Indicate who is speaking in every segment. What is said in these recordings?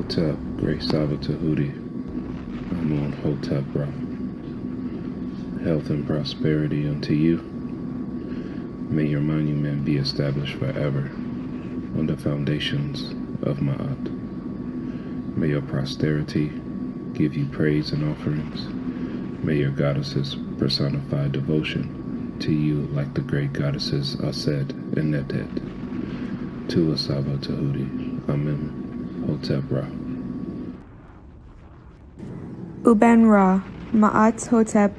Speaker 1: Hotep, Great SABA Tehuti, Amun Hotep Ra. Health and prosperity unto you. May your monument be established forever on the foundations of Ma'at. May your posterity give you praise and offerings. May your goddesses personify devotion to you like the great goddesses Aset and Netet. To SABA Tehuti, Amen, Hotep Ra.
Speaker 2: Uben Ra, Ma'at Hotep,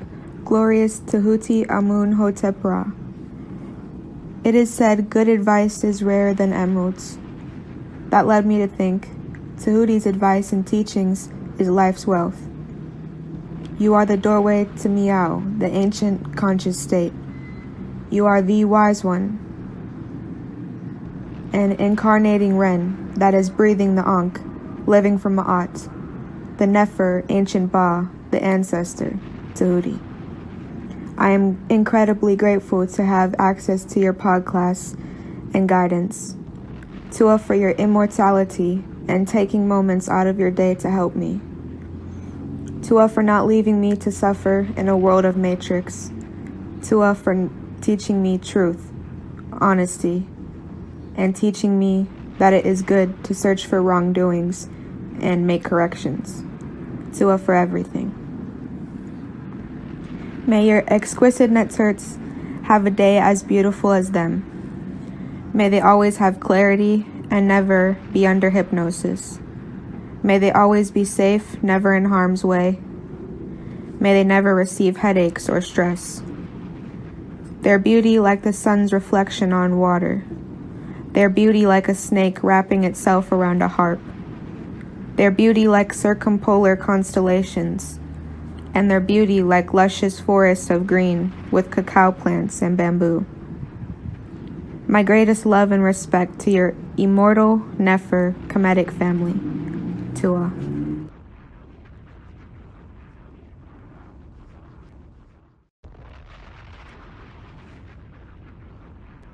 Speaker 2: Glorious Tehuti Amun Hotep Ra. It is said good advice is rarer than emeralds. That led me to think Tehuti's advice and teachings is life's wealth. You are the doorway to Miao, the ancient conscious state. You are the wise one, an incarnating Ren that is breathing the Ankh, living from Ma'at, the Nefer, ancient Ba, the ancestor, Tehuti. I am incredibly grateful to have access to your podcast and guidance, Tua for your immortality and taking moments out of your day to help me. Tua for not leaving me to suffer in a world of matrix. Tua for teaching me truth, honesty, and teaching me that it is good to search for wrongdoings and make corrections. Tua for everything. May your exquisite netserts have a day as beautiful as them. May they always have clarity and never be under hypnosis. May they always be safe, never in harm's way. May they never receive headaches or stress. Their beauty like the sun's reflection on water. Their beauty like a snake wrapping itself around a harp. Their beauty like circumpolar constellations. And their beauty like luscious forests of green with cacao plants and bamboo. My greatest love and respect to your immortal Nefer Kemetic family. Tua.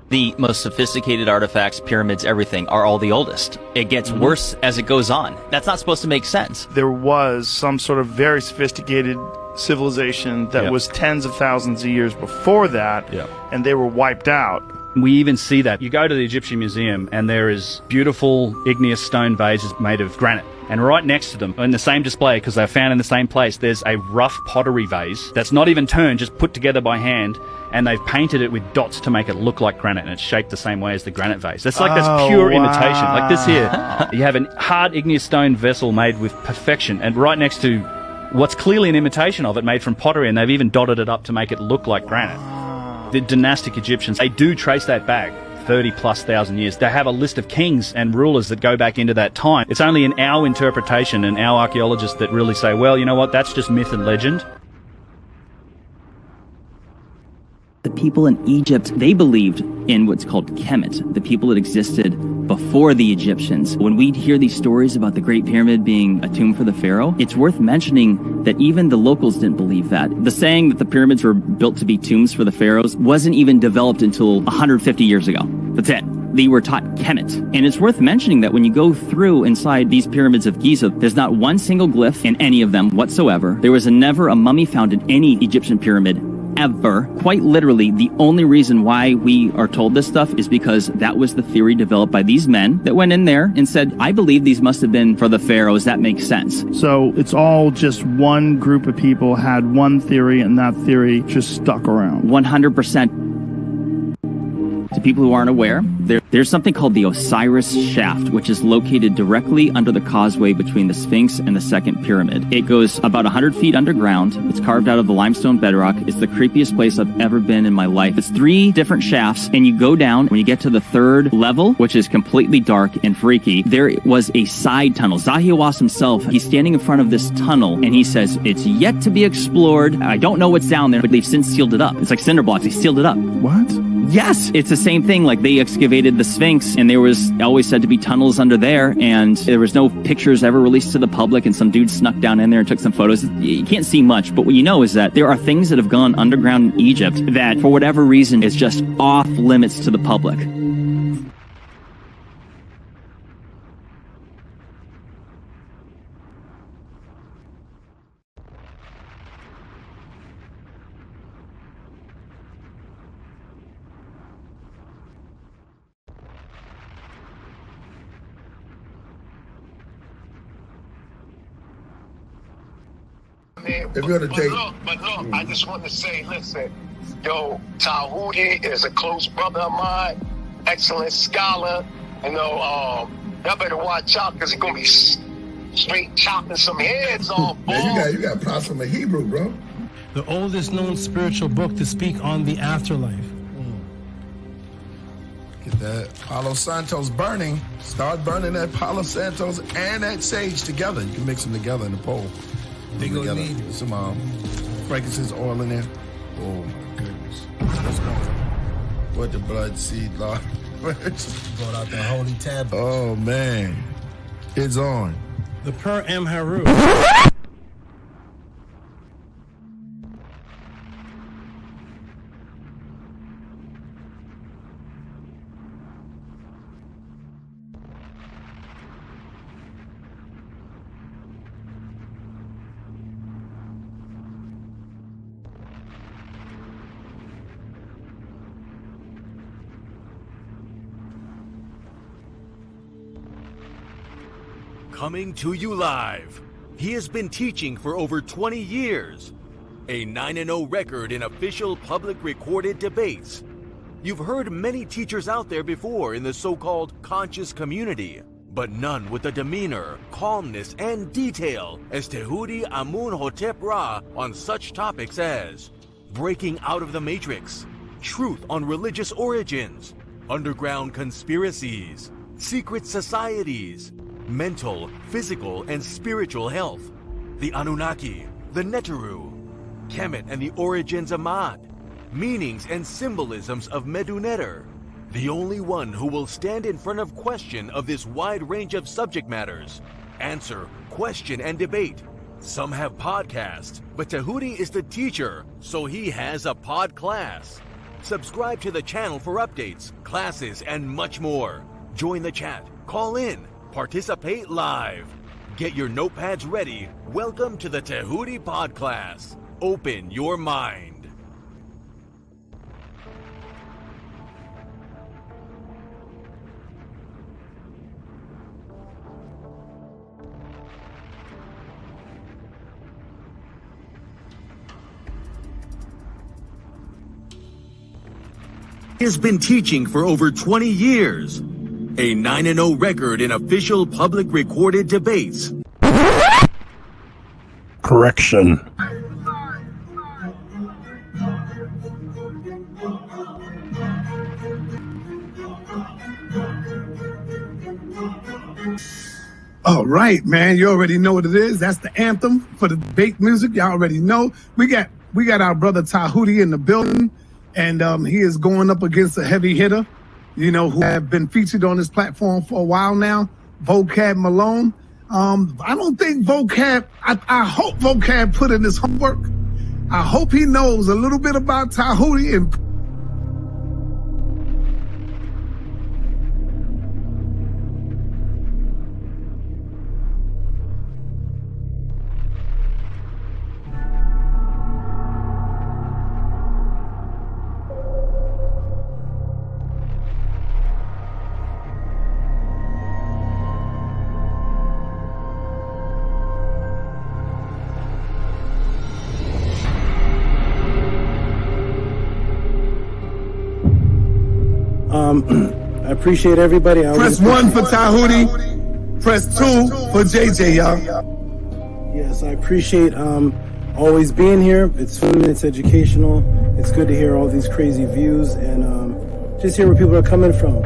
Speaker 3: The most sophisticated artifacts, pyramids, everything are all the oldest. It gets worse as it goes on. That's not supposed to make sense.
Speaker 4: There was some sort of very sophisticated civilization that was tens of thousands of years before that, and they were wiped out.
Speaker 5: We even see that. You go to the Egyptian Museum and there is beautiful igneous stone vases made of granite. And right next to them, in the same display, because they're found in the same place, there's a rough pottery vase that's not even turned, just put together by hand, and they've painted it with dots to make it look like granite, and it's shaped the same way as the granite vase. That's like that's pure imitation. Like this here, you have a hard igneous stone vessel made with perfection, and right next to what's clearly an imitation of it made from pottery, and they've even dotted it up to make it look like granite. The dynastic Egyptians, they do trace that back 30,000+ years. They have a list of kings and rulers that go back into that time. It's only in our interpretation and our archaeologists that really say, well, you know what, that's just myth and legend.
Speaker 6: The people in Egypt, they believed in what's called Kemet, the people that existed before the Egyptians. When we hear these stories about the Great Pyramid being a tomb for the pharaoh, it's worth mentioning that even the locals didn't believe that. The saying that the pyramids were built to be tombs for the pharaohs wasn't even developed until 150 years ago. That's it. They were taught Kemet. And it's worth mentioning that when you go through inside these pyramids of Giza, there's not one single glyph in any of them whatsoever. There was never a mummy found in any Egyptian pyramid ever. Quite literally, the only reason why we are told this stuff is because that was the theory developed by these men that went in there and said, I believe these must have been for the pharaohs. That makes sense.
Speaker 4: So it's all just one group of people had one theory, and that theory just stuck around.
Speaker 6: 100%. To people who aren't aware, there's something called the Osiris Shaft, which is located directly under the causeway between the Sphinx and the second pyramid. It goes about 100 feet underground. It's carved out of the limestone bedrock. It's the creepiest place I've ever been in my life. It's 3 different shafts, and you go down. When you get to the 3rd level, which is completely dark and freaky, there was a side tunnel. Zahi Hawass himself, he's standing in front of this tunnel, and he says, it's yet to be explored. I don't know what's down there, but they've since sealed it up. It's like cinder blocks. They sealed it up.
Speaker 4: What?
Speaker 6: Yes, it's the same thing. Like they excavated the Sphinx, and there was always said to be tunnels under there, and there was no pictures ever released to the public, and some dude snuck down in there and took some photos. You can't see much, but what you know is that there are things that have gone underground in Egypt that, for whatever reason, is just off limits to the public.
Speaker 7: man.
Speaker 8: If you're to take,
Speaker 7: But look, I just want to say, listen, yo, Tehuti is a close brother of mine, excellent scholar. You know, y'all better watch out because he's gonna be straight chopping some heads off.
Speaker 8: Man, you got props from a Hebrew, bro.
Speaker 9: The oldest known spiritual book to speak on the afterlife.
Speaker 8: Get that Palo Santos burning. Start burning that Palo Santos and that sage together. You can mix them together in the bowl.
Speaker 9: They gonna need
Speaker 8: some frankincense oil in there. Oh my goodness. What's going on? What the blood seed, Lord?
Speaker 9: Brought out the holy tablet.
Speaker 8: Oh man. It's on.
Speaker 9: The Per M Haru.
Speaker 10: Coming to you live. He has been teaching for over 20 years. A 9-0 record in official public recorded debates. You've heard many teachers out there before in the so-called conscious community, but none with the demeanor, calmness, and detail as Tehuti Amun-hotep Ra on such topics as breaking out of the matrix, truth on religious origins, underground conspiracies, secret societies, mental, physical, and spiritual health, the Anunnaki, the Neteru, Kemet and the origins of Ma'at, meanings and symbolisms of Medu-Neter, the only one who will stand in front of question of this wide range of subject matters, answer, question, and debate. Some have podcasts, but Tehuti is the teacher, so he has a pod class. Subscribe to the channel for updates, classes, and much more. Join the chat, call in, participate live. Get your notepads ready. Welcome to the Tehuti Pod Class. Open your mind. He has been teaching for over 20 years. A 9-0 record in official public recorded debates.
Speaker 9: Correction.
Speaker 11: All right, man. You already know what it is. That's the anthem for the debate music. Y'all already know. We got our brother Tehuti in the building, and he is going up against a heavy hitter, you know, who have been featured on this platform for a while now, Vocab Malone. I don't think Vocab, I hope Vocab put in his homework. I hope he knows a little bit about Tehuti and
Speaker 9: I appreciate everybody.
Speaker 11: Press 1 for Tehuti. Press 2 for JJ, y'all.
Speaker 9: Yes, I appreciate always being here. It's fun, it's educational. It's good to hear all these crazy views and just hear where people are coming from.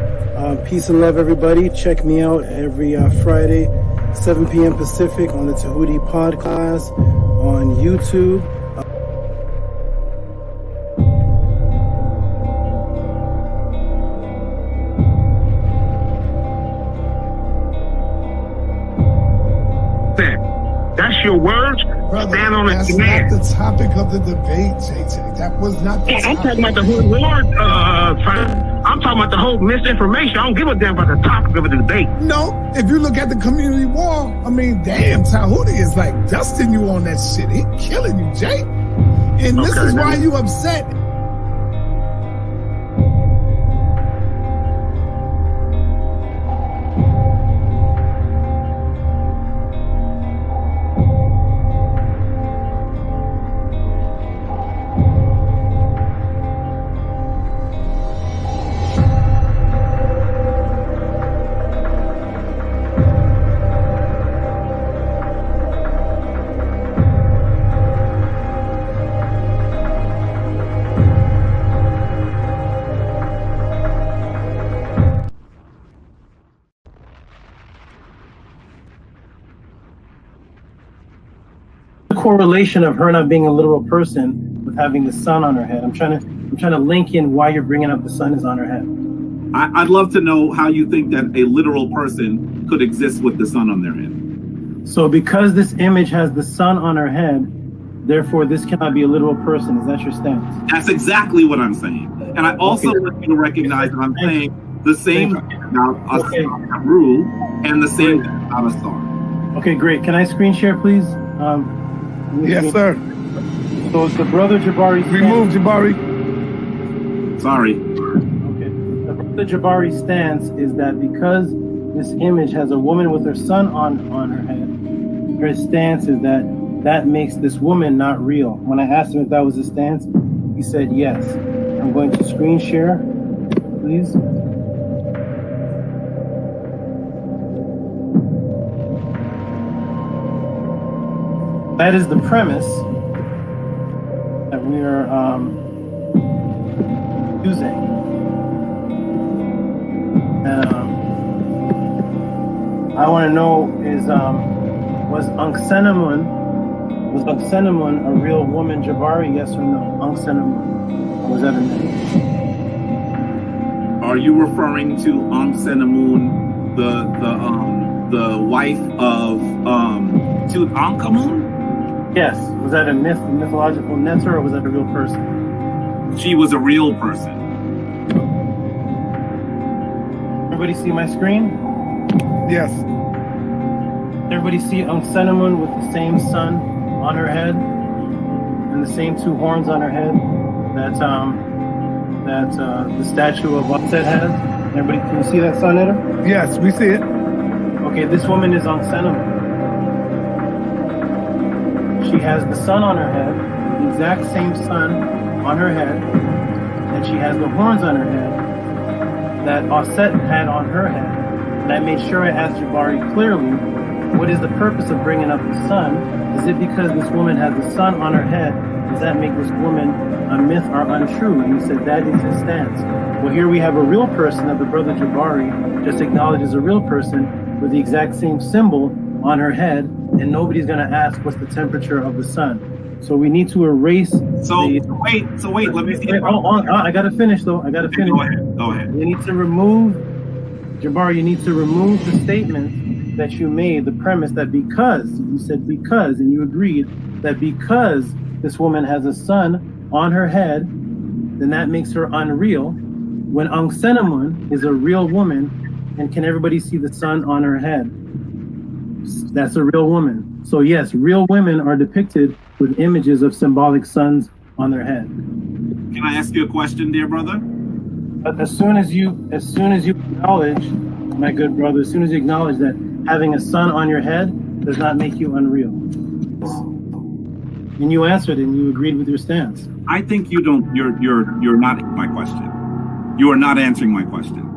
Speaker 9: Peace and love, everybody. Check me out every Friday, 7 p.m. Pacific on the Tehuti Pod Class on YouTube.
Speaker 12: That's your words.
Speaker 11: Brother,
Speaker 12: stand on it.
Speaker 11: That's not the topic of the debate, JJ. That was not the topic.
Speaker 12: I'm talking about the whole word. I'm talking about the whole misinformation. I don't give a damn about the topic of the debate.
Speaker 11: No, if you look at the community wall, I mean, damn, Tehuti is like dusting you on that shit. He killing you, Jay. And this is why you upset.
Speaker 9: correlation of her not being a literal person with having the sun on her head? I'm trying to link in why you're bringing up the sun is on her head.
Speaker 13: I'd love to know how you think that a literal person could exist with the sun on their head.
Speaker 9: So because this image has the sun on her head, therefore this cannot be a literal person. Is that your stance?
Speaker 13: That's exactly what I'm saying. And I also want you to recognize that I'm saying the same about a rule and the same about a star.
Speaker 9: Okay, great. Can I screen share, please?
Speaker 11: Yes, sir.
Speaker 9: So the brother Jabari...
Speaker 11: Remove Jabari.
Speaker 13: Sorry.
Speaker 9: Okay. The brother Jabari stance is that because this image has a woman with her son on her head, her stance is that makes this woman not real. When I asked him if that was his stance, he said yes. I'm going to screen share, please. That is the premise that we are using. I want to know is was Anksenamun a real woman, Jabari? Yes or no? Anksenamun. Or was that a myth?
Speaker 13: Are you referring to Anksenamun, the wife of Tutankhamun?
Speaker 9: Yes. Was that a myth, a mythological netter, or was that a real person?
Speaker 13: She was a real person.
Speaker 9: Everybody see my screen?
Speaker 11: Yes.
Speaker 9: Everybody see Anksenamun with the same sun on her head and the same two horns on her head that the statue of Atet has? Everybody, can you see that, sun in her?
Speaker 11: Yes, we see it.
Speaker 9: Okay, this woman is Anksenamun. She has the sun on her head, the exact same sun on her head, and she has the horns on her head that Aset had on her head. And I made sure I asked Jabari clearly, what is the purpose of bringing up the sun? Is it because this woman has the sun on her head? Does that make this woman a myth or untrue? And he said that is his stance. Well, here we have a real person that the brother Jabari just acknowledged as a real person with the exact same symbol on her head, and nobody's going to ask what's the temperature of the sun. So we need to erase.
Speaker 13: So wait. Let me see.
Speaker 9: I got to finish though. I got to finish.
Speaker 13: Go ahead.
Speaker 9: You need to remove, Jabari. You need to remove the statement that you made, the premise that because you said because, and you agreed that because this woman has a sun on her head, then that makes her unreal. When Anksenamun is a real woman, and can everybody see the sun on her head? That's a real woman. So yes, real women are depicted with images of symbolic suns on their head.
Speaker 13: Can I ask you a question, dear brother?
Speaker 9: But as soon as you acknowledge, my good brother, as soon as you acknowledge that having a sun on your head does not make you unreal. And you answered and you agreed with your stance.
Speaker 13: I think you're not my question. You are not answering my question.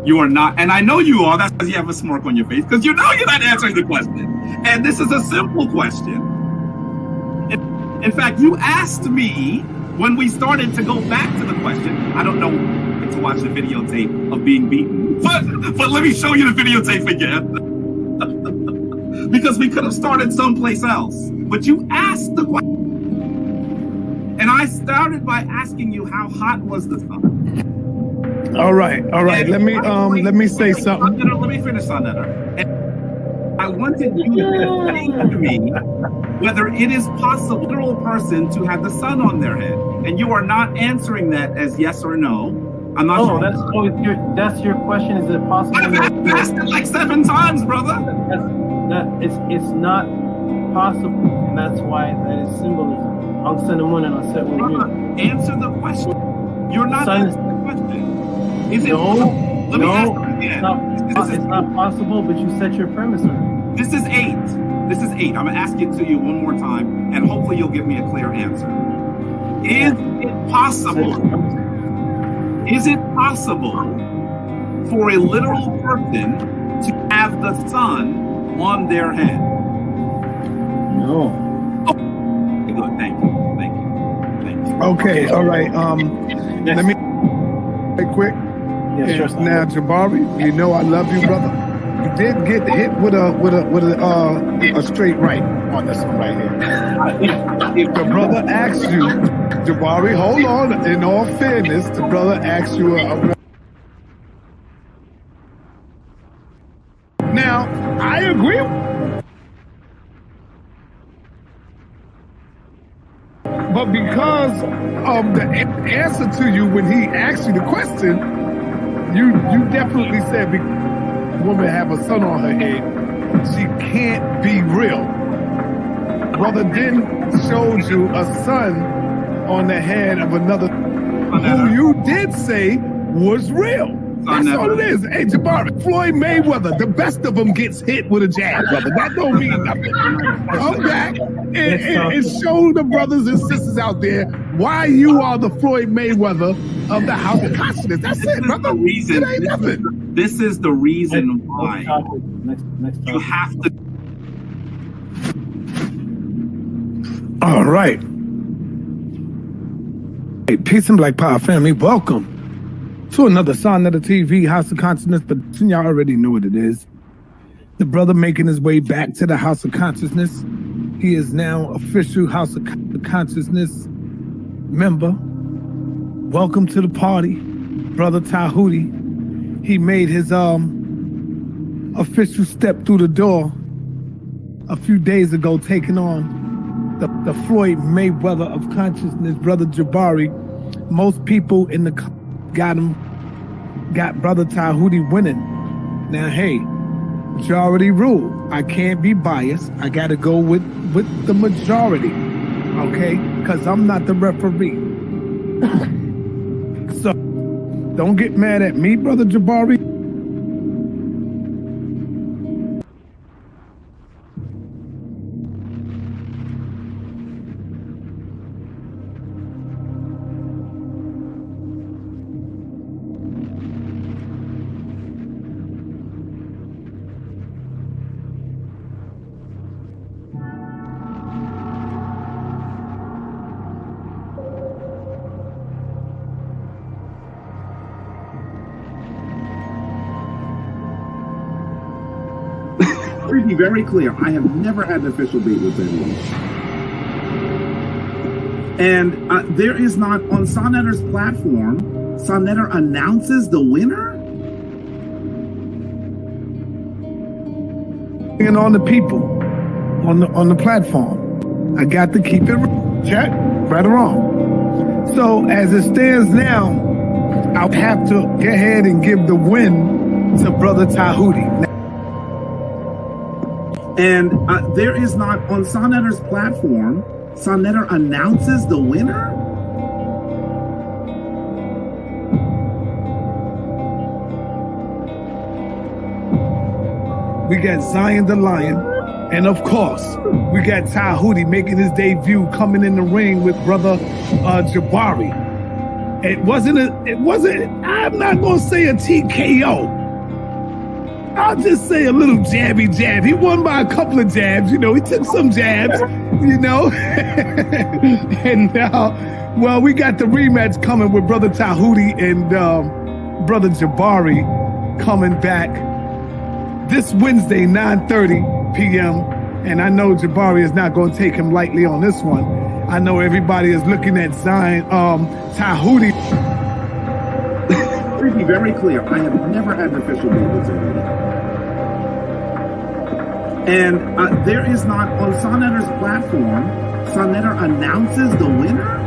Speaker 13: You are not, and I know you are. That's because you have a smirk on your face, because you know you're not answering the question. And this is a simple question. In fact, you asked me when we started to go back to the question. I don't know to watch the videotape of being beaten, but let me show you the videotape again. Because we could have started someplace else. But you asked the question. And I started by asking you how hot was the sun.
Speaker 11: All right. Let me say something.
Speaker 13: Let me finish on that. And I wanted you to explain to me whether it is possible for a literal person to have the sun on their head, and you are not answering that as yes or no. I'm not sure.
Speaker 9: That's your question. Is it possible?
Speaker 13: I've asked it like 7 times, brother.
Speaker 9: It's not possible, and that's why that is symbolism. Anksenamun and Aset were real.
Speaker 13: Answer the question. You're not answering the question. Is it? Let me ask you again.
Speaker 9: It's not possible, but you set your premise on it.
Speaker 13: This is 8. I'm going to ask it to you one more time, and hopefully you'll give me a clear answer. Is it possible? Is it possible for a literal person to have the sun on their head?
Speaker 9: No.
Speaker 13: Oh, good. Thank you.
Speaker 11: Okay. All right. Let me quick.
Speaker 9: Yeah, sure.
Speaker 11: Now, Jabari, you know I love you, brother. did get hit with a straight right on this one right here. If the brother asks you, Jabari, hold on. In all fairness, the brother asks you Now, I agree. But because of the answer to you when he asked you the question, you definitely said the woman have a son on her head. She can't be real. Brother then showed you a son on the head of another who you did say was real. That's all it is. Hey, Jabari, Floyd Mayweather, the best of them gets hit with a jab, brother. That don't mean nothing. Come back and show the brothers and sisters out there why you are the Floyd Mayweather of the House of Consciousness. That's it, brother. It ain't nothing.
Speaker 13: This is the reason why you have to.
Speaker 11: All right. Hey, peace and Black Power family. Welcome to another Sonetta TV House of Consciousness, but y'all already know what it is. The brother making his way back to the House of Consciousness. He is now official House of Consciousness member. Welcome to the party, Brother Tehuti. He made his official step through the door a few days ago, taking on the Floyd Mayweather of consciousness, Brother Jabari. Most people in the got Brother Tehuti winning. Now, hey, majority rule. I can't be biased. I got to go with the majority, okay? Because I'm not the referee. So, don't get mad at me, Brother Jabari.
Speaker 13: To be very clear, I have never had an official date with anyone. And there is not, on Sonetter's platform, Sonetter announces the winner?
Speaker 11: And on the people, on the platform. I got to keep it check, right or wrong. So as it stands now, I'll have to go ahead and give the win to Brother Tehuti.
Speaker 13: And there is not, on Sonetter's platform, Sonetter announces the winner?
Speaker 11: We got Zion the Lion, and of course, we got Tehuti making his debut, coming in the ring with Brother Jabari. It wasn't, I'm not gonna say a TKO. I'll just say a little jabby jab. He won by a couple of jabs, you know. He took some jabs, you know. And now, well, we got the rematch coming with Brother Tehuti and Brother Jabari coming back this Wednesday, 9:30 p.m. And I know Jabari is not going to take him lightly on this one. I know everybody is looking at Zion, Tehuti.
Speaker 13: To be very clear, I have never had an official date with anyone. And there is not, on Sonetter's platform, Sonetter announces the winner?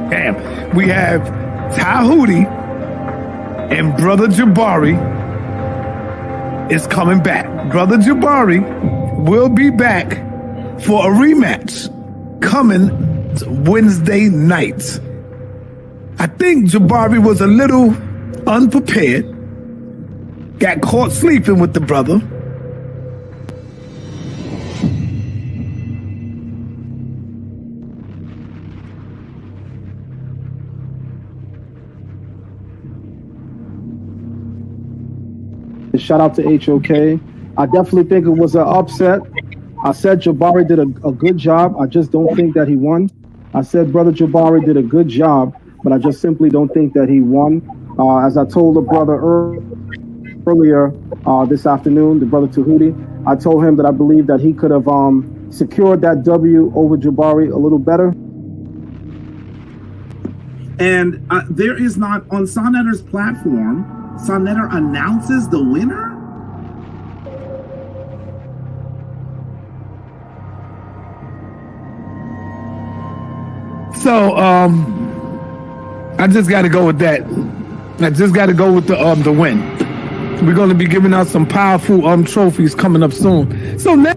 Speaker 11: Damn, we have Tehuti and Brother Jabari is coming back. Brother Jabari will be back for a rematch coming Wednesday night. I think Jabari was a little unprepared, got caught sleeping with the brother.
Speaker 14: Shout out to HOK. I definitely think it was an upset.
Speaker 9: I said Jabari did a good job. I just don't think that he won. I said Brother Jabari did a good job, but I just simply don't think that he won. As I told the brother earlier this afternoon, the brother Tehuti, I told him that I believe that he could have secured that W over Jabari a little better.
Speaker 13: And there is not, on Sonetter's platform, Sonetter announces the winner?
Speaker 11: So, I just got to go with that. I just got to go with the win. We're going to be giving out some powerful trophies coming up soon. So now.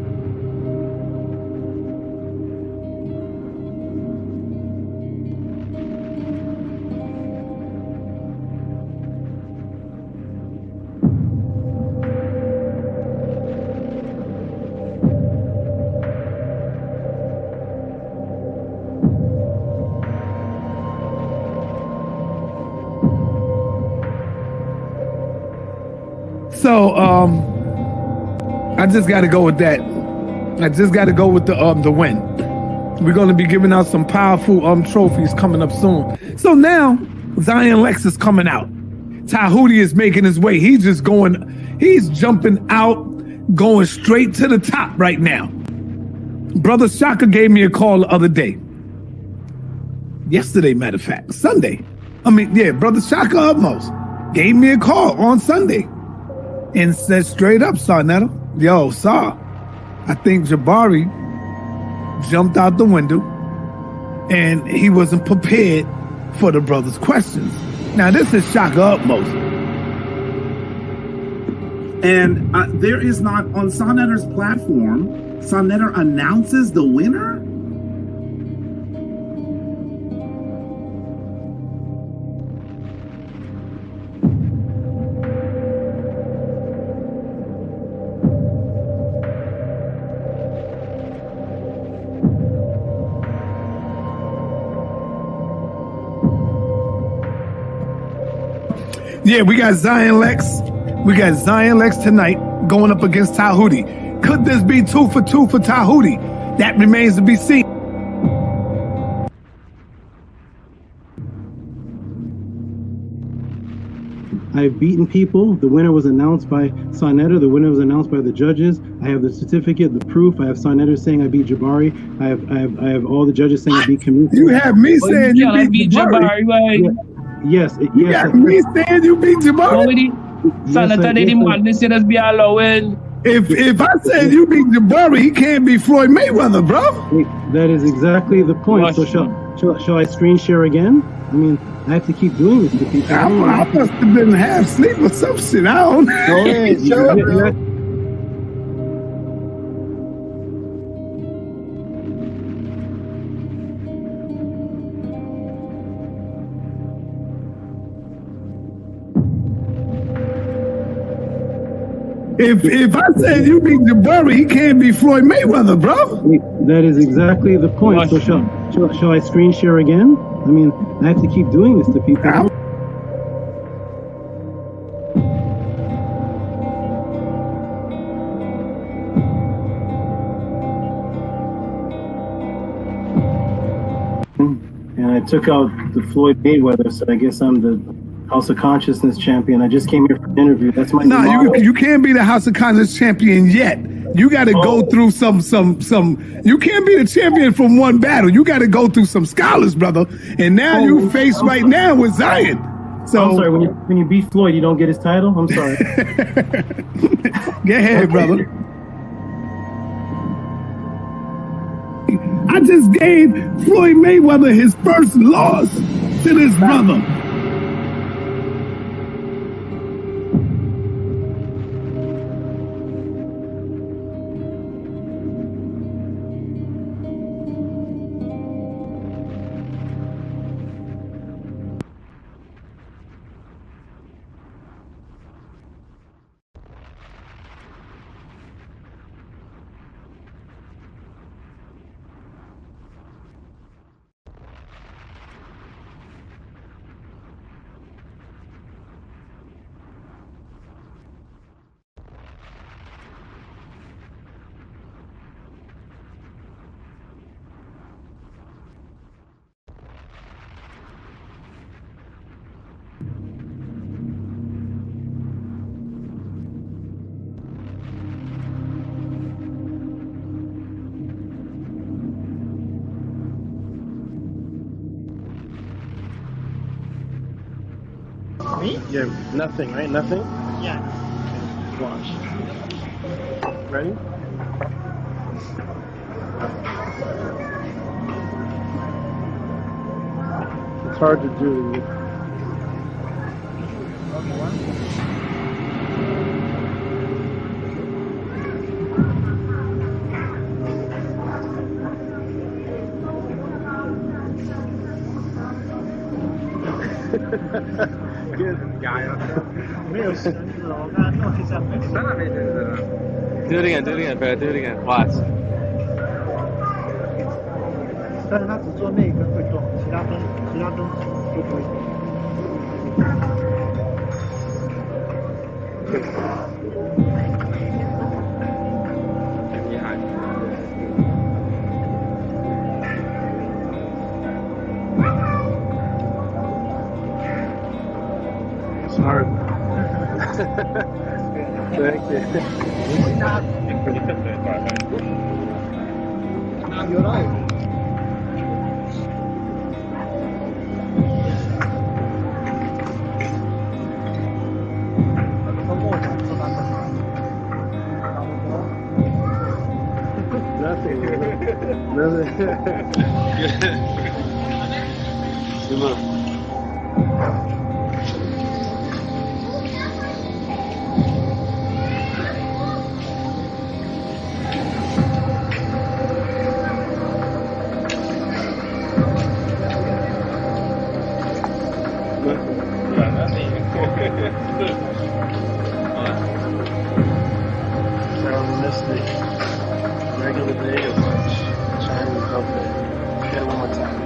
Speaker 11: So, I just got to go with that. I just got to go with the win. We're going to be giving out some powerful trophies coming up soon. So now, Zion Lex is coming out. Tehuti is making his way. He's jumping out, going straight to the top right now. Brother Shaka gave me a call the other day. Yesterday, matter of fact, Sunday. Brother Shaka Utmost gave me a call on Sunday. And said straight up, Sonetta, yo, Saw, I think Jabari jumped out the window and he wasn't prepared for the brother's questions. Now, this is Shaka Utmost.
Speaker 13: And there is not, on Sonetter's platform, Sonetter announces the winner?
Speaker 11: Yeah, we got Zion Lex. We got Zion Lex tonight going up against Tehuti. Could this be 2 for 2 for Tehuti? That remains to be seen.
Speaker 9: I've beaten people. The winner was announced by Sonetter. The winner was announced by the judges. I have the certificate, the proof. I have Sonetter saying I beat Jabari. I have all the judges saying I beat Kamika.
Speaker 11: You have me saying you beat Jabari.
Speaker 9: Yes.
Speaker 11: You got me saying you beat Jabari. If I said you beat Jabari, he can't be Floyd Mayweather, bro.
Speaker 9: That is exactly the point. So shall I screen share again? I mean, I have to keep doing this to people.
Speaker 11: I must have been half asleep or some shit. I don't know.
Speaker 9: Go ahead, show it, bro.
Speaker 11: If I said you beat Jabari, he can't be Floyd Mayweather, bro.
Speaker 9: That is exactly the point. So shall I screen share again? I mean, I have to keep doing this to people. And I took out the Floyd Mayweather, so I guess I'm the House of Consciousness champion. I just came here for an interview. That's my
Speaker 11: you can't be the House of Consciousness champion yet. You got to go through some. You can't be the champion from one battle. You got to go through some scholars, brother. And now you face right now with Zion. So
Speaker 9: I'm sorry. When you beat Floyd, you don't get his title. I'm sorry.
Speaker 11: Go ahead, brother. I just gave Floyd Mayweather his first loss to this brother.
Speaker 9: Me? Yeah, nothing, right? Nothing?
Speaker 14: Yeah.
Speaker 9: Watch. Ready? It's hard to do.
Speaker 15: Do it again, bro. Do it again. Watch.
Speaker 14: 但是他只做那个会动，其他灯都不会动。
Speaker 15: 很厉害。
Speaker 9: It's hard. Thank you.
Speaker 14: You're right.
Speaker 9: Nothing. Regular day or lunch. Chinese buffet. Get it one more time.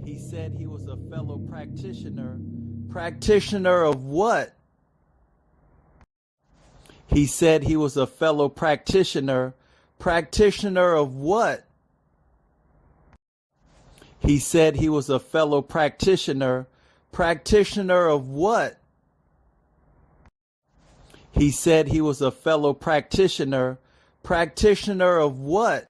Speaker 16: He said he was a fellow practitioner. Practitioner of what? He said he was a fellow practitioner. Practitioner of what? He said he was a fellow practitioner. Practitioner of what? He said he was a fellow practitioner. Practitioner of what?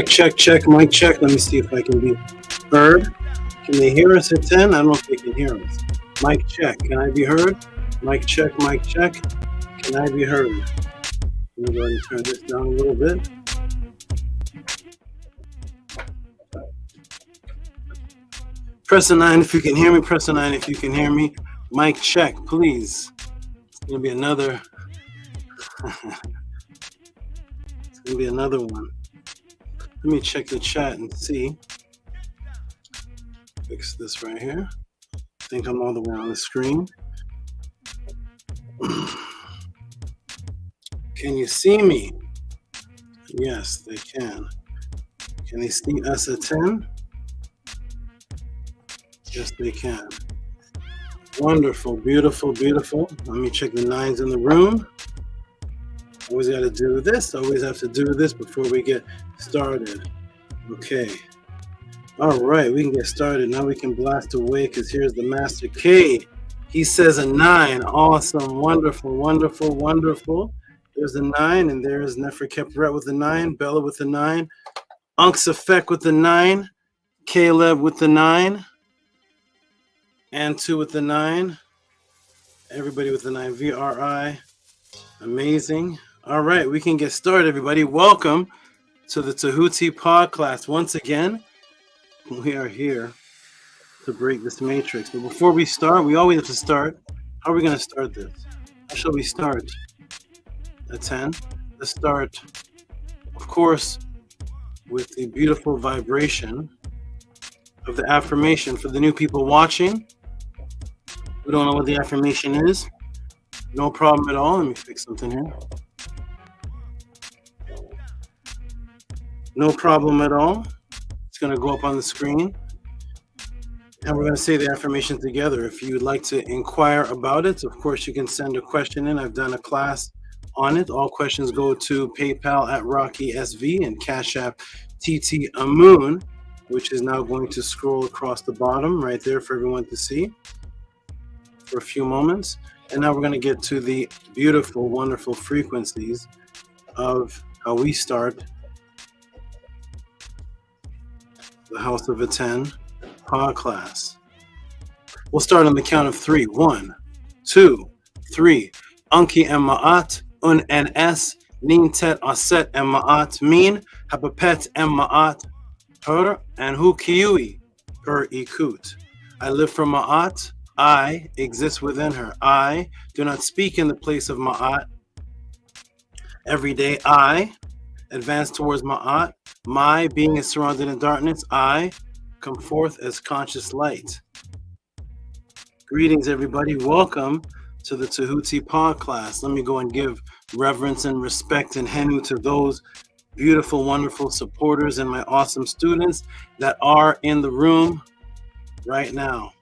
Speaker 9: Check, mic check. Let me see if I can be heard. Can they hear us at 10? I don't know if they can hear us. Mic check. Can I be heard? Mic check, mic check. Can I be heard? Let me go ahead and turn this down a little bit. Press a 9 if you can hear me. Press a 9 if you can hear me. Mic check, please. It's going to be another. It's going to be another one. Let me check the chat and see. Fix this right here. I think I'm all the way on the screen. Can you see me? Yes, they can. Can they see us at 10? Yes, they can. Wonderful, beautiful, beautiful. Let me check the 9s in the room. Always got to do this. Always have to do this before we get started. Okay. All right, we can get started. Now we can blast away because here's the Master K. He says a 9. Awesome, wonderful, wonderful, wonderful. There's a 9, and there's Nefer Kepret with the 9, Bella with the 9, Unks Effect with the 9, Caleb with the 9, ANTU with the 9, everybody with the 9, VRI. Amazing. All right, we can get started, everybody. Welcome to the Tehuti podcast. Once again, we are here to break this matrix. But before we start, we always have to start. How are we going to start this? How shall we start? At 10. Let's start, of course, with the beautiful vibration of the affirmation. For the new people watching who don't know what the affirmation is, no problem at all. Let me fix something here. No problem at all. It's going to go up on the screen. And we're going to say the affirmation together. If you'd like to inquire about it, of course, you can send a question in. I've done a class on it. All questions go to PayPal at Rocky SV and Cash App TT Amun, which is now going to scroll across the bottom right there for everyone to see for a few moments. And now we're going to get to the beautiful, wonderful frequencies of how we start the House of a 10 podcast. We'll start on the count of 3. 1, 2, 3. Anki and Ma'at, Un and S, Nin Tet Aset and Ma'at, Min, Hapapet and Ma'at, Her, and Hu Kiui, Her Ikut. I live for Ma'at. I exist within her. I do not speak in the place of Ma'at. Every day I advance towards Ma'at. My being is surrounded in darkness. I come forth as conscious light. Greetings, everybody. Welcome to the Tehuti podcast. Let me go and give reverence and respect and henu to those beautiful, wonderful supporters and my awesome students that are in the room right now.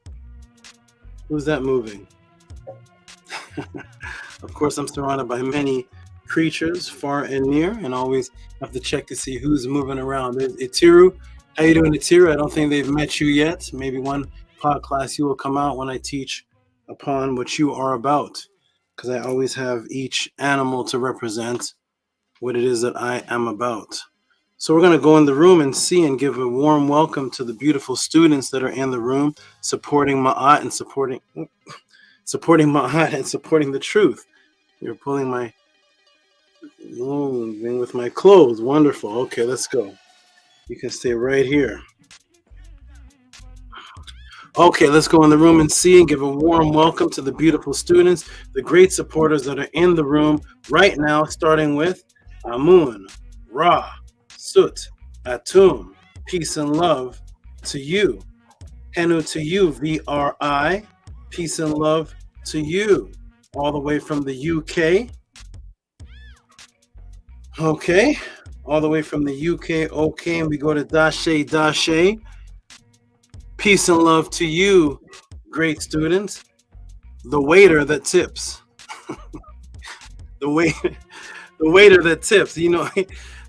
Speaker 9: Who's that moving? Of course, I'm surrounded by many creatures far and near, and always have to check to see who's moving around. There's Itiru. How you doing, Itiru? I don't think they've met you yet. Maybe one pod class you will come out when I teach upon what you are about, because I always have each animal to represent what it is that I am about. So we're going to go in the room and see and give a warm welcome to the beautiful students that are in the room supporting Ma'at and supporting Ma'at and supporting the truth. You're pulling my with my clothes. Wonderful. Okay, let's go. You can stay right here. Okay, let's go in the room and see and give a warm welcome to the beautiful students, the great supporters that are in the room right now, starting with Amun, Ra, Sut, Atum, peace and love to you. Henu to you, VRI, peace and love to you. All the way from the UK. Okay, all the way from the UK. Okay, and we go to Dashe, Dashe. Peace and love to you, great students. The waiter that tips. the waiter that tips. You know,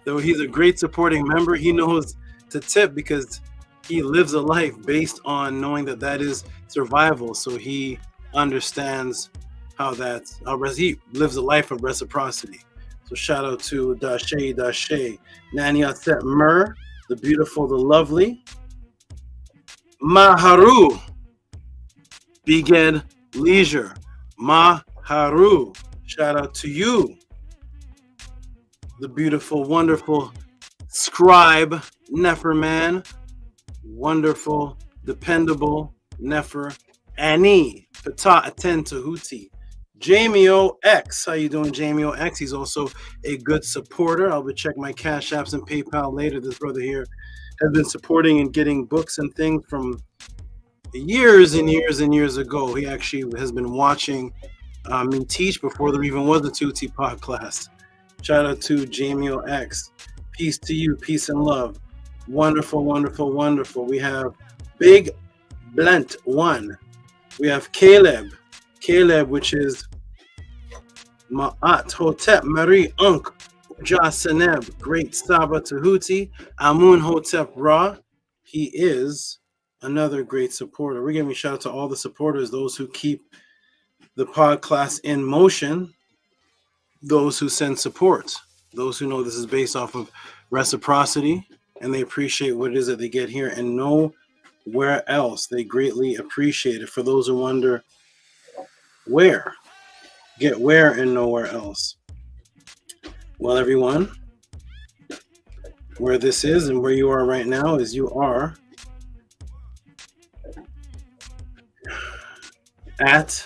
Speaker 9: though he's a great supporting member, he knows to tip because he lives a life based on knowing that that is survival. So he understands how he lives a life of reciprocity. So shout out to Dashe, Dashe. Nani Aset Mer, the beautiful, the lovely. Maharu, Beged Leisure. Maharu, shout out to you. The beautiful, wonderful scribe, Nefer man. Wonderful, dependable Nefer. Ani, Pata Aten Tehuti. Jamio X, how you doing, Jamio X? He's also a good supporter. I'll be checking my Cash Apps and PayPal later. This brother here has been supporting and getting books and things from years and years and years ago. He actually has been watching me teach before there even was a Tehuti pod class. Shout out to Jamio X. Peace to you, peace and love. Wonderful, wonderful, wonderful. We have Big Blunt 1. We have Caleb. Caleb, which is Ma'at Hotep Marie Unk Uja Seneb, Great Saba Tehuti, Amun Hotep Ra. He is another great supporter. We're giving a shout out to all the supporters, those who keep the podcast in motion, those who send support, those who know this is based off of reciprocity, and they appreciate what it is that they get here and nowhere else. They greatly appreciate it. For those who wonder where, get where and nowhere else. Well, everyone, where this is and where you are right now is you are at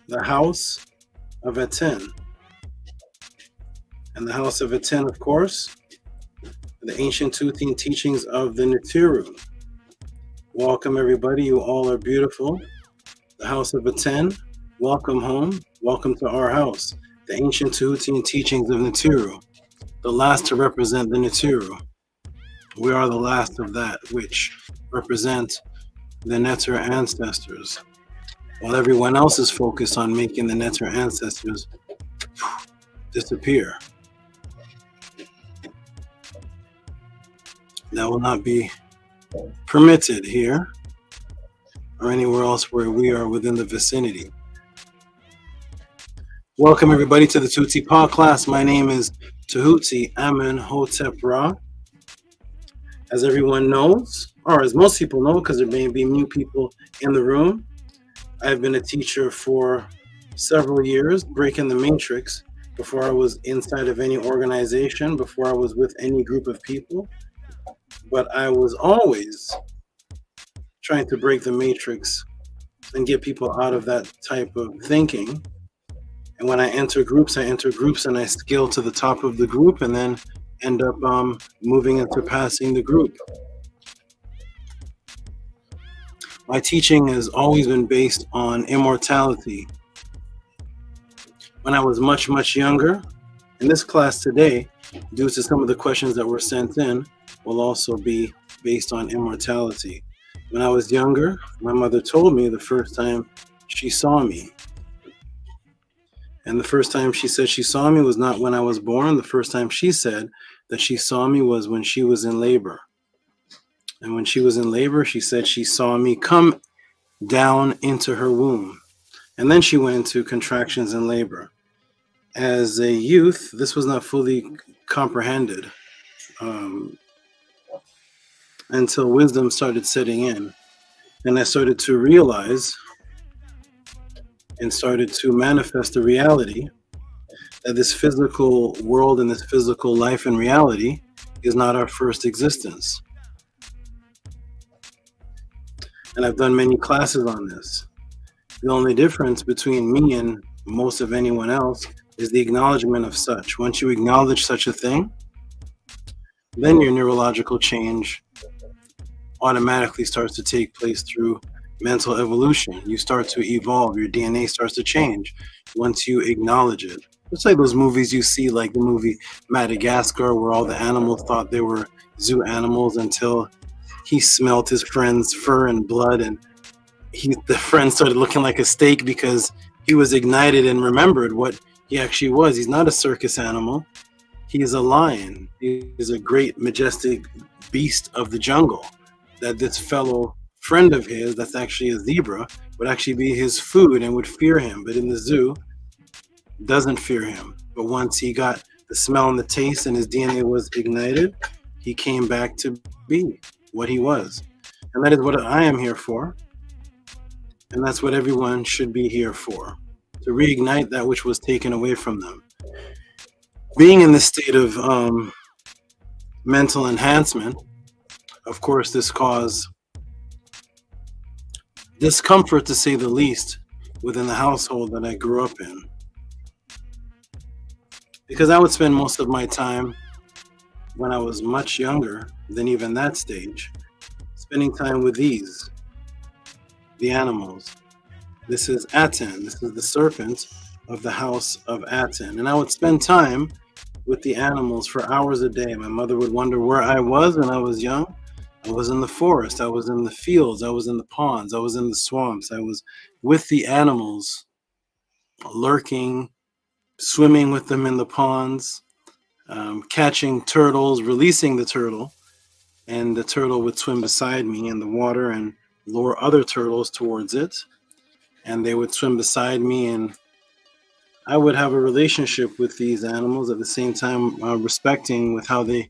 Speaker 9: the House of ATTON. And the House of ATTON, of course, the ancient Tehuti teachings of the NIBIRU. Welcome, everybody. You all are beautiful. The House of ATTON, welcome home. Welcome to our house. The ancient Tehuti teachings of NIBIRU, the last to represent the NIBIRU. We are the last of that which represent the Neter ancestors. While everyone else is focused on making the Neter ancestors disappear. That will not be permitted here or anywhere else where we are within the vicinity. Welcome everybody to the Tehuti podcast. My name is Tehuti Amen Hotep Ra. As everyone knows, or as most people know, because there may be new people in the room, I've been a teacher for several years, breaking the matrix before I was inside of any organization, before I was with any group of people. But I was always trying to break the matrix and get people out of that type of thinking. And when I enter groups and I scale to the top of the group and then end up moving and surpassing the group. My teaching has always been based on immortality. When I was much, much younger, in this class today, due to some of the questions that were sent in, will also be based on immortality. When I was younger, my mother told me the first time she saw me. And the first time she said she saw me was not when I was born. The first time she said that she saw me was when she was in labor. And when she was in labor, she said she saw me come down into her womb. And then she went into contractions and labor. As a youth, this was not fully comprehended until wisdom started setting in. And I started to realize and started to manifest the reality that this physical world and this physical life and reality is not our first existence. And I've done many classes on this. The only difference between me and most of anyone else is the acknowledgement of such. Once you acknowledge such a thing, then your neurological change automatically starts to take place through mental evolution. You start to evolve. Your DNA starts to change once you acknowledge it. It's like those movies you see, like the movie Madagascar, where all the animals thought they were zoo animals until he smelled his friend's fur and blood, and the friend started looking like a steak because he was ignited and remembered what he actually was. He's not a circus animal. He is a lion. He is a great, majestic beast of the jungle. That this fellow friend of his, that's actually a zebra, would actually be his food and would fear him. But in the zoo, doesn't fear him. But once he got the smell and the taste and his DNA was ignited, he came back to be what he was. And that is what I am here for. And that's what everyone should be here for. To reignite that which was taken away from them. Being in this state of mental enhancement, of course, this caused discomfort, to say the least, within the household that I grew up in. Because I would spend most of my time, when I was much younger than even that stage, spending time with these, the animals. This is ATTON. This is the serpent of the house of ATTON. And I would spend time
Speaker 17: with the animals for hours a day. My mother would wonder where I was when I was young. I was in the forest, I was in the fields, I was in the ponds, I was in the swamps, I was with the animals, lurking, swimming with them in the ponds, catching turtles, releasing the turtle, and the turtle would swim beside me in the water and lure other turtles towards it, and they would swim beside me, and I would have a relationship with these animals at the same time respecting with how they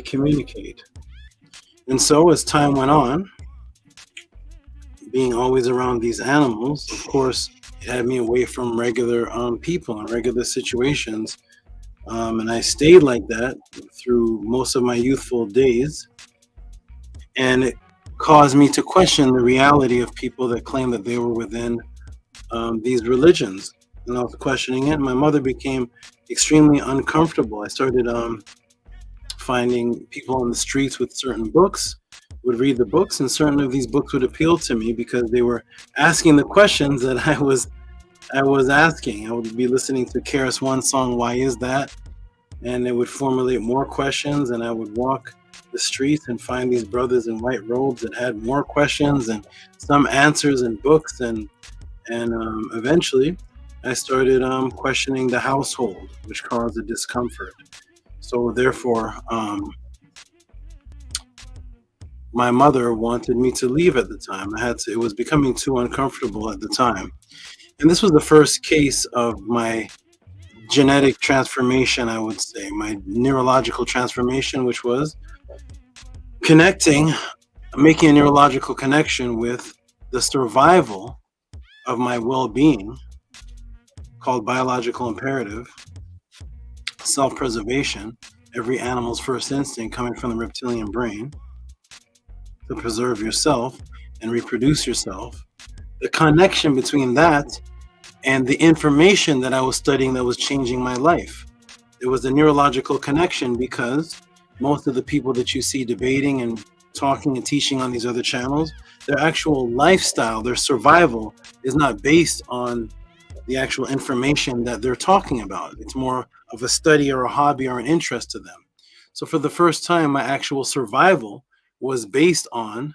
Speaker 17: communicate. And so as time went on, being always around these animals, of course, it had me away from regular people and regular situations. And I stayed like that through most of my youthful days. And it caused me to question the reality of people that claim that they were within these religions. And I was questioning it. My mother became extremely uncomfortable. I started finding people on the streets with certain books, would read the books, and certain of these books would appeal to me because they were asking the questions that I was asking. I would be listening to KRS-One's song, Why Is That? And it would formulate more questions, and I would walk the streets and find these brothers in white robes that had more questions and some answers in books, and eventually I started questioning the household, which caused a discomfort. So therefore, my mother wanted me to leave at the time. It was becoming too uncomfortable at the time. And this was the first case of my genetic transformation, I would say, my neurological transformation, which was making a neurological connection with the survival of my well-being, called biological imperative, self-preservation, every animal's first instinct coming from the reptilian brain, to preserve yourself and reproduce yourself. The connection between that and the information that I was studying that was changing my life. It was a neurological connection because most of the people that you see debating and talking and teaching on these other channels, their actual lifestyle, their survival is not based on the actual information that they're talking about. It's more of a study or a hobby or an interest to them. So for the first time, my actual survival was based on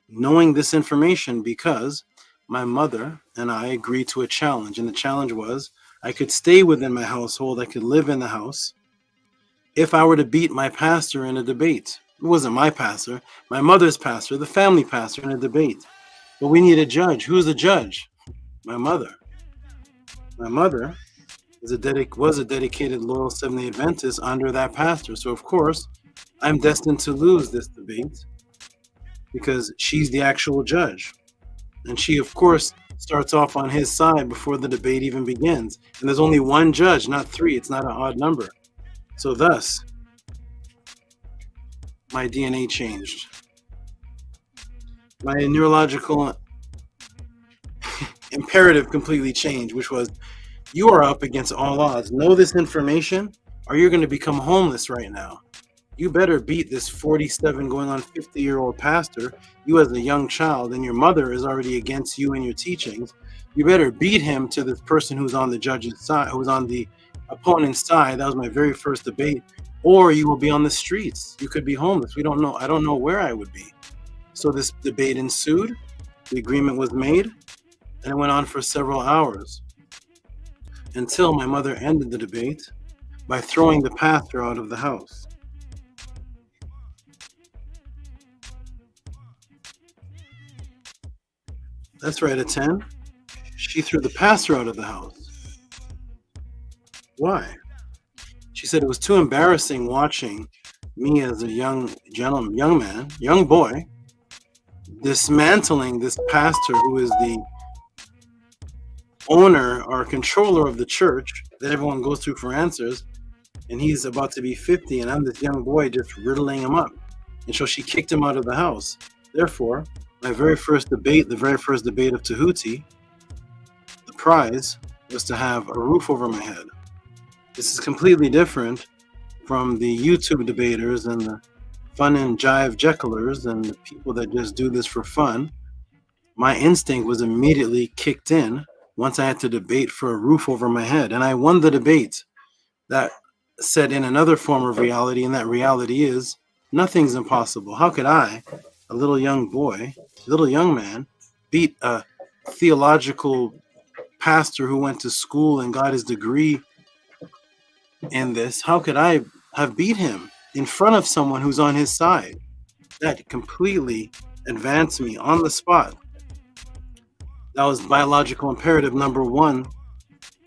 Speaker 17: knowing this information because my mother and I agreed to a challenge. And the challenge was I could stay within my household, I could live in the house, if I were to beat my pastor in a debate. It wasn't my pastor, my mother's pastor, the family pastor in a debate. But we need a judge. Who's the judge? My mother. My mother was a dedicated, loyal Seventh-day Adventist under that pastor. So of course, I'm destined to lose this debate because she's the actual judge. And she, of course, starts off on his side before the debate even begins. And there's only one judge, not three. It's not an odd number. So thus, my DNA changed. My neurological imperative completely changed, which was, you are up against all odds. Know this information, or you're going to become homeless right now. You better beat this 47 going on 50-year-old pastor, you as a young child, and your mother is already against you and your teachings. You better beat him to this person who's on the judge's side, who's on the opponent's side. That was my very first debate. Or you will be on the streets. You could be homeless. We don't know. I don't know where I would be. So this debate ensued. The agreement was made, and it went on for several hours until my mother ended the debate by throwing the pastor out of the house. That's right, at 10. She threw the pastor out of the house. Why? She said it was too embarrassing watching me as a young boy, dismantling this pastor who is the owner or controller of the church that everyone goes to for answers, and he's about to be 50, and I'm this young boy just riddling him up. And so she kicked him out of the house. Therefore, my very first debate, the very first debate of Tehuti, the prize was to have a roof over my head. This is completely different from the YouTube debaters and the fun and jive jecklers and the people that just do this for fun. My instinct was immediately kicked in once I had to debate for a roof over my head. And I won the debate. That said in another form of reality, and that reality is nothing's impossible. How could I, a little young boy, little young man, beat a theological pastor who went to school and got his degree in this? How could I have beat him in front of someone who's on his side? That completely advanced me on the spot. That was biological imperative number one.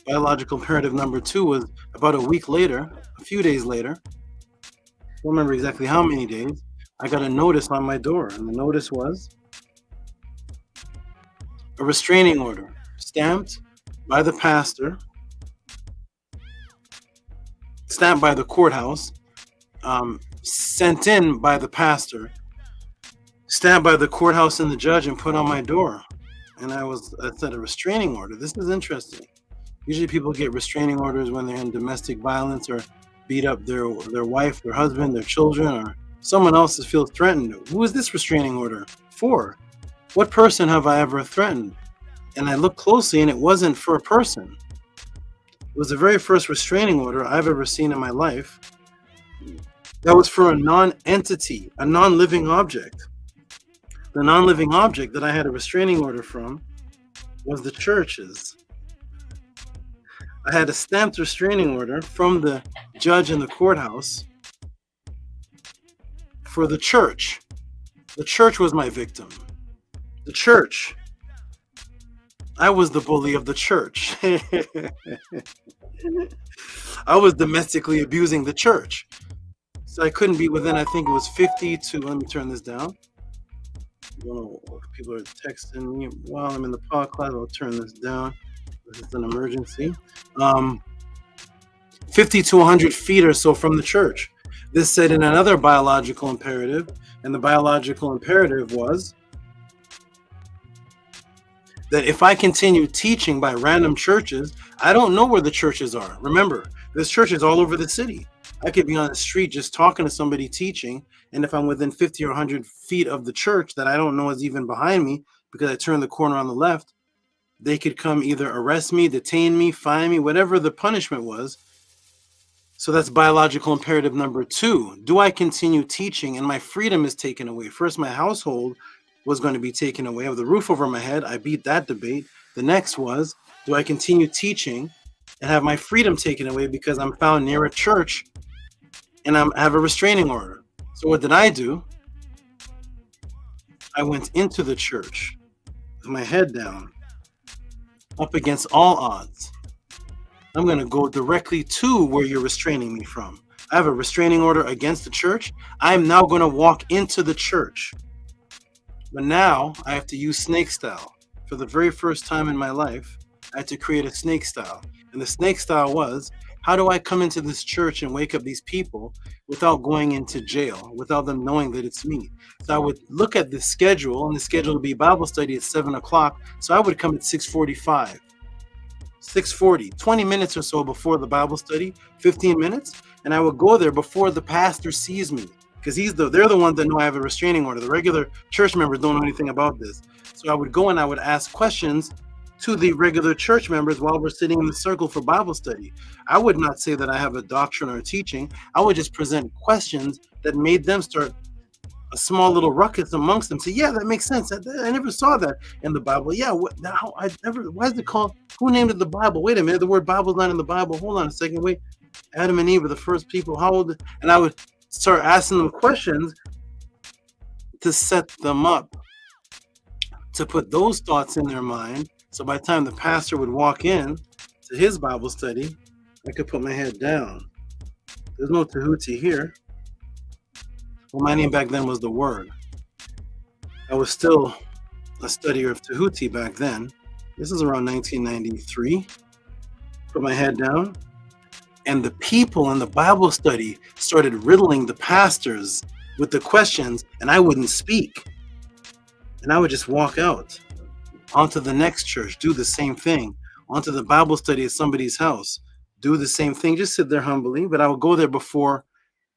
Speaker 17: Biological imperative number two was about a week later, a few days later. I don't remember exactly how many days. I got a notice on my door, and the notice was a restraining order stamped by the pastor, stamped by the courthouse, sent in by the pastor, stamped by the courthouse and the judge, and put on my door. And I said a restraining order. This is interesting. Usually people get restraining orders when they're in domestic violence or beat up their wife, their husband, their children, or someone else feels threatened. Who is this restraining order for? What person have I ever threatened? And I looked closely, and it wasn't for a person. It was the very first restraining order I've ever seen in my life. That was for a non-entity, a non-living object. The non-living object that I had a restraining order from was the churches. I had a stamped restraining order from the judge in the courthouse for the church. The church was my victim. The church. I was the bully of the church. I was domestically abusing the church. So I couldn't be within, I think it was 50 to, let me turn this down. I don't know if people are texting me while I'm in the podcast. I'll turn this down. This is an emergency. 50 to 100 feet or so from the church. This said in another biological imperative, and the biological imperative was that if I continue teaching by random churches, I don't know where the churches are. Remember, there's churches all over the city. I could be on the street just talking to somebody teaching, and if I'm within 50 or 100 feet of the church that I don't know is even behind me because I turned the corner on the left, they could come either arrest me, detain me, fine me, whatever the punishment was. So that's biological imperative number two. Do I continue teaching and my freedom is taken away? First, my household was going to be taken away. I have the roof over my head. I beat that debate. The next was, do I continue teaching and have my freedom taken away because I'm found near a church and I have a restraining order? So what did I do? I went into the church with my head down, up against all odds. I'm going to go directly to where you're restraining me from. I have a restraining order against the church. I'm now going to walk into the church. But now I have to use snake style. For the very first time in my life, I had to create a snake style. And the snake style was, how do I come into this church and wake up these people without going into jail, without them knowing that it's me? So I would look at the schedule, and the schedule would be Bible study at 7 o'clock. So I would come at 6:45, 6:40, 20 minutes or so before the Bible study, 15 minutes. And I would go there before the pastor sees me, because they're the ones that know I have a restraining order. The regular church members don't know anything about this. So I would go and I would ask questions to the regular church members while we're sitting in the circle for Bible study. I would not say that I have a doctrine or a teaching. I would just present questions that made them start a small little ruckus amongst them. Say, yeah, that makes sense. I never saw that in the Bible. Yeah, why is it called? Who named it the Bible? Wait a minute, the word Bible's not in the Bible. Hold on a second. Wait, Adam and Eve were the first people. How old? And I would start asking them questions to set them up, to put those thoughts in their mind. So by the time the pastor would walk in to his Bible study, I could put my head down. There's no Tehuti here. Well, my name back then was The Word. I was still a studier of Tehuti back then. This is around 1993. Put my head down. And the people in the Bible study started riddling the pastors with the questions, and I wouldn't speak. And I would just walk out onto the next church, do the same thing, onto the Bible study at somebody's house, do the same thing, just sit there humbly. But I would go there before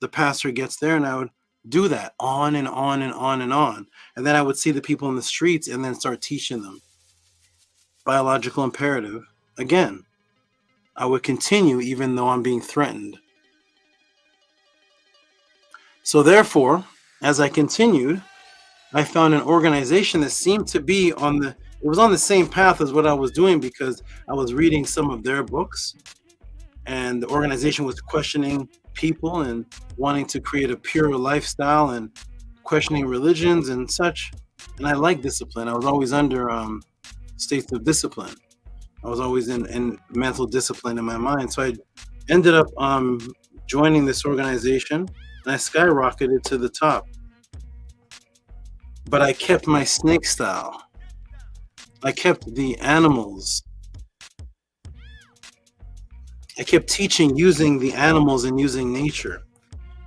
Speaker 17: the pastor gets there, and I would do that on and on and on and on. And then I would see the people in the streets and then start teaching them. biological imperative, again, I would continue even though I'm being threatened. So therefore, as I continued, I found an organization that seemed to be it was on the same path as what I was doing, because I was reading some of their books, and the organization was questioning people and wanting to create a pure lifestyle and questioning religions and such. And I like discipline. I was always under states of discipline. I was always in mental discipline in my mind. So I ended up joining this organization, and I skyrocketed to the top. But I kept my snake style. I kept the animals. I kept teaching using the animals and using nature.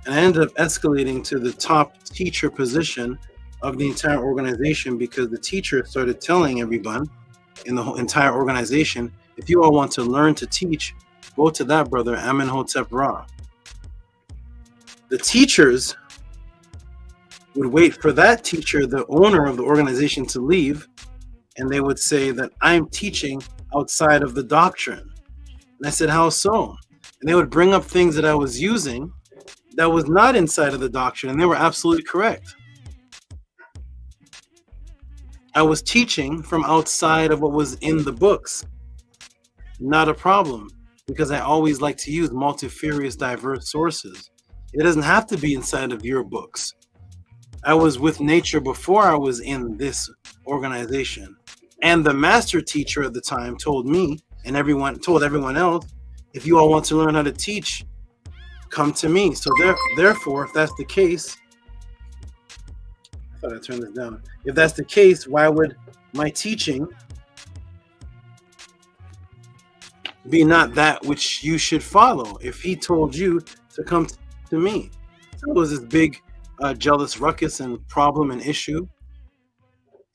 Speaker 17: And I ended up escalating to the top teacher position of the entire organization, because the teacher started telling everyone in the whole entire organization, if you all want to learn to teach, go to that brother, Amenhotep Ra. The teachers would wait for that teacher, the owner of the organization, to leave, and they would say that I'm teaching outside of the doctrine. And I said, how so? And they would bring up things that I was using that was not inside of the doctrine, and they were absolutely correct. I was teaching from outside of what was in the books. Not a problem, because I always like to use multifarious, diverse sources. It doesn't have to be inside of your books. I was with nature before I was in this organization. And the master teacher at the time told me, and told everyone else, if you all want to learn how to teach, come to me. So therefore, if that's the case, I thought I turned this down. If that's the case, why would my teaching be not that which you should follow if he told you to come to me? So it was this big jealous ruckus and problem and issue.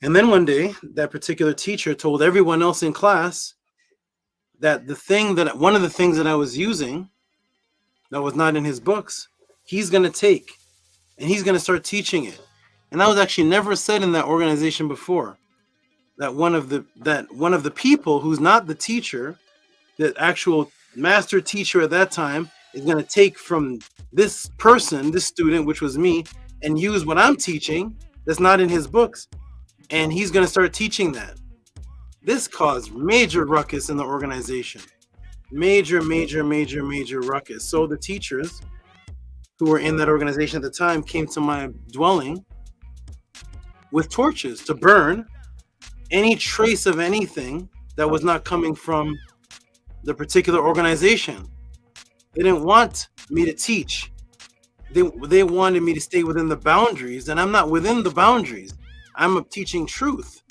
Speaker 17: And then one day, that particular teacher told everyone else in class that one of the things that I was using that was not in his books, he's going to take, and he's going to start teaching it. And that was actually never said in that organization before. That one of the people who's not the teacher, the actual master teacher at that time, is going to take from this person, this student, which was me, and use what I'm teaching that's not in his books, and he's going to start teaching that. This caused major ruckus in the organization. Major ruckus. So the teachers who were in that organization at the time came to my dwelling with torches to burn any trace of anything that was not coming from the particular organization. They didn't want me to teach. They wanted me to stay within the boundaries, and I'm not within the boundaries. I'm teaching truth.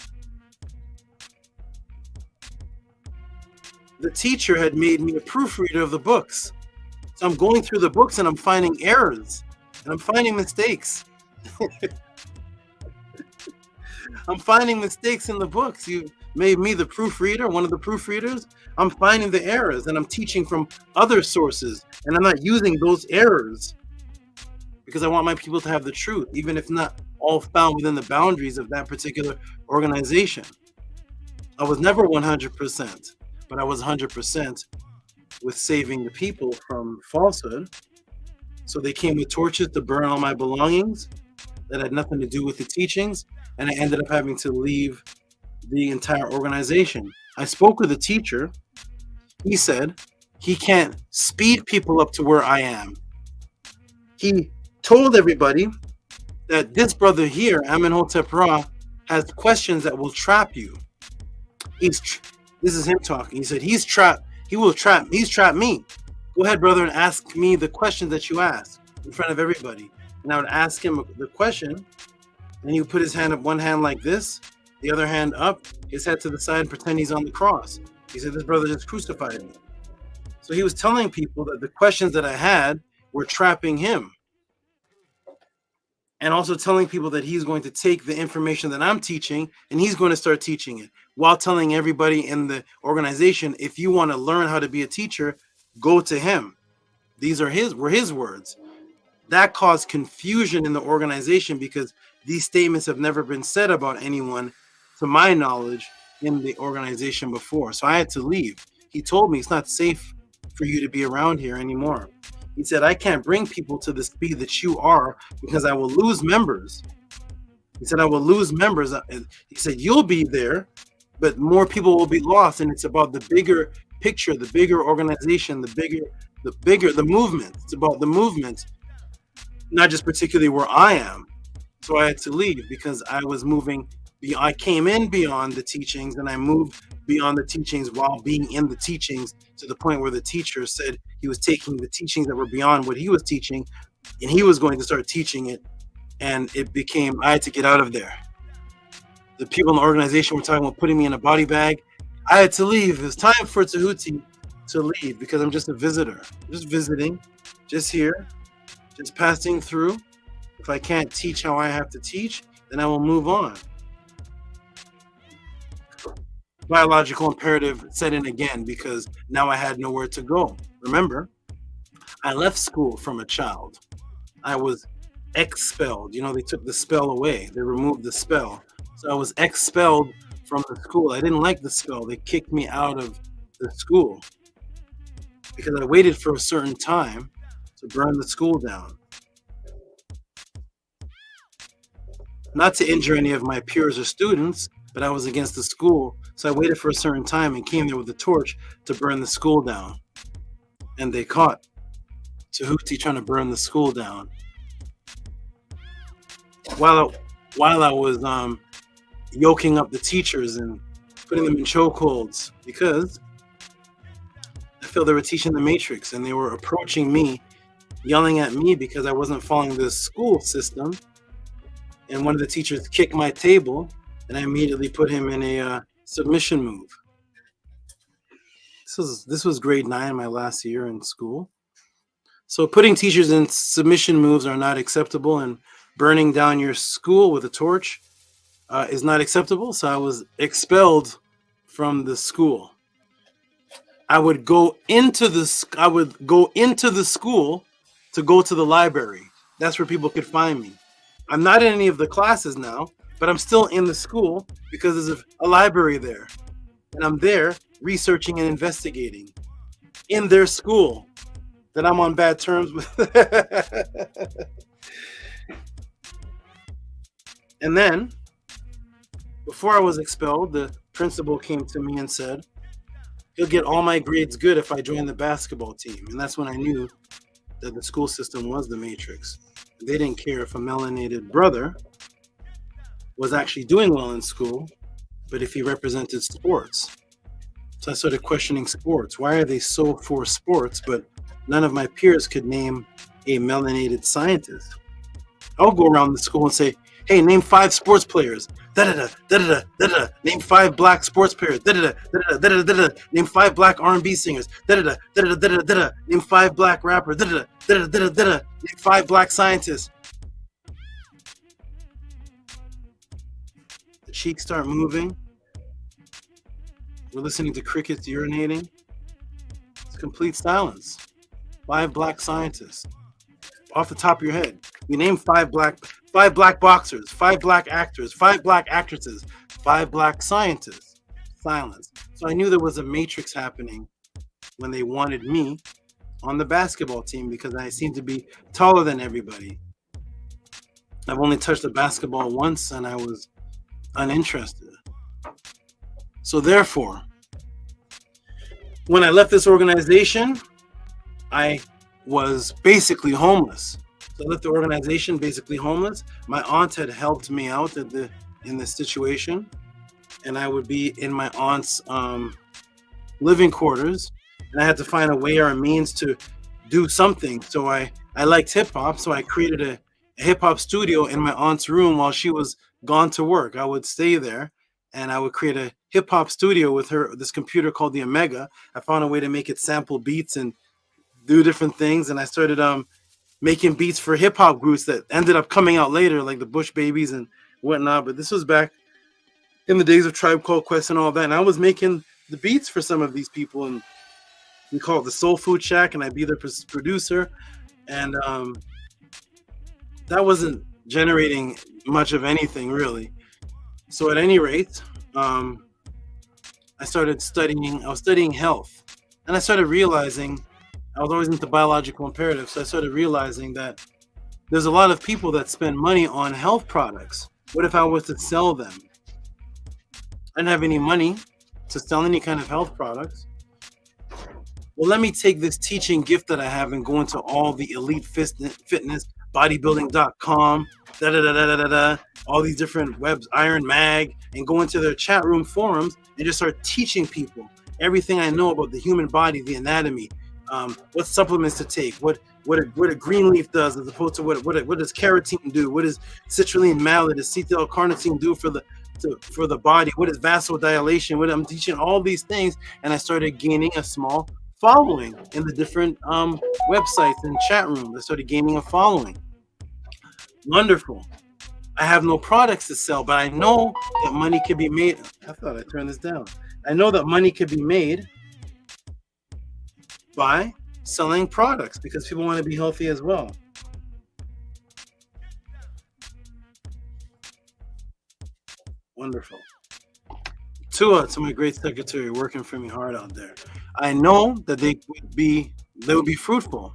Speaker 17: The teacher had made me a proofreader of the books. So I'm going through the books and I'm finding errors and I'm finding mistakes. I'm finding mistakes in the books. You made me the proofreader, one of the proofreaders. I'm finding the errors, and I'm teaching from other sources, and I'm not using those errors because I want my people to have the truth, even if not all found within the boundaries of that particular organization. I was never 100%, but I was 100% with saving the people from falsehood. So they came with torches to burn all my belongings that had nothing to do with the teachings, and I ended up having to leave the entire organization. I spoke with the teacher. He said he can't speed people up to where I am. He told everybody that this brother here, Amenhotep Ra, has questions that will trap you. This is him talking. He said he's trapped me. Go ahead, brother, and ask me the questions that you ask in front of everybody. And I would ask him the question, and he would put his hand up, one hand like this, the other hand up, his head to the side, and pretend he's on the cross. He said, this brother just crucified me. So he was telling people that the questions that I had were trapping him. And also telling people that he's going to take the information that I'm teaching and he's going to start teaching it, while telling everybody in the organization, if you want to learn how to be a teacher, go to him. These were his words. That caused confusion in the organization because these statements have never been said about anyone, to my knowledge, in the organization before, so I had to leave. He told me it's not safe for you to be around here anymore. He said, I can't bring people to the speed that you are because I will lose members. He said, I will lose members. He said, you'll be there, but more people will be lost. And it's about the bigger picture, the bigger organization, the movement. It's about the movement, not just particularly where I am. So I had to leave because I was moving. I came in beyond the teachings and I moved beyond the teachings while being in the teachings to the point where the teacher said he was taking the teachings that were beyond what he was teaching and he was going to start teaching it. And it became, I had to get out of there. The people in the organization were talking about putting me in a body bag. I had to leave. It was time for Tehuti to leave because I'm just a visitor, just visiting, just here, just passing through. If I can't teach how I have to teach, then I will move on. Biological imperative set in again because now I had nowhere to go. Remember, I left school from a child. I was expelled. You know, they took the spell away. They removed the spell. So I was expelled from the school. I didn't like the spell. They kicked me out of the school because I waited for a certain time to burn the school down. Not to injure any of my peers or students, but I was against the school. So I waited for a certain time and came there with a torch to burn the school down. And they caught Tehuti trying to burn the school down. While I was yoking up the teachers and putting them in chokeholds because I feel they were teaching the matrix and they were approaching me, yelling at me because I wasn't following the school system. And one of the teachers kicked my table and I immediately put him in a submission move. This was grade 9, my last year in school. So putting teachers in submission moves are not acceptable, and burning down your school with a torch is not acceptable. So I was expelled from the school. I would go into the school to go to the library. That's where people could find me. I'm not in any of the classes now, but I'm still in the school because there's a library there. And I'm there researching and investigating in their school that I'm on bad terms with. And then, before I was expelled, the principal came to me and said, he'll get all my grades good if I join the basketball team. And that's when I knew that the school system was the matrix. They didn't care if a melanated brother was actually doing well in school, but if he represented sports. So I started questioning sports. Why are they so for sports, but none of my peers could name a melanated scientist? I'll go around the school and say, hey, name 5 sports players. Da-da-da, da-da-da, da-da-da. Name 5 black sports players. Da-da-da, da-da-da, da-da-da, da-da-da. Name 5 black R&B singers. Da-da-da, da-da-da, da-da-da, da-da-da. Name 5 black rappers. Da-da-da, da-da-da, da-da-da, da-da-da. Name 5 black scientists. The cheeks start moving. We're listening to crickets urinating. It's complete silence. 5 black scientists. Off the top of your head. You name 5 black boxers, 5 black actors, 5 black actresses, 5 black scientists. Silence. So I knew there was a matrix happening when they wanted me on the basketball team because I seemed to be taller than everybody. I've only touched the basketball once and I was uninterested. So therefore, when I left this organization, I was basically homeless. So I left the organization basically homeless. My aunt had helped me out in this situation, and I would be in my aunt's living quarters, and I had to find a way or a means to do something. So I liked hip hop, so I created a hip hop studio in my aunt's room while she was gone to work. I would stay there, and I would create a hip hop studio with her, this computer called the Omega. I found a way to make it sample beats and do different things, and I started making beats for hip hop groups that ended up coming out later, like the Bush Babies and whatnot. But this was back in the days of Tribe Called Quest and all that, and I was making the beats for some of these people, and we call it the Soul Food Shack, and I'd be their producer, and that wasn't generating much of anything really. So at any rate, I was studying health, and I started realizing, I was always into biological imperatives, so I started realizing that there's a lot of people that spend money on health products. What if I was to sell them? I didn't have any money to sell any kind of health products. Well, let me take this teaching gift that I have and go into all the elite fitness, bodybuilding.com, all these different webs, Iron Mag, and go into their chat room forums and just start teaching people everything I know about the human body, the anatomy, what supplements to take, what a green leaf does as opposed to what does carotene do, what does citrulline malate, does acetyl-carnitine do for the body, what is vasodilation, what I'm teaching all these things, and I started gaining a small following in the different websites and chat rooms. I started gaining a following. Wonderful. I have no products to sell, but I know that money can be made. I thought I turned this down. I know that money could be made by selling products because people want to be healthy as well. Wonderful. To my great secretary working for me hard out there. I know that they would be fruitful.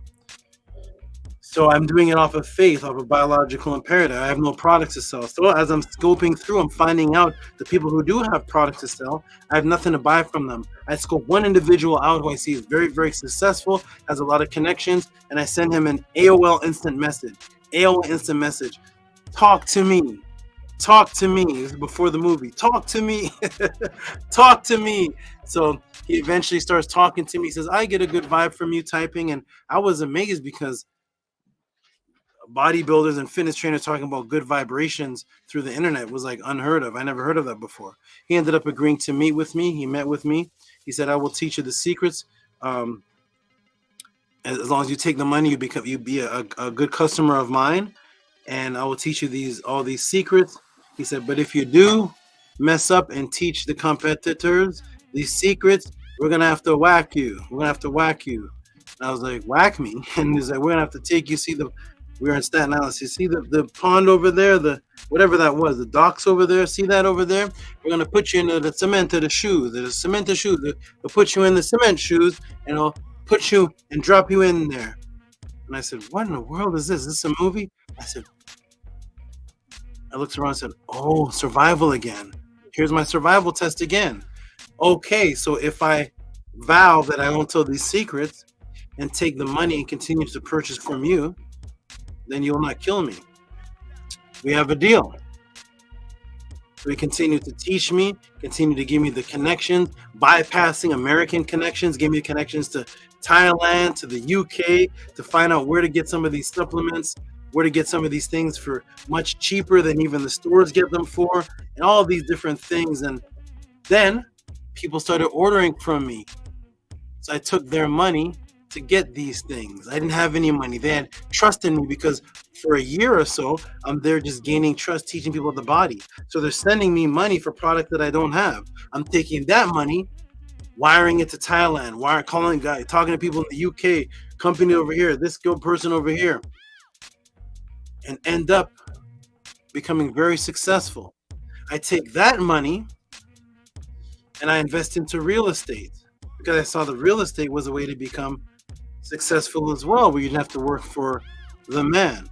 Speaker 17: So I'm doing it off of faith, off of biological imperative. I have no products to sell. So as I'm scoping through, I'm finding out the people who do have products to sell, I have nothing to buy from them. I scope one individual out who I see is very, very successful, has a lot of connections, and I send him an AOL instant message. AOL instant message. Talk to me. Talk to me. This is before the movie. Talk to me. Talk to me. So he eventually starts talking to me. He says, I get a good vibe from you typing. And I was amazed because bodybuilders and fitness trainers talking about good vibrations through the internet was like unheard of. I never heard of that before. He ended up agreeing to meet with me. He met with me. He said, I will teach you the secrets. As long as you take the money, you be a good customer of mine. And I will teach you all these secrets. He said, but if you do mess up and teach the competitors these secrets, we're going to have to whack you. We're going to have to whack you. And I was like, whack me? And he's like, we're going to have to take you, we were in Staten Island. You see the pond over there, whatever that was, the docks over there, see that over there? We're going to put you in the cement of the shoes. The cement of shoes. They'll put you in the cement shoes, and I'll put you and drop you in there. And I said, what in the world is this? Is this a movie? I looked around and said, oh, survival again. Here's my survival test again. Okay, so if I vow that I won't tell these secrets and take the money and continue to purchase from you, then you'll not kill me. We have a deal. So he continued to teach me, continued to give me the connections, bypassing American connections, gave me connections to Thailand, to the UK, to find out where to get some of these supplements, where to get some of these things for much cheaper than even the stores get them for, and all of these different things. And then people started ordering from me. So I took their money to get these things. I didn't have any money. They had trust in me because for a year or so, I'm there just gaining trust, teaching people the body. So they're sending me money for product that I don't have. I'm taking that money, wiring it to Thailand, calling guys, talking to people in the UK, company over here, this good person over here, and end up becoming very successful. I take that money and I invest into real estate because I saw the real estate was a way to become successful as well, where you didn't have to work for the man.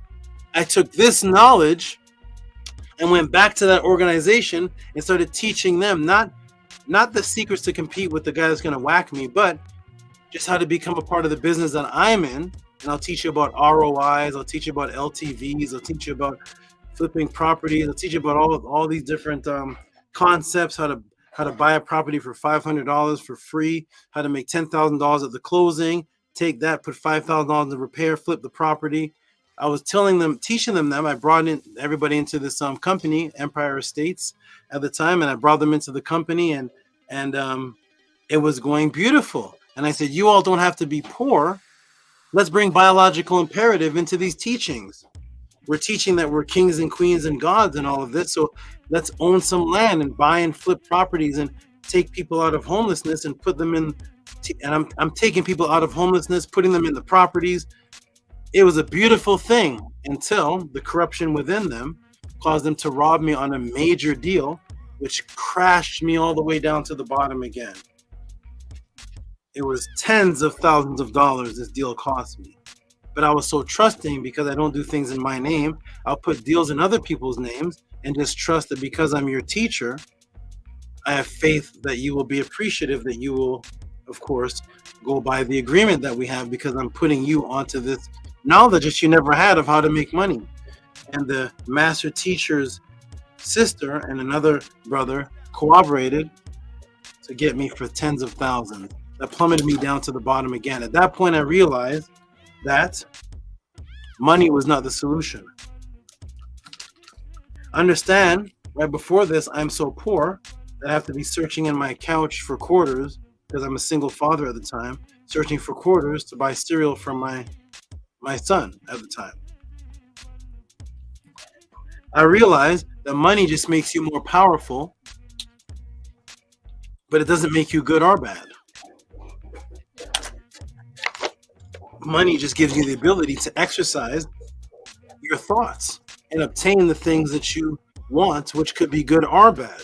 Speaker 17: I took this knowledge and went back to that organization and started teaching them not the secrets to compete with the guy that's going to whack me, but just how to become a part of the business that I'm in. And I'll teach you about ROIs, I'll teach you about LTVs, I'll teach you about flipping properties, I'll teach you about all these different concepts, how to buy a property for $500 for free, how to make $10,000 at the closing, take that, put $5,000 in repair, flip the property. I was teaching them. I brought in everybody into this company, Empire Estates at the time, and I brought them into the company, and it was going beautiful. And I said, you all don't have to be poor. Let's bring biological imperative into these teachings. We're teaching that we're kings and queens and gods and all of this. So let's own some land and buy and flip properties and take people out of homelessness and put them in. And I'm taking people out of homelessness, putting them in the properties. It was a beautiful thing until the corruption within them caused them to rob me on a major deal which crashed me all the way down to the bottom again. It was tens of thousands of dollars this deal cost me. But I was so trusting because I don't do things in my name. I'll put deals in other people's names and just trust that because I'm your teacher, I have faith that you will be appreciative, that you will, of course, go by the agreement that we have because I'm putting you onto this knowledge that you never had of how to make money. And the master teacher's sister and another brother cooperated to get me for tens of thousands. That plummeted me down to the bottom again. At that point, I realized that money was not the solution. Understand, right before this, I'm so poor that I have to be searching in my couch for quarters because I'm a single father at the time, searching for quarters to buy cereal for my son at the time. I realized that money just makes you more powerful, but it doesn't make you good or bad. Money just gives you the ability to exercise your thoughts and obtain the things that you want, which could be good or bad.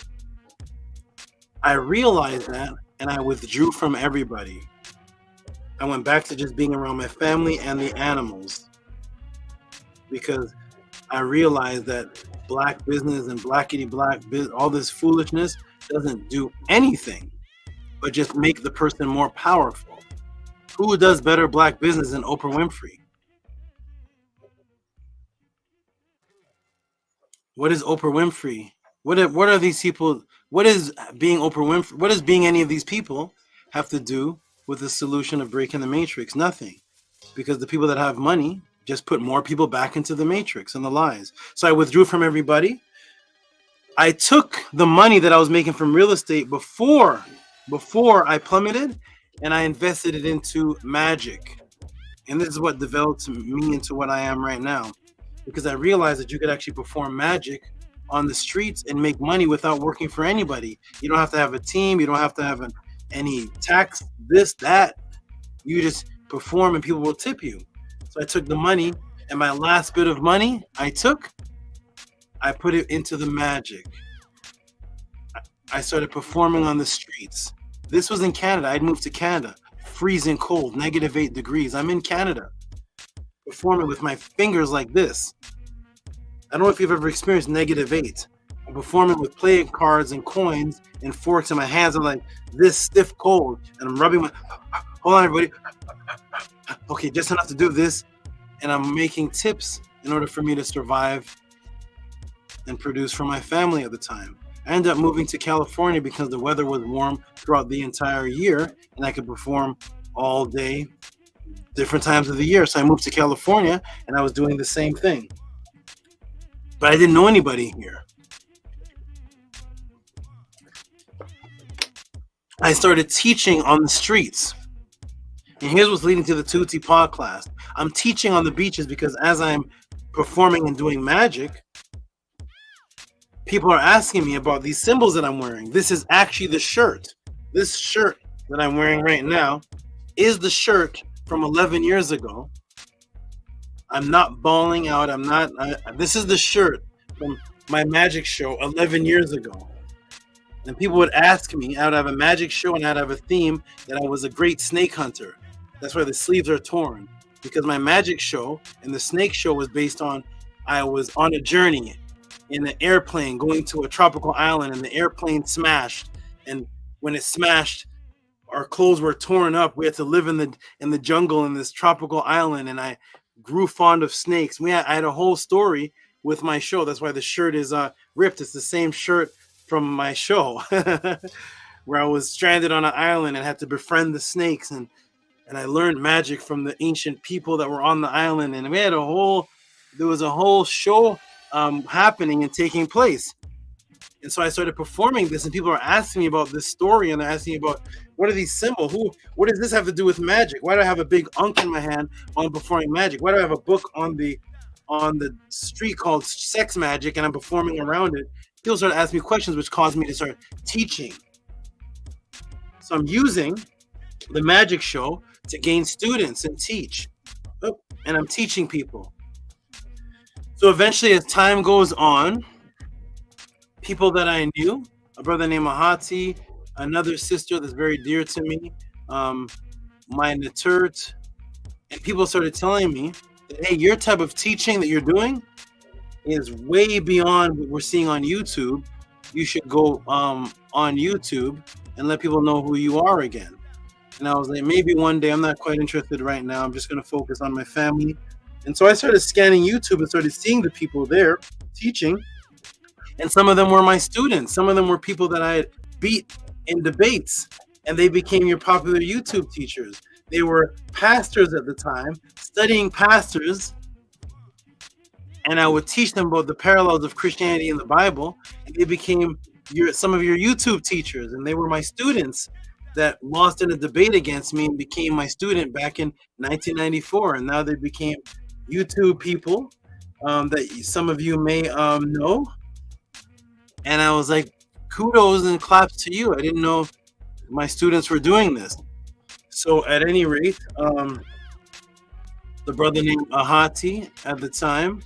Speaker 17: I realized that, and I withdrew from everybody. I went back to just being around my family and the animals because I realized that black business and blackity-black, all this foolishness doesn't do anything but just make the person more powerful. Who does better black business than Oprah Winfrey? What is Oprah Winfrey? What are these people? What is being Oprah Winfrey? What does being any of these people have to do with the solution of breaking the matrix? Nothing. Because the people that have money just put more people back into the matrix and the lies. So I withdrew from everybody. I took the money that I was making from real estate before I plummeted, and I invested it into magic. And this is what developed me into what I am right now. Because I realized that you could actually perform magic on the streets and make money without working for anybody. You don't have to have a team. You don't have to have any tax, this, that. You just perform and people will tip you. So I took the money, and my last bit of money I put it into the magic. I started performing on the streets. This was in Canada. I'd moved to Canada. Freezing cold, -8 degrees. I'm in Canada. Performing with my fingers like this. I don't know if you've ever experienced -8. I'm performing with playing cards and coins and forks, and my hands are like this stiff cold. And I'm rubbing my... Hold on, everybody. Okay, just enough to do this. And I'm making tips in order for me to survive and produce for my family at the time. I ended up moving to California because the weather was warm throughout the entire year and I could perform all day, different times of the year. So I moved to California and I was doing the same thing. But I didn't know anybody here. I started teaching on the streets. And here's what's leading to the Tehuti pod class. I'm teaching on the beaches because as I'm performing and doing magic, people are asking me about these symbols that I'm wearing. This is actually the shirt. This shirt that I'm wearing right now is the shirt from 11 years ago. I'm not bawling out. This is the shirt from my magic show 11 years ago. And people would ask me, I would have a magic show and I'd have a theme that I was a great snake hunter. That's why the sleeves are torn. Because my magic show and the snake show was based on, I was on a journey in an airplane going to a tropical island and the airplane smashed. And when it smashed, our clothes were torn up. We had to live in the jungle in this tropical island. And I grew fond of snakes. I had a whole story with my show. That's why the shirt is ripped. It's the same shirt from my show where I was stranded on an island and had to befriend the snakes. And I learned magic from the ancient people that were on the island. And there was a whole show happening and taking place. And so I started performing this and people are asking me about this story and they're asking me about what are these symbols? What does this have to do with magic? Why do I have a big ankh in my hand while I'm performing magic? Why do I have a book on the street called Sex Magic and I'm performing around it? People started asking me questions which caused me to start teaching. So I'm using the magic show to gain students and teach. And I'm teaching people. So eventually as time goes on, people that I knew a brother named Ahati, another sister that's very dear to me, my Naturt, and people started telling me that, hey, your type of teaching that you're doing is way beyond what we're seeing on YouTube. You should go on YouTube and let people know who you are again. And I was like, maybe one day. I'm not quite interested right now. I'm just going to focus on my family. And so I started scanning YouTube and started seeing the people there teaching. And some of them were my students. Some of them were people that I had beat in debates. And they became your popular YouTube teachers. They were pastors at the time, studying pastors. And I would teach them about the parallels of Christianity and the Bible. And they became some of your YouTube teachers. And they were my students that lost in a debate against me and became my student back in 1994. And now they became YouTube people that some of you may know. And I was like, kudos and claps to you. I didn't know my students were doing this. So at any rate, the brother named Ahati at the time,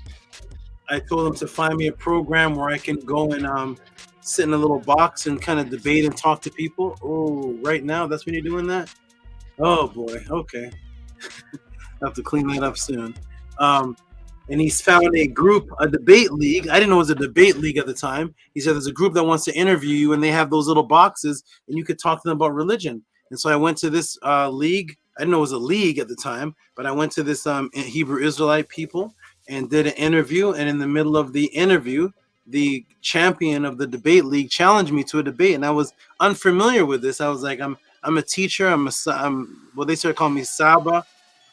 Speaker 17: I told him to find me a program where I can go and sit in a little box and kind of debate and talk to people. Oh, right now, that's when you're doing that? Oh boy, okay. I have to clean that up soon. And he's found a group, a debate league. I didn't know it was a debate league at the time. He said there's a group that wants to interview you, and they have those little boxes, and you could talk to them about religion. And so I went to this league. I didn't know it was a league at the time, but I went to this Hebrew Israelite people and did an interview. And in the middle of the interview, the champion of the debate league challenged me to a debate, and I was unfamiliar with this. I was like, I'm a teacher. Well, they started calling me SABA.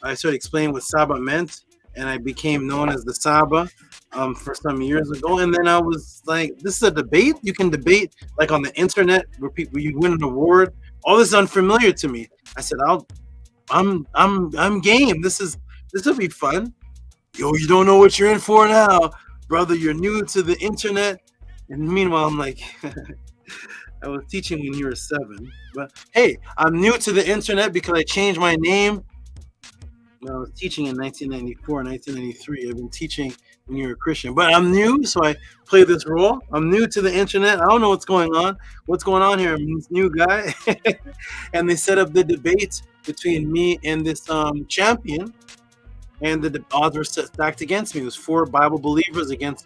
Speaker 17: I started explaining what SABA meant, and I became known as the SABA for some years ago. And then I was like, this is a debate? You can debate like on the internet where you win an award. All this is unfamiliar to me. I said, I'm game. This will be fun. Yo, you don't know what you're in for now, brother. You're new to the internet. And meanwhile, I'm like, I was teaching when you were 7. But hey, I'm new to the internet because I changed my name. I was teaching in 1994, 1993. I've been teaching when you were a Christian. But I'm new, so I play this role. I'm new to the internet. I don't know what's going on. What's going on here? I'm this new guy. And they set up the debate between me and this champion. And the odds were stacked against me. It was 4 Bible believers against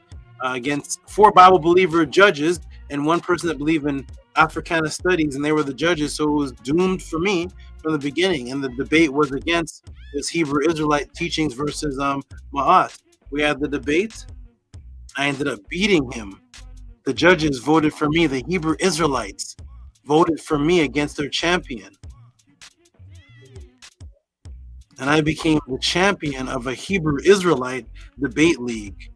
Speaker 17: 4 Bible believer judges and 1 person that believed in Africana studies, and they were the judges. So it was doomed for me from the beginning. And the debate was against this Hebrew Israelite teachings versus Ma'at. We had the debate. I ended up beating him. The judges voted for me. The Hebrew Israelites voted for me against their champion. And I became the champion of a Hebrew Israelite debate league.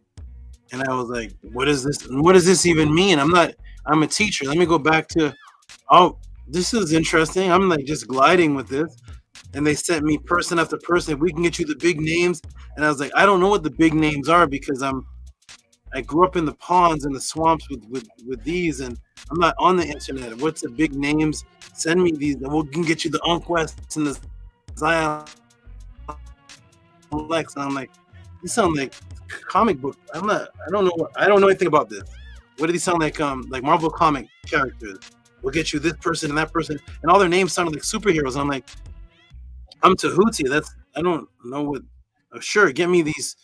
Speaker 17: And I was like, what is this? What does this even mean? I'm a teacher. Let me go back to, this is interesting. I'm like just gliding with this. And they sent me person after person. We can get you the big names. And I was like, I don't know what the big names are because I grew up in the ponds and the swamps with these, and I'm not on the internet. What's the big names? Send me these. We can get you the Unquest and the Zion Lex. And I'm like, these sound like comic book. I don't know anything about this. What do these sound like? Like Marvel comic characters. We'll get you this person and that person, and all their names sounded like superheroes. I'm like, I'm Tehuti. I don't know what. Sure, get me these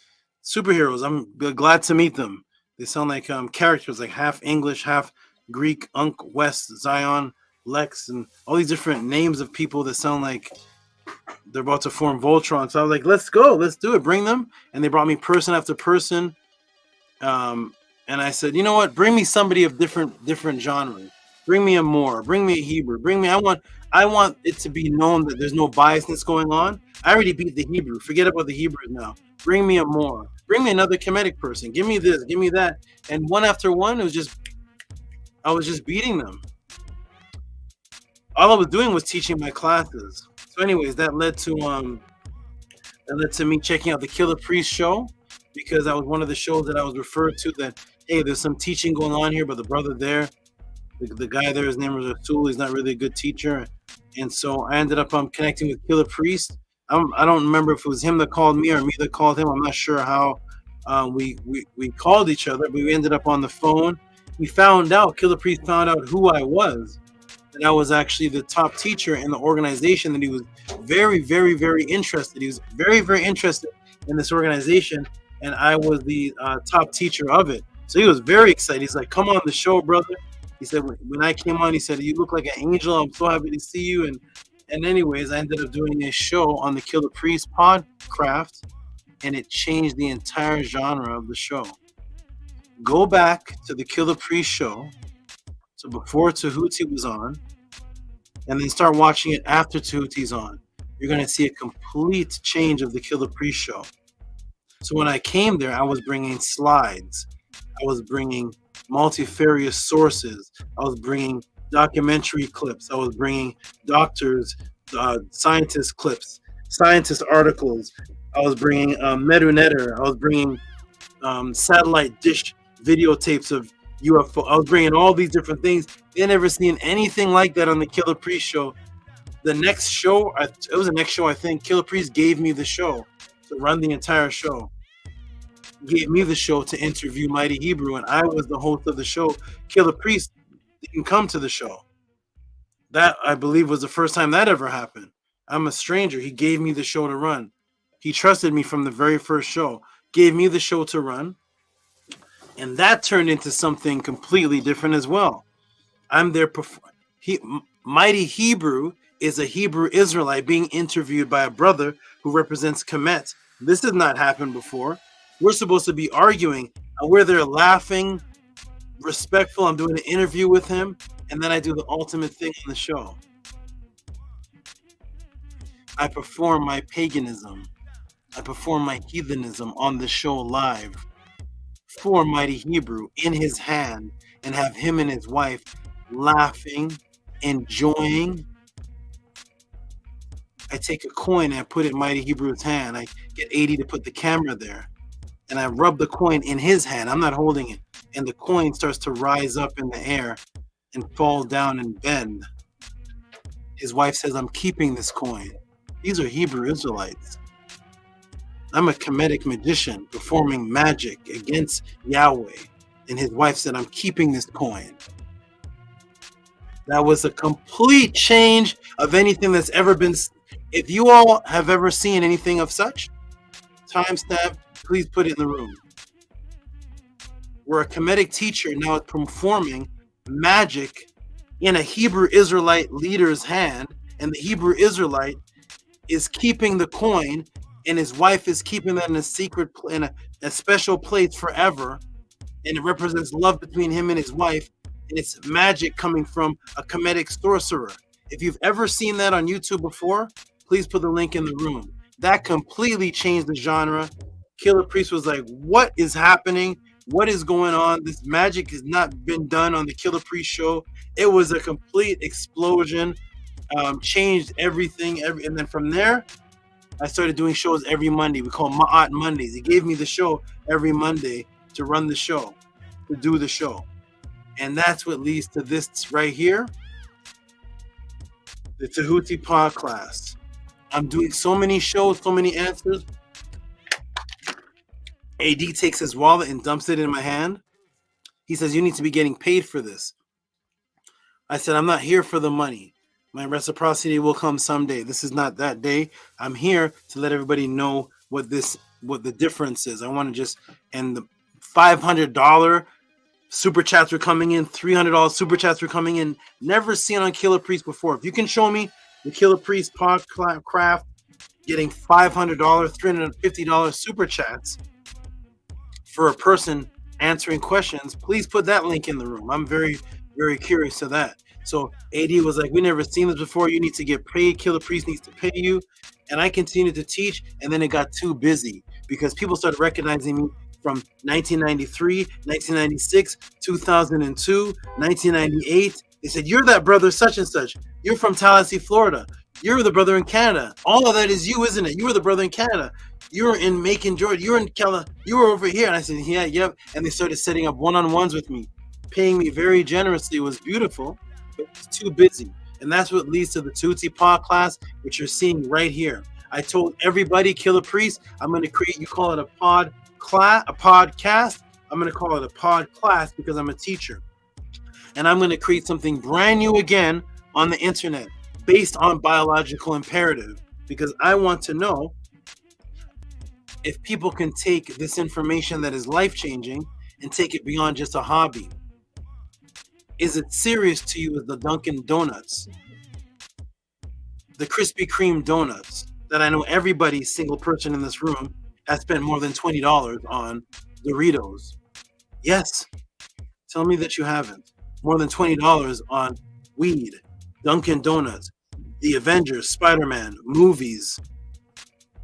Speaker 17: superheroes. I'm glad to meet them. They sound like characters, like half English, half Greek. West, Zion, Lex, and all these different names of people that sound like they're about to form Voltron. So I was like, let's go, let's do it, bring them. And they brought me person after person. And I said, you know what? Bring me somebody of different genres. Bring me a Moor. Bring me a Hebrew. I want it to be known that there's no biasness going on. I already beat the Hebrew. Forget about the Hebrews now. Bring me a Moor. Bring me another Kemetic person. Give me this. Give me that. And one after one, I was just beating them. All I was doing was teaching my classes. So, anyways, that led to me checking out the Killer Priest show, because that was one of the shows that I was referred to. That, hey, there's some teaching going on here, but the brother there, the guy there, his name was Rasul. He's not really a good teacher, and so I ended up connecting with Killer Priest. I don't remember if it was him that called me or me that called him. I'm not sure how we called each other, but we ended up on the phone, Killer Priest found out who I was, and I was actually the top teacher in the organization, and he was very, very, very interested. He was very, very interested in this organization, and I was the top teacher of it. So he was very excited. He's like, come on the show, brother. He said, when I came on, he said, you look like an angel. I'm so happy to see you. And anyways, I ended up doing a show on the Killer Priest Podcraft, and it changed the entire genre of the show. Go back to the Killer Priest show, so before Tehuti was on, and then start watching it after Tehuti's on. You're going to see a complete change of the Killer Priest show. So when I came there, I was bringing slides. I was bringing multifarious sources. I was bringing documentary clips. I was bringing doctors, scientist clips, scientist articles. I was bringing Medunetter. I was bringing satellite dish videotapes of UFO. I was bringing all these different things. They never seen anything like that on the Killer Priest show. The next show, it was the next show, I think, Killer Priest gave me the show to run the entire show. Gave me the show to interview Mighty Hebrew, and I was the host of the show. Killer Priest didn't come to the show. That, I believe, was the first time that ever happened. I'm a stranger. He gave me the show to run. He trusted me from the very first show. Gave me the show to run. And that turned into something completely different as well. I'm there. Mighty Hebrew is a Hebrew Israelite being interviewed by a brother who represents Kemet. This has not happened before. We're supposed to be arguing, and we're there laughing, respectful. I'm doing an interview with him, and then I do the ultimate thing on the show. I perform my paganism. I perform my heathenism on the show live for Mighty Hebrew in his hand, and have him and his wife laughing, enjoying. I take a coin and I put it in Mighty Hebrew's hand. I get 80 to put the camera there, and I rub the coin in his hand. I'm not holding it. And the coin starts to rise up in the air and fall down and bend. His wife says, I'm keeping this coin. These are Hebrew Israelites. I'm a Kemetic magician performing magic against Yahweh. And his wife said, I'm keeping this coin. That was a complete change of anything that's ever been. If you all have ever seen anything of such, timestamp, please put it in the room. Where a Kemetic teacher now is performing magic in a Hebrew Israelite leader's hand, and the Hebrew Israelite is keeping the coin, and his wife is keeping that in a secret, in a special place forever, and it represents love between him and his wife, and it's magic coming from a Kemetic sorcerer. If you've ever seen that on YouTube before, please put the link in the room. That completely changed the genre. Killer Priest was like, what is happening? What is going on? This magic has not been done on the Killer Priest show. It was a complete explosion, changed everything. And then from there, I started doing shows every Monday. We call Ma'at Mondays. He gave me the show every Monday to run the show, to do the show. And that's what leads to this right here, the Tehuti Pod class. I'm doing so many shows, so many answers. AD takes his wallet and dumps it in my hand. He says, you need to be getting paid for this. I said, I'm not here for the money. My reciprocity will come someday. This is not that day. I'm here to let everybody know what the difference is. I want to just, and the $500 super chats are coming in, $300 super chats are coming in. Never seen on Killer Priest before. If you can show me the Killer Priest Podcraft getting $500, $350 super chats for a person answering questions, please put that link in the room. I'm very, very curious to that. So AD was like, we never seen this before. You need to get paid. Killer Priest needs to pay you. And I continued to teach, and then it got too busy because people started recognizing me from 1993, 1996, 2002, 1998. They said, you're that brother such and such. You're from Tallahassee, Florida. You're the brother in Canada. All of that is you, isn't it? You were the brother in Canada. You were in Macon, Georgia. You were in California. You were over here. And I said, yeah, yep. And they started setting up one-on-ones with me, paying me very generously. It was beautiful, but it's too busy. And that's what leads to the Tehuti Pod class, which you're seeing right here. I told everybody, Killer Priest, I'm going to create, you call it a podcast. I'm going to call it a pod class because I'm a teacher. and I'm going to create something brand new again on the internet based on biological imperative, because I want to know if people can take this information that is life-changing and take it beyond just a hobby. Is it serious to you as the Dunkin' Donuts, the Krispy Kreme donuts that I know every single person in this room has spent more than $20 on Doritos? Yes. Tell me that you haven't. More than $20 on weed, Dunkin' Donuts, the Avengers, Spider-Man, movies,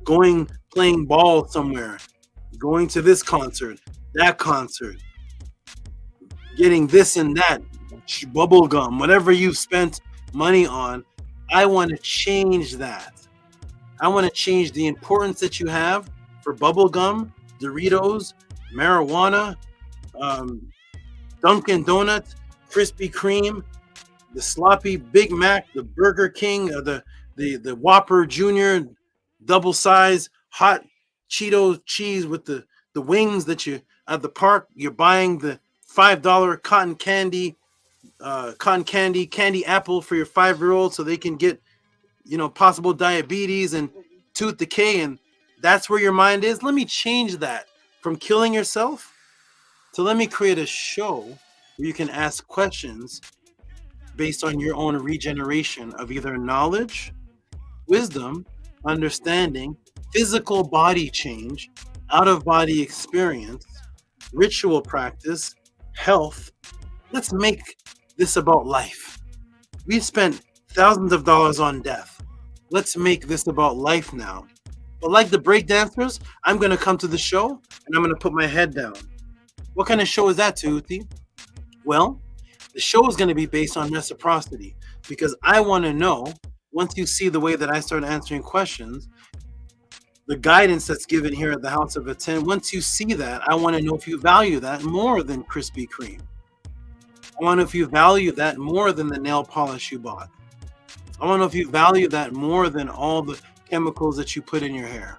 Speaker 17: playing ball somewhere, going to this concert, that concert, getting this and that, bubble gum, whatever you've spent money on. I want to change that. I want to change the importance that you have for bubble gum, Doritos, marijuana, Dunkin' Donuts, Krispy Kreme, the sloppy Big Mac, the Burger King, the Whopper Junior, double size hot Cheeto cheese with the wings that you at the park. You're buying the $5 cotton candy apple for your 5-year-old so they can get, possible diabetes and tooth decay, and that's where your mind is. Let me change that from killing yourself to let me create a show where you can ask questions based on your own regeneration of either knowledge, wisdom, understanding, physical body change, out-of-body experience, ritual practice, health. Let's make this about life. We spent thousands of dollars on death. Let's make this about life now. But like the breakdancers, I'm going to come to the show and I'm going to put my head down. What kind of show is that, Tehuti? Well, the show is going to be based on reciprocity, because I want to know, once you see the way that I start answering questions, the guidance that's given here at the House of ATTON, once you see that, I want to know if you value that more than Krispy Kreme. I want to know if you value that more than the nail polish you bought. I want to know if you value that more than all the chemicals that you put in your hair.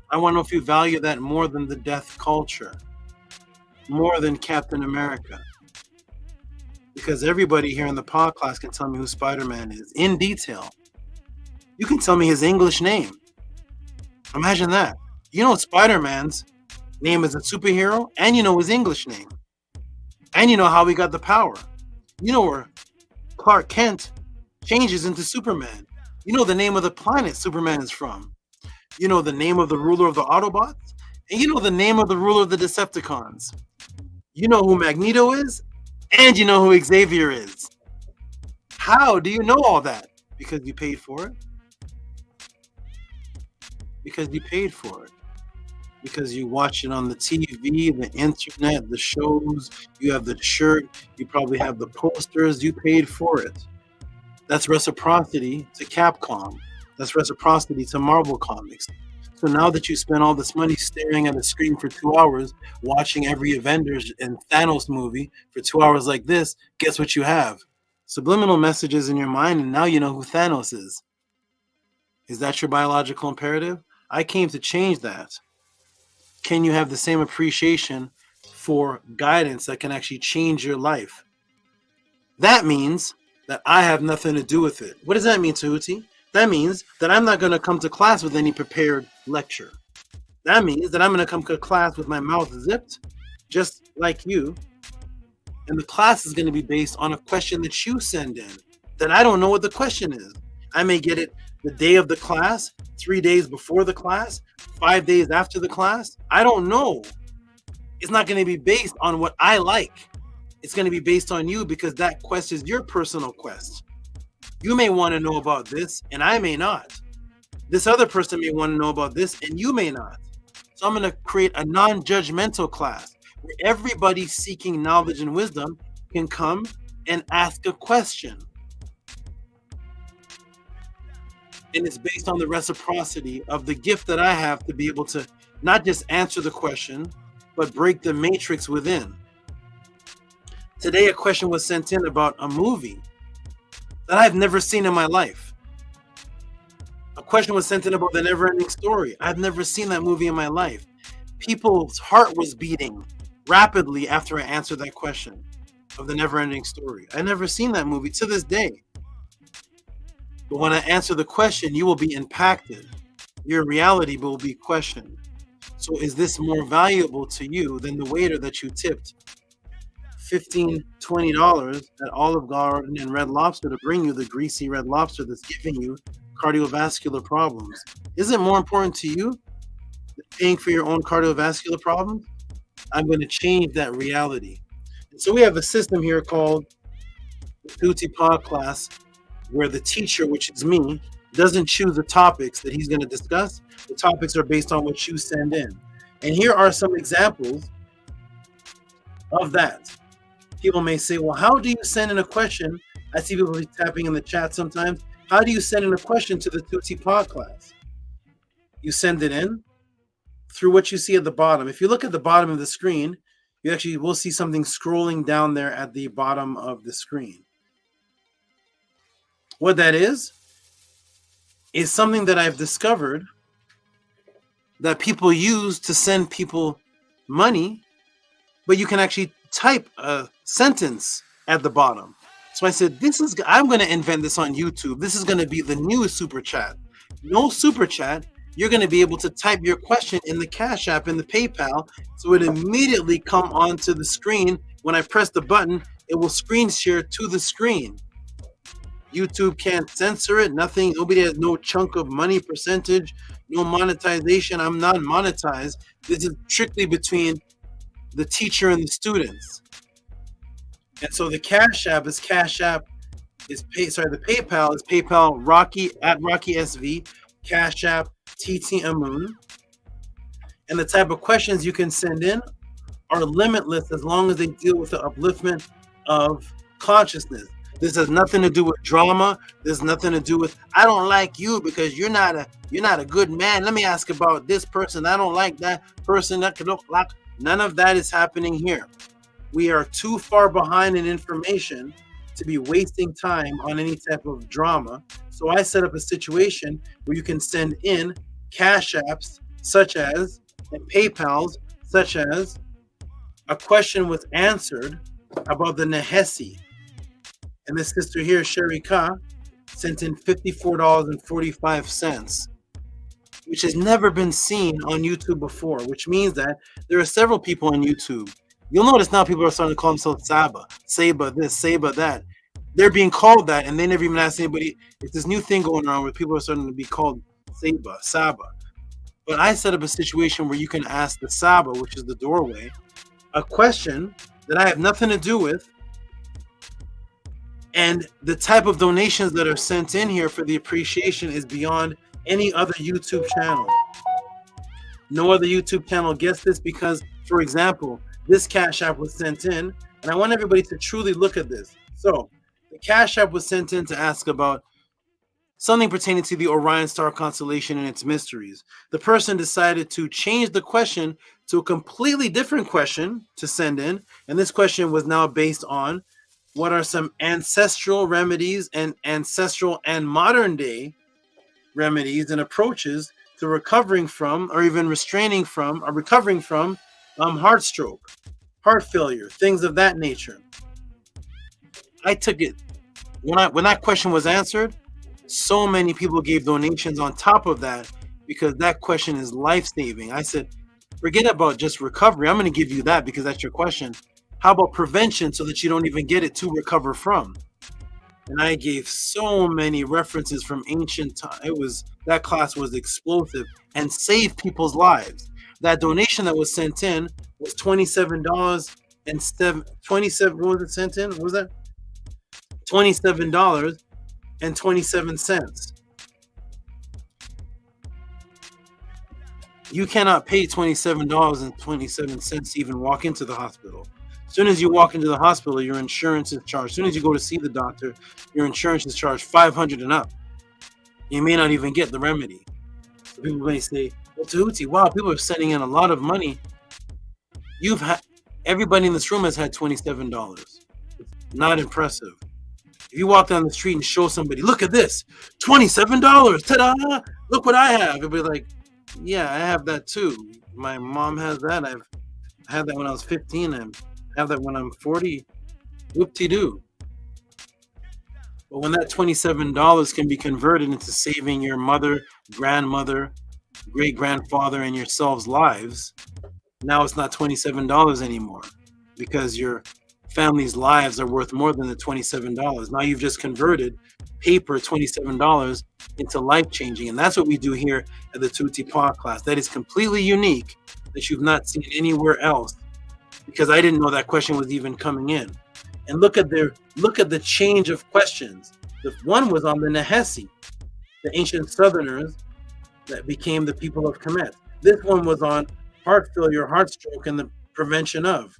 Speaker 17: I want to know if you value that more than the death culture, more than Captain America. Because everybody here in the pod class can tell me who Spider-Man is in detail. You can tell me his English name. Imagine that. You know Spider-Man's name as a superhero, and you know his English name. And you know how he got the power. You know where Clark Kent changes into Superman. You know the name of the planet Superman is from. You know the name of the ruler of the Autobots. And you know the name of the ruler of the Decepticons. You know who Magneto is, and you know who Xavier is. How do you know all that? Because you paid for it. Because you paid for it. Because you watch it on the TV, the internet, the shows. You have the shirt. You probably have the posters. You paid for it. That's reciprocity to Capcom. That's reciprocity to Marvel Comics. So now that you spend all this money staring at a screen for 2 hours, watching every Avengers and Thanos movie for 2 hours like this, guess what you have? Subliminal messages in your mind, and now you know who Thanos is. Is that your biological imperative? I came to change that. Can you have the same appreciation for guidance that can actually change your life? That means that I have nothing to do with it. What does that mean, Tehuti? That means that I'm not going to come to class with any prepared lecture. That means that I'm going to come to class with my mouth zipped, just like you. And the class is going to be based on a question that you send in, that I don't know what the question is. I may get it the day of the class, 3 days before the class, 5 days after the class. I don't know. It's not going to be based on what I like. It's going to be based on you, because that quest is your personal quest. You may want to know about this, and I may not. This other person may want to know about this, and you may not. So I'm going to create a non-judgmental class where everybody seeking knowledge and wisdom can come and ask a question. And it's based on the reciprocity of the gift that I have to be able to not just answer the question, but break the matrix within. Today, a question was sent in about a movie that I've never seen in my life. A question was sent in about the Never-Ending Story. I've never seen that movie in my life. People's heart was beating rapidly after I answered that question. of the Never-Ending Story. I never seen that movie to this day. But when I answer the question, you will be impacted. Your reality will be questioned. So is this more valuable to you than the waiter that you tipped $15, $20 at Olive Garden and Red Lobster to bring you the greasy red lobster that's giving you cardiovascular problems? Is it more important to you than paying for your own cardiovascular problems? I'm going to change that reality. And so we have a system here called the Tehuti Pod class, where the teacher, which is me, doesn't choose the topics that he's going to discuss. The topics are based on what you send in. And here are some examples of that. People may say, well, how do you send in a question? I see people tapping in the chat sometimes. How do you send in a question to the Tehuti Pod class? You send it in through what you see at the bottom. If you look at the bottom of the screen, you actually will see something scrolling down there at the bottom of the screen. What that is something that I've discovered that people use to send people money, but you can actually type a sentence at the bottom. So I said, I'm going to invent this on YouTube. This is going to be the new super chat. No super chat. You're going to be able to type your question in the Cash App, in the PayPal, so it immediately come onto the screen. When I press the button, it will screen share to the screen. YouTube can't censor it, nothing. Nobody has no chunk of money percentage, no monetization. I'm not monetized. This is strictly between the teacher and the students. And so the Cash App is the PayPal is PayPal Rocky at Rocky SV, Cash App TT Amun. And the type of questions you can send in are limitless as long as they deal with the upliftment of consciousness. This has nothing to do with drama. There's nothing to do with, I don't like you because you're not a good man. Let me ask about this person. I don't like that person. That could look like. None of that is happening here. We are too far behind in information to be wasting time on any type of drama. So I set up a situation where you can send in Cash Apps such as, and PayPals such as, a question was answered about the Nehesi. And this sister here, Sherika, sent in $54.45, which has never been seen on YouTube before, which means that there are several people on YouTube. You'll notice now people are starting to call themselves SABA, SABA this, SABA that. They're being called that, and they never even asked anybody. It's this new thing going on where people are starting to be called SABA. But I set up a situation where you can ask the SABA, which is the doorway, a question that I have nothing to do with, and the type of donations that are sent in here for the appreciation is beyond any other YouTube channel. No other YouTube channel gets this because, for example, this Cash App was sent in, and I want everybody to truly look at this. So the Cash App was sent in to ask about something pertaining to the Orion Star constellation and its mysteries. The person decided to change the question to a completely different question to send in, and this question was now based on what are some ancestral remedies and ancestral and modern day remedies and approaches to recovering from, or even recovering from heart stroke, heart failure, things of that nature. I took it when that question was answered. So many people gave donations on top of that because that question is life-saving. I said, forget about just recovery. I'm going to give you that because that's your question. How about prevention so that you don't even get it to recover from? And I gave so many references from ancient time. That class was explosive and saved people's lives. That donation that was sent in was $27 and 27. What was it sent in? What was that? $27.27. You cannot pay $27.27 to even walk into the hospital. As soon as you walk into the hospital, your insurance is charged. As soon as you go to see the doctor, your insurance is charged $500 and up. You may not even get the remedy. So people may say, well, Tehuti, wow, people are sending in a lot of money. Everybody in this room has had $27. It's not impressive. If you walk down the street and show somebody, look at this, $27, ta-da, look what I have. It'll be like, yeah, I have that too. My mom has that. I had that when I was 15. I have that when I'm 40. Whoop-de-doo. But when that $27 can be converted into saving your mother, grandmother, great-grandfather, and yourselves' lives, now it's not $27 anymore because your family's lives are worth more than the $27. Now you've just converted paper $27 into life-changing. And that's what we do here at the Tehuti podcast. That is completely unique, that you've not seen anywhere else, because I didn't know that question was even coming in. And look at the change of questions. The one was on the Nehesi, the ancient Southerners that became the people of Kemet. This one was on heart failure, heart stroke, and the prevention of.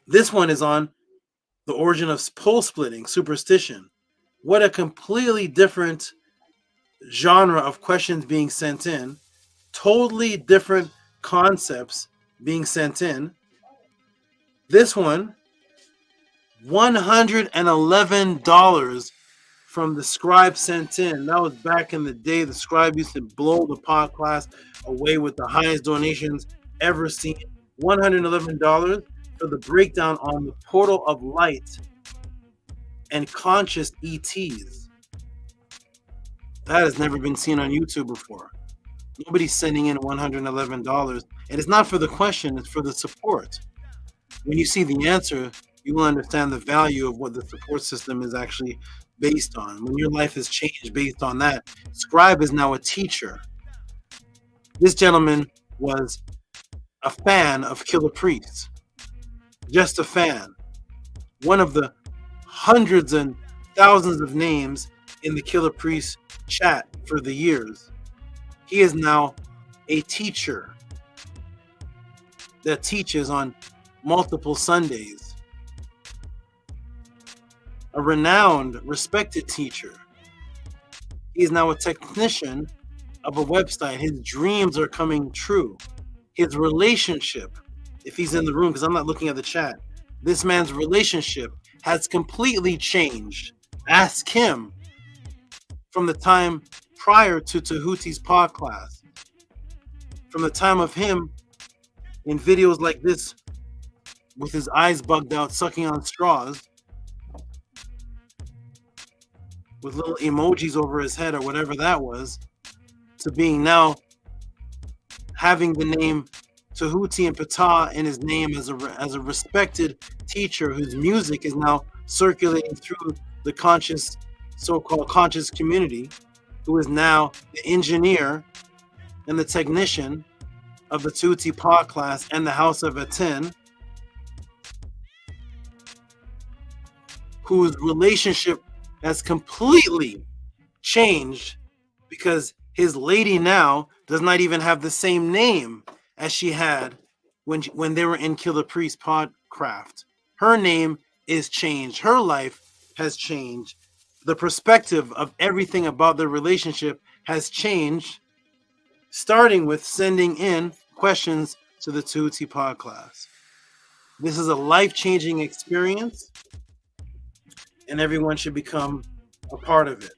Speaker 17: This one is on the origin of pole splitting, superstition. What a completely different genre of questions being sent in, totally different concepts being sent in. This one, $111 from the scribe sent in. That was back in the day. The scribe used to blow the podcast away with the highest donations ever seen. $111 for the breakdown on the portal of light and conscious ETs. That has never been seen on YouTube before. Nobody's sending in $111. And it's not for the question, it's for the support. When you see the answer, you will understand the value of what the support system is actually based on. When your life has changed based on that, Scribe is now a teacher. This gentleman was a fan of Killer Priest. Just a fan. One of the hundreds and thousands of names in the Killer Priest chat for the years. He is now a teacher that teaches on multiple Sundays. A renowned, respected teacher. He is now a technician of a website. His dreams are coming true. His relationship, if he's in the room, because I'm not looking at the chat, this man's relationship has completely changed. Ask him from the time prior to Tehuti's pod class. From the time of him in videos like this, with his eyes bugged out, sucking on straws, with little emojis over his head or whatever that was, to being now having the name Tehuti and Ptah in his name as a respected teacher whose music is now circulating through the conscious, so-called conscious community, who is now the engineer and the technician of the Tehuti pod class and the House of ATTON, whose relationship has completely changed because his lady now does not even have the same name as she had when they were in Killer Priest Podcraft. Her name is changed. Her life has changed. The perspective of everything about their relationship has changed, starting with sending in questions to the Tehuti pod class. This is a life-changing experience, and everyone should become a part of it.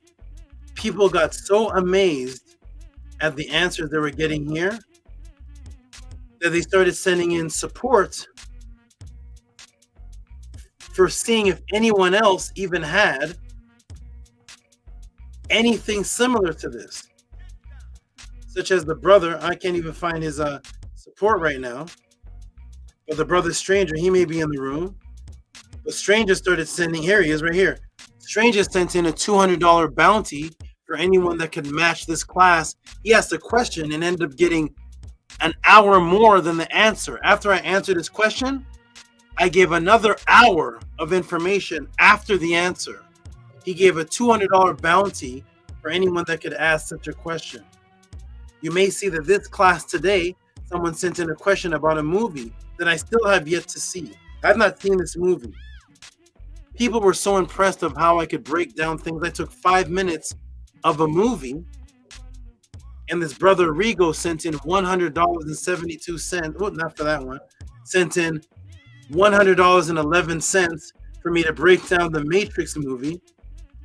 Speaker 17: People got so amazed at the answers they were getting here that they started sending in support for seeing if anyone else even had anything similar to this. Such as the brother, I can't even find his support right now, but the brother Stranger, he may be in the room. But Stranger started sending, here he is right here. Stranger sent in a $200 bounty for anyone that could match this class. He asked a question and ended up getting an hour more than the answer. After I answered his question, I gave another hour of information after the answer. He gave a $200 bounty for anyone that could ask such a question. You may see that this class today, someone sent in a question about a movie that I still have yet to see. I've not seen this movie. People were so impressed of how I could break down things. I took 5 minutes of a movie, and this brother Rigo sent in $100.72. Well, not for that one. Sent in $100.11 for me to break down the Matrix movie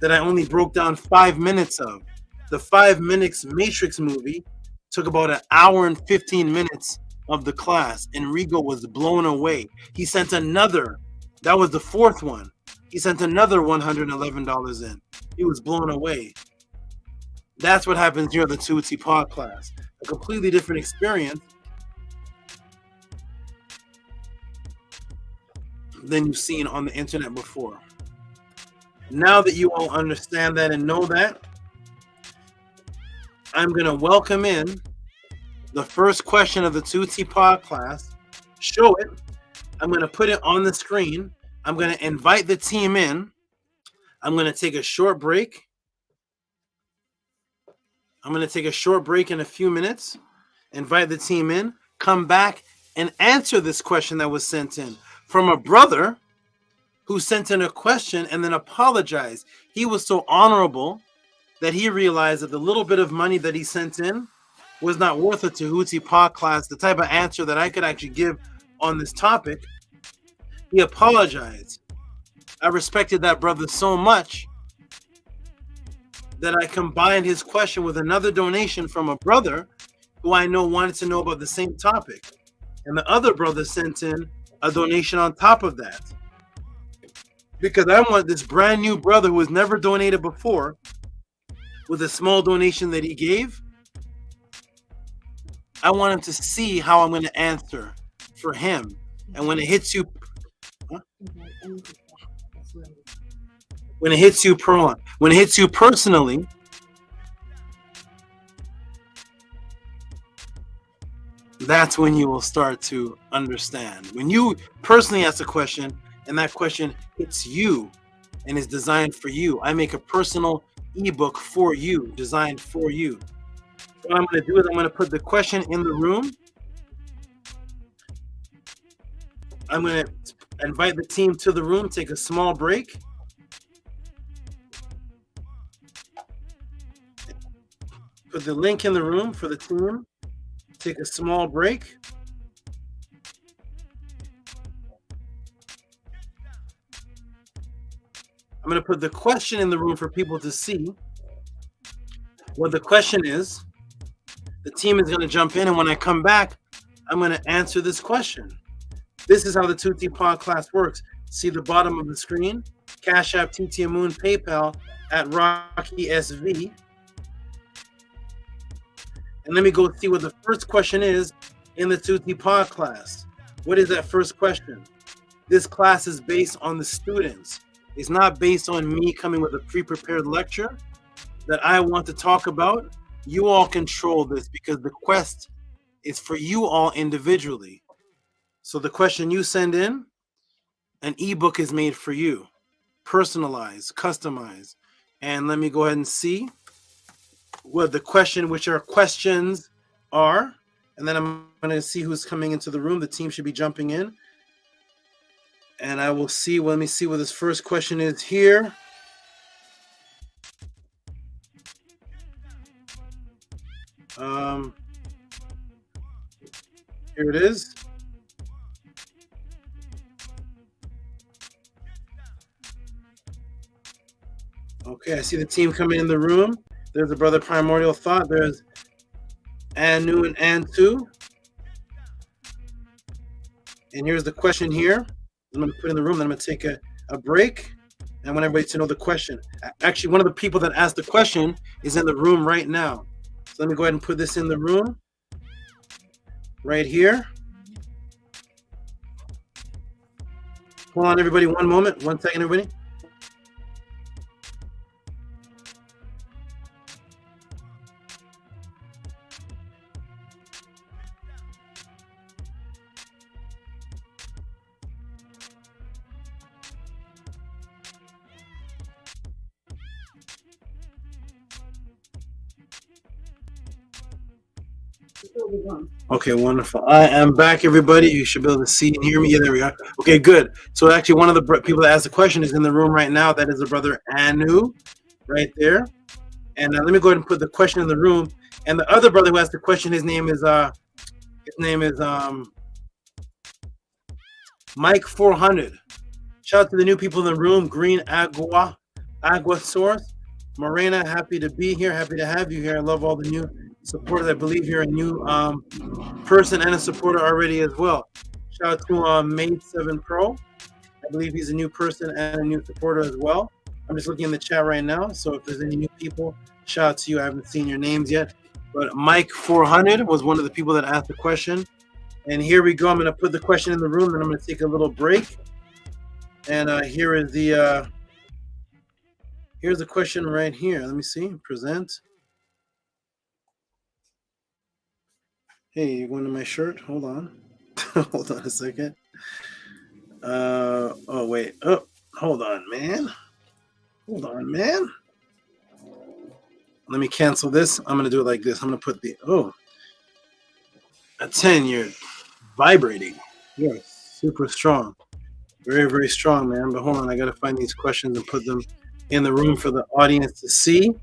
Speaker 17: that I only broke down 5 minutes of. The 5 minutes Matrix movie took about an hour and 15 minutes of the class, and Rigo was blown away. He sent another That was the fourth one. He sent another $111 in. He was blown away. That's what happens here in the Tehuti pod class. A completely different experience than you've seen on the internet before. Now that you all understand that and know that, I'm going to welcome in the first question of the Tehuti pod class. Show it. I'm going to put it on the screen. I'm going to invite the team in. I'm going to take a short break. I'm going to take a short break in a few minutes, invite the team in, come back and answer this question that was sent in from a brother who sent in a question and then apologized. He was so honorable that he realized that the little bit of money that he sent in was not worth a Tehuti pod class, the type of answer that I could actually give on this topic. He apologized. I respected that brother so much that I combined his question with another donation from a brother who I know wanted to know about the same topic. And the other brother sent in a donation on top of that. Because I want this brand new brother who has never donated before, with a small donation that he gave, I want him to see how I'm going to answer for him. And when it hits you, when it hits you personally, that's when you will start to understand. When you personally ask a question and that question hits you and is designed for you, I make a personal ebook for you, designed for you. What I'm going to do is I'm going to put the question in the room. I'm going to invite the team to the room, take a small break. Put the link in the room for the team. Take a small break. I'm going to put the question in the room for people to see what the question is. The team is going to jump in, and when I come back, I'm going to answer this question. This is how the Tehuti pod class works. See the bottom of the screen? Cash App, TT Moon, PayPal at Rocky SV. And let me go see what the first question is in the Tehuti pod class. What is that first question? This class is based on the students. It's not based on me coming with a pre-prepared lecture that I want to talk about. You all control this because the quest is for you all individually. So the question you send in, an ebook is made for you, personalized, customized. And let me go ahead and see what the question, which are questions are. And then I'm going to see who's coming into the room. The team should be jumping in. And I will see, let me see what this first question is here. Here it is. Okay, I see the team coming in the room. There's a brother Primordial Thought. There's ANTU and ANTU. And here's the question here. I'm going to put it in the room. Then I'm going to take a break. And I want everybody to know the question. Actually, one of the people that asked the question is in the room right now. So let me go ahead and put this in the room right here. Hold on, everybody. One moment. 1 second, everybody. Okay, wonderful. I am back, everybody. You should be able to see and hear me. Yeah, there we are. Okay, good. So actually, one of the people that asked the question is in the room right now. That is the brother ANTU, right there. And let me go ahead and put the question in the room. And the other brother who asked the question, his name is Mike 400. Shout out to the new people in the room. Green Agua Source. Morena, happy to be here. Happy to have you here. I love all the new supporters. I believe you're a new person and a supporter already as well. Shout out to Mate 7 Pro. I believe he's a new person and a new supporter as well. I'm just looking in the chat right now. So if there's any new people, shout out to you. I haven't seen your names yet. But Mike 400 was one of the people that asked the question. And here we go. I'm going to put the question in the room, and I'm going to take a little break. And here is the here's the question right here. Let me see. Present. Hey, you're going to my shirt? Hold on. Hold on a second. Oh, wait. Oh, hold on, man. Hold on, man. Let me cancel this. I'm going to do it like this. I'm going to put the, a 10, you're vibrating. You're super strong. Very, very strong, man. But hold on, I got to find these questions and put them in the room for the audience to see.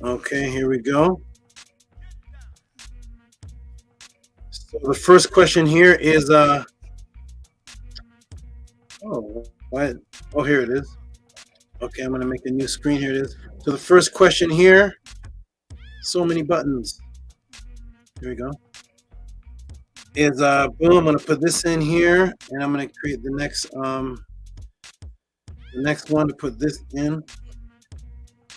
Speaker 17: Okay, here we go. So the first question here is, oh, what? Oh, here it is. Okay, I'm going to make a new screen. Here it is. So the first question here, so many buttons. Here we go. Is, boom, I'm going to put this in here, and I'm going to create the next one to put this in.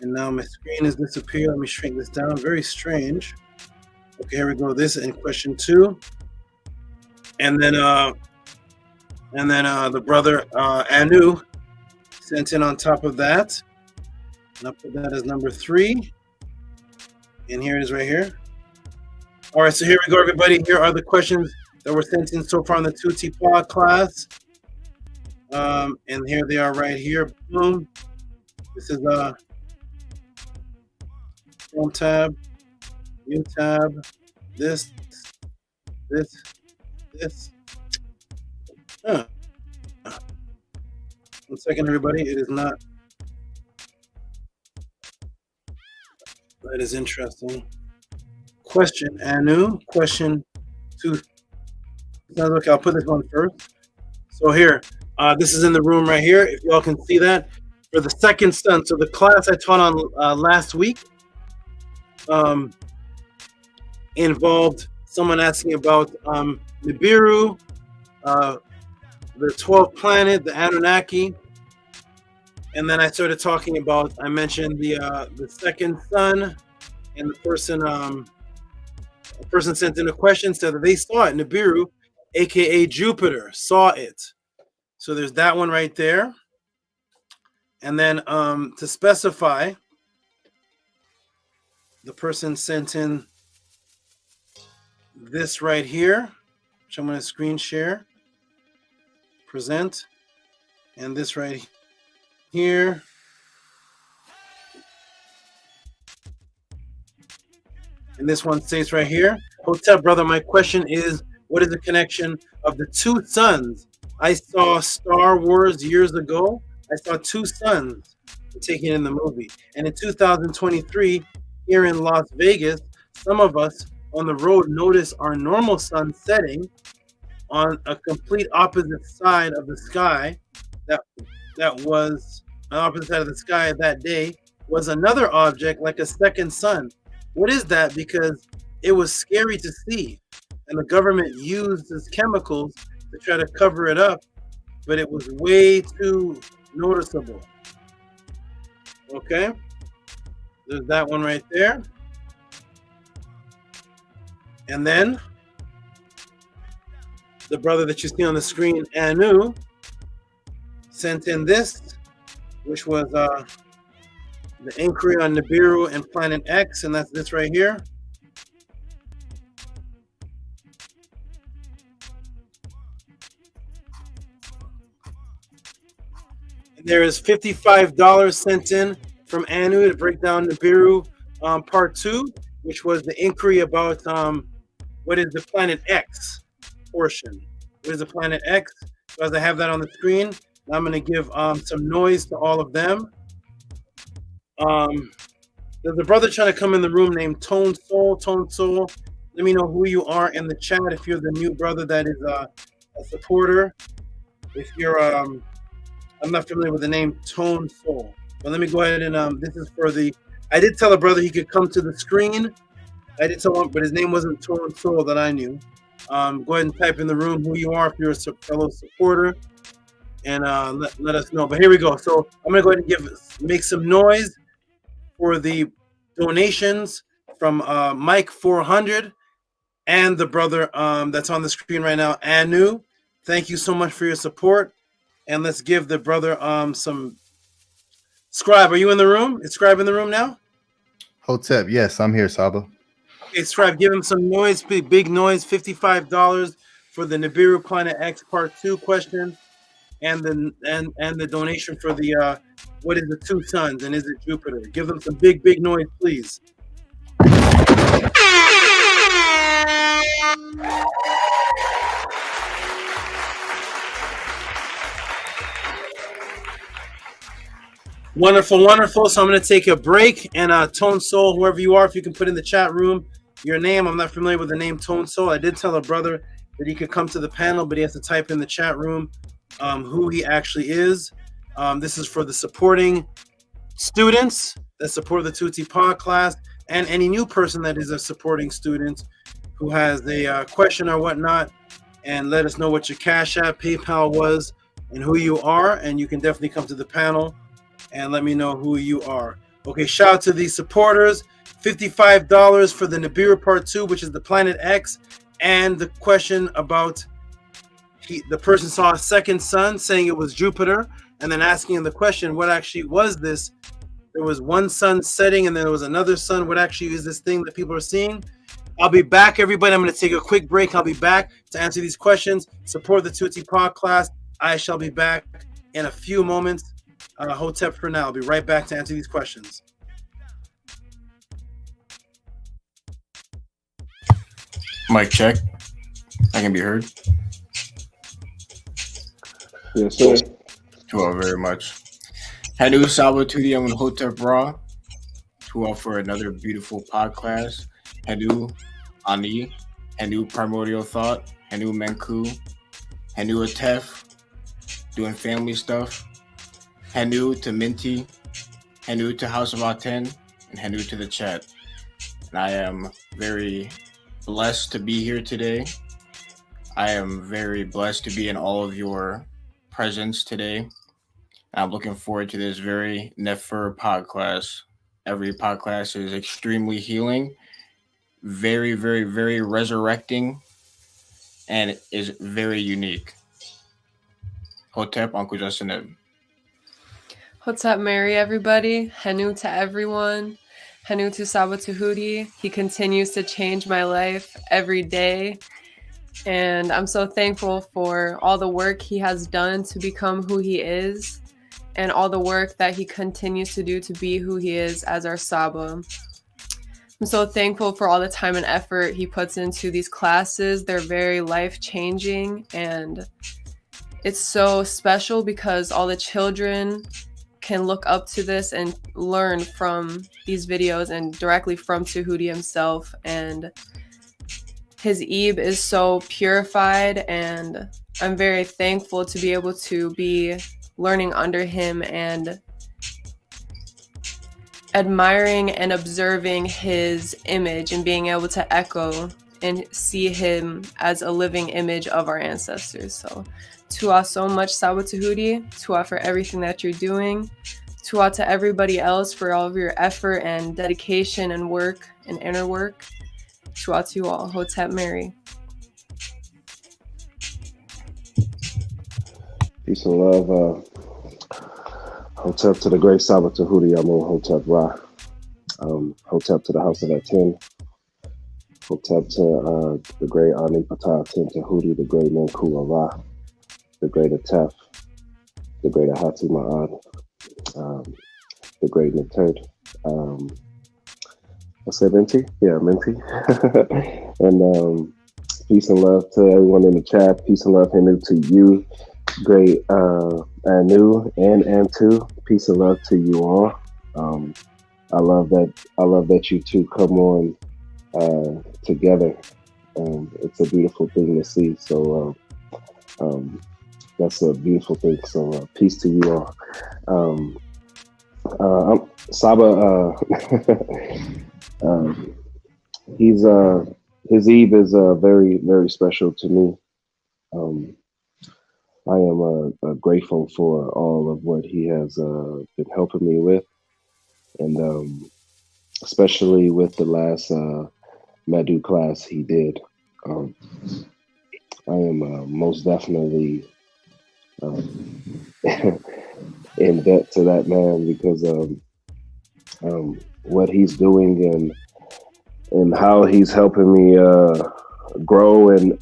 Speaker 17: And now my screen has disappeared. Let me shrink this down. Very strange. Okay, here we go. This in question 2. And then the brother ANTU sent in on top of that. And I'll put that as number 3. And here it is right here. All right, so here we go, everybody. Here are the questions that were sent in so far in the Tehuti pod class. And here they are right here. Boom. This is Chrome tab, new tab, this. Huh. 1 second, everybody. It is not. That is interesting. Question, ANTU. Question 2. Okay, I'll put this one first. So here, this is in the room right here. If y'all can see that. For the second son, so the class I taught on last week involved someone asking about NIBIRU, the 12th planet, the Anunnaki, and then I started talking about. I mentioned the second son, and the person sent in a question, said that they saw it. NIBIRU, aka Jupiter, saw it. So there's that one right there. And then to specify, the person sent in this right here, which I'm going to screen share, present, and this right here. And this one states right here, Hotep brother, my question is, what is the connection of the 2 suns? I saw Star Wars years ago. I saw 2 suns taken in the movie. And in 2023, here in Las Vegas, some of us on the road noticed our normal sun setting on a complete opposite side of the sky. That was an opposite side of the sky that day was another object like a second sun. What is that? Because it was scary to see, and the government used these chemicals to try to cover it up, but it was way too noticeable. Okay, there's that one right there. And then the brother that you see on the screen, ANTU, sent in this, which was the inquiry on NIBIRU and Planet X, and that's this right here. And there is $55 sent in from ANTU to break down NIBIRU part 2, which was the inquiry about what is the Planet X portion. What is the Planet X? So as I have that on the screen, I'm going to give some noise to all of them. There's a brother trying to come in the room named Tone Soul. Tone Soul, let me know who you are in the chat if you're the new brother that is a supporter. If you're, I'm not familiar with the name Tone Soul. But let me go ahead and this is for the. I did tell a brother he could come to the screen. I did tell him, but his name wasn't Tone Soul that I knew. Go ahead and type in the room who you are if you're a fellow supporter, and let us know. But here we go. So I'm gonna go ahead and make some noise for the donations from Mike 400 and the brother that's on the screen right now, ANTU. Thank you so much for your support, and let's give the brother some. Scribe, are you in the room? Is Scribe in the room now?
Speaker 18: Hotep, yes, I'm here, Saba.
Speaker 17: Okay, Scribe, give him some noise, big noise. $55 for the Nibiru Planet X Part 2 question, and the donation for the what is the two suns and is it Jupiter? Give them some big noise, please. Wonderful, wonderful. So I'm going to take a break, and Tone Soul, whoever you are, if you can put in the chat room your name. I'm not familiar with the name Tone Soul. I did tell a brother that he could come to the panel, but he has to type in the chat room who he actually is. This is for the supporting students that support the Tehuti Pod class, and any new person that is a supporting student who has a question or whatnot, and let us know what your Cash App, PayPal was, and who you are, and you can definitely come to the panel and let me know who you are. Okay, shout out to the supporters. $55 for the Nibiru Part 2, which is the Planet X, and the question about the person saw a second sun, saying it was Jupiter, and then asking him the question, what actually was this? There was one sun setting, and then there was another sun. What actually is this thing that people are seeing? I'll be back, everybody. I'm going to take a quick break. I'll be back to answer these questions. Support the Tehuti Pod class. I shall be back in a few moments. Hotep for now. I'll be right back to answer these questions.
Speaker 19: Mic check. I can be heard.
Speaker 20: Yes, sir.
Speaker 19: To all very much. Hanu Saba to the Hotep Ra. To all for another beautiful podcast. Hanu Ani. Hanu Primordial Thought. Hanu Menku. Hanu Atef. Doing family stuff. Hanu to Minty, Hanu to House of ATTON, and Hanu to the chat. And I am very blessed to be here today. I am very blessed to be in all of your presence today. And I'm looking forward to this very Nefer podcast. Every podcast is extremely healing, very, very, very resurrecting, and is very unique. Hotep, Uncle Justin.
Speaker 21: Hotep Mary, everybody. Hanu to everyone. Hanu to Saba Tehuti. He continues to change my life every day. And I'm so thankful for all the work he has done to become who he is, and all the work that he continues to do to be who he is as our Saba. I'm so thankful for all the time and effort he puts into these classes. They're very life-changing, and it's so special because all the children can look up to this and learn from these videos and directly from Tehuti himself. And his Ebe is so purified, and I'm very thankful to be able to be learning under him and admiring and observing his image and being able to echo and see him as a living image of our ancestors. So Tu'a so much, Saba Tehuti. Tu'a for everything that you're doing. Tu'a to everybody else for all of your effort and dedication and work and inner work. Tu'a to you all. Hotep Mary.
Speaker 20: Peace and love. Hotep to the great Saba Tehuti. I'm on Hotep Ra. Hotep to the House of ATTON. Hotep to the great Ani Patah Ten Tehuti, the great Menku Ra, the great Atef, the great Ahatu Ma'ad, the great Naterd. I said Minty? Yeah, Minty. And peace and love to everyone in the chat. Peace and love, Hanu, to you, great Anu and Antu. Peace and love to you all. I love that you two come on together. It's a beautiful thing to see. So that's a beautiful thing. So peace to you all. Saba, he's his Eve is very, very special to me. I am grateful for all of what he has been helping me with, and especially with the last Medu class he did. I am most definitely in debt to that man because what he's doing and how he's helping me grow and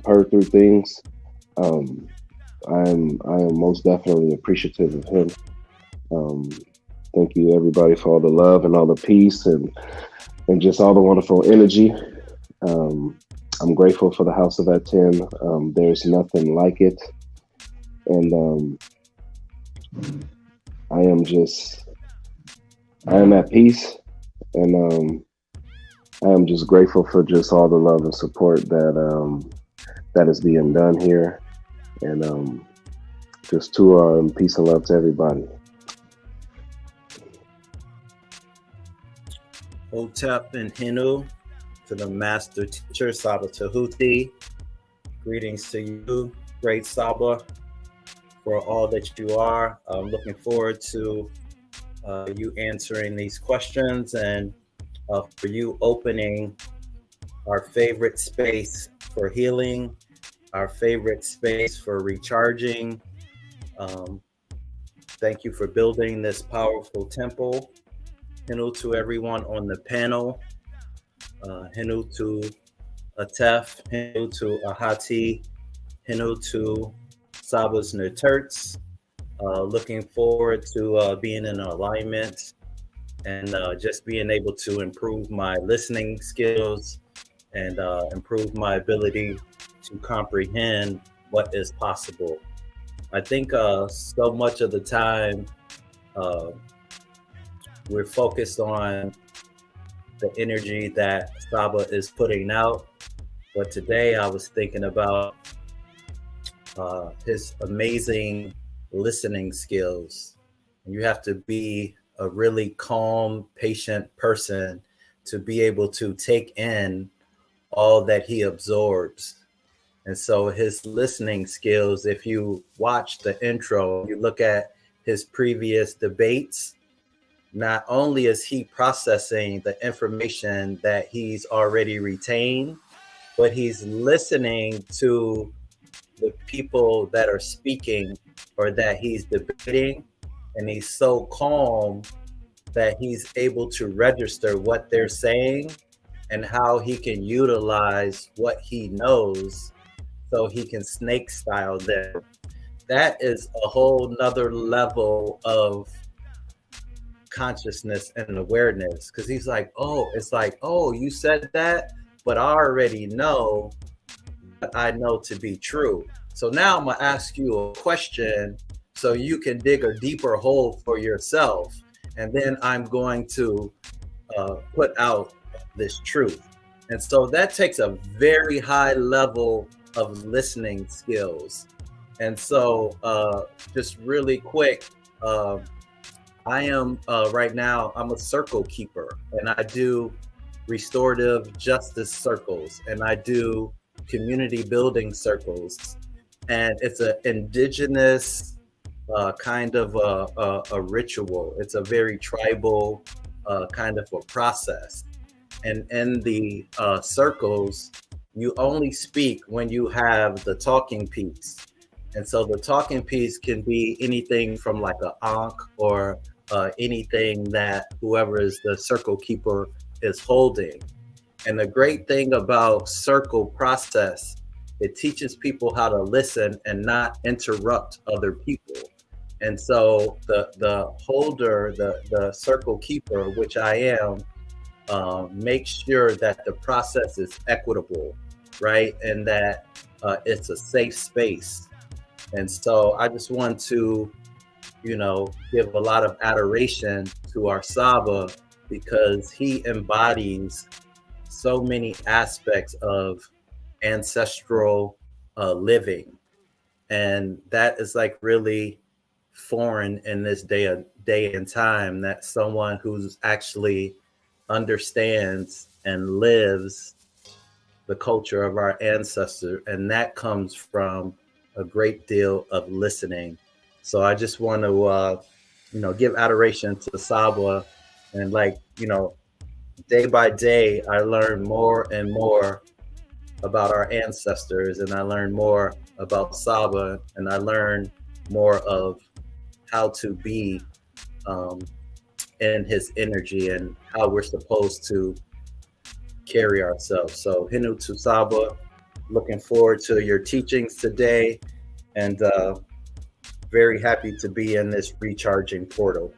Speaker 20: purr through things. I am most definitely appreciative of him. Thank you everybody for all the love and all the peace and just all the wonderful energy. I'm grateful for the House of ATTON. There's nothing like it, and I am at peace, and I am just grateful for just all the love and support that is being done here, and just peace and love to everybody.
Speaker 1: Hotep and Hinu, to the master teacher, Saba Tehuti. Greetings to you, great Saba, for all that you are. I'm looking forward to you answering these questions and for you opening our favorite space for healing, our favorite space for recharging. Thank you for building this powerful temple. Hinu to everyone on the panel. Hinu to Atef, Hinu to Ahati, Hinu to Saba's Nuterts. Looking forward to being in alignment and just being able to improve my listening skills and improve my ability to comprehend what is possible. I think so much of the time we're focused on the energy that Saba is putting out. But today I was thinking about his amazing listening skills. You have to be a really calm, patient person to be able to take in all that he absorbs. And so his listening skills, if you watch the intro, you look at his previous debates, not only is he processing the information that he's already retained, but he's listening to the people that are speaking or that he's debating, and he's so calm that he's able to register what they're saying and how he can utilize what he knows so he can snake style them. That is a whole nother level of consciousness and awareness, because he's like, oh, it's like, oh, you said that, but I already know what I know to be true. So now I'm gonna ask you a question so you can dig a deeper hole for yourself, and then I'm going to put out this truth. And so that takes a very high level of listening skills. And so just really quick, I am right now, I'm a circle keeper, and I do restorative justice circles, and I do community building circles. And it's an indigenous kind of a ritual. It's a very tribal kind of a process. And in the circles, you only speak when you have the talking piece. And so the talking piece can be anything from like an ankh or anything that whoever is the circle keeper is holding. And the great thing about circle process, it teaches people how to listen and not interrupt other people. And so the holder, the circle keeper, which I am, makes sure that the process is equitable, right? And that it's a safe space. And so I just want to, give a lot of adoration to our Saba, because he embodies so many aspects of ancestral living. And that is like really foreign in this day and time, that someone who's actually understands and lives the culture of our ancestors, and that comes from a great deal of listening. So I just want to, give adoration to SABA, and day by day, I learn more and more about our ancestors, and I learn more about SABA, and I learn more of how to be in his energy and how we're supposed to carry ourselves. So Hinu to SABA, looking forward to your teachings today, and very happy to be in this recharging portal.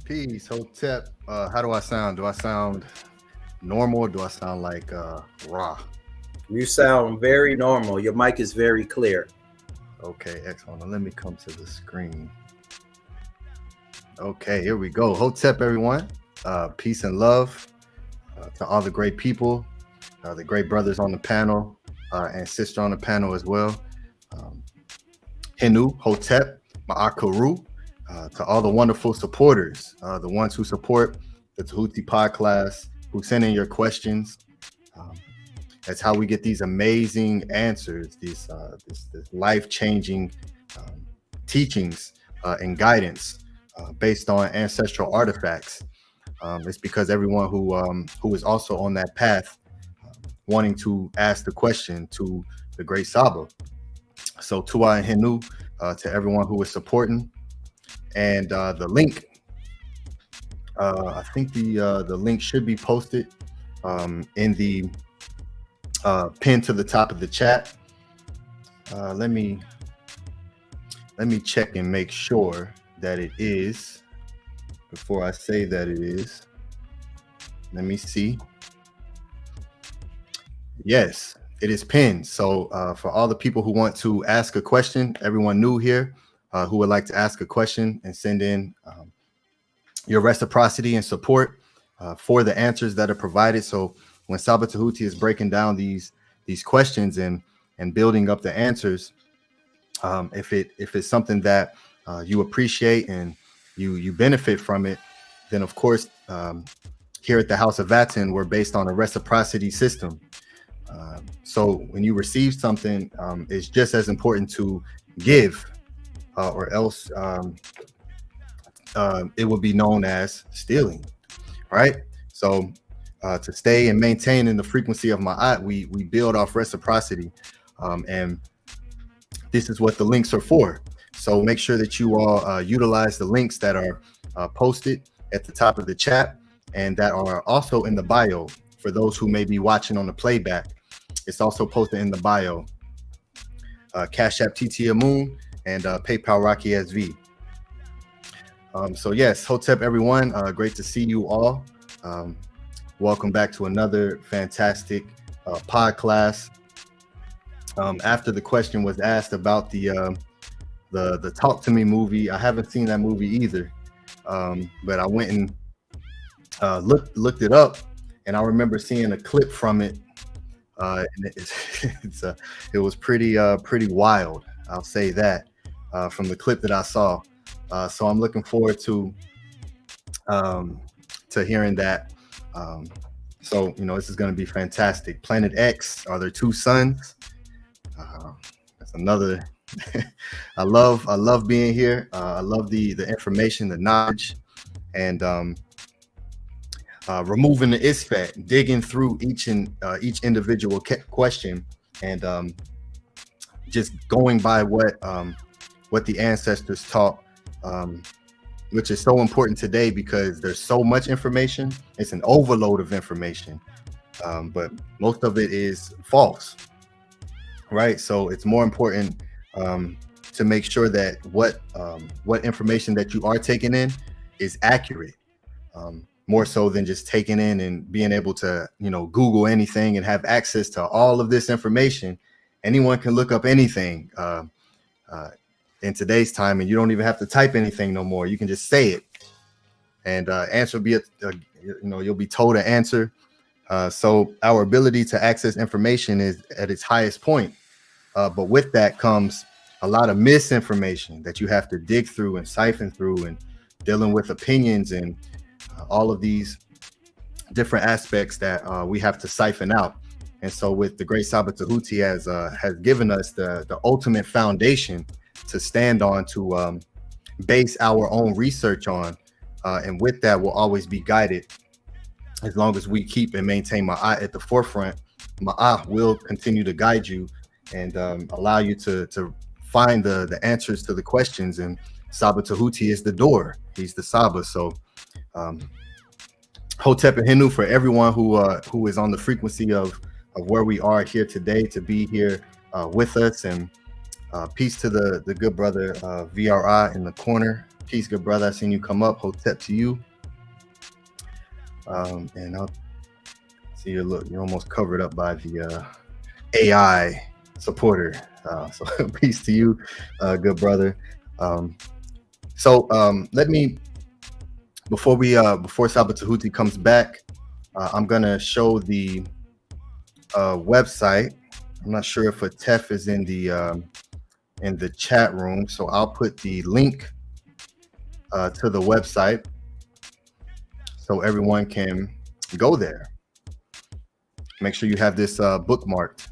Speaker 18: Peace, Hotep. How do I sound? Do I sound normal, or do I sound like raw?
Speaker 1: You sound very normal. Your mic is very clear.
Speaker 18: Okay, excellent. Now let me come to the screen. Okay, here we go. Hotep, everyone. Peace and love to all the great people, the great brothers on the panel, and sister on the panel as well. Hinu, Hotep, Ma'akaru, to all the wonderful supporters, the ones who support the Tehuti podcast, who send in your questions. That's how we get these amazing answers, these this life-changing teachings and guidance based on ancestral artifacts. It's because everyone who is also on that path, wanting to ask the question to the great SABA. So Tua and Hinu, to everyone who is supporting, and the link. I think the link should be posted in the pin to the top of the chat. Let me check and make sure that it is before I say that it is. Let me see. Yes, it is pinned. So for all the people who want to ask a question, everyone new here who would like to ask a question and send in your reciprocity and support for the answers that are provided. So when SABA Tehuti is breaking down these questions and building up the answers, if it's something that you appreciate and you benefit from it, then of course here at the House of ATTON, we're based on a reciprocity system. So when you receive something, it's just as important to give, or else it will be known as stealing, right? So to stay and maintain in the frequency of Ma'at, we build off reciprocity, and this is what the links are for. So make sure that you all utilize the links that are posted at the top of the chat and that are also in the bio for those who may be watching on the playback. It's also posted in the bio. Cash App TT Amun and PayPal Rocky SV. So yes, Hotep everyone, great to see you all. Welcome back to another fantastic pod class. After the question was asked about the Talk to Me movie, I haven't seen that movie either, but I went and looked it up, and I remember seeing a clip from it, and it was pretty wild. I'll say that from the clip that I saw. So I'm looking forward to hearing that. So this is going to be fantastic. Planet X, are there two suns? That's another. I love being here. I love the information, the knowledge, and removing the isfat, digging through each individual question, and just going by what the ancestors taught, which is so important today because there's so much information. It's an overload of information, but most of it is false, right? So it's more important to make sure that what information that you are taking in is accurate, more so than just taking in and being able to Google anything and have access to all of this information. Anyone can look up anything in today's time, and you don't even have to type anything no more. You can just say it, and answer will be you'll be told an answer. So our ability to access information is at its highest point, but with that comes a lot of misinformation that you have to dig through and siphon through, and dealing with opinions and all of these different aspects that we have to siphon out. And so with the great SABA Tehuti has given us the ultimate foundation to stand on, to base our own research on. And with that, we'll always be guided. As long as we keep and maintain Ma'at at the forefront, Ma'at will continue to guide you and allow you to find the answers to the questions. And SABA Tehuti is the door. He's the SABA. So Hotep and Henu for everyone who is on the frequency of where we are here today, to be here with us. And peace to the good brother VRI in the corner. Peace, good brother. I seen you come up. Hotep to you. And I'll see you. Look, you're almost covered up by the AI supporter. So peace to you, good brother. Let me, before SABA Tehuti comes back, I'm gonna show the website. I'm not sure if Atef is in the chat room, so I'll put the link to the website so everyone can go there. Make sure you have this bookmarked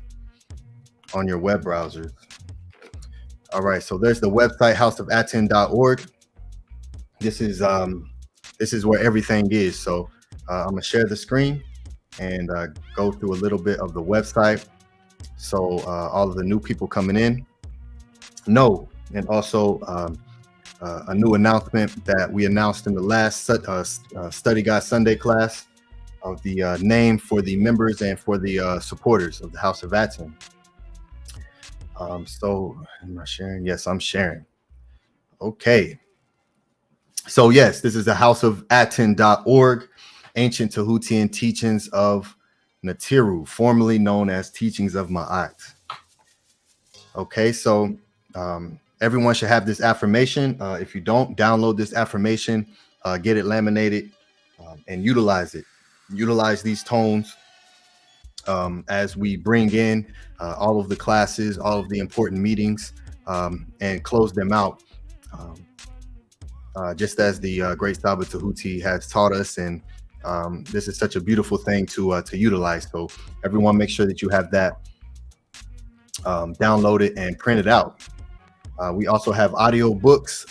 Speaker 18: on your web browsers. All right, so there's the website, houseofatton.org. This is where everything is. So I'm gonna share the screen and go through a little bit of the website, so all of the new people coming in know. And also a new announcement that we announced in the last Study Guide Sunday class of the name for the members and for the supporters of the House of ATTON. So am I sharing? Yes, I'm sharing. Okay. So yes, this is the houseofatton.org, ancient Tehutian teachings of NIBIRU, formerly known as teachings of Ma'at. Okay, so everyone should have this affirmation. If you don't, download this affirmation, get it laminated, and utilize it. Utilize these tones as we bring in all of the classes, all of the important meetings, and close them out. Just as the great SABA Tehuti has taught us, and this is such a beautiful thing to utilize. So everyone, make sure that you have that downloaded and printed out. We also have audio books.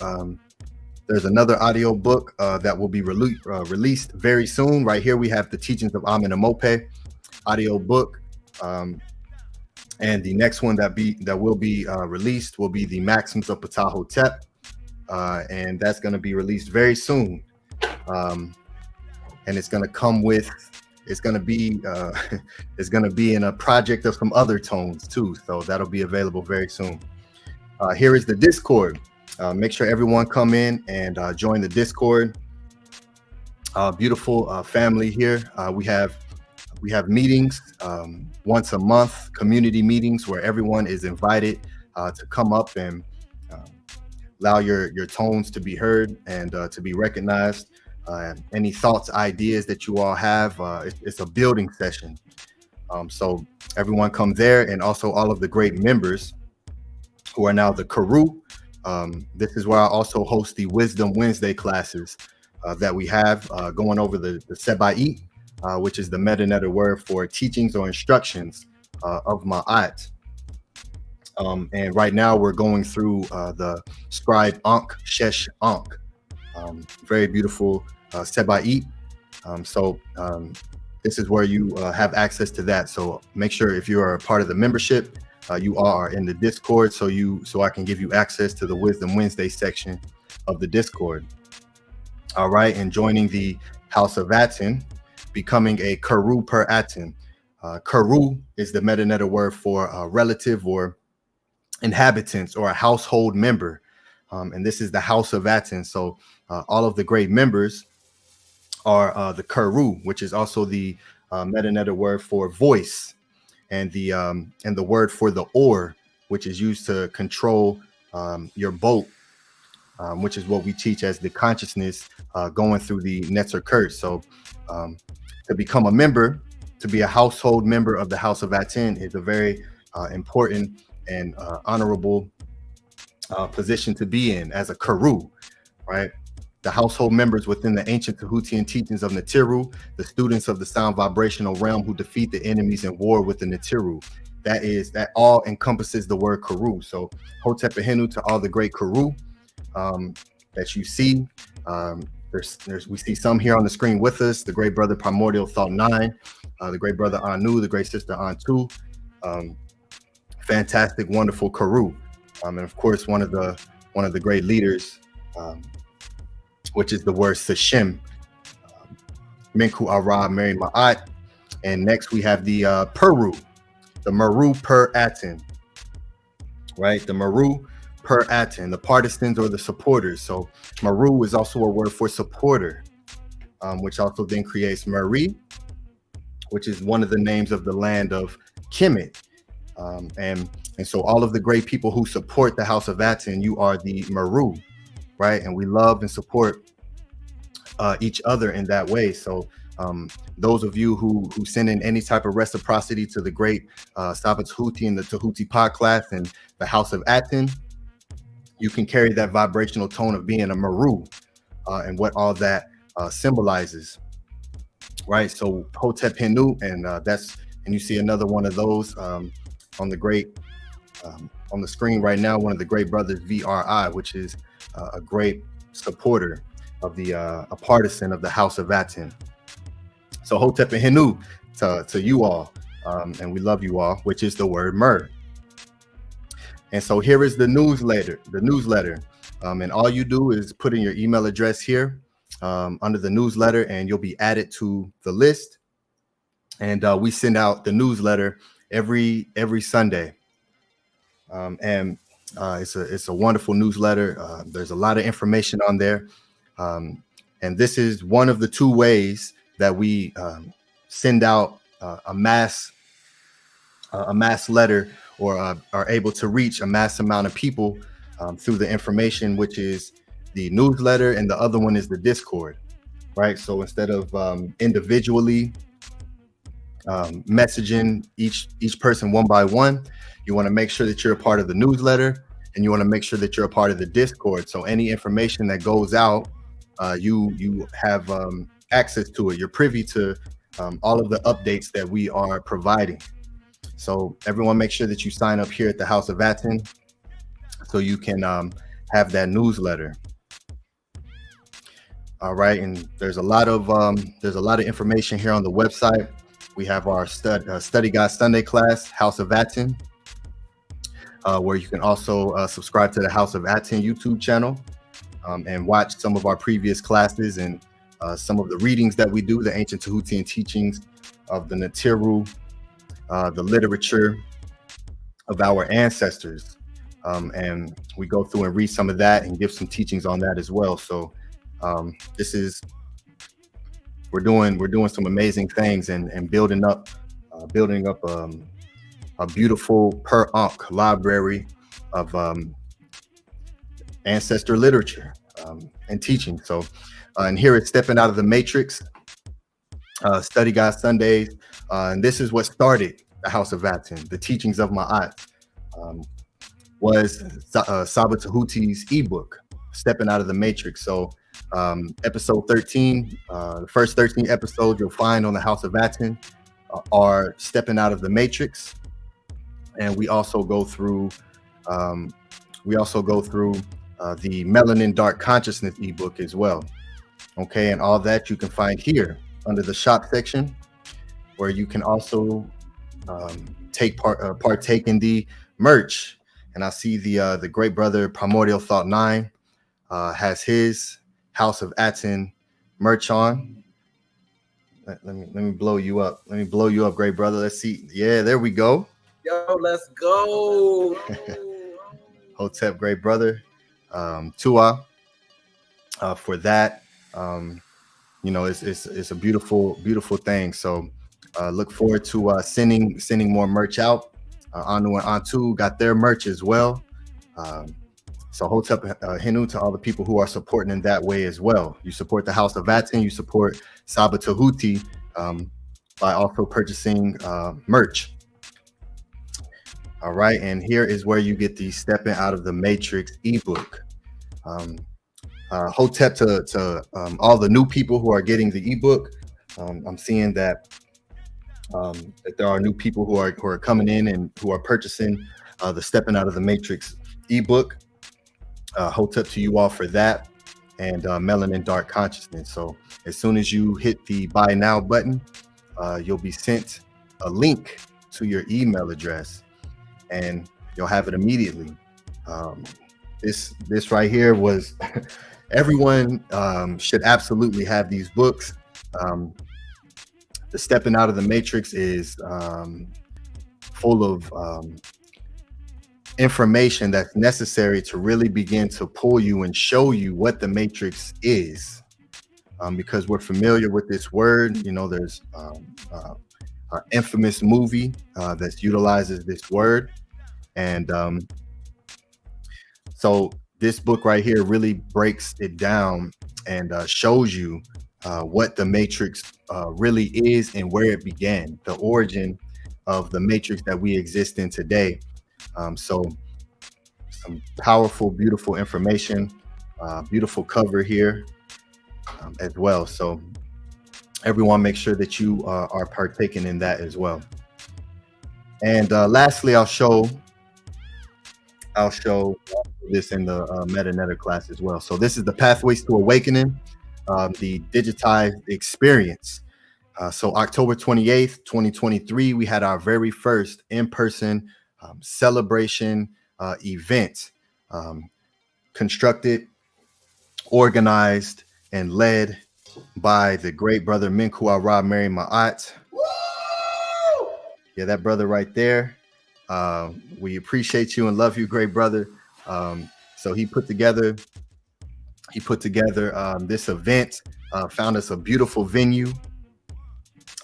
Speaker 18: There's another audio book that will be released very soon. Right here, we have the Teachings of Amen Amope audio book, and the next one that will be released will be the Maxims of Ptah-hotep, and that's going to be released very soon. And it's going to come with, it's going to be in a project of some other tones too. So that'll be available very soon. Here is the Discord. Make sure everyone come in and join the Discord. Beautiful family here. We have meetings once a month, community meetings where everyone is invited to come up and allow your tones to be heard and to be recognized. Any thoughts, ideas that you all have, it's a building session. So everyone come there, and also all of the great members who are now the Karu. This is where I also host the Wisdom Wednesday classes that we have going over the Sebai, which is the meta word for teachings or instructions of Ma'at. And right now we're going through the scribe Ankh Shesh Ankh. Very beautiful Sebai. This is where you have access to that. So make sure if you are a part of the membership, you are in the Discord, so I can give you access to the Wisdom Wednesday section of the Discord. All right, and joining the House of ATTON, becoming a Karu per ATTON. Karu is the meta word for relative or inhabitants or a household member, and this is the House of ATTON. So all of the great members are the Karu, which is also the meta word for voice, and the word for the oar, which is used to control your boat, which is what we teach as the consciousness going through the Netzer Kurt. So to become a member, to be a household member of the House of ATTON is a very important and honorable position to be in as a Karu, right? The household members within the ancient Tehutian teachings of NIBIRU, the students of the sound vibrational realm who defeat the enemies in war with the NIBIRU. That all encompasses the word Karu. So Hotep Ahinu to all the great Karu that you see. We see some here on the screen with us. The great brother Primordial Thought 9, the great brother Anu, the great sister ANTU. Fantastic, wonderful Karu, and of course one of the great leaders, which is the word Sashim, Minku Ara Mary Ma'at. And next we have the Peru, the Meru per Aten, right? The Meru per Aten, the partisans or the supporters. So Meru is also a word for supporter, which also then creates Meri, which is one of the names of the land of Kemet. And so all of the great people who support the House of Aten, you are the Meru, right? And we love and support each other in that way. So those of you who send in any type of reciprocity to the great SABA Tehuti and the Tehuti pod class and the House of Aten, you can carry that vibrational tone of being a Meru and what all that symbolizes, right? So Hotep Hinu, and you see another one of those on the screen right now, one of the great brothers VRI, which is a great supporter of a partisan of the House of Aten. So Hotep and Hinu to you all, and we love you all, which is the word Mer. And so here is the newsletter, and all you do is put in your email address here under the newsletter, and you'll be added to the list. And we send out the newsletter every Sunday, and it's a wonderful newsletter. There's a lot of information on there, and this is one of the two ways that we send out a mass letter, or are able to reach a mass amount of people through the information, which is the newsletter, and the other one is the Discord, right? So instead of individually messaging each person one by one, you want to make sure that you're a part of the newsletter, and you want to make sure that you're a part of the Discord. So any information that goes out, you have access to it. You're privy to all of the updates that we are providing. So everyone, make sure that you sign up here at the House of Aten so you can have that newsletter. All right, and there's a lot of information here on the website. We have our Study Guide Sunday class, House of Aten, where you can also subscribe to the House of Aten YouTube channel and watch some of our previous classes and some of the readings that we do, the ancient Tehutian teachings of the NIBIRU, the literature of our ancestors, and we go through and read some of that and give some teachings on that as well. So we're doing some amazing things and building up a beautiful per Ankh library of ancestor literature and teaching. So and here it's Stepping Out of the Matrix, Study Guide Sundays, and this is what started the House of Aten. The teachings of Ma'at was SABA Tehuti's ebook, Stepping Out of the Matrix. So episode 13, the first 13 episodes you'll find on the House of Aten are Stepping Out of the Matrix, and we also go through the Melanin Dark Consciousness ebook as well. Okay, and all that you can find here under the shop section, where you can also partake in the merch. And I see the great brother Primordial Thought 9 has his House of Aten merch on. Let me blow you up. Let me blow you up, great brother. Let's see. Yeah, there we go.
Speaker 1: Yo, let's go.
Speaker 18: Hotep, great brother. Tua for that. It's a beautiful thing. So look forward to sending more merch out. Anu and Antu got their merch as well. So Hotep Hinu to all the people who are supporting in that way as well. You support the House of Aten, you support SABA Tehuti by also purchasing merch. All right, and here is where you get the Stepping Out of the Matrix ebook. Hotep to all the new people who are getting the ebook. I'm seeing that there are new people who are coming in and who are purchasing the Stepping Out of the Matrix ebook. Hotep to you all for that, and Melanin Dark Consciousness. So as soon as you hit the buy now button, you'll be sent a link to your email address, and you'll have it immediately. This right here was everyone should absolutely have these books. The Stepping Out of the Matrix is full of information that's necessary to really begin to pull you and show you what the Matrix is, because we're familiar with this word. You know, there's an infamous movie that utilizes this word, and so this book right here really breaks it down and shows you what the Matrix really is and where it began, the origin of the Matrix that we exist in today. So some powerful, beautiful information, beautiful cover here as well. So everyone, make sure that you are partaking in that as well. And lastly, I'll show this in the MetaNetta class as well. So this is the Pathways to Awakening, the digitized experience. So October 28th, 2023, we had our very first in-person celebration event, constructed, organized, and led by the great brother Minku Arab Mary Ma'at. Yeah, that brother right there. We appreciate you and love you, great brother. So he put together this event, found us a beautiful venue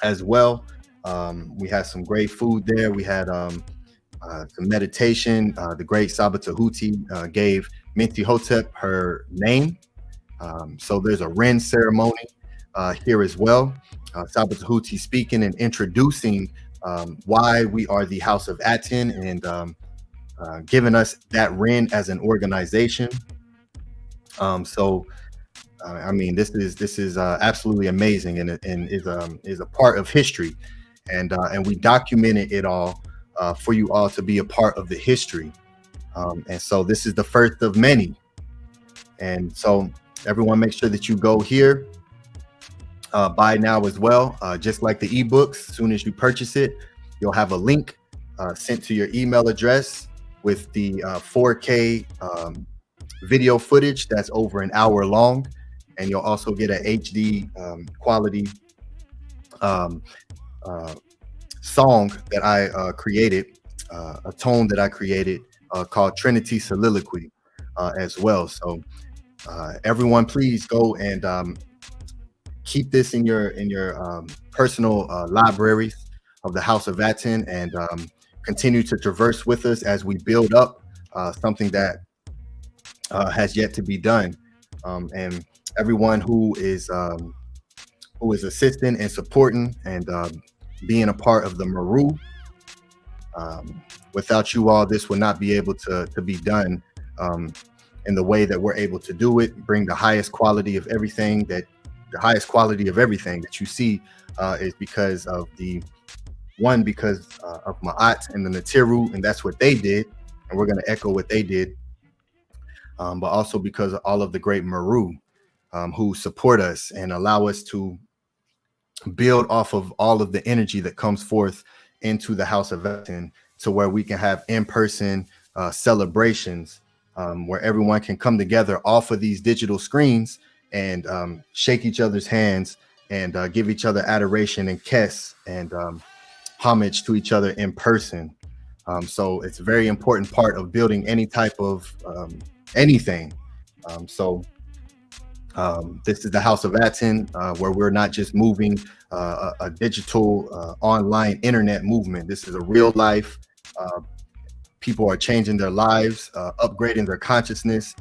Speaker 18: as well. We had some great food there. We had some meditation. The great SABA Tehuti gave Minty Hotep her name. So there's a Ren ceremony here as well. SABA Tehuti speaking and introducing why we are the House of ATTON, and giving us that Ren as an organization. I mean, this is absolutely amazing, and is a part of history, and we documented it all for you all to be a part of the history. And so this is the first of many. And so everyone, make sure that you go here, buy now as well. Just like the ebooks, as soon as you purchase it, you'll have a link sent to your email address with the 4K video footage that's over an hour long, and you'll also get an HD quality song that I created, a tone that I created called Trinity Soliloquy as well. So everyone, please go and keep this in your personal libraries of the House of ATTON, and continue to traverse with us as we build up something that has yet to be done. And everyone who is assisting and supporting and being a part of the Meru, without you all, this would not be able to be done in the way that we're able to do it. Bring the highest quality of everything that you see is because of of Ma'at and the Natiru, and that's what they did, and we're going to echo what they did, but also because of all of the great Meru who support us and allow us to build off of all of the energy that comes forth into the House of ATTON, to where we can have in-person celebrations where everyone can come together off of these digital screens and shake each other's hands and give each other adoration and kiss and homage to each other in person. So it's a very important part of building any type of anything. This is the House of ATTON, where we're not just moving a digital online internet movement. This is a real life. People are changing their lives, upgrading their consciousness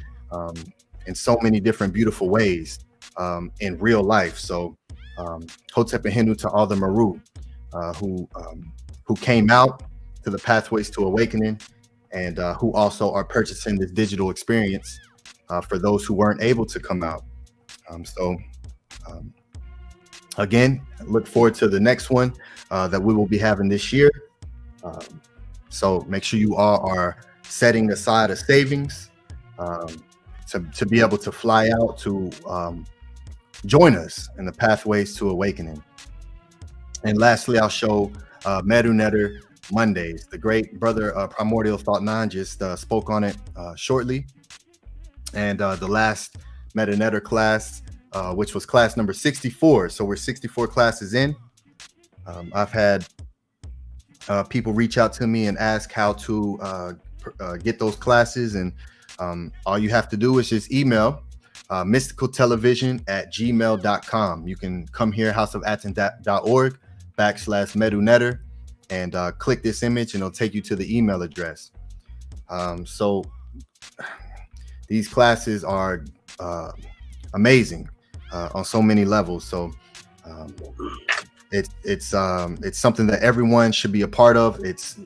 Speaker 18: in so many different beautiful ways in real life. So Hotep and Hindu to all the Meru who came out to the Pathways to Awakening, and who also are purchasing this digital experience for those who weren't able to come out. Again, look forward to the next one that we will be having this year. So make sure you all are setting aside a savings to be able to fly out to join us in the Pathways to Awakening. And lastly, I'll show Medu Netter Mondays. The great brother Primordial Thought 9 just spoke on it shortly. And the last Medu Netter class, which was class number 64. So we're 64 classes in. I've had people reach out to me and ask how to get those classes. And all you have to do is just email mysticaltelevision@gmail.com. You can come here, houseofatton.org/Medu Netter, and click this image and it'll take you to the email address. So these classes are amazing on so many levels. So it's something that everyone should be a part of. It's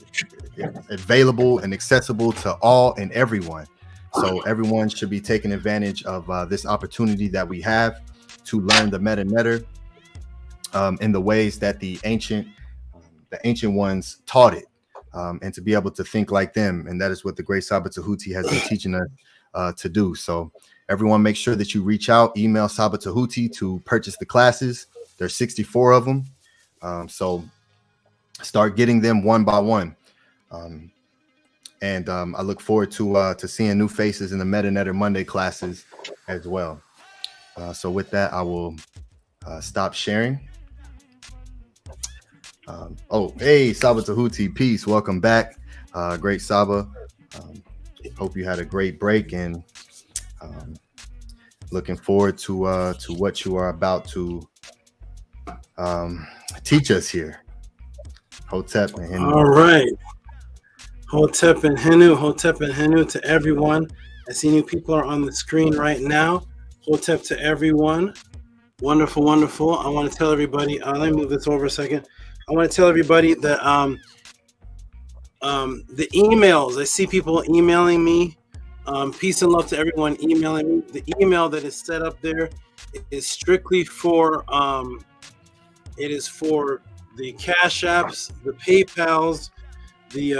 Speaker 18: available and accessible to all and everyone. So everyone should be taking advantage of this opportunity that we have to learn the Medu Netter in the ways that the ancient ones taught it, and to be able to think like them. And that is what the great SABA Tehuti has been teaching us to do. So everyone, make sure that you reach out, email SABA Tehuti to purchase the classes. There's 64 of them. So start getting them one by one. And I look forward to seeing new faces in the Medu Netter Monday classes as well. So with that, I will stop sharing. Hey, Saba Tehuti, peace. Welcome back. Great Saba. Hope you had a great break, and looking forward to what you are about to teach us here. Hotep and Henu.
Speaker 17: All right. Hotep and Henu to everyone. I see new people are on the screen right now. Hotep to everyone. Wonderful, wonderful. I want to tell everybody, let me move this over a second. I want to tell everybody that the emails, I see people emailing me. Peace and love to everyone emailing me. The email that is set up there is strictly for, it is for the Cash Apps, the PayPals, the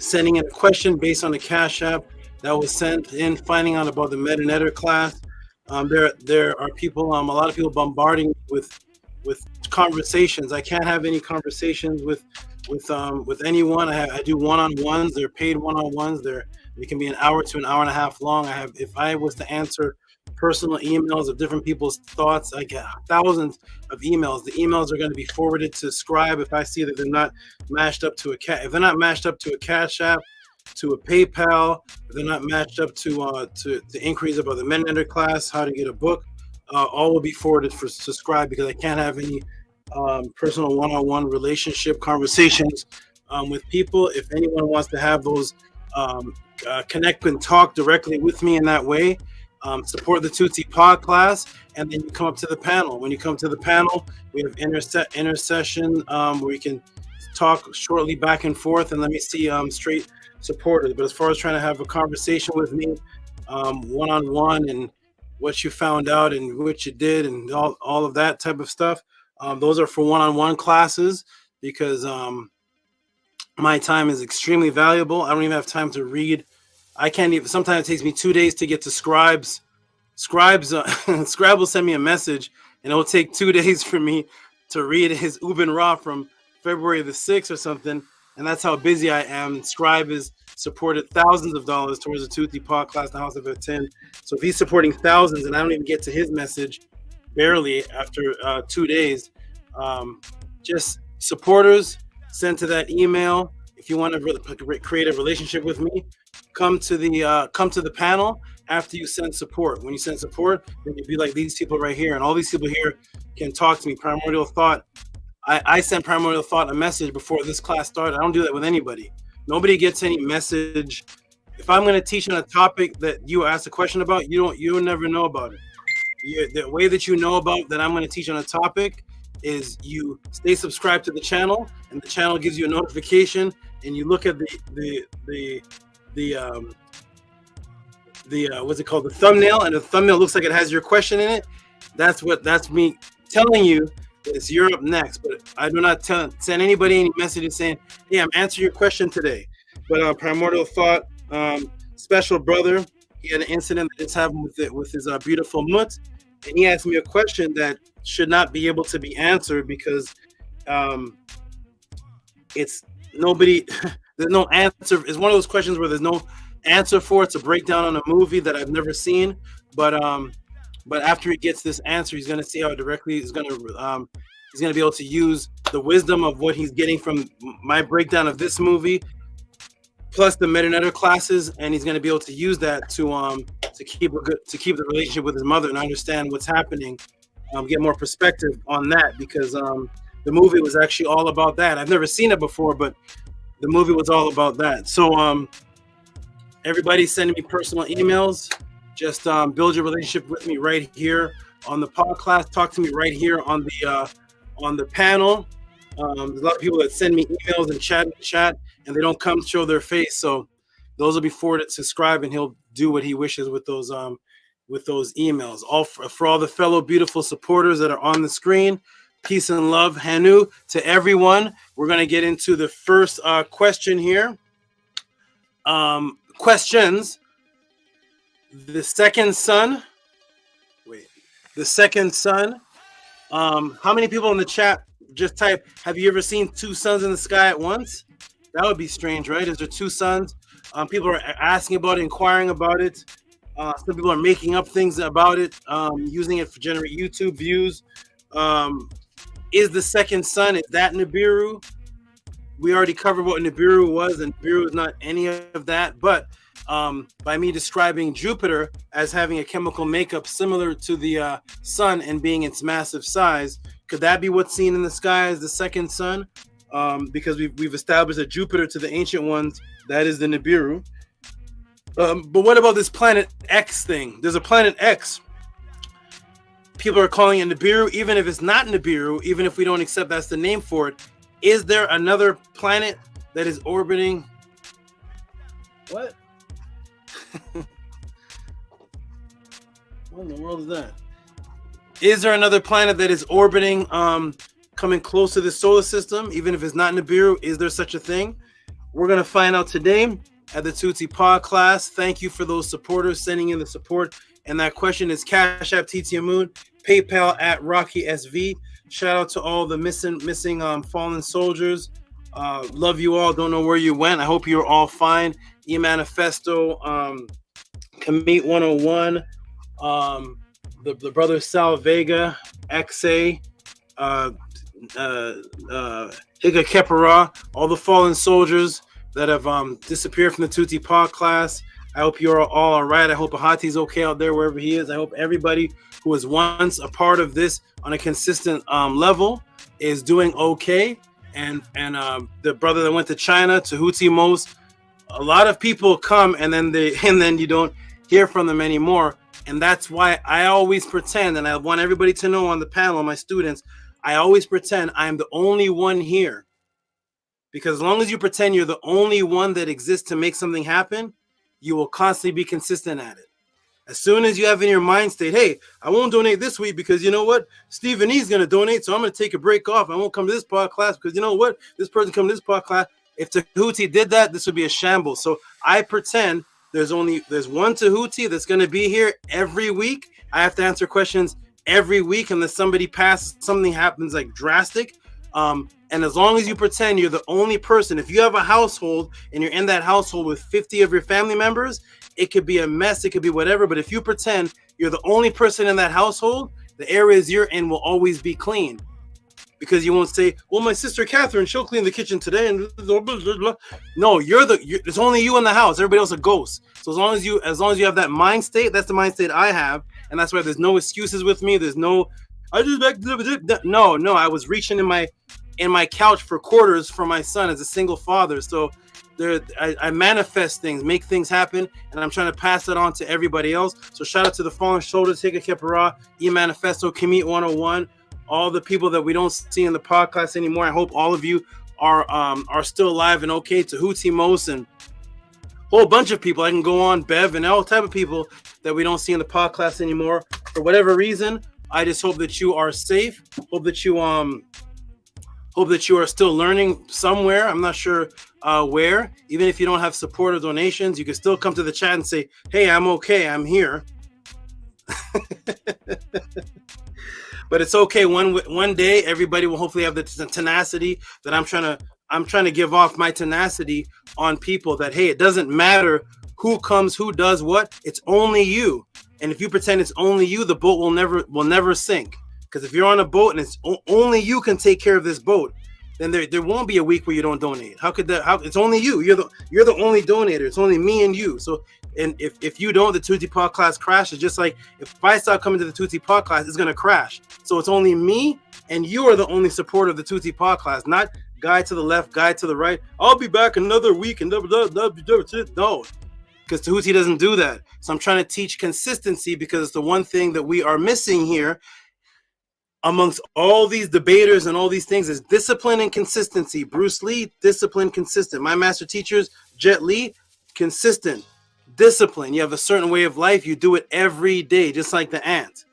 Speaker 17: sending in a question based on the Cash App that was sent in, finding out about the Medu Netter class. There are people, a lot of people bombarding with conversations. I can't have any conversations with anyone. I do one-on-ones. They're paid one-on-ones. They can be an hour to an hour and a half long. If I was to answer personal emails of different people's thoughts, I get thousands of emails. The emails are going to be forwarded to Scribe if I see that they're not matched up to if they're not matched up to a Cash App, to a PayPal, if they're not matched up to the inquiries about the Medu Netter class, how to get a book, all will be forwarded to Scribe, because I can't have any personal one-on-one relationship conversations with people. If anyone wants to have those connect and talk directly with me in that way, support the Tutsi Pod class, and then you come up to the panel. When you come to the panel, we have intercession where we can talk shortly back and forth, and let me see straight supporters. But as far as trying to have a conversation with me one-on-one, and what you found out and what you did and all of that type of stuff, those are for one-on-one classes, because my time is extremely valuable. I don't even have time to read. I can't even, sometimes it takes me 2 days to get to Scribes. Scribe will send me a message, and it will take 2 days for me to read his Ubin Ra from February the 6th or something. And that's how busy I am. Scribe has supported thousands of dollars towards the Tuti Pod class in the House of ATTON. So if he's supporting thousands and I don't even get to his message barely after 2 days, just supporters, send to that email. If you want to create a relationship with me, come to the panel after you send support. When you send support, then you'd be like these people right here, and all these people here can talk to me. Primordial Thought, I sent Primordial Thought a message before this class started. I don't do that with anybody. Nobody gets any message. If I'm going to teach on a topic that you asked a question about, you'll never know about it. The way that you know about that I'm going to teach on a topic is you stay subscribed to the channel, and the channel gives you a notification, and you look at the what's it called, the thumbnail, and the thumbnail looks like it has your question in it. That's me telling you that you're up next. But I do not send anybody any messages saying, hey, I'm answering your question today. But Primordial Thought, special brother, he had an incident that just happened with his beautiful mutt, and he asked me a question that should not be able to be answered because it's nobody. There's no answer. It's one of those questions where there's no answer for. It's a breakdown on a movie that I've never seen, but after he gets this answer, he's gonna see how directly he's gonna be able to use the wisdom of what he's getting from my breakdown of this movie, plus the Meta classes, and he's gonna be able to use that to keep the relationship with his mother and understand what's happening, get more perspective on that, because the movie was actually all about that. I've never seen it before, but the movie was all about that. So everybody's sending me personal emails. Just build your relationship with me right here on the podcast. Talk to me right here on the panel. There's a lot of people that send me emails and chat, and they don't come show their face. So those will be forwarded to Scribe, and he'll do what he wishes with those emails. All for all the fellow beautiful supporters that are on the screen. Peace and love, Hanu, to everyone. We're gonna get into the first question here. Questions. The second son. How many people in the chat just type, have you ever seen two suns in the sky at once? That would be strange, right? Is there two suns? People are asking about it, inquiring about it. Some people are making up things about it, using it to generate YouTube views. Is the second sun, is that Nibiru? We already covered what Nibiru was, and Nibiru is not any of that. But by me describing Jupiter as having a chemical makeup similar to the sun and being its massive size, could that be what's seen in the sky as the second sun? Because we've established that Jupiter, to the ancient ones, that is the Nibiru. But what about this planet X thing? There's a planet X. People are calling it Nibiru, even if it's not Nibiru, even if we don't accept that's the name for it. Is there another planet that is orbiting? What? What in the world is that? Is there another planet that is orbiting, coming close to the solar system, even if it's not Nibiru? Is there such a thing? We're going to find out today at the Tehuti Pod class. Thank you for those supporters sending in the support. And that question is Cash App TT Moon, PayPal at Rocky SV. Shout out to all the missing fallen soldiers. Love you all. Don't know where you went. I hope you're all fine. E-Manifesto, Kamit 101, the brother Sal Vega, XA, Higa Kepara, all the fallen soldiers that have disappeared from the Tehuti Pod class. I hope you're all right. I hope Ahati's okay out there wherever he is. I hope everybody who was once a part of this on a consistent level is doing okay. And the brother that went to China, Tehuti Most, a lot of people come and then you don't hear from them anymore. And that's why I always pretend, and I want everybody to know on the panel, my students, I always pretend I am the only one here. Because as long as you pretend you're the only one that exists to make something happen, you will constantly be consistent at it. As soon as you have in your mind state, hey, I won't donate this week because you know what? Stephen E's going to donate, so I'm going to take a break off. I won't come to this pod class because you know what? This person come to this pod class. If Tehuti did that, this would be a shambles. So I pretend there's one Tehuti that's going to be here every week. I have to answer questions every week unless somebody passes, something happens like drastic. And as long as you pretend you're the only person, if you have a household and you're in that household with 50 of your family members, it could be a mess, it could be whatever. But if you pretend you're the only person in that household, the areas you're in will always be clean. Because you won't say, well, my sister Catherine, she'll clean the kitchen today. And blah, blah, blah, blah. No, it's only you in the house. Everybody else a ghost. So as long as you have that mind state, that's the mind state I have. And that's why there's no excuses with me. There's no, I was reaching in my couch for quarters for my son as a single father. So I manifest things, make things happen, and I'm trying to pass that on to everybody else. So shout out to the fallen shoulders, Higa Kepara, E-Manifesto, Kamit 101,
Speaker 2: all the people that we don't see in the podcast anymore. I hope all of you are still alive and okay. Tehuti, Mos, and a whole bunch of people. I can go on, Bev, and all type of people that we don't see in the podcast anymore for whatever reason. I just hope that you are safe. Hope that you are still learning somewhere. I'm not sure where. Even if you don't have support or donations, you can still come to the chat and say, "Hey, I'm okay. I'm here." But it's okay. One day, everybody will hopefully have the tenacity that I'm trying to give off my tenacity on people. That hey, it doesn't matter who comes, who does what. It's only you. And if you pretend it's only you, the boat will never sink. Because if you're on a boat and it's only you can take care of this boat, then there won't be a week where you don't donate. How could that? How it's only you. You're the only donator. It's only me and you. So and if you don't, the Tehuti podcast crashes. Just like if I start coming to the Tehuti podcast, it's gonna crash. So it's only me and you are the only supporter of the Tehuti podcast, not guy to the left, guy to the right. I'll be back another week and no, because Tehuti doesn't do that. So I'm trying to teach consistency because it's the one thing that we are missing here amongst all these debaters and all these things is discipline and consistency. Bruce Lee, discipline, consistent. My master teachers, Jet Li, consistent, discipline. You have a certain way of life. You do it every day, just like the ant.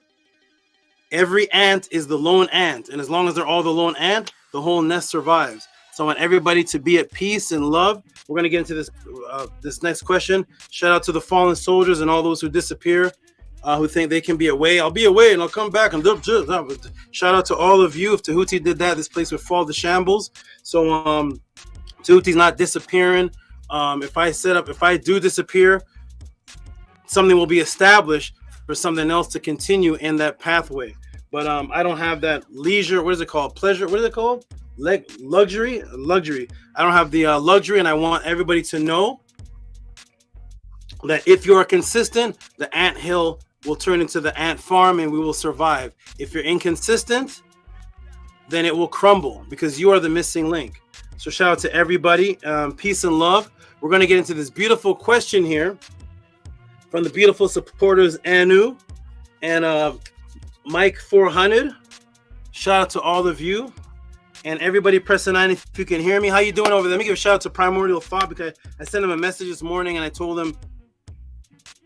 Speaker 2: Every ant is the lone ant. And as long as they're all the lone ant, the whole nest survives. So I want everybody to be at peace and love. We're going to get into this next question. Shout out to the fallen soldiers and all those who disappear. Who think they can be away. I'll be away and I'll come back. And shout out to all of you. If Tehuti did that, this place would fall to shambles. So Tehuti's not disappearing. If I do disappear, something will be established for something else to continue in that pathway. But I don't have that leisure. What is it called? Pleasure. What is it called? Luxury. I don't have the luxury, and I want everybody to know that if you are consistent, the anthill will turn into the ant farm and we will survive. If you're inconsistent, then it will crumble because you are the missing link. So shout out to everybody. Peace and love. We're going to get into this beautiful question here from the beautiful supporters ANTU and Mike 400. Shout out to all of you. And everybody press the 9 if you can hear me. How you doing over there? Let me give a shout out to Primordial Thought because I sent him a message this morning and I told him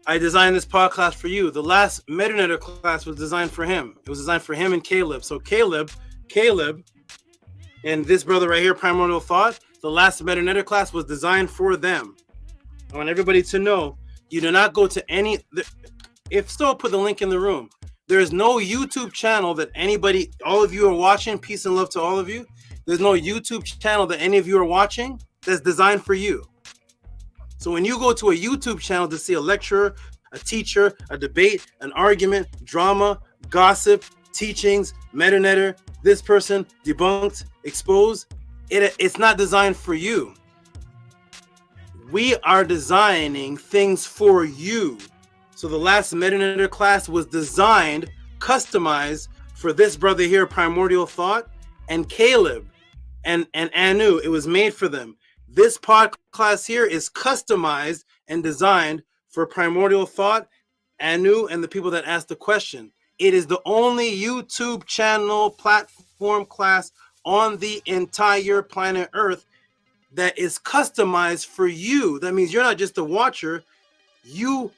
Speaker 2: I designed this podcast for you. The last Metanetter class was designed for him. It was designed for him and Caleb. So Caleb, and this brother right here, Primordial Thought, the last Metanetter class was designed for them. I want everybody to know you do not go to any. If so, I'll put the link in the room. There is no YouTube channel that anybody, all of you are watching. Peace and love to all of you. There's no YouTube channel that any of you are watching that's designed for you. So when you go to a YouTube channel to see a lecturer, a teacher, a debate, an argument, drama, gossip, teachings, Metanetter, this person debunked, exposed, it's not designed for you. We are designing things for you. So the last Metanetter class was designed, customized for this brother here, Primordial Thought, and Caleb and ANTU. It was made for them. This podcast here is customized and designed for Primordial Thought, ANTU, and the people that asked the question. It is the only YouTube channel platform class on the entire planet Earth that is customized for you. That means you're not just a watcher. You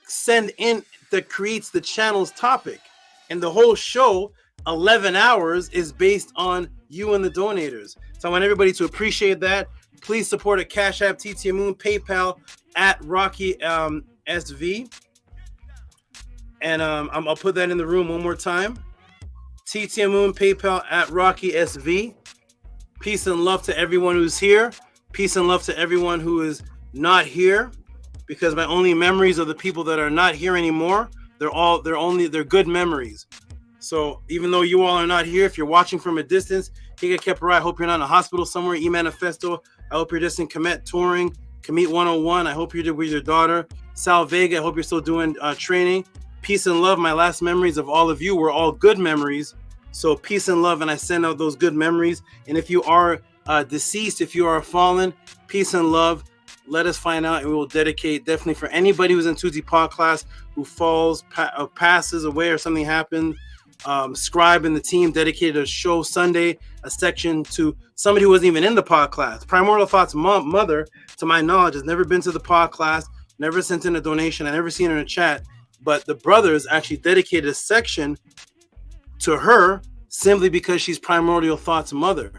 Speaker 2: send in that creates the channel's topic. And the whole show, 11 hours, is based on you and the donators. So I want everybody to appreciate that. Please support at Cash App, TTM Moon, PayPal at Rocky SV. And I'll put that in the room one more time. TTM Moon, PayPal at Rocky SV. Peace and love to everyone who's here. Peace and love to everyone who is not here. Because my only memories of the people that are not here anymore, they're good memories. So even though you all are not here, if you're watching from a distance, Higa Kepara, I hope you're not in a hospital somewhere. E-Manifesto, I hope you're just in Kemet touring. Kemet 101, I hope you're with your daughter. Sal Vega, I hope you're still doing training. Peace and love. My last memories of all of you were all good memories. So peace and love, and I send out those good memories. And if you are deceased, if you are fallen, peace and love. Let us find out, and we will dedicate definitely for anybody who's in Tehuti Pod class who falls, passes away, or something happened. scribe in the team dedicated a show Sunday, a section to somebody who wasn't even in the pod class. Primordial Thought's mother, to my knowledge, has never been to the pod class, never sent in a donation, I never seen her in a chat, but the brothers actually dedicated a section to her simply because she's Primordial Thought's mother.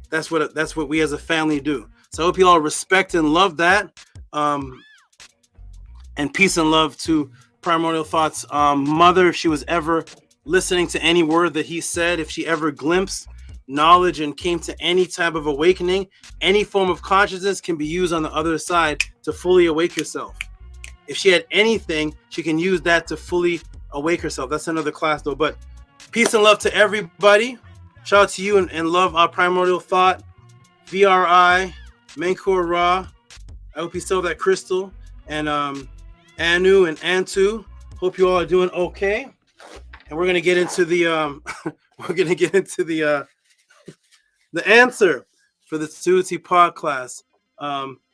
Speaker 2: That's what we as a family do. So I hope you all respect and love that. And peace and love to Primordial Thought's mother. If she was ever listening to any word that he said, if she ever glimpsed knowledge and came to any type of awakening, any form of consciousness can be used on the other side to fully awake yourself. If she had anything, she can use that to fully awake herself. That's another class though. But peace and love to everybody. Shout out to you and love our Primordial Thought, VRI, Menkur Ra. I hope you still have that crystal. And Anu and Antu. Hope you all are doing okay. And we're gonna get into the the answer for the Tehuti pod class.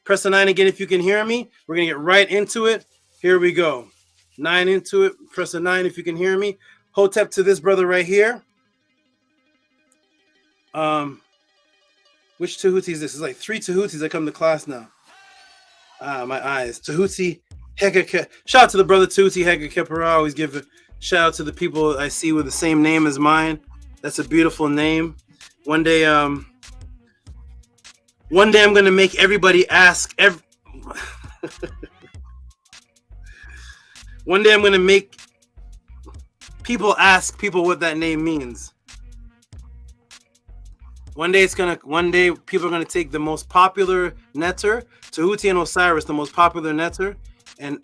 Speaker 2: Press the 9 again if you can hear me. We're gonna get right into it. Here we go. 9 into it. Press the 9 if you can hear me. Hotep to this brother right here. Which Tehuti is this? It's like 3 Tehutis that come to class now. My eyes. Tehuti Hegeke. Shout out to the brother Tehuti Hegeke. I always give a shout out to the people I see with the same name as mine. That's a beautiful name. One day I'm gonna make everybody ask. One day I'm gonna make people ask people what that name means. One day people are gonna take the most popular netter, Tehuti and Osiris, the most popular netter, and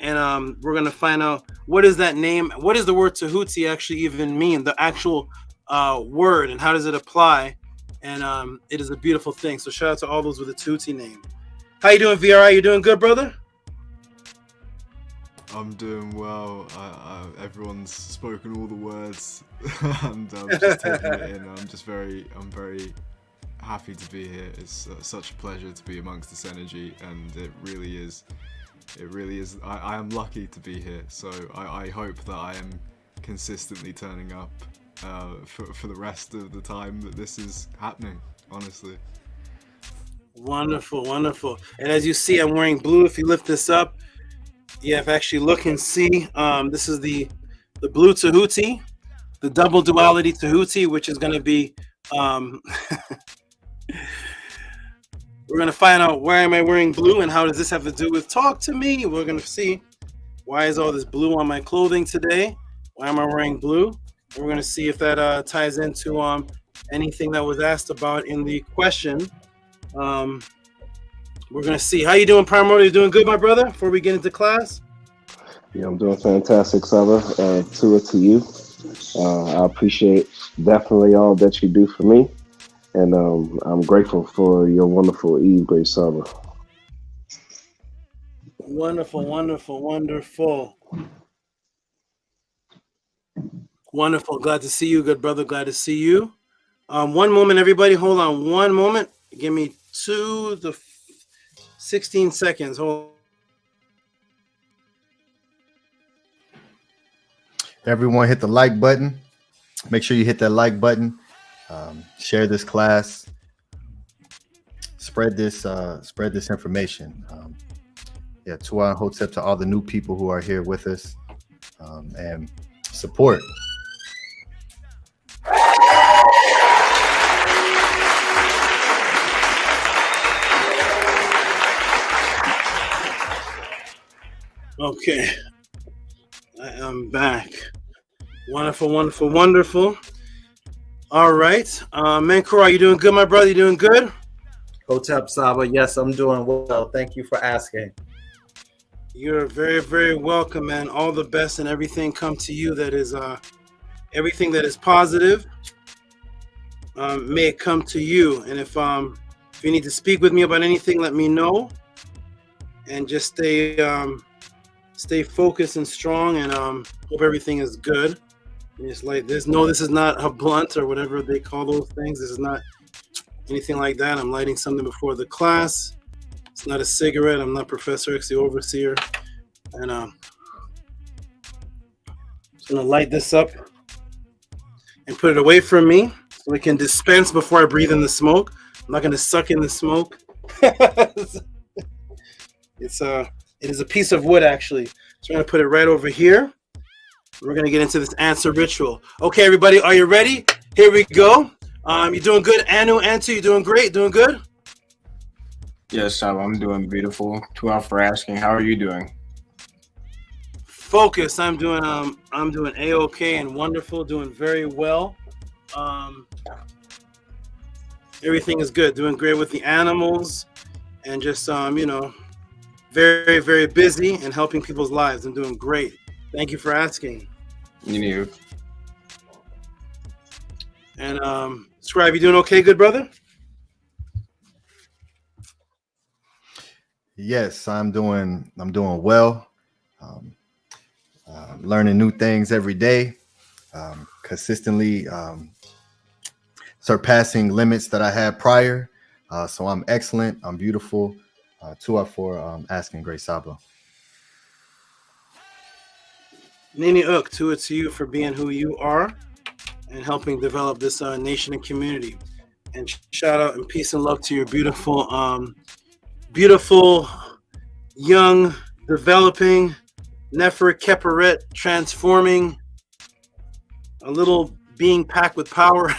Speaker 2: we're gonna find out what is that name, what does the word Tehuti actually even mean, the actual word, and how does it apply? And it is a beautiful thing. So shout out to all those with a Tehuti name. How you doing, VRI? You doing good, brother?
Speaker 3: I'm doing well. Everyone's spoken all the words, and I'm just taking it in. I'm very happy to be here. It's such a pleasure to be amongst this energy, and it really is. I am lucky to be here. So I hope that I am consistently turning up for the rest of the time that this is happening. Honestly.
Speaker 2: Wonderful, wonderful. And as you see, I'm wearing blue. If you lift this up, yeah, if I actually look and see, this is the blue Tehuti, the double duality Tehuti, which is going to be, we're going to find out why am I wearing blue and how does this have to do with talk to me. We're going to see why is all this blue on my clothing today. Why am I wearing blue? And we're going to see if that ties into anything that was asked about in the question. We're gonna see. How you doing, Primordial? You doing good, my brother? Before we get into class.
Speaker 20: Yeah, I'm doing fantastic, Saba. To you. I appreciate definitely all that you do for me, and I'm grateful for your wonderful Eve, great Saba.
Speaker 2: Wonderful, wonderful, wonderful, wonderful. Glad to see you, good brother. Glad to see you. One moment, everybody. Hold on, one moment. Give me 16 seconds. Hold.
Speaker 18: Everyone hit the like button. Make sure you hit that like button. Share this class. Spread this information. Tuan Hotep to all the new people who are here with us, and support.
Speaker 2: Okay, I am back. Wonderful, wonderful, wonderful. All right, Menkur, are you doing good, my brother? You doing good?
Speaker 1: Hotep Saba, yes, I'm doing well. Thank you for asking.
Speaker 2: You're very, very welcome, man. All the best and everything come to you that is everything that is positive. May it come to you. And if you need to speak with me about anything, let me know. And just stay focused and strong, and hope everything is good. It's like this is not a blunt or whatever they call those things. This is not anything like that. I'm lighting something before the class. It's not a cigarette. I'm not Professor X, the overseer. And I'm just gonna light this up. and put it away from me so we can dispense before I breathe in the smoke. I'm not going to suck in the smoke. It is a piece of wood, actually. So I'm going to put it right over here. We're going to get into this answer ritual. Okay, everybody, are you ready? Here we go. You doing good? Antu, you doing great? Doing good?
Speaker 19: Yes, I'm doing beautiful. 2 out for asking. How are you doing?
Speaker 2: Focus. I'm doing A-okay and wonderful. Doing very well. Everything is good. Doing great with the animals, and just very, very busy and helping people's lives. I'm doing great. Thank you for asking.
Speaker 19: You knew.
Speaker 2: And Scribe, you doing okay, good brother?
Speaker 18: Yes, I'm doing well. Learning new things every day, consistently surpassing limits that I had prior. So I'm excellent. I'm beautiful. 2 out for asking, Great Saba.
Speaker 2: Nini Uk, to it to you for being who you are and helping develop this nation and community. And shout out and peace and love to your beautiful, beautiful, young, developing, Nefer Keperet, transforming, a little being packed with power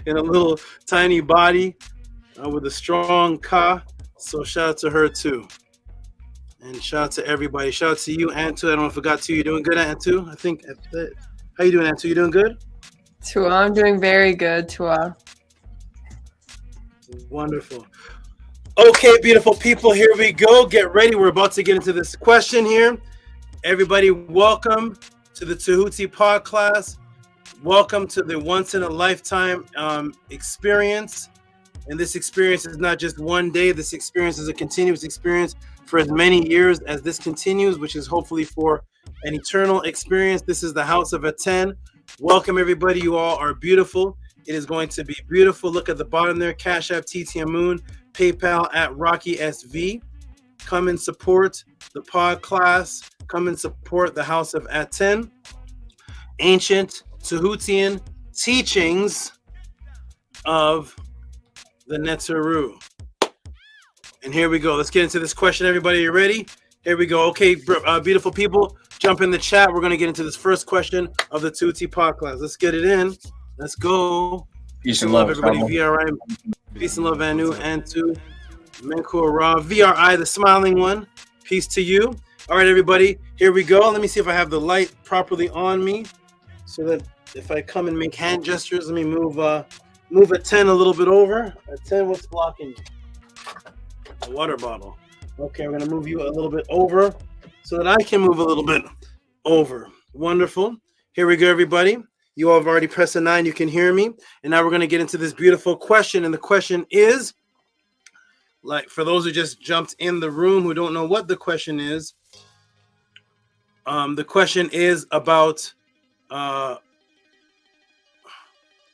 Speaker 2: in a little tiny body with a strong Ka. So shout out to her too. And shout out to everybody. Shout out to you, Antu. I don't know if I forgot to you. Doing good, Antu? I think. How you doing, Antu? You doing good?
Speaker 21: Tua, I'm doing very good, Tua.
Speaker 2: Wonderful. Okay, beautiful people, here we go. Get ready. We're about to get into this question here. Everybody, welcome to the Tehuti podcast. Welcome to the once-in-a-lifetime experience. And this experience is not just one day. This experience is a continuous experience for as many years as this continues, which is hopefully for an eternal experience. This is the House of ATTON. Welcome, everybody. You all are beautiful. It is going to be beautiful. Look at the bottom there. Cash App, TTM Moon, PayPal at Rocky SV. Come and support the pod class. Come and support the House of ATTON. Ancient Tehutian teachings of the Netzeru. And here we go. Let's get into this question, everybody. You ready? Here we go. Okay, beautiful people, jump in the chat. We're going to get into this first question of the Tehuti podcast. Let's get it in. Let's go.
Speaker 19: Peace and love,
Speaker 2: everybody. VRI. Peace and love, Anu, Antu, Menkur Ra. VRI, the smiling one. Peace to you. All right, everybody. Here we go. Let me see if I have the light properly on me, so that if I come and make hand gestures, let me move a 10 a little bit over. A 10, what's blocking you? A water bottle. Okay, we're gonna move you a little bit over so that I can move a little bit over. Wonderful. Here we go, everybody. You all have already pressed a 9. You can hear me. And now we're gonna get into this beautiful question. And the question is, like, for those who just jumped in the room who don't know what the question is, the question is about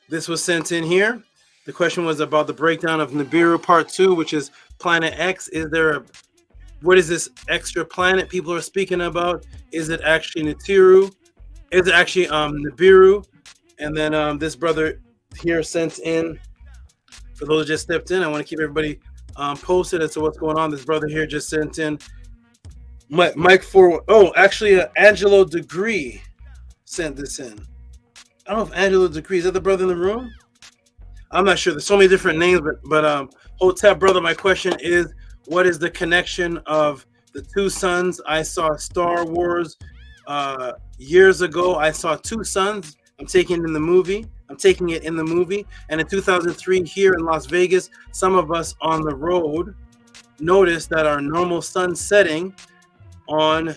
Speaker 2: this was sent in here. The question was about the breakdown of Nibiru Part 2, which is Planet X. What is this extra planet people are speaking about? Is it actually Nitiru? Is it actually Nibiru? And then this brother here sent in, for those who just stepped in, I want to keep everybody posted as to what's going on. This brother here just sent in Mike for, actually Angelo Degree sent this in. I don't know if Angelo Degree, is that the brother in the room? I'm not sure. There's so many different names, but Hotep brother, my question is, what is the connection of the two suns? I saw Star Wars years ago. I saw two suns. I'm taking it in the movie. And in 2003 here in Las Vegas, some of us on the road noticed that our normal sun setting on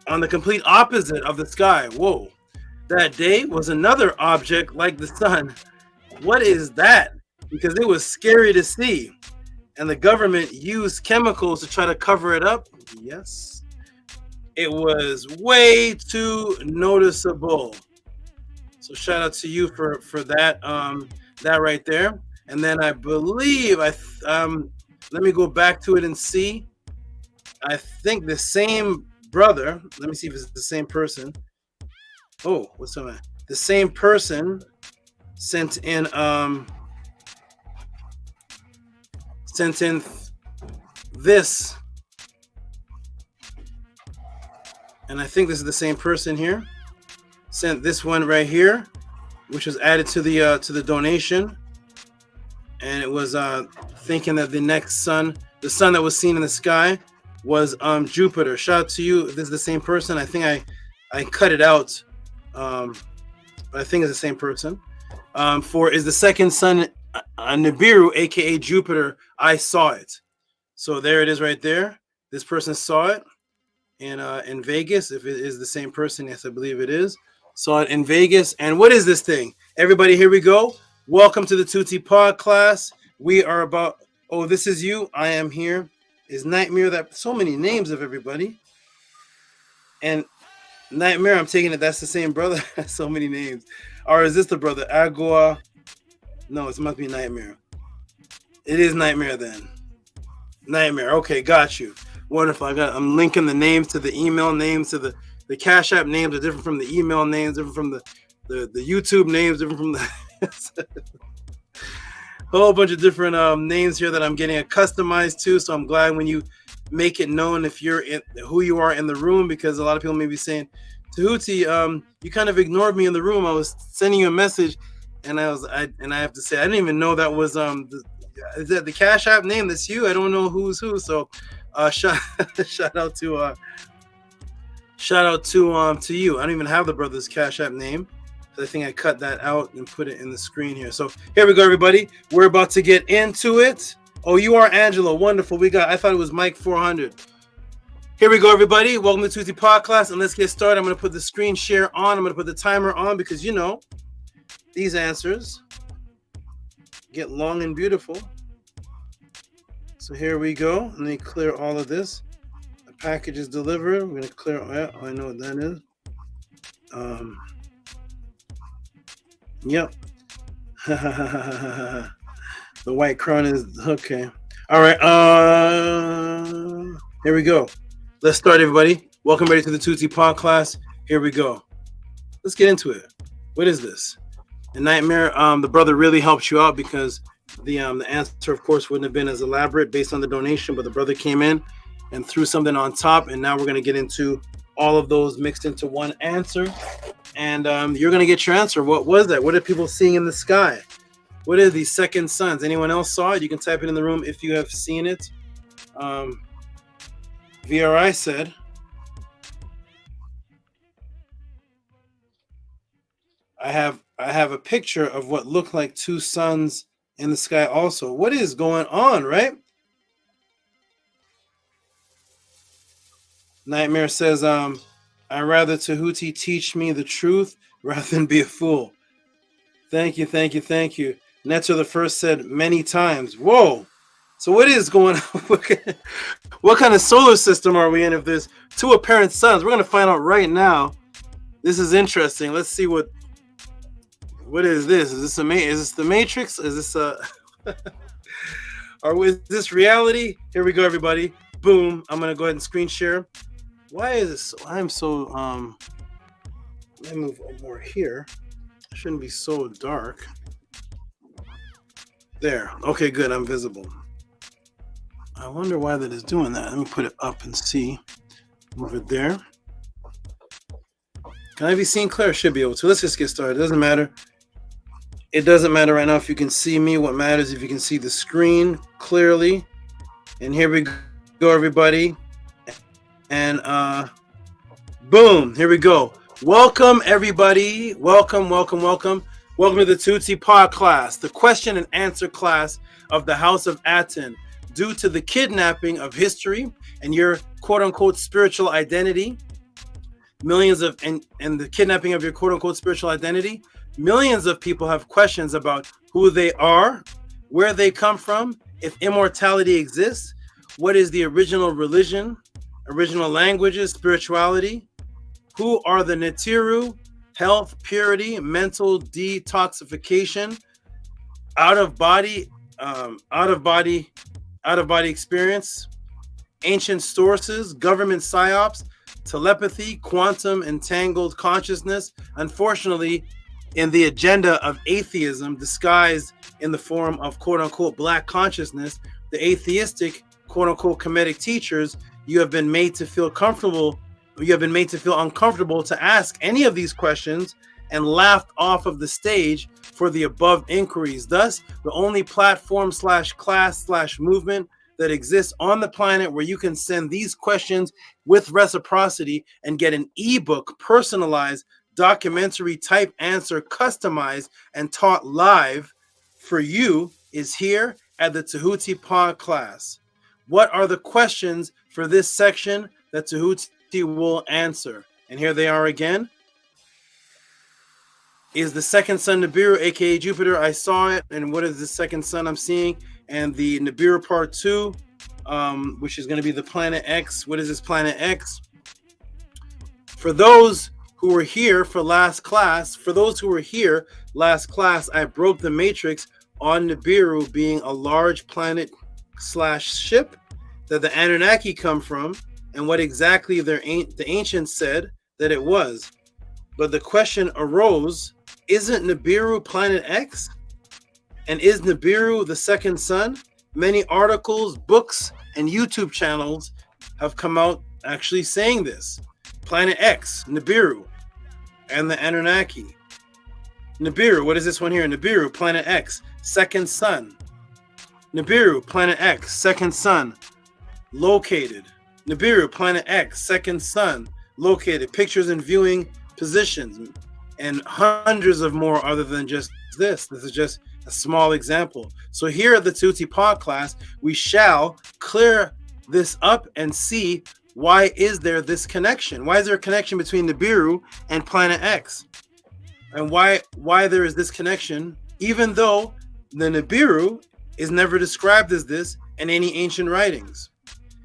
Speaker 2: the complete opposite of the sky. Whoa. That day was another object like the sun. What is that? Because it was scary to see. And the government used chemicals to try to cover it up. Yes. It was way too noticeable. So shout out to you for that that right there. And then I believe let me go back to it and see. I think the same brother, let me see if it's the same person. Oh, what's up? The same person sent in this, and I think this is the same person here. Sent this one right here, which was added to the donation, and it was thinking that the next sun, the sun that was seen in the sky, was Jupiter. Shout out to you. This is the same person. I think I cut it out, but I think it's the same person. For is the second sun Nibiru, aka Jupiter. I saw it. So there it is right there. This person saw it in Vegas. If it is the same person, yes, I believe it is. Saw it in Vegas. And what is this thing? Everybody, here we go. Welcome to the Tehuti Pod class. We are about, oh, this is you. I am here. Is Nightmare, that so many names of everybody. And Nightmare, I'm taking it that's the same brother. So many names. Or is this the brother? Agua. No, it must be Nightmare. It is Nightmare then. Nightmare. Okay, got you. Wonderful. I'm linking the names to the email names to the Cash App names are different from the email names, different from the YouTube names, different from the whole bunch of different names here that I'm getting customized to. So I'm glad when you make it known if you're who you are in the room, because a lot of people may be saying, Tehuti, you kind of ignored me in the room. I was sending you a message, and I have to say I didn't even know that was is that the Cash App name? That's you. I don't know who's who. So shout out to you. I don't even have the brother's Cash App name. I think I cut that out and put it in the screen here. So here we go, everybody. We're about to get into it. Oh, you are Angelo. Wonderful. I thought it was Mike 400. Here we go, everybody. Welcome to Tehuti Pod class, and let's get started. I'm going to put the screen share on. I'm going to put the timer on because, you know, these answers get long and beautiful. So here we go. Let me clear all of this. The package is delivered. We're going to clear. Oh, I know what that is. Yep. The white crown is okay. All right. Here we go. Let's start, everybody. Welcome ready to the Tehuti Pod class. Here we go. Let's get into it. What is this? The Nightmare. The brother really helped you out because the answer, of course, wouldn't have been as elaborate based on the donation, but the brother came in and threw something on top, and now we're going to get into all of those mixed into one answer. And you're going to get your answer. What was that? What are people seeing in the sky? What are these second suns? Anyone else saw it? You can type it in the room if you have seen it. VRI said, I have a picture of what looked like two suns in the sky also. What is going on, right? Nightmare says, I'd rather Tehuti teach me the truth rather than be a fool. Thank you, thank you, thank you. Netzer the First said many times. Whoa. So what is going on? What kind of solar system are we in if there's two apparent suns? We're going to find out right now. This is interesting. Let's see what is this? Is this the Matrix? Is this or is this reality? Here we go, everybody. Boom. I'm going to go ahead and screen share. Why is this? I'm so let me move over here. It shouldn't be so dark. There. Okay, good. I'm visible. I wonder why that is doing that. Let me put it up and see. Move it there. Can I be seen clear? Should be able to. Let's just get started. It doesn't matter. It doesn't matter right now if you can see me. What matters is if you can see the screen clearly. And here we go, everybody. And boom, here we go. Welcome, everybody. Welcome, welcome, welcome. Welcome to the Tehuti Pod class, the question and answer class of the House of ATTON. Due to the kidnapping of history and your quote-unquote spiritual identity, and the kidnapping of your quote-unquote spiritual identity, millions of people have questions about who they are, where they come from, if immortality exists, what is the original religion, original languages, spirituality, who are the NIBIRU, health, purity, mental detoxification, out of body experience, ancient sources, government psyops, telepathy, quantum entangled consciousness. Unfortunately, in the agenda of atheism disguised in the form of quote-unquote black consciousness, the atheistic quote-unquote Kemetic teachers, you have been made to feel comfortable, you have been made to feel uncomfortable to ask any of these questions and laughed off of the stage for the above inquiries. Thus, the only platform / class / movement that exists on the planet where you can send these questions with reciprocity and get an ebook, personalized, documentary type answer, customized and taught live for you is here at the Tehuti Pod class. What are the questions for this section that Tehuti will answer? And here they are again. Is the second sun Nibiru, aka Jupiter? I saw it. And what is the second sun I'm seeing? And the Nibiru part 2, which is going to be the planet X. What is this planet X? For those who were here for last class, I broke the matrix on Nibiru being a large planet / ship that the Anunnaki come from, and what exactly the ancients said that it was. But the question arose, isn't Nibiru planet X? And is Nibiru the second sun? Many articles, books, and YouTube channels have come out actually saying this. Planet X, Nibiru, and the Anunnaki. Nibiru, what is this one here? Nibiru, planet X, second sun. Nibiru, planet X, second sun, located. Nibiru, planet X, second sun, located. Pictures and viewing positions, and hundreds of more other than just this. This is just a small example. So here at the Tehuti Pod class, we shall clear this up and see why is there this connection? Why is there a connection between Nibiru and planet X? And why there is this connection, even though the Nibiru is never described as this in any ancient writings,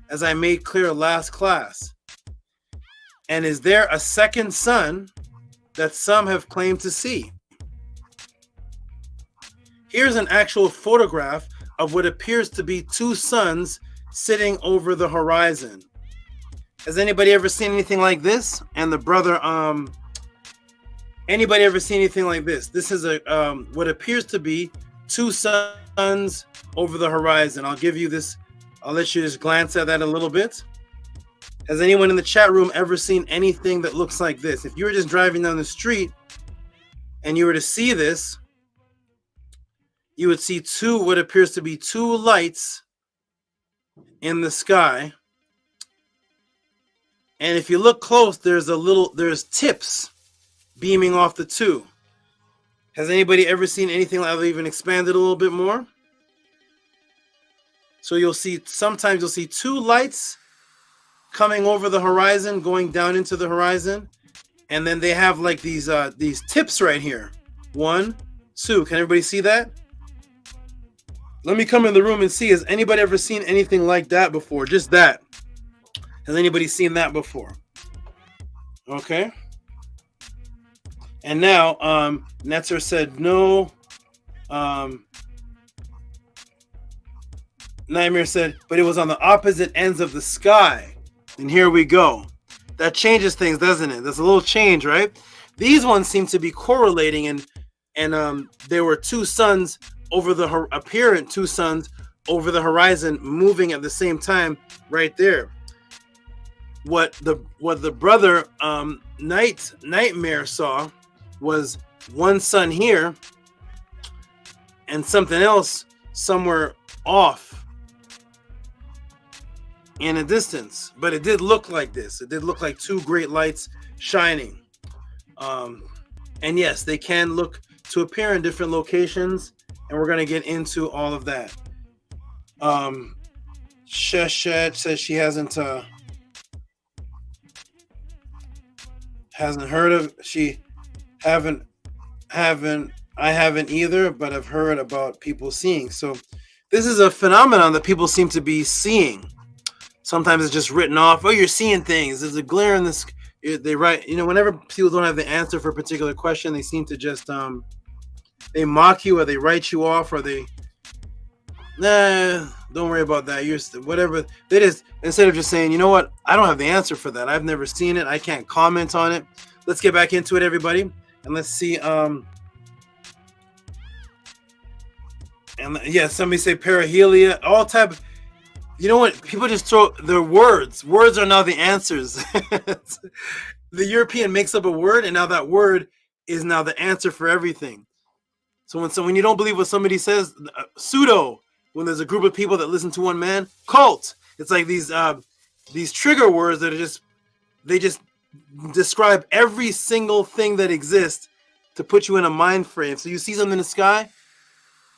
Speaker 2: as I made clear last class. And is there a second sun that some have claimed to see? Here's an actual photograph of what appears to be two suns sitting over the horizon. Has anybody ever seen anything like this? And the brother, anybody ever seen anything like this? This is a what appears to be two suns over the horizon. I'll give you this. I'll let you just glance at that a little bit. Has anyone in the chat room ever seen anything that looks like this? If you were just driving down the street and you were to see this, you would see what appears to be two lights in the sky. And if you look close, there's tips beaming off the two. Has anybody ever seen anything like that? I'll even expand it a little bit more. So sometimes you'll see two lights coming over the horizon, going down into the horizon. And then they have like these tips right here. 1, 2. Can everybody see that? Let me come in the room and see. Has anybody ever seen anything like that before? Just that. Has anybody seen that before? Okay. And now, Netzer said no. Nightmare said, but it was on the opposite ends of the sky. And here we go. That changes things, doesn't it? There's a little change, right? These ones seem to be correlating, and there were two suns over the apparent two suns over the horizon moving at the same time right there. What the brother Nightmare saw was one sun here and something else somewhere off in a distance, but it did look like this. It did look like two great lights shining. And yes, they can look to appear in different locations, and we're going to get into all of that. Sheshet says she hasn't heard of, I haven't either, but I've heard about people seeing. So this is a phenomenon that people seem to be seeing. Sometimes it's just written off. Oh, you're seeing things. There's a glare in this. They write, whenever people don't have the answer for a particular question, they seem to just, they mock you, or they write you off, or they Nah, don't worry about that. You're whatever. They just, instead of just saying, you know what, I don't have the answer for that. I've never seen it. I can't comment on it. Let's get back into it, everybody, and let's see. And yeah, somebody say perihelia, all type. You know what? People just throw their words. Words are now the answers. The European makes up a word, and now that word is now the answer for everything. So when you don't believe what somebody says, pseudo. When there's a group of people that listen to one man, cult. It's like these trigger words that are they just describe every single thing that exists to put you in a mind frame. So you see something in the sky,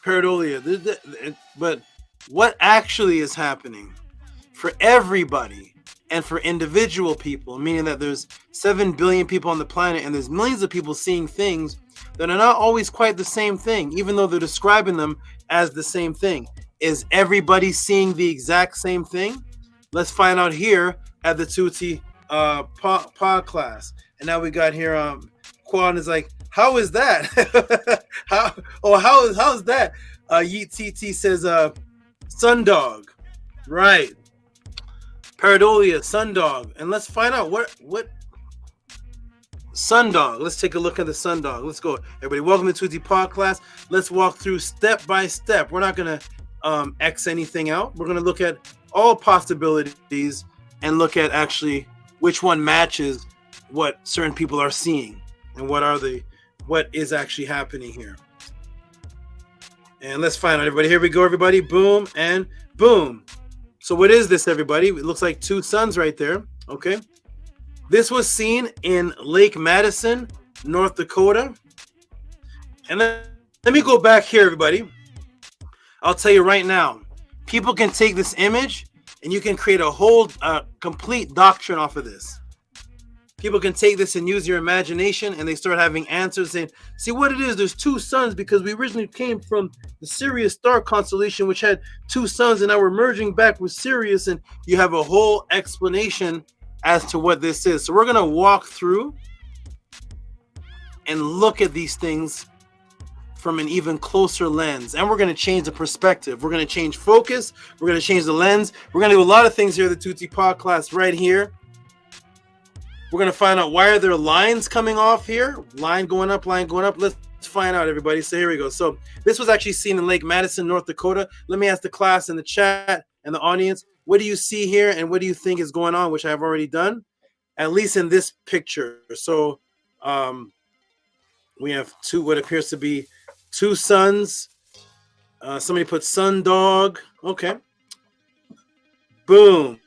Speaker 2: pareidolia. But what actually is happening for everybody and for individual people, meaning that there's 7 billion people on the planet and there's millions of people seeing things that are not always quite the same thing, even though they're describing them as the same thing. Is everybody seeing the exact same thing? Let's find out here at the Tehuti pod class. And now we got here Quan is like, how is that? how's that? Yeet TT says sundog. Right. Pareidolia, sundog. And let's find out what sundog. Let's take a look at the sundog. Let's go. Everybody, welcome to Tehuti pod class. Let's walk through step by step. We're not gonna X anything out. We're gonna look at all possibilities and look at actually which one matches what certain people are seeing and what is actually happening here. And let's find out, everybody. Here we go, everybody. Boom and boom. So what is this, everybody? It looks like two suns right there. Okay. This was seen in Lake Madison, North Dakota. And then let me go back here, everybody. I'll tell you right now, people can take this image and you can create a whole complete doctrine off of this. People can take this and use your imagination, and they start having answers saying, see what it is, there's two suns because we originally came from the Sirius star constellation, which had two suns, and now we're merging back with Sirius, and you have a whole explanation as to what this is. So we're going to walk through and look at these things from an even closer lens, and we're going to change the perspective. We're going to change focus. We're going to change the lens. We're going to do a lot of things here at the Tehuti pod class right here. We're going to find out why are there lines coming off here, line going up, line going up. Let's find out, everybody. So here we go. So this was actually seen in Lake Madison, North Dakota. Let me ask the class in the chat and the audience, what do you see here and what do you think is going on, which I've already done, at least in this picture. So we have what appears to be two suns. Somebody put sun dog. Okay. Boom.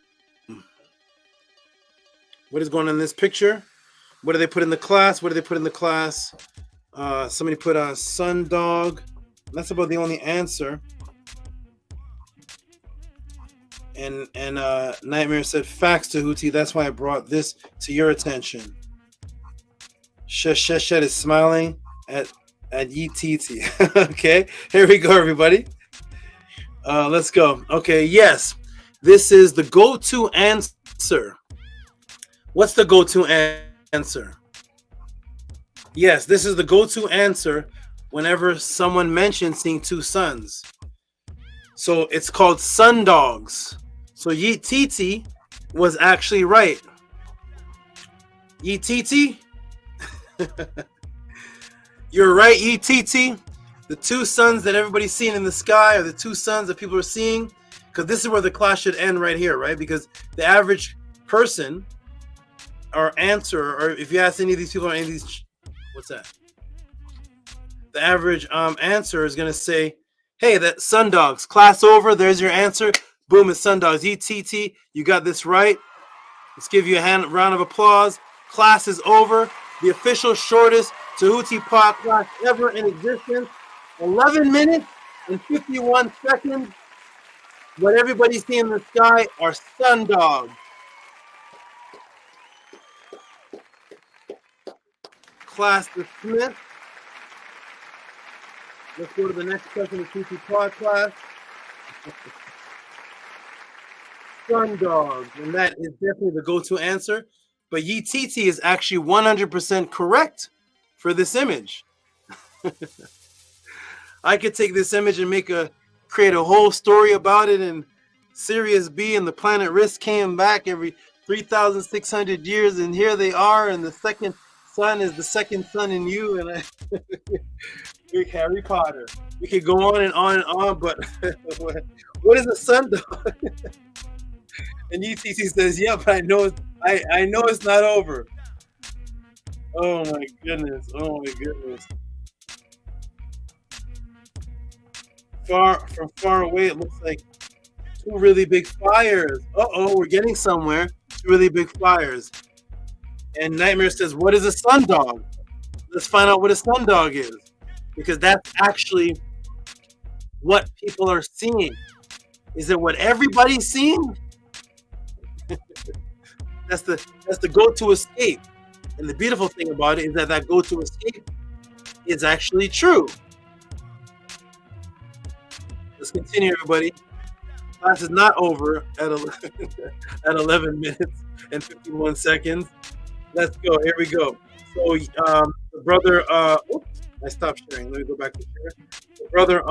Speaker 2: What is going on in this picture? What do they put in the class? What do they put in the class? Somebody put a sun dog. That's about the only answer. And Nightmare said, facts, Tehuti. That's why I brought this to your attention. Shet is smiling at ETT. Okay, here we go, everybody. Let's go. Okay, yes, this is the go-to answer. What's the go-to answer? Yes, this is the go-to answer whenever someone mentions seeing two suns. So it's called sun dogs. So Yeet TT was actually right. Yeet TT? You're right, Yeet TT. The two suns that everybody's seeing in the sky are the two suns that people are seeing. Because this is where the class should end right here, right? Because the average person or answer, or if you ask any of these people or any of these, what's that? The average answer is going to say, hey, that sundogs, class over, there's your answer. Boom, it's sundogs. ETT, you got this right. Let's give you a round of applause. Class is over. The official shortest Tehuti pod class ever in existence. 11 minutes and 51 seconds. What everybody's seeing in the sky are sundogs. Class dismissed. Let's go to the next question of Tehuti pod class. Sundogs, and that is definitely the go-to answer. But Yeet TT is actually 100% correct for this image. I could take this image and make a create a whole story about it, and Sirius B and the planet Risk came back every 3,600 years, and here they are, and the second son is the second son in you, and big Harry Potter. We could go on and on and on, but what is a sun dog? And UTC says, "Yep, I know. I know it's not over." Oh my goodness! Oh my goodness! From far away, it looks like two really big fires. Uh-oh, we're getting somewhere. Two really big fires. And Nightmare says, "What is a sun dog?" Let's find out what a sun dog is, because that's actually what people are seeing. Is it what everybody's seeing? That's the go-to escape. And the beautiful thing about it is that go-to escape is actually true. Let's continue, everybody. Class is not over at 11 minutes and 51 seconds. Let's go. Here we go. So, the brother, oops, I stopped sharing. Let me go back to share. The brother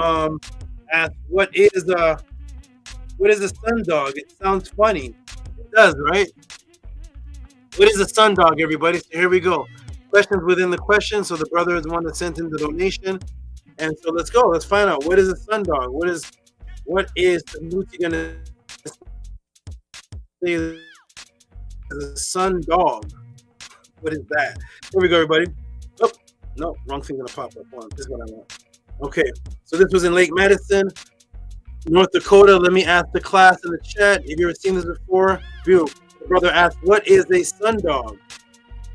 Speaker 2: asked, what is a sun dog? It sounds funny. It does, right? What is a sun dog, everybody? So here we go. Questions within the question. So the brother is the one that sent in the donation. And so let's go. Let's find out. What is a sun dog? What is Tehuti gonna say is a sun dog? What is that? Here we go, everybody. Oh, no, wrong thing gonna pop up. Hold on. This is what I want. Okay, so this was in Lake Madison, North Dakota. Let me ask the class in the chat. Have you ever seen this before? View. The brother asked, what is a sun dog?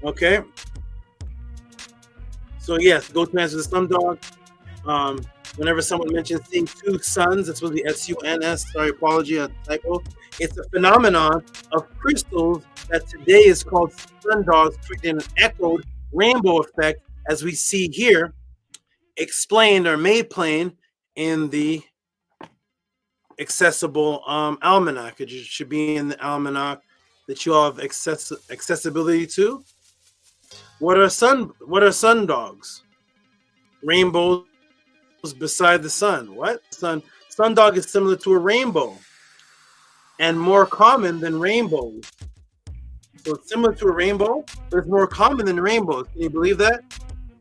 Speaker 2: Okay. So yes, go to answer the sun dog. Whenever someone mentions seeing two suns, it's supposed to be S-U-N-S. Sorry, apology, a typo. It's a phenomenon of crystals that today is called sun dogs, creating an echoed rainbow effect, as we see here, explained or made plain in the accessible almanac. It should be in the almanac that you all have accessibility to. What are sun dogs? Rainbows beside the sun. What? Sun dog is similar to a rainbow and more common than rainbows. So it's similar to a rainbow, but it's more common than rainbows. Can you believe that?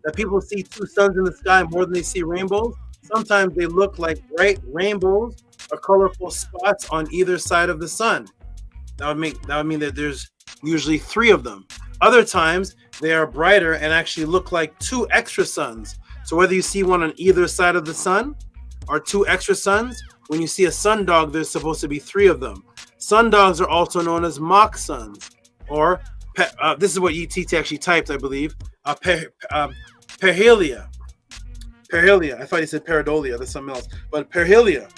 Speaker 2: That people see two suns in the sky more than they see rainbows? Sometimes they look like bright rainbows or colorful spots on either side of the sun. That would mean that there's usually three of them. Other times they are brighter and actually look like two extra suns. So whether you see one on either side of the sun or two extra suns, when you see a sun dog, there's supposed to be three of them. Sun dogs are also known as mock suns, or this is what ETT actually typed, I believe. Perhelia. Perhelia. I thought he said pareidolia. That's something else. But perhelia,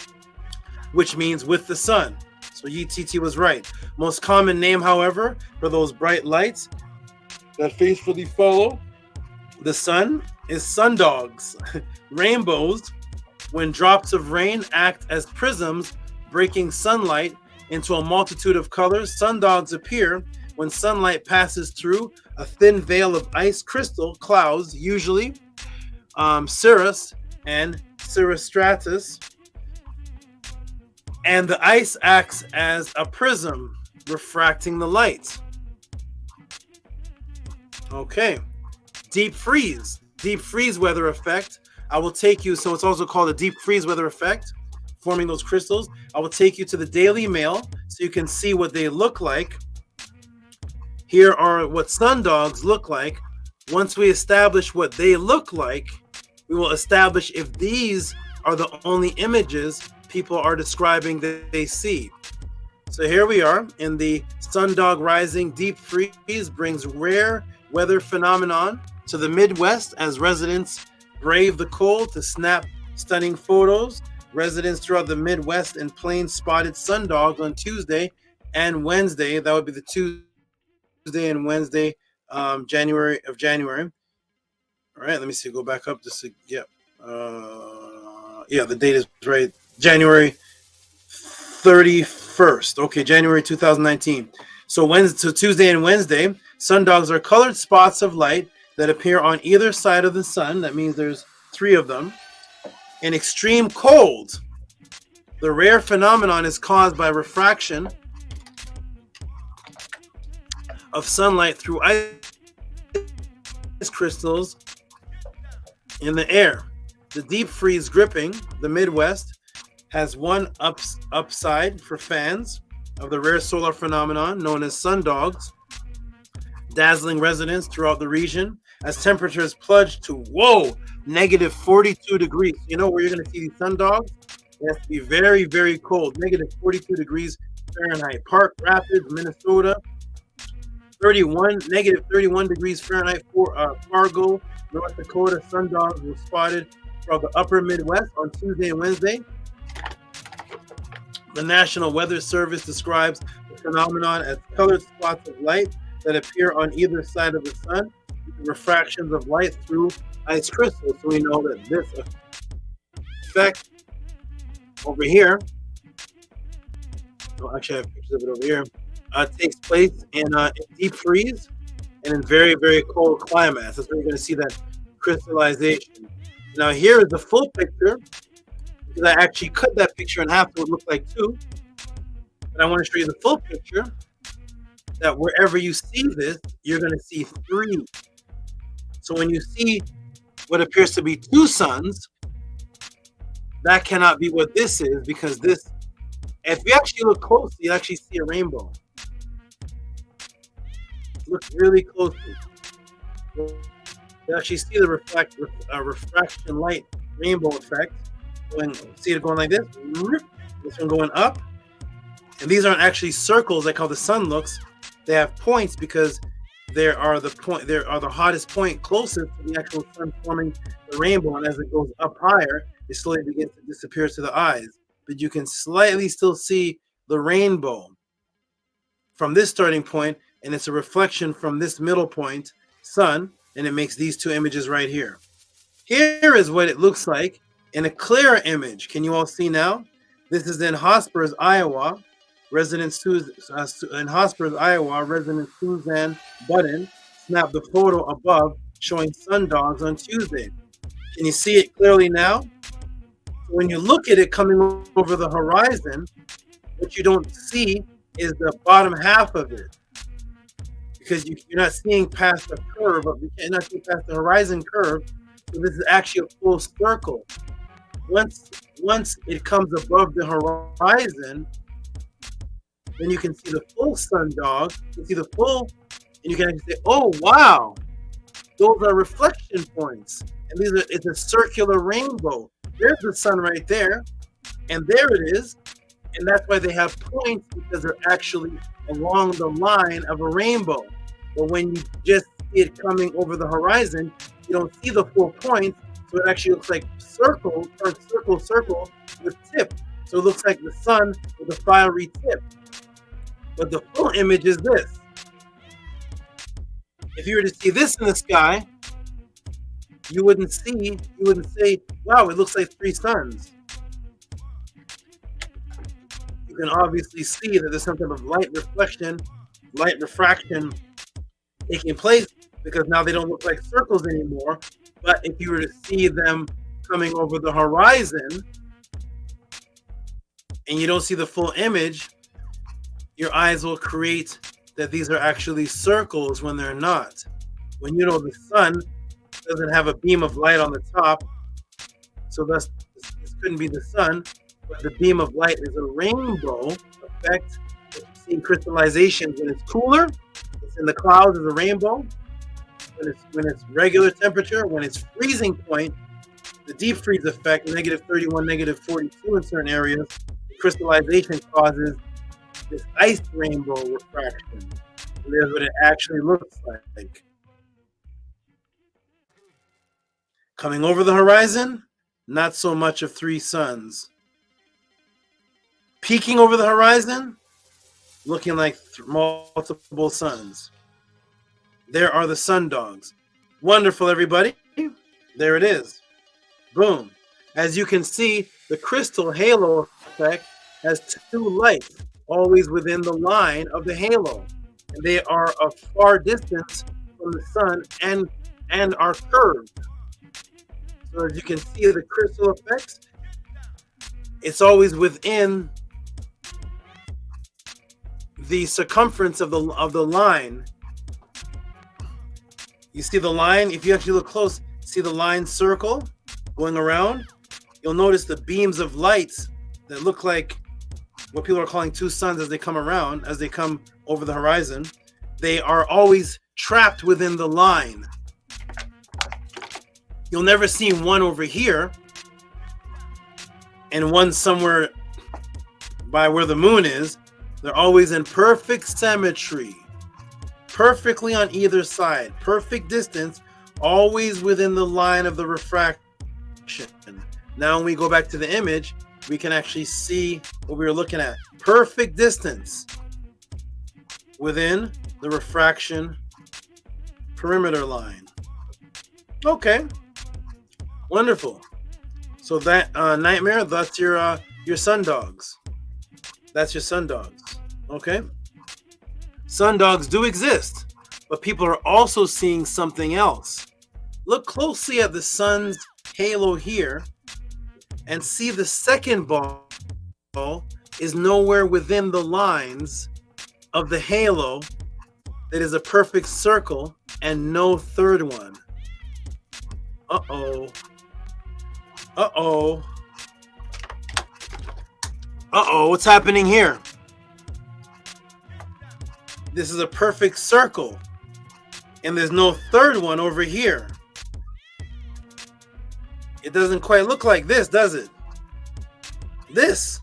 Speaker 2: which means with the sun. So ETT was right. Most common name, however, for those bright lights that faithfully follow the sun is sun dogs. Rainbows, when drops of rain act as prisms, breaking sunlight into a multitude of colors. Sun dogs appear when sunlight passes through a thin veil of ice crystal clouds, usually cirrus and cirrostratus, and the ice acts as a prism, refracting the light. Okay. Deep freeze weather effect. I will take you, so it's also called a deep freeze weather effect, forming those crystals. I will take you to the Daily Mail so you can see what they look like. Here are what sun dogs look like. Once we establish what they look like, we will establish if these are the only images people are describing that they see. So here we are in the sun dog rising. Deep freeze brings rare weather phenomenon to the Midwest as residents brave the cold to snap stunning photos. Residents throughout the Midwest and Plains spotted sun dogs on Tuesday and Wednesday. That would be the Tuesday and Wednesday, January. All right, let me see. Go back up just to the date is right. January 31st. Okay, January 2019. So Tuesday and Wednesday, sun dogs are colored spots of light that appear on either side of the sun. That means there's three of them. In extreme cold, The rare phenomenon is caused by refraction of sunlight through ice crystals in the air. The deep freeze gripping the Midwest has one upside for fans of the rare solar phenomenon known as sundogs, dazzling residents throughout the region as temperatures plunge to, negative 42 degrees. You know where you're going to see these sundogs? It has to be very, very cold, negative 42 degrees Fahrenheit. Park Rapids, Minnesota, negative 31 degrees Fahrenheit. Fargo, North Dakota, sundogs were spotted from the upper Midwest on Tuesday and Wednesday. The National Weather Service describes the phenomenon as colored spots of light that appear on either side of the sun, refractions of light through ice crystals. So we know that this effect over here, actually I have pictures of it over here, takes place in deep freeze and in very, very cold climates. That's where you're going to see that crystallization. Now here is the full picture, because I actually cut that picture in half so it looked like two. But I want to show you the full picture, that wherever you see this, you're going to see three. So when you see what appears to be two suns, that cannot be what this is, because this, if you actually look closely, you actually see a rainbow. Look really closely. You actually see the refraction light rainbow effect. See it going like this. This one going up. And these aren't actually circles like how the sun looks. They have points because they are the hottest point closest to the actual sun forming the rainbow. And as it goes up higher, it slowly begins to disappear to the eyes. But you can slightly still see the rainbow from this starting point, and it's a reflection from this middle point, sun, and it makes these two images right here. Here is what it looks like in a clearer image. Can you all see now? This is in Hospers, Iowa. Resident Susan Budden snapped the photo above showing sundogs on Tuesday. Can you see it clearly now? When you look at it coming over the horizon, what you don't see is the bottom half of it, because you're not seeing past the curve, you're not seeing past the horizon curve. So this is actually a full circle. Once it comes above the horizon, then you can see the full sundog. You can see the full, and you can actually say, "Oh wow, those are reflection points." And it's a circular rainbow. There's the sun right there, and there it is. And that's why they have points, because they're actually along the line of a rainbow. But when you just see it coming over the horizon, you don't see the full points. So it actually looks like circle with tip. So it looks like the sun with a fiery tip. But the full image is this. If you were to see this in the sky, you wouldn't say, wow, it looks like three suns. You can obviously see that there's some type of light refraction taking place, because now they don't look like circles anymore. But if you were to see them coming over the horizon and you don't see the full image, your eyes will create that these are actually circles when they're not. When you know the sun doesn't have a beam of light on the top, so thus this couldn't be the sun, but the beam of light is a rainbow effect that you see in crystallization. When it's cooler, it's in the clouds as a rainbow. When it's regular temperature, when it's freezing point, the deep freeze effect, negative 31, negative 42 in certain areas, the crystallization causes this ice rainbow refraction. And there's what it actually looks like. Coming over the horizon, not so much of three suns. Peeking over the horizon, looking like multiple suns. There are the sundogs. Wonderful, everybody. There it is. Boom. As you can see, the crystal halo effect has two lights always within the line of the halo. And they are a far distance from the sun and are curved. So as you can see, the crystal effects it's always within the circumference of the line. You see the line, if you actually look close, see the line circle going around? You'll notice the beams of light that look like what people are calling two suns as they come around, as they come over the horizon. They are always trapped within the line. You'll never see one over here and one somewhere by where the moon is. They're always in perfect symmetry, perfectly on either side, perfect distance, always within the line of the refraction. Now when we go back to the image, we can actually see what we were looking at. Perfect distance within the refraction perimeter line. Okay, wonderful. So that Nightmare, that's your sun dogs. That's your sun dogs. Okay. Sun dogs do exist, but people are also seeing something else. Look closely at the sun's halo here and see the second ball is nowhere within the lines of the halo that is a perfect circle and no third one. Uh-oh. Uh-oh. Uh-oh, what's happening here? This is a perfect circle, and there's no third one over here. It doesn't quite look like this, does it? This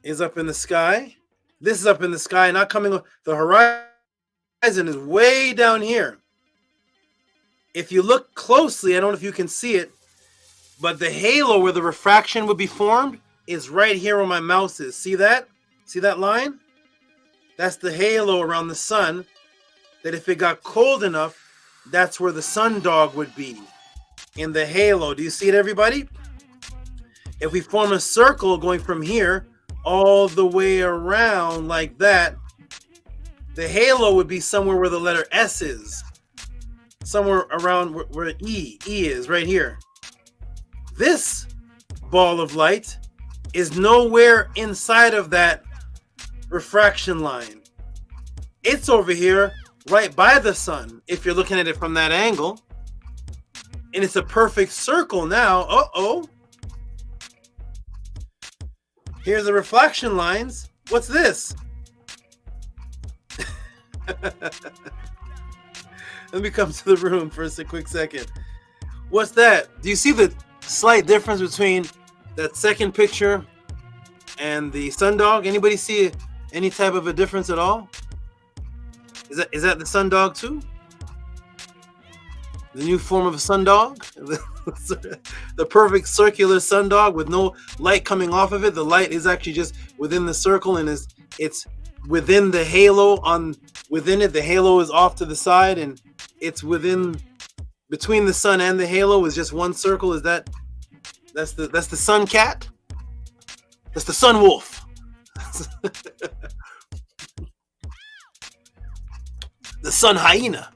Speaker 2: is up in the sky. This is up in the sky, not coming. The horizon is way down here. If you look closely, I don't know if you can see it, but the halo where the refraction would be formed is right here where my mouse is. See that? See that line? That's the halo around the sun, that if it got cold enough, that's where the sun dog would be, in the halo. Do you see it, everybody? If we form a circle going from here all the way around like that, the halo would be somewhere where the letter S is. Somewhere around where E is, right here. This ball of light is nowhere inside of that refraction line. It's over here right by the sun if you're looking at it from that angle, and it's a perfect circle now. Uh-oh, here's the reflection lines. What's this? Let me come to the room for a quick second. What's that? Do you see the slight difference between that second picture and the sundog? Anybody see any type of a difference at all? Is that the sundog too? The new form of a sundog? The perfect circular sundog with no light coming off of it. The light is actually just within the circle, and it's within the halo. Within it, the halo is off to the side, and it's between the sun and the halo is just one circle. Is that's the sun cat? That's the sun wolf. The sun hyena.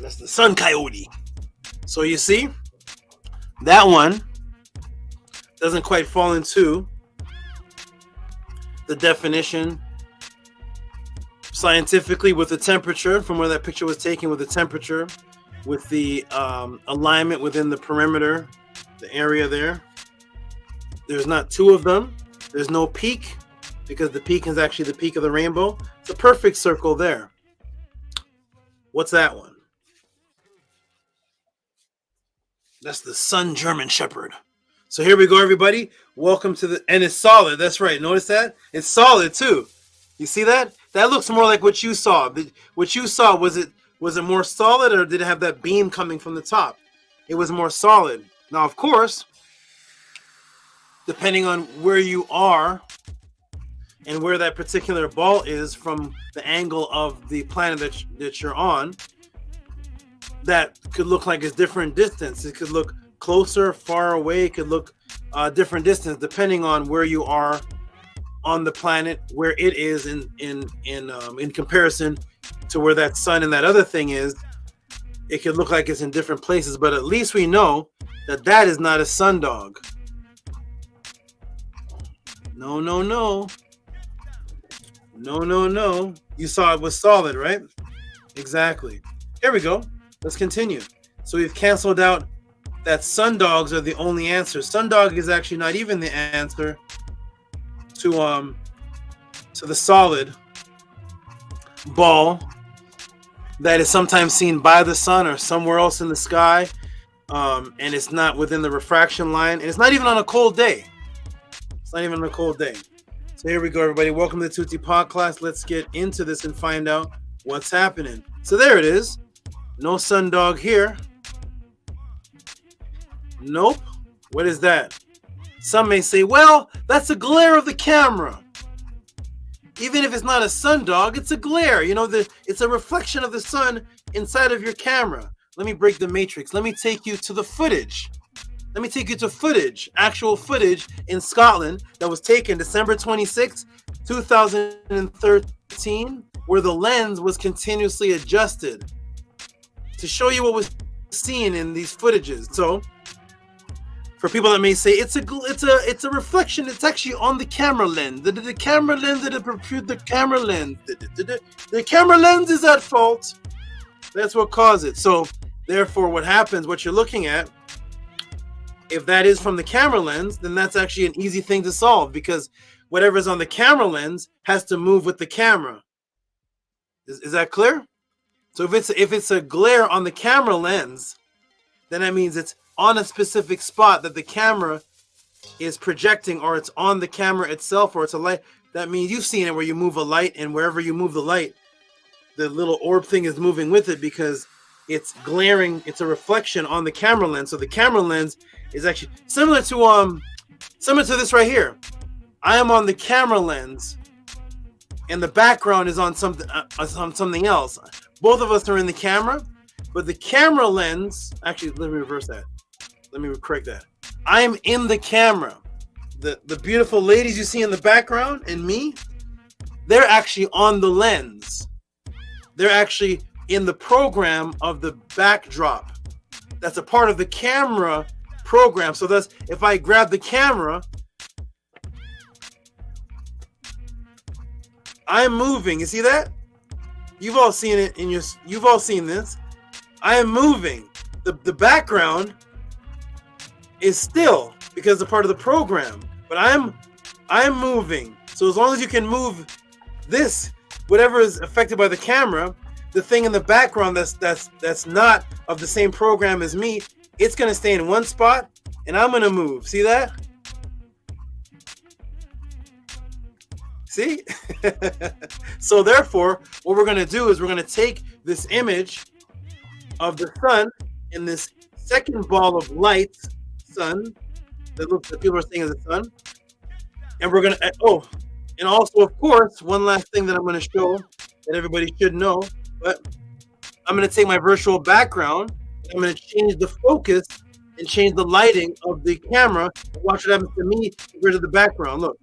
Speaker 2: That's the sun coyote. So you see, that one doesn't quite fall into the definition scientifically with the temperature from where that picture was taken, with the temperature, with the alignment within the perimeter, the area there. There's not two of them. There's no peak, because the peak is actually the peak of the rainbow. It's a perfect circle there. What's that one? That's the sun German Shepherd. So here we go, everybody. Welcome to and it's solid. That's right. Notice that? It's solid too. You see that? That looks more like what you saw. What you saw, was it more solid, or did it have that beam coming from the top? It was more solid. Now, of course, depending on where you are and where that particular ball is from the angle of the planet that you're on, that could look like it's different distance. It could look closer, far away. It could look different distance depending on where you are on the planet, where it is in comparison to where that sun and that other thing is. it could look like it's in different places, but at least we know that that is not a sundog. No, no, no. No, no, no. You saw it was solid, right? Exactly. Here we go. Let's continue. So we've canceled out that sundogs are the only answer. Sundog is actually not even the answer to the solid ball that is sometimes seen by the sun or somewhere else in the sky, and it's not within the refraction line, and it's not even on a cold day. It's not even on a cold day. So here we go, everybody. Welcome to the Tehuti podcast. Let's get into this and find out what's happening. So there it is. No sundog here. Nope. What is that? Some may say, well, that's a glare of the camera. Even if it's not a sundog, it's a glare. You know, it's a reflection of the sun inside of your camera. Let me break the matrix. Let me take you to the footage. Let me take you to footage, actual footage in Scotland that was taken December 26, 2013, where the lens was continuously adjusted to show you what was seen in these footages. So, for people that may say it's a reflection, it's actually on the camera lens. The camera lens that the camera lens. The camera lens is at fault. That's what caused it. So therefore, what happens? What you're looking at, if that is from the camera lens, then that's actually an easy thing to solve because whatever's on the camera lens has to move with the camera. Is that clear? So if it's a glare on the camera lens, then that means it's on a specific spot that the camera is projecting, or it's on the camera itself, or it's a light. That means you've seen it where you move a light, and wherever you move the light, the little orb thing is moving with it because it's glaring. It's a reflection on the camera lens. So the camera lens is actually similar to this right here. I am on the camera lens, and the background is on something else. Both of us are in the camera, but the camera lens. Actually, let me reverse that. Let me correct that. I'm in the camera. The beautiful ladies you see in the background and me, they're actually on the lens. They're actually in the program of the backdrop. That's a part of the camera program. So that's if I grab the camera, I'm moving. You see that? You've all seen it you've all seen this. I am moving. The background is still because it's a part of the program, but I'm moving. So as long as you can move this, whatever is affected by the camera, the thing in the background that's not of the same program as me, it's gonna stay in one spot and I'm gonna move. See that? See? So therefore, what we're gonna do is we're gonna take this image of the sun in this second ball of light sun that looks like people are saying is the sun, and we're gonna and also of course one last thing that I'm going to show that everybody should know, but I'm going to take my virtual background and I'm going to change the focus and change the lighting of the camera and watch what happens to me compared to the background. Look,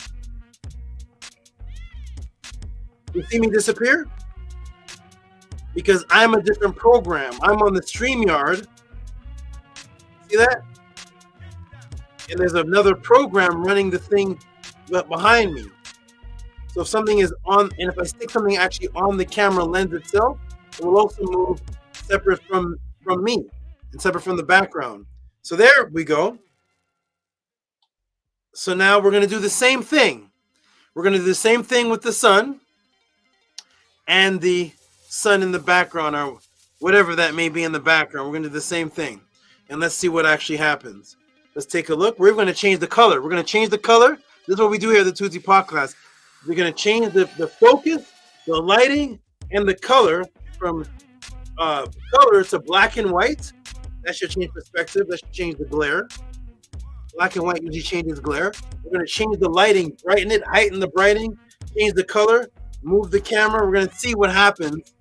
Speaker 2: you see me disappear because I'm a different program. I'm on the StreamYard. See that? And there's another program running the thing behind me. So if something is on, and if I stick something actually on the camera lens itself, it will also move separate from me and separate from the background. So there we go. So now we're going to do the same thing. We're going to do the same thing with the sun and the sun in the background, or whatever that may be in the background. We're going to do the same thing. And let's see what actually happens. Let's take a look. We're going to change the color. We're going to change the color. This is what we do here at the Tehuti podcast. We're going to change the focus, the lighting, and the color from color to black and white. That should change perspective. That should change the glare. Black and white usually changes glare. We're going to change the lighting, brighten it, heighten the brightening, change the color, move the camera. We're going to see what happens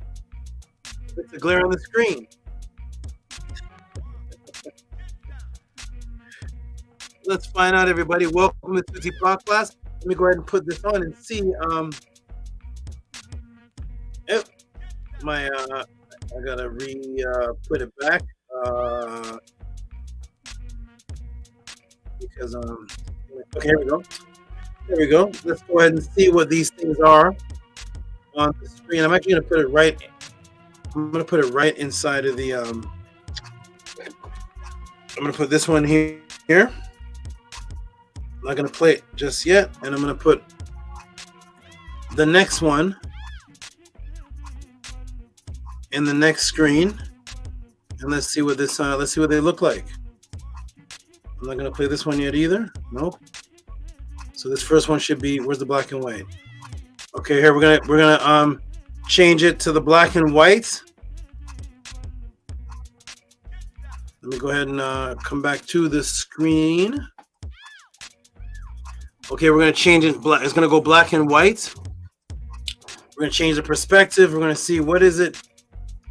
Speaker 2: with the glare on the screen. Let's find out, everybody. Welcome to the Tehuti podcast. Let me go ahead and put this on and see. My I gotta put it back because okay, here we go. There we go. Let's go ahead and see what these things are on the screen. I'm actually gonna put it right. I'm gonna put it right inside of the. I'm gonna put this one here. I'm not gonna play it just yet, and I'm gonna put the next one in the next screen, and let's see what this. Let's see what they look like. I'm not gonna play this one yet either. Nope. So this first one should be. Where's the black and white? Okay, here we're gonna change it to the black and white. Let me go ahead and come back to the screen. Okay, we're gonna change it. It's gonna go black and white. We're gonna change the perspective. We're gonna see what is it.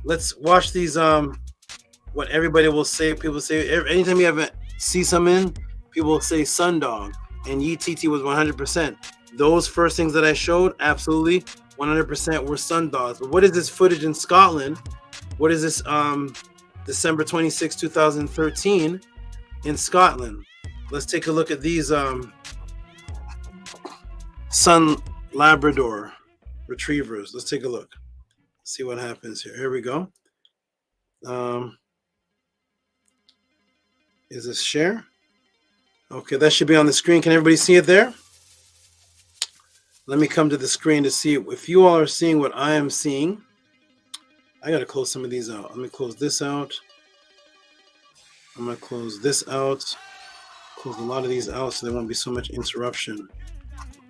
Speaker 2: Let's watch these. What everybody will say. People say anytime you ever see something, people will say sundog, and YTT was 100%. Those first things that I showed, absolutely 100% were sundogs. But what is this footage in Scotland? What is this? December 26, 2013 in Scotland. Let's take a look at these Sun Labrador retrievers. Let's take a look. See what happens here. Here we go. Is this share? Okay, that should be on the screen. Can everybody see it there? Let me come to the screen to see if you all are seeing what I am seeing. I gotta close some of these out. Let me close this out. I'm gonna close this out. Close a lot of these out so there won't be so much interruption.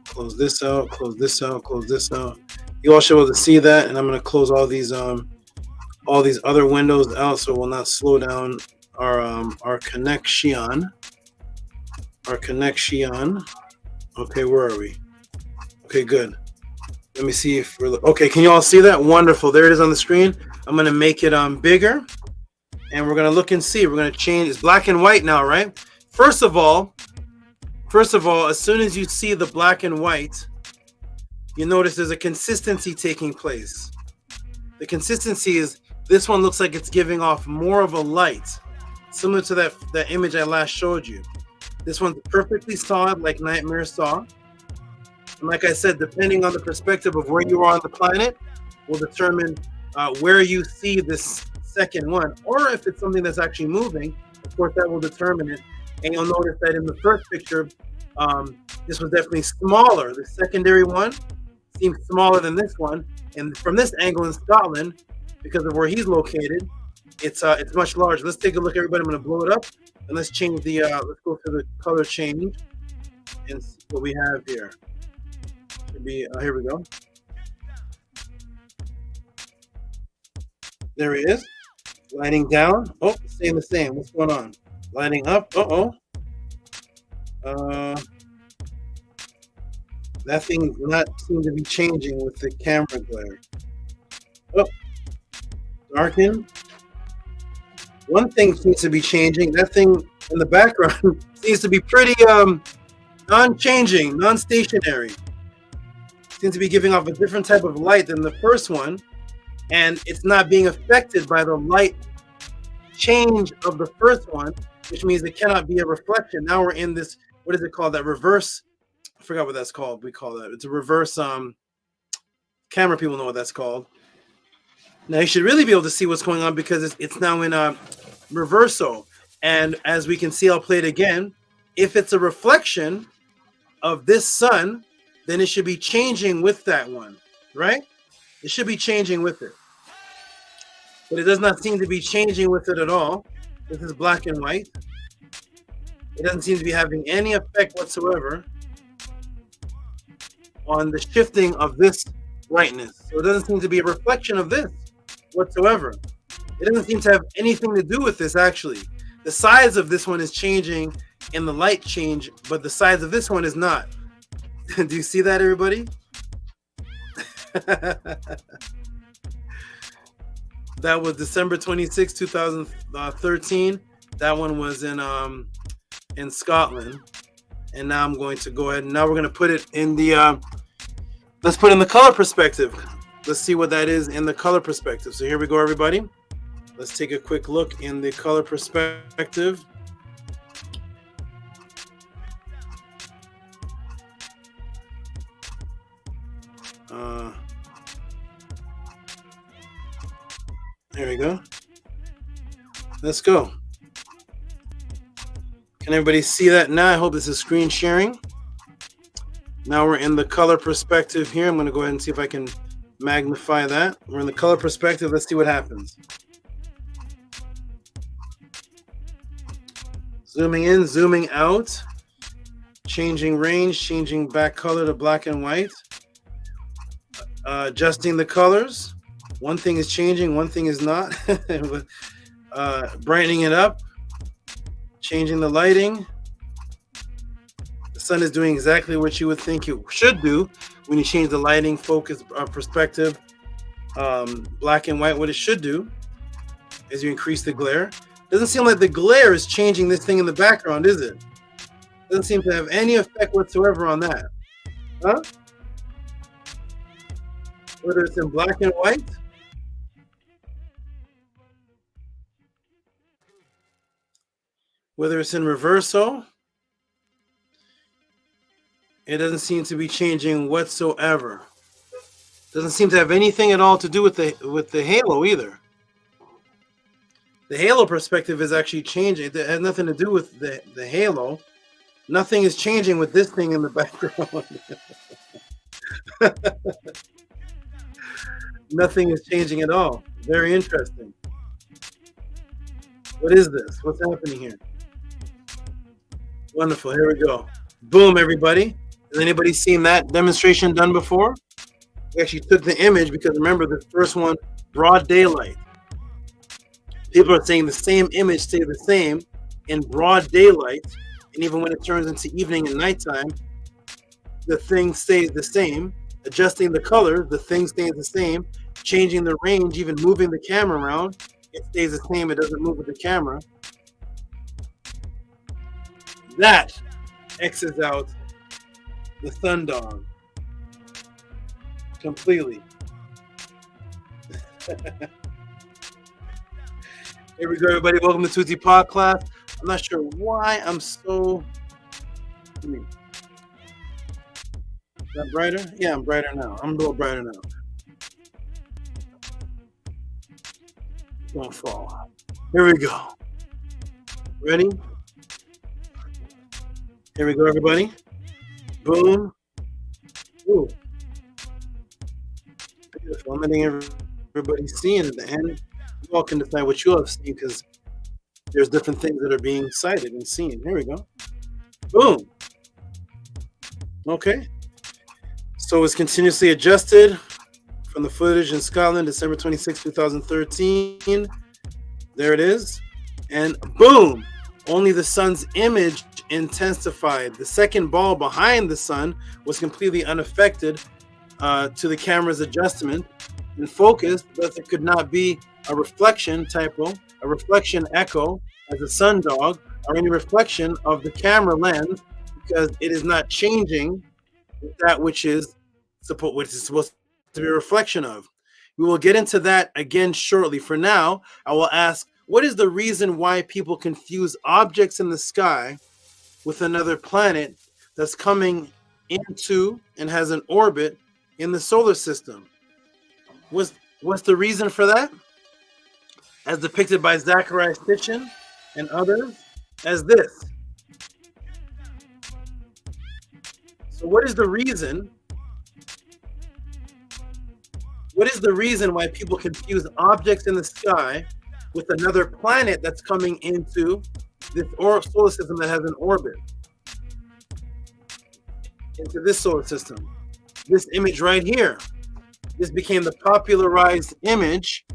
Speaker 2: Close this out, close this out, close this out. You all should be able to see that, and I'm gonna close all these other windows out so it will not slow down our connection. Our connection. Okay, where are we? Okay, good. Let me see if we're okay. Can you all see that? Wonderful. There it is on the screen. I'm gonna make it bigger, and we're gonna look and see. We're gonna change. It's black and white now, right? First of all, as soon as you see the black and white, you notice there's a consistency taking place. The consistency is this one looks like it's giving off more of a light, similar to that image I last showed you. This one's perfectly solid, like Nightmare saw. And like I said, depending on the perspective of where you are on the planet, will determine where you see this second one. Or if it's something that's actually moving, of course, that will determine it. And you'll notice that in the first picture, this was definitely smaller. The secondary one seems smaller than this one. And from this angle in Scotland, because of where he's located, it's much larger. Let's take a look, everybody. I'm going to blow it up. And let's change the, let's go to the color change and see what we have here. Here we go. There he is. Lighting down. Oh, staying the same. What's going on? Lighting up. That thing does not seem to be changing with the camera glare. Oh, darken. One thing seems to be changing. That thing in the background seems to be pretty non-changing, non-stationary. Seems to be giving off a different type of light than the first one, and it's not being affected by the light change of the first one, which means it cannot be a reflection. Now we're in this, what is it called? That reverse, I forgot what that's called. We call that, it's a reverse camera. People know what that's called. Now you should really be able to see what's going on because it's now in a reverso. And as we can see, I'll play it again. If it's a reflection of this sun, then it should be changing with that one, right? It should be changing with it. But it does not seem to be changing with it at all. This is black and white. It doesn't seem to be having any effect whatsoever on the shifting of this brightness. So it doesn't seem to be a reflection of this whatsoever. It doesn't seem to have anything to do with this, actually. The size of this one is changing in the light change, but the size of this one is not. Do you see that, everybody? That was December 26, 2013. That one was in Scotland. And now I'm going to go ahead and now we're going to put it in the let's put in the color perspective. let's see what that is in the color perspective. So here we go, everybody. Let's take a quick look in the color perspective. There we go. Let's go. Can everybody see that now? I hope this is screen sharing. Now we're in the color perspective here. I'm going to go ahead and see if I can magnify that. We're in the color perspective. Let's see what happens. Zooming in, zooming out, changing range, changing back color to black and white, adjusting the colors. One thing is changing, one thing is not. Brightening it up, changing the lighting. The sun is doing exactly what you would think it should do when you change the lighting, focus, perspective, black and white. What it should do is you increase the glare. Doesn't seem like the glare is changing this thing in the background, is it? Doesn't seem to have any effect whatsoever on that. Huh? Whether it's in black and white, whether it's in reverso, it doesn't seem to be changing whatsoever. Doesn't seem to have anything at all to do with the halo either. The halo perspective is actually changing. It has nothing to do with the halo. Nothing is changing with this thing in the background. Nothing is changing at all. Very interesting. What is this? What's happening here? Wonderful. Here we go. Boom, everybody. Has anybody seen that demonstration done before? We actually took the image because remember the first one, broad daylight. People are saying the same image stay the same in broad daylight, and even when it turns into evening and nighttime, the thing stays the same. Adjusting the color, the thing stays the same. Changing the range, even moving the camera around, it stays the same. It doesn't move with the camera. That X's out the sundog completely. Here we go, everybody. Welcome to Tehuti Pod Class. I'm not sure why I'm so. Is that brighter? Yeah, I'm brighter now. I'm a little brighter now. Don't fall. Here we go. Ready? Here we go, everybody. Boom. Ooh. Beautiful. I'm letting everybody see it at the end. You all can decide what you have seen because there's different things that are being cited and seen. Here we go. Boom. Okay. So it's continuously adjusted from the footage in Scotland, December 26, 2013. There it is. And boom, only the sun's image intensified. The second ball behind the sun was completely unaffected to the camera's adjustment and focus, thus it could not be a reflection typo, a reflection echo as a sundog, or any reflection of the camera lens because it is not changing that which is supposed to be a reflection of. We will get into that again shortly. For now, I will ask, what is the reason why people confuse objects in the sky with another planet that's coming into and has an orbit in the solar system? What's the reason for that? As depicted by Zecharia Sitchin and others, as this. So what is the reason? What is the reason why people confuse objects in the sky with another planet that's coming into this solar system that has an orbit? Into this solar system. This image right here. This became the popularized image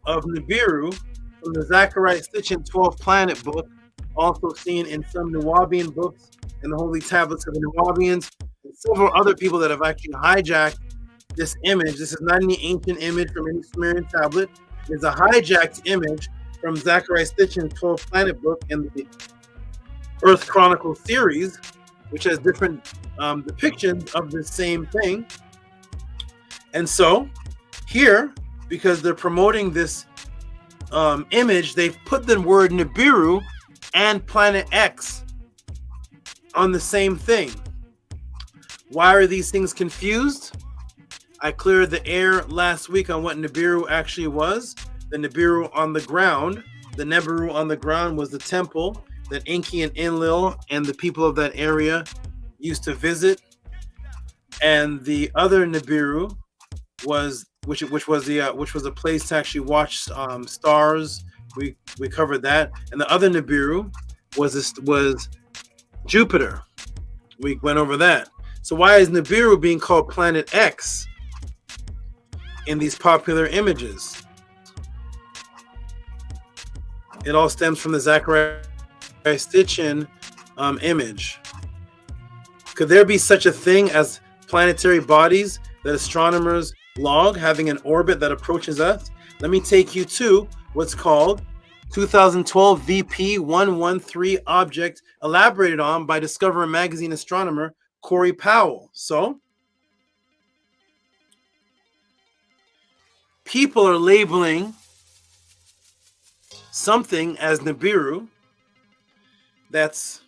Speaker 2: of Nibiru from the Zecharia Sitchin 12 Planet book, also seen in some Nubian books and the Holy Tablets of the Nubians, and several other people that have actually hijacked this image. This is not any ancient image from any Sumerian tablet. It's a hijacked image from Zecharia Sitchin's 12 Planet book and the Earth Chronicle series, which has different depictions of the same thing. And so here, because they're promoting this image, they've put the word Nibiru and Planet X on the same thing. Why are these things confused? I cleared the air last week on what Nibiru actually was. The Nibiru on the ground. The Nibiru on the ground was the temple that Enki and Enlil and the people of that area used to visit. And the other Nibiru was which was a place to actually watch stars. We covered that. And the other Nibiru was Jupiter. We went over that. So why is Nibiru being called Planet X in these popular images? It all stems from the Zachariah Sitchin image. Could there be such a thing as planetary bodies that astronomers log having an orbit that approaches us? Let me take you to what's called 2012 VP 113 object elaborated on by Discoverer magazine astronomer Corey Powell. So people are labeling something as Nibiru. That's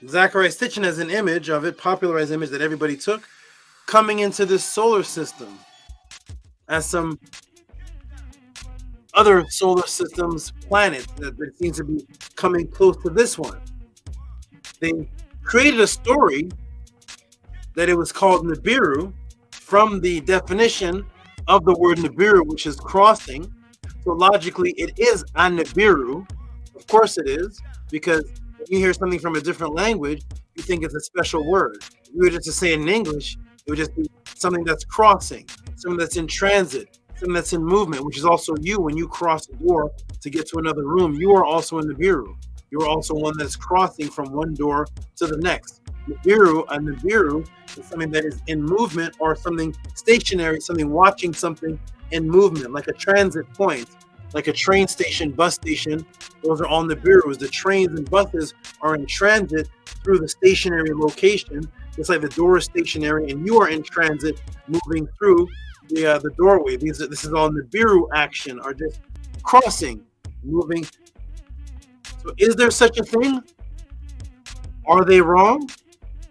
Speaker 2: Zachariah Sitchin as an image of it, popularized image that everybody took, coming into this solar system as some other solar systems planet that seems to be coming close to this one. They created a story that it was called Nibiru from the definition of the word Nibiru, which is crossing. So logically, it is a Nibiru. Of course it is, because when you hear something from a different language, you think it's a special word. If you were just to say it in English, it would just be something that's crossing, something that's in transit, something that's in movement, which is also you. When you cross the door to get to another room, you are also a Nibiru. You are also one that's crossing from one door to the next. A Nibiru is something that is in movement, or something stationary, something watching something in movement, like a transit point, like a train station, bus station. Those are all Nibirus. The trains and buses are in transit through the stationary location. It's like the door is stationary and you are in transit moving through the doorway. This is all Nibiru action, or just crossing, moving. So is there such a thing? Are they wrong?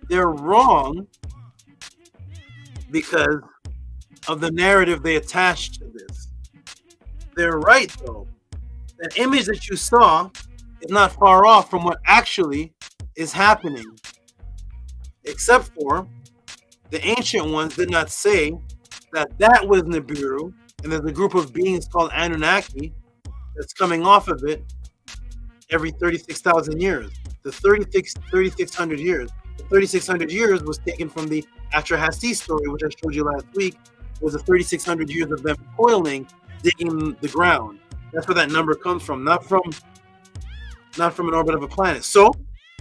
Speaker 2: They're wrong because of the narrative they attached to this. They're right, though. That image that you saw is not far off from what actually is happening. Except for the ancient ones did not say that was Nibiru, and there's a group of beings called Anunnaki that's coming off of it every 36,000 years. The 3,600 years. The 3,600 years was taken from the Atrahasis story, which I showed you last week. It was the 3,600 years of them toiling, digging the ground. That's where that number comes from, not from an orbit of a planet. So,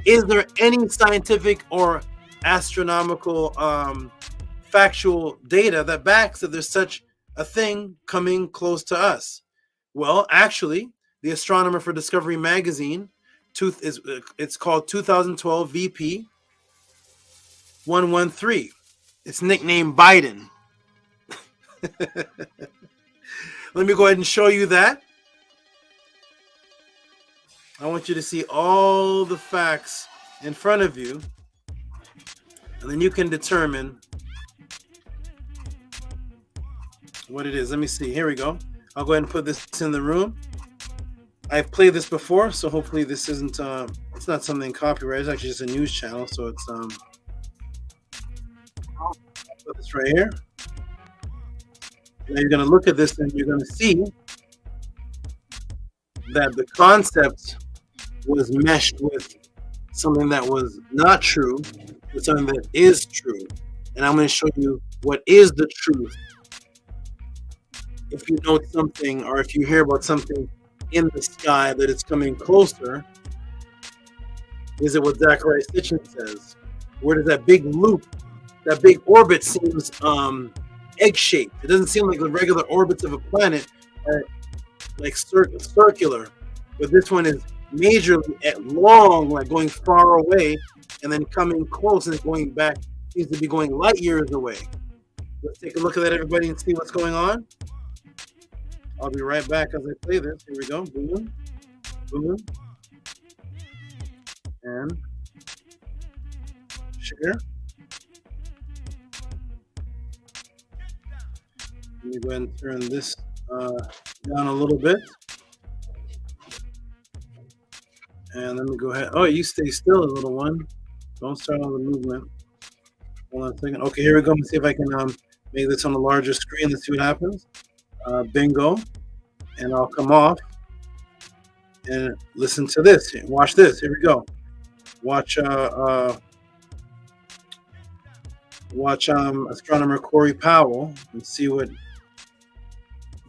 Speaker 2: is there any scientific or astronomical factual data that backs that there's such a thing coming close to us? Well, actually, the astronomer for Discovery magazine, it's called 2012 VP 113. It's nicknamed Biden. Let me go ahead and show you that. I want you to see all the facts in front of you, and then you can determine what it is. Let me see. Here we go. I'll go ahead and put this in the room. I've played this before, so hopefully this isn't it's not something copyrighted. It's actually just a news channel, so it's I'll put this right here. Now you're going to look at this and you're going to see that the concept was meshed with something that was not true with something that is true. And I'm going to show you what is the truth. If you know something, or if you hear about something in the sky that it's coming closer, is it what Zachariah Sitchin says? Where does that big loop, that big orbit seems egg-shaped? It doesn't seem like the regular orbits of a planet are like circular, but this one is majorly long, like going far away and then coming close and going back. Seems to be going light years away.
Speaker 17: Let's take a look at that, everybody, and see what's going on. I'll be right back as I play this. Here we go. Boom. Boom. And share. Let me go ahead and turn this down a little bit. And let me go ahead. Oh, you stay still, little one. Don't start on the movement. Hold on a second. Okay, here we go. Let me see if I can make this on a larger screen. Let's see what happens. Bingo. And I'll come off and listen to this. Watch this. Here we go. Watch astronomer Corey Powell and see what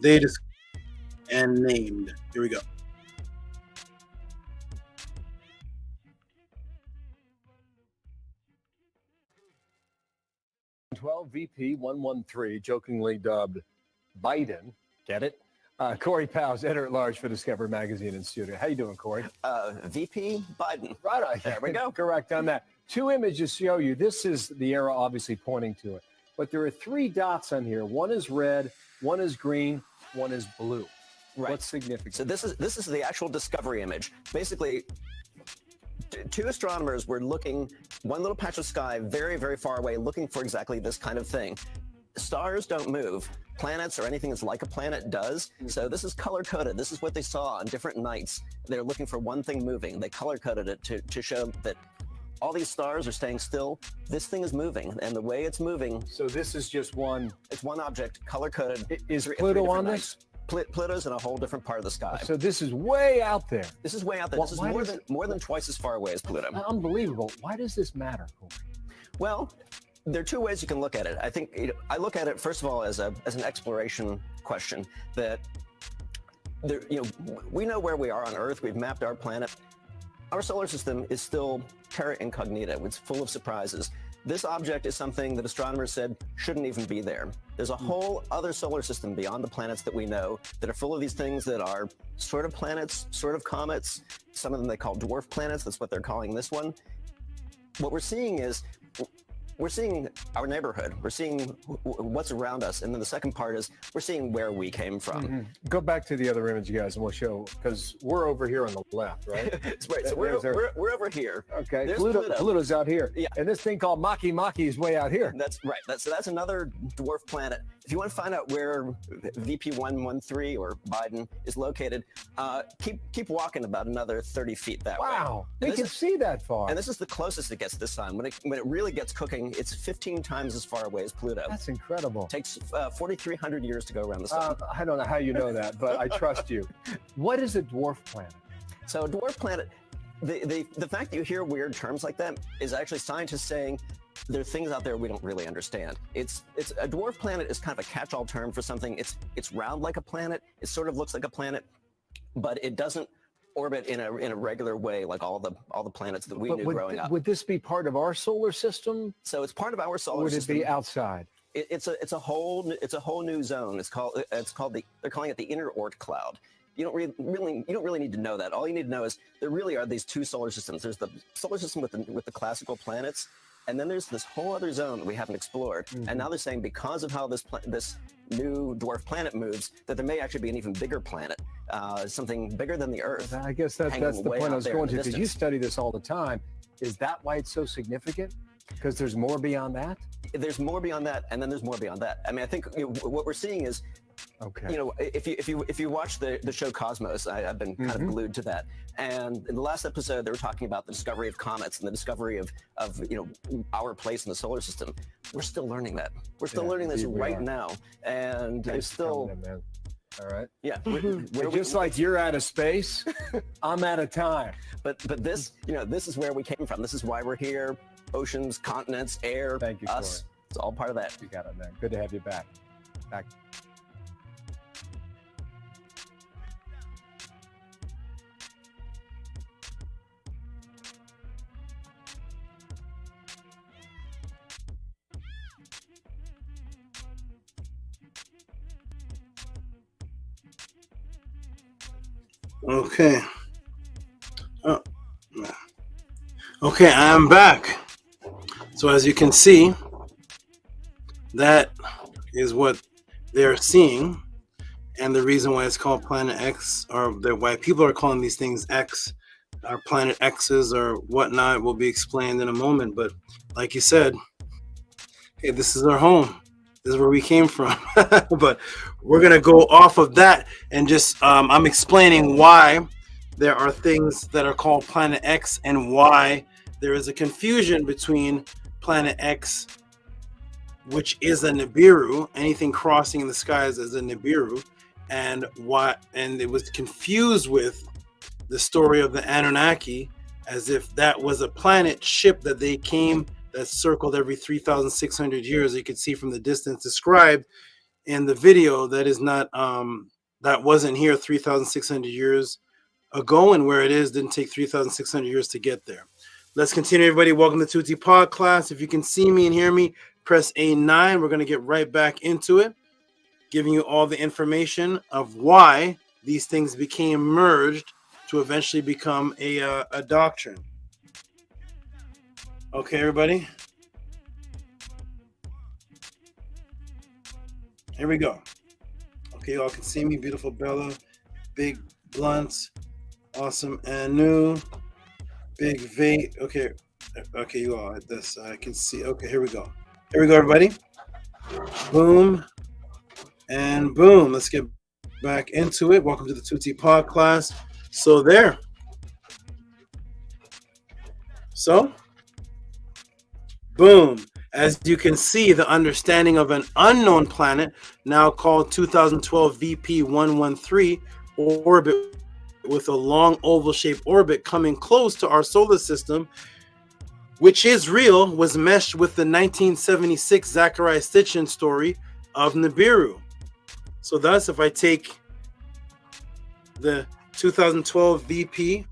Speaker 17: they just and named. Here we go.
Speaker 5: 12 VP 113, jokingly dubbed Biden. Get it? Corey Powell's editor-at-large for Discover Magazine in studio. How you doing, Corey?
Speaker 22: VP Biden.
Speaker 5: Right on.
Speaker 22: There we go.
Speaker 5: Correct on that. Two images show you. This is the arrow obviously pointing to it. But there are three dots on here. One is red, one is green, one is blue.
Speaker 22: Right.
Speaker 5: What's significant?
Speaker 22: So this is the actual discovery image. Basically, two astronomers were looking one little patch of sky very, very far away, looking for exactly this kind of thing. Stars don't move. Planets or anything that's like a planet does. So this is color-coded. This is what they saw on different nights. They're looking for one thing moving. They color-coded it to show that all these stars are staying still. This thing is moving, and the way it's moving.
Speaker 5: So this is just one.
Speaker 22: It's one object, color-coded.
Speaker 5: Is Pluto on this?
Speaker 22: Pluto's in a whole different part of the sky.
Speaker 5: So this is way out there.
Speaker 22: This is way out there.
Speaker 5: Well,
Speaker 22: this is more than twice as far away as Pluto.
Speaker 5: Unbelievable. Why does this matter, Corey?
Speaker 22: Well, there are two ways you can look at it. I think I look at it first of all as an exploration question. That there, we know where we are on Earth. We've mapped our planet. Our solar system is still terra incognita. It's full of surprises. This object is something that astronomers said shouldn't even be there. There's a whole other solar system beyond the planets that we know that are full of these things that are sort of planets, sort of comets. Some of them they call dwarf planets. That's what they're calling this one. What we're seeing is we're seeing our neighborhood. We're seeing what's around us. And then the second part is we're seeing where we came from.
Speaker 5: Go back to the other image, guys, and we'll show, because we're over here on the left, right?
Speaker 22: Right. So we're over here.
Speaker 5: Okay.
Speaker 22: There's
Speaker 5: Pluto's out here.
Speaker 22: Yeah.
Speaker 5: And this thing called Maki is way out here.
Speaker 22: That's right. So that's another dwarf planet. If you want to find out where VP 113 or Biden is located, keep walking about another 30 feet that way.
Speaker 5: Wow. We can see that far.
Speaker 22: And this is the closest it gets this time. When it really gets cooking, it's 15 times as far away as Pluto.
Speaker 5: That's incredible.
Speaker 22: It takes 4,300 years to go around the sun.
Speaker 5: I don't know how you know that, but I trust you. What is a dwarf planet?
Speaker 22: So a dwarf planet, the fact that you hear weird terms like that is actually scientists saying there are things out there we don't really understand. It's a dwarf planet is kind of a catch-all term for something. It's round like a planet. It sort of looks like a planet, but it doesn't orbit in a regular way like all the planets that we knew growing up.
Speaker 5: Would this be part of our solar system?
Speaker 22: So it's part of our solar system.
Speaker 5: Would it be outside?
Speaker 22: It's a whole new zone. They're calling it the inner Oort cloud. You don't really need to know that. All you need to know is there really are these two solar systems. There's the solar system with the classical planets, and then there's this whole other zone that we haven't explored. And now they're saying because of how this new dwarf planet moves, that there may actually be an even bigger planet, something bigger than the Earth.
Speaker 5: I guess that's the point I was going to, because you study this all the time. Is that why it's so significant? Because there's more beyond that?
Speaker 22: There's more beyond that, and then there's more beyond that. I mean, I think what we're seeing is, if you watch the show Cosmos, I've been kind of glued to that. And in the last episode, they were talking about the discovery of comets and the discovery of our place in the solar system. We're still learning that. We're still learning this right now, and there's still.
Speaker 5: All right.
Speaker 22: Yeah.
Speaker 5: Just like you're out of space, I'm out of time.
Speaker 22: But this, this is where we came from. This is why we're here. Oceans, continents, air.
Speaker 5: Thank you,
Speaker 22: us.
Speaker 5: Corey.
Speaker 22: It's all part of that.
Speaker 5: You got it, man. Good to have you back.
Speaker 17: Okay. Okay, I'm back. So as you can see, that
Speaker 2: is what they're seeing, and the reason why it's called Planet X, or why people are calling these things X, or Planet X's, or whatnot, will be explained in a moment. But like you said, hey, this is our home. This is where we came from. But we're gonna go off of that and just I'm explaining why there are things that are called Planet X and why there is a confusion between Planet X, which is a Nibiru. Anything crossing in the skies is a Nibiru, and it was confused with the story of the Anunnaki, as if that was a planet ship that they came that circled every 3,600 years. You could see from the distance described in the video that is not that wasn't here 3,600 years ago, and where it is didn't take 3,600 years to get there. Let's continue, everybody. Welcome to Tehuti Pod class. If you can see me and hear me, press A9. We're going to get right back into it, giving you all the information of why these things became merged to eventually become a doctrine. Okay, everybody. Here we go. Okay, y'all can see me. Beautiful Bella. Big Blunts. Awesome Anu. Big Vate. Okay. Okay, you all at this. I can see. Okay, here we go. Here we go, everybody. Boom. And boom. Let's get back into it. Welcome to the Tehuti Pod class. So there. So, boom. As you can see, the understanding of an unknown planet, now called 2012 VP113, orbit with a long oval-shaped orbit coming close to our solar system, which is real, was meshed with the 1976 Zecharia Sitchin story of Nibiru. So thus, if I take the 2012 VP,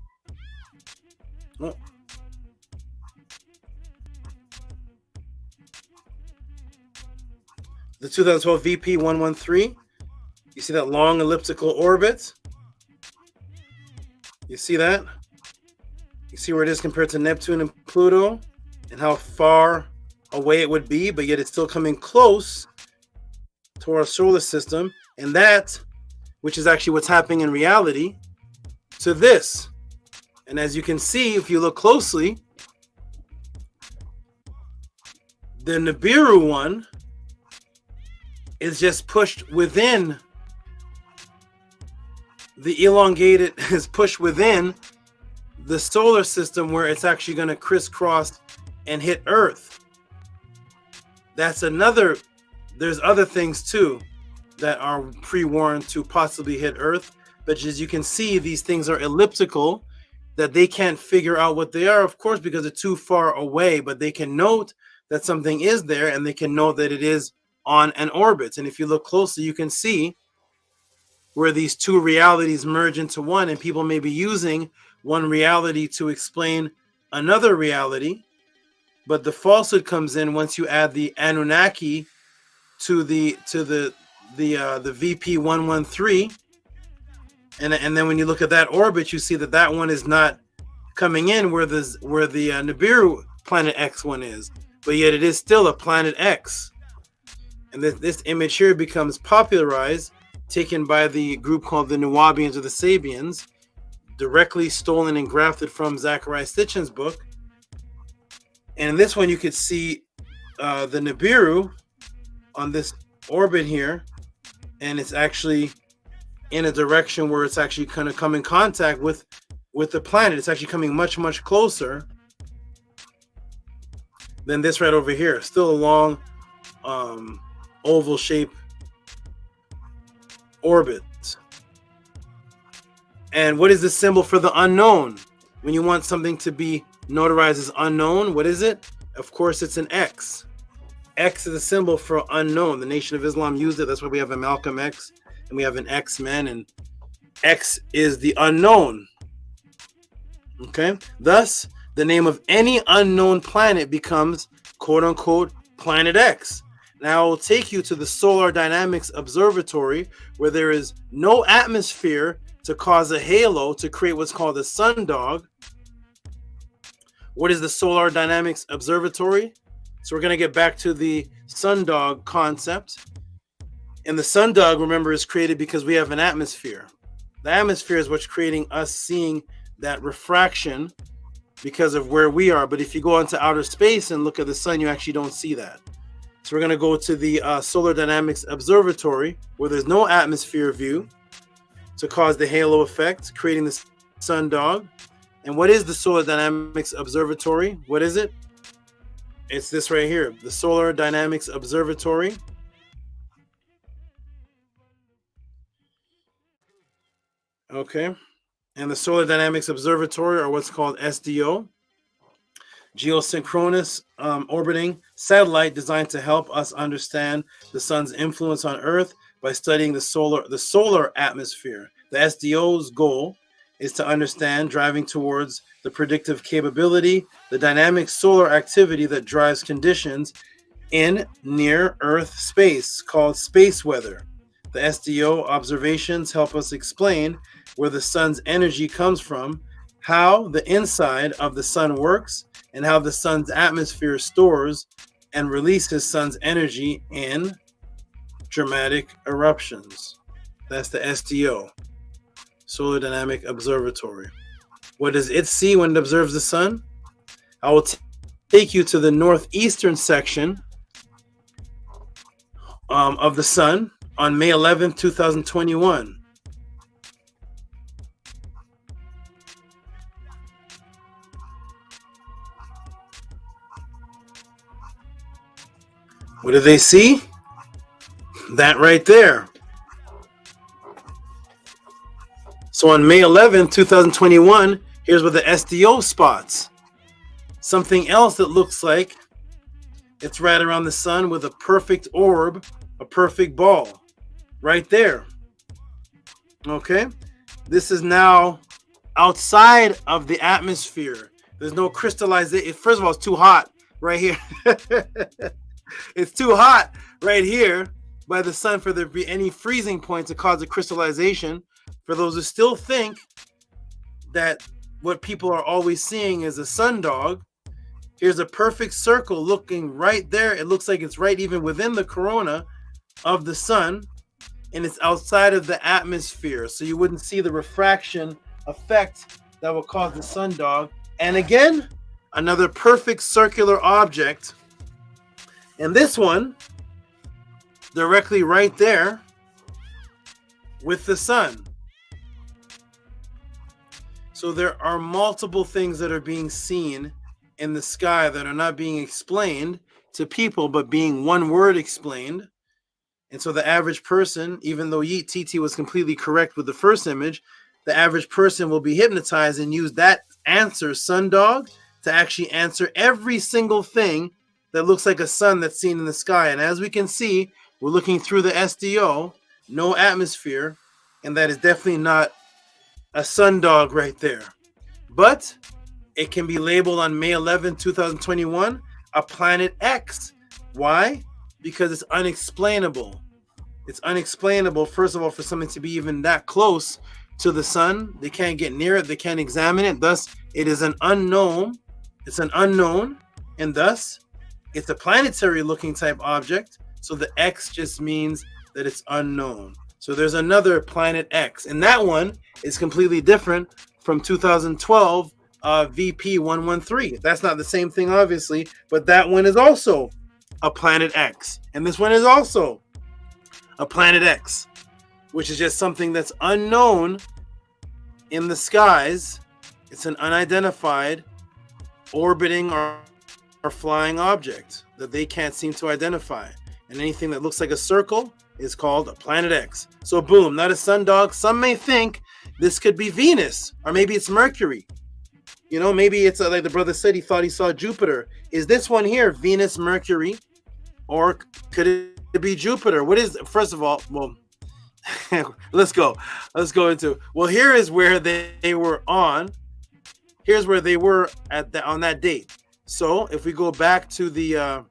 Speaker 2: the 2012 VP113, you see that long elliptical orbit? You see that? You see where it is compared to Neptune and Pluto, and how far away it would be, but yet it's still coming close to our solar system, and that, which is actually what's happening in reality, to this. And as you can see, if you look closely, the Nibiru one is just pushed within the elongated, is pushed within the solar system, where it's actually going to crisscross and hit Earth. That's another, there's other things too that are pre-warned to possibly hit Earth, but as you can see, these things are elliptical, that they can't figure out what they are, of course, because they're too far away, but they can note that something is there, and they can know that it is on an orbit. And if you look closely, you can see where these two realities merge into one, and people may be using one reality to explain another reality, but the falsehood comes in once you add the Anunnaki to the VP113, and then when you look at that orbit, you see that that one is not coming in where the Nibiru Planet X one is, but yet it is still a Planet X. And this image here becomes popularized, taken by the group called the Nuwabians or the Sabians, directly stolen and grafted from Zecharia Sitchin's book. And in this one, you could see the Nibiru on this orbit here, and it's actually in a direction where it's actually kind of come in contact with the planet. It's actually coming much, much closer than this right over here. Still a long oval shape orbit. And what is the symbol for the unknown? When you want something to be notarized as unknown, what is it? Of course, it's an X. X is a symbol for unknown. The Nation of Islam used it. That's why we have a Malcolm X and we have an X-Men, and X is the unknown. Okay? Thus, the name of any unknown planet becomes quote-unquote Planet X. Now, I will take you to the Solar Dynamics Observatory, where there is no atmosphere to cause a halo to create what's called a sundog. What is the Solar Dynamics Observatory? So we're going to get back to the sundog concept. And the sundog, remember, is created because we have an atmosphere. The atmosphere is what's creating us seeing that refraction because of where we are. But if you go into outer space and look at the sun, you actually don't see that. So we're going to go to the Solar Dynamics Observatory, where there's no atmosphere view, to cause the halo effect, creating the sundog. And what is the Solar Dynamics Observatory? What is it? It's this right here, the Solar Dynamics Observatory. Okay. And the Solar Dynamics Observatory, or what's called SDO, geosynchronous orbiting satellite designed to help us understand the sun's influence on Earth by studying the solar atmosphere. The SDO's goal is to understand, driving towards the predictive capability, the dynamic solar activity that drives conditions in near Earth space, called space weather. The SDO observations help us explain where the sun's energy comes from, how the inside of the sun works, and how the sun's atmosphere stores and releases sun's energy in dramatic eruptions. That's the SDO, Solar Dynamic Observatory. What does it see when it observes the sun? I will take you to the northeastern section of the sun on May 11th, 2021. What do they see? That right there. So on May 11th, 2021, here's what the SDO spots. Something else that looks like it's right around the sun with a perfect orb, a perfect ball. Right there. Okay? This is now outside of the atmosphere. There's no crystallization. First of all, it's too hot right here. It's too hot right here by the sun for there to be any freezing point to cause a crystallization. For those who still think that what people are always seeing is a sundog, here's a perfect circle looking right there. It looks like it's right even within the corona of the sun, and it's outside of the atmosphere. So you wouldn't see the refraction effect that will cause the sundog. And again, another perfect circular object. And this one, directly right there with the sun. So there are multiple things that are being seen in the sky that are not being explained to people, but being one word explained. And so the average person, even though Yeet TT was completely correct with the first image, the average person will be hypnotized and use that answer, sundog, to actually answer every single thing that looks like a sun that's seen in the sky. And as we can see, we're looking through the SDO, no atmosphere, and that is definitely not a sundog right there. But it can be labeled on May 11, 2021, a planet X. Why? Because it's unexplainable. It's unexplainable, first of all, for something to be even that close to the sun. They can't get near it. They can't examine it. Thus, it is an unknown. It's an unknown, and thus, it's a planetary looking type object. So the X just means that it's unknown. So there's another planet X, and that one is completely different from 2012 VP113. That's not the same thing, obviously, but that one is also a planet X. And this one is also a planet X, which is just something that's unknown in the skies. It's an unidentified orbiting or flying object that they can't seem to identify. And anything that looks like a circle is called a planet X. So boom, not a sundog. Some may think this could be Venus, or maybe it's Mercury. You know, maybe it's like the brother said, he thought he saw Jupiter. Is this one here Venus, Mercury, or could it be Jupiter? What is, first of all, well, let's go into, well, here is where they were on. Here's where they were on that date. So if we go back to the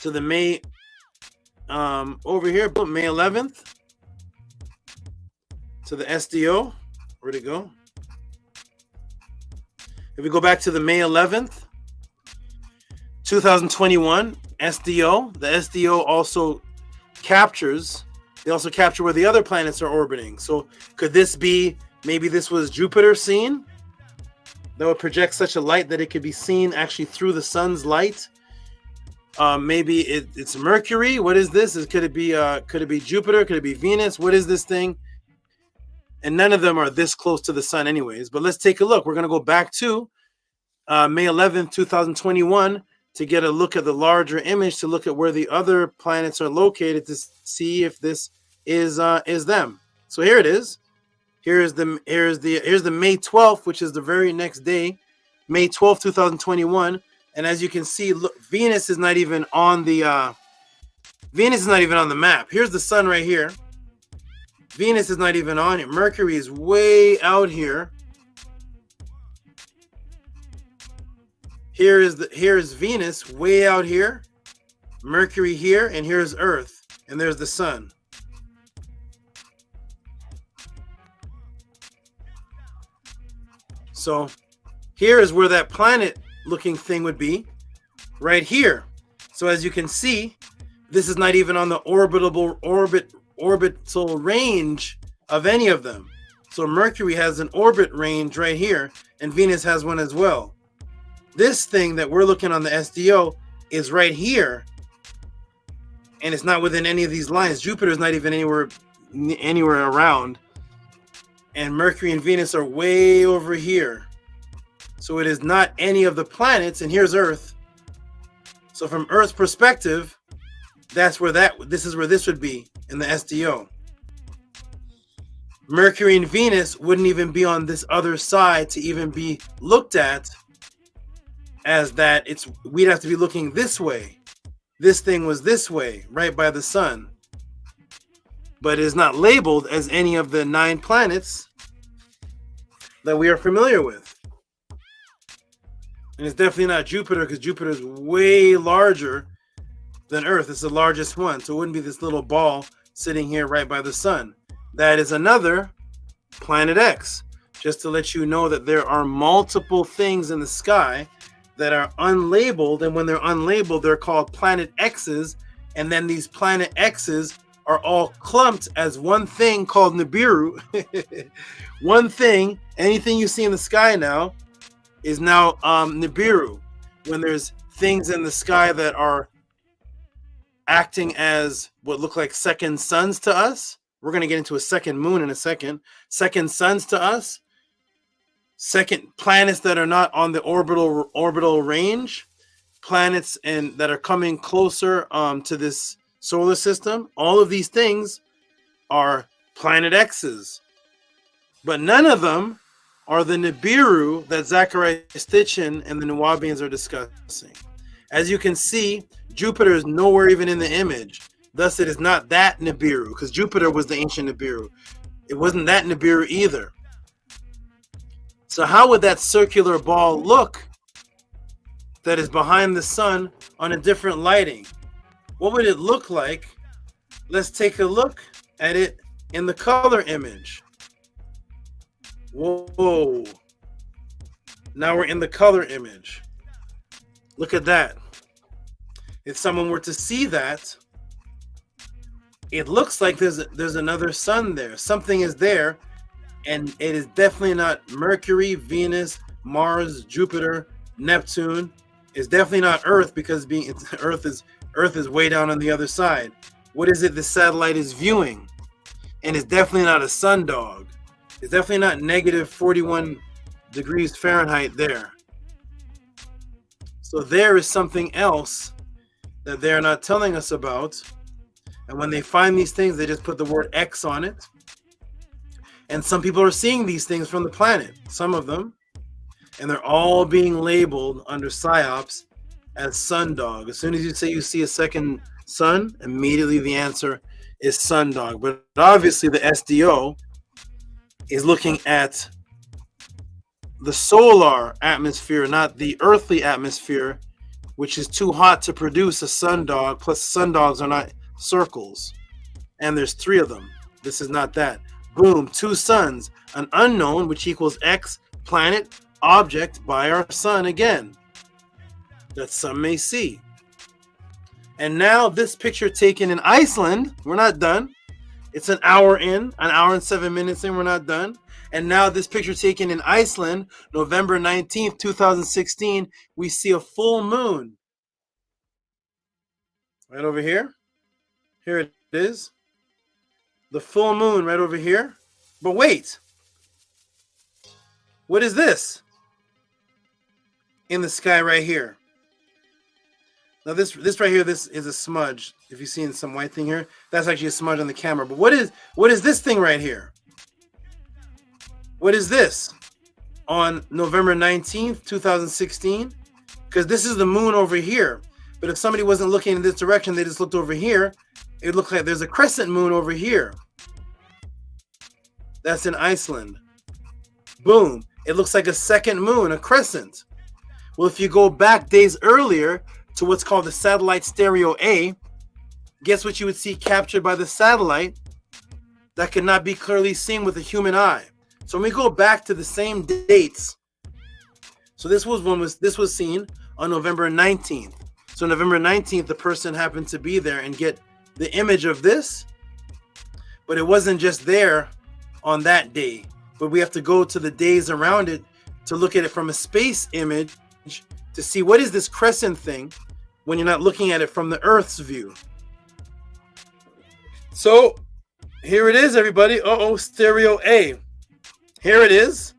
Speaker 2: May, over here, May 11th, to the SDO, where'd it go? If we go back to the May 11th, 2021, SDO, the SDO also captures, they also capture where the other planets are orbiting. So could this be, maybe this was Jupiter seen? That would project such a light that it could be seen actually through the sun's light. Maybe it's Mercury. What is this? Could it be Jupiter? Could it be Venus? What is this thing? And none of them are this close to the sun anyways. But let's take a look. We're going to go back to May 11th, 2021 to get a look at the larger image, to look at where the other planets are located, to see if this is them. So here it is. Here's the May 12th, which is the very next day, May 12th, 2021. And as you can see, look, Venus is not even on the map. Here's the sun right here. Venus is not even on it. Mercury is way out here. Here's Venus way out here. Mercury here, and here's Earth, and there's the sun. So here is where that planet looking thing would be, right here. So as you can see, this is not even on the orbital range of any of them. So Mercury has an orbit range right here, and Venus has one as well. This thing that we're looking on the SDO is right here, and it's not within any of these lines. Jupiter is not even anywhere around, and Mercury and Venus are way over here. So it is not any of the planets, and here's Earth. So from Earth's perspective, this is where this would be in the SDO. Mercury and Venus wouldn't even be on this other side to even be looked at as that. We'd have to be looking this way. This thing was this way, right by the sun. But it is not labeled as any of the 9 planets that we are familiar with. And it's definitely not Jupiter, because Jupiter is way larger than Earth. It's the largest one. So it wouldn't be this little ball sitting here right by the sun. That is another Planet X. Just to let you know that there are multiple things in the sky that are unlabeled. And when they're unlabeled, they're called Planet X's. And then these Planet X's are all clumped as one thing called Nibiru. One thing, anything you see in the sky now is now Nibiru. When there's things in the sky that are acting as what look like second suns to us. We're going to get into a second moon in a second. Second suns to us. Second planets that are not on the orbital range. Planets that are coming closer to this solar system. All of these things are Planet X's. But none of them are the Nibiru that Zachariah Stitchin and the Nuwabians are discussing. As you can see, Jupiter is nowhere even in the image. Thus, it is not that Nibiru, because Jupiter was the ancient Nibiru. It wasn't that Nibiru either. So how would that circular ball look that is behind the sun on a different lighting? What would it look like? Let's take a look at it in the color image. Whoa. Now we're in the color image. Look at that. If someone were to see that, it looks like there's another sun there. Something is there, and it is definitely not Mercury, Venus, Mars, Jupiter, Neptune. It's definitely not Earth, because Earth is way down on the other side. What is it the satellite is viewing? And it's definitely not a sundog. It's definitely not negative 41 degrees Fahrenheit there. So there is something else that they're not telling us about. And when they find these things, they just put the word X on it. And some people are seeing these things from the planet, some of them. And they're all being labeled under PSYOPs as sundog. As soon as you say you see a second sun, immediately the answer is sundog. But obviously the SDO is looking at the solar atmosphere, not the earthly atmosphere, which is too hot to produce a sundog. Plus, sundogs are not circles, and there's 3 of them. This is not that. Boom, 2 suns, an unknown, which equals X, planet, object by our sun again, that some may see. And now this picture taken in Iceland, we're not done. It's an hour and 7 minutes in, we're not done. And now this picture taken in Iceland, November 19th, 2016, we see a full moon. Right over here. Here it is. The full moon right over here. But wait. What is this? In the sky right here. Now this right here, this is a smudge. If you see some white thing here, that's actually a smudge on the camera. But what is this thing right here? What is this? On November 19th, 2016? Because this is the moon over here. But if somebody wasn't looking in this direction, they just looked over here, it looked like there's a crescent moon over here. That's in Iceland. Boom. It looks like a second moon, a crescent. Well, if you go back days earlier to what's called the satellite stereo A, guess what you would see captured by the satellite that could not be clearly seen with the human eye. So when we go back to the same dates, so this was seen on November 19th. So November 19th, the person happened to be there and get the image of this, but it wasn't just there on that day, but we have to go to the days around it to look at it from a space image to see what is this crescent thing when you're not looking at it from the Earth's view. So here it is, everybody. Stereo A. Here it is.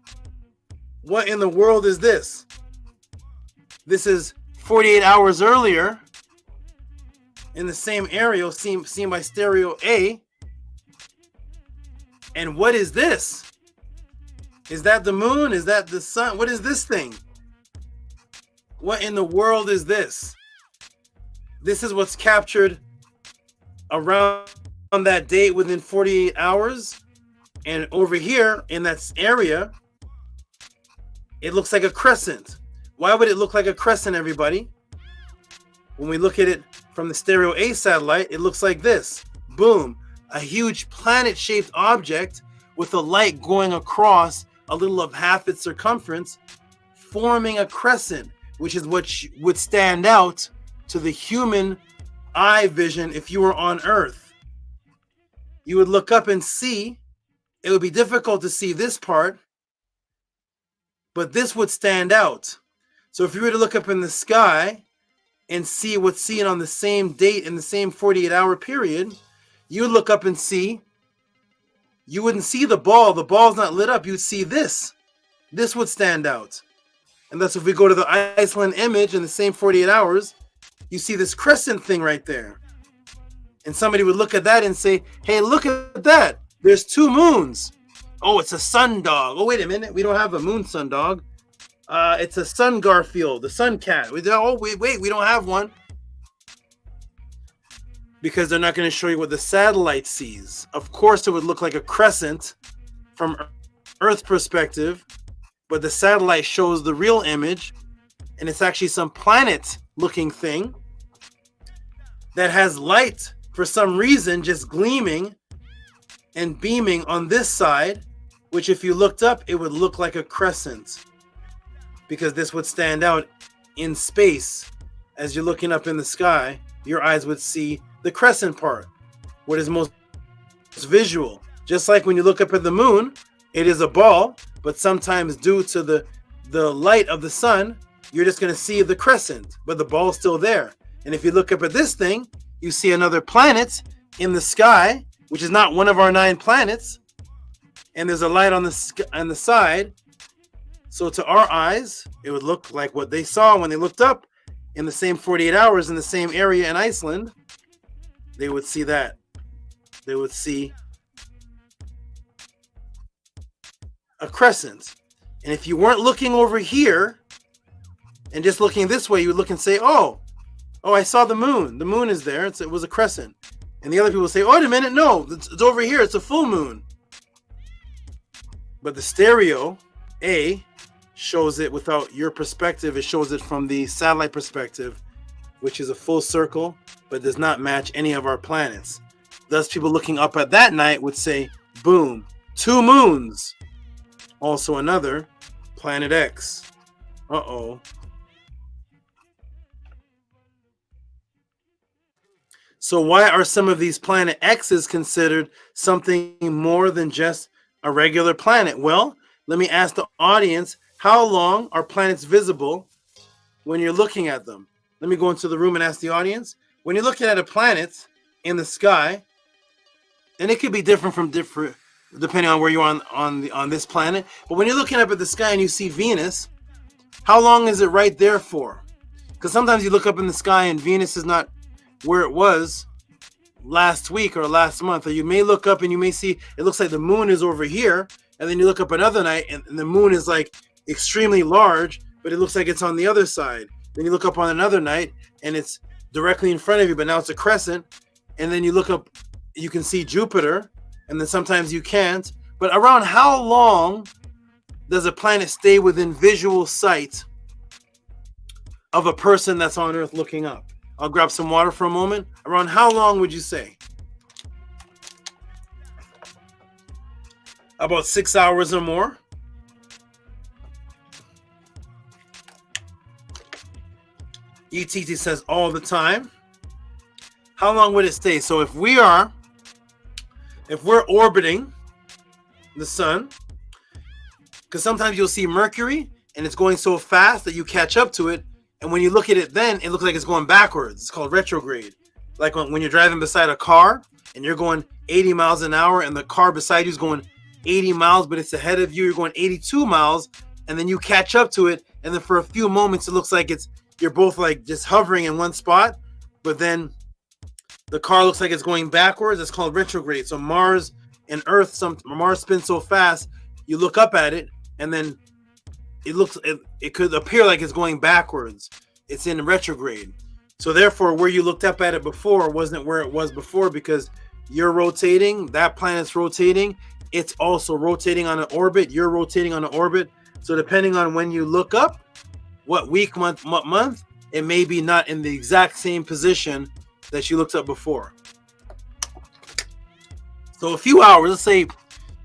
Speaker 2: What in the world is this? This is 48 hours earlier in the same area seen by stereo A. And what is this? Is that the moon? Is that the sun? What is this thing? What in the world is this? This is what's captured around that date within 48 hours. And over here in that area, it looks like a crescent. Why would it look like a crescent, everybody? When we look at it from the stereo A satellite, it looks like this. Boom. A huge planet-shaped object with a light going across a little of half its circumference, forming a crescent, which is what would stand out to the human eye vision if you were on Earth. You would look up and see, it would be difficult to see this part, but this would stand out. So if you were to look up in the sky and see what's seen on the same date in the same 48-hour period, you would look up and see, you wouldn't see the ball's not lit up, you'd see this. This would stand out. And thus if we go to the Iceland image in the same 48 hours, you see this crescent thing right there. And somebody would look at that and say, hey, look at that. There's two moons. Oh, it's a sun dog. Oh, wait a minute. We don't have a moon sun dog. It's a sun Garfield, the sun cat. Oh, wait, we don't have one. Because they're not going to show you what the satellite sees. Of course, it would look like a crescent from Earth perspective, but the satellite shows the real image, and it's actually some planet-looking thing that has light for some reason just gleaming and beaming on this side, which if you looked up, it would look like a crescent, because this would stand out in space. As you're looking up in the sky, your eyes would see the crescent part, what is most visual. Just like when you look up at the moon, it is a ball, but sometimes due to the light of the sun, you're just going to see the crescent, but the ball's still there. And if you look up at this thing, you see another planet in the sky, which is not one of our 9 planets, and there's a light on the side. So to our eyes, it would look like what they saw when they looked up in the same 48 hours in the same area in Iceland. They would see that. They would see a crescent. And if you weren't looking over here and just looking this way, you would look and say, oh, I saw the moon. The moon is there. It was a crescent. And the other people say, oh, wait a minute. No, it's over here. It's a full moon. But the stereo A shows it without your perspective. It shows it from the satellite perspective, which is a full circle, but does not match any of our planets. Thus, people looking up at that night would say, boom, 2 moons. Also another Planet X. Uh-oh. So why are some of these planet X's considered something more than just a regular planet? Well, let me ask the audience, how long are planets visible when you're looking at them? Let me go into the room and ask the audience. When you're looking at a planet in the sky, and it could be different depending on where you are on this planet, but when you're looking up at the sky and you see Venus, how long is it right there for? Because sometimes you look up in the sky and Venus is not where it was last week or last month, or you may look up and you may see it looks like the moon is over here, and then you look up another night and the moon is like extremely large, but it looks like it's on the other side. Then you look up on another night and it's directly in front of you, but now it's a crescent. And then you look up, you can see Jupiter, and then sometimes you can't. But around how long does a planet stay within visual sight of a person that's on Earth looking up? I'll grab some water for a moment. Around how long would you say? About 6 hours or more? ETT says all the time. How long would it stay? So if we're orbiting the sun, because sometimes you'll see Mercury and it's going so fast that you catch up to it, and when you look at it then, it looks like it's going backwards. It's called retrograde. Like when you're driving beside a car and you're going 80 miles an hour and the car beside you is going 80 miles, but it's ahead of you, you're going 82 miles, and then you catch up to it, and then for a few moments it looks like you're both like just hovering in one spot, but then the car looks like it's going backwards. It's called retrograde. So Mars and Earth, Mars spins so fast, you look up at it, and then it could appear like it's going backwards. It's in retrograde. So therefore, where you looked up at it before wasn't where it was before, because you're rotating, that planet's rotating, it's also rotating on an orbit, you're rotating on an orbit. So depending on when you look up, what week, month, it may be not in the exact same position that you looked up before. So a few hours, let's say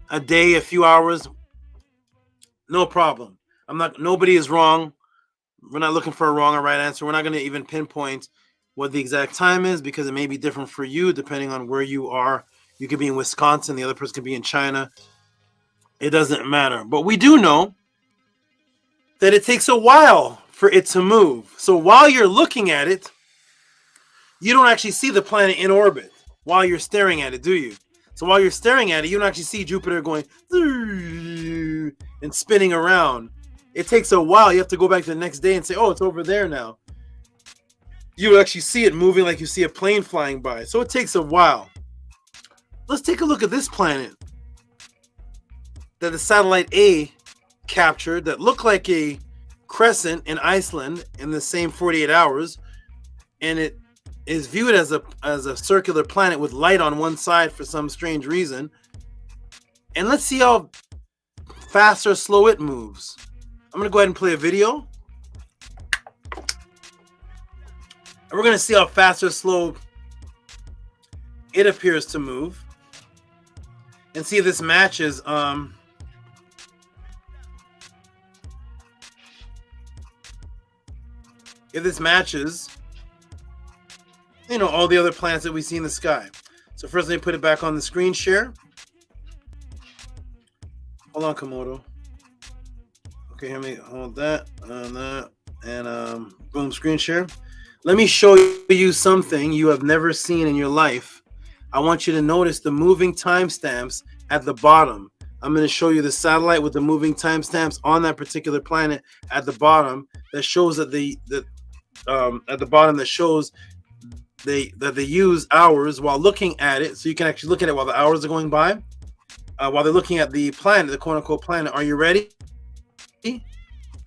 Speaker 2: a day, a few hours, no problem. Nobody is wrong. We're not looking for a wrong or right answer. We're not going to even pinpoint what the exact time is, because it may be different for you depending on where you are. You could be in Wisconsin, the other person could be in China. It doesn't matter. But we do know that it takes a while for it to move. So while you're looking at it, you don't actually see the planet in orbit while you're staring at it, do you? So while you're staring at it, you don't actually see Jupiter going and spinning around. It takes a while. You have to go back to the next day and say, oh, it's over there now. You actually see it moving like you see a plane flying by. So it takes a while. Let's take a look at this planet that the satellite A captured that looked like a crescent in Iceland in the same 48 hours. And it is viewed as a circular planet with light on one side for some strange reason. And let's see how fast or slow it moves. I'm going to go ahead and play a video. And we're going to see how fast or slow it appears to move. And see if this matches all the other planets that we see in the sky. So first, let me put it back on the screen share. Hold on, Komodo. Okay, let me hold that and that, and boom, screen share. Let me show you something you have never seen in your life. I want you to notice the moving timestamps at the bottom. I'm going to show you the satellite with the moving timestamps on that particular planet at the bottom. That shows that at the bottom that shows they use hours while looking at it, so you can actually look at it while the hours are going by, while they're looking at the planet, the quote-unquote planet. Are you ready?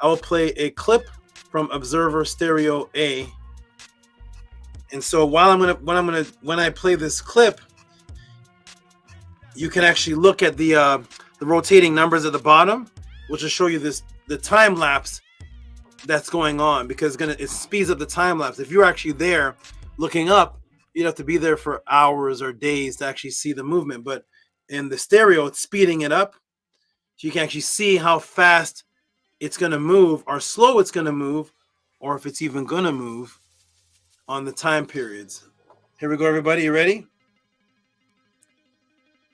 Speaker 2: I will play a clip from Observer Stereo A. And so when I play this clip, you can actually look at the rotating numbers at the bottom, which will show you the time lapse that's going on, because it speeds up the time lapse. If you're actually there looking up, you'd have to be there for hours or days to actually see the movement. But in the stereo, it's speeding it up, so you can actually see how fast it's going to move, or slow it's going to move, or if it's even going to move on the time periods. Here we go, everybody. You ready?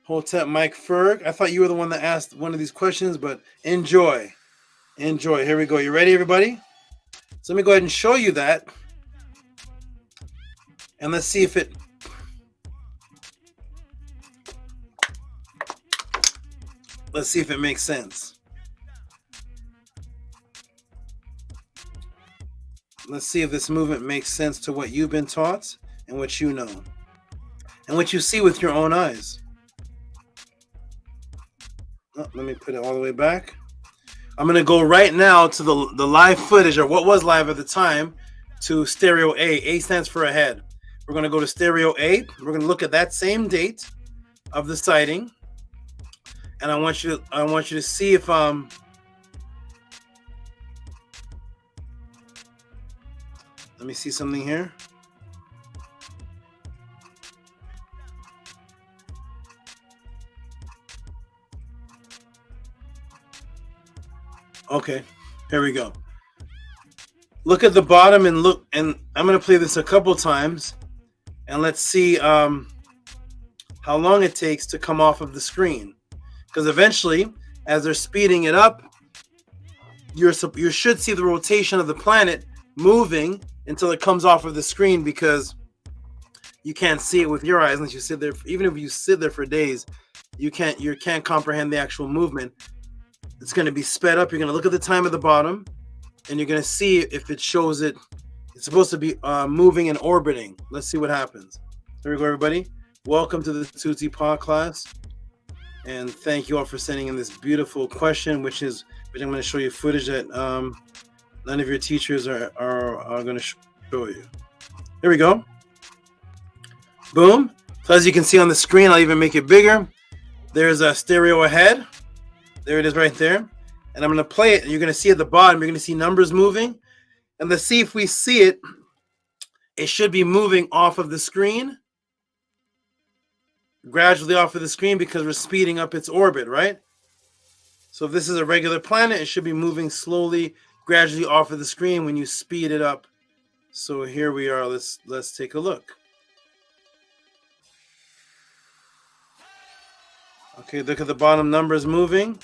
Speaker 2: Hotep Mike Ferg. I thought you were the one that asked one of these questions, but enjoy. Enjoy. Here we go. You ready, everybody? So let me go ahead and show you that. And let's see if it... Let's see if it makes sense. Let's see if this movement makes sense to what you've been taught and what you know. And what you see with your own eyes. Oh, let me put it all the way back. I'm going to go right now to the live footage, or what was live at the time, to stereo A. A stands for ahead. We're going to go to stereo A. We're going to look at that same date of the sighting. And I want you to see if let me see something here. Okay, here we go. Look at the bottom and look, and I'm going to play this a couple times, and let's see how long it takes to come off of the screen. Because eventually, as they're speeding it up, you should see the rotation of the planet moving until it comes off of the screen, because you can't see it with your eyes unless you sit there. Even if you sit there for days, you can't comprehend the actual movement. It's going to be sped up. You're going to look at the time at the bottom, and you're going to see if it shows it. It's supposed to be moving and orbiting. Let's see what happens. Here we go, everybody. Welcome to the Tehuti Pod class. And thank you all for sending in this beautiful question, which I'm going to show you footage that none of your teachers are going to show you. Here we go. Boom. So as you can see on the screen, I'll even make it bigger. There's a stereo ahead. There it is right there. And I'm going to play it. And you're going to see at the bottom, you're going to see numbers moving. And let's see if we see it. It should be moving off of the screen. Gradually off of the screen, because we're speeding up its orbit, right? So if this is a regular planet, it should be moving slowly, gradually off of the screen when you speed it up. So here we are. Let's take a look. Okay, look at the bottom numbers moving.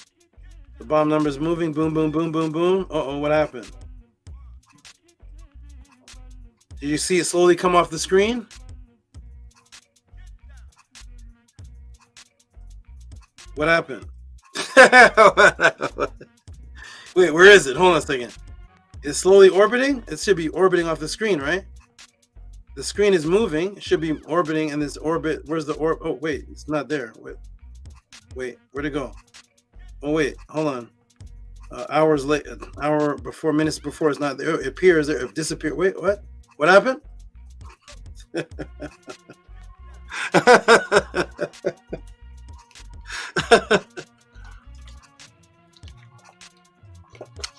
Speaker 2: The bottom numbers moving. Boom, boom, boom, boom, boom. Uh-oh, what happened? Did you see it slowly come off the screen? What happened? Wait, where is it? Hold on a second. It's slowly orbiting? It should be orbiting off the screen, right? The screen is moving. It should be orbiting, and this orbit, where's the orb? Oh, wait, it's not there. Wait, where'd it go? Oh, wait, hold on. Hours late, hour before, minutes before, it's not there. It appears there, it disappeared. Wait, what? What happened?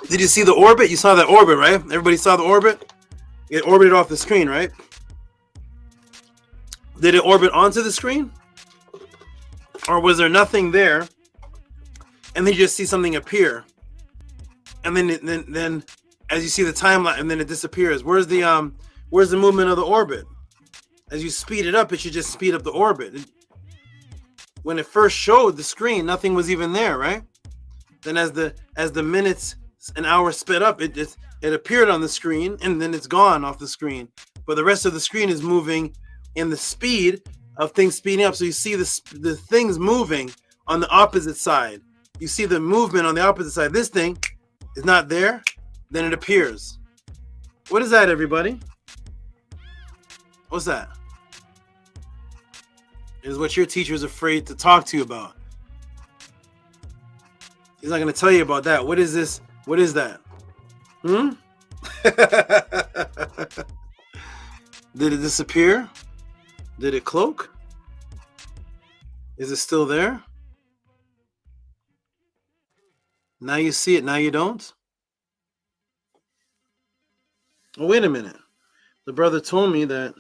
Speaker 2: Did you see the orbit? You saw that orbit, right? Everybody saw the orbit? It orbited off the screen, right? Did it orbit onto the screen? Or was there nothing there? And then you just see something appear. And then as you see the timeline, and then it disappears. Where's the movement of the orbit? As you speed it up, it should just speed up the orbit. When it first showed the screen, nothing was even there, right? Then as the minutes and hours sped up, it appeared on the screen, and then it's gone off the screen. But the rest of the screen is moving in the speed of things speeding up. So you see the things moving on the opposite side. You see the movement on the opposite side. This thing is not there, then it appears. What is that, everybody? What's that? It is what your teacher is afraid to talk to you about. He's not going to tell you about that. What is this? What is that? Did it disappear? Did it cloak? Is it still there? Now you see it, now you don't? Oh, wait a minute. The brother told me that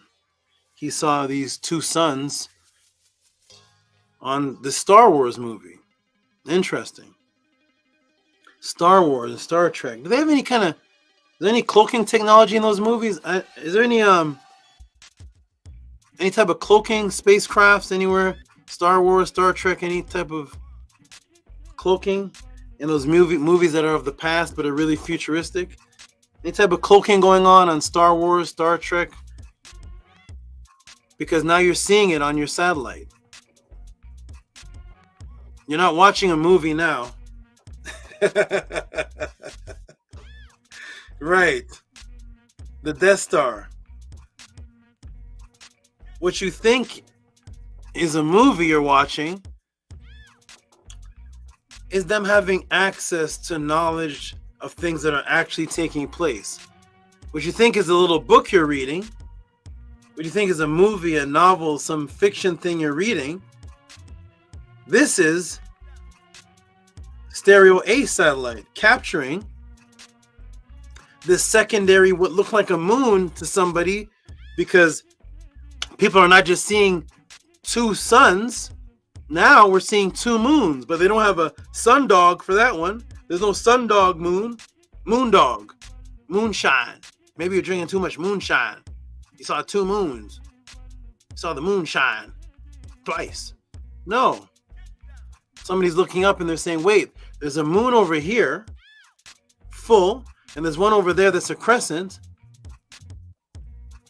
Speaker 2: he saw these two suns on the Star Wars movie. Interesting. Star Wars and Star Trek. Do they have any kind of... Is there any cloaking technology in those movies? Is there any Any type of cloaking, spacecrafts anywhere, Star Wars, Star Trek, any type of cloaking in those movies that are of the past but are really futuristic? Any type of cloaking going on Star Wars, Star Trek? Because now you're seeing it on your satellite. You're not watching a movie now. Right. The Death Star. What you think is a movie you're watching is them having access to knowledge of things that are actually taking place. What you think is a little book you're reading, what you think is a movie, a novel, some fiction thing you're reading, this is Stereo A satellite capturing this secondary, what looked like a moon to somebody, because people are not just seeing two suns. Now we're seeing two moons, but they don't have a sun dog for that one. There's no sun dog moon. Moon dog. Moonshine. Maybe you're drinking too much moonshine. You saw two moons. You saw the moonshine twice. No. Somebody's looking up and they're saying, wait, there's a moon over here, full, and there's one over there that's a crescent.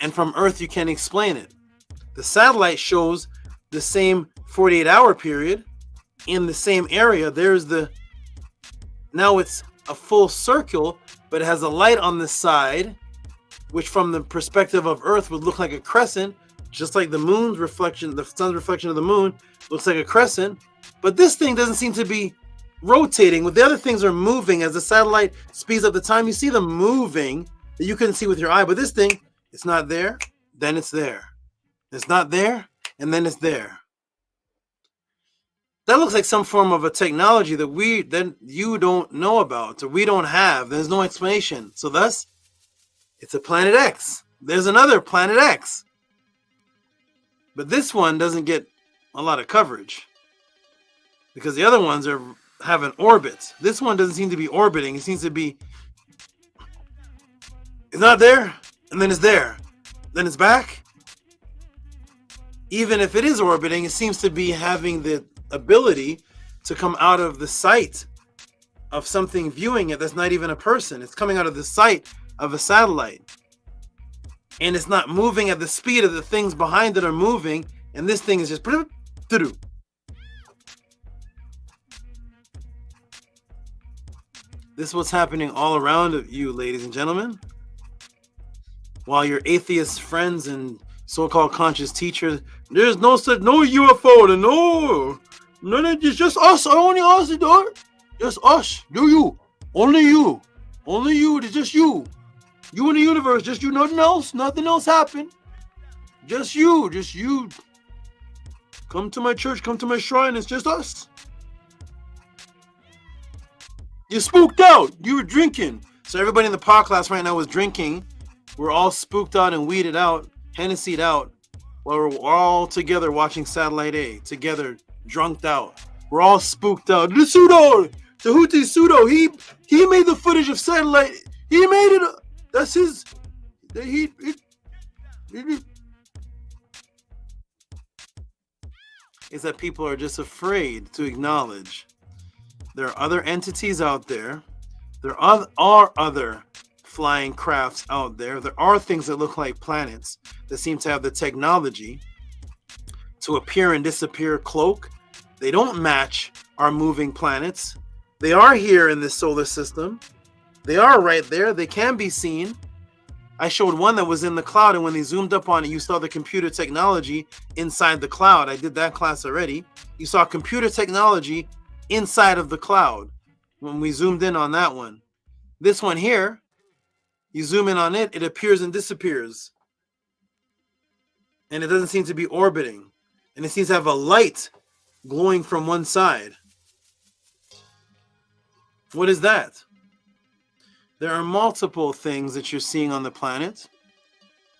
Speaker 2: And from Earth, you can't explain it. The satellite shows the same 48-hour period in the same area. Now it's a full circle, but it has a light on the side, which from the perspective of Earth would look like a crescent, just like the moon's reflection, the sun's reflection of the moon looks like a crescent. But this thing doesn't seem to be rotating. With the other things are moving as the satellite speeds up the time. You see them moving that you couldn't see with your eye. But this thing, it's not there, then it's there. It's not there, and then it's there. That looks like some form of a technology that you don't know about, or we don't have. There's no explanation. So thus, it's a Planet X. There's another Planet X. But this one doesn't get a lot of coverage because the other ones have an orbit. This one doesn't seem to be orbiting. It seems to be, it's not there, and then it's there. Then it's back. Even if it is orbiting, it seems to be having the ability to come out of the sight of something viewing it that's not even a person. It's coming out of the sight of a satellite. And it's not moving at the speed of the things behind it are moving. And this thing is just... This is what's happening all around you, ladies and gentlemen. While your atheist friends and so-called conscious teachers, there's no UFO, no, it's just us, only us, just us, only you, it's just you in the universe, just you, nothing else happened, just you, come to my church, come to my shrine, it's just us. You spooked out, you were drinking, so everybody in the pod class right now was drinking. We're all spooked out and weeded out, Hennessy'd out, while we're all together watching Satellite A, together, drunked out. We're all spooked out. The pseudo, Tehuti pseudo, he made the footage of Satellite. He made it. That's his. Is that people are just afraid to acknowledge there are other entities out there. There are other flying crafts out there. There are things that look like planets that seem to have the technology to appear and disappear, cloak. They don't match our moving planets. They are here in this solar system. They are right there. They can be seen. I showed one that was in the cloud, and when they zoomed up on it, you saw the computer technology inside the cloud. I did that class already. You saw computer technology inside of the cloud when we zoomed in on that one. This one here, you zoom in on it, it appears and disappears. And it doesn't seem to be orbiting. And it seems to have a light glowing from one side. What is that? There are multiple things that you're seeing on the planet,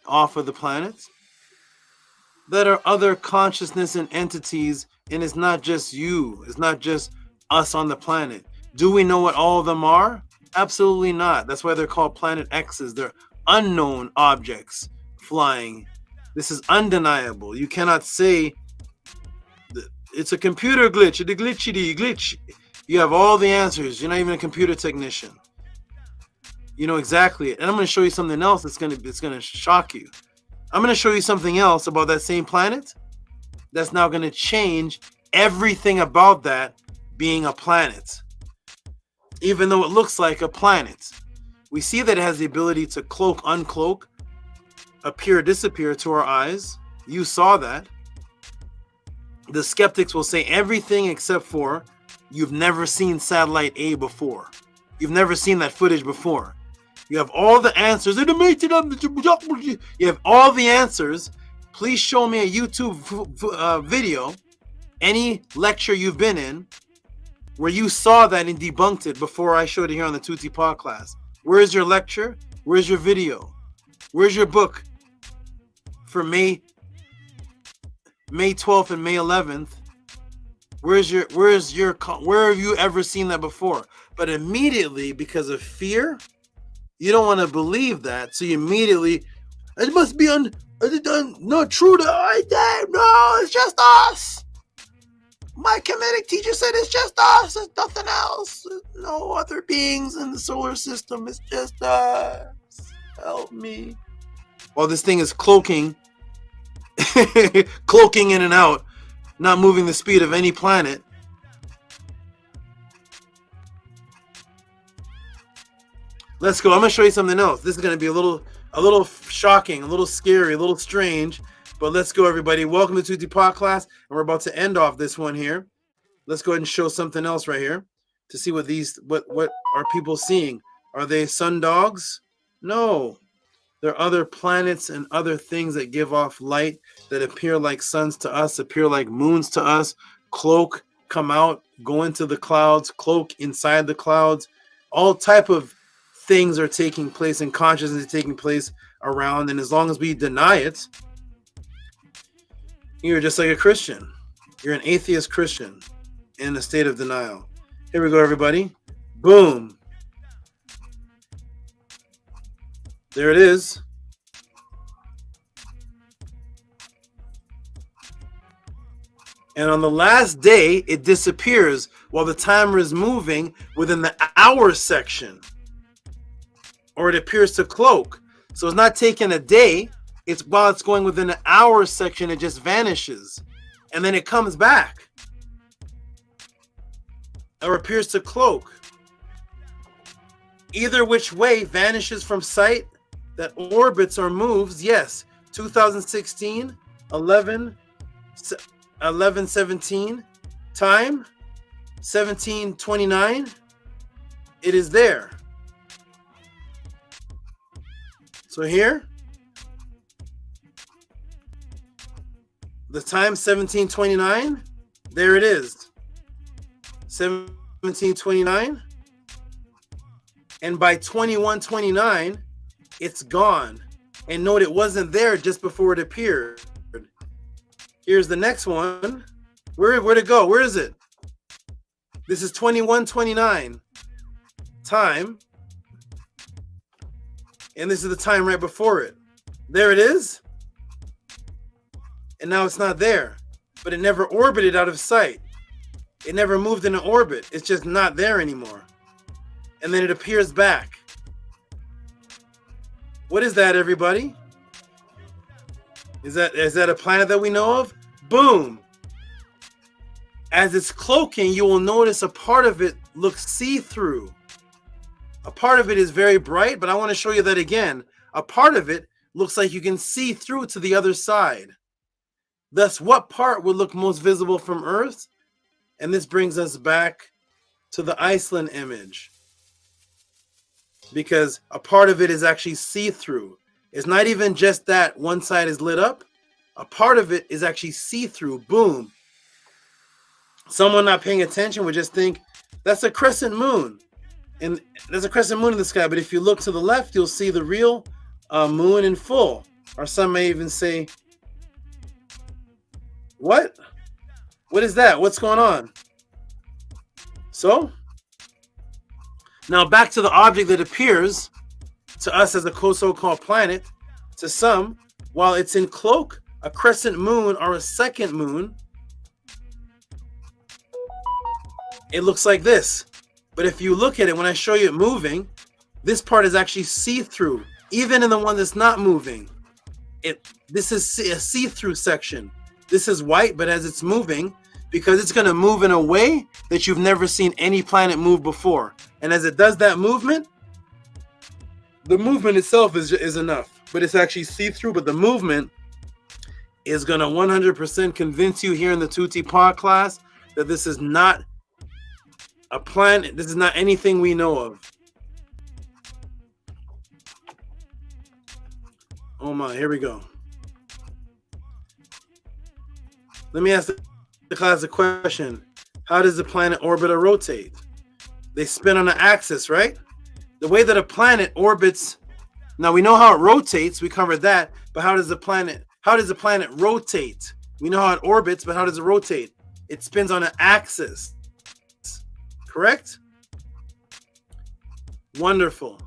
Speaker 2: off of the planet, that are other consciousness and entities, and it's not just you. It's not just us on the planet. Do we know what all of them are? Absolutely not. That's why they're called Planet X's. They're unknown objects flying This is undeniable. You cannot say it's a computer glitch, the glitch. You have all the answers. You're not even a computer technician. You know exactly it. And I'm going to show you something else that's going to shock you. I'm going to show you something else about that same planet that's now going to change everything about that being a planet. Even though it looks like a planet. We see that it has the ability to cloak, uncloak, appear, disappear to our eyes. You saw that. The skeptics will say everything except for you've never seen satellite A before. You've never seen that footage before. You have all the answers. You have all the answers. Please show me a YouTube video, any lecture you've been in, where you saw that and debunked it before I showed it here on the Tehuti Pod class. Where's your lecture? Where's your video? Where's your book for May 12th and May 11th? Where have you ever seen that before? But immediately, because of fear, you don't want to believe that. So you immediately, it must be not true to no, it's just us. My Kemetic teacher said it's just us. It's nothing else. There's no other beings in the solar system. It's just us. Help me. While this thing is cloaking in and out, not moving the speed of any planet. Let's go. I'm going to show you something else. This is going to be a little shocking, a little scary, a little strange. But let's go, everybody. Welcome to Tehuti Pod class, and we're about to end off this one here. Let's go ahead and show something else right here to see what are people seeing. Are they sun dogs? No. There are other planets and other things that give off light that appear like suns to us, appear like moons to us, cloak, come out, go into the clouds, cloak inside the clouds. All type of things are taking place and consciousness is taking place around. And as long as we deny it, you're just like a Christian. You're an atheist Christian in a state of denial. Here we go, everybody. Boom. There it is. And on the last day, it disappears while the timer is moving within the hour section. Or it appears to cloak. So it's not taking a day. It's while it's going within an hour section, it just vanishes. And then it comes back. Or appears to cloak. Either which way vanishes from sight that orbits or moves. Yes. 2016, 11:17. Time, 17:29. It is there. So here, the time 17:29, there it is. 17:29. And by 21:29, it's gone. And note it wasn't there just before it appeared. Here's the next one. Where'd it go? Where is it? This is 21:29 time. And this is the time right before it. There it is. And now it's not there. But it never orbited out of sight. It never moved in an orbit. It's just not there anymore. And then it appears back. What is that, everybody? Is that a planet that we know of? Boom. As it's cloaking, you will notice a part of it looks see-through. A part of it is very bright, but I want to show you that again. A part of it looks like you can see through to the other side. Thus, what part would look most visible from Earth? And this brings us back to the Iceland image. Because a part of it is actually see-through. It's not even just that one side is lit up. A part of it is actually see-through. Boom. Someone not paying attention would just think, that's a crescent moon. And there's a crescent moon in the sky, but if you look to the left, you'll see the real moon in full. Or some may even say, what? What is that? What's going on? So, now back to the object that appears to us as a so-called planet. To some, while it's in cloak, a crescent moon or a second moon, it looks like this. But if you look at it, when I show you it moving, this part is actually see-through. Even in the one that's not moving, this is a see-through section. This is white, but as it's moving, because it's going to move in a way that you've never seen any planet move before. And as it does that movement, the movement itself is enough. But it's actually see-through, but the movement is going to 100% convince you here in the Tehuti pod class that this is not a planet. This is not anything we know of. Oh my, here we go. Let me ask the class a question. How does the planet orbit or rotate? They spin on an axis, right? The way that a planet orbits, now we know how it rotates, we covered that, but how does the planet rotate? We know how it orbits, but how does it rotate? It spins on an axis. Correct? Wonderful.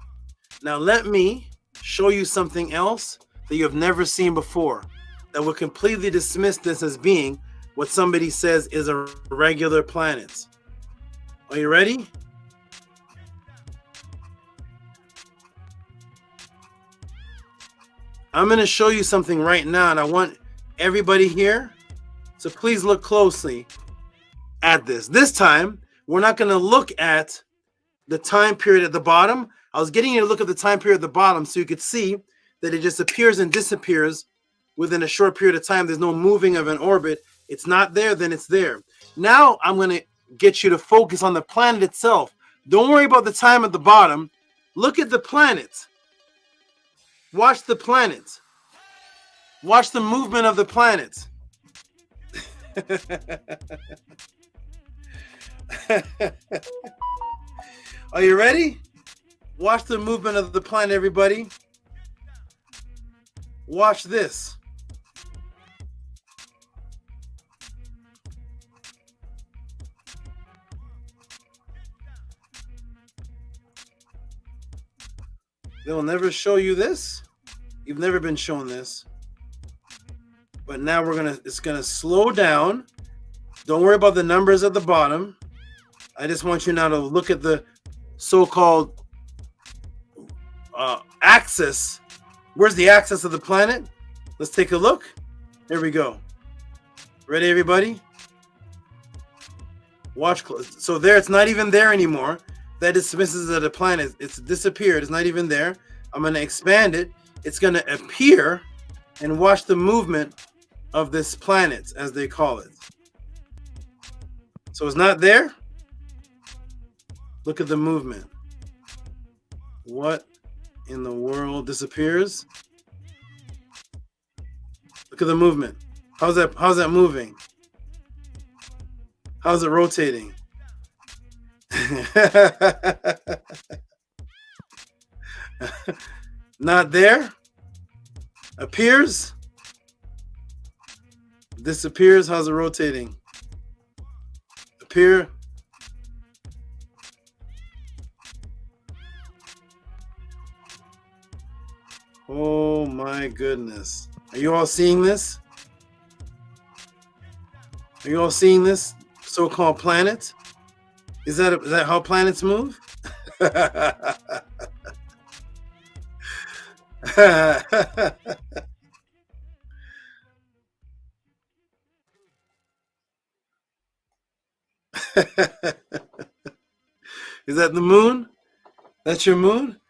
Speaker 2: Now let me show you something else that you have never seen before that will completely dismiss this as being what somebody says is a regular planet. Are you ready? I'm going to show you something right now, and I want everybody here to please look closely at this. This time, we're not going to look at the time period at the bottom. I was getting you to look at the time period at the bottom so you could see that it just appears and disappears within a short period of time. There's no moving of an orbit. It's not there, then it's there. Now I'm going to get you to focus on the planet itself. Don't worry about the time at the bottom. Look at the planet. Watch the planet. Watch the movement of the planet. Are you ready? Watch the movement of the planet, everybody. Watch this. They'll never show you this. You've never been shown this. But now it's gonna slow down. Don't worry about the numbers at the bottom. I just want you now to look at the so-called axis. Where's the axis of the planet? Let's take a look. Here we go. Ready, everybody? Watch close. So there, it's not even there anymore. That dismisses that the planet. It's disappeared. It's not even there. I'm going to expand it. It's going to appear, and watch the movement of this planet, as they call it. So it's not there. Look at the movement. What in the world disappears? Look at the movement. How's that moving? How's it rotating? Not there. Appears. Disappears. How's it rotating? Appear. Oh my goodness. Are you all seeing this? Are you all seeing this so-called planet? Is that how planets move? Is that the moon? That's your moon?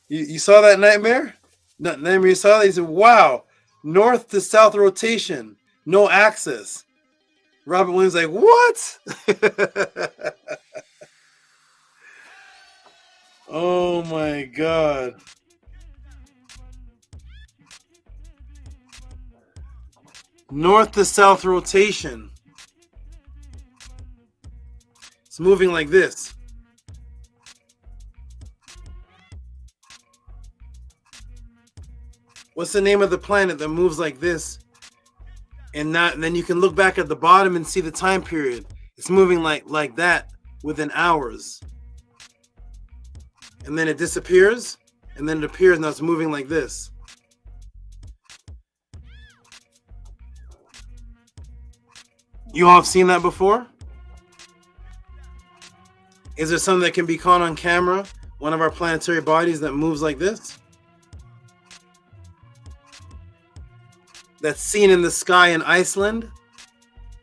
Speaker 2: You saw that nightmare? Nightmare, you saw that? You said, wow, north to south rotation, no axis. Robert Williams like, what? Oh my God. North to south rotation. It's moving like this. What's the name of the planet that moves like this? And then you can look back at the bottom and see the time period. It's moving like that within hours. And then it disappears, and then it appears. Now it's moving like this. You all have seen that before? Is there something that can be caught on camera? One of our planetary bodies that moves like this? That's seen in the sky in Iceland?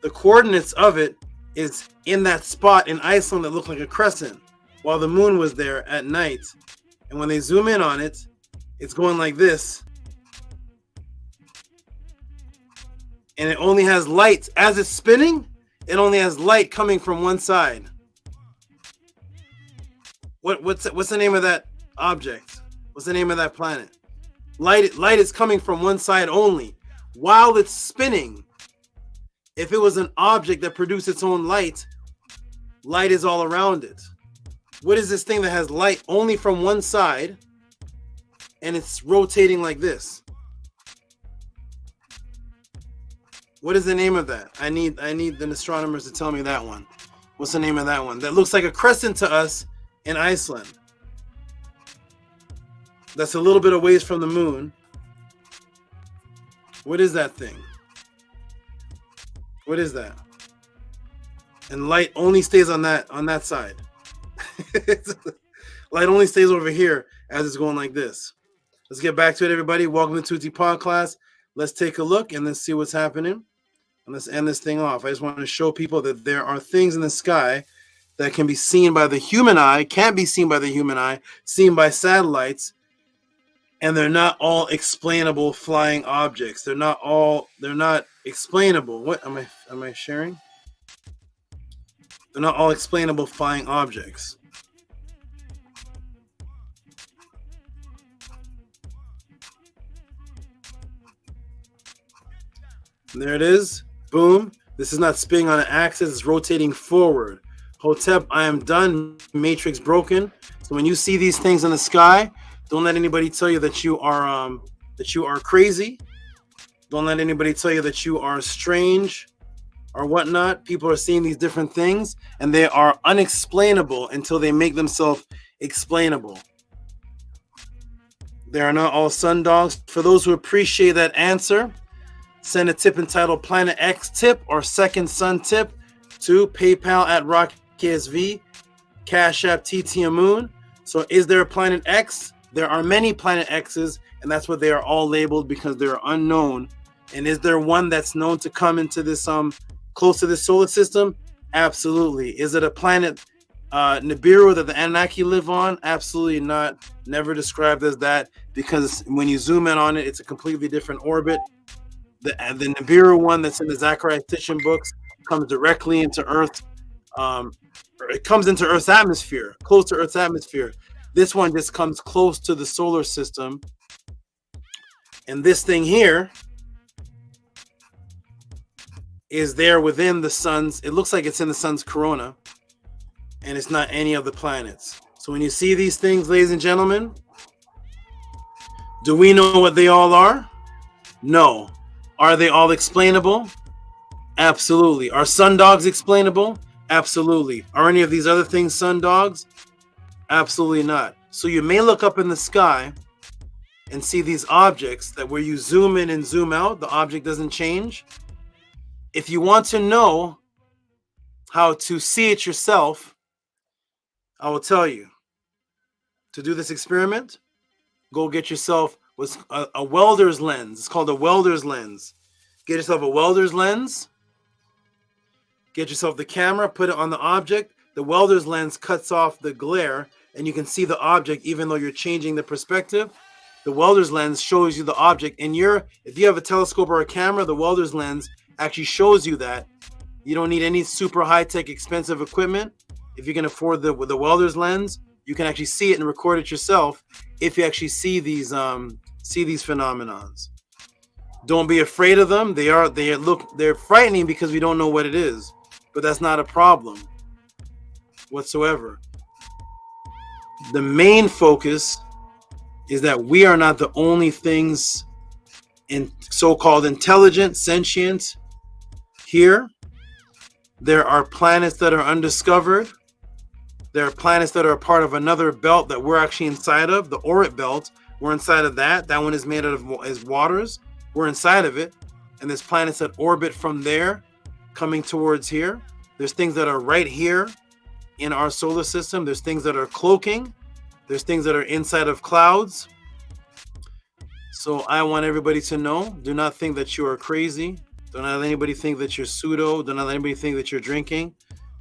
Speaker 2: The coordinates of it is in that spot in Iceland that looked like a crescent while the moon was there at night. And when they zoom in on it, it's going like this. And it only has light. As it's spinning, it only has light coming from one side. What's the name of that object? What's the name of that planet? Light is coming from one side only. While it's spinning, if it was an object that produced its own light, light is all around it. What is this thing that has light only from one side and it's rotating like this? What is the name of that? I need the astronomers to tell me that one. What's the name of that one? That looks like a crescent to us in Iceland. That's a little bit away from the moon. What is that thing? What is that? And light only stays on that side. Light only stays over here as it's going like this. Let's get back to it, everybody. Welcome to Tehuti Pod Class. Let's take a look and let's see what's happening. And let's end this thing off. I just want to show people that there are things in the sky that can be seen by the human eye, can't be seen by the human eye, seen by satellites, and they're not all explainable flying objects. They're not explainable. What am I sharing? They're not all explainable flying objects. And there it is. Boom. This is not spinning on an axis. It's rotating forward. Hotep, I am done. Matrix broken. So when you see these things in the sky, don't let anybody tell you that you are crazy. Don't let anybody tell you that you are strange or whatnot. People are seeing these different things and they are unexplainable until they make themselves explainable. They are not all sun dogs. For those who appreciate that answer, send a tip entitled Planet X tip or Second Sun tip to PayPal at RockKSV, Cash App TT Moon. So is there a Planet X? There are many Planet X's, and that's what they are all labeled because they're unknown. And is there one that's known to come into this close to this solar system? Absolutely. Is it a planet Nibiru that the Anunnaki live on? Absolutely not. Never described as that because when you zoom in on it, it's a completely different orbit. The Nibiru one that's in the Zechariah Titian books comes directly into Earth. It comes into Earth's atmosphere, close to Earth's atmosphere. This one just comes close to the solar system. And this thing here is there within the sun's, it looks like it's in the sun's corona, and it's not any of the planets. So when you see these things, ladies and gentlemen, do we know what they all are? No. Are they all explainable? Absolutely. Are sun dogs explainable? Absolutely. Are any of these other things sun dogs? Absolutely not. So you may look up in the sky and see these objects that where you zoom in and zoom out, the object doesn't change. If you want to know how to see it yourself, I will tell you. To do this experiment, go get yourself a welder's lens. It's called a welder's lens. Get yourself a welder's lens. Get yourself the camera, put it on the object. The welder's lens cuts off the glare and you can see the object even though you're changing the perspective. The welder's lens shows you the object. And if you have a telescope or a camera, the welder's lens actually shows you that. You don't need any super high-tech expensive equipment. If you can afford the welder's lens, you can actually see it and record it yourself if you actually see these phenomenons. Don't be afraid of them. They're frightening because we don't know what it is, but that's not a problem whatsoever. The main focus is that we are not the only things in so-called intelligent, sentient here. There are planets that are undiscovered. There are planets that are a part of another belt that we're actually inside of, the Oort belt. We're inside of that. That one is made out of waters. We're inside of it. And there's planets that orbit from there. coming towards here. There's things that are right here in our solar system. There's things that are cloaking. There's things that are inside of clouds. So I want everybody to know, do not think that you are crazy. Do not let anybody think that you're pseudo. Do not let anybody think that you're drinking.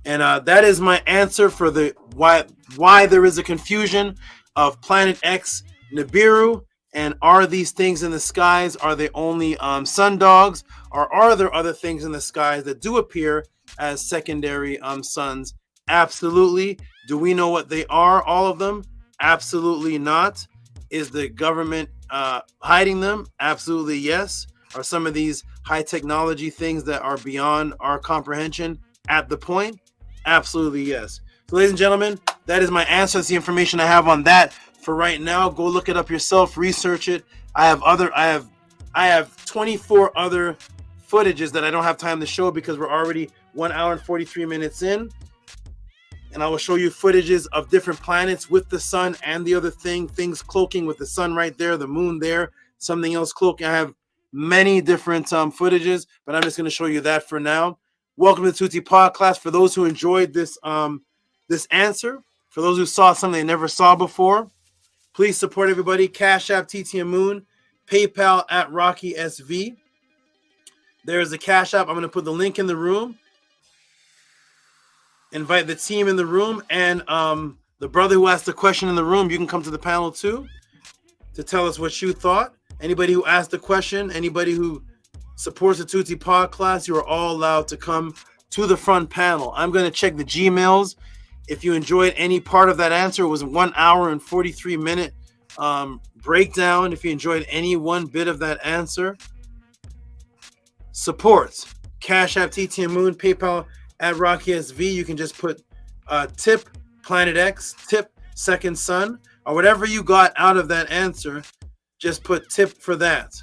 Speaker 2: And that is my answer for the why there is a confusion of Planet X, Nibiru, and are these things in the skies? Are they only sun dogs, or are there other things in the skies that do appear as secondary suns? Absolutely. Do we know what they are? All of them? Absolutely not. Is the government hiding them? Absolutely yes. Are some of these high technology things that are beyond our comprehension at the point? Absolutely yes. So, ladies and gentlemen, that is my answer. That's the information I have on that for right now. Go look it up yourself, research it. I have 24 other footages that I don't have time to show because we're already 1 hour and 43 minutes in. And I will show you footages of different planets with the sun and the other things cloaking with the sun right there, the moon there, something else cloaking. I have many different footages, but I'm just going to show you that for now. Welcome to the Tehuti Podcast. For those who enjoyed this this answer, for those who saw something they never saw before, please support everybody. Cash App TT Moon, PayPal at Rocky SV. There's a Cash App. I'm going to put the link in the room. Invite the team in the room, and the brother who asked the question in the room, you can come to the panel too to tell us what you thought. Anybody who asked the question, anybody who supports the Tehuti Podcast, you are all allowed to come to the front panel. I'm going to check the Gmails. If you enjoyed any part of that answer, it was a 1 hour and 43 minute breakdown. If you enjoyed any one bit of that answer, support Cash App TT Moon, PayPal at Rocky SV. You can just put tip Planet X, tip Second Sun, or whatever you got out of that answer. Just put tip for that.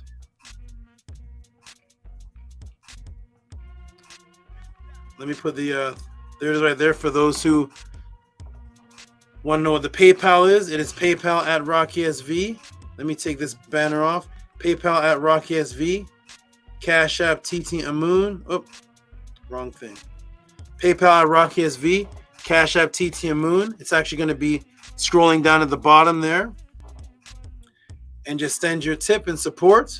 Speaker 2: Let me put the there it is right there for those who want to know what the PayPal is. It is PayPal at Rocky SV. Let me take this banner off. PayPal at Rocky SV. Cash App TT Amoon. Oh, wrong thing. PayPal at Rocky SV, Cash App TT Moon. It's actually going to be scrolling down at the bottom there. And just send your tip and support.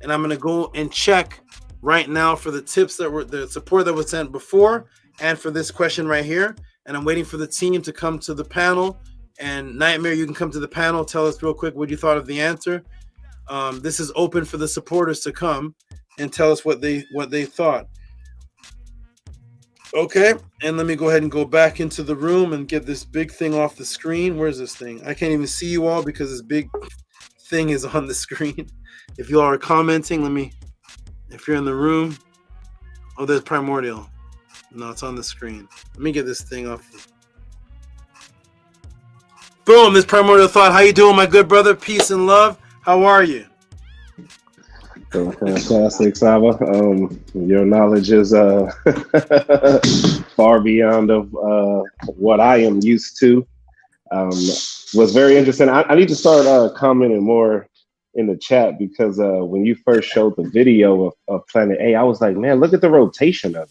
Speaker 2: And I'm going to go and check right now for the tips that were the support that was sent before and for this question right here. And I'm waiting for the team to come to the panel. And Nightmare, you can come to the panel. Tell us real quick what you thought of the answer. This is open for the supporters to come and tell us what they thought. Okay, and let me go ahead and go back into the room and get this big thing off the screen. Where's this thing? I can't even see you all because this big thing is on the screen. If you all are commenting, if you're in the room. Oh, there's Primordial. No, it's on the screen. Let me get this thing off. Boom, this Primordial Thought. How you doing, my good brother? Peace and love. How are you?
Speaker 20: Fantastic, SABA. Your knowledge is far beyond of what I am used to. Was very interesting. I need to start commenting more in the chat because when you first showed the video of Planet A, I was like, man, look at the rotation of it.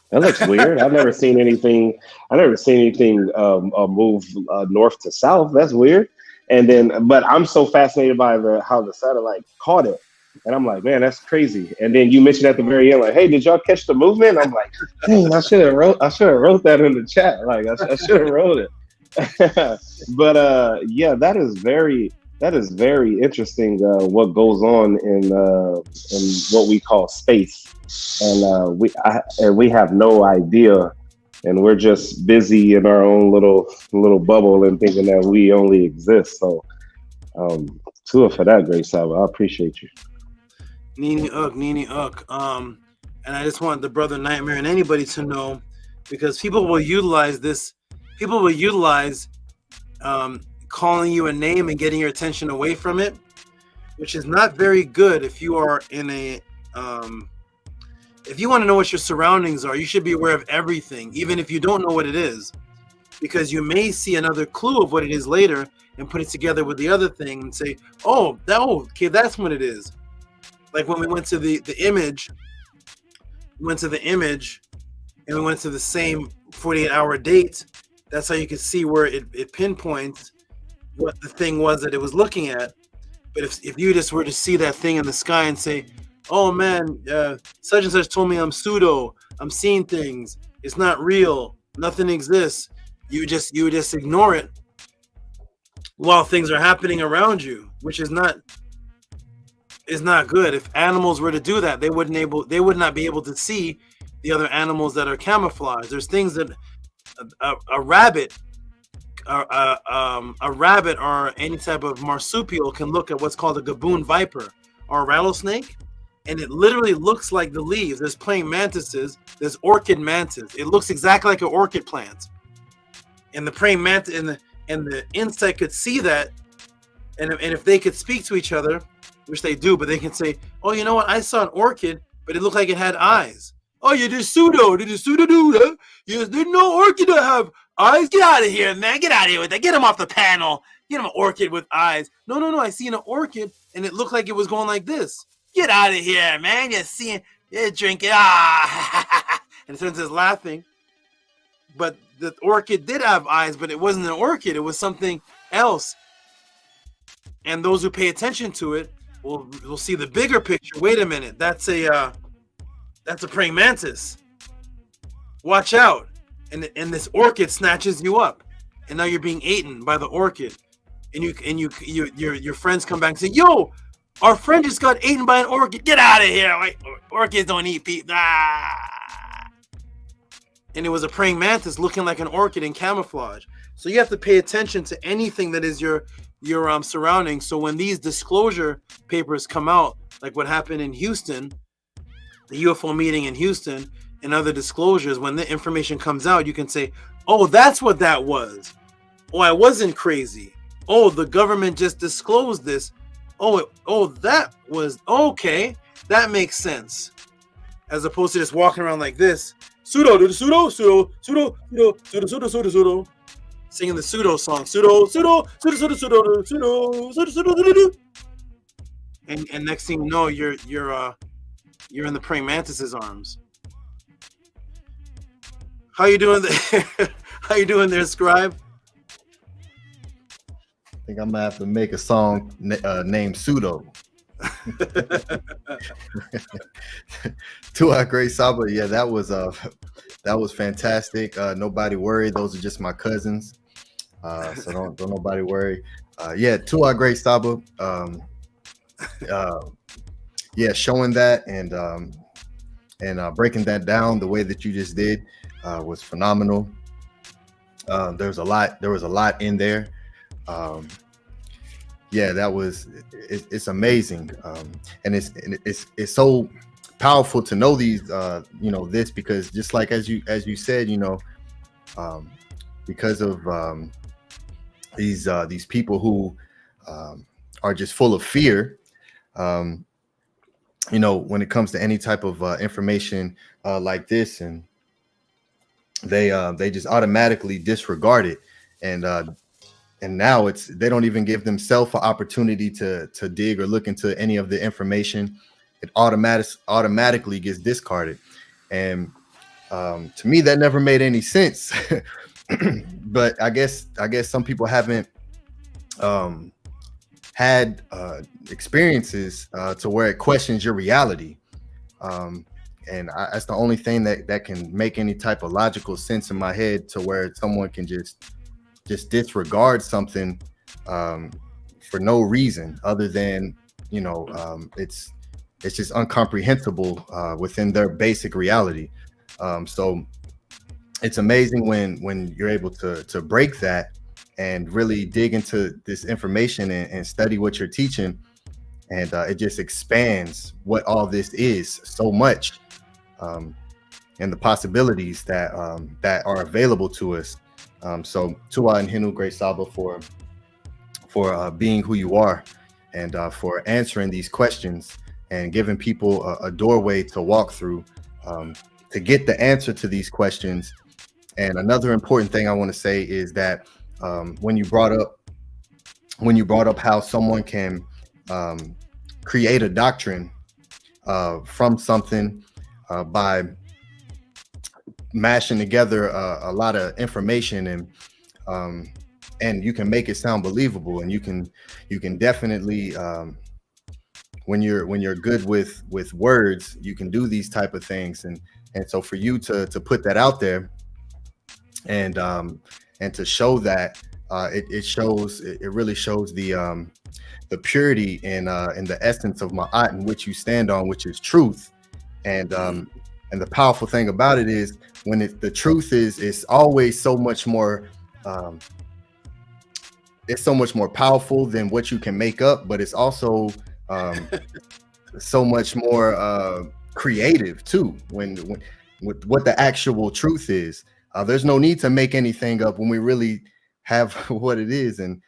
Speaker 20: That looks weird. I've never seen anything. Move north to south. That's weird. And then, but I'm so fascinated by how the satellite caught it. And I'm like, man, that's crazy. And then you mentioned at the very end, like, hey, did y'all catch the movement? I'm like, dang, I should have wrote that in the chat. Like, I should have wrote it. But yeah, that is very interesting. What goes on in what we call space, and we have no idea, and we're just busy in our own little bubble and thinking that we only exist. So, to it for that, great SABA. I appreciate you.
Speaker 2: Nini Uk. And I just want the brother Nightmare and anybody to know, because people will utilize this. People will utilize calling you a name and getting your attention away from it, which is not very good. If you are in a, if you want to know what your surroundings are, you should be aware of everything, even if you don't know what it is, because you may see another clue of what it is later and put it together with the other thing and say, okay, that's what it is. Like when we went to the image went to the image and we went to the same 48-hour date, that's how you could see where it pinpoints what the thing was that it was looking at. But if you just were to see that thing in the sky and say, oh man, such and such told me I'm pseudo, I'm seeing things, it's not real, nothing exists, you would just ignore it while things are happening around you, which is not good. If animals were to do that, they would not be able to see the other animals that are camouflaged. There's things that a rabbit or any type of marsupial can look at what's called a gaboon viper or a rattlesnake, and it literally looks like the leaves. There's praying mantises, there's orchid mantis. It looks exactly like an orchid plant. And the praying mantis and the insect could see that, and if they could speak to each other, which they do, but they can say, oh, you know what? I saw an orchid, but it looked like it had eyes. Oh, you did pseudo. Did you pseudo do that? Yes, there's no orchid that have eyes. Get out of here, man. Get out of here with that. Get him off the panel. Get him an orchid with eyes. No. I seen an orchid, and it looked like it was going like this. Get out of here, man. You're drinking. Ah. And it turns out laughing. But the orchid did have eyes, but it wasn't an orchid. It was something else. And those who pay attention to it will see the bigger picture. Wait a minute. That's a praying mantis. Watch out. And this orchid snatches you up. And now you're being eaten by the orchid. And your friends come back and say, yo, our friend just got eaten by an orchid. Get out of here. Like, orchids don't eat people. Ah. And it was a praying mantis looking like an orchid in camouflage. So you have to pay attention to anything that is your surroundings. So when these disclosure papers come out, like what happened in Houston, the UFO meeting in Houston, and other disclosures, when the information comes out, you can say, oh, that's what that was. Oh, I wasn't crazy. Oh, the government just disclosed this. Oh, that was okay. That makes sense. As opposed to just walking around like this, pseudo, singing the pseudo song, and next thing you know, you're in the praying mantis's arms. How you doing there? How you doing there, Scribe?
Speaker 18: I think I'm gonna have to make a song named Pseudo. To our great Saba, yeah, that was fantastic. Nobody worry, those are just my cousins. So don't nobody worry. Yeah, to our great Saba. Yeah, showing that and breaking that down the way that you just did was phenomenal. There was a lot in there. Yeah, it's amazing. And it's so powerful to know these this, because just like as you said, because of these people who are just full of fear, when it comes to any type of information like this, and they just automatically disregard it, and now they don't even give themselves an opportunity to dig or look into any of the information. It automatically gets discarded, and to me that never made any sense. But I guess some people haven't had experiences to where it questions your reality, and that's the only thing that can make any type of logical sense in my head, to where someone can just disregard something for no reason other than it's just incomprehensible within their basic reality. So it's amazing when you're able to break that and really dig into this information and study what you're teaching, and it just expands what all this is so much, and the possibilities that are available to us. So Tua and Hinu, great Saba, for being who you are, and for answering these questions and giving people a doorway to walk through to get the answer to these questions. And another important thing I want to say is that when you brought up how someone can create a doctrine from something, by mashing together a lot of information, and you can make it sound believable, and you can definitely when you're good with words, you can do these type of things, and so for you to put that out there and to show that, it really shows the purity and the essence of Ma'at, in which you stand on, which is truth. And the powerful thing about it is when the truth is always so much more it's so much more powerful than what you can make up, but it's also so much more creative too when with what the actual truth is. There's no need to make anything up when we really have what it is. And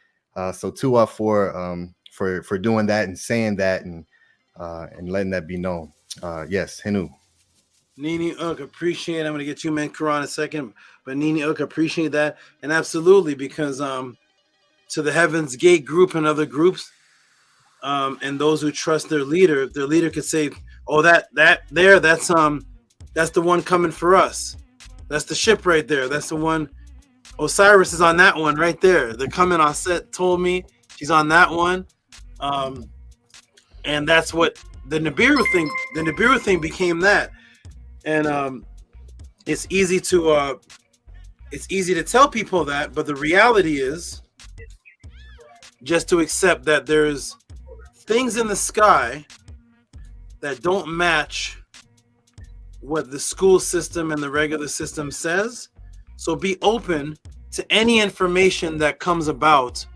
Speaker 18: so Tua for doing that and saying that and letting that be known. Yes, Henu.
Speaker 2: Nini Uk, appreciate it. I'm going to get you, Menkara, in a second. But Nini Uk, appreciate that. And absolutely, because to the Heaven's Gate group and other groups, and those who trust their leader could say, oh, that's the one coming for us. That's the ship right there. That's the one. Osiris is on that one right there. They're coming. Aset told me she's on that one. And that's what the Nibiru thing became that. And it's easy to tell people that, but the reality is just to accept that there's things in the sky that don't match what the school system and the regular system says. So be open to any information that comes about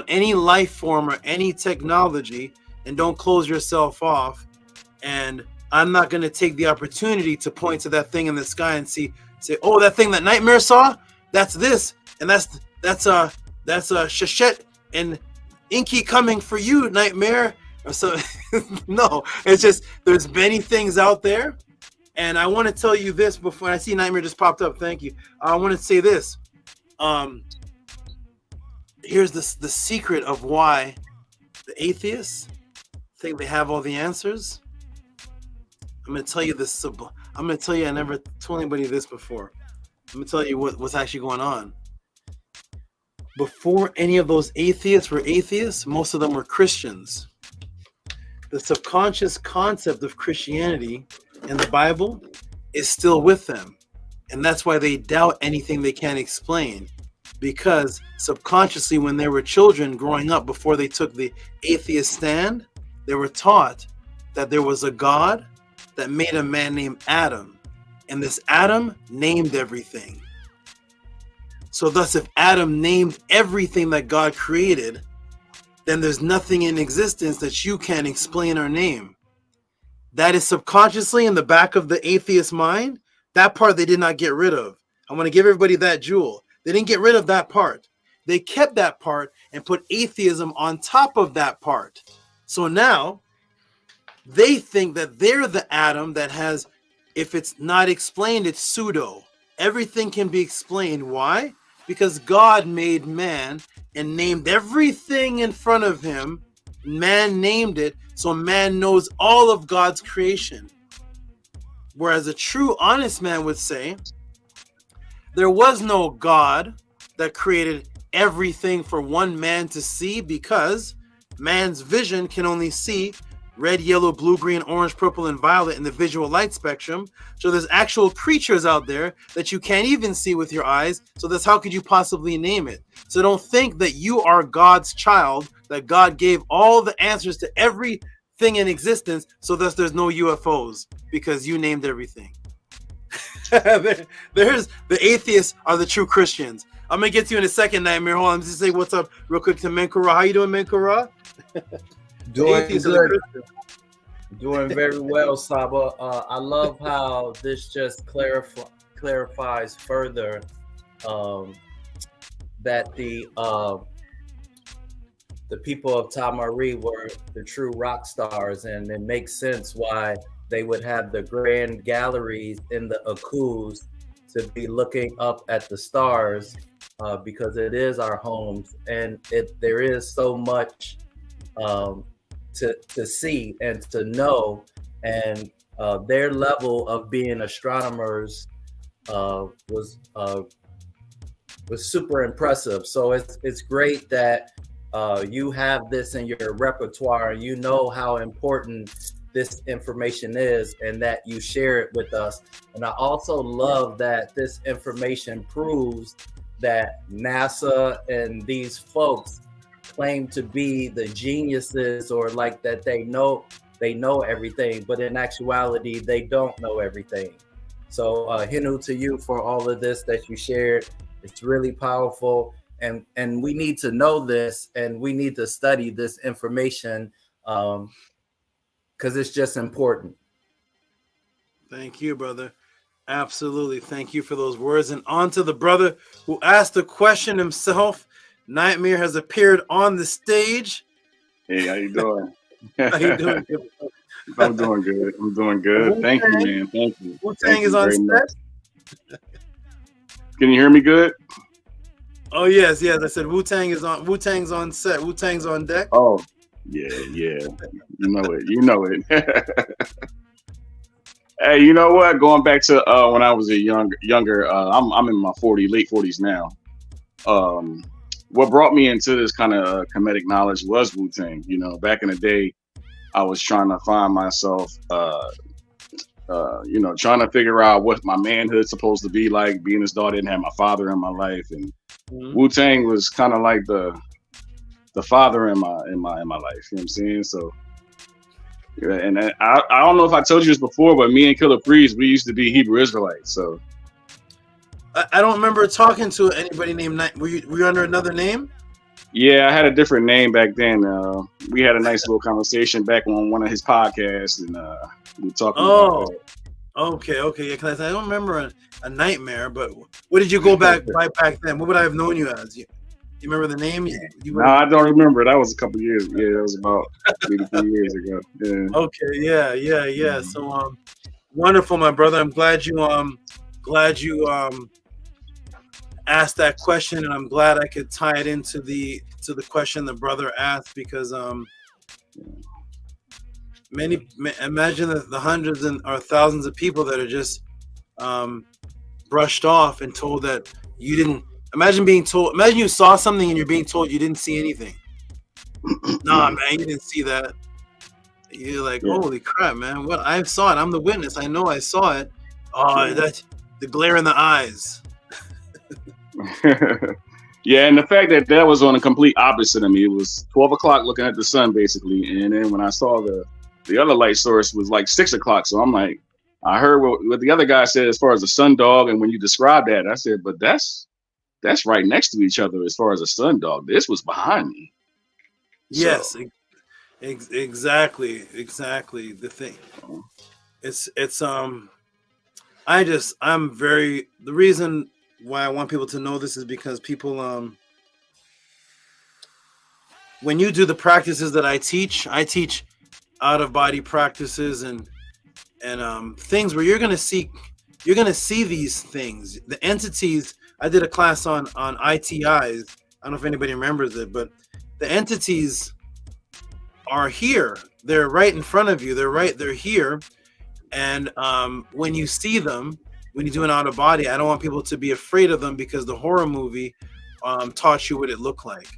Speaker 2: any life form or any technology, and don't close yourself off. And I'm not going to take the opportunity to point to that thing in the sky and say, oh, that thing that Nightmare saw, that's this, and that's Shashet and Inky coming for you, Nightmare. So no, it's just there's many things out there. And I want to tell you this before I see Nightmare just popped up. Thank you. I want to say this. Here's the secret of why the atheists think they have all the answers. I'm going to tell you this. I'm going to tell you, I never told anybody this before. I'm going to tell you what's actually going on. Before any of those atheists were atheists, most of them were Christians. The subconscious concept of Christianity and the Bible is still with them. And that's why they doubt anything they can't explain. Because subconsciously, when they were children growing up, before they took the atheist stand, they were taught that there was a God that made a man named Adam. And this Adam named everything. So thus, if Adam named everything that God created, then there's nothing in existence that you can explain or name. That is subconsciously in the back of the atheist mind. That part they did not get rid of. I want to give everybody that jewel. They didn't get rid of that part. They kept that part and put atheism on top of that part. So now they think that they're the Adam that has, if it's not explained, it's pseudo. Everything can be explained. Why? Because God made man and named everything in front of him. Man named it, so man knows all of God's creation. Whereas a true, honest man would say, there was no God that created everything for one man to see, because man's vision can only see red, yellow, blue, green, orange, purple, and violet in the visual light spectrum. So there's actual creatures out there that you can't even see with your eyes. So that's how could you possibly name it? So don't think that you are God's child, that God gave all the answers to everything in existence. So thus there's no UFOs because you named everything. There's the atheists are the true Christians. I'm gonna get to you in a second, Nightmare. Hold on, just say what's up real quick to Menkara. How you doing, Menkara?
Speaker 1: Doing good. Doing very well, Saba. I love how this just clarifies further that the people of Tamari were the true rock stars, and it makes sense why they would have the grand galleries in the Akus to be looking up at the stars, because it is our homes, and there is so much to see and to know. And their level of being astronomers was super impressive. So it's great that you have this in your repertoire, and you know how important this information is, and that you share it with us. And I also love that this information proves that NASA and these folks claim to be the geniuses, or like that they know everything, but in actuality they don't know everything. So Hinu, to you for all of this that you shared. It's really powerful, and we need to know this, and we need to study this information because it's just important.
Speaker 2: Thank you, brother. Absolutely. Thank you for those words. And on to the brother who asked the question himself. Nightmare has appeared on the stage.
Speaker 4: Hey, how you doing?
Speaker 2: How you doing?
Speaker 4: I'm doing good. I'm doing good. Thank you, man. Thank you.
Speaker 2: Wu-Tang is on set.
Speaker 4: Can you hear me good?
Speaker 2: Oh yes, yes. I said Wu-Tang is on. Wu-Tang's on set. Wu-Tang's on deck.
Speaker 4: Oh, yeah. You know it. You know it. Hey, you know what? Going back to when I was a younger. I'm in my late 40s now. What brought me into this kind of comedic knowledge was Wu-Tang. You know, back in the day, I was trying to find myself. Trying to figure out what my manhood's supposed to be like. Being this daughter, didn't have my father in my life, and Wu-Tang was kind of like the father in my life. You know what I'm saying? So, yeah, and I don't know if I told you this before, but me and Killer Freeze, we used to be Hebrew Israelites. So,
Speaker 2: I don't remember talking to anybody named Night. Were you under another name?
Speaker 4: yeah, I had a different name back then. We had a nice little conversation back on one of his podcasts, and we were talking about that.
Speaker 2: Okay, yeah. Because I don't remember a Nightmare, but what did you go back then? What would I have known you as? You remember the name?
Speaker 4: No, I don't remember. That was a couple years. Yeah, that was about 3 to 4 years ago. Yeah.
Speaker 2: Okay, yeah. So wonderful, my brother. I'm glad you asked that question, and I'm glad I could tie it into the question the brother asked, because imagine the hundreds or thousands of people that are just brushed off and told that you didn't. Imagine you saw something and you're being told you didn't see anything. Nah, man, you didn't see that. You're like, holy crap, man! What? I saw it. I'm the witness. I know I saw it. Oh, that's the glare in the eyes.
Speaker 4: Yeah, and the fact that was on a complete opposite of me. It was 12 o'clock looking at the sun, basically, and then when I saw the other light source was like 6 o'clock. So I'm like, I heard what the other guy said as far as the sun dog, and when you described that, I said, but that's right next to each other as far as a sun dog. This was behind me.
Speaker 2: Yes, exactly. The thing, the reason why I want people to know this is because people, when you do the practices that I teach out of body practices and things where you're gonna see these things, the entities. I did a class on ITIs. I don't know if anybody remembers it, but the entities are here. They're right in front of you. They're here. And when you see them, when you do an out of body, I don't want people to be afraid of them, because the horror movie taught you what it looked like.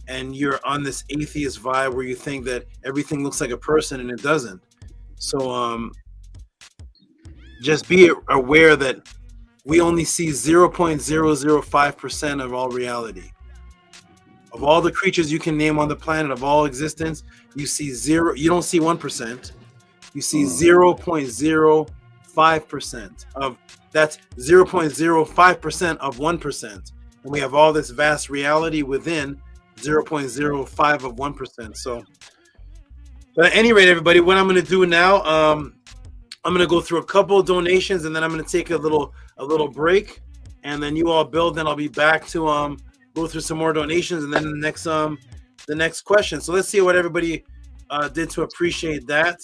Speaker 2: And you're on this atheist vibe where you think that everything looks like a person, and it doesn't. So just be aware that we only see 0.005% of all reality. Of all the creatures you can name on the planet, of all existence, you see zero. You don't see 1%. You see 0.05% of that's 0.05% of 1%, and we have all this vast reality within 0.05 of 1%. So, but at any rate, everybody, what I'm going to do now, I'm going to go through a couple of donations, and then I'm going to take a little break, and then you all build. Then I'll be back to go through some more donations, and then the next question. So let's see what everybody did to appreciate that.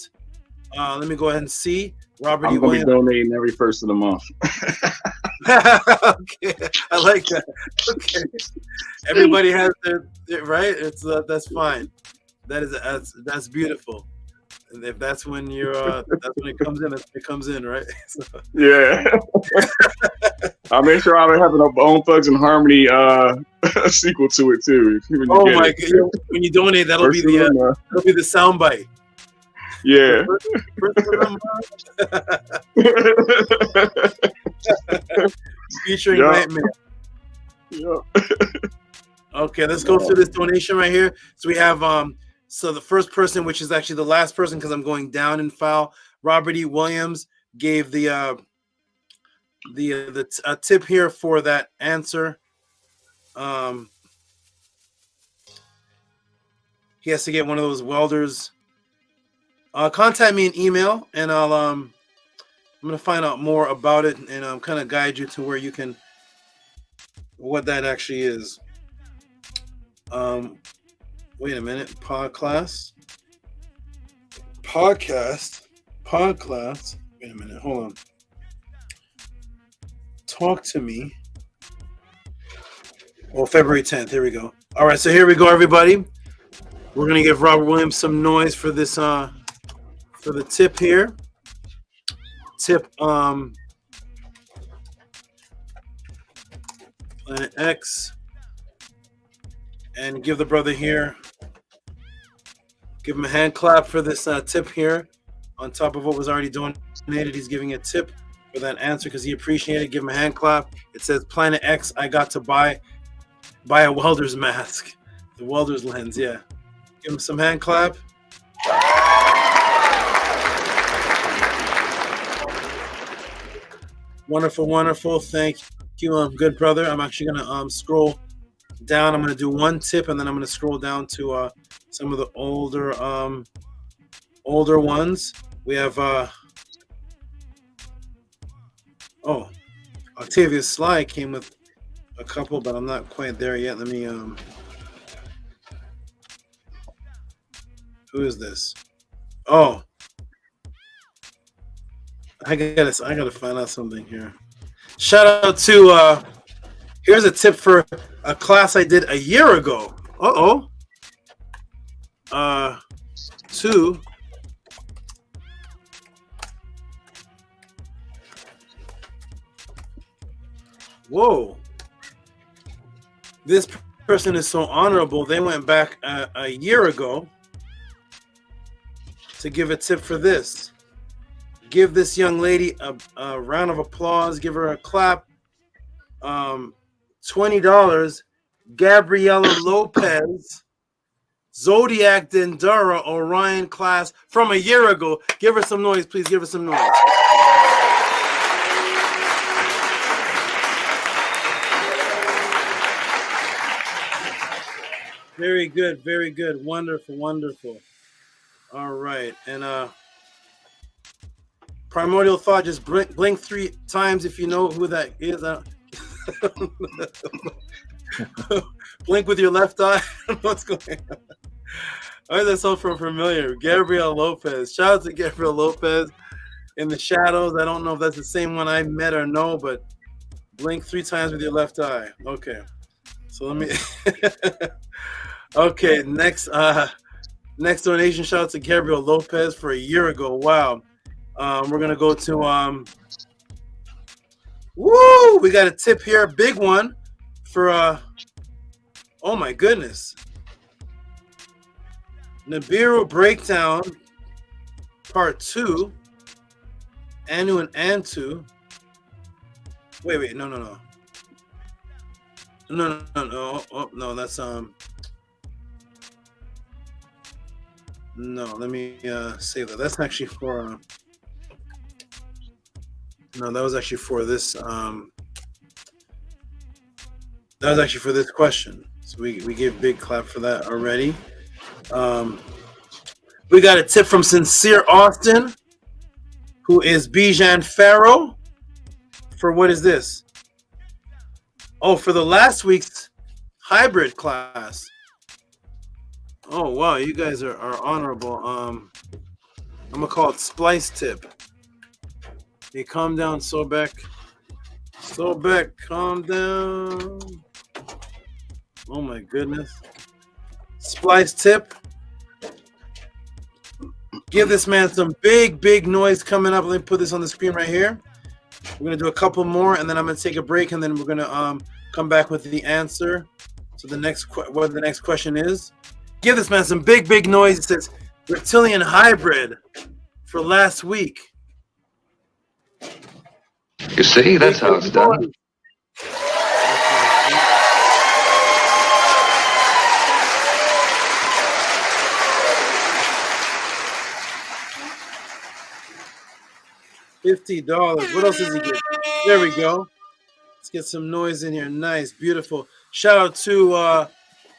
Speaker 2: Let me go ahead and see. Robert,
Speaker 4: I'm going to be donating every first of the month.
Speaker 2: Okay, I like that. Okay, everybody has their right. It's that's fine. That's beautiful. And if that's when you're, that's when it comes in. It comes in, right? So.
Speaker 4: Yeah. I'll make sure I'm having a Bone Thugs and Harmony sequel to it too.
Speaker 2: Oh my god! When you donate, that'll be the soundbite.
Speaker 4: Yeah.
Speaker 2: Featuring Nightmare. Okay, let's go through this donation right here. So we have so the first person, which is actually the last person because I'm going down in file. Robert E. Williams gave the tip here for that answer. He has to get one of those welders. Contact me in email, and I'm gonna find out more about it and kind of guide you to where you can what that actually is. Wait a minute. Podcast. Wait a minute. Hold on. Talk to me. Oh, February 10th. Here we go. All right. So here we go, everybody. We're going to give Robert Williams some noise for this, for the tip here. Tip, Planet X. And give the brother here, give him a hand clap for this tip here. On top of what was already donated, he's giving a tip for that answer because he appreciated it. Give him a hand clap. It says Planet X, I got to buy a welder's mask. The welder's lens, yeah. Give him some hand clap. Wonderful, wonderful. Thank you, good brother. I'm actually gonna scroll down. I'm going to do one tip and then I'm going to scroll down to some of the older ones. We have Octavia Sly came with a couple, but I'm not quite there yet. Let me who is this? Oh, I gotta find out something here. Shout out to here's a tip for a class I did a year ago. To whoa. This person is so honorable. They went back a year ago to give a tip for this. Give this young lady a round of applause. Give her a clap. $20, Gabriela Lopez, Zodiac Dendara Orion class from a year ago. Give her some noise, please. Give her some noise. Very good, very good. Wonderful, wonderful. All right. And Primordial Thought, just blink 3 times if you know who that is. Blink with your left eye. What's going on? Why does that sound familiar? Gabriel Lopez. Shout out to Gabriel Lopez in the shadows. I don't know if that's the same one I met or no, but blink 3 times with your left eye. Okay. So let me okay, next donation. Shout out to Gabriel Lopez for a year ago. Wow. We're gonna go to woo! We got a tip here, a big one for oh my goodness. Nibiru Breakdown Part 2. ANTU and ANTU. Wait, no. No. Oh, no, that's no, let me save that. That's actually for no, that was actually for this that was actually for this question. So we gave a big clap for that already. We got a tip from Sincere Austin, who is Bijan Farrow, for what is this? Oh, for the last week's hybrid class. Oh wow, you guys are honorable. I'm gonna call it Splice Tip. Hey, calm down, Sobek. Calm down. Oh my goodness. Splice Tip. Give this man some big noise coming up. Let me put this on the screen right here. We're gonna do a couple more, and then I'm gonna take a break, and then we're gonna come back with the answer. So the next what the next question is. Give this man some big noise. It says reptilian hybrid for last week.
Speaker 6: You see, that's how it's done.
Speaker 2: $50. What else does he get? There we go. Let's get some noise in here. Nice, beautiful. Shout out to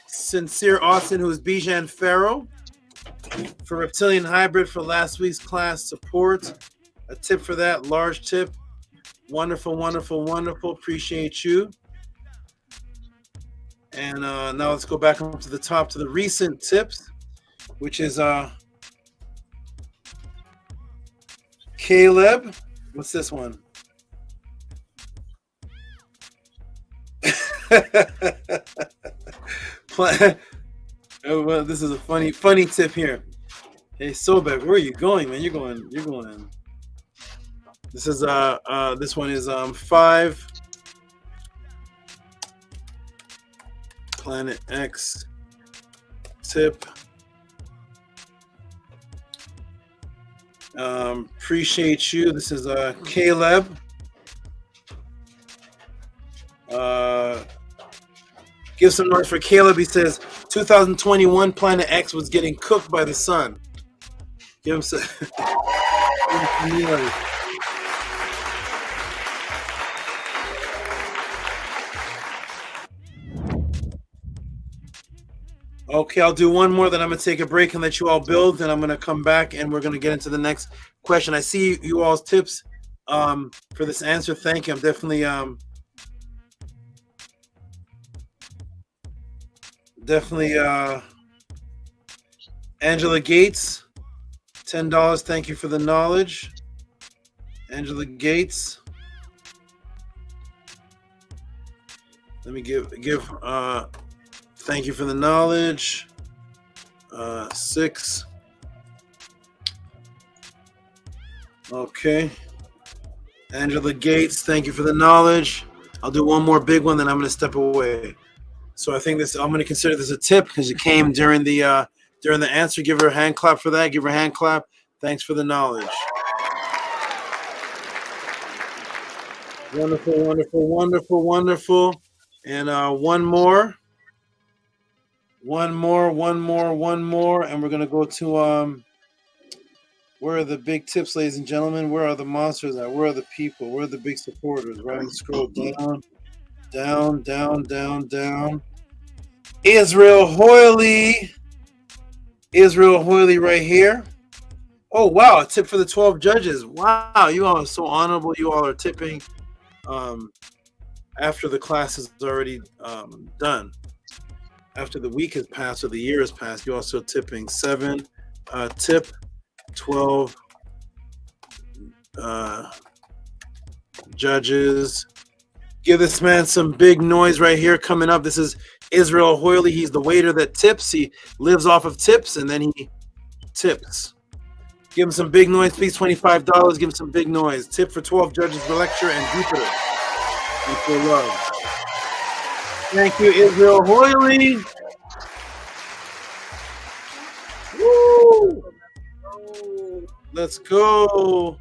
Speaker 2: Sincere Austin, who's Bijan Farrow, for Reptilian Hybrid for last week's class support. A tip for that, large tip. Wonderful. Appreciate you. And now let's go back up to the top to the recent tips, which is Caleb. What's this one? Well, this is a funny tip here. Hey, Sobek, where are you going, man? You're going in. This is this one is 5 Planet X tip. Appreciate you. This is Caleb. Give some noise for Caleb. He says 2021 Planet X was getting cooked by the sun. Give him some. Okay, I'll do one more, then I'm going to take a break and let you all build, then I'm going to come back and we're going to get into the next question. I see you all's tips for this answer. Thank you. I'm definitely Angela Gates, $10. Thank you for the knowledge. Angela Gates. Let me give thank you for the knowledge. 6. Okay. Angela Gates, thank you for the knowledge. I'll do one more big one, then I'm going to step away. So I think I'm going to consider this a tip because it came during the answer. Give her a hand clap for that. Give her a hand clap. Thanks for the knowledge. Wonderful. And one more, and we're gonna go to where are the big tips, ladies and gentlemen? Where are the monsters at? Where are the people? Where are the big supporters? Right, and scroll down. Israel Hoyley right here. Oh wow, a tip for the 12 judges. Wow, you all are so honorable. You all are tipping after the class is already done. After the week has passed or the year has passed, you also tipping 7 tip 12 judges. Give this man some big noise right here coming up. This is Israel Hoyley. He's the waiter that tips. He lives off of tips and then he tips. Give him some big noise, please. $25. Give him some big noise. Tip for 12 judges for lecture and Jupiter. And for love. Thank you, Israel Hoyley. Woo! Let's go.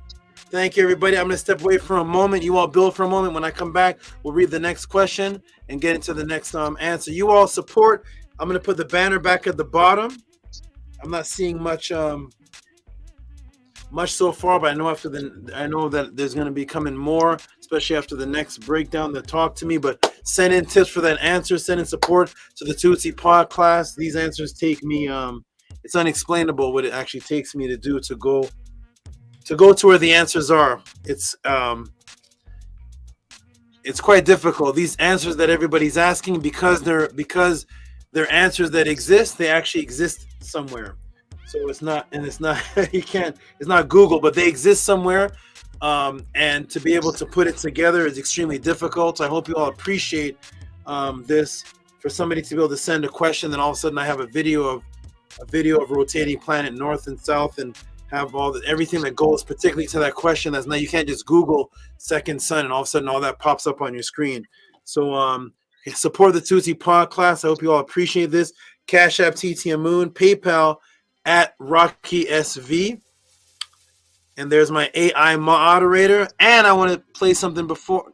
Speaker 2: Thank you, everybody. I'm going to step away for a moment. You all build for a moment. When I come back, we'll read the next question and get into the next answer. You all support. I'm going to put the banner back at the bottom. I'm not seeing much so far, but I know that there's going to be coming more, especially after the next breakdown that talk to me. But send in tips for that answer. Send in support to the Tehuti pod class. These answers take me. It's unexplainable what it actually takes me to do to go to where the answers are. It's quite difficult. These answers that everybody's asking, because they're answers that exist, they actually exist somewhere. So it's not it's not Google, but they exist somewhere. And to be able to put it together is extremely difficult. So I hope you all appreciate this. For somebody to be able to send a question, then all of a sudden I have a video of rotating planet north and south, and have everything that goes particularly to that question. That's not, you can't just Google second son and all of a sudden all that pops up on your screen. So support the Tehuti podcast. I hope you all appreciate this. Cash App TT Moon, PayPal at Rocky SV. And there's my AI moderator. And I want to play something before.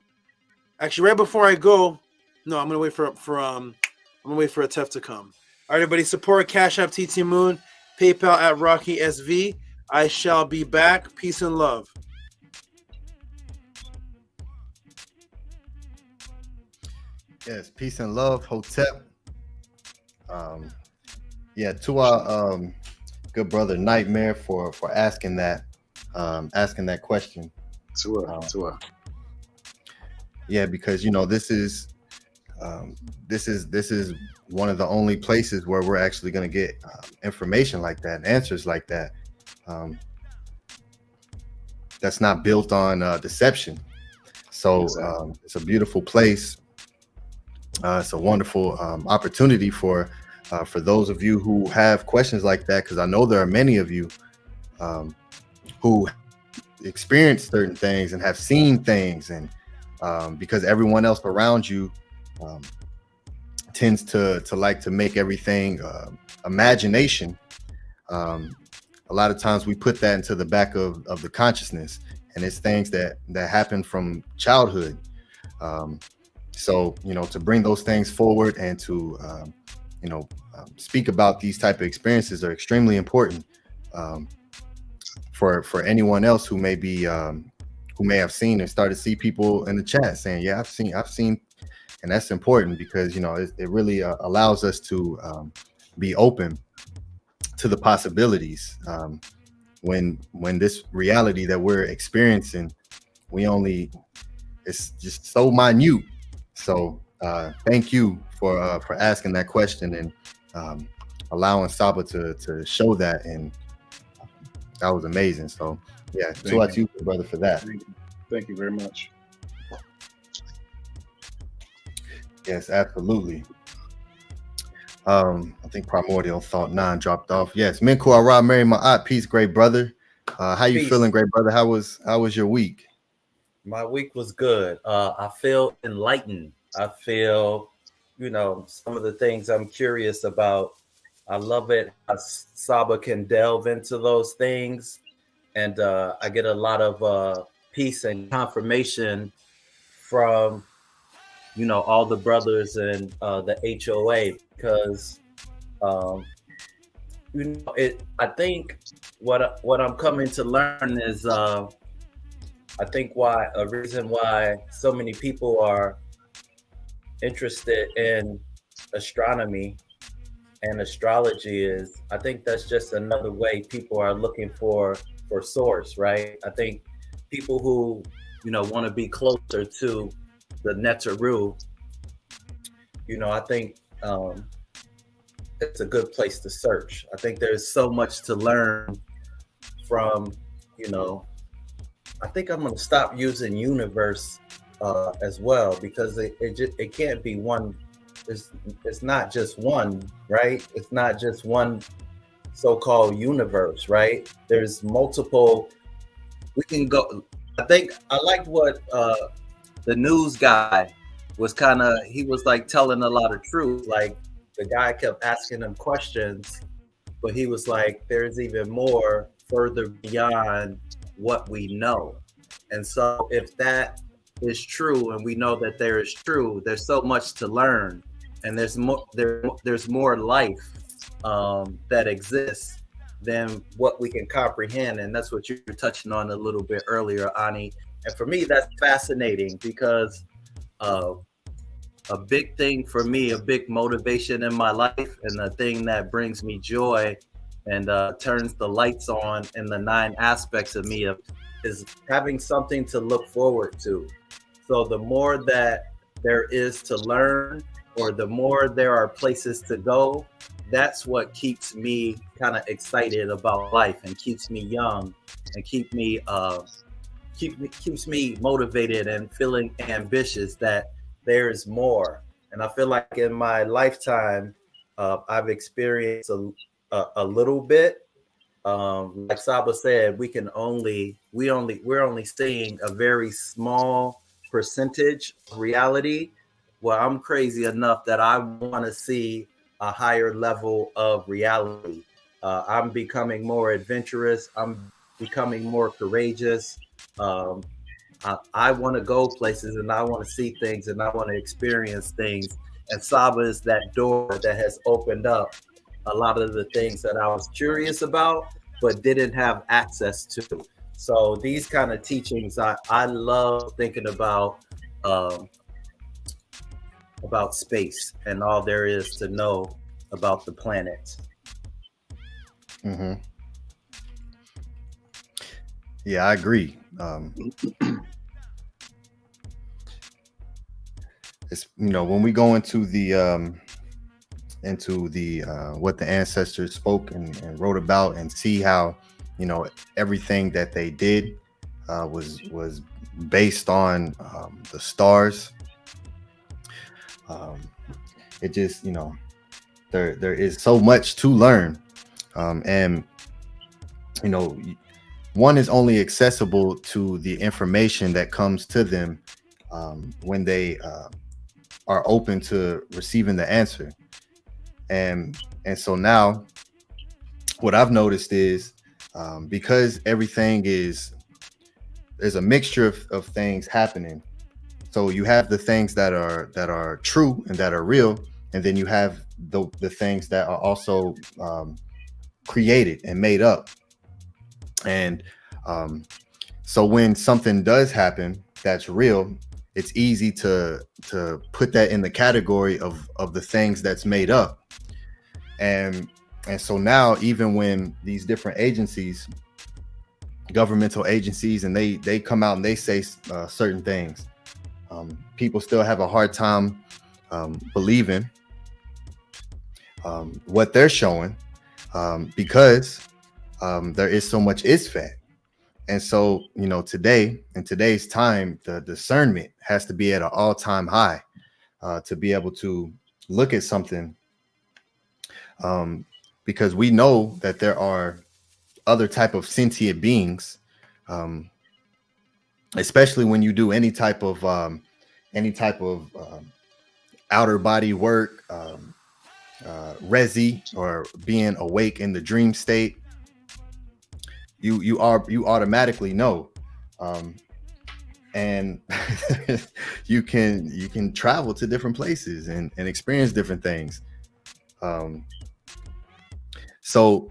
Speaker 2: Actually, right before I go. No, I'm gonna wait for Atef to come. All right, everybody, support Cash App TT Moon, PayPal at Rocky SV. I shall be back. Peace and love.
Speaker 18: Yes, peace and love, Hotep. Yeah, to our good brother Nightmare for asking that question. Yeah, because this is one of the only places where we're actually going to get information like that and answers like that. That's not built on deception. So it's a beautiful place. It's a wonderful opportunity for those of you who have questions like that, because I know there are many of you who experience certain things and have seen things, and because everyone else around you tends to like to make everything imagination. A lot of times we put that into the back of the consciousness, and it's things that happen from childhood. So to bring those things forward and to speak about these type of experiences are extremely important for anyone else who may have seen and started to see people in the chat saying, yeah, I've seen, and that's important because it really allows us to be open to the possibilities. When this reality that we're experiencing, it's just so minute. So thank you for asking that question and allowing SABA to show that, and that was amazing. So yeah, to you, brother, for that.
Speaker 4: Thank you very much.
Speaker 18: Yes, absolutely. I think Primordial Thought 9 dropped off. Yes, Minku Ara, Mary Ma'at, peace, great brother. How you feeling, great brother? How was your week?
Speaker 1: My week was good. I feel enlightened. I feel, some of the things I'm curious about. I love it how SABA can delve into those things, and I get a lot of peace and confirmation from all the brothers and the HOA, because I think what I'm coming to learn is I think a reason why so many people are interested in astronomy and astrology is, I think that's just another way people are looking for source, right? I think people who want to be closer to the Neteru, I think it's a good place to search. I think there's so much to learn from, I think I'm going to stop using universe as well, because it can't be one. It's not just one, right? It's not just one so-called universe, right? There's multiple. We can go. I think I liked what the news guy was he was like telling a lot of truth. Like the guy kept asking him questions, but he was like, there's even more further beyond what we know. And so if that is true, and we know that there is true, there's so much to learn, and there's more life that exists than what we can comprehend. And that's what you were touching on a little bit earlier, Ani. And for me, that's fascinating, because a big thing for me, a big motivation in my life, and the thing that brings me joy and turns the lights on in the 9 aspects of me is having something to look forward to. So the more that there is to learn, or the more there are places to go, that's what keeps me kind of excited about life, and keeps me young, and keeps me motivated and feeling ambitious that there's more. And I feel like in my lifetime, I've experienced a little bit, Like Saba said, we're only seeing a very small percentage of reality. Well, I'm crazy enough that I want to see a higher level of reality. I'm becoming more adventurous. I'm becoming more courageous. Um, I want to go places and I want to see things and I want to experience things. And Saba is that door that has opened up a lot of the things that I was curious about, but didn't have access to. So these kind of teachings, I love thinking about space and all there is to know about the planet.
Speaker 18: Mm-hmm. Yeah, I agree. It's, when we go into the what the ancestors spoke and wrote about, and see how everything that they did was based on the stars. It just there is so much to learn, and one is only accessible to the information that comes to them when they are open to receiving the answer. And so now what I've noticed is because everything there's a mixture of things happening. So you have the things that are true and that are real, and then you have the things that are also created and made up. And so when something does happen that's real, it's easy to put that in the category of the things that's made up. And so now, even when these different agencies, governmental agencies, and they come out and they say certain things, people still have a hard time believing what they're showing because there is so much isfat. And so, today, in today's time, the discernment has to be at an all-time high to be able to look at something, because we know that there are other type of sentient beings, especially when you do any type of outer body work, resi, or being awake in the dream state. You automatically know, and you can travel to different places and experience different things. So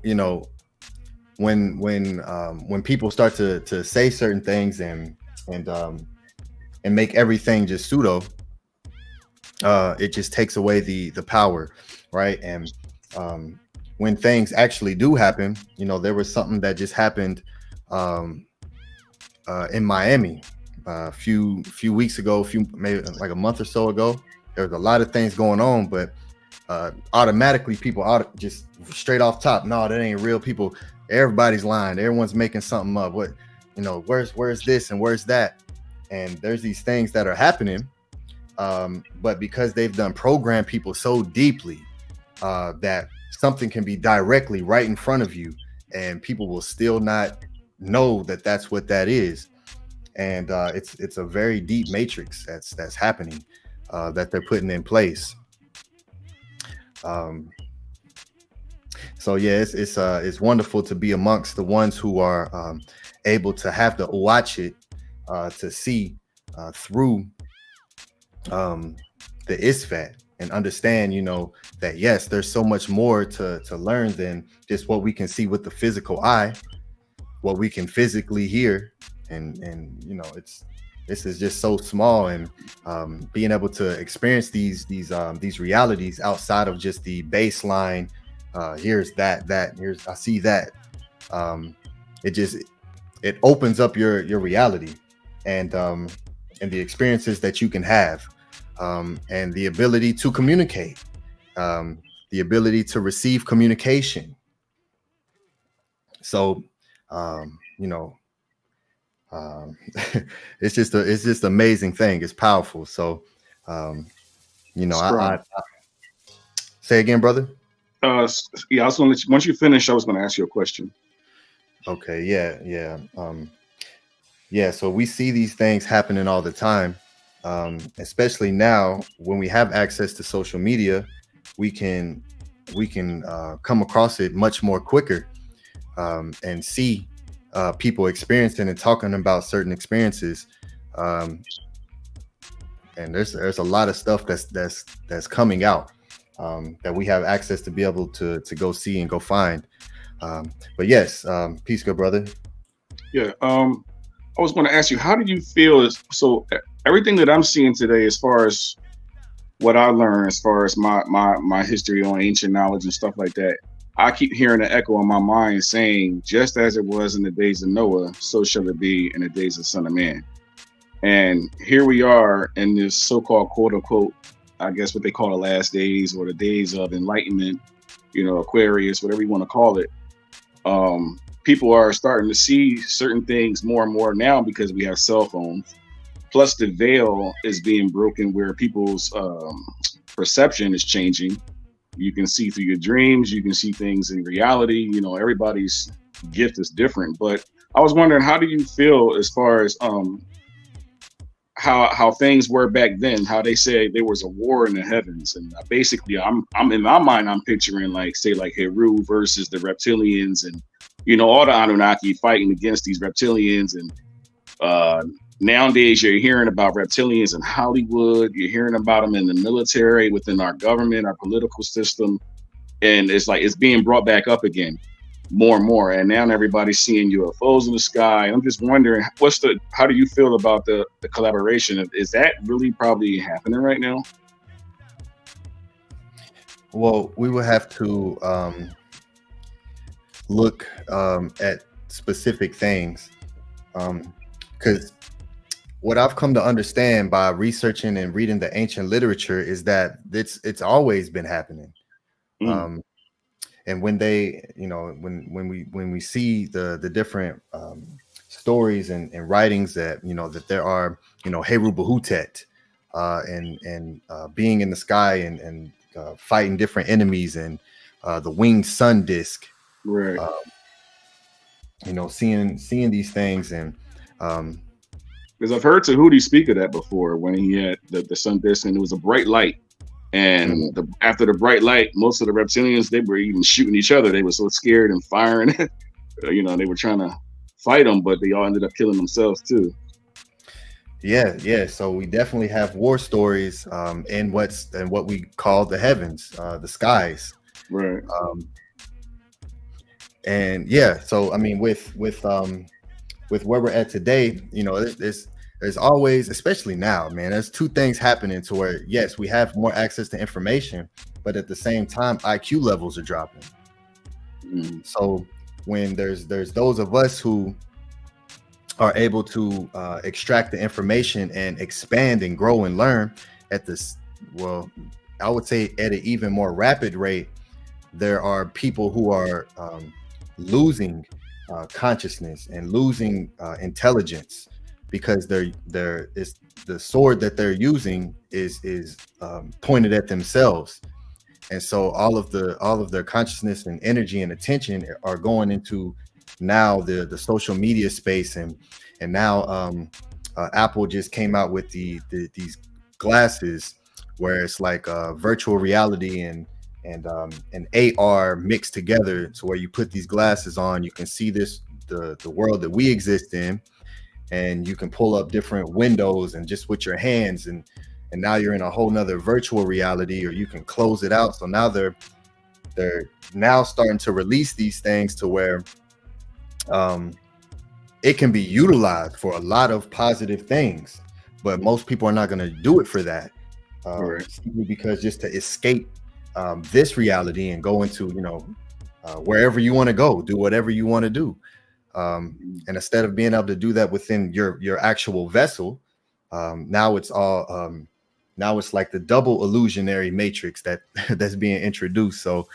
Speaker 18: when people start to say certain things and make everything just pseudo, it just takes away the power, right? And when things actually do happen, there was something that just happened in Miami a few weeks ago, maybe like a month or so ago. There was a lot of things going on, but automatically people just straight off top, no, that ain't real. People, everybody's lying. Everyone's making something up. What, where's this and where's that? And there's these things that are happening, but because they've done program people so deeply that something can be directly right in front of you, and people will still not know that that's what that is. And it's a very deep matrix that's happening, that they're putting in place. So yeah, it's wonderful to be amongst the ones who are able to have to watch it, to see through the isfat, and understand, that yes, there's so much more to learn than just what we can see with the physical eye, what we can physically hear, and this is just so small. And being able to experience these realities outside of just the baseline, here's that here's, I see that, it opens up your reality, and the experiences that you can have, and the ability to communicate, the ability to receive communication. So it's just amazing thing. It's powerful. So I say again, brother.
Speaker 4: Yeah, I was gonna let you, once you finish, I was gonna ask you a question.
Speaker 18: Okay, yeah. So we see these things happening all the time, especially now when we have access to social media. We can come across it much more quicker, and see people experiencing and talking about certain experiences. And there's a lot of stuff that's coming out, that we have access to be able to go see and go find. But yes, peace, good brother.
Speaker 4: Yeah. I was going to ask you, how do you feel? So everything that I'm seeing today, as far as what I learned, as far as my history on ancient knowledge and stuff like that, I keep hearing an echo in my mind saying, just as it was in the days of Noah, so shall it be in the days of the Son of Man. And here we are in this so-called quote unquote, I guess what they call the last days, or the days of enlightenment, Aquarius, whatever you want to call it. People are starting to see certain things more and more now because we have cell phones. Plus the veil is being broken where people's perception is changing. You can see through your dreams, you can see things in reality. Everybody's gift is different. But I was wondering, how do you feel as far as how things were back then, how they say there was a war in the heavens? And basically I'm in my mind, I'm picturing like Heru versus the reptilians, and all the Anunnaki fighting against these reptilians. And nowadays you're hearing about reptilians in Hollywood, you're hearing about them in the military, within our government, our political system, and it's like it's being brought back up again more and more. And now everybody's seeing UFOs in the sky. I'm just wondering, how do you feel about the collaboration? Is that really probably happening right now?
Speaker 18: Well, we will have to look at specific things, because what I've come to understand by researching and reading the ancient literature is that it's always been happening. And when they, when we see the different stories and writings that that there are Heru Bahutet, and being in the sky and fighting different enemies, and the winged sun disk,
Speaker 4: right?
Speaker 18: Seeing these things, and
Speaker 4: because I've heard Tehuti speak of that before, when he had the sun disk and it was a bright light. And after the bright light, most of the reptilians, they were even shooting each other. They were so scared and firing. They were trying to fight them, but they all ended up killing themselves too.
Speaker 18: Yeah. So we definitely have war stories in what we call the heavens, the skies.
Speaker 4: Right.
Speaker 18: And yeah, so I mean, with where we're at today, there's always, especially now, man, there's two things happening to where, yes, we have more access to information, but at the same time, IQ levels are dropping. So when there's those of us who are able to extract the information and expand and grow and learn at this, well, I would say at an even more rapid rate, there are people who are losing consciousness and losing intelligence, because the sword that they're using is pointed at themselves, and so all of their consciousness and energy and attention are going into now the social media space, and now Apple just came out with these glasses where it's like virtual reality and AR mixed together, to where you put these glasses on, you can see the world that we exist in. And you can pull up different windows and just with your hands, and now you're in a whole nother virtual reality, or you can close it out. So now they're now starting to release these things to where it can be utilized for a lot of positive things, but most people are not going to do it for that, simply because just to escape this reality and go into wherever you want to go, do whatever you want to do. And instead of being able to do that within your actual vessel, now it's all now it's like the double illusionary matrix that's being introduced. So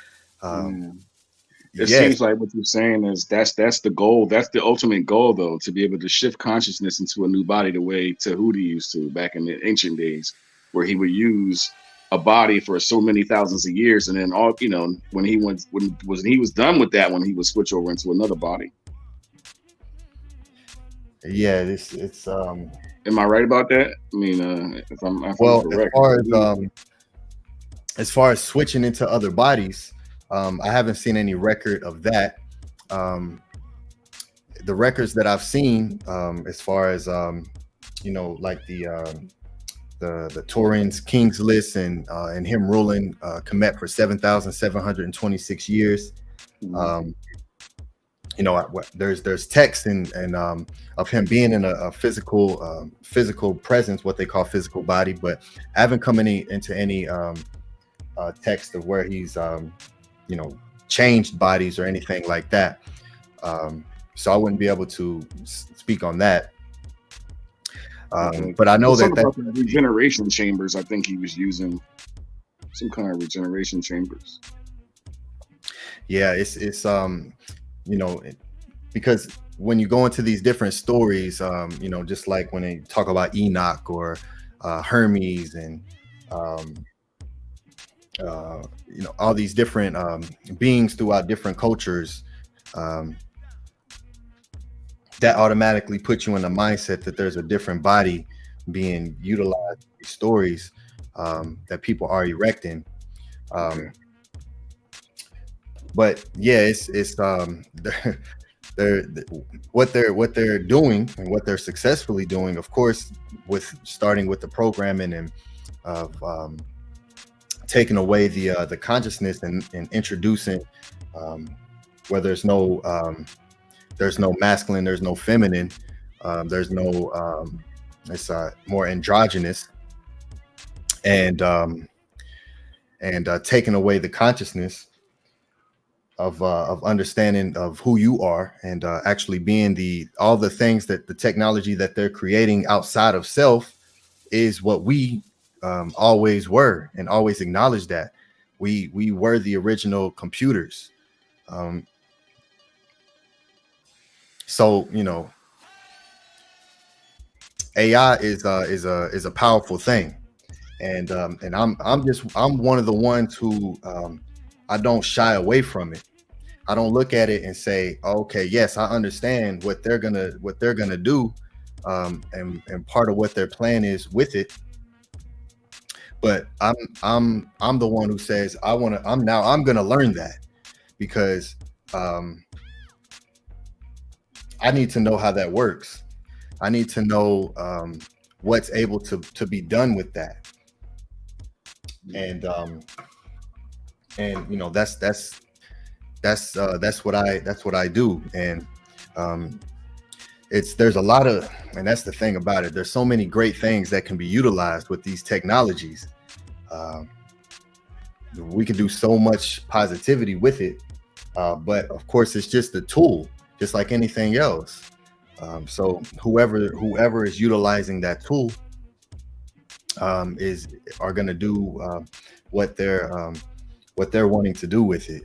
Speaker 4: it seems like what you're saying is that's the goal. That's the ultimate goal, though, to be able to shift consciousness into a new body, the way Tehuti used to back in the ancient days, where he would use a body for so many thousands of years, and then when he was done with that one, he would switch over into another body.
Speaker 18: Yeah, it's
Speaker 4: Am I right about that? I mean, if I'm
Speaker 18: well,
Speaker 4: correct.
Speaker 18: as far as switching into other bodies, I haven't seen any record of that. The records that I've seen, as far as like the Turin's King's List and him ruling Kemet for 7,726 years. There's text and of him being in a physical presence, what they call physical body, but I haven't come into any text of where he's changed bodies or anything like that. So I wouldn't be able to speak on that. But I know that
Speaker 4: regeneration chambers. I think he was using some kind of regeneration chambers.
Speaker 18: Yeah, it's because when you go into these different stories, just like when they talk about Enoch or Hermes and all these different beings throughout different cultures, that automatically puts you in the mindset that there's a different body being utilized in these stories that people are erecting. But yeah, it's what they're doing and what they're successfully doing, of course, with starting with the programming and taking away the consciousness and introducing where there's no masculine, there's no feminine, there's no it's more androgynous, and taking away the consciousness of understanding of who you are and actually being all the things that the technology that they're creating outside of self is what we always were and always acknowledge that we were the original computers. So AI is a powerful thing, and I'm one of the ones who I don't shy away from it. I don't look at it and say, okay, yes, I understand what they're gonna do, and part of what their plan is with it. But I'm the one who says I'm gonna learn that, because I need to know how that works. I need to know what's able to be done with that. And that's what I do. And there's a lot of, and that's the thing about it. There's so many great things that can be utilized with these technologies. We can do so much positivity with it, but of course it's just a tool, just like anything else. So whoever is utilizing that tool are going to do what they're wanting to do with it,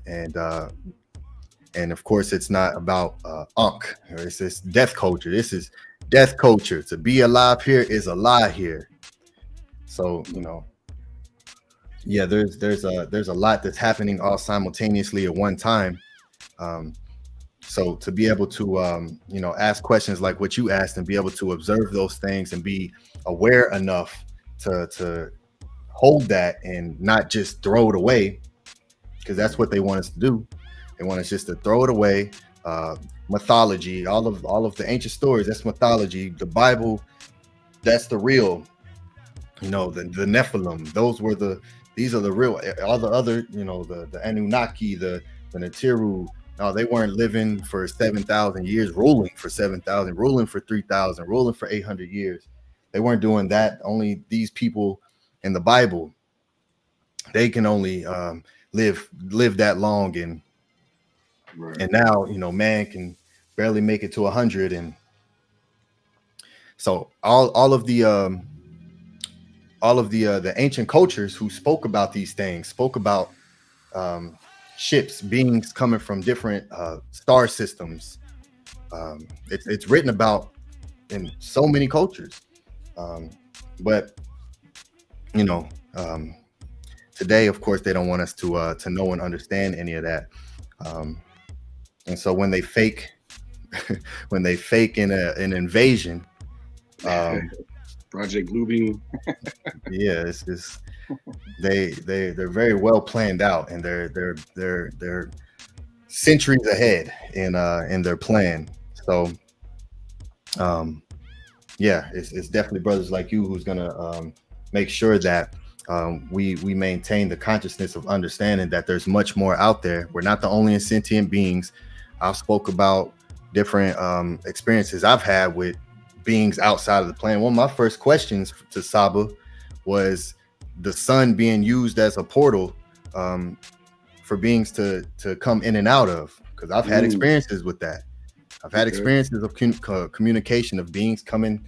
Speaker 18: and of course it's not about Ankh. It's this death culture. This is death culture. To be alive here is a lie here. So yeah, there's a lot that's happening all simultaneously at one time. So to be able to ask questions like what you asked and be able to observe those things and be aware enough to hold that and not just throw it away, because that's what they want us to do. They want us just to throw it away. Mythology, all of the ancient stories, that's mythology. The Bible, that's the real. The Nephilim, these are the real. All the other, the Anunnaki, the NIBIRU. No, they weren't living for 7,000 years, ruling for 7,000, ruling for 3,000, ruling for 800 years. They weren't doing that. Only these people in the Bible, they can only live that long, and now man can barely make it to 100, and so all of the ancient cultures who spoke about these things spoke about ships, beings coming from different star systems. It's written about in so many cultures, but today, of course, they don't want us to know and understand any of that. And so when they fake when they fake an invasion.
Speaker 4: Project Bluebeam.
Speaker 18: Yeah, it's they're very well planned out, and they're centuries ahead in their plan. So yeah, it's definitely brothers like you who's gonna make sure that we maintain the consciousness of understanding that there's much more out there. We're not the only sentient beings. I've spoke about different experiences I've had with beings outside of the planet. One of my first questions to Saba was the sun being used as a portal for beings to come in and out of, because I've had experiences with that. I've had experiences of communication of beings coming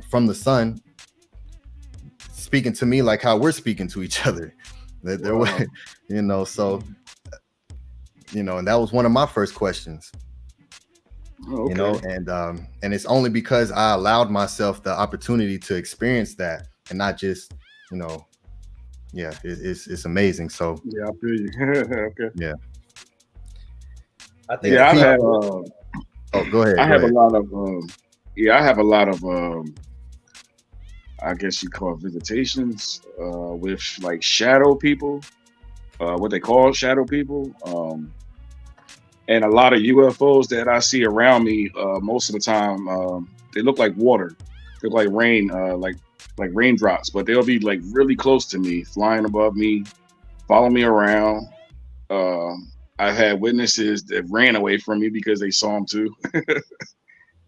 Speaker 18: from the sun, speaking to me like how we're speaking to each other. You know, so you know, and that was one of my first questions. You know, and it's only because I allowed myself the opportunity to experience that, and not just, you know, yeah, it's amazing. So
Speaker 4: yeah, I feel you. Okay.
Speaker 18: Yeah.
Speaker 1: I think
Speaker 4: I have
Speaker 18: oh, go ahead.
Speaker 4: I have a lot of I have a lot of I guess you call it visitations with like shadow people, what they call shadow people. And a lot of UFOs that I see around me, most of the time, they look like water. They look like rain, like raindrops, but they'll be like really close to me, flying above me, follow me around. I've had witnesses that ran away from me because they saw them too.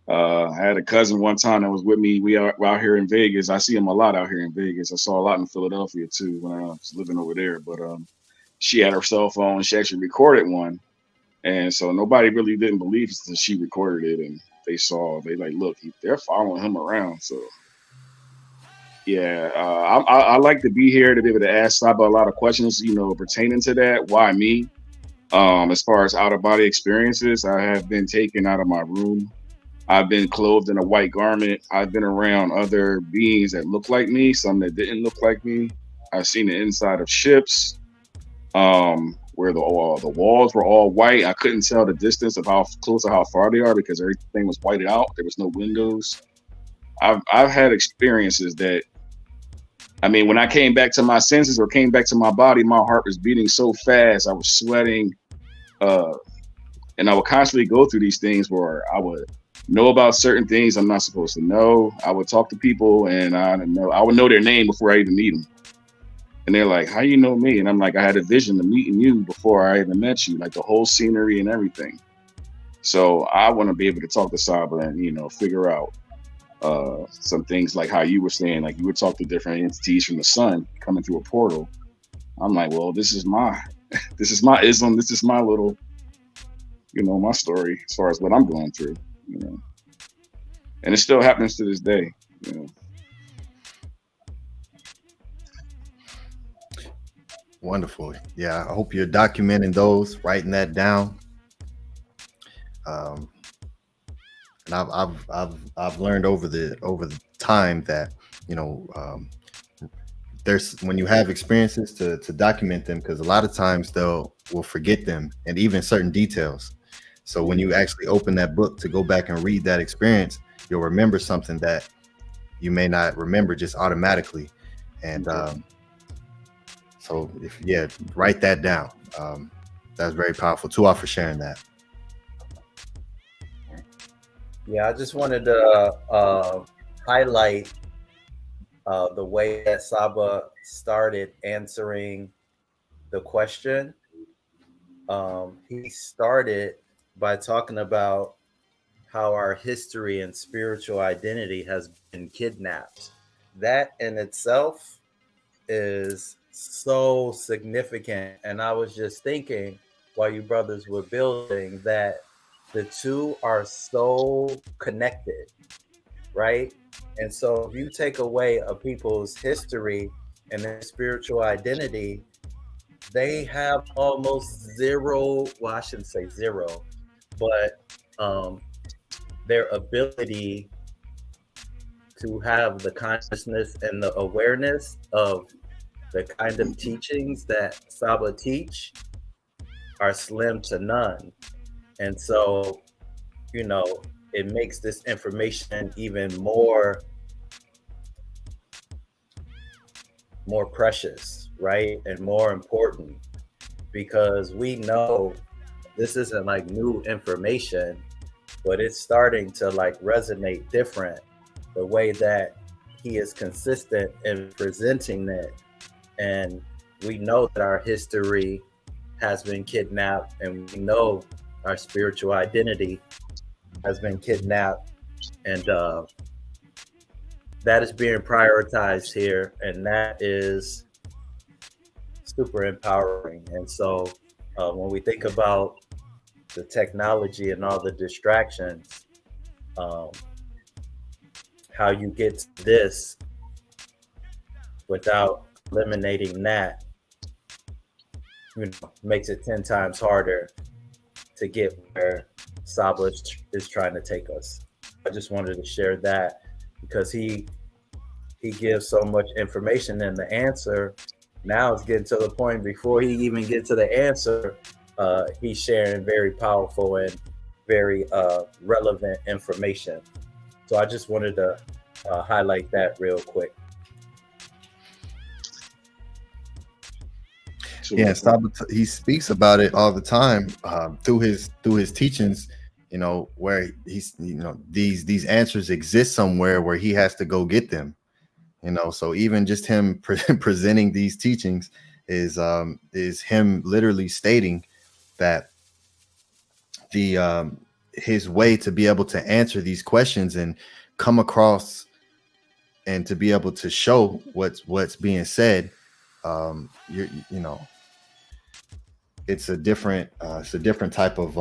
Speaker 4: I had a cousin one time that was with me. We are out here in Vegas. I see him a lot out here in Vegas. I saw a lot in Philadelphia too when I was living over there. But she had her cell phone. She actually recorded one. And so nobody really didn't believe that she recorded it, and they like, look, they're following him around. So yeah, I like to be here to be able to ask Saba a lot of questions, you know, pertaining to that. Why me? As far as out of body experiences, I have been taken out of my room. I've been clothed in a white garment. I've been around other beings that look like me, some that didn't look like me. I've seen the inside of ships. Where the walls were all white. I couldn't tell the distance of how close or how far they are because everything was whited out. There was no windows. I've had experiences that, I mean, when I came back to my senses or came back to my body, my heart was beating so fast. I was sweating. And I would constantly go through these things where I would know about certain things I'm not supposed to know. I would talk to people and I would know their name before I even meet them. And they're like, how you know me? And I'm like, I had a vision of meeting you before I even met you, like the whole scenery and everything. So I want to be able to talk to Saba and, you know, figure out some things like how you were saying, like you would talk to different entities from the sun coming through a portal. I'm like, well, this is my Islam. This is my little, you know, my story as far as what I'm going through, you know. And it still happens to this day, you know.
Speaker 18: Wonderful. Yeah, I hope you're documenting those, writing that down. And I've learned over the time that, you know, there's, when you have experiences, to document them, because a lot of times we'll forget them and even certain details. So when you actually open that book to go back and read that experience, you'll remember something that you may not remember just automatically. And so write that down. That's very powerful. Too off for sharing that.
Speaker 1: Yeah, I just wanted to highlight the way that Saba started answering the question. He started by talking about how our history and spiritual identity has been kidnapped. That in itself is so significant. And I was just thinking while you brothers were building that the two are so connected, right? And so if you take away a people's history and their spiritual identity, they have almost zero, well, I shouldn't say zero, but their ability to have the consciousness and the awareness of the kind of teachings that Saba teach are slim to none. And so you know, it makes this information even more precious, right? And more important, because we know this isn't like new information, but it's starting to like resonate different, the way that he is consistent in presenting it. And we know that our history has been kidnapped, and we know our spiritual identity has been kidnapped, and that is being prioritized here, and that is super empowering. And so when we think about the technology and all the distractions, how you get to this without eliminating that, you know, makes it 10 times harder to get where SABA is trying to take us. I just wanted to share that, because he gives so much information, and the answer now is getting to the point before he even gets to the answer, he's sharing very powerful and very relevant information. So I just wanted to highlight that real quick.
Speaker 18: Yeah, SABA, he speaks about it all the time through his teachings, you know, where he's, you know, these answers exist somewhere where he has to go get them, you know. So even just him presenting these teachings is him literally stating that the his way to be able to answer these questions and come across and to be able to show what's being said, you know, it's a different type of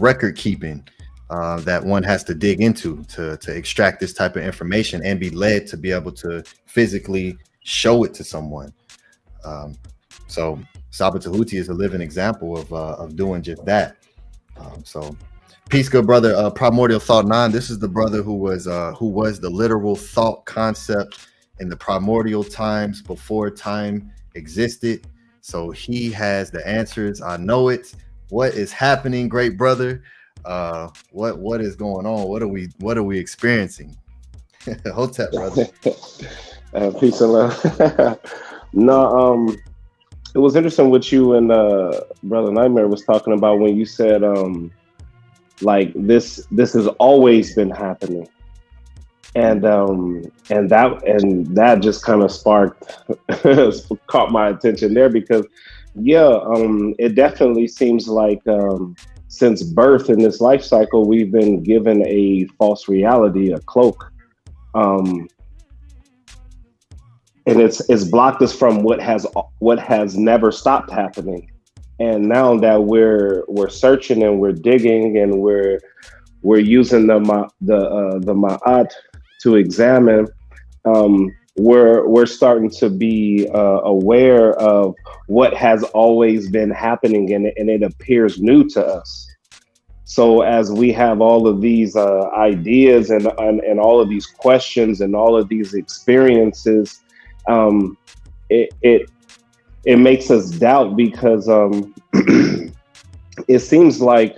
Speaker 18: record keeping that one has to dig into to extract this type of information and be led to be able to physically show it to someone. So SABA Tehuti is a living example of doing just that. So peace, good brother. Primordial Thought 9. This is the brother who was the literal thought concept in the primordial times before time existed. So he has the answers. I know it. What is happening, great brother? What is going on? What are we experiencing? Hotep, brother.
Speaker 20: Peace and love. No, it was interesting what you and Brother Nightmare was talking about when you said like this has always been happening. And that just kind of sparked caught my attention there, because it definitely seems like since birth in this life cycle we've been given a false reality, a cloak, and it's blocked us from what has never stopped happening. And now that we're searching and we're digging and we're using the ma'at to examine, we're starting to be aware of what has always been happening, and it appears new to us. So as we have all of these ideas and all of these questions and all of these experiences, it makes us doubt, because it seems like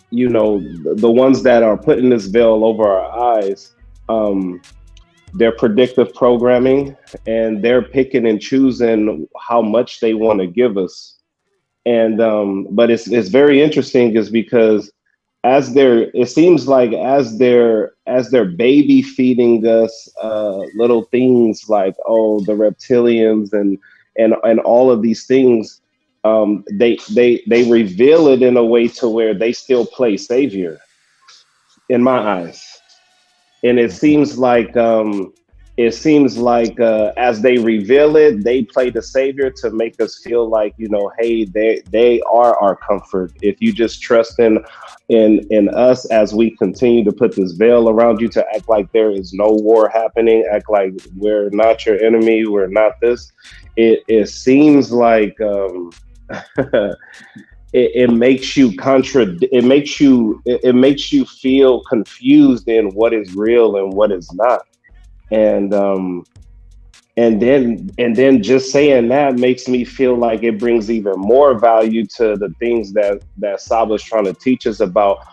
Speaker 20: you know, the ones that are putting this veil over our eyes, they're predictive programming, and they're picking and choosing how much they want to give us. And but it's very interesting, is because it seems like as they're baby feeding us little things like, oh, the reptilians and all of these things, they reveal it in a way to where they still play savior in my eyes. And it seems like as they reveal it, they play the savior to make us feel like, you know, hey, they are our comfort. If you just trust in us as we continue to put this veil around you, to act like there is no war happening, act like we're not your enemy, we're not this. It seems like it makes you it makes you feel confused in what is real and what is not. And And then just saying that makes me feel like it brings even more value to the things that SABA is trying to teach us about.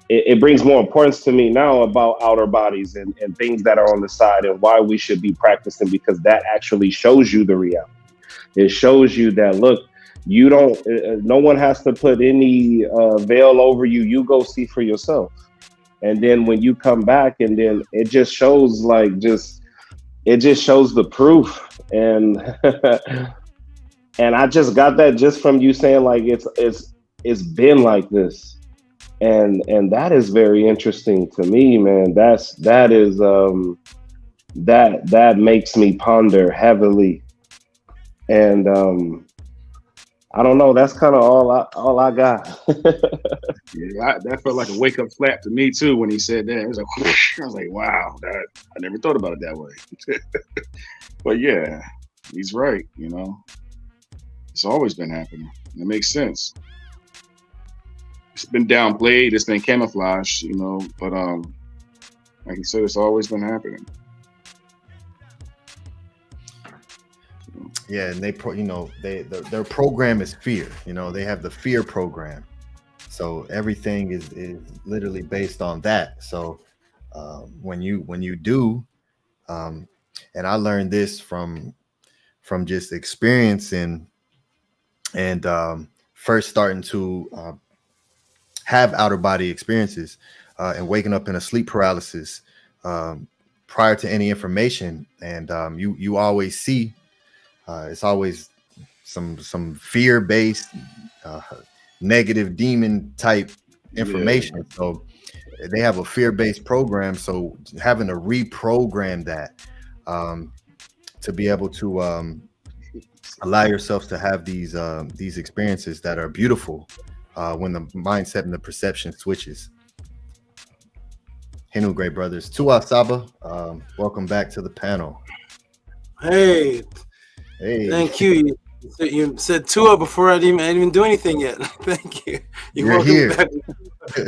Speaker 20: It brings more importance to me now about outer bodies and things that are on the side and why we should be practicing, because that actually shows you the reality. It shows you that, look, you don't, no one has to put any veil over you. You go see for yourself. And then when you come back, and then it just shows it just shows the proof. And and I just got that just from you saying like it's been like this. And that is very interesting to me, man. That makes me ponder heavily. And I don't know, that's kind of all I got.
Speaker 4: Yeah, that felt like a wake up slap to me too when he said that. It was like, whoosh. I was like, wow, I never thought about it that way. But yeah, he's right. You know, it's always been happening. It makes sense. It's been downplayed. It's been camouflaged. You know, but like you said, it's always been happening.
Speaker 18: Yeah, and their program is fear. You know, they have the fear program. So everything is literally based on that. So when you do, and I learned this from just experiencing and first starting to have outer body experiences and waking up in a sleep paralysis prior to any information, and you always see it's always some fear-based negative demon type information. Yeah. So they have a fear-based program. So having to reprogram that to be able to allow yourself to have these experiences that are beautiful when the mindset and the perception switches. Henu, great brothers. Tua SABA, welcome back to the panel.
Speaker 2: Hey, thank you. You said Tua before I didn't even do anything yet. Thank you.
Speaker 18: You're here.
Speaker 2: Back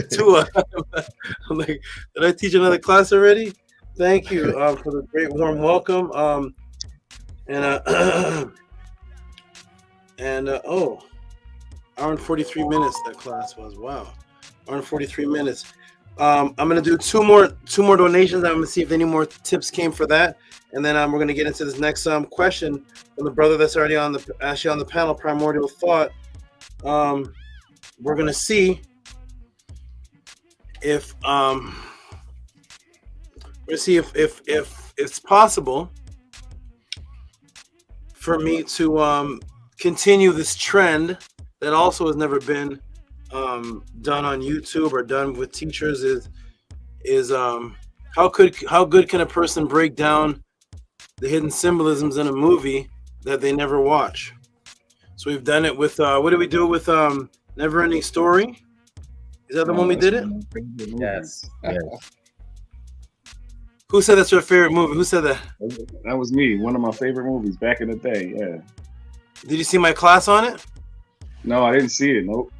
Speaker 2: Tua. I'm like, did I teach another class already? Thank you for the great warm welcome. Hour and 43 minutes that class was. Wow, hour and 43 minutes. I'm gonna do two more donations. I'm gonna see if any more tips came for that, and then we're gonna get into this next question from the brother that's already on the panel, Primordial Thought. We're gonna see if if it's possible for me to continue this trend that also has never been done on YouTube or done with teachers. Is how good can a person break down the hidden symbolisms in a movie that they never watch? So we've done it with what did we do with Never Ending Story? Is that the one we did it?
Speaker 1: Yes.
Speaker 2: Who said that's your favorite movie? Who said that?
Speaker 4: That was me. One of my favorite movies back in the day. Yeah.
Speaker 2: Did you see my class on it?
Speaker 4: No, I didn't see it. Nope.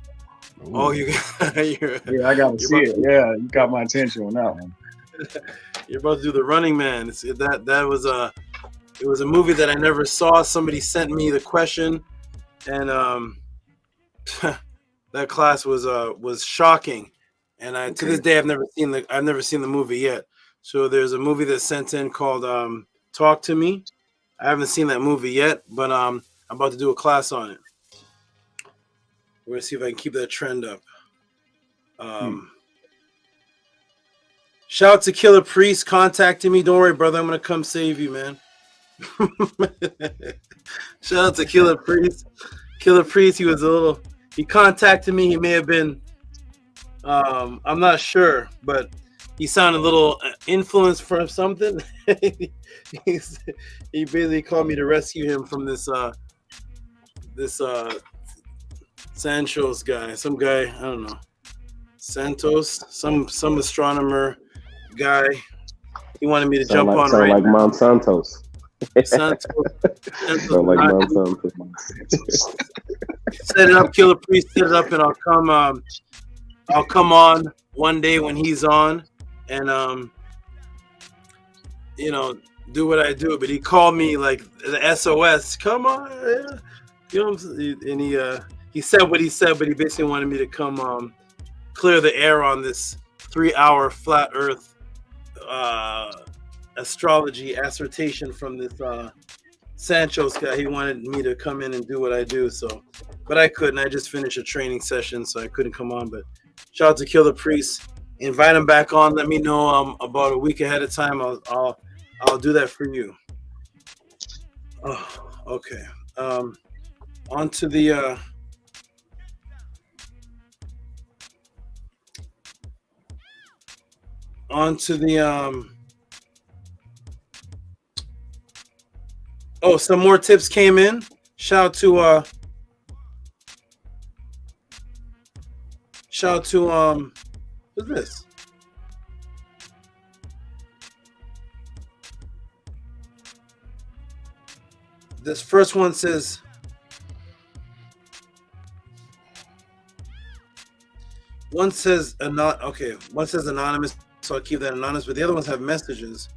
Speaker 2: Oh,
Speaker 4: yeah, I got to see it. Yeah, you got my attention on that one.
Speaker 2: You're about to do The Running Man. That was it was a movie that I never saw. Somebody sent me the question, and that class was shocking. And to this day I've never seen the movie yet. So there's a movie that's sent in called Talk to Me. I haven't seen that movie yet, but I'm about to do a class on it. We're gonna see if I can keep that trend up. Shout out to Killer Priest contacting me. Don't worry, brother. I'm gonna come save you, man. Shout out to Killer Priest. Killer Priest. He contacted me. He may have been. I'm not sure, but he sounded a little influenced from something. He basically called me to rescue him from this Santos guy, some guy, I don't know, Santos, some astronomer guy. He wanted me to jump on right
Speaker 20: like
Speaker 2: now.
Speaker 20: Monsantos.
Speaker 2: Sound
Speaker 20: like Monsantos.
Speaker 2: Set it up, Killer Priest. Set it up, and I'll come on one day when he's on, and do what I do, but he called me like the SOS. Come on, yeah. You know what I'm saying? And he said what he said, but he basically wanted me to come clear the air on this 3-hour flat Earth astrology assertion from this Sancho's guy. He wanted me to come in and do what I do, but I couldn't. I just finished a training session, so I couldn't come on. But shout out to Kill the Priest. Invite him back on. Let me know about a week ahead of time. I'll do that for you. Oh, okay. On to the oh, some more tips came in. Shout out to who's this? This first one says, one says anonymous, so I'll keep that anonymous, but the other ones have messages.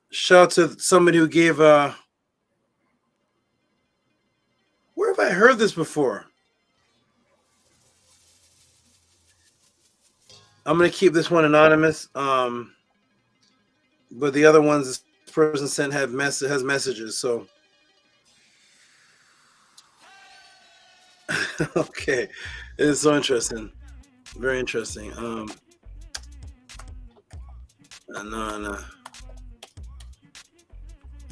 Speaker 2: Shout out to somebody who gave where have I heard this before? I'm gonna keep this one anonymous. But the other ones this person sent has messages, so okay. It is so interesting. Very interesting.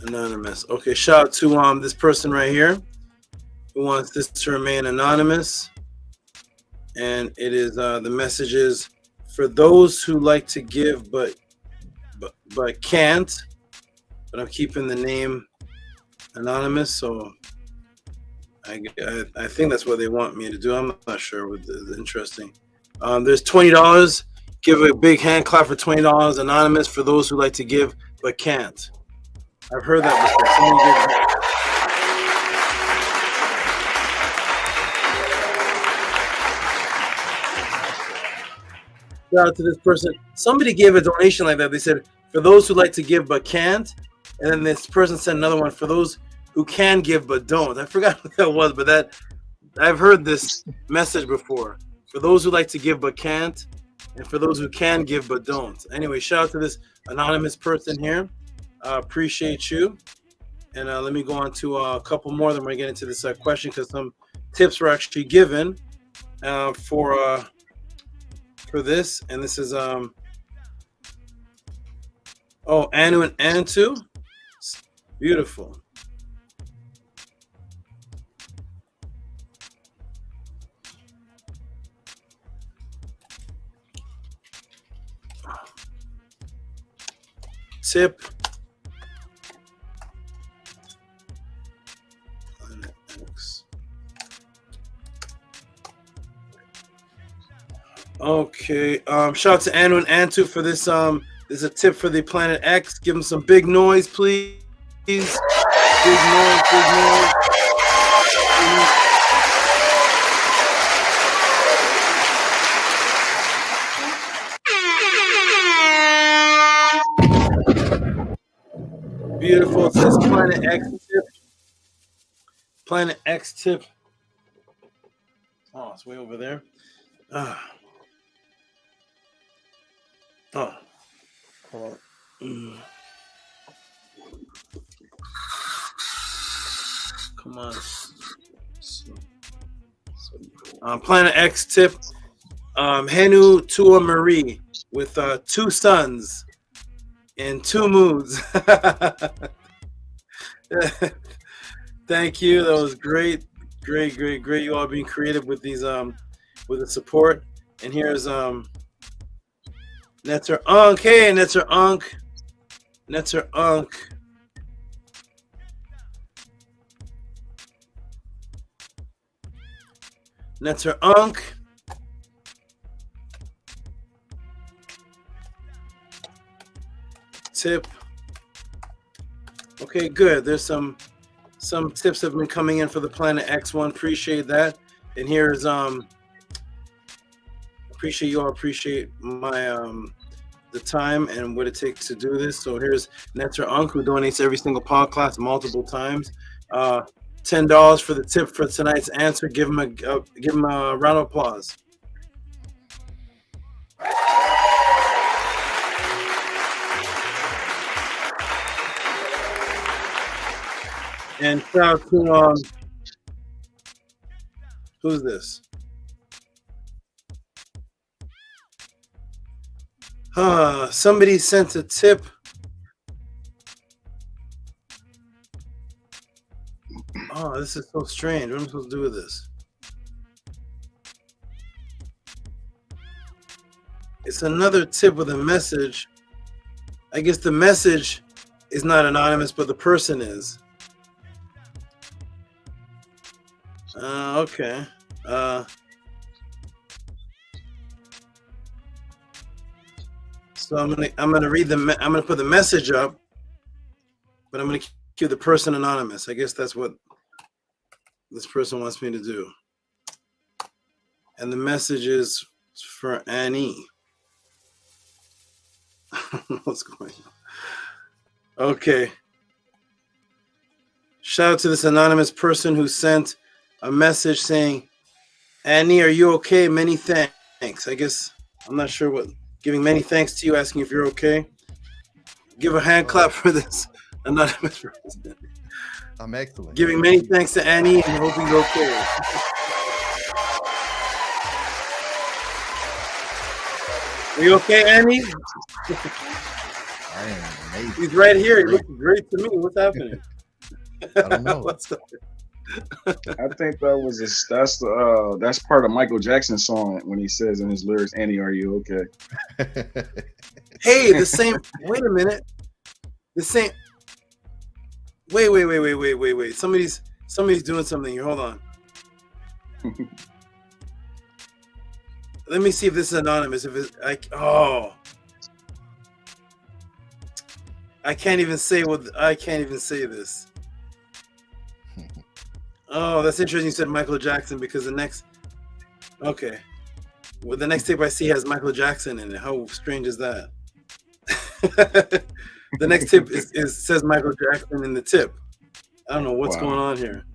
Speaker 2: Anonymous. Okay, shout out to this person right here who wants this to remain anonymous. And it is the message is, for those who like to give but can't, but I'm keeping the name anonymous, so I think that's what they want me to do. I'm not sure. Interesting. There's $20. Give a big hand clap for $20 anonymous, for those who like to give but can't. I've heard that before. Shout out to this person. Somebody gave a donation like that. They said, for those who like to give but can't. And then this person sent another one, for those who can give but don't. I forgot what that was, but that I've heard this message before. For those who like to give but can't, and for those who can give but don't. Anyway, shout out to this anonymous person here. Appreciate you. And let me go on to a couple more. Then we're going to get into this question, because some tips were actually given for this. And this is ANTU and ANTU. Beautiful. Tip. Okay. Shout out to Anu and Antu for this. There's a tip for the Planet X. Give them some big noise, please. Big noise, big noise. Beautiful. It says Planet X tip. Planet X tip. Oh, it's way over there. Oh, hold on. Come on. Planet X tip. Henu Tua Marie with 2 suns and 2 moons. Thank you. That was great. Great. You all being creative with these with the support. And here's Netzer Unk. Hey, Netzer Unk. Netzer Unk. Netzer Unk. Tip. Okay, good. There's some tips have been coming in for the Planet X one. Appreciate that. And here's appreciate you all. Appreciate my the time and what it takes to do this. So here's Netter Unk, who donates every single podcast multiple times. $10 for the tip for tonight's answer. Give him a round of applause. And shout out to who's this? Somebody sent a tip. Oh, this is so strange. What am I supposed to do with this? It's another tip with a message. I guess the message is not anonymous, but the person is. Okay. So I'm gonna read I'm gonna put the message up, but I'm gonna keep the person anonymous. I guess that's what this person wants me to do. And the message is for Annie. What's going on? Okay. Shout out to this anonymous person who sent a message saying, Annie, are you okay? Many thanks. I guess I'm not sure what. Giving many thanks to you, asking if you're okay. Give a hand clap for this anonymous person.
Speaker 18: I'm excellent.
Speaker 2: Giving many thanks to Annie and hope he's okay. Are you okay, Annie?
Speaker 18: I am amazing.
Speaker 2: He's right here. He looks great to me. What's happening?
Speaker 18: I don't know.
Speaker 4: I think that's part of Michael Jackson's song when he says in his lyrics, Annie, are you okay?
Speaker 2: Hey, the same. Wait a minute. The same. Wait. Somebody's doing something here. Hold on. Let me see if this is anonymous. If it's I can't even say this. Oh, that's interesting. You said Michael Jackson because the next tape I see has Michael Jackson in it. How strange is that? The next tip says Michael Jackson in the tip. I don't know what's going on here.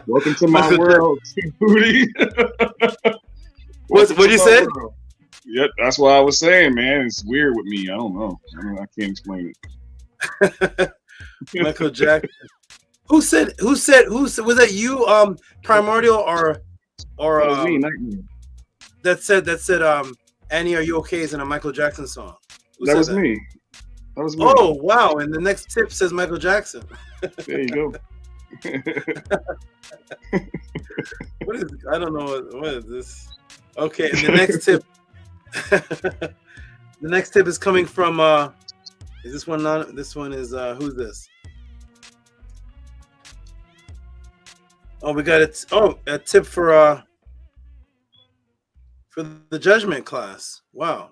Speaker 4: Welcome to my world, Tehuti.
Speaker 2: What you said?
Speaker 4: Yep, that's what I was saying, man. It's weird with me. I don't know. I can't explain it.
Speaker 2: Michael Jackson. Who said was that you, Primordial or
Speaker 4: that was me, not you.
Speaker 2: That said Annie, are you okay is in a Michael Jackson song?
Speaker 4: That was me.
Speaker 2: Oh wow, and the next tip says Michael Jackson.
Speaker 4: There you go.
Speaker 2: What is I don't know what is this. Okay, and the next tip the next tip is coming from is this one not this one is who's this? Oh, we got a tip for the judgment class. Wow.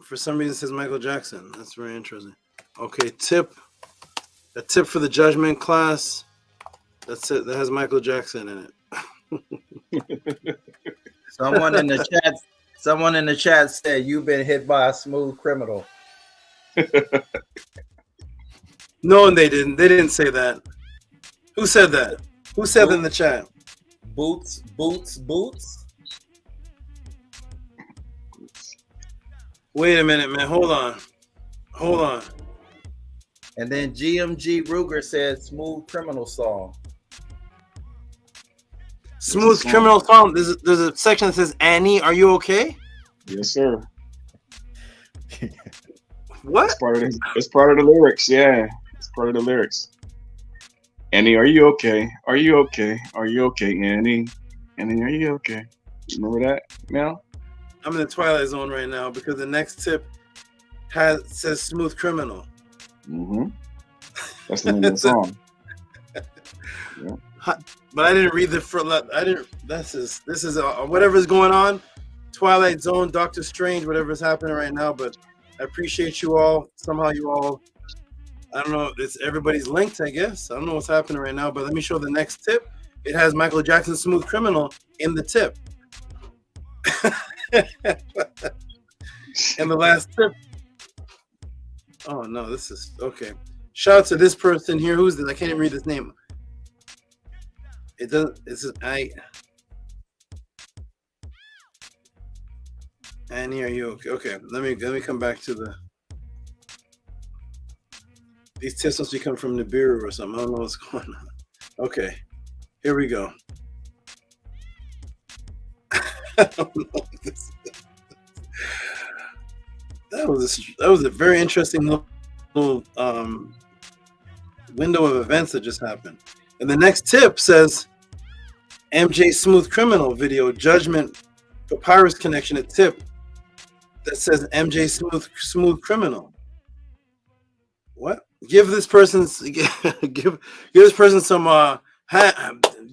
Speaker 2: For some reason it says Michael Jackson. That's very interesting. Okay, a tip for the judgment class. That's it. That has Michael Jackson in it.
Speaker 1: Someone in the chat said you've been hit by a smooth criminal.
Speaker 2: No, they didn't. They didn't say that. Who said that? Who said that in the chat?
Speaker 1: Boots.
Speaker 2: Wait a minute, man. Hold on.
Speaker 1: And then GMG Ruger said smooth criminal song.
Speaker 2: Smooth criminal song. There's a section that says Annie, are you okay?
Speaker 4: Yes, sir.
Speaker 2: What?
Speaker 4: It's part of the lyrics. Yeah, it's part of the lyrics. Annie, are you okay? Are you okay? Are you okay, Annie? Annie, are you okay? Remember that, Mel?
Speaker 2: I'm in the Twilight Zone right now because the next tip says smooth criminal.
Speaker 4: Mm-hmm. That's the name of the song. Yeah.
Speaker 2: But I didn't read this is whatever's going on. Twilight Zone, Doctor Strange, whatever's happening right now. But I appreciate you all. Somehow you all, I don't know, everybody's linked, I guess. I don't know what's happening right now, but let me show the next tip. it has Michael Jackson's Smooth Criminal in the tip. And the last tip. Oh no, this is okay. Shout out to this person here. Who's this? I can't even read this name. It doesn't. It's And here you okay? Let me come back to the. These tips must be coming from Nibiru or something. I don't know what's going on. Okay, here we go. I don't know what this is. That was a very interesting little window of events that just happened. And the next tip says MJ Smooth Criminal video judgment papyrus connection. A tip that says MJ Smooth Criminal. What? Give this person give this person some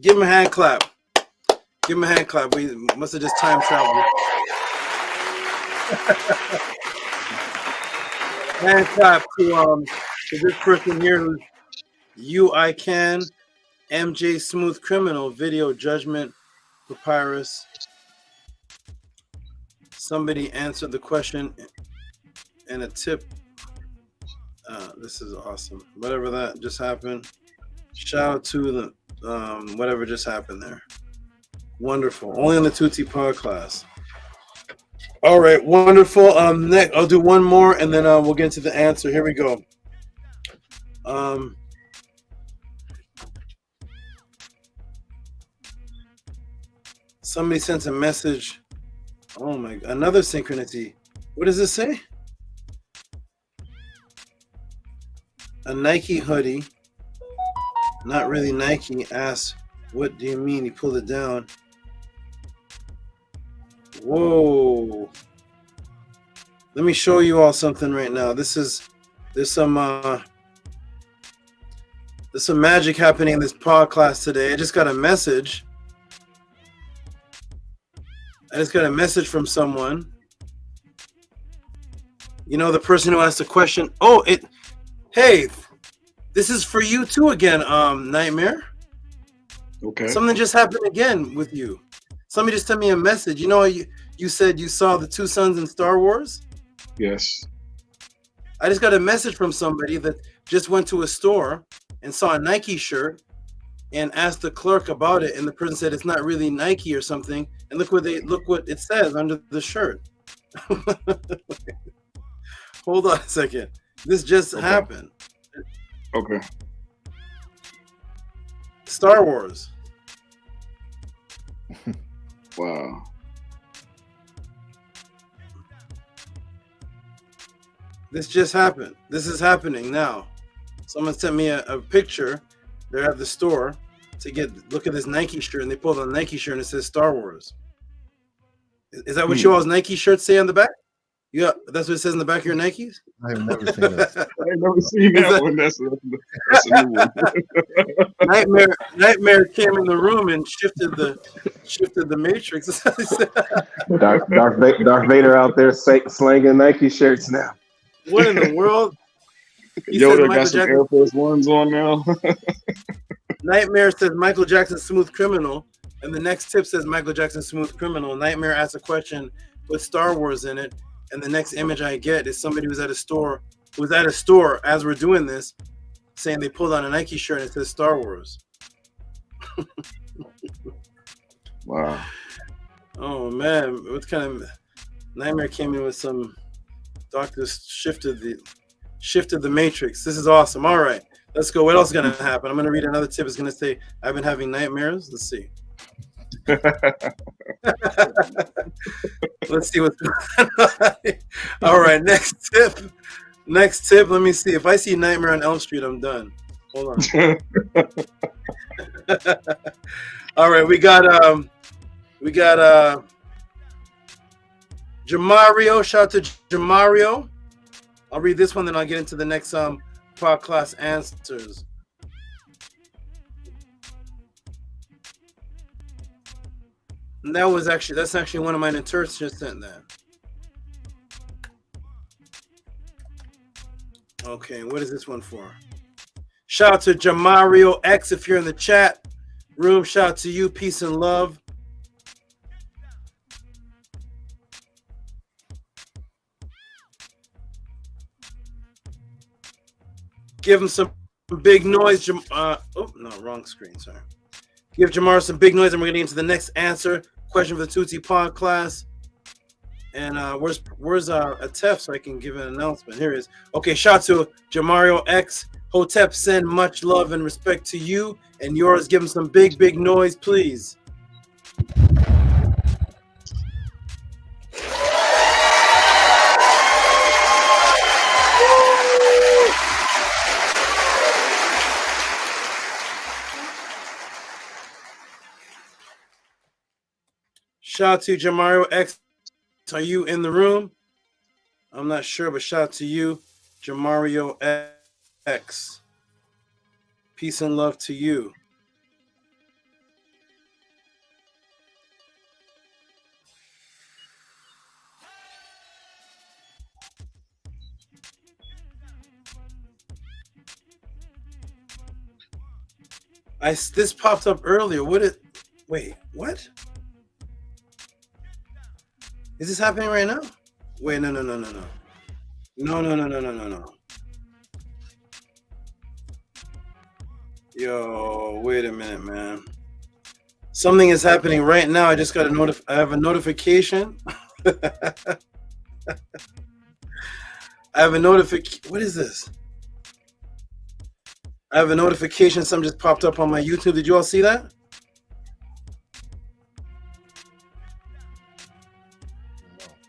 Speaker 2: give him a hand clap. Give him a hand clap. We must have just time traveled. Hand clap to this person here who's I Can MJ Smooth Criminal video judgment papyrus. Somebody answered the question and a tip. This is awesome. Whatever that just happened. Shout out to the whatever just happened there. Wonderful. Only on the Tehuti podcast. All right, wonderful. Next, I'll do one more, and then we'll get into the answer. Here we go. Somebody sent a message. Oh my! Another synchronicity. What does this say? A Nike hoodie. Not really Nike. Asked, "What do you mean?" He pulled it down. Whoa. Let me show you all something right now. There's some magic happening in this pod class today. I just got a message. From someone. You know, the person who asked the question. Oh, hey, this is for you too again, Nightmare.
Speaker 4: Okay.
Speaker 2: Something just happened again with you. Somebody just sent me a message. You know, you said you saw the two sons in Star Wars?
Speaker 4: Yes.
Speaker 2: I just got a message from somebody that just went to a store and saw a Nike shirt and asked the clerk about it, and the person said it's not really Nike or something. And look what it says under the shirt. Hold on a second. This just happened.
Speaker 4: Okay.
Speaker 2: Star Wars.
Speaker 4: Wow.
Speaker 2: This just happened. This is happening now. Someone sent me a picture. They're at the store to look at this Nike shirt, and they pulled on a Nike shirt and it says Star Wars. Is that what you all's Nike shirts say on the back? Yeah, that's what it says in the back of your Nikes?
Speaker 18: I have never seen that.
Speaker 4: I've never seen that one. That's a new one.
Speaker 2: Nightmare came in the room and shifted the matrix.
Speaker 20: Darth Vader out there slanging Nike shirts now.
Speaker 2: What in the world?
Speaker 4: Yoda got some Air Force Ones on now.
Speaker 2: Nightmare says Michael Jackson Smooth Criminal, and the next tip says Michael Jackson Smooth Criminal. Nightmare asks a question with Star Wars in it, and the next image I get is somebody who's at a store as we're doing this, saying they pulled on a Nike shirt and it says Star Wars.
Speaker 4: Wow.
Speaker 2: Oh man, what kind of Nightmare came in with some doctors shifted the matrix. This is awesome. All right, let's go. What else is gonna happen? I'm gonna read another tip. It's gonna say I've been having nightmares. Let's see. Let's see what's going on. All right, next tip. Let me see. If I see Nightmare on Elm Street, I'm done. Hold on. All right, we got Jamario. Shout out to Jamario. I'll read this one, then I'll get into the next pod class answers. And that's actually one of my interns just sent that. Okay, what is this one for? Shout out to Jamario X if you're in the chat. room. Shout out to you. Peace and love. Give him some big noise. Oh, no, wrong screen. Sorry. Give Jamar some big noise, and we're getting into the next answer. Question for the Tehuti pod class. And where's Atef so I can give an announcement? Here it is. Okay, shout out to Jamario X. Hotep, send much love and respect to you and yours. Give him some big noise, please. Shout out to Jamario X. Are you in the room? I'm not sure, but shout out to you, Jamario X. Peace and love to you. This popped up earlier. Wait, what? Is this happening right now? Wait, no. No. Yo, wait a minute, man. Something is happening right now. I just got I have a notification. I have a notification. What is this? I have a notification. Something just popped up on my YouTube. Did you all see that?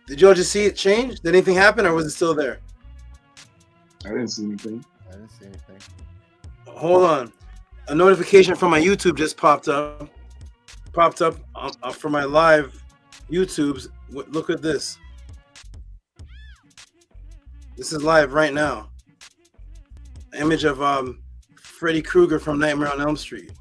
Speaker 2: Did you all just see it change? Did anything happen, or was it still there?
Speaker 4: I didn't see anything.
Speaker 2: Hold on. A notification from my YouTube just popped up. For my live YouTubes. Look at this. This is live right now. Image of Freddy Krueger from Nightmare on Elm Street.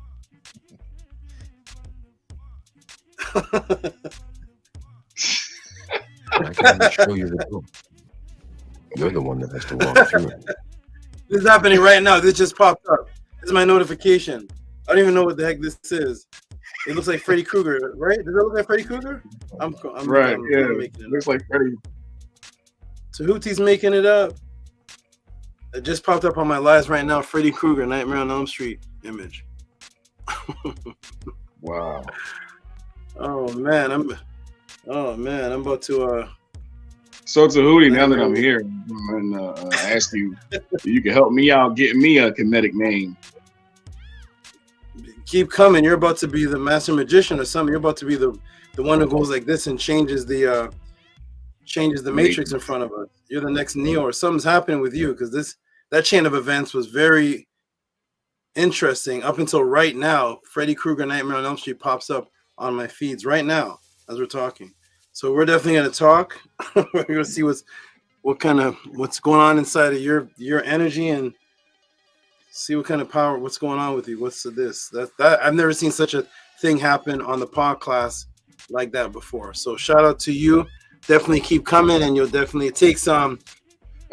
Speaker 7: I can't show you the book. You're the one that has to walk through it.
Speaker 2: This is happening right now. This just popped up. This is my notification. I don't even know what the heck this is. It looks like Freddy Krueger, right? Does it look like Freddy Krueger? I'm
Speaker 4: right. Yeah,
Speaker 2: making it
Speaker 4: looks like Freddy.
Speaker 2: Tehuti's making it up. It just popped up on my lives right now. Freddy Krueger, Nightmare on Elm Street image.
Speaker 4: Wow.
Speaker 2: Oh man, I'm about to.
Speaker 4: So Tehuti, now that I'm here, I'm gonna ask you if you can help me out, get me a kinetic name.
Speaker 2: Keep coming. You're about to be the master magician or something. You're about to be the one who goes like this and changes the matrix in front of us. You're the next Neo, or something's happening with you, because that chain of events was very interesting up until right now. Freddy Krueger Nightmare on Elm Street pops up on my feeds right now as we're talking. So we're definitely going to talk. We're going to see what's going on inside of your energy, and see what kind of power, what's going on with you. What's this? That I've never seen such a thing happen on the pod class like that before. So shout out to you. Definitely keep coming, and you'll definitely take some.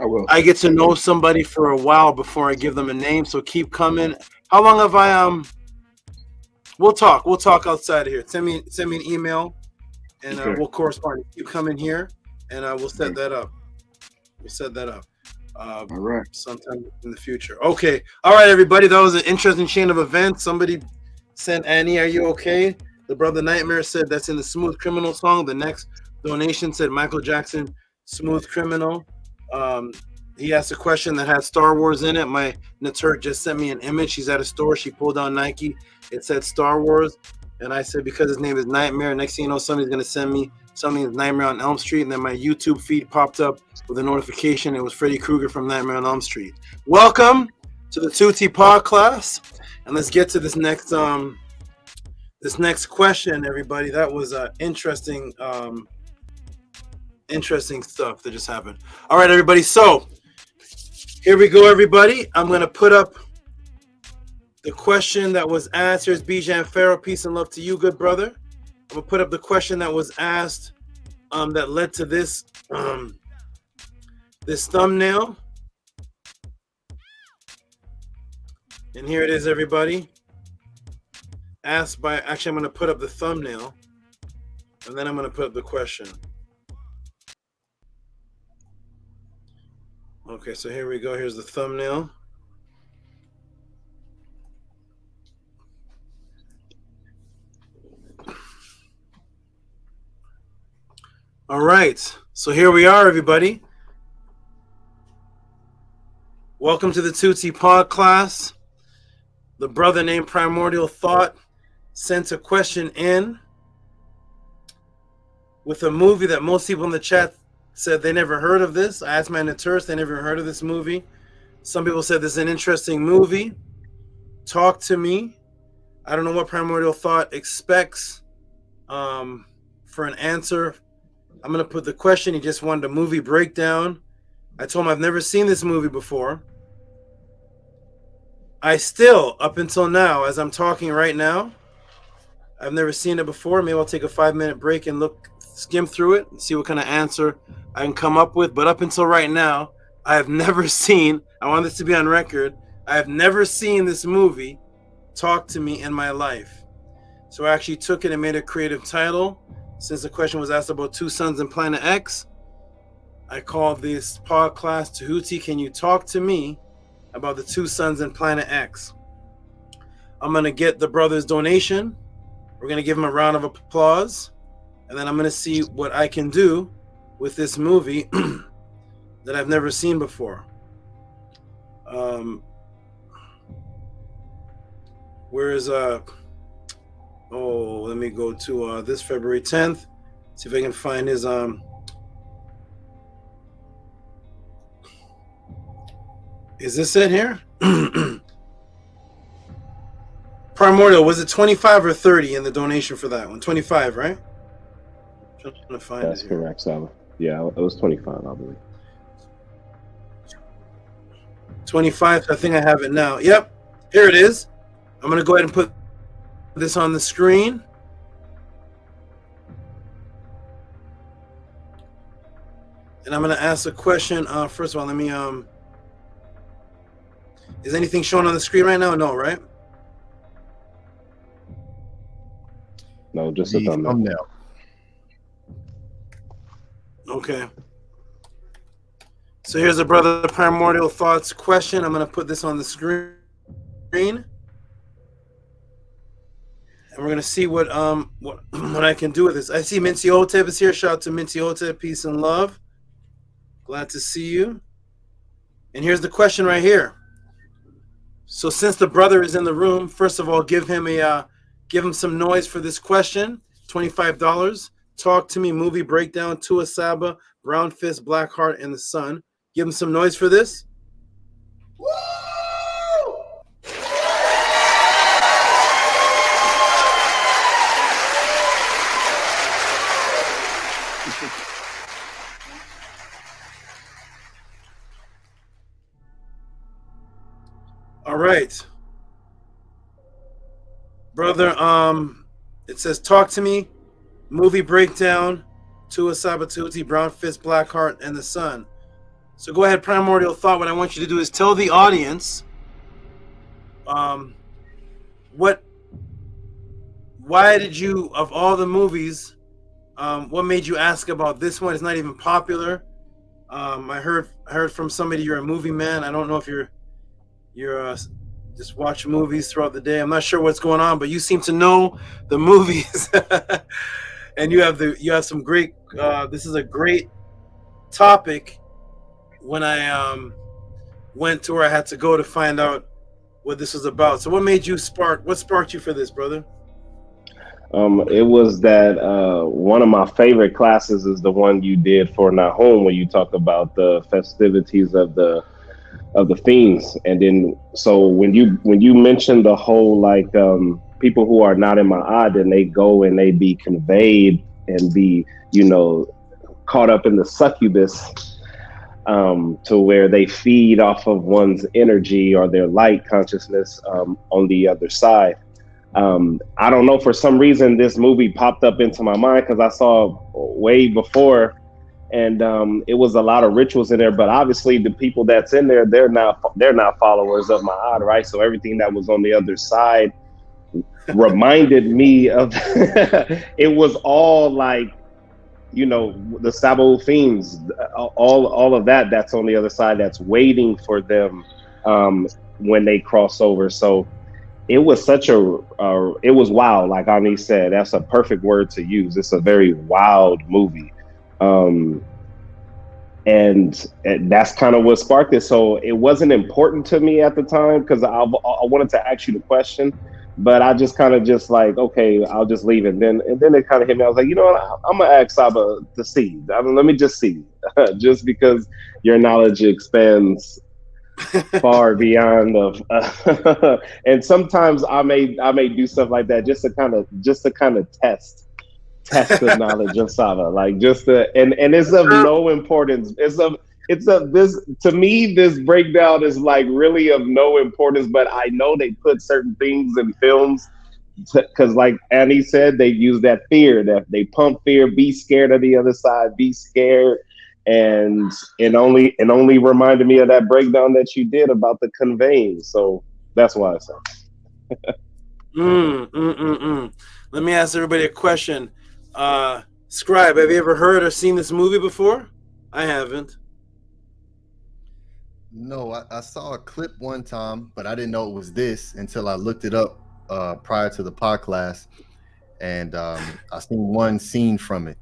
Speaker 4: I will.
Speaker 2: I get to know somebody for a while before I give them a name, so keep coming. How long have I We'll talk outside of here. Send me an email, and
Speaker 4: Okay.
Speaker 2: we'll correspond. Keep coming here, and we'll set that up. All
Speaker 4: right.
Speaker 2: Sometime in the future. Okay. All right, everybody. That was an interesting chain of events. Somebody sent Annie, are you okay? The Brother Nightmare said that's in the Smooth Criminal song. The next donation said Michael Jackson, Smooth Criminal. He asked a question that had Star Wars in it. My Natur just sent me an image. She's at a store. She pulled down Nike. It said Star Wars. And I said, because his name is Nightmare, next thing you know, somebody's going to send me something that's Nightmare on Elm Street. And then my YouTube feed popped up with a notification. It was Freddy Krueger from Nightmare on Elm Street. Welcome to the Tehuti pod class. And let's get to this next question, everybody. That was interesting stuff that just happened. All right, everybody. So here we go, everybody. I'm going to put up the question that was asked. Here's Bijan Farrow. Peace and love to you, good brother. I'm going to put up the question that was asked that led to this this thumbnail. And here it is, everybody. ask by, actually, I'm going to put up the thumbnail, and then I'm going to put up the question. Okay, so here we go. Here's the thumbnail. All right, so here we are, everybody. Welcome to the Tehuti Pod class. The brother named Primordial Thought sent a question in with a movie that most people in the chat said they never heard of this. I asked my editors, they never heard of this movie. Some people said this is an interesting movie. Talk to me. I don't know what Primordial Thought expects for an answer. I'm going to put the question. He just wanted a movie breakdown. I told him I've never seen this movie before. I still, up until now, as I'm talking right now, I've never seen it before. Maybe I'll take a 5-minute break and skim through it and see what kind of answer I can come up with. But up until right now, I have never seen, I want this to be on record, I have never seen this movie, Talk to Me, in my life. So I actually took it and made a creative title. Since the question was asked about two suns in Planet X, I called this pod class Tehuti, Can You Talk to Me about the two suns in Planet X? I'm going to get the brother's donation. We're going to give him a round of applause. And then I'm going to see what I can do with this movie that I've never seen before. Where is oh, let me go to this February 10th. See if I can find his is this it here? Primordial, was it 25 or 30 in the donation for that one? 25, right? I'm trying to find
Speaker 20: That's
Speaker 2: it
Speaker 20: correct, Saba. Yeah, it was 25, I believe.
Speaker 2: 25, I think I have it now. Yep, here it is. I'm going to go ahead and put this on the screen. And I'm going to ask a question. First of all, let me... is anything shown on the screen right now? No, right?
Speaker 20: No, just a thumbnail.
Speaker 2: Okay. So here's a brother Primordial Thoughts question. I'm going to put this on the screen. And we're going to see what I can do with this. I see Minty Otep is here. Shout out to Minty Otep. Peace and love. Glad to see you. And here's the question right here. So since the brother is in the room, first of all, give him some noise for this question. $25. Talk to me. Movie breakdown. Tua SABA, Brown Fist, Black Heart, and the Sun. Give him some noise for this. All right, brother. It says, "Talk to me." Movie breakdown. Tua SABA, Tehuti, Brown Fist, Black Heart, and the Sun. So go ahead, Primordial Thought. What I want you to do is tell the audience, why did you, of all the movies, what made you ask about this one? It's not even popular. I heard from somebody you're a movie man. I don't know if you're just watch movies throughout the day. I'm not sure what's going on, but you seem to know the movies, and you have some great. This is a great topic. When I went to where I had to go to find out what this was about. So, what sparked you for this, brother?
Speaker 20: It was that one of my favorite classes is the one you did for Nahum, where you talk about the festivities of the fiends, and then so when you mentioned the whole like people who are not in my odd, and they go and they be conveyed and be caught up in the succubus, to where they feed off of one's energy or their light consciousness on the other side. I don't know, for some reason this movie popped up into my mind because I saw way before, and it was a lot of rituals in there, but obviously the people that's in there, they're not followers of Ma'at, right? So everything that was on the other side reminded me of it was all like, you know, the SABA themes, all of that. That's on the other side. That's waiting for them when they cross over. So it was such a, it was wild. Like Ani said, that's a perfect word to use. It's a very wild movie. And that's kind of what sparked it. So it wasn't important to me at the time because I wanted to ask you the question, but I just kind of just like, okay, I'll just leave it. Then it kind of hit me. I was like, you know what? I'm gonna ask Saba to see. Let me just see, just because your knowledge expands far beyond of. And sometimes I may do stuff like that just to kind of test the knowledge of Saba, like just and it's of no importance. This to me, this breakdown is like really of no importance, but I know they put certain things in films because, like Annie said, they use that fear, that they pump fear, be scared of the other side, be scared, and it only reminded me of that breakdown that you did about the conveying. So that's why I said.
Speaker 2: Let me ask everybody a question. Scribe, have you ever heard or seen this movie before? I haven't.
Speaker 18: No, I saw a clip one time, but I didn't know it was this until I looked it up prior to the pod class, and I seen one scene from it.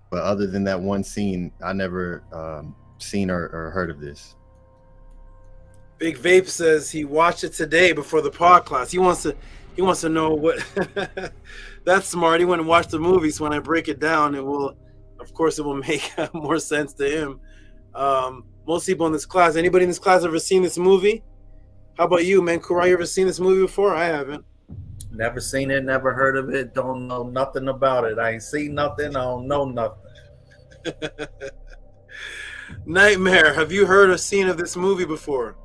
Speaker 18: But other than that one scene, I never seen or heard of this.
Speaker 2: Big Vape says he watched it today before the pod class. He wants to know what. That's smart. He went and watched the movie, so when I break it down, it will make more sense to him. Most people in this class, anybody in this class ever seen this movie? How about you, man? Kurai, you ever seen this movie before? I haven't.
Speaker 1: Never seen it, never heard of it, don't know nothing about it. I ain't seen nothing, I don't know nothing.
Speaker 2: Nightmare, have you heard or seen of this movie before?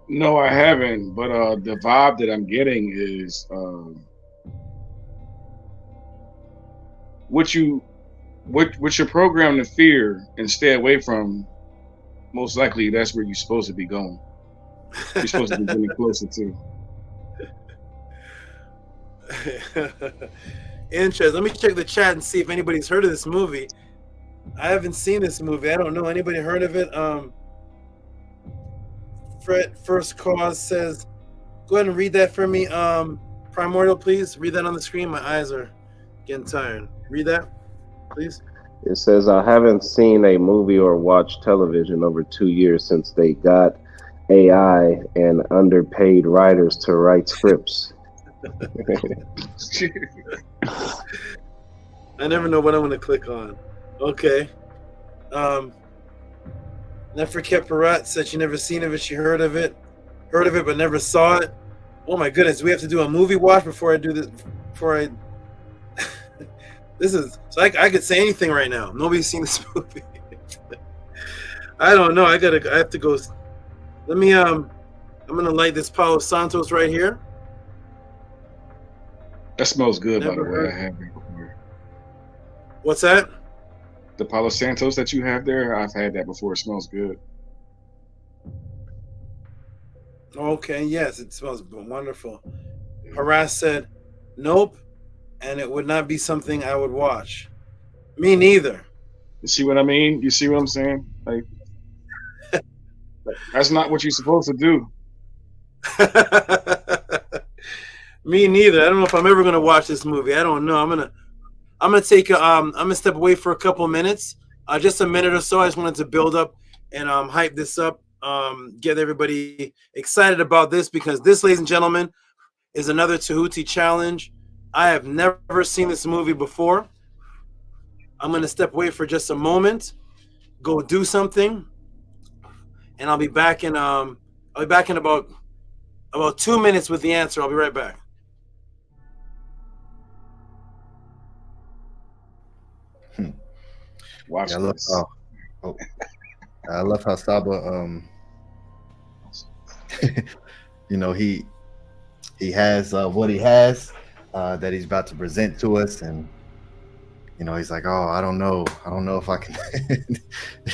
Speaker 4: No, I haven't, but the vibe that I'm getting is what you're programmed to fear and stay away from, most likely that's where you're supposed to be going. You're supposed to be getting closer to.
Speaker 2: Interest. Let me check the chat and see if anybody's heard of this movie. I haven't seen this movie. I don't know. Anybody heard of it? Fred First Cause says, go ahead and read that for me. Primordial, please. Read that on the screen. My eyes are getting tired. Read that, please.
Speaker 20: It says, I haven't seen a movie or watched television over 2 years since they got AI and underpaid writers to write scripts.
Speaker 2: I never know what I'm going to click on. Okay. Neferket Parat said she never seen it. She heard of it but never saw it. Oh my goodness, we have to do a movie watch before I do this. This is so I could say anything right now. Nobody's seen this movie. I don't know. I have to go. Let me I'm gonna light this Palo Santos right here.
Speaker 4: That smells good, by the way. I have it before.
Speaker 2: What's that?
Speaker 4: The Palo Santos that you have there, I've had that before. It smells good.
Speaker 2: Okay, yes, it smells wonderful. Harass said, nope, and it would not be something I would watch. Me neither.
Speaker 4: You see what I mean? You see what I'm saying? Like, that's not what you're supposed to do.
Speaker 2: Me neither. I don't know if I'm ever gonna watch this movie. I don't know. I'm gonna take I'm gonna step away for a couple of minutes, just a minute or so. I just wanted to build up and hype this up, get everybody excited about this, because this, ladies and gentlemen, is another Tehuti challenge. I have never seen this movie before. I'm gonna step away for just a moment, go do something, and I'll be back in about 2 minutes with the answer. I'll be right back.
Speaker 4: Watch
Speaker 18: yeah,
Speaker 4: this.
Speaker 18: I love how Saba, you know, he has what he has that he's about to present to us, and you know, he's like, oh, I don't know if I can.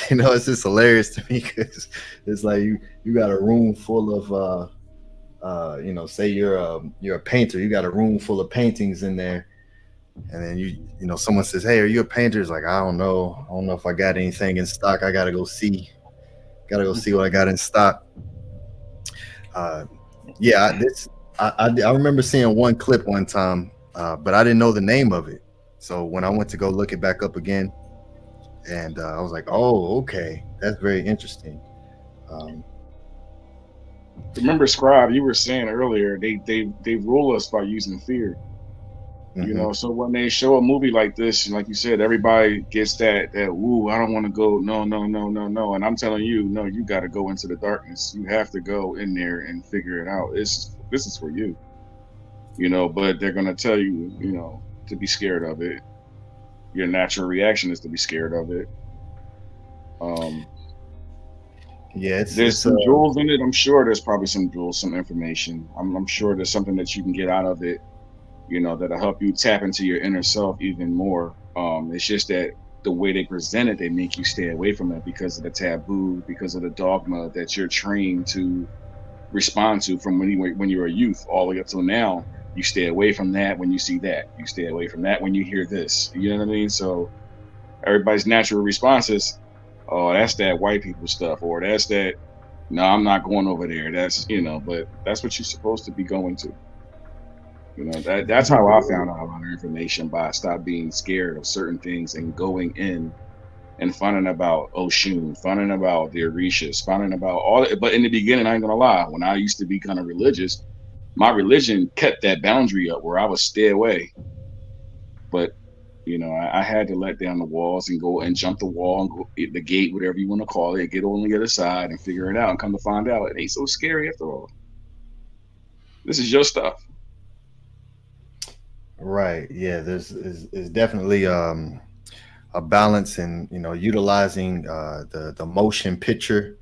Speaker 18: You know, it's just hilarious to me because it's like you got a room full of You know, say you're a painter, you got a room full of paintings in there, and then you know someone says, "Hey, are you a painter?" It's like, I don't know if I got anything in stock. I gotta go see what I got in stock. Yeah, I remember seeing one clip one time, but I didn't know the name of it. So when I went to go look it back up again, and I was like, "Oh, okay, that's very interesting."
Speaker 4: Remember, Scribe, you were saying earlier they rule us by using fear. You know, so when they show a movie like this, like you said, everybody gets that ooh, I don't want to go, no. And I'm telling you, no, you got to go into the darkness. You have to go in there and figure it out. This is for you. You know, but they're gonna tell you, you know, to be scared of it. Your natural reaction is to be scared of it.
Speaker 18: Yeah,
Speaker 4: there's some jewels in it. I'm sure there's probably some jewels, some information. I'm sure there's something that you can get out of it, you know, that'll help you tap into your inner self even more. It's just that the way they present it, they make you stay away from it because of the taboo, because of the dogma that you're trained to respond to from when you're a youth all the way up till now. You stay away from that when you see that. You stay away from that when you hear this. You know what I mean? So everybody's natural response is, oh, that's that white people stuff, or that's that, no, I'm not going over there. That's, you know, but that's what you're supposed to be going to. You know, that's how I found out a lot of information, by stop being scared of certain things and going in and finding about Oshun, finding about the Orishas, finding about all it. But in the beginning, I ain't gonna lie, when I used to be kind of religious, my religion kept that boundary up where I would stay away. But you know, I had to let down the walls and go and jump the wall and go the gate, whatever you want to call it, get on the other side and figure it out. And come to find out, it ain't so scary after all. This is your stuff.
Speaker 18: Right. Yeah. There's definitely a balance in, you know, utilizing the motion picture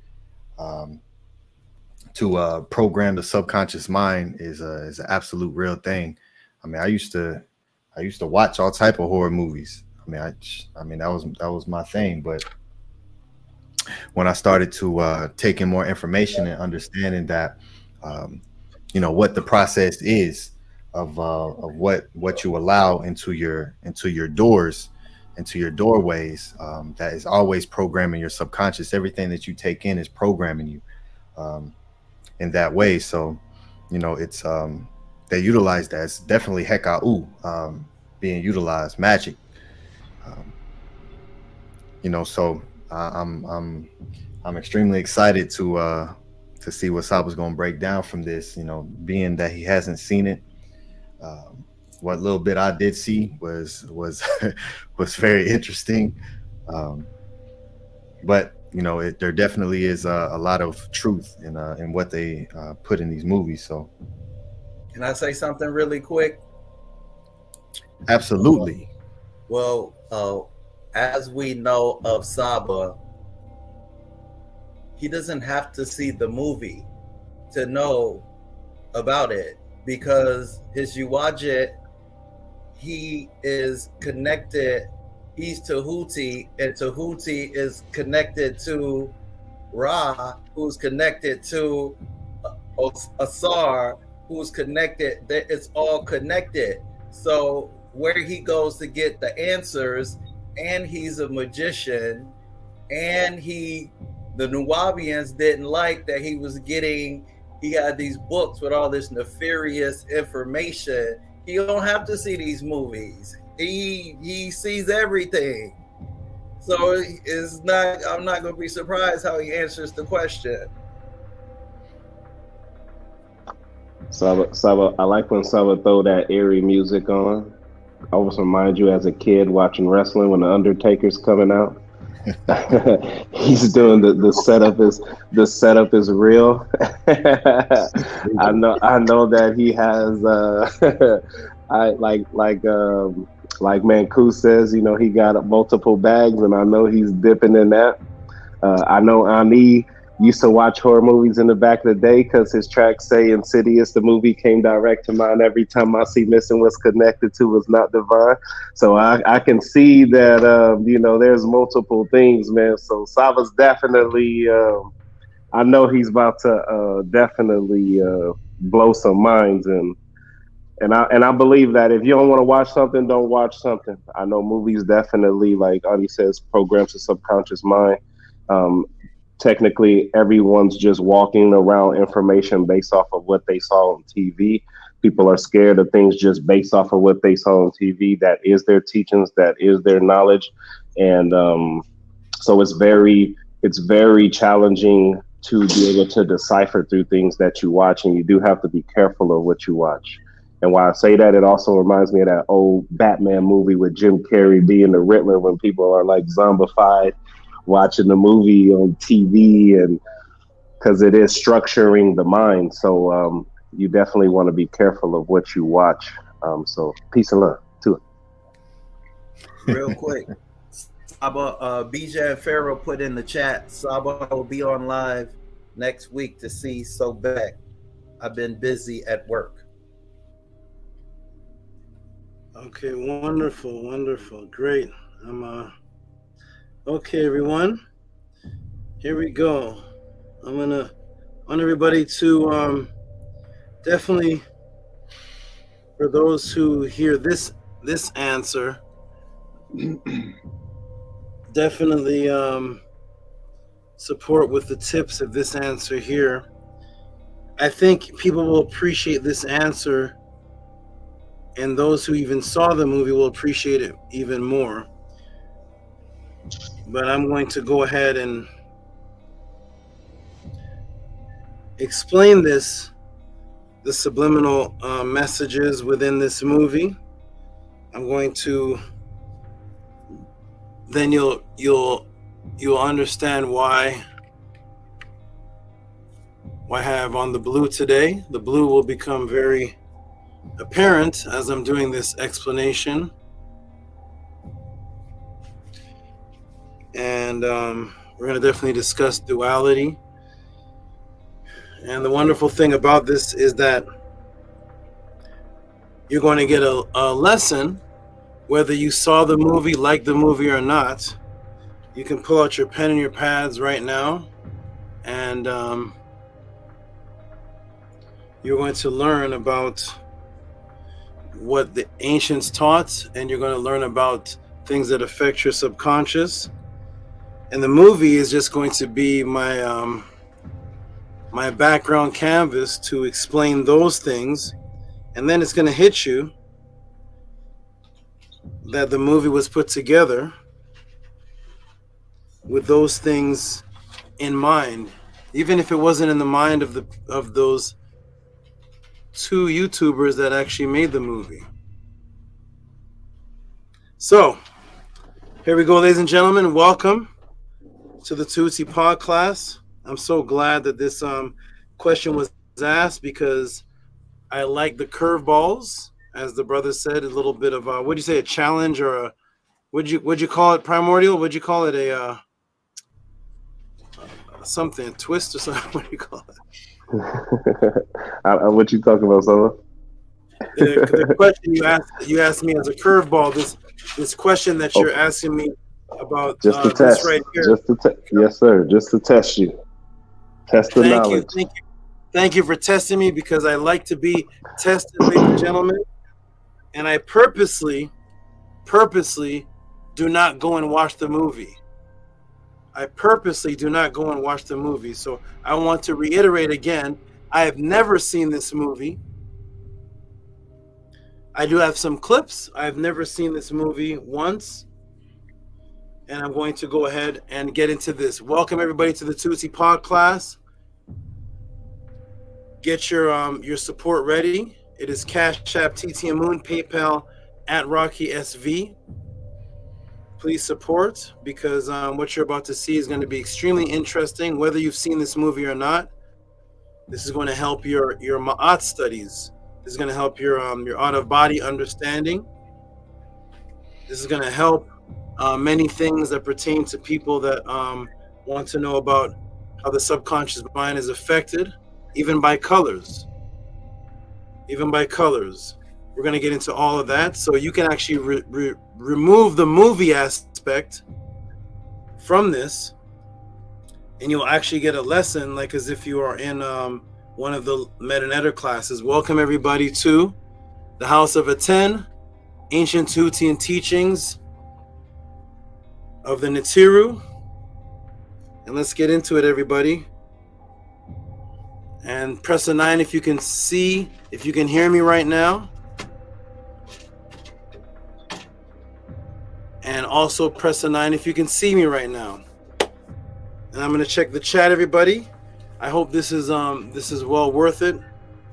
Speaker 18: to program the subconscious mind is an absolute real thing. I mean, I used to watch all type of horror movies. I mean that was my thing. But when I started to take in more information and understanding that, you know, what the process is of what you allow into your doors, into your doorways, that is always programming your subconscious. Everything that you take in is programming you in that way. So, you know, it's they utilize that. It's definitely Heka'u being utilized, magic. You know, so I'm extremely excited to see what Saba's going to break down from this. You know, being that he hasn't seen it, what little bit I did see was was very interesting. But you know, there definitely is a lot of truth in what they put in these movies. So,
Speaker 1: can I say something really quick?
Speaker 18: Absolutely.
Speaker 1: Well, as we know of Saba, he doesn't have to see the movie to know about it, because his Uwajit, he is connected. He's Tehuti, and Tehuti is connected to Ra, who's connected to Asar, who's connected. It's all connected. So where he goes to get the answers, and he's a magician, and the Nuwabians didn't like that he was getting, he had these books with all this nefarious information. He don't have to see these movies. He sees everything. So it's not, I'm not going to be surprised how he answers the question.
Speaker 20: Saba, I like when Saba throw that eerie music on. I always remind you as a kid watching wrestling when the Undertaker's coming out. He's doing the setup is real. I know that he has like Manku says, you know, he got multiple bags, and I know he's dipping in that. I know Ani used to watch horror movies in the back of the day because his tracks say Insidious, the movie, came direct to mind every time I see missing what's connected to was not divine. So I can see that, you know, there's multiple things, man. So Saba's definitely, I know he's about to definitely blow some minds. And I believe that if you don't want to watch something, don't watch something. I know movies definitely, like Ani says, programs the subconscious mind. Technically, everyone's just walking around information based off of what they saw on TV. People are scared of things just based off of what they saw on TV. That is their teachings. That is their knowledge. And so it's very challenging to be able to decipher through things that you watch. And you do have to be careful of what you watch. And while I say that, it also reminds me of that old Batman movie with Jim Carrey being the Riddler when people are like zombified watching the movie on TV, and because it is structuring the mind. So you definitely want to be careful of what you watch. So peace and love to it.
Speaker 1: Real quick, Saba, BJ and Pharaoh put in the chat, Saba will be on live next week to see So Back. I've been busy at work.
Speaker 2: Okay, wonderful, great. Okay, everyone. Here we go. I want everybody to definitely, for those who hear this answer, definitely support with the tips of this answer here. I think people will appreciate this answer, and those who even saw the movie will appreciate it even more. But I'm going to go ahead and explain the subliminal messages within this movie. I'm going to, then you'll understand why I have on the blue today. The blue will become very apparent as I'm doing this explanation. And we're going to definitely discuss duality. And the wonderful thing about this is that you're going to get a lesson, whether you saw the movie, liked the movie or not. You can pull out your pen and your pads right now, and you're going to learn about what the ancients taught, and you're going to learn about things that affect your subconscious. And the movie is just going to be my my background canvas to explain those things, and then it's going to hit you that the movie was put together with those things in mind, even if it wasn't in the mind of those two YouTubers that actually made the movie. So here we go, ladies and gentlemen. Welcome to the Tehuti Pod class. I'm so glad that this question was asked, because I like the curveballs, as the brother said, a little bit of what'd you say, a challenge, or a would you call it, Primordial? Would you call it a something, a twist or something? What do you call it?
Speaker 20: What you talking about, Saba?
Speaker 2: The question you asked me as a curveball, this question that you're asking me about,
Speaker 20: just to test,
Speaker 2: right here.
Speaker 20: Yes, sir. Just to test you, test the knowledge.
Speaker 2: Thank you for testing me, because I like to be tested, ladies and gentlemen. And I purposely do not go and watch the movie. I purposely do not go and watch the movie. So I want to reiterate again, I have never seen this movie. I do have some clips. I've never seen this movie once. And I'm going to go ahead and get into this. Welcome everybody to the Tehuti Pod class. Get your support ready. It is Cash App, TTM Moon, PayPal at Rocky SV. Please support, because what you're about to see is going to be extremely interesting. Whether you've seen this movie or not, this is going to help your Ma'at studies. This is going to help your out of body understanding. This is going to help many things that pertain to people that want to know about how the subconscious mind is affected, even by colors. Even by colors. We're going to get into all of that, so you can actually remove the movie aspect from this, and you'll actually get a lesson, like as if you are in one of the Meta classes. Welcome everybody to the House of ATTON, Ancient Tehutian Teachings of the NIBIRU. And let's get into it, everybody. And press a 9 if you can see, if you can hear me right now. And also press a 9 if you can see me right now. And I'm gonna check the chat, everybody. I hope this is well worth it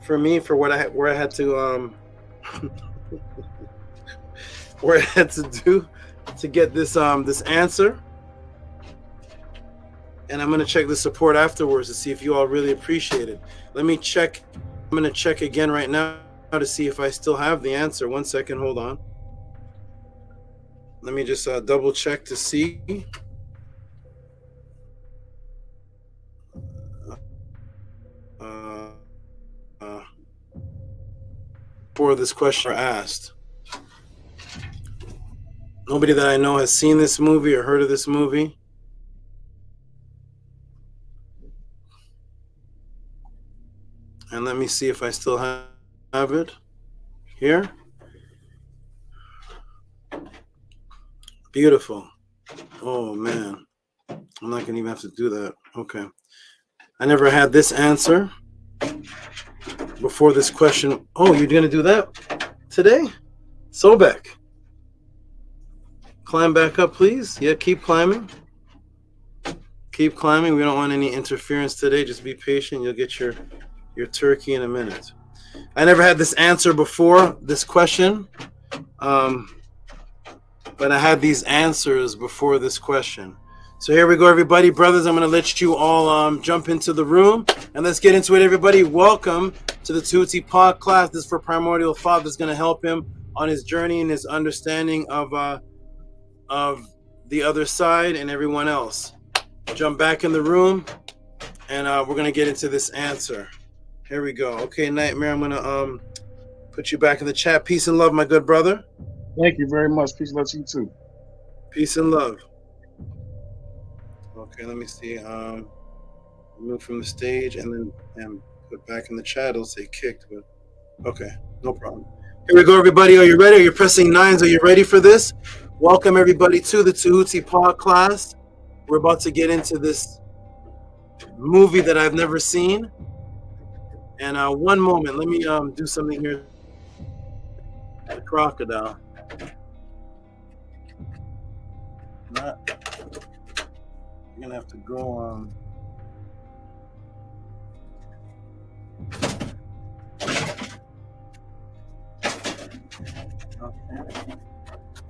Speaker 2: for me, for where I had to where I had to do to get this this answer. And I'm gonna check the support afterwards to see if you all really appreciate it. Let me check. I'm gonna check again right now to see if I still have the answer. 1 second, hold on. Let me just double check to see. For this question asked. Nobody that I know has seen this movie or heard of this movie. And let me see if I still have it here. Beautiful. Oh man, I'm not gonna even have to do that. Okay. I never had this answer before this question. Oh, you're gonna do that today? Sobek. Climb back up, please. Yeah, keep climbing. Keep climbing. We don't want any interference today. Just be patient. You'll get your turkey in a minute. I never had this answer before this question. But I had these answers before this question. So here we go, everybody. Brothers, I'm going to let you all jump into the room. And let's get into it, everybody. Welcome to the Tehuti Pod class. This is for Primordial Thought. That's going to help him on his journey and his understanding of the other side and everyone else. Jump back in the room, and we're going to get into this answer. Here we go. Okay, Nightmare, I'm going to put you back in the chat. Peace and love, my good brother.
Speaker 4: Thank you very much. Peace and love to you too.
Speaker 2: Peace and love. Okay, let me see. Move from the stage and then put back in the chat. It'll say kicked, but okay, no problem. Here we go, everybody. Are you ready? Are you pressing 9s? Are you ready for this? Welcome everybody to the Tehuti Pod class. We're about to get into this movie that I've never seen. And one moment, let me do something here. The crocodile. You're gonna have to go on.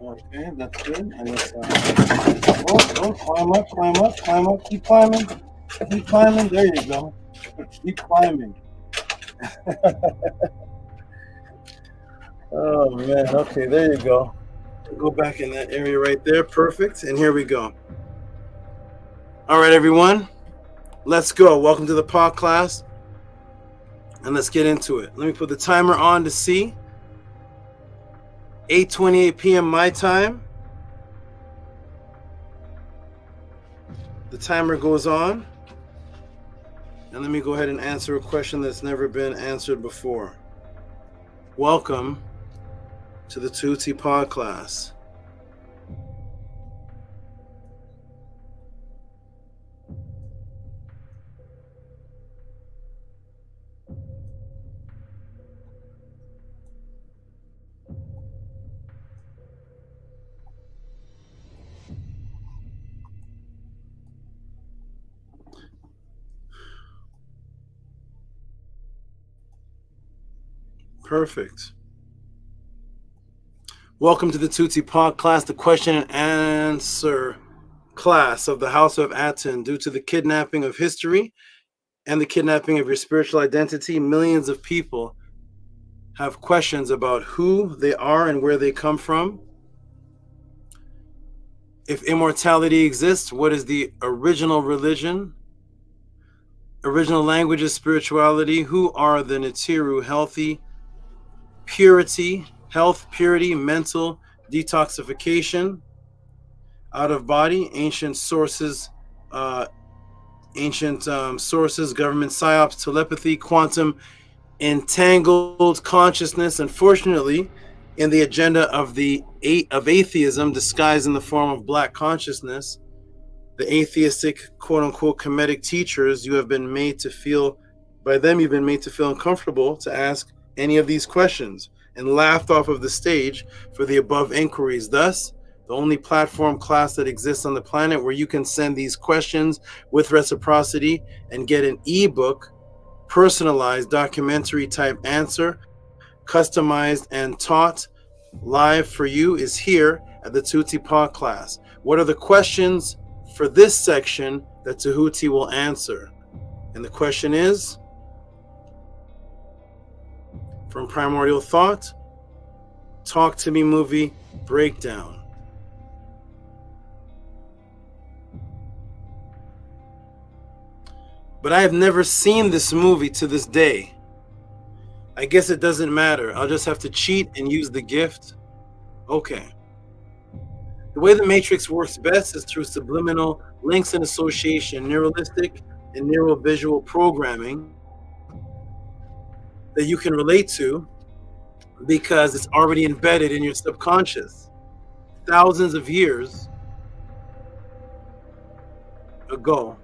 Speaker 2: Okay, that's good. And let's climb up, keep climbing. There you go. Keep climbing. Oh man, okay, there you go. Go back in that area right there. Perfect. And here we go. All right, everyone. Let's go. Welcome to the pod class. And let's get into it. Let me put the timer on to see. 8:28 p.m. my time. The timer goes on. And let me go ahead and answer a question that's never been answered before. Welcome to the Tehuti Pod class. Perfect. Welcome to the Tehuti Pod class, the question and answer class of the House of ATTON. Due to the kidnapping of history and the kidnapping of your spiritual identity, millions of people have questions about who they are and where they come from. If immortality exists, what is the original religion? Original languages, spirituality. Who are the NIBIRU? Healthy, purity, health, purity, mental, detoxification, out of body, ancient sources ancient sources, government psyops, telepathy, quantum entangled consciousness. Unfortunately, in the agenda of atheism disguised in the form of black consciousness, the atheistic quote-unquote comedic teachers, you've been made to feel uncomfortable to ask any of these questions and laughed off of the stage for the above inquiries. Thus, the only platform class that exists on the planet where you can send these questions with reciprocity and get an ebook, personalized documentary type answer, customized and taught live for you is here at the Tehuti Pod class. What are the questions for this section that Tehuti will answer? And the question is, from Primordial Thought, Talk to Me movie breakdown. But I have never seen this movie to this day. I guess it doesn't matter. I'll just have to cheat and use the gift. Okay. The way the Matrix works best is through subliminal links and association, neuralistic and neurovisual programming that you can relate to because it's already embedded in your subconscious. Thousands of years ago,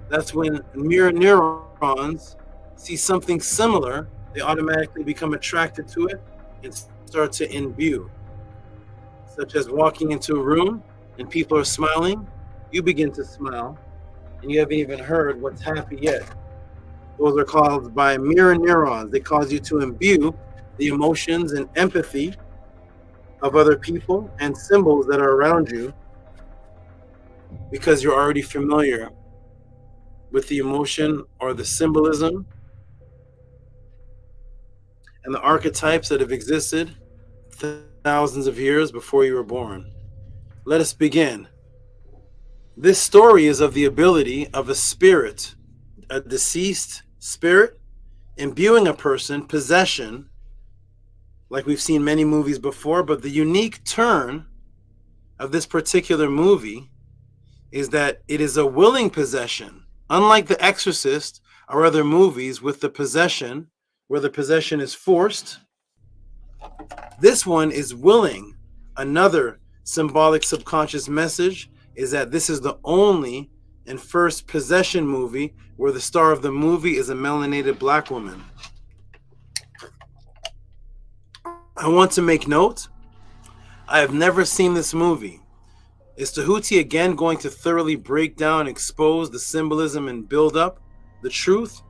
Speaker 2: that's when mirror neurons see something similar, they automatically become attracted to it and start to imbue. Such as walking into a room and people are smiling, you begin to smile, and you haven't even heard what's happy yet. Those are caused by mirror neurons. They cause you to imbue the emotions and empathy of other people and symbols that are around you because you're already familiar with the emotion or the symbolism and the archetypes that have existed thousands of years before you were born. Let us begin. This story is of the ability of a spirit, a deceased spirit, imbuing a person, possession, like we've seen many movies before, but the unique turn of this particular movie is that it is a willing possession. Unlike The Exorcist or other movies with the possession, where the possession is forced, this one is willing. Another symbolic subconscious message is that this is the only and first possession movie where the star of the movie is a melanated black woman. I want to make note, I have never seen this movie. Is Tehuti again going to thoroughly break down, expose the symbolism and build up the truth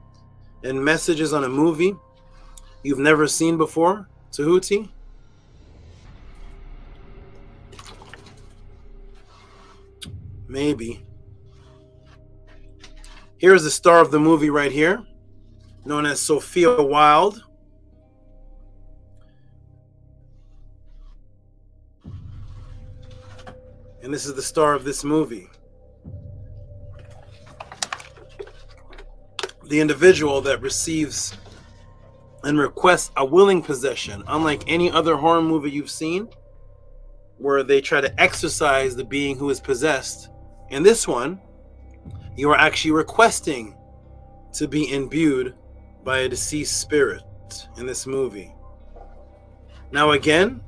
Speaker 2: and messages on a movie you've never seen before, Tehuti? Maybe. Here's the star of the movie right here, known as Sophia Wilde. And this is the star of this movie. The individual that receives and requests a willing possession, unlike any other horror movie you've seen, where they try to exorcise the being who is possessed. In this one, you are actually requesting to be imbued by a deceased spirit in this movie. Now again,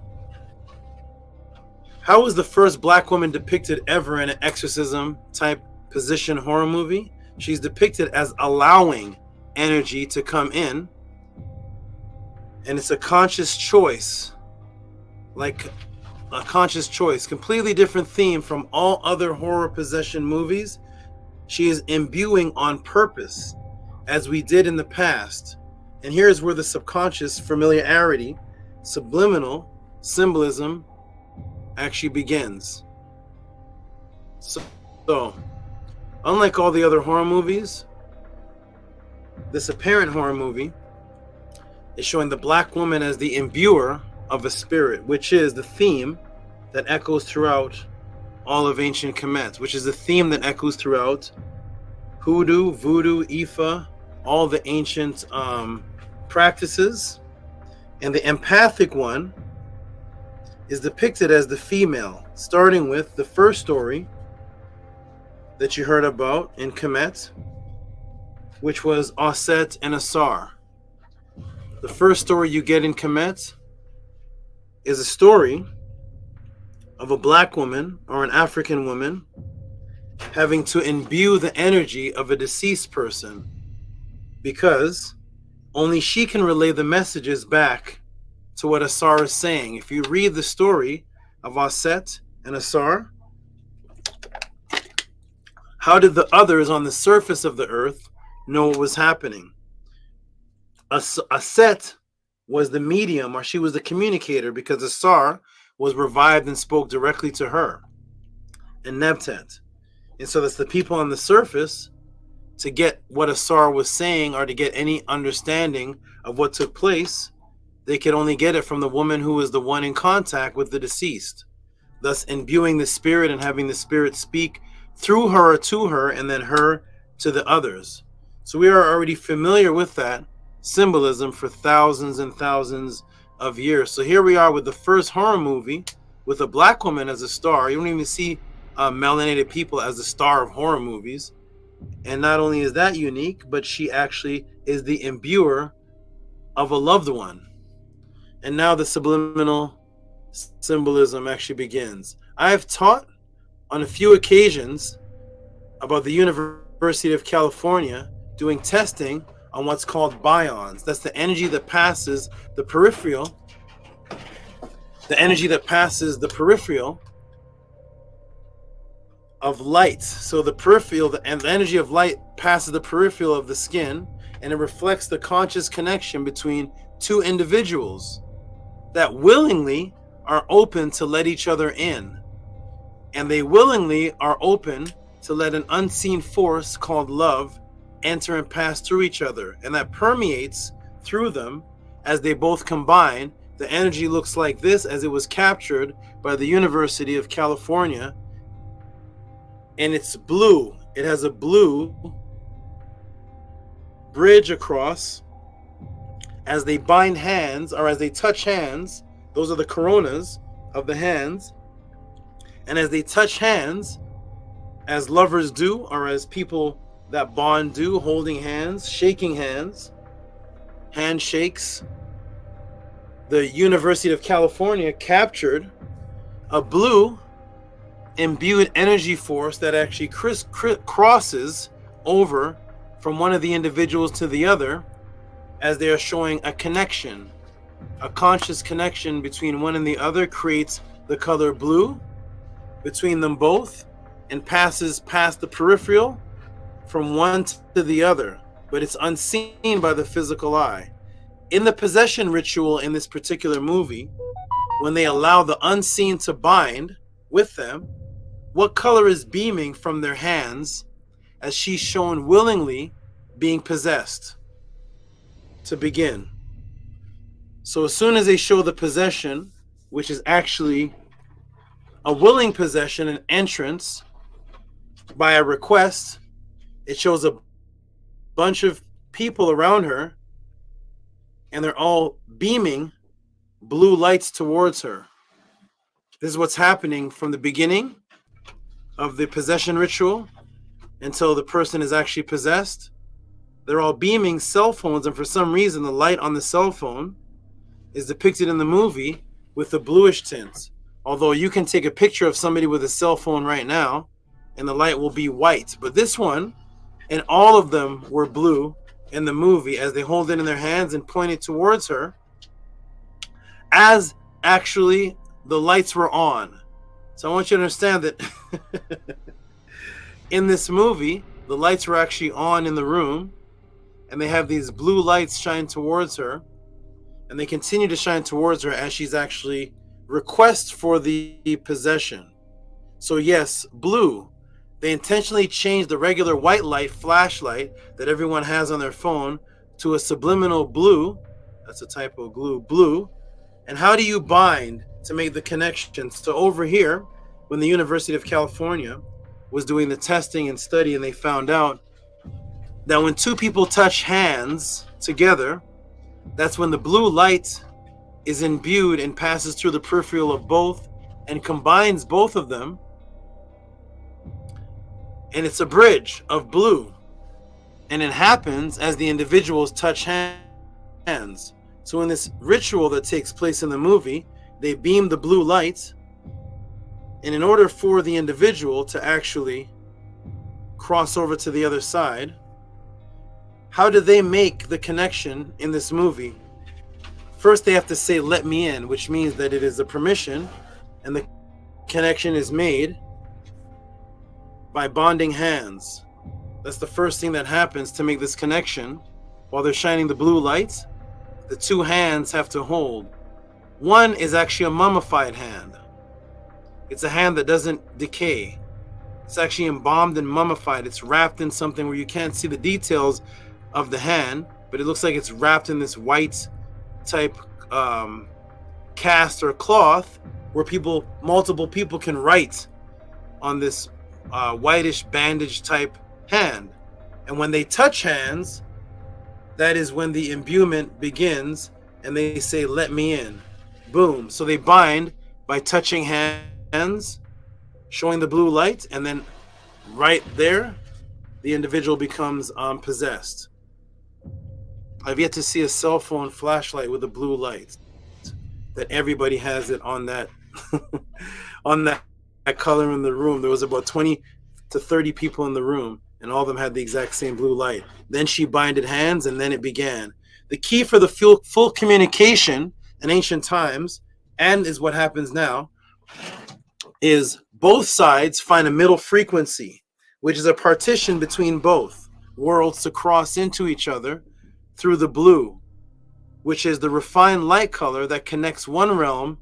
Speaker 2: how was the first black woman depicted ever in an exorcism type position horror movie? She's depicted as allowing energy to come in, and it's a conscious choice, like a conscious choice, completely different theme from all other horror possession movies. She is imbuing on purpose, as we did in the past. And here's where the subconscious familiarity, subliminal symbolism actually begins. So, unlike all the other horror movies, this apparent horror movie is showing the black woman as the imbuer of a spirit, which is the theme that echoes throughout all of ancient Kemet, which is the theme that echoes throughout hoodoo, voodoo, Ifa, all the ancient practices. And the empathic one is depicted as the female, starting with the first story that you heard about in Kemet, which was Aset and Asar. The first story you get in Kemet is a story of a black woman or an African woman having to imbue the energy of a deceased person because only she can relay the messages back to what Asar is saying. If you read the story of Aset and Asar, how did the others on the surface of the earth know what was happening? Aset was the medium, or she was the communicator, because Asar was revived and spoke directly to her in Nebtet. And so that's the people on the surface, to get what Asar was saying or to get any understanding of what took place, they could only get it from the woman who was the one in contact with the deceased, thus imbuing the spirit and having the spirit speak through her or to her, and then her to the others. So we are already familiar with that symbolism for thousands and thousands of years. So here we are with the first horror movie with a black woman as a star. You don't even see melanated people as the star of horror movies. And not only is that unique, but she actually is the imbuer of a loved one. And now the subliminal symbolism actually begins. I've taught on a few occasions about the University of California doing testing on what's called bions. That's the energy that passes the peripheral. The energy that passes the peripheral of light. So the peripheral, and the energy of light passes the peripheral of the skin, and it reflects the conscious connection between two individuals that willingly are open to let each other in. And they willingly are open to let an unseen force called love enter and pass through each other. And that permeates through them as they both combine. The energy looks like this as it was captured by the University of California. And it's blue. It has a blue bridge across. As they bind hands, or as they touch hands, those are the coronas of the hands. And as they touch hands, as lovers do, or as people that bond do, holding hands, shaking hands, handshakes, the University of California captured a blue imbued energy force that actually crosses over from one of the individuals to the other, as they are showing a connection. A conscious connection between one and the other creates the color blue between them both, and passes past the peripheral from one to the other, but it's unseen by the physical eye. In the possession ritual in this particular movie, when they allow the unseen to bind with them, what color is beaming from their hands as she's shown willingly being possessed to begin? So as soon as they show the possession, which is actually a willing possession, an entrance by a request, it shows a bunch of people around her, and they're all beaming blue lights towards her. This is what's happening from the beginning of the possession ritual until the person is actually possessed. They're all beaming cell phones, and for some reason the light on the cell phone is depicted in the movie with the bluish tints. Although you can take a picture of somebody with a cell phone right now and the light will be white. But this one, and all of them were blue in the movie as they hold it in their hands and point it towards her, as actually the lights were on. So I want you to understand that in this movie, the lights were actually on in the room, and they have these blue lights shine towards her, and they continue to shine towards her as she's actually requests for the possession. So yes, blue. They intentionally changed the regular white light flashlight that everyone has on their phone to a subliminal blue. That's a type of glue, blue. And how do you bind to make the connection? So over here, when the University of California was doing the testing and study, and they found out that when two people touch hands together, that's when the blue light is imbued and passes through the peripheral of both and combines both of them. and it's a bridge of blue, and it happens as the individuals touch hands. So in this ritual that takes place in the movie, they beam the blue light, and in order for the individual to actually cross over to the other side, how do they make the connection in this movie? First, they have to say, "Let me in," which means that it is a permission, and the connection is made by bonding hands. That's the first thing that happens to make this connection. While they're shining the blue light, the two hands have to hold. One is actually a mummified hand. It's a hand that doesn't decay. It's actually embalmed and mummified. It's wrapped in something where you can't see the details of the hand, but it looks like it's wrapped in this white type cast or cloth where multiple people can write on this whitish bandage type hand. And when they touch hands, that is when the imbuement begins, and they say, "Let me in." Boom. So they bind by touching hands, showing the blue light, and then right there, the individual becomes possessed. I've yet to see a cell phone flashlight with a blue light that everybody has it on that on that color in the room. There was about 20 to 30 people in the room, and all of them had the exact same blue light. Then she binded hands, and then it began. The key for the full communication in ancient times, and is what happens now, is both sides find a middle frequency, which is a partition between both worlds to cross into each other through the blue, which is the refined light color that connects one realm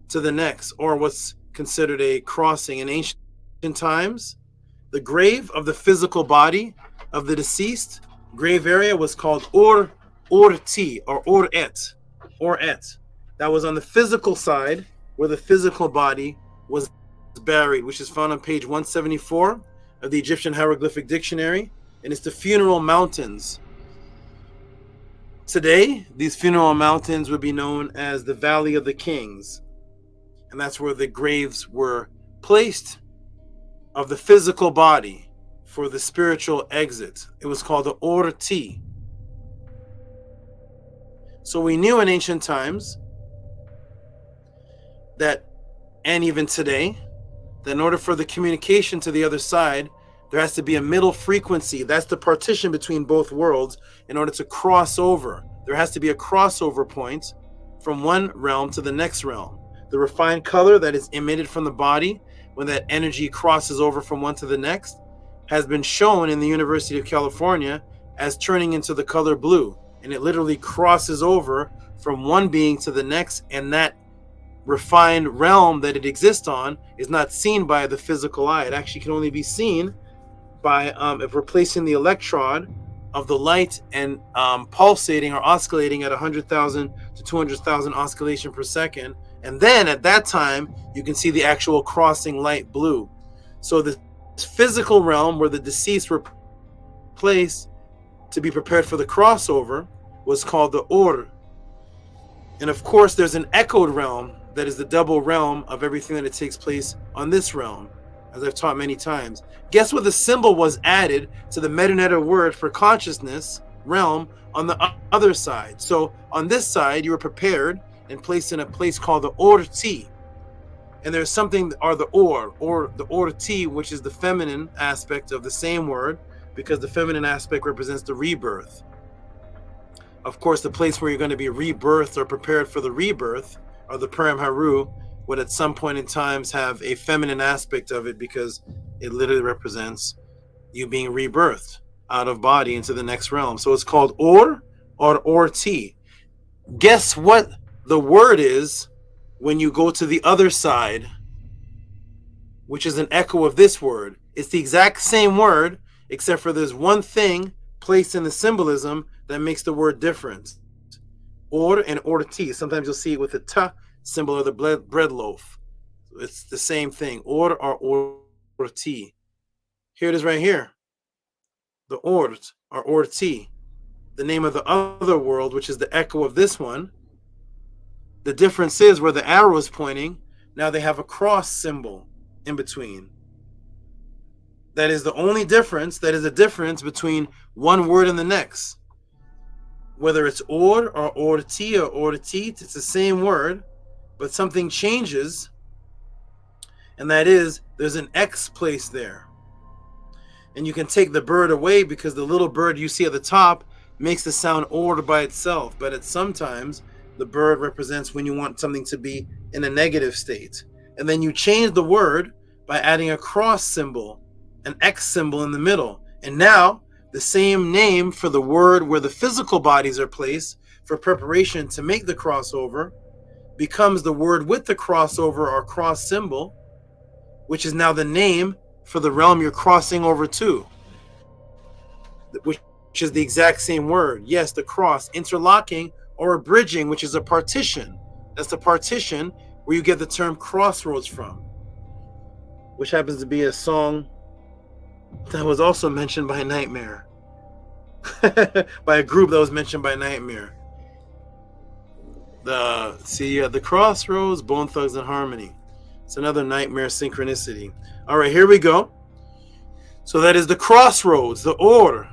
Speaker 2: to the next, or what's considered a crossing. In ancient times, the grave of the physical body of the deceased, grave area, was called or-ti, or or-et. That was on the physical side where the physical body was buried, which is found on page 174 of the Egyptian Hieroglyphic Dictionary, and it's the funeral mountains. Today, these funeral mountains would be known as the Valley of the Kings, and that's where the graves were placed of the physical body for the spiritual exit. It was called the or-ti. So we knew in ancient times that, and even today, that in order for the communication to the other side, there has to be a middle frequency. That's the partition between both worlds. In order to cross over, there has to be a crossover point from one realm to the next realm. The refined color that is emitted from the body when that energy crosses over from one to the next has been shown in the University of California as turning into the color blue. And it literally crosses over from one being to the next, and that refined realm that it exists on is not seen by the physical eye. It actually can only be seen by if we're placing the electrode of the light and pulsating or oscillating at 100,000 to 200,000 oscillation per second. And then at that time, you can see the actual crossing light blue. So the physical realm where the deceased were placed to be prepared for the crossover was called the or. And of course, there's an echoed realm that is the double realm of everything that takes place on this realm, as I've taught many times. Guess what the symbol was added to the meta word for consciousness realm on the other side? So on this side, you were prepared and placed in a place called the or-ti. And there's something, or the or-ti, which is the feminine aspect of the same word, because the feminine aspect represents the rebirth. Of course, the place where you're going to be rebirthed or prepared for the rebirth, or the Param Haru, would at some point in times have a feminine aspect of it, because it literally represents you being rebirthed out of body into the next realm. So it's called or-ti. Guess what the word is when you go to the other side, which is an echo of this word. It's the exact same word, except for there's one thing placed in the symbolism that makes the word different. Or and or-ti. Sometimes you'll see it with the ta symbol of the bread loaf. It's the same thing. Or-ti. Here it is right here. The or-ti. The name of the other world, which is the echo of this one. The difference is where the arrow is pointing, now they have a cross symbol in between. That is the only difference. That is a difference between one word and the next. Whether it's or orti or ortit, it's the same word, but something changes, and that is there's an X placed there. And you can take the bird away because the little bird you see at the top makes the sound or by itself, but sometimes the bird represents when you want something to be in a negative state. And then you change the word by adding a cross symbol, an X symbol in the middle. And now the same name for the word where the physical bodies are placed for preparation to make the crossover becomes the word with the crossover or cross symbol, which is now the name for the realm you're crossing over to, which is the exact same word. Yes, the cross, interlocking or bridging, which is a partition. That's the partition where you get the term crossroads from, which happens to be a song that was also mentioned by Nightmare, by a group that was mentioned by Nightmare. You have the crossroads, Bone Thugs and Harmony. It's another Nightmare synchronicity. All right, here we go. So that is the crossroads, the or.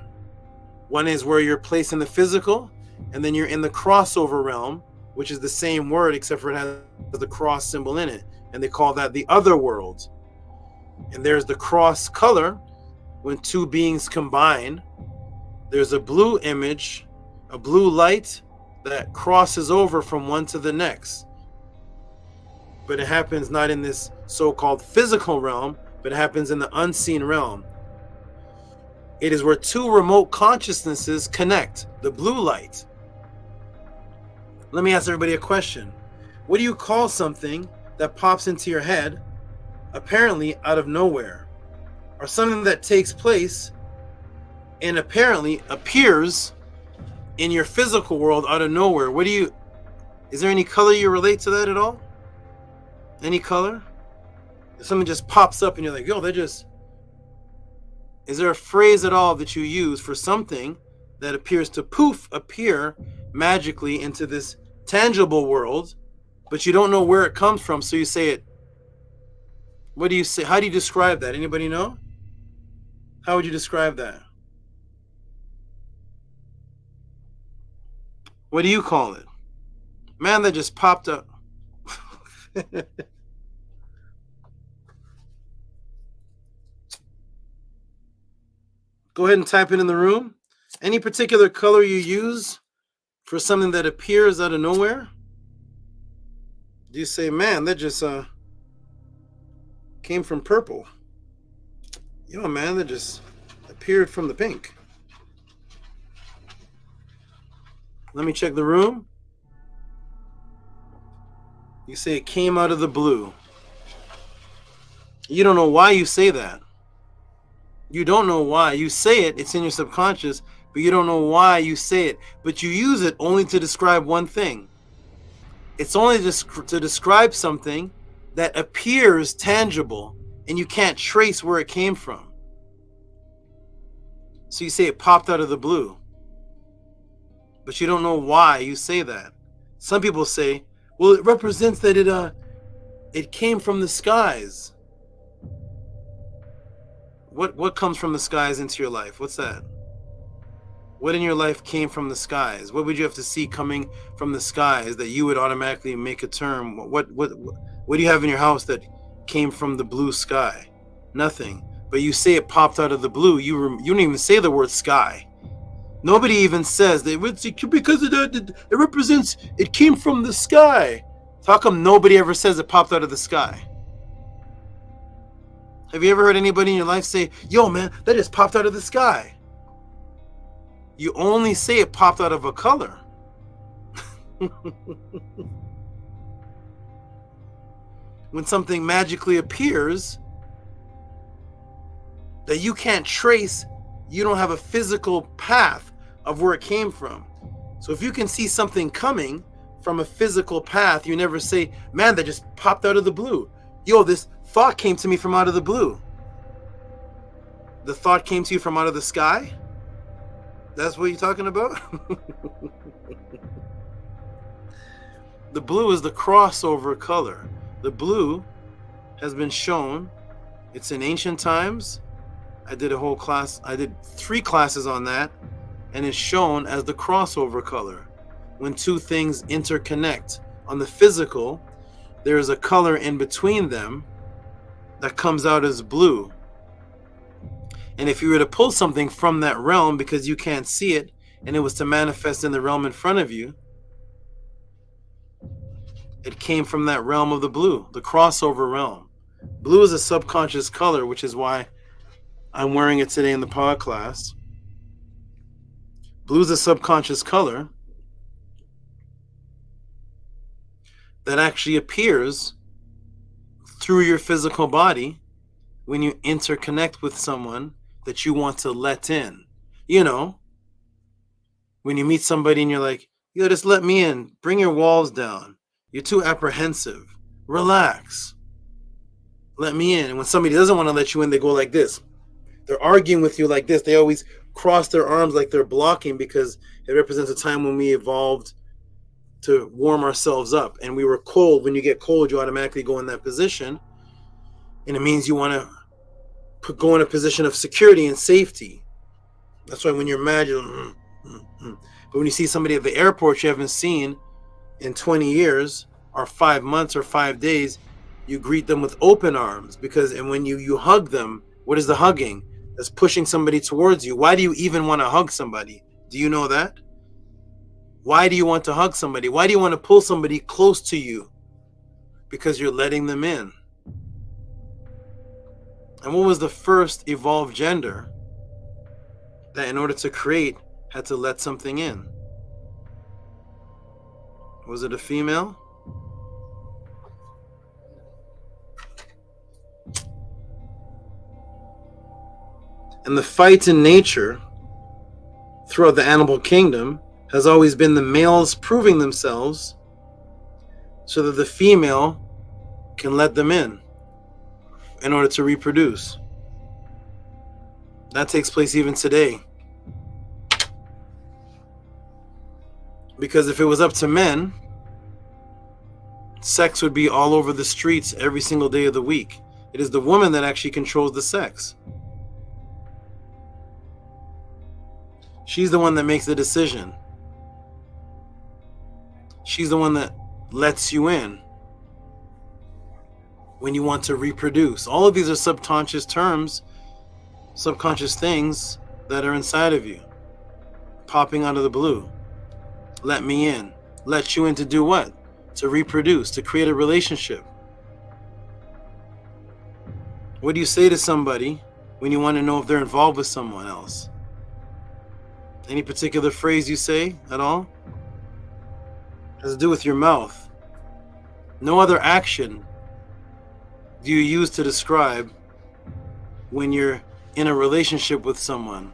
Speaker 2: One is where you're placed in the physical, and then you're in the crossover realm, which is the same word except for it has the cross symbol in it, and they call that the other world. And there's the cross color. When two beings combine, there's a blue image, a blue light that crosses over from one to the next. But it happens not in this so-called physical realm, but it happens in the unseen realm. It is where two remote consciousnesses connect, the blue light. Let me ask everybody a question. What do you call something that pops into your head, apparently out of nowhere? Or something that takes place and apparently appears in your physical world out of nowhere? Is there any color you relate to that at all? Any color? If something just pops up and you're like, yo, is there a phrase at all that you use for something that appears to appear magically into this tangible world, but you don't know where it comes from, so you say it? What do you say? How do you describe that? Anybody know? How would you describe that? What do you call it? Man, that just popped up. Go ahead and type it in the room. Any particular color you use for something that appears out of nowhere? Do you say, man, that just came from purple? Yo, man, that just appeared from the pink. Let me check the room. You say it came out of the blue. You don't know why you say that. You don't know why. You say it, it's in your subconscious, but you don't know why you say it. But you use it only to describe one thing. It's only to describe something that appears tangible and you can't trace where it came from. So you say it popped out of the blue. But you don't know why you say that. Some people say, well, it represents that it came from the skies. What comes from the skies into your life? What's that? What in your life came from the skies? What would you have to see coming from the skies that you would automatically make a term? What do you have in your house that came from the blue sky? Nothing. But you say it popped out of the blue. You don't even say the word sky. Nobody even says that because it represents it came from the sky. How come nobody ever says it popped out of the sky? Have you ever heard anybody in your life say, yo, man, that just popped out of the sky? You only say it popped out of a color. When something magically appears that you can't trace, you don't have a physical path of where it came from. So if you can see something coming from a physical path, you never say, man, that just popped out of the blue. Yo, this thought came to me from out of the blue. The thought came to you from out of the sky? That's what you're talking about? The blue is the crossover color. The blue has been shown, it's in ancient times, I did a whole class. I did 3 classes on that, and it's shown as the crossover color. When two things interconnect on the physical, there is a color in between them that comes out as blue. And if you were to pull something from that realm because you can't see it, and it was to manifest in the realm in front of you, it came from that realm of the blue, the crossover realm. Blue is a subconscious color, which is why I'm wearing it today in the pod class. Blue is a subconscious color that actually appears through your physical body when you interconnect with someone that you want to let in. You know, when you meet somebody and you're like, yo, just let me in, bring your walls down. You're too apprehensive. Relax. Let me in. And when somebody doesn't want to let you in, they go like this. They're arguing with you like this. They always cross their arms like they're blocking because it represents a time when we evolved to warm ourselves up. And we were cold. When you get cold, you automatically go in that position. And it means you want to go in a position of security and safety. That's why when you're mad, you're But when you see somebody at the airport you haven't seen in 20 years or 5 months or 5 days, you greet them with open arms. And when you hug them, what is the hugging? That's pushing somebody towards you. Why do you even want to hug somebody? Do you know that? Why do you want to hug somebody? Why do you want to pull somebody close to you? Because you're letting them in. And what was the first evolved gender that in order to create had to let something in? Was it a female? And the fight in nature throughout the animal kingdom has always been the males proving themselves so that the female can let them in order to reproduce. That takes place even today. Because if it was up to men, sex would be all over the streets every single day of the week. It is the woman that actually controls the sex. She's the one that makes the decision. She's the one that lets you in when you want to reproduce. All of these are subconscious terms, subconscious things that are inside of you, popping out of the blue. Let me in. Let you in to do what? To reproduce, to create a relationship. What do you say to somebody when you want to know if they're involved with someone else? Any particular phrase you say at all? It has to do with your mouth. No other action do you use to describe when you're in a relationship with someone.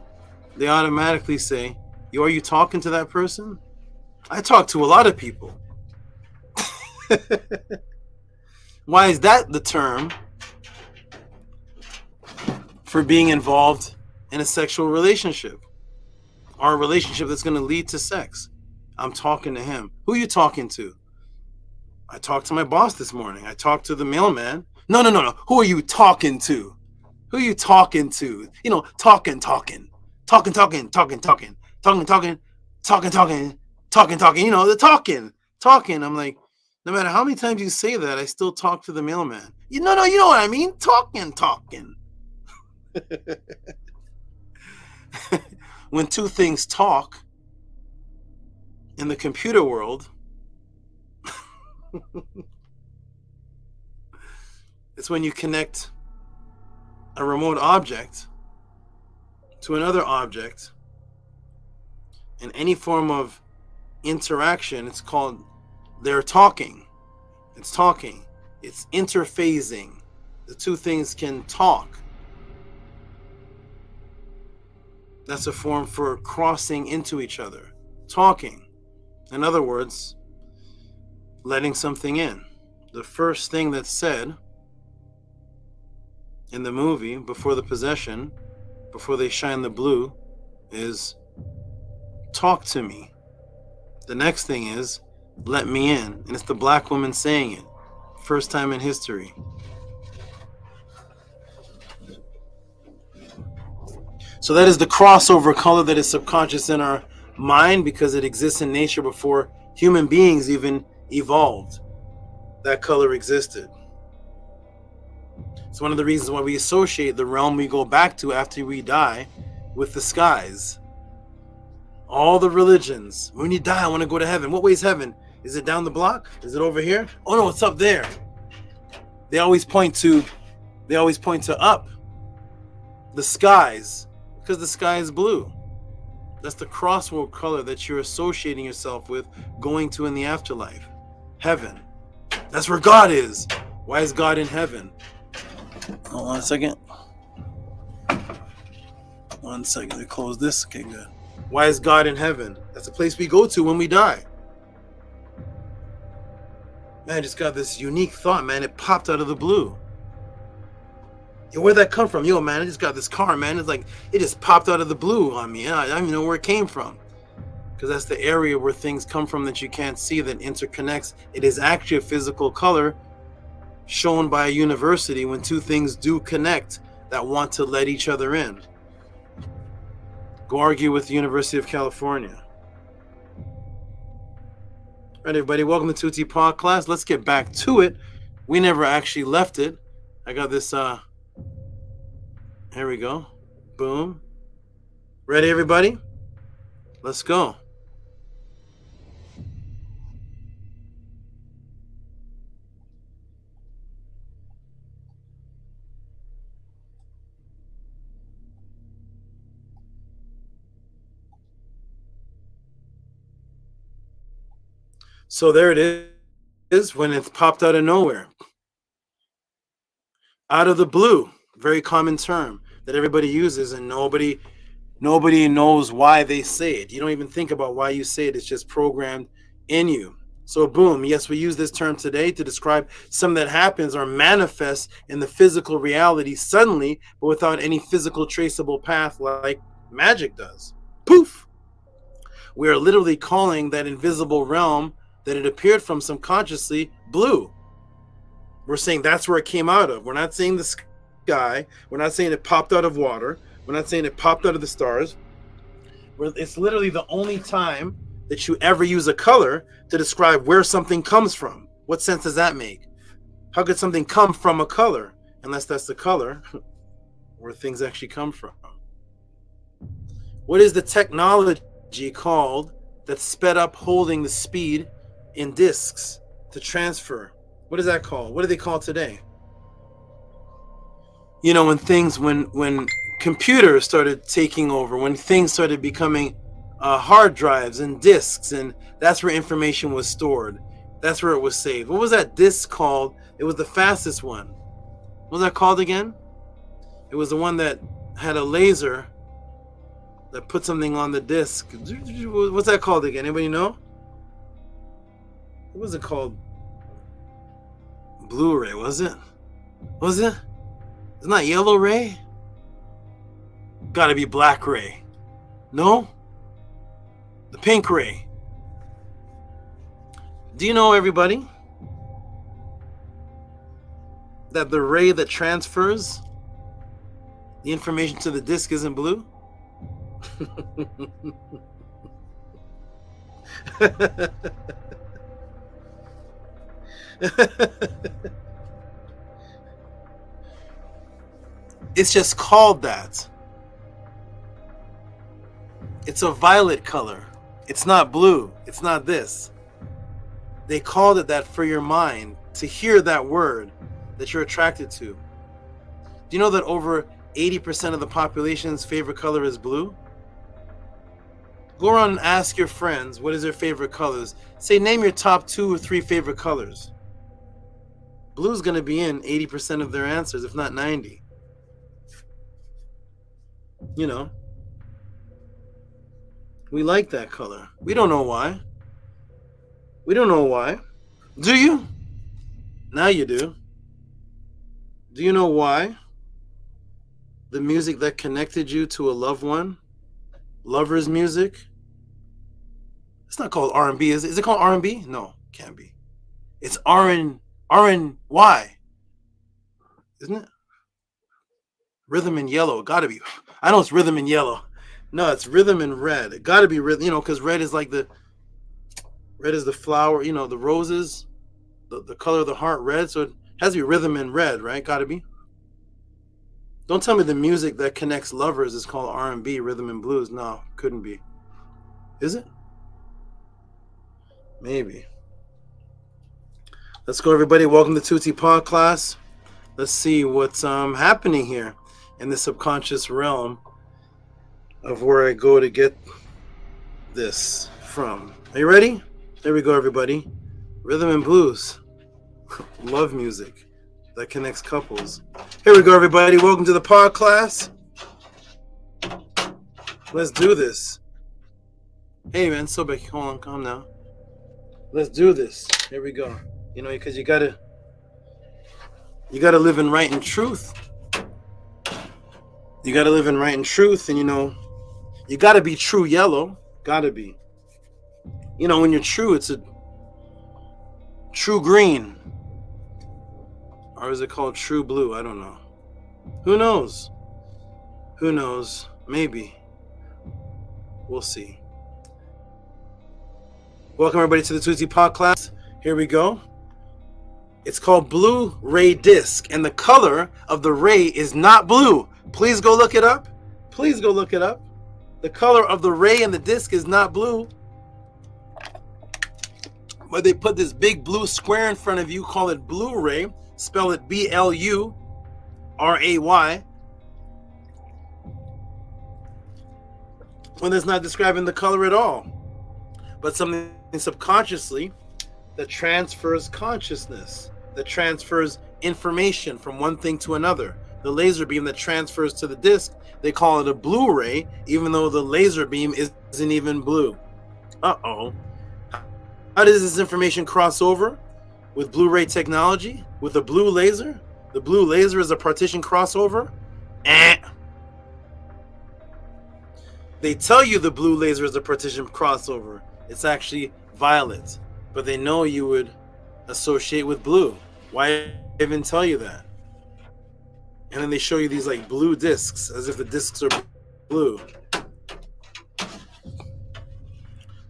Speaker 2: They automatically say, "Yo, are you talking to that person?" I talk to a lot of people. Why is that the term for being involved in a sexual relationship? Or a relationship that's going to lead to sex. I'm talking to him. Who are you talking to? I talked to my boss this morning. I talked to the mailman. No. Who are you talking to? Who are you talking to? You know, talking. You know, the talking. I'm like, no matter how many times you say that, I still talk to the mailman. You know what I mean? Talking. When two things talk in the computer world, it's when you connect a remote object to another object in any form of interaction. It's called, they're talking. It's talking. It's interphasing. The two things can talk. That's a form for crossing into each other. Talking. In other words, letting something in. The first thing that's said in the movie before the possession, before they shine the blue, is talk to me. The next thing is let me in. And it's the black woman saying it. First time in history. So that is the crossover color that is subconscious in our mind because it exists in nature before human beings even evolved. That color existed. It's one of the reasons why we associate the realm we go back to after we die with the skies. All the religions, when you die, I want to go to heaven. What way is heaven? Is it down the block? Is it over here? Oh no, it's up there. They always point to up, the skies, because the sky is blue. That's the crossroad color that you're associating yourself with going to in the afterlife. Heaven. That's where God is. Why is God in heaven? Hold on a second. 1 second to close this. Okay, good. Why is God in heaven? That's the place we go to when we die. Man, I just got this unique thought, man. It popped out of the blue. Yo, where'd that come from? Yo, man, I just got this car, man. It's like, it just popped out of the blue on me. I don't even know where it came from. Because that's the area where things come from that you can't see, that interconnects. It is actually a physical color shown by a university when two things do connect that want to let each other in. Go argue with the University of California. All right, everybody, welcome to Tehuti Pod class. Let's get back to it. We never actually left it. I got this, here we go. Boom. Ready, everybody? Let's go. So there it is when it's popped out of nowhere. Out of the blue. Very common term that everybody uses and nobody knows why they say it. You don't even think about why you say it. It's just programmed in you. So boom, yes, we use this term today to describe something that happens or manifests in the physical reality suddenly, but without any physical traceable path like magic does. Poof! We are literally calling that invisible realm that it appeared from subconsciously blue. We're saying that's where it came out of. We're not saying the sky. We're not saying it popped out of water. We're not saying it popped out of the stars. It's literally the only time that you ever use a color to describe where something comes from. What sense does that make? How could something come from a color? Unless that's the color where things actually come from. What is the technology called that's sped up holding the speed in disks to transfer? What is that called? What do they call today? You know, when computers started taking over, when things started becoming hard drives and disks, and that's where information was stored. That's where it was saved. What was that disk called? It was the fastest one. What was that called again? It was the one that had a laser that put something on the disk. What's that called again? Anybody know? What was it called? Blu-ray, was it? Was it? It's not yellow ray? Gotta be black ray. No? The pink ray. Do you know, everybody, that the ray that transfers the information to the disk isn't blue? It's just called that. It's a violet color. It's not blue. It's not this. They called it that for your mind to hear that word that you're attracted to. Do you know that over 80% of the population's favorite color is blue? Go around and ask your friends what is their favorite colors. Say, name your top 2 or 3 favorite colors. Blue's going to be in 80% of their answers, if not 90. You know, we like that color. We don't know why. We don't know why. Do you? Now you do. Do you know why? The music that connected you to a loved one, lover's music. It's not called R&B. Is it called R&B? No, can't be. It's R-N-Y, isn't it? Rhythm in yellow. Gotta be. I know it's rhythm in yellow. No, it's rhythm in red. It gotta be rhythm, because red is like the flower, the roses, the color of the heart, red. So it has to be rhythm in red, right? Gotta be. Don't tell me the music that connects lovers is called R&B, rhythm and blues. No, couldn't be. Is it? Maybe. Let's go, everybody. Welcome to Tehuti Pod class. Let's see what's happening here in the subconscious realm of where I go to get this from. Are you ready? There we go, everybody. Rhythm and blues. Love music that connects couples. Here we go, everybody. Welcome to the pod class. Let's do this. Hey, man, so big. Hold on, calm down. Let's do this. Here we go. Because you gotta live in right and truth. You gotta live in right and truth, and you gotta be true yellow. Gotta be. When you're true, it's a true green. Or is it called true blue? I don't know. Who knows? Who knows? Maybe. We'll see. Welcome, everybody, to the Tehuti Pod class. Here we go. It's called blue ray disc, and the color of the ray is not blue. Please go look it up. Please go look it up. The color of the ray and the disc is not blue. But they put this big blue square in front of you, call it Blu-ray, spell it BLURAY. When it's not describing the color at all, but something subconsciously that transfers consciousness, that transfers information from one thing to another. The laser beam that transfers to the disc, they call it a Blu-ray, even though the laser beam isn't even blue. Uh-oh. How does this information cross over with Blu-ray technology, with a blue laser? The blue laser is a partition crossover? They tell you the blue laser is a partition crossover. It's actually violet, but they know you would associate with blue. Why even tell you that? And then they show you these like blue discs, as if the discs are blue.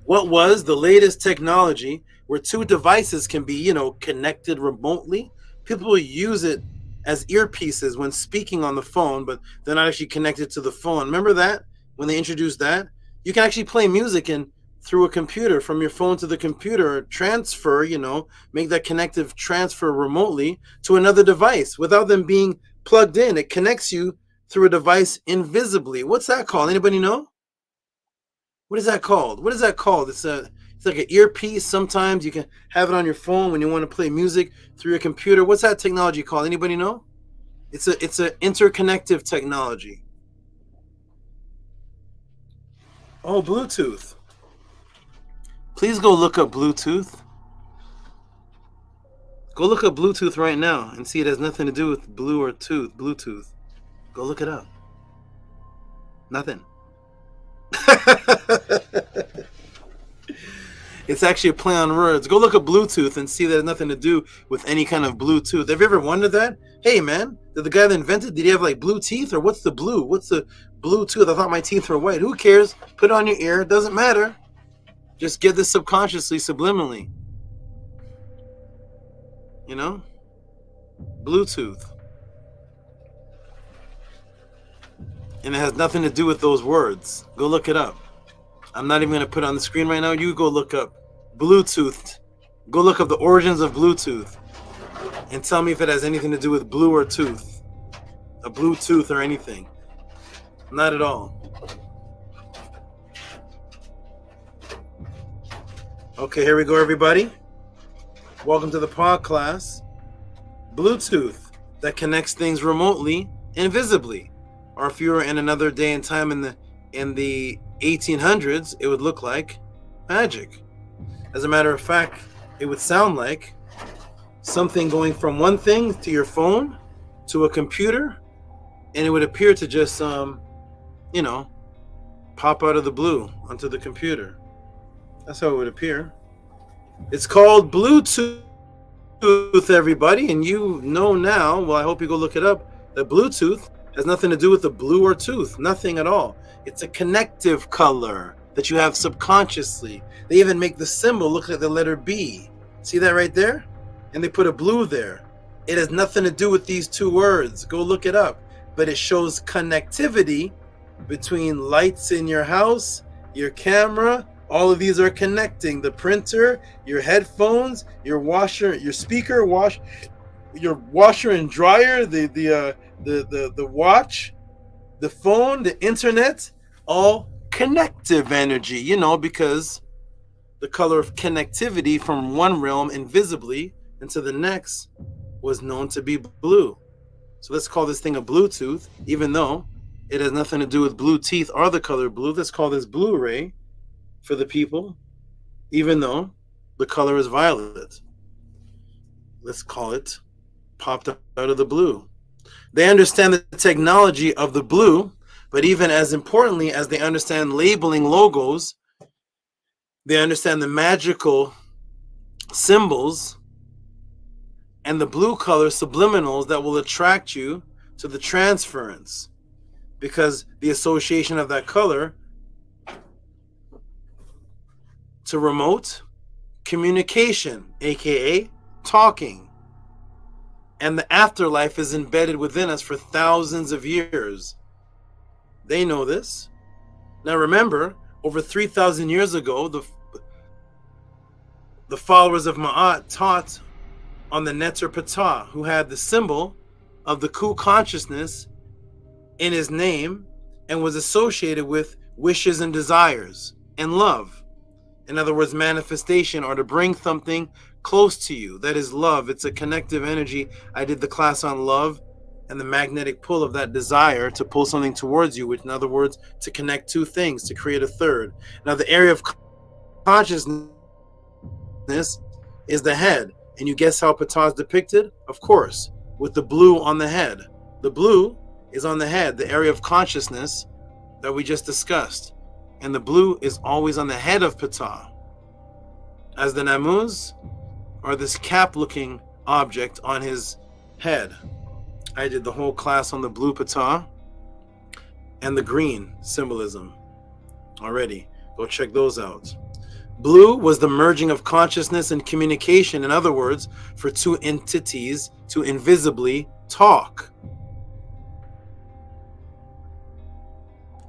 Speaker 2: What was the latest technology where two devices can be, connected remotely? People use it as earpieces when speaking on the phone, but they're not actually connected to the phone. Remember that? When they introduced that? You can actually play music and through a computer, from your phone to the computer, transfer, make that connective transfer remotely to another device without them being plugged in. It connects you through a device invisibly. What's that called? Anybody know? What is that called? What is that called? It's like an earpiece. Sometimes you can have it on your phone when you want to play music through your computer. What's that technology called? Anybody know? It's a interconnective technology. Oh, Bluetooth. Please go look up Bluetooth. Go look up Bluetooth right now and see it has nothing to do with blue or Bluetooth. Go look it up. Nothing. It's actually a play on words. Go look up Bluetooth and see that it has nothing to do with any kind of Bluetooth. Have you ever wondered that? Hey, man, did the guy that invented, did he have like blue teeth, or what's the blue? What's the Bluetooth? I thought my teeth were white. Who cares? Put it on your ear. It doesn't matter. Just get this subconsciously, subliminally. Bluetooth. And it has nothing to do with those words. Go look it up. I'm not even going to put it on the screen right now. You go look up Bluetooth. Go look up the origins of Bluetooth and tell me if it has anything to do with blue or tooth. A Bluetooth or anything. Not at all. Okay, here we go, everybody. Welcome to the pod class. Bluetooth that connects things remotely and visibly. Or if you were in another day and time in the 1800s, it would look like magic. As a matter of fact, it would sound like something going from one thing to your phone to a computer, and it would appear to just pop out of the blue onto the computer. That's how it would appear. It's called Bluetooth, everybody, and you know now, well, I hope you go look it up, that Bluetooth Has nothing to do with the blue or tooth. Nothing at all. It's a connective color that you have subconsciously. They even make the symbol look like the letter B. See that right there? And they put a blue there. It has nothing to do with these two words. Go look it up. But it shows connectivity between lights in your house, your camera. All of these are connecting. The printer, your headphones, your washer, your speaker, your washer and dryer, the watch, the phone, the internet, all connective energy, you know, because the color of connectivity from one realm invisibly into the next was known to be blue. So let's call this thing a Bluetooth, even though it has nothing to do with blue teeth or the color blue. Let's call this Blu-ray for the people, even though the color is violet. Let's call it popped out of the blue. They understand the technology of the blue, but even as importantly as they understand labeling logos, they understand the magical symbols and the blue color subliminals that will attract you to the transference, because the association of that color to remote communication, aka talking, and the afterlife is embedded within us for thousands of years. They know this. Now remember, over 3,000 years ago, the followers of Ma'at taught on the Neter Ptah, who had the symbol of the Ku consciousness in his name and was associated with wishes and desires and love. In other words, manifestation, or to bring something close to you. That is love. It's a connective energy. I did the class on love and the magnetic pull of that desire to pull something towards you, which in other words, to connect two things, to create a third. Now the area of consciousness is the head. And you guess how Ptah is depicted? Of course, with the blue on the head. The blue is on the head, the area of consciousness that we just discussed. And the blue is always on the head of Ptah, as the Namuz, or this cap-looking object on his head. I did the whole class on the blue Ptah and the green symbolism already. Go check those out. Blue was the merging of consciousness and communication. In other words, for two entities to invisibly talk.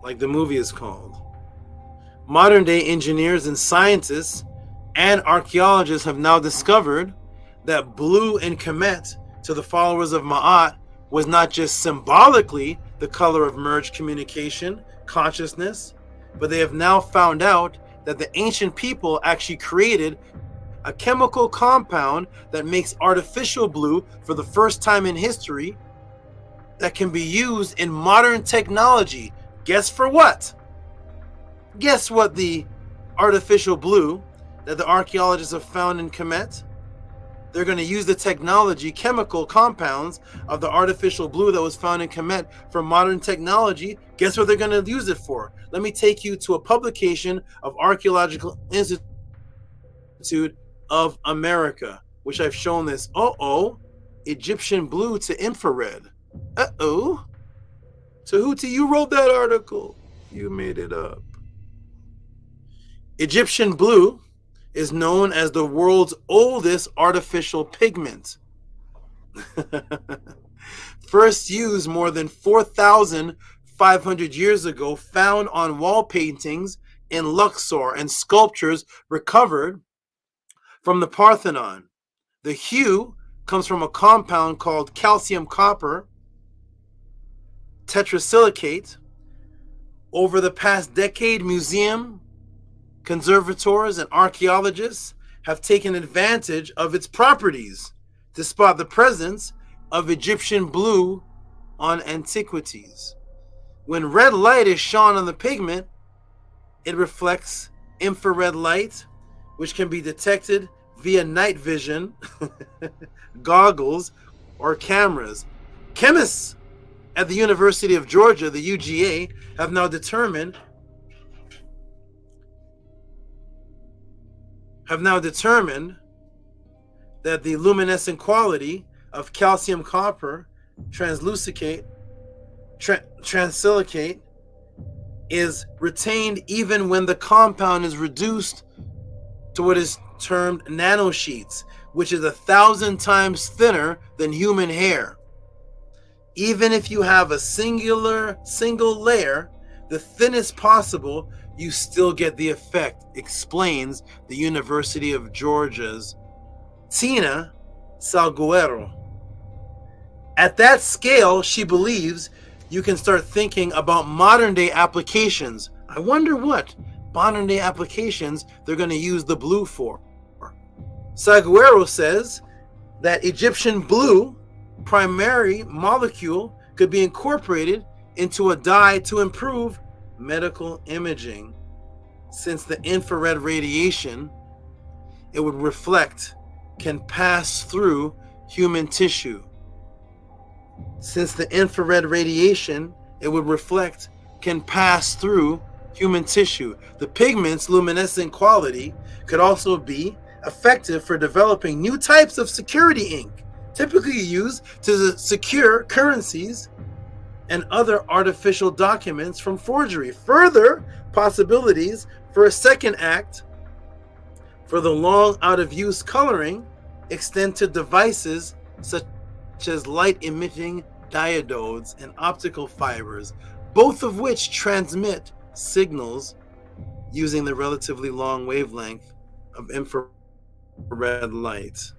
Speaker 2: Like the movie is called. Modern day engineers and scientists and archaeologists have now discovered that blue in Kemet to the followers of Ma'at was not just symbolically the color of merged communication, consciousness, but they have now found out that the ancient people actually created a chemical compound that makes artificial blue for the first time in history that can be used in modern technology. Guess for what? Guess what the artificial blue that the archaeologists have found in Kemet? They're going to use the technology, chemical compounds of the artificial blue that was found in Kemet for modern technology. Guess what they're going to use it for? Let me take you to a publication of Archaeological Institute of America, which I've shown this. Egyptian blue to infrared. Tehuti, you wrote that article. You made it up. Egyptian blue is known as the world's oldest artificial pigment. First used more than 4,500 years ago, found on wall paintings in Luxor and sculptures recovered from the Parthenon. The hue comes from a compound called calcium copper tetrasilicate. Over the past decade, museum conservators and archaeologists have taken advantage of its properties to spot the presence of Egyptian blue on antiquities. When red light is shone on the pigment, it reflects infrared light, which can be detected via night vision goggles or cameras. Chemists at the University of Georgia, the UGA, have now determined that the luminescent quality of calcium copper translucicate transilicate is retained even when the compound is reduced to what is termed nanosheets, which is 1,000 times thinner than human hair. Even if you have a single layer, the thinnest possible, you still get the effect, explains the University of Georgia's Tina Salguero. At that scale, she believes you can start thinking about modern day applications. I wonder what modern day applications they're going to use the blue for. Salguero says that Egyptian blue primary molecule could be incorporated into a dye to improve medical imaging, since the infrared radiation it would reflect can pass through human tissue. Since the infrared radiation it would reflect can pass through human tissue, the pigment's luminescent quality could also be effective for developing new types of security ink, typically used to secure currencies and other artificial documents from forgery. Further possibilities for a second act for the long out of use coloring extend to devices such as light emitting diodes and optical fibers, both of which transmit signals using the relatively long wavelength of infrared light.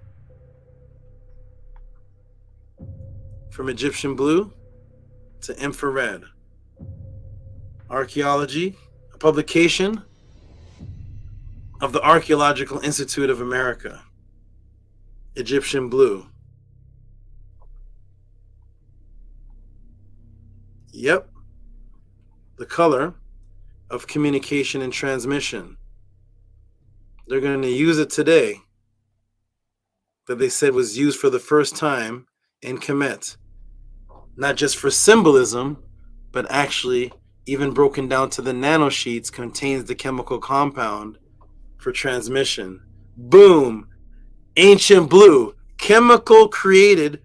Speaker 2: From Egyptian blue to infrared. Archaeology, a publication of the Archaeological Institute of America. Egyptian blue. Yep. The color of communication and transmission. They're going to use it today, that they said was used for the first time in Kemet. Not just for symbolism, but actually even broken down to the nanosheets contains the chemical compound for transmission. Boom! Ancient blue, chemically created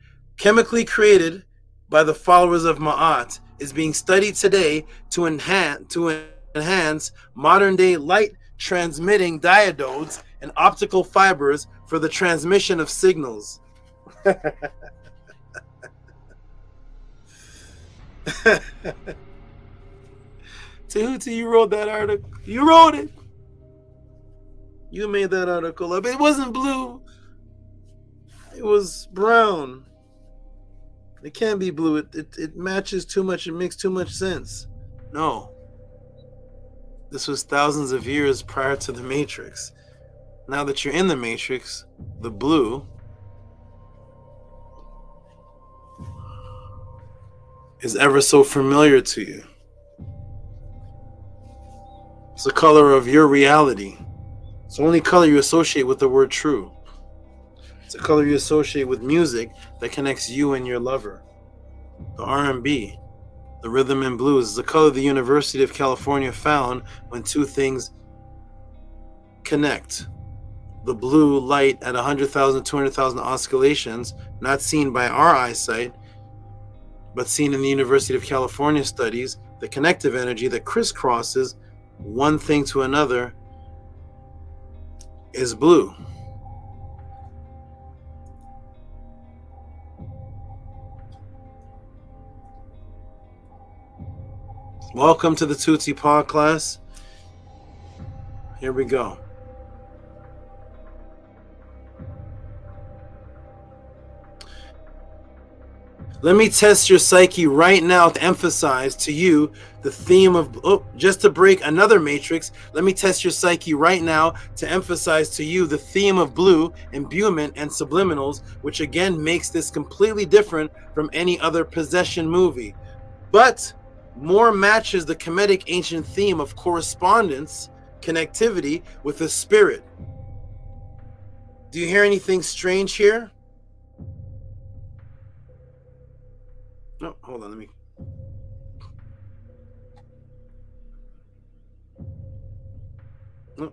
Speaker 2: by the followers of Ma'at, is being studied today to enhance modern day light transmitting diodes and optical fibers for the transmission of signals. Tehuti, you wrote that article. You wrote it. You made that article up. It wasn't blue. It was brown. It can't be blue. It matches too much. It makes too much sense. No. This was thousands of years prior to the Matrix. Now that you're in the Matrix, the blue is ever so familiar to you. It's the color of your reality. It's the only color you associate with the word true. It's a color you associate with music that connects you and your lover. The R&B, the rhythm and blues, is the color the University of California found when two things connect. The blue light at 100,000, 200,000 oscillations, not seen by our eyesight, but seen in the University of California studies, the connective energy that crisscrosses one thing to another is blue. Welcome to the Tutti Pod class. Here we go. Let me test your psyche right now to emphasize to you the theme of, just to break another matrix, let me test your psyche right now to emphasize to you the theme of blue, imbuement, and subliminals, which again makes this completely different from any other possession movie, but more matches the Kemetic ancient theme of correspondence, connectivity with the spirit. Do you hear anything strange here? No, hold on, let me. No.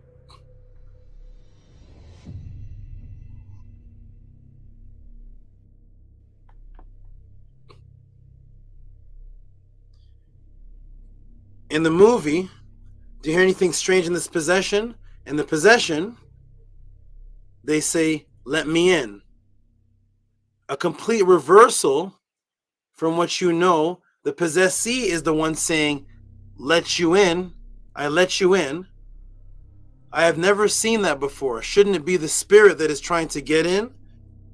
Speaker 2: in the movie, do you hear anything strange in this possession? In the possession, they say, let me in. A complete reversal from what you know. The possessee is the one saying, let you in. I let you in. I have never seen that before. Shouldn't it be the spirit that is trying to get in?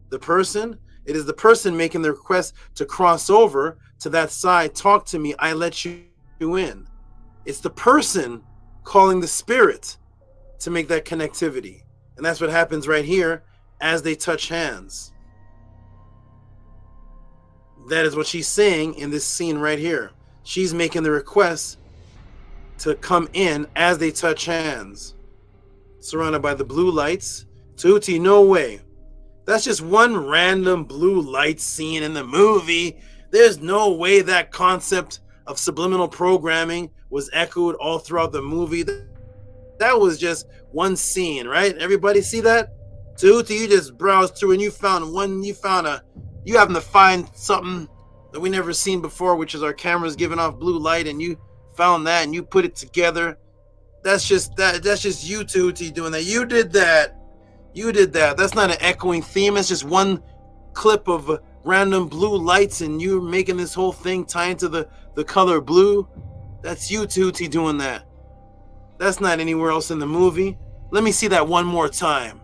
Speaker 2: The person? It is the person making the request to cross over to that side. Talk to me. I let you in. It's the person calling the spirit to make that connectivity. And that's what happens right here as they touch hands. That is what she's saying in this scene right here. She's making the request to come in as they touch hands. Surrounded by the blue lights. Tehuti, no way. That's just one random blue light scene in the movie. There's no way that concept of subliminal programming was echoed all throughout the movie. That was just one scene, right? Everybody see that? Tehuti, you just browsed through and you happen to find something that we never seen before, which is our cameras giving off blue light, and you found that and you put it together. That's just you, Tehuti, doing that. You did that. That's not an echoing theme. It's just one clip of random blue lights and you making this whole thing tie into the color blue. That's you, Tehuti, doing that. That's not anywhere else in the movie. Let me see that one more time.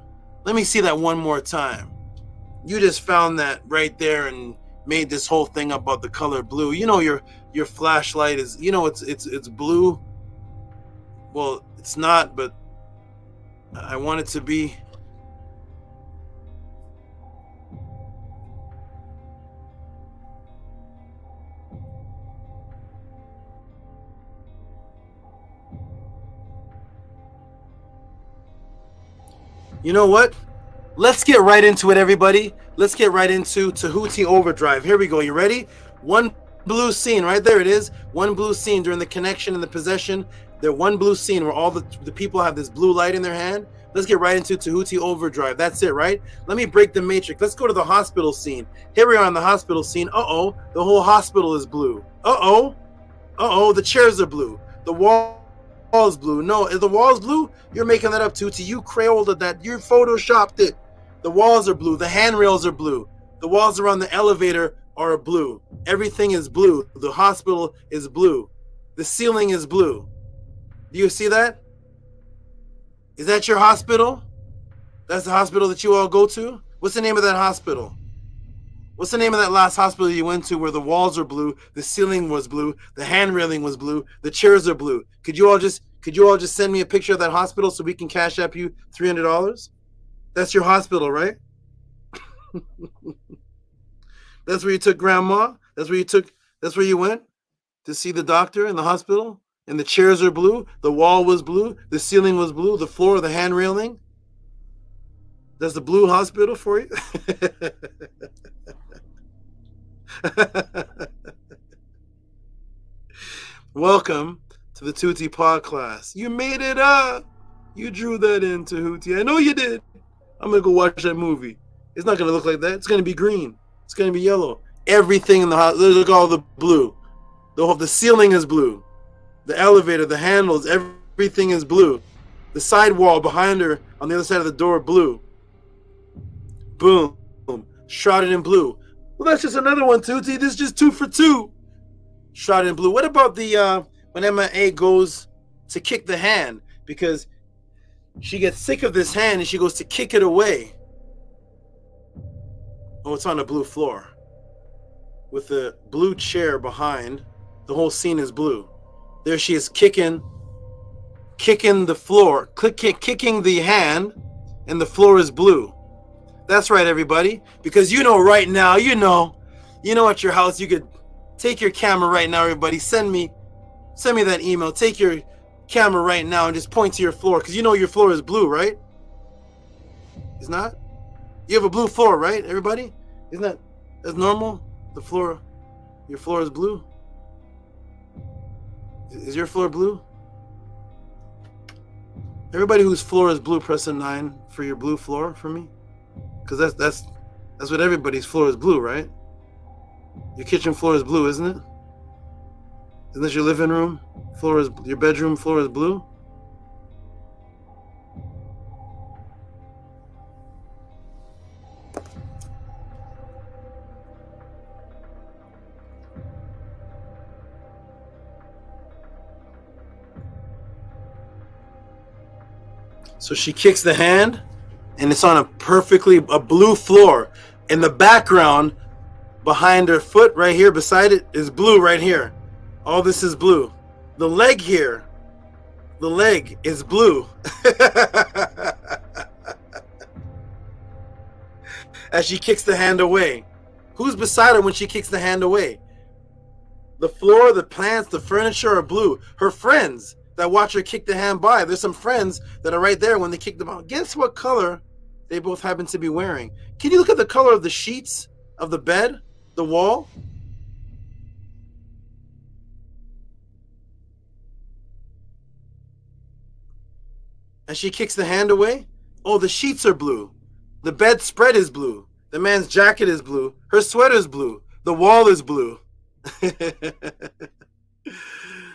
Speaker 2: You just found that right there and made this whole thing about the color blue. You know your flashlight is, it's blue. Well, it's not, but I want it to be. You know what? Let's get right into it, everybody. Let's get right into Tehuti Overdrive. Here we go. You ready? One blue scene, right there it is. One blue scene during the connection and the possession. There one blue scene where all the people have this blue light in their hand. Let's get right into Tehuti Overdrive. That's it, right? Let me break the matrix. Let's go to the hospital scene. Here we are on the hospital scene. Uh-oh, the whole hospital is blue. Uh-oh, the chairs are blue. The wall's blue. No, is the walls blue? You're making that up, Tehuti. You Crayola that. You photoshopped it. The walls are blue. The handrails are blue. The walls around the elevator are blue. Everything is blue. The hospital is blue. The ceiling is blue. Do you see that? Is that your hospital? That's the hospital that you all go to? What's the name of that hospital? What's the name of that last hospital you went to where the walls are blue, the ceiling was blue, the hand railing was blue, the chairs are blue? Could you all just send me a picture of that hospital so we can cash app you $300? That's your hospital, right? That's where you took grandma? That's where you went to see the doctor in the hospital? And the chairs are blue, the wall was blue, the ceiling was blue, the floor, the hand railing. That's the blue hospital for you? Welcome to the Tehuti Pod class. You made it up. You drew that in, Tehuti. I know you did. I'm going to go watch that movie. It's not going to look like that. It's going to be green. It's going to be yellow. Everything in the house, look at all the blue. The ceiling is blue. The elevator, the handles, everything is blue. The sidewall behind her on the other side of the door, blue. Boom. Shrouded in blue. Well, that's just another one, Tehuti. This is just 2 for 2. Shrouded in blue. What about the when MIA goes to kick the hand? Because she gets sick of this hand and she goes to kick it away. Oh, it's on a blue floor. With the blue chair behind. The whole scene is blue. There she is kicking the floor, kicking the hand, and the floor is blue. That's right, everybody. Because right now, at your house, you could take your camera right now, everybody. Send me that email. Take your camera right now and just point to your floor. Because your floor is blue, right? It's not? You have a blue floor, right, everybody? That's normal? Your floor is blue? Is your floor blue? Everybody whose floor is blue, press a 9 for your blue floor for me. Because that's what everybody's floor is blue, right? Your kitchen floor is blue, isn't it? Isn't this your living room? Your bedroom floor is blue? So she kicks the hand, and it's on a blue floor. In the background, behind her foot, right here, beside it, is blue right here. All this is blue. The leg here, the leg is blue. As she kicks the hand away. Who's beside her when she kicks the hand away? The floor, the plants, the furniture are blue. Her friends that watch her kick the hand by. There's some friends that are right there when they kick them out. Guess what color they both happen to be wearing? Can you look at the color of the sheets of the bed, the wall? And she kicks the hand away. Oh, the sheets are blue. The bedspread is blue. The man's jacket is blue. Her sweater is blue. The wall is blue.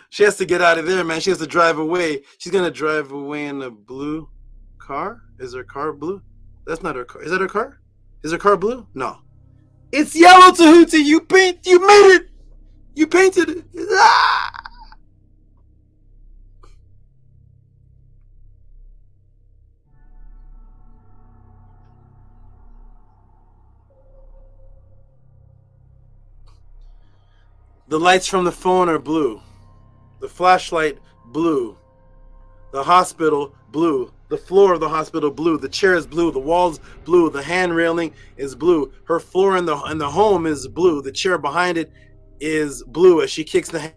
Speaker 2: She has to get out of there, man. She has to drive away. She's going to drive away in a blue car. Is her car blue? That's not her car. Is that her car? Is her car blue? No. It's yellow, Tehuti. You made it. You painted it. Ah! The lights from the phone are blue. The flashlight, blue. The hospital, blue. The floor of the hospital, blue. The chair is blue. The walls, blue. The hand railing is blue. Her floor in the home is blue. The chair behind it is blue. As she kicks the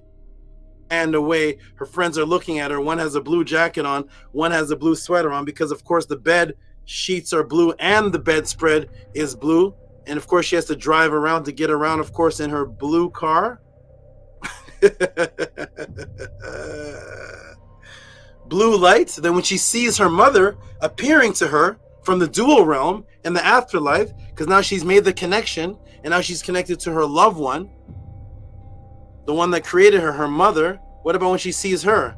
Speaker 2: hand away, her friends are looking at her. One has a blue jacket on. One has a blue sweater on because, of course, the bed sheets are blue and the bedspread is blue. And, of course, she has to drive around to get around, of course, in her blue car. Blue lights. Then when she sees her mother appearing to her from the dual realm in the afterlife, because now she's made the connection and now she's connected to her loved one, the one that created her, her mother. What about when she sees her?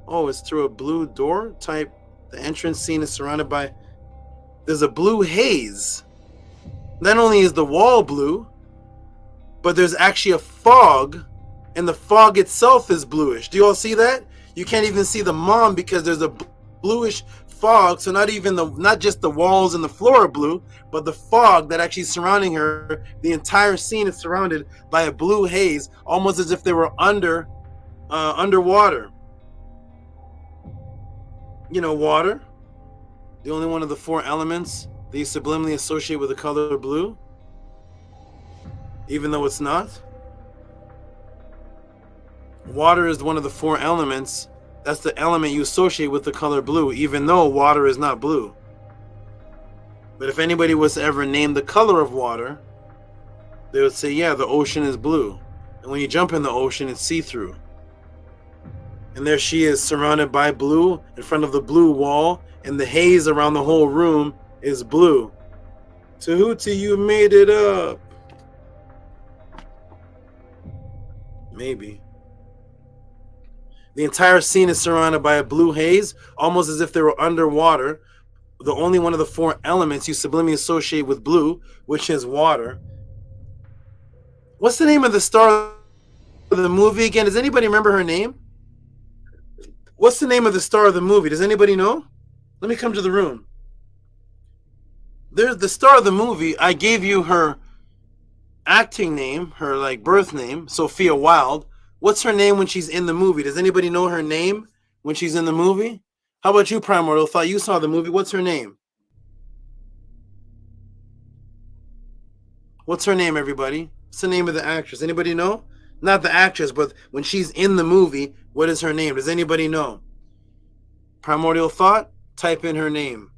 Speaker 2: Oh, it's through a blue door type. The entrance scene is surrounded by, there's a blue haze. Not only is the wall blue, but there's actually a fog, and the fog itself is bluish. Do you all see that? You can't even see the mom because there's a bluish fog. So not just the walls and the floor are blue, but the fog that actually is surrounding her. The entire scene is surrounded by a blue haze, almost as if they were underwater. You know, water, the only one of the four elements that you subliminally associate with the color blue, even though it's not. Water is one of the four elements. That's the element you associate with the color blue, even though water is not blue. But if anybody was to ever name the color of water, they would say, yeah, the ocean is blue. And when you jump in the ocean, it's see-through. And there she is, surrounded by blue, in front of the blue wall, and the haze around the whole room is blue. Tehuti, you made it up. Maybe. The entire scene is surrounded by a blue haze, almost as if they were underwater. The only one of the four elements you subliminally associate with blue, which is water. What's the name of the star of the movie again? Does anybody remember her name? What's the name of the star of the movie? Does anybody know? Let me come to the room. There's the star of the movie. I gave you her acting name, her birth name, Sophia Wilde. What's her name when she's in the movie? Does anybody know her name when she's in the movie? How about you, Primordial Thought? You saw the movie. What's her name? What's her name, everybody? What's the name of the actress? Anybody know? Not the actress, but when she's in the movie, what is her name? Does anybody know? Primordial Thought? Type in her name.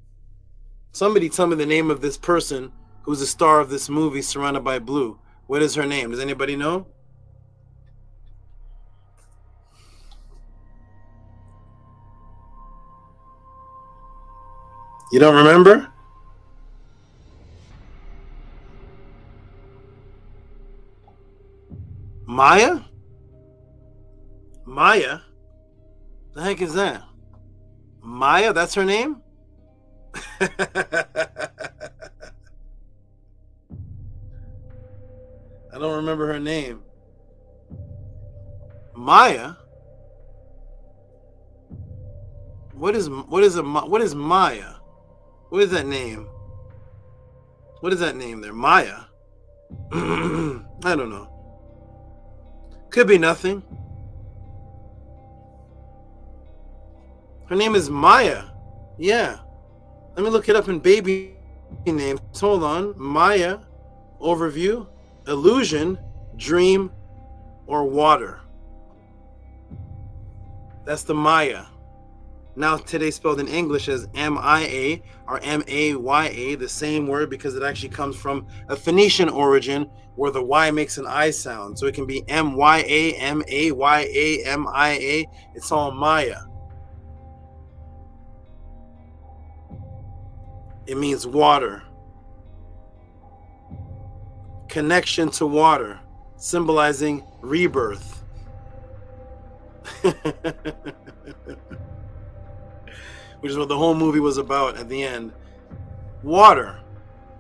Speaker 2: Somebody tell me the name of this person who's the star of this movie surrounded by blue. What is her name? Does anybody know? You don't remember? Maya? Maya? The heck is that? Maya, that's her name? I don't remember her name. Maya? What is Maya? What is that name? What is that name there? Maya? I don't know. Could be nothing. Her name is Maya. Yeah. Let me look it up in baby names. Hold on. Maya, overview, illusion, dream, or water. That's the Maya. Now today spelled in English as M-I-A or M-A-Y-A, the same word because it actually comes from a Phoenician origin where the Y makes an I sound. So it can be M-Y-A, M-A-Y-A, M-I-A. It's all Maya. It means water. Connection to water, symbolizing rebirth. Which is what the whole movie was about at the end. Water,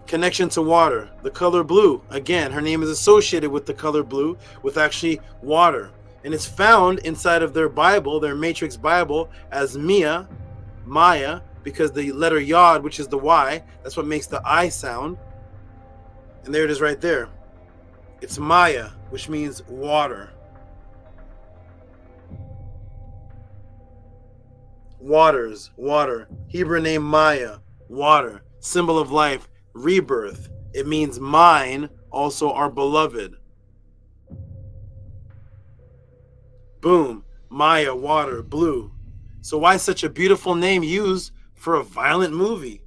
Speaker 2: connection to water. The color blue, again, her name is associated with the color blue, with actually water. And it's found inside of their Bible, their Matrix Bible, as Maya, because the letter Yod, which is the Y, that's what makes the I sound. And there it is right there. It's Maya, which means water. Waters, water. Hebrew name Maya, water. Symbol of life, rebirth. It means mine, also our beloved. Boom. Maya, water, blue. So why such a beautiful name used for a violent movie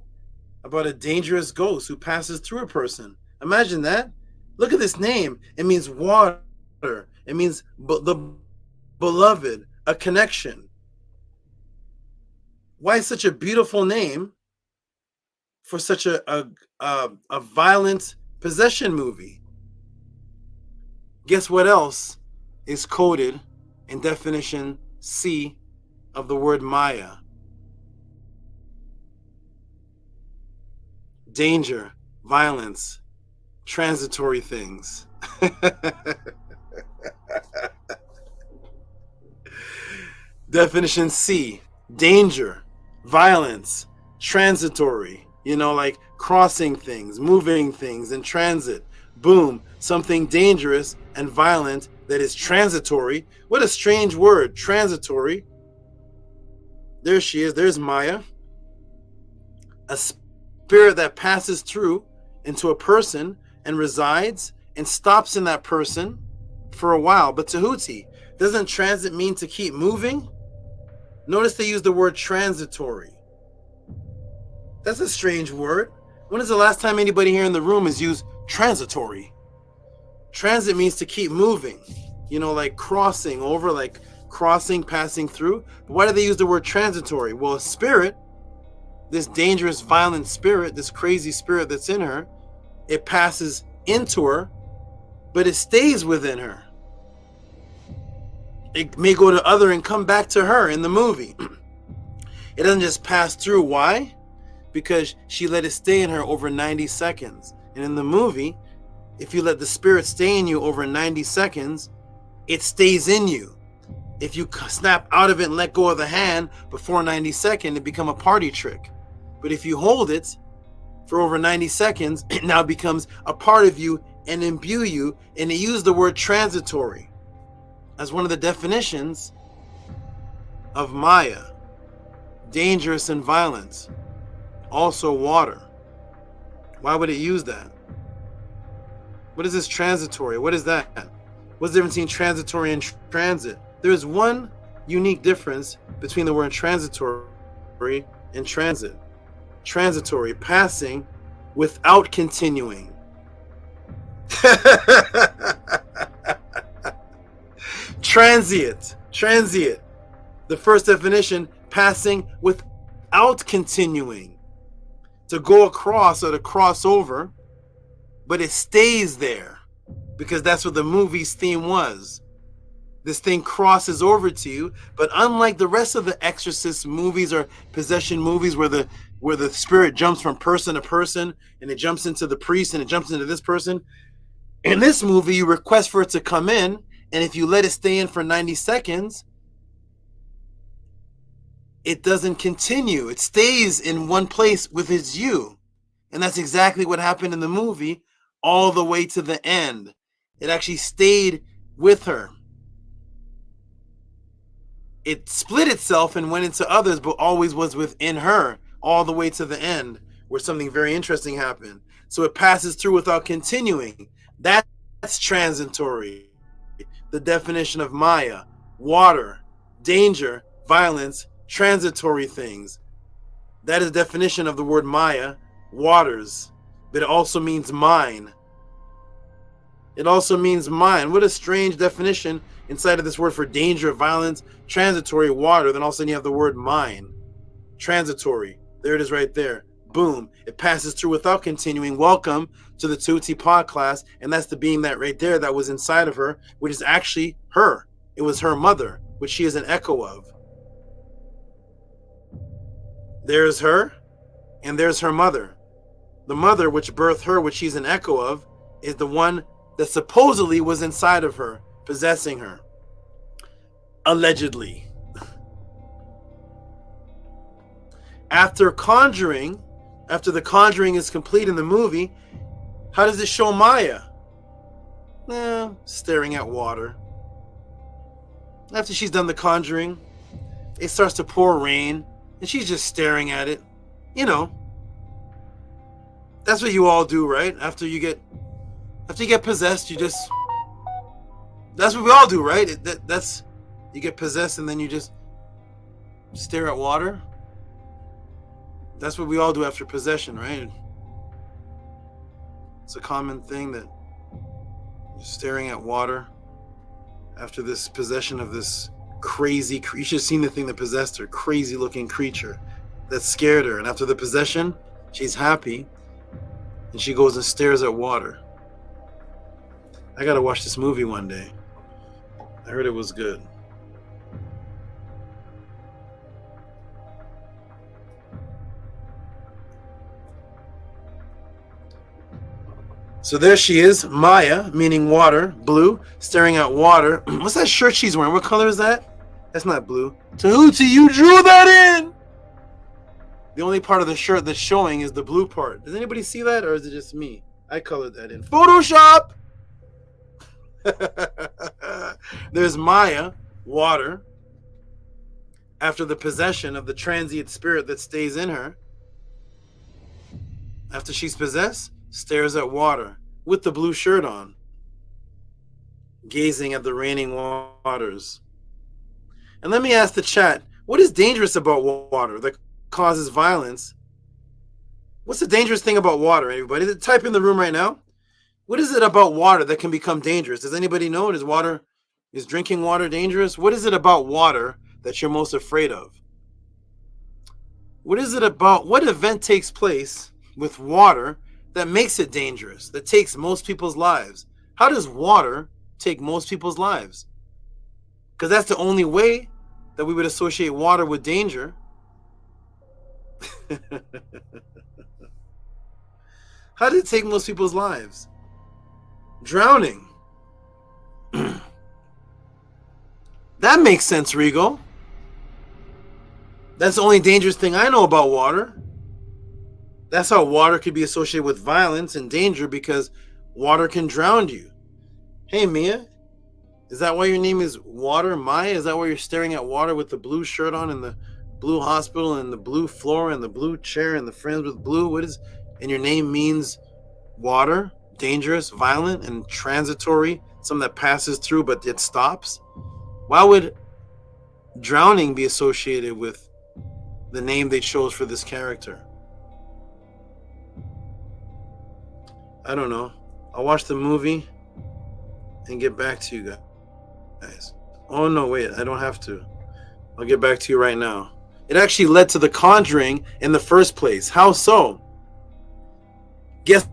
Speaker 2: about a dangerous ghost who passes through a person? Imagine that. Look at this name. It means water. It means the beloved, a connection. Why such a beautiful name for such a violent possession movie? Guess what else is coded in definition C of the word Maya? Danger, violence, transitory things. Definition C, danger, violence, transitory, like crossing things, moving things in transit. Boom, something dangerous and violent that is transitory. What a strange word, transitory. There she is, there's Maya. A spirit that passes through into a person and resides and stops in that person for a while. But Tehuti, doesn't transit mean to keep moving? Notice they use the word transitory. That's a strange word. When is the last time anybody here in the room has used transitory? Transit means to keep moving, like crossing over, like crossing, passing through. But why do they use the word transitory? Well, a spirit, this dangerous, violent spirit, this crazy spirit that's in her, it passes into her, but it stays within her. It may go to other and come back to her in the movie. It doesn't just pass through. Why? Because she let it stay in her over 90 seconds. And in the movie, if you let the spirit stay in you over 90 seconds, it stays in you. If you snap out of it and let go of the hand before 90 seconds, it becomes a party trick. But if you hold it for over 90 seconds, it now becomes a part of you and imbue you. And they use the word transitory as one of the definitions of Maya, dangerous and violent, also water. Why would it use that? What is this transitory? What is that? What's the difference between transitory and transit? There is one unique difference between the word transitory and transit. Transitory, passing without continuing. Transient. The first definition, passing without continuing. To go across or to cross over, but it stays there because that's what the movie's theme was. this thing crosses over to you. But unlike the rest of the exorcist movies or possession movies where the spirit jumps from person to person and it jumps into the priest and it jumps into this person, in this movie you request for it to come in, and if you let it stay in for 90 seconds, it doesn't continue. It stays in one place with its you. And that's exactly what happened in the movie all the way to the end. It actually stayed with her. It split itself and went into others, but always was within her all the way to the end, where something very interesting happened. So it passes through without continuing. That's transitory. The definition of Maya: water, danger, violence, transitory things. That is the definition of the word Maya, waters. But it also means mine. It also means mine. What a strange definition inside of this word for danger, violence, transitory, water. Then all of a sudden you have the word mine. Transitory. There it is right there. Boom. It passes through without continuing. Welcome to the Tehuti pod class. And that's the being that right there that was inside of her, which is actually her. It was her mother, which she is an echo of. There's her, and there's her mother. The mother, which birthed her, which she's an echo of, is the one that supposedly was inside of her, possessing her. Allegedly. After the conjuring is complete in the movie, how does it show Maya? Staring at water. After she's done the conjuring, it starts to pour rain, and she's just staring at it. You know, that's what you all do, right? After you get possessed, that's what we all do, right? That's you get possessed and then you just stare at water. That's what we all do after possession, right? It's a common thing that you're staring at water after this possession of this crazy creature. You should have seen the thing that possessed her. Crazy looking creature that scared her. And after the possession, she's happy and she goes and stares at water. I gotta watch this movie one day. I heard it was good. So there she is, Maya, meaning water, blue, staring at water. What's that shirt she's wearing? What color is that? That's not blue. Tehuti, you drew that in! The only part of the shirt that's showing is the blue part. Does anybody see that, or is it just me? I colored that in. Photoshop! There's Maya, water, after the possession of the transient spirit that stays in her. After she's possessed, stares at water with the blue shirt on, gazing at the raining waters. And let me ask the chat, what is dangerous about water that causes violence? What's the dangerous thing about water, everybody? Type in the room right now. What is it about water that can become dangerous? Does anybody know? Is drinking water dangerous? What is it about water that you're most afraid of? What is it about, what event takes place with water that makes it dangerous, that takes most people's lives? How does water take most people's lives? Because that's the only way that we would associate water with danger. How did it take most people's lives? Drowning. That makes sense, Rigo. That's the only dangerous thing I know about water. That's how water could be associated with violence and danger, because water can drown you. Hey, Mia, is that why your name is Water, Maya? Is that why you're staring at water with the blue shirt on and the blue hospital and the blue floor and the blue chair and the friends with blue? And your name means water, dangerous, violent, and transitory, something that passes through but it stops? Why would drowning be associated with the name they chose for this character? I don't know. I'll watch the movie and get back to you guys. Oh, no, wait. I don't have to. I'll get back to you right now. It actually led to the conjuring in the first place. How so? Guess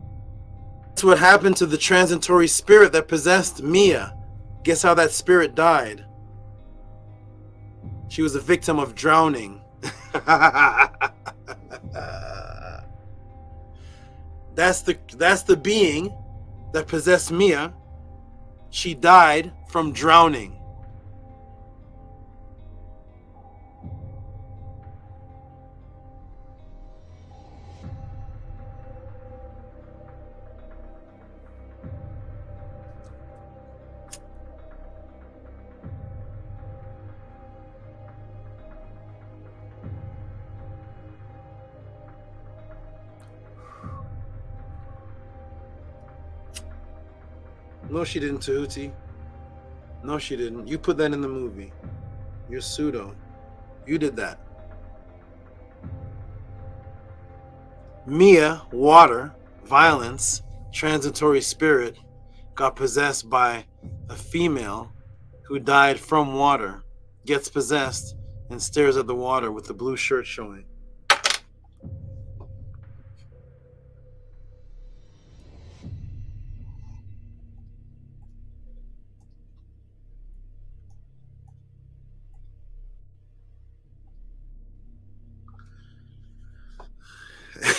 Speaker 2: what happened to the transitory spirit that possessed Mia? Guess how that spirit died? She was a victim of drowning. That's the being that possessed Mia. She died from drowning. No, she didn't, Tehuti. No, she didn't. You put that in the movie. You're pseudo. You did that. Mia, water, violence, transitory spirit, got possessed by a female who died from water, gets possessed, and stares at the water with the blue shirt showing.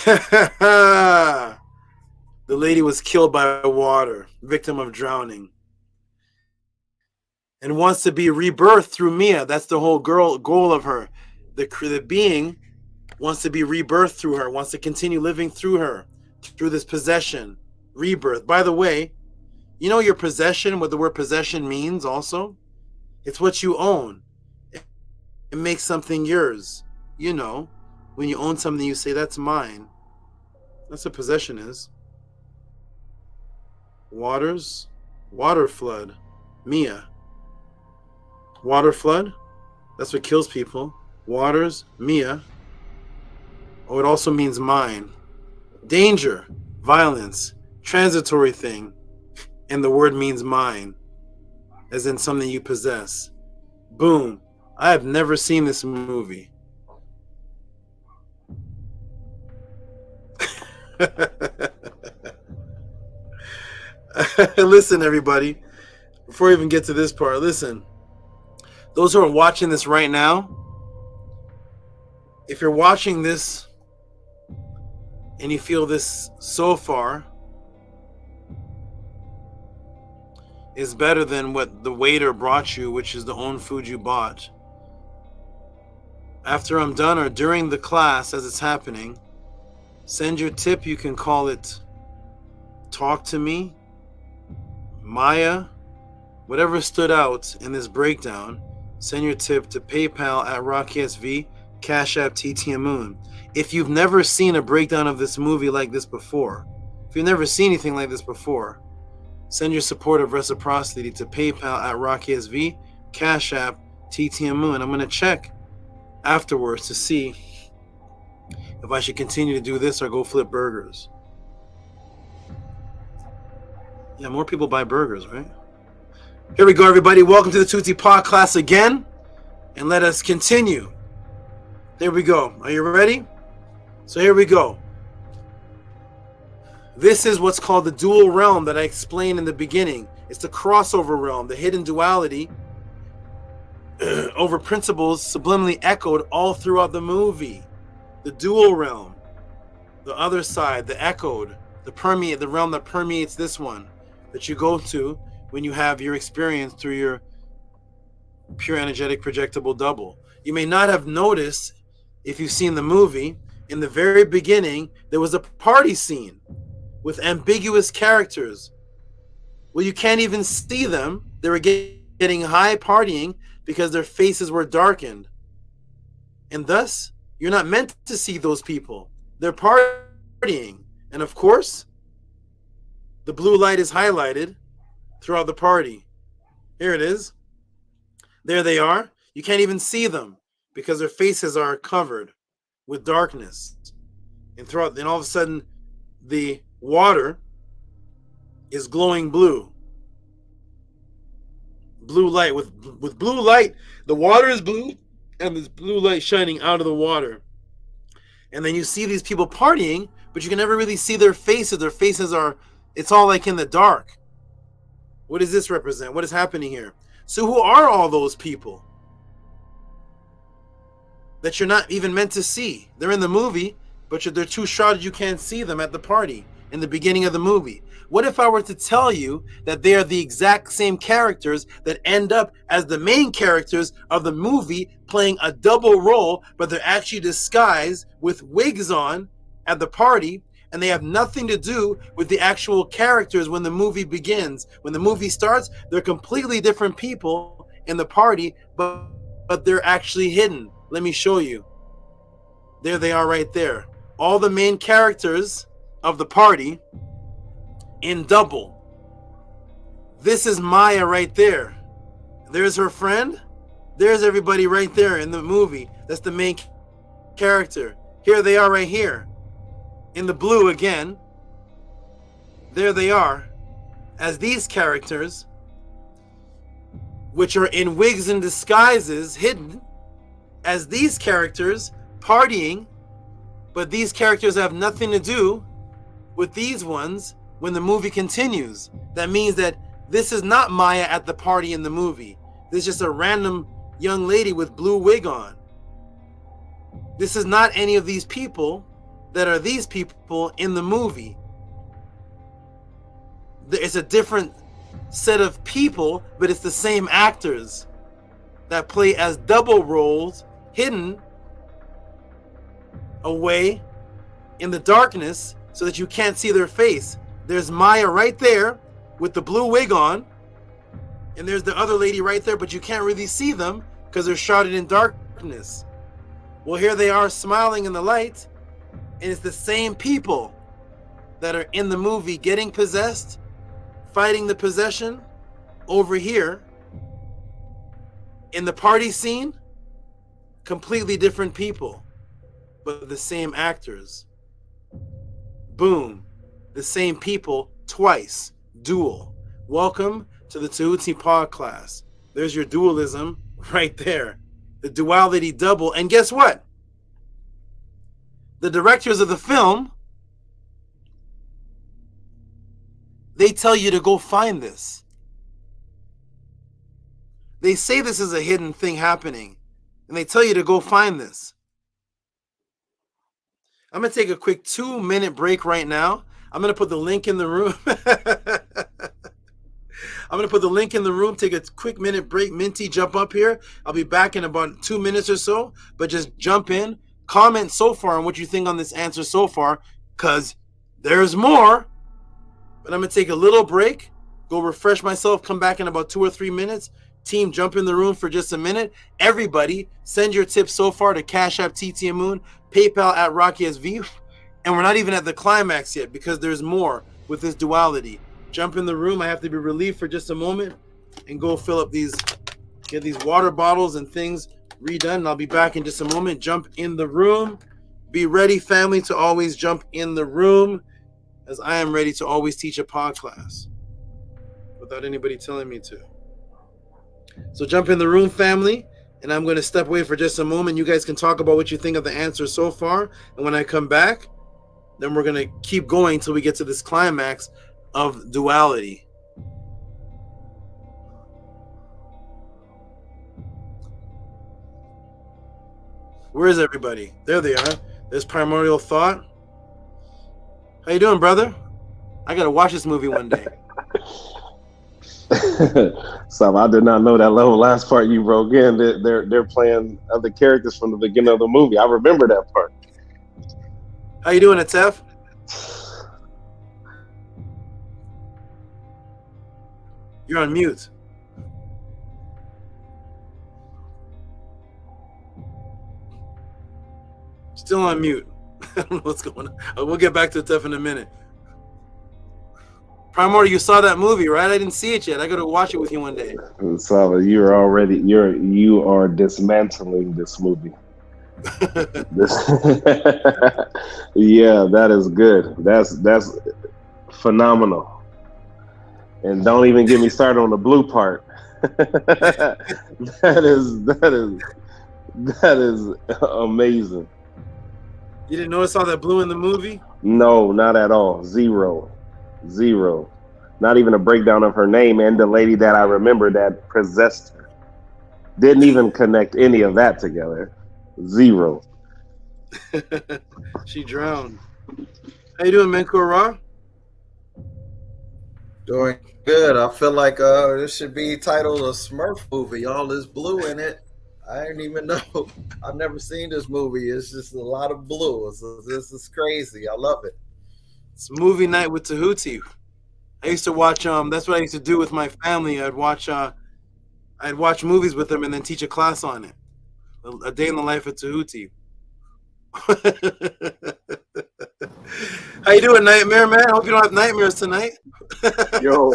Speaker 2: The lady was killed by water, victim of drowning, and wants to be rebirthed through Mia. That's the whole goal of her. The being wants to be rebirthed through her, wants to continue living through her, through this possession, rebirth. By the way, you know your possession, what the word possession means also? It's what you own. It makes something yours. You know, when you own something, you say, that's mine. That's what possession is. Waters, water flood, Mia. Water flood, that's what kills people. Waters, Mia. Oh, it also means mine. Danger, violence, transitory thing, and the word means mine, as in something you possess. Boom. I have never seen this movie. Listen, everybody, before we even get to this part, listen. Those who are watching this right now, if you're watching this and you feel this so far is better than what the waiter brought you, which is the own food you bought, after I'm done or during the class as it's happening, send your tip. You can call it Talk to Me, Maya, whatever stood out in this breakdown. Send your tip to PayPal at RockySV, Cash App TTM Moon. If you've never seen a breakdown of this movie like this before, if you've never seen anything like this before, send your support of Reciprocity to PayPal at RockySV, Cash App TTM Moon. I'm going to check afterwards to see if I should continue to do this or go flip burgers. Yeah, more people buy burgers, right? Here we go, everybody. Welcome to the Tehuti podcast again, and let us continue. There we go. Are you ready? So here we go. This is what's called the dual realm that I explained in the beginning. It's the crossover realm, the hidden duality over principles subliminally echoed all throughout the movie. The dual realm, the other side, the echoed, the realm that permeates this one that you go to when you have your experience through your pure energetic projectable double. You may not have noticed, if you've seen the movie, in the very beginning, there was a party scene with ambiguous characters. Well, you can't even see them. They were getting high partying because their faces were darkened. And thus, you're not meant to see those people. They're partying. And of course, the blue light is highlighted throughout the party. Here it is. There they are. You can't even see them because their faces are covered with darkness. And all of a sudden, the water is glowing blue. Blue light with blue light. The water is blue, and there's blue light shining out of the water. And then you see these people partying, but you can never really see their faces. Their faces are, it's all like in the dark. What does this represent? What is happening here? So who are all those people that you're not even meant to see? They're in the movie, but they're too shrouded you can't see them at the party in the beginning of the movie. What if I were to tell you that they are the exact same characters that end up as the main characters of the movie playing a double role, but they're actually disguised with wigs on at the party, and they have nothing to do with the actual characters when the movie begins? When the movie starts, they're completely different people in the party, but they're actually hidden. Let me show you. There they are right there. All the main characters of the party in double. This is Maya right there. There's her friend. There's everybody right there in the movie. That's the main character. Here they are right here. In the blue again. There they are as these characters, which are in wigs and disguises, hidden as these characters partying, but these characters have nothing to do with these ones when the movie continues. That means that this is not Maya at the party in the movie. This is just a random young lady with blue wig on. This is not any of these people that are these people in the movie. It's a different set of people, but it's the same actors that play as double roles, hidden away in the darkness so that you can't see their face. There's Maya right there with the blue wig on, and there's the other lady right there, but you can't really see them because they're shrouded in darkness. Well, here they are smiling in the light, and it's the same people that are in the movie getting possessed, fighting the possession over here in the party scene. Completely different people, but the same actors. Boom. The same people twice. Dual. Welcome to the Tehuti podcast. There's your dualism right there. The duality double. And guess what? The directors of the film, they tell you to go find this. They say this is a hidden thing happening, and they tell you to go find this. I'm going to take a quick 2-minute break right now. I'm going to put the link in the room. I'm going to put the link in the room. Take a quick minute break. Minty, jump up here. I'll be back in about 2 minutes or so. But just jump in. Comment so far on what you think on this answer so far, because there's more. But I'm going to take a little break. Go refresh myself. Come back in about 2 or 3 minutes. Team, jump in the room for just a minute. Everybody, send your tips so far to Cash App TT Moon, PayPal at RockySV. And we're not even at the climax yet because there's more with this duality. Jump in the room. I have to be relieved for just a moment and go fill up get these water bottles and things redone. And I'll be back in just a moment. Jump in the room. Be ready, family, to always jump in the room, as I am ready to always teach a pod class without anybody telling me to. So jump in the room, family, and I'm going to step away for just a moment. You guys can talk about what you think of the answer so far. And when I come back, then we're going to keep going till we get to this climax of duality. Where is everybody? There they are. There's Primordial Thought. How you doing, brother? I got to watch this movie one day.
Speaker 20: So I did not know that little last part you broke in. They're playing other characters from the beginning of the movie. I remember that part.
Speaker 2: How you doing, Atef? You're on mute. Still on mute. I don't know what's going on. We'll get back to Atef in a minute. Primordial, you saw that movie, right? I didn't see it yet. I got to watch it with you one day.
Speaker 20: So you are dismantling this movie. Yeah, that is good. That's phenomenal. And don't even get me started on the blue part. that is amazing.
Speaker 2: You didn't notice all that blue in the movie?
Speaker 20: No, not at all. Zero. Not even a breakdown of her name and the lady that I remember that possessed her. Didn't even connect any of that together. Zero.
Speaker 2: She drowned. How you doing, Menko Ra?
Speaker 1: Doing good. I feel like this should be titled a Smurf movie. All this blue in it. I didn't even know. I've never seen this movie. It's just a lot of blue. This is crazy. I love it.
Speaker 2: It's movie night with Tehuti. I used to watch. That's what I used to do with my family. I'd watch movies with them and then teach a class on it. A day in the life of Tehuti. How you doing, Nightmare Man? I hope you don't have nightmares tonight.
Speaker 4: Yo.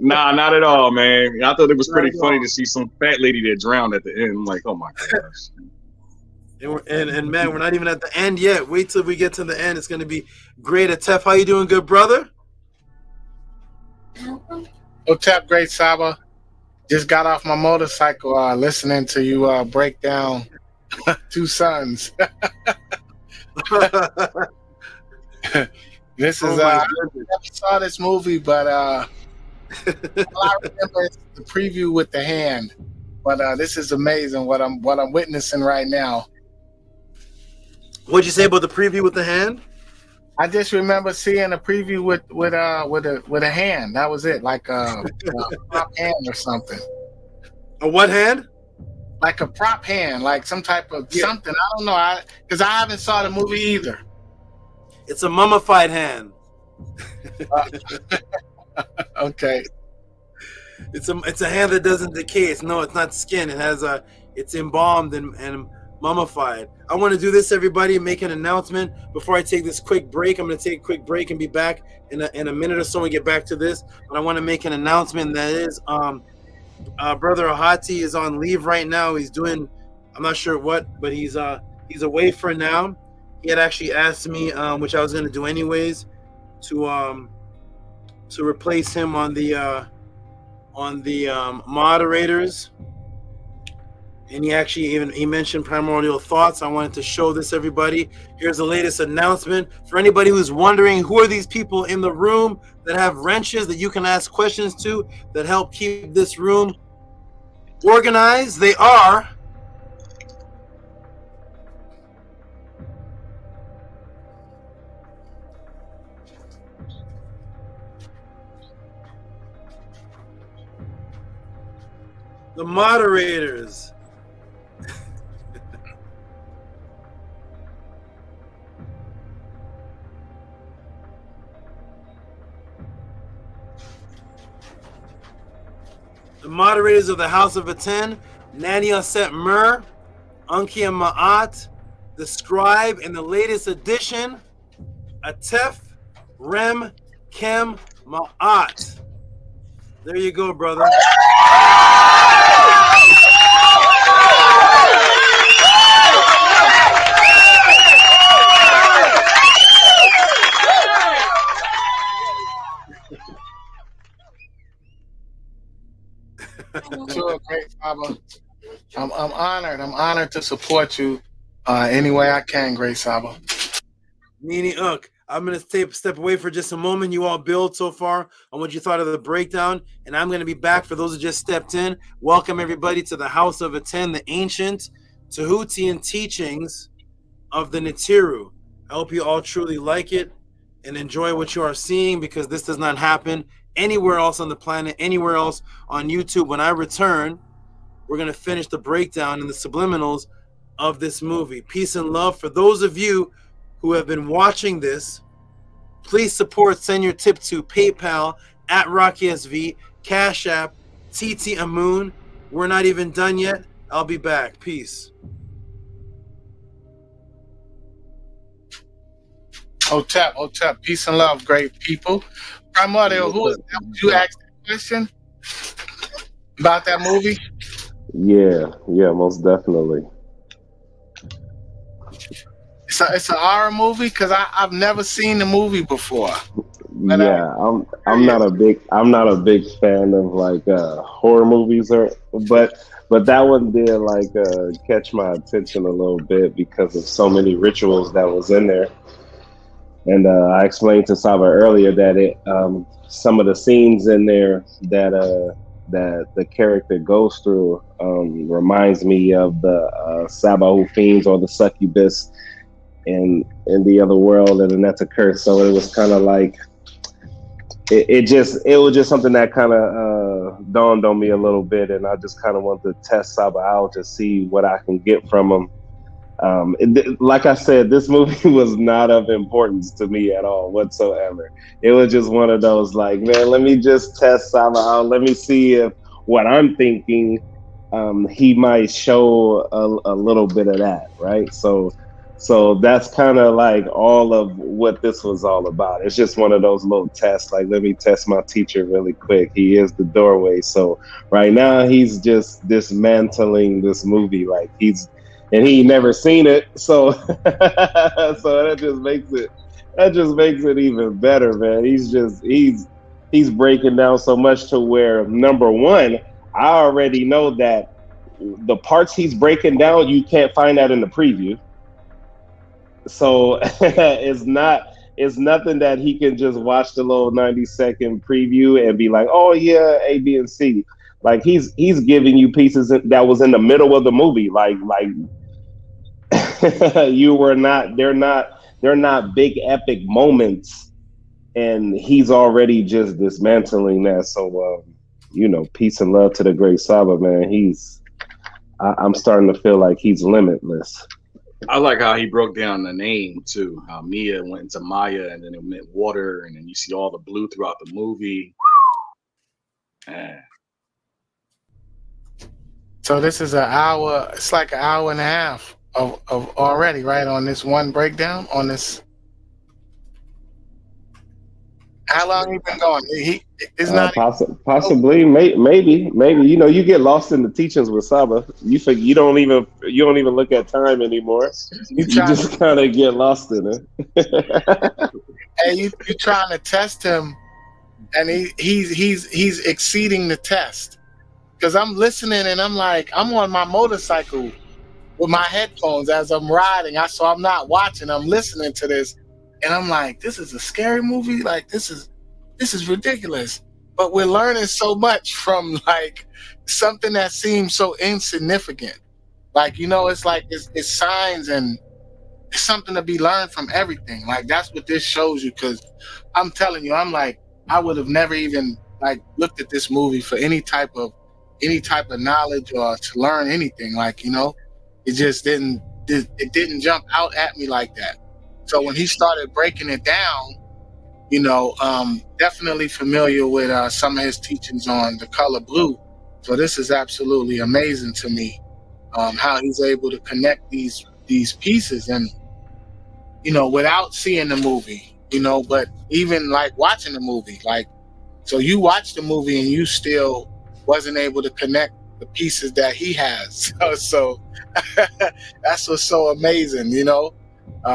Speaker 4: Nah, not at all, man. I thought it was pretty funny to see some fat lady that drowned at the end. I'm like, oh my gosh.
Speaker 2: And man, we're not even at the end yet. Wait till we get to the end. It's going to be great. Atef, how you doing, good brother?
Speaker 8: Otep, great Saba. Just got off my motorcycle listening to you break down Two Sons. This is I never saw this movie, but all I remember is the preview with the hand. But this is amazing what I'm witnessing right now.
Speaker 2: What'd you say about the preview with the hand?
Speaker 8: I just remember seeing a preview with a hand. That was it, like a prop hand or something.
Speaker 2: A what hand?
Speaker 8: Like a prop hand, like some type of something. I don't know, because I haven't saw the movie either.
Speaker 2: It's a mummified hand.
Speaker 8: Okay.
Speaker 2: It's a hand that doesn't decay. It's not skin. It has it's embalmed and mummified. I want to do this, everybody, and make an announcement before I take this quick break. I'm going to take a quick break and be back in a minute or so and get back to this. But I want to make an announcement that is Brother Ahati is on leave right now. He's doing, I'm not sure what, but he's away for now. He had actually asked me, which I was going to do anyways, to replace him on the moderators. And he mentioned Primordial Thoughts. I wanted to show this, everybody. Here's the latest announcement. For anybody who's wondering, who are these people in the room that have wrenches that you can ask questions to that help keep this room organized? They are the moderators. The moderators of the House of ATTON, Nani Aset Mur, Ankia Ma'at, the Scribe, and the latest edition, Atef Rem Kem Ma'at. There you go, brother.
Speaker 8: Sure, great Saba. I'm honored. I'm honored to support you any way I can, great Saba.
Speaker 2: Nini Unk. I'm going to step away for just a moment. You all build so far on what you thought of the breakdown, and I'm going to be back for those who just stepped in. Welcome, everybody, to the House of ATTON, the ancient Tehutian teachings of the NIBIRU. I hope you all truly like it and enjoy what you are seeing, because this does not happen anywhere else on the planet, anywhere else on YouTube. When I return, we're going to finish the breakdown and the subliminals of this movie. Peace and love. For those of you who have been watching this, please support, send your tip to PayPal at RockySV, Cash App, TT Amoon. We're not even done yet. I'll be back. Peace.
Speaker 8: Otep, peace and love, great people. Primordial, who is that? Would you ask that question about that movie?
Speaker 20: Yeah, most definitely.
Speaker 8: It's an horror movie, because I've never seen the movie before. But,
Speaker 20: yeah, I'm not a big fan of like horror movies, but that one did like catch my attention a little bit because of so many rituals that was in there. And I explained to Saba earlier that some of the scenes in there that the character goes through reminds me of the Saba who fiends or the succubus in the other world, and then that's a curse. So it was kind of like it was just something that kind of dawned on me a little bit, and I just kind of wanted to test Saba out to see what I can get from him. Like I said, this movie was not of importance to me at all whatsoever. It was just one of those like, man, let me just test Saba out. Let me see if what I'm thinking, he might show a little bit of that, right? So that's kind of like all of what this was all about. It's just one of those little tests. Like, let me test my teacher really quick. He is the doorway. So right now he's just dismantling this movie. Like and he never seen it. So that just makes it even better, man. He's breaking down so much to where, number one, I already know that the parts he's breaking down, you can't find that in the preview. So it's nothing that he can just watch the little 90-second preview and be like, oh yeah, A, B, and C. Like he's giving you pieces that was in the middle of the movie. Like they're not big epic moments, and he's already just dismantling that. So peace and love to the great Saba, man. I'm starting to feel like he's limitless.
Speaker 4: I like how he broke down the name too. How Mia went into Maya, and then it meant water, and then you see all the blue throughout the movie.
Speaker 8: So this is an hour. It's like an hour and a half of already, right, on this one breakdown. On this, how long you been going? It's not
Speaker 20: possibly, maybe. You get lost in the teachings with Saba. You don't even look at time anymore. You just kind of get lost in it.
Speaker 8: Hey, you trying to test him, and he's exceeding the test. Because I'm listening and I'm like, I'm on my motorcycle with my headphones as I'm riding. So I'm not watching. I'm listening to this, and I'm like, this is a scary movie. Like this is ridiculous. But we're learning so much from like something that seems so insignificant. Like it's like it's signs, and it's something to be learned from everything. Like that's what this shows you. Because I'm telling you, I'm like, I would have never even like looked at this movie for any type of knowledge or to learn anything. Like it just didn't jump out at me like that. So when he started breaking it down, definitely familiar with some of his teachings on the color blue. So this is absolutely amazing to me, how he's able to connect these pieces, and without seeing the movie, but even like watching the movie, like, so you watch the movie and you still wasn't able to connect the pieces that he has. So that's what's so amazing,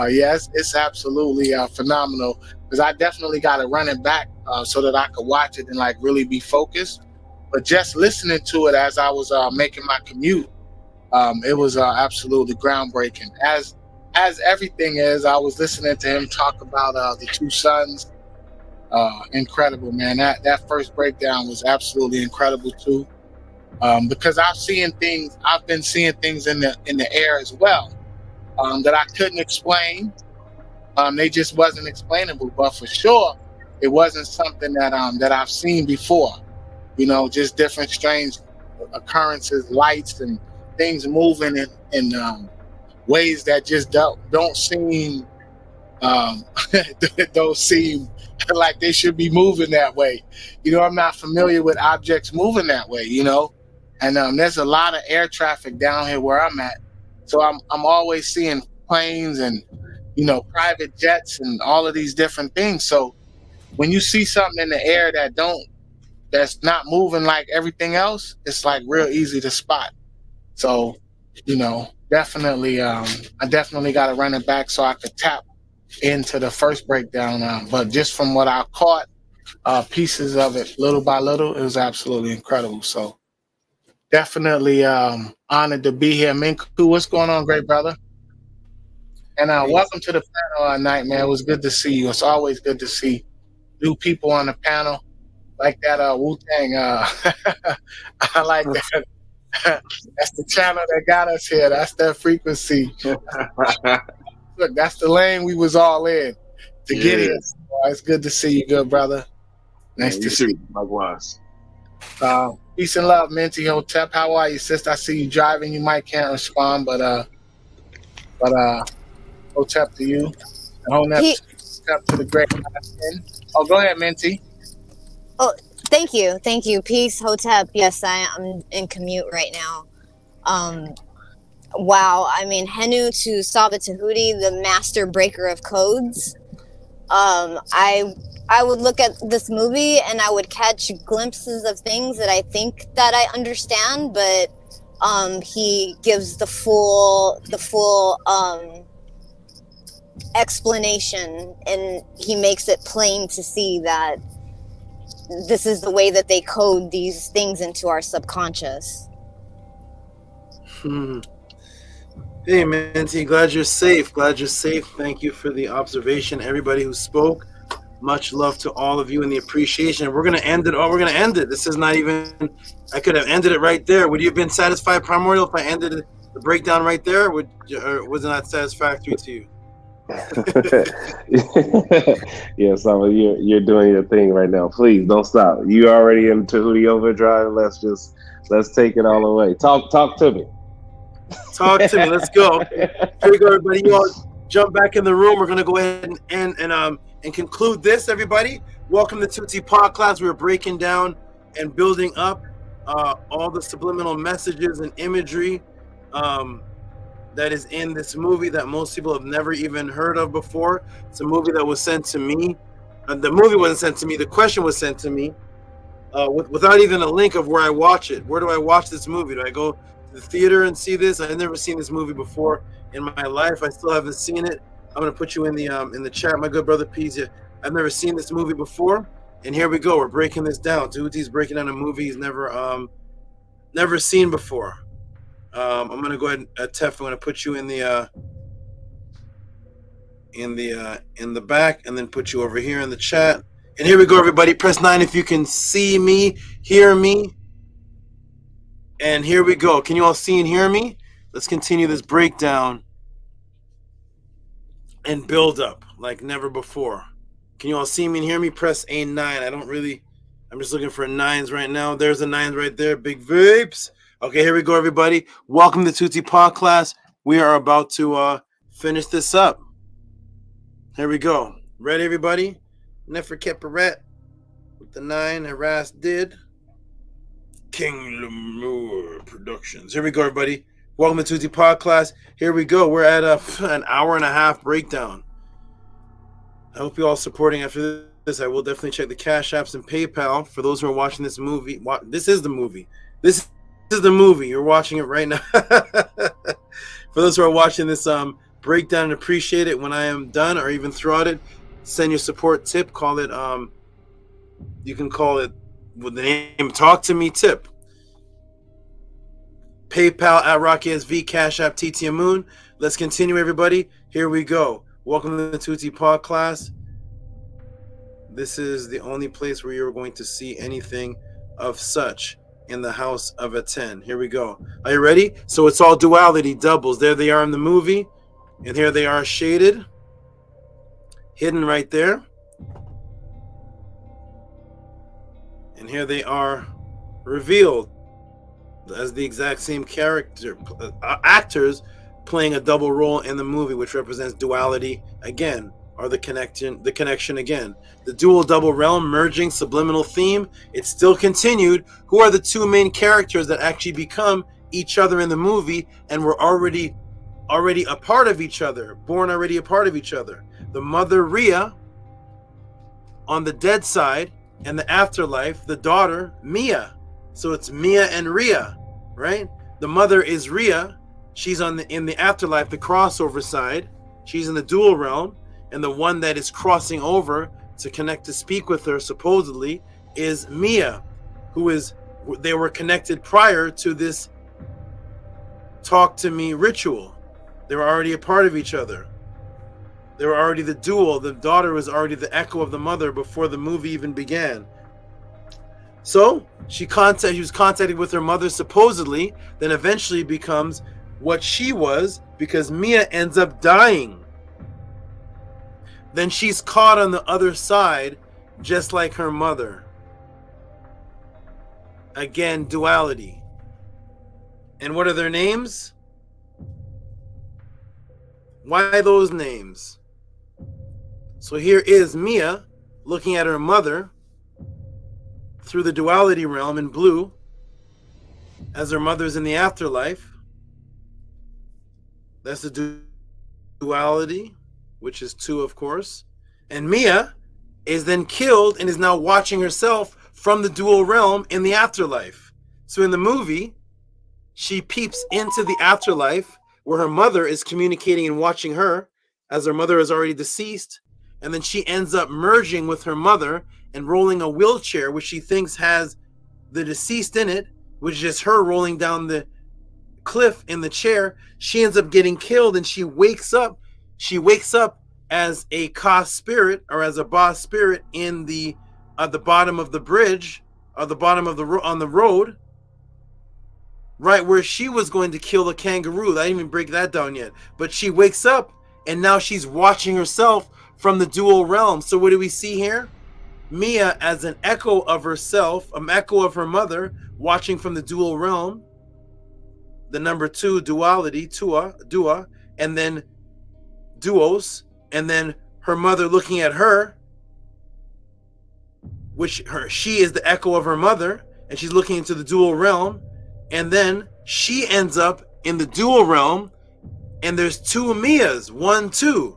Speaker 8: Yes, it's absolutely phenomenal, because I definitely got to run it back so that I could watch it and like really be focused. But just listening to it as I was making my commute, it was absolutely groundbreaking. As everything is, I was listening to him talk about the two sons. Incredible, man. That first breakdown was absolutely incredible too, because I've been seeing things in the air as well, that I couldn't explain. They just wasn't explainable, but for sure it wasn't something that I've seen before. Just different strange occurrences, lights and things moving in ways that just don't seem don't seem like they should be moving that way. I'm not familiar with objects moving that way, and there's a lot of air traffic down here where I'm at. So I'm always seeing planes and, private jets and all of these different things. So when you see something in the air that's not moving like everything else, it's like real easy to spot. So, definitely, I definitely got to run it back so I could tap into the first breakdown. But just from what I caught, pieces of it little by little, it was absolutely incredible. So definitely honored to be here. Minku, what's going on, great brother? And welcome to the panel night, man. It was good to see you. It's always good to see new people on the panel like that. Wu-Tang. I like that. That's the channel that got us here. That's that frequency. Look, that's the lane we was all in to get here. It's good to see you, good brother. Nice to see you.
Speaker 4: Likewise.
Speaker 8: Peace and love, Minty Hotep. How are you, sister? I see you driving. You might can't respond, but Hotep to you. Hotep to the great. Oh, go ahead, Minty.
Speaker 10: Oh, thank you. Peace, Hotep. Yes, I'm in commute right now. Wow, I mean, Henu to SABA Tehuti, the master breaker of codes. I would look at this movie and I would catch glimpses of things that I think that I understand, but he gives the full explanation, and he makes it plain to see that this is the way that they code these things into our subconscious.
Speaker 2: Hey, Minty, glad you're safe. Thank you for the observation. Everybody who spoke, much love to all of you and the appreciation. We're going to end it. This is not even, I could have ended it right there. Would you have been satisfied, Primordial, if I ended the breakdown right there? Or was it not satisfactory to you?
Speaker 20: Yes, you're doing your thing right now. Please don't stop. You already in Tehuti overdrive. Let's take it all the way. Talk to me.
Speaker 2: Talk to me. Let's go. Here we go, everybody. You all jump back in the room. We're gonna go ahead and conclude this. Everybody, welcome to Tehuti Podcast. We're breaking down and building up all the subliminal messages and imagery that is in this movie that most people have never even heard of before. It's a movie that was sent to me. The movie wasn't sent to me. The question was sent to me without even a link of where I watch it. Where do I watch this movie? Do I go to the theater and see this? I've never seen this movie before in my life. I still haven't seen it. I'm going to put you in the chat, my good brother Peas. I've never seen this movie before, and here we go. We're breaking this down. Tehuti's breaking down a movie he's never seen before. I'm going to go ahead and Tef, I'm going to put you in the back, and then put you over here in the chat. And here we go, everybody. Press 9 if you can see me, hear me. And here we go. Can you all see and hear me? Let's continue this breakdown and build up like never before. Can you all see me and hear me? Press a 9. I'm just looking for 9s right now. There's the 9s right there. Big vapes. Okay, here we go, everybody. Welcome to Tehuti Podcast. We are about to finish this up. Here we go. Ready, everybody? Neferkeperet with the 9. Harass did. King Lemur Productions. Here we go, everybody. Welcome to Tehuti Podcast. Here we go. We're at an hour and a half breakdown. I hope you all supporting after this. I will definitely check the Cash Apps and PayPal for those who are watching this movie. This is the movie. This is the movie. You're watching it right now. For those who are watching this breakdown and appreciate it, when I am done or even throughout it, send your support tip. Call it you can call it with the name Talk to Me tip. PayPal at RockySV, Cash App TTM Moon. Let's continue, everybody. Here we go. Welcome to the Tehuti Podcast. This is the only place where you're going to see anything of such in the house of ATTON. Here we go. Are you ready? So it's all duality, doubles. There they are in the movie, and here they are shaded, hidden right there. And here they are revealed as the exact same character, actors playing a double role in the movie, which represents duality again, or the connection again. The dual double realm merging subliminal theme. It still continued. Who are the two main characters that actually become each other in the movie and were already a part of each other, born already a part of each other? The mother Rhea on the dead side, and the afterlife, the daughter Mia. So it's Mia and Rhea, right? The mother is Rhea. She's in the afterlife, the crossover side. She's in the dual realm, and the one that is crossing over to connect to speak with her supposedly is Mia, they were connected prior to this talk to me ritual. They were already a part of each other. They were already the dual. The daughter was already the echo of the mother before the movie even began. So she was contacted with her mother supposedly, then eventually becomes what she was because Mia ends up dying. Then she's caught on the other side, just like her mother. Again, duality. And what are their names? Why those names? So here is Mia looking at her mother through the duality realm in blue, as her mother's in the afterlife. That's the duality, which is 2, of course. And Mia is then killed and is now watching herself from the dual realm in the afterlife. So in the movie, she peeps into the afterlife where her mother is communicating and watching her, as her mother is already deceased. And then she ends up merging with her mother and rolling a wheelchair, which she thinks has the deceased in it, which is just her rolling down the cliff in the chair. She ends up getting killed, and she wakes up. She wakes up as a Ka spirit, or as a Ba spirit, in the at the bottom of the bridge, or the bottom of the on the road, right where she was going to kill a kangaroo. I didn't even break that down yet. But she wakes up, and now she's watching herself from the dual realm. So what do we see here? Mia as an echo of herself, an echo of her mother, watching from the dual realm. The number 2, duality, dua, and then duos, and then her mother looking at her, she is the echo of her mother, and she's looking into the dual realm, and then she ends up in the dual realm, and there's 2 Mias, 1, 2.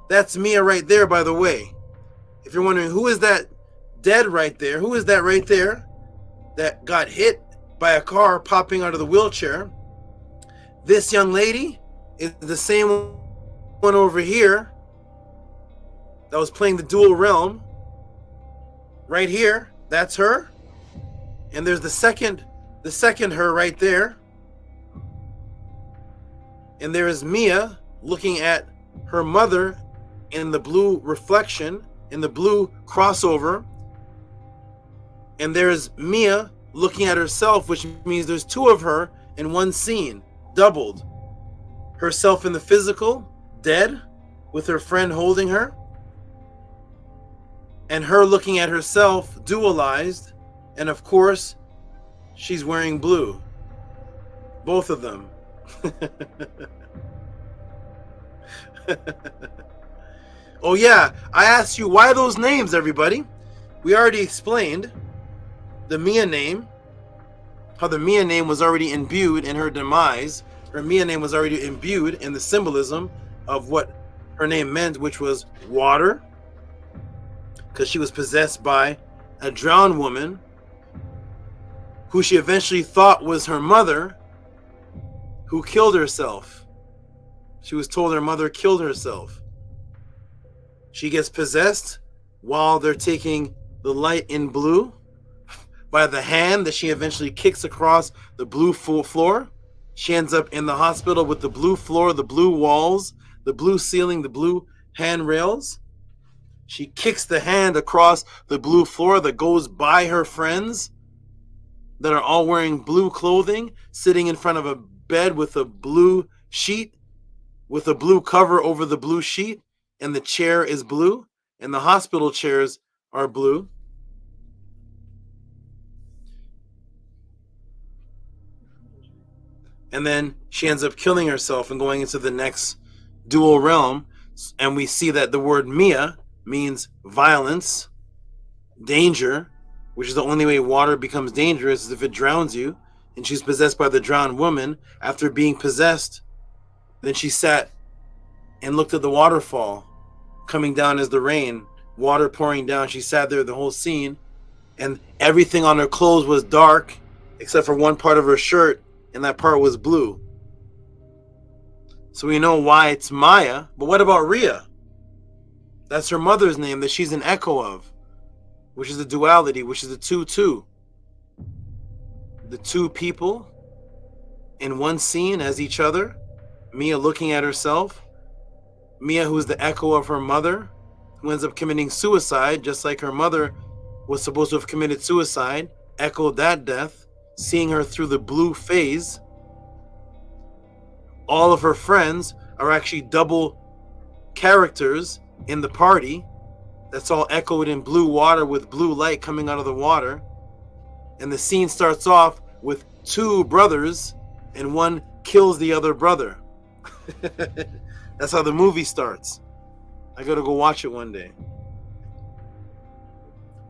Speaker 2: That's Mia right there, by the way. If you're wondering who is that dead right there, who is that right there that got hit by a car popping out of the wheelchair? This young lady is the same one over here that was playing the dual realm. Right here, that's her. And there's the second her right there. And there is Mia looking at her mother in the blue reflection, in the blue crossover. And there's Mia looking at herself, which means there's 2 of her in one scene, doubled. Herself in the physical, dead, with her friend holding her, and her looking at herself, dualized, and of course, she's wearing blue. Both of them. Oh yeah, I asked you why those names, everybody. We already explained the Mia name, how the Mia name was already imbued in her demise. Her Mia name was already imbued in the symbolism of what her name meant, which was water, because she was possessed by a drowned woman who she eventually thought was her mother, who killed herself. She was told her mother killed herself. She gets possessed while they're taking the light in blue by the hand that she eventually kicks across the blue floor. She ends up in the hospital with the blue floor, the blue walls, the blue ceiling, the blue handrails. She kicks the hand across the blue floor that goes by her friends that are all wearing blue clothing, sitting in front of a bed with a blue sheet, with a blue cover over the blue sheet, and the chair is blue, and the hospital chairs are blue. And then she ends up killing herself and going into the next dual realm. And we see that the word Mia means violence, danger, which is the only way water becomes dangerous is if it drowns you. And she's possessed by the drowned woman. After being possessed, then she sat and looked at the waterfall coming down as the rain, water pouring down. She sat there the whole scene, and everything on her clothes was dark except for one part of her shirt, and that part was blue. So we know why it's Maya. But what about Rhea? That's her mother's name that she's an echo of, which is the duality, which is the 2-2. The 2 people in one scene as each other. Mia looking at herself, Mia, who's the echo of her mother, who ends up committing suicide, just like her mother was supposed to have committed suicide, echoed that death, seeing her through the blue phase. All of her friends are actually double characters in the party. That's all echoed in blue water with blue light coming out of the water. And the scene starts off with two brothers and one kills the other brother. That's how the movie starts. I gotta go watch it one day.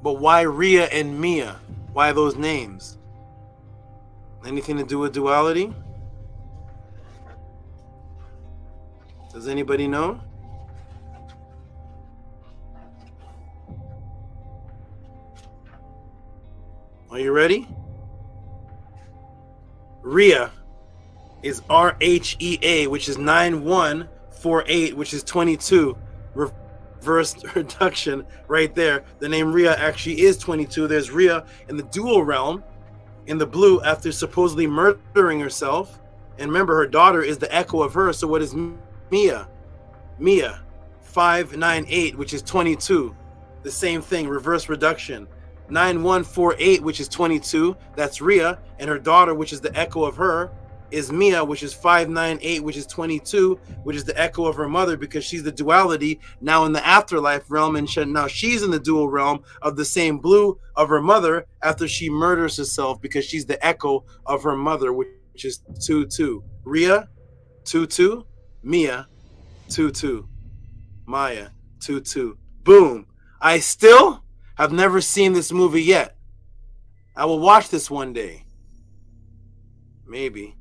Speaker 2: But why Rhea and Mia? Why those names? Anything to do with duality? Does anybody know? Are you ready? Rhea is RHEA, which is 9148, which is 22. Reverse reduction right there. The name Rhea actually is 22. There's Rhea in the dual realm in the blue after supposedly murdering herself. And remember, her daughter is the echo of her. So what is Mia? Mia 598, which is 22. The same thing, reverse reduction. 9148, which is 22. That's Rhea. And her daughter, which is the echo of her, is Mia, which is 598, which is 22, which is the echo of her mother, because she's the duality now in the afterlife realm, and now she's in the dual realm of the same blue of her mother after she murders herself, because she's the echo of her mother, which is 22. Rhea 22, Mia 22, Maya 22. Boom. I still have never seen this movie yet. I will watch this one day. Maybe.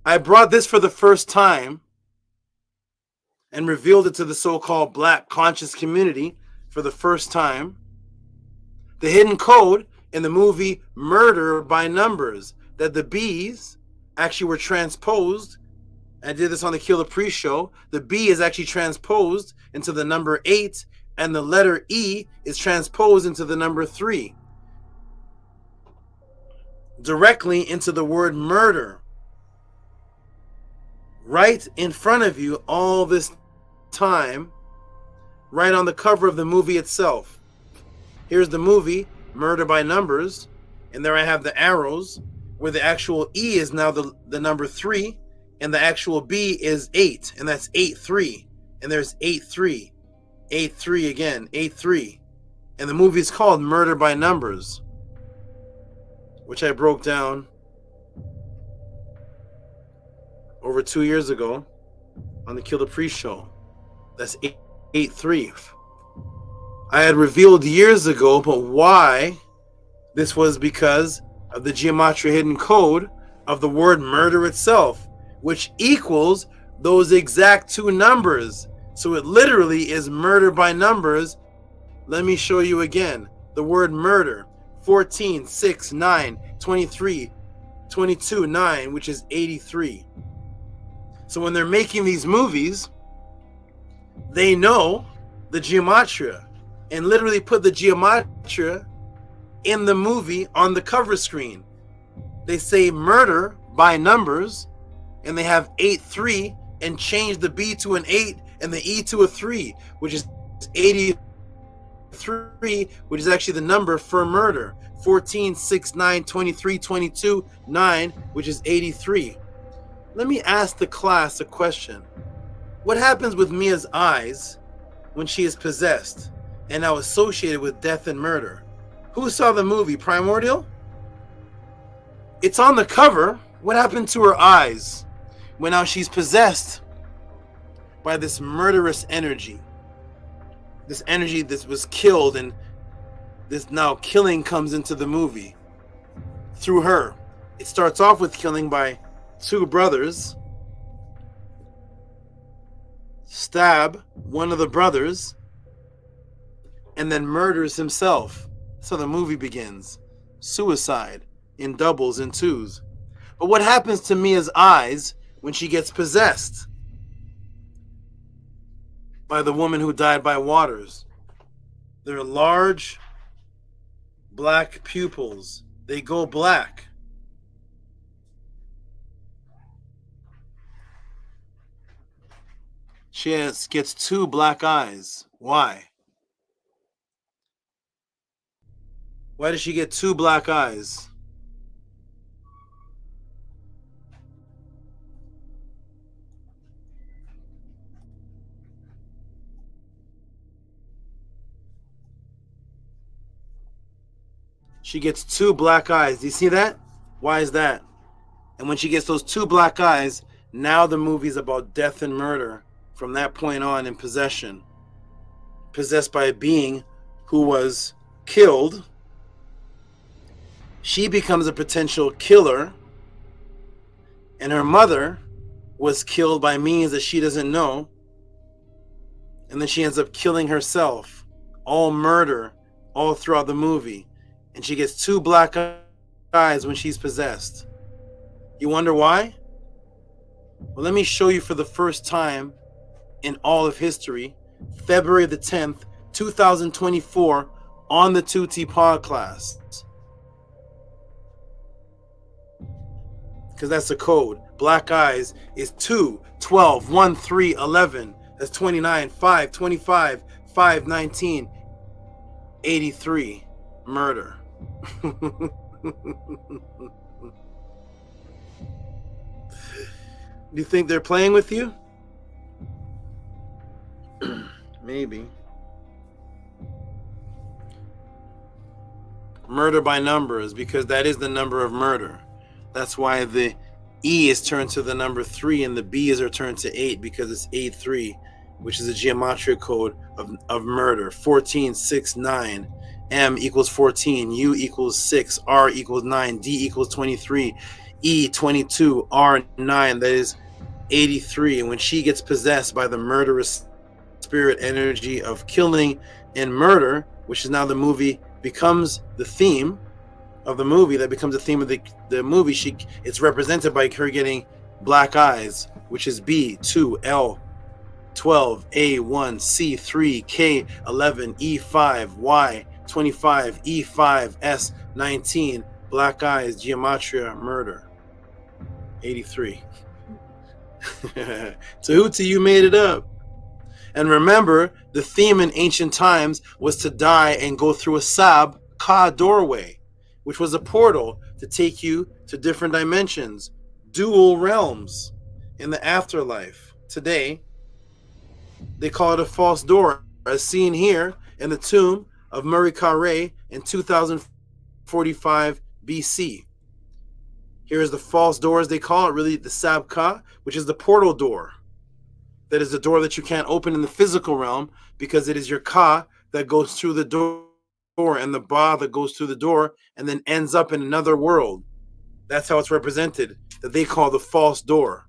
Speaker 2: I brought this for the first time and revealed it to the so-called Black conscious community for the first time. The hidden code in the movie Murder by Numbers, that the B's actually were transposed. I did this on the Kill the Priest show. The B is actually transposed into the number 8, and the letter E is transposed into the number 3. Directly into the word murder. Right in front of you all this time, right on the cover of the movie itself. Here's the movie, Murder by Numbers, and there I have the arrows, where the actual E is now the number 3, and the actual B is 8, and that's 8-3, and there's 8-3, 8-3 again, 8-3, and the movie is called Murder by Numbers, which I broke down over 2 years ago on the Kill the Priest show. That's 8-3. I had revealed years ago, but why this was because of the gematria hidden code of the word murder itself, which equals those exact two numbers. So it literally is murder by numbers. Let me show you again. The word murder, 14, 6, 9, 23, 22, 9, which is 83. So when they're making these movies, they know the gematria and literally put the gematria in the movie on the cover screen. They say murder by numbers, and they have 8-3 and change the B to an 8 and the E to a 3, which is 83, which is actually the number for murder. 14, 6, 9, 23, 22, 9, which is 83. Let me ask the class a question. What happens with Mia's eyes when she is possessed and now associated with death and murder? Who saw the movie Primordial? It's on the cover. What happened to her eyes when now she's possessed by this murderous energy? This energy that was killed, and this now killing comes into the movie through her. It starts off with killing by two brothers. Stab one of the brothers and then murders himself. So the movie begins. Suicide in doubles and twos. But what happens to Mia's eyes when she gets possessed by the woman who died by waters? They're large black pupils. They go black. gets 2 black eyes. Why? Why does she get 2 black eyes? She gets 2 black eyes. Do you see that? Why is that? And when she gets those 2 black eyes, now the movie's about death and murder from that point on in possession. Possessed by a being who was killed. She becomes a potential killer. And her mother was killed by means that she doesn't know. And then she ends up killing herself. All murder all throughout the movie. And she gets 2 black eyes when she's possessed. You wonder why? Well, let me show you for the first time in all of history, February the 10th, 2024, on the Tehuti podcast. Because that's the code. Black eyes is 2, 12, 1, 3, 11. That's 29, 5, 25, 5, 19, 83. Murder. Do you think they're playing with you? Maybe. Murder by numbers, because that is the number of murder. That's why the E is turned to the number 3 and the B's are turned to 8, because it's 8-3, which is a geometric code of murder. 14, 6, 9. M equals 14, U equals 6, R equals 9, D equals 23, E 22, R 9, that is 83. And when she gets possessed by the murderous spirit energy of killing and murder, which is now the movie becomes the theme of the movie, that becomes the theme of the movie, it's represented by her getting black eyes, which is B 2, L 12, A 1, C 3, K 11, E 5, Y 25, E5, S 19, black eyes, gematria, murder. 83. Tehuti, you made it up. And remember, the theme in ancient times was to die and go through a SABA doorway, which was a portal to take you to different dimensions, dual realms in the afterlife. Today, they call it a false door, as seen here in the tomb of Murray Carre in 2045 BC. Here is the false door, as they call it, really the SABA, which is the portal door. That is the door that you can't open in the physical realm, because it is your ka that goes through the door and the ba that goes through the door and then ends up in another world. That's how it's represented, that they call the false door.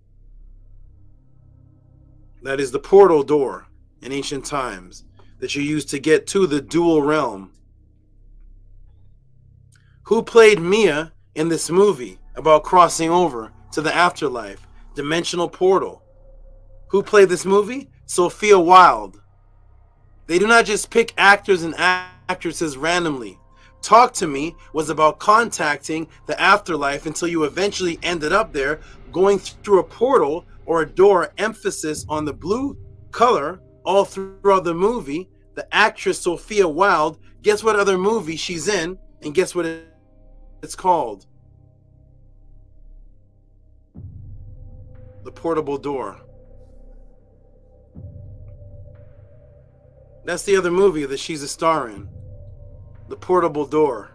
Speaker 2: That is the portal door in ancient times that you use to get to the dual realm. Who played Mia in this movie about crossing over to the afterlife, dimensional portal? Who played this movie? Sophia Wilde. They do not just pick actors and actresses randomly. Talk to Me was about contacting the afterlife until you eventually ended up there, going through a portal or a door, emphasis on the blue color all throughout the movie. The actress Sophia Wilde, guess what other movie she's in, and guess what it's called? The Portable Door. That's the other movie that she's a star in. The Portable Door.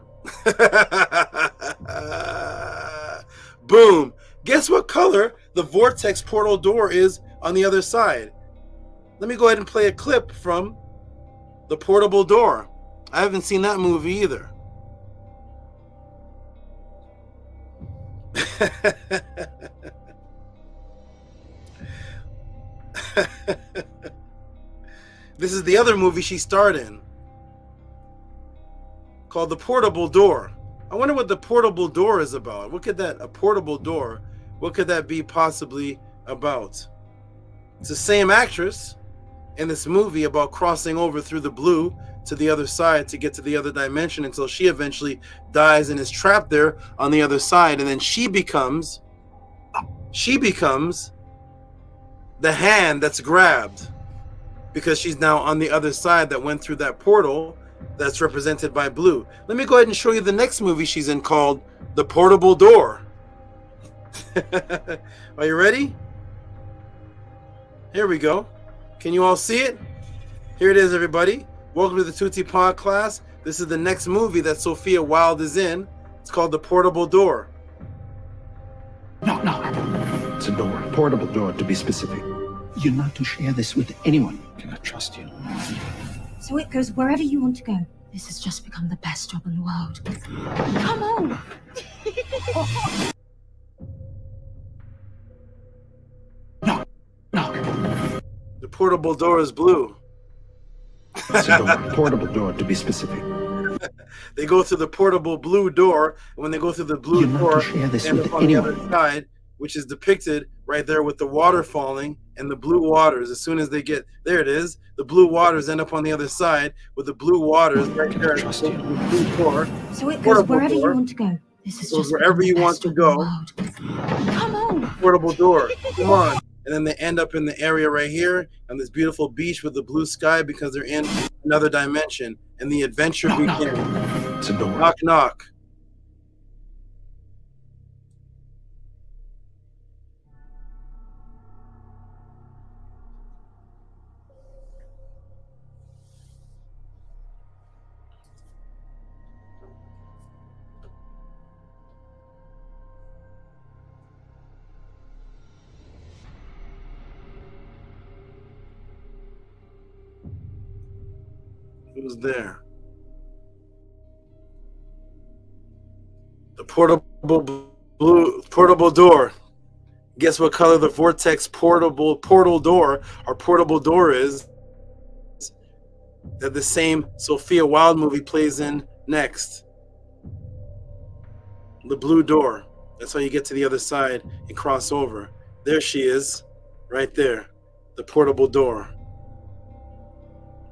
Speaker 2: Boom. Guess what color the vortex portal door is on the other side? Let me go ahead and play a clip from The Portable Door. I haven't seen that movie either. This is the other movie she starred in, called The Portable Door. I wonder what The Portable Door is about. What could that, a portable door, what could that be possibly about? It's the same actress in this movie about crossing over through the blue to the other side to get to the other dimension until she eventually dies and is trapped there on the other side. And then she becomes the hand that's grabbed, because she's now on the other side that went through that portal that's represented by blue. Let me go ahead and show you the next movie she's in, called The Portable Door. Are you ready? Here we go. Can you all see it? Here it is, everybody. Welcome to the Tehuti Pod class. This is the next movie that Sophia Wilde is in. It's called The Portable Door.
Speaker 12: No. It's a door. Portable door, to be specific. You're not to share this with anyone. Can I trust you?
Speaker 13: So it goes wherever you want to go. This has just become the best job in the world. Come on!
Speaker 2: The portable door is blue.
Speaker 12: It's a door. Portable door, to be specific.
Speaker 2: They go through the portable blue door, and when they go through the blue door,
Speaker 12: share this
Speaker 2: they end
Speaker 12: with
Speaker 2: up on
Speaker 12: anyone.
Speaker 2: the other side, which is depicted right there with the water falling and the blue waters. As soon as they get there, it is. The blue waters end up on the other side with the blue waters right there. The blue door.
Speaker 13: So it goes
Speaker 2: Portable
Speaker 13: wherever
Speaker 2: door.
Speaker 13: you want to go. This is
Speaker 2: Goes
Speaker 13: just
Speaker 2: wherever you want to go.
Speaker 13: Come on!
Speaker 2: Portable door. Come on. And then they end up in the area right here on this beautiful beach with the blue sky because they're in another dimension. And the adventure begins.
Speaker 12: It's a door.
Speaker 2: Knock, knock. Who's there? The portable door. Guess what color the vortex portal door or portable door is? That the same Sophia Wilde movie plays in next. The blue door. That's how you get to the other side and cross over. There she is, right there. The portable door.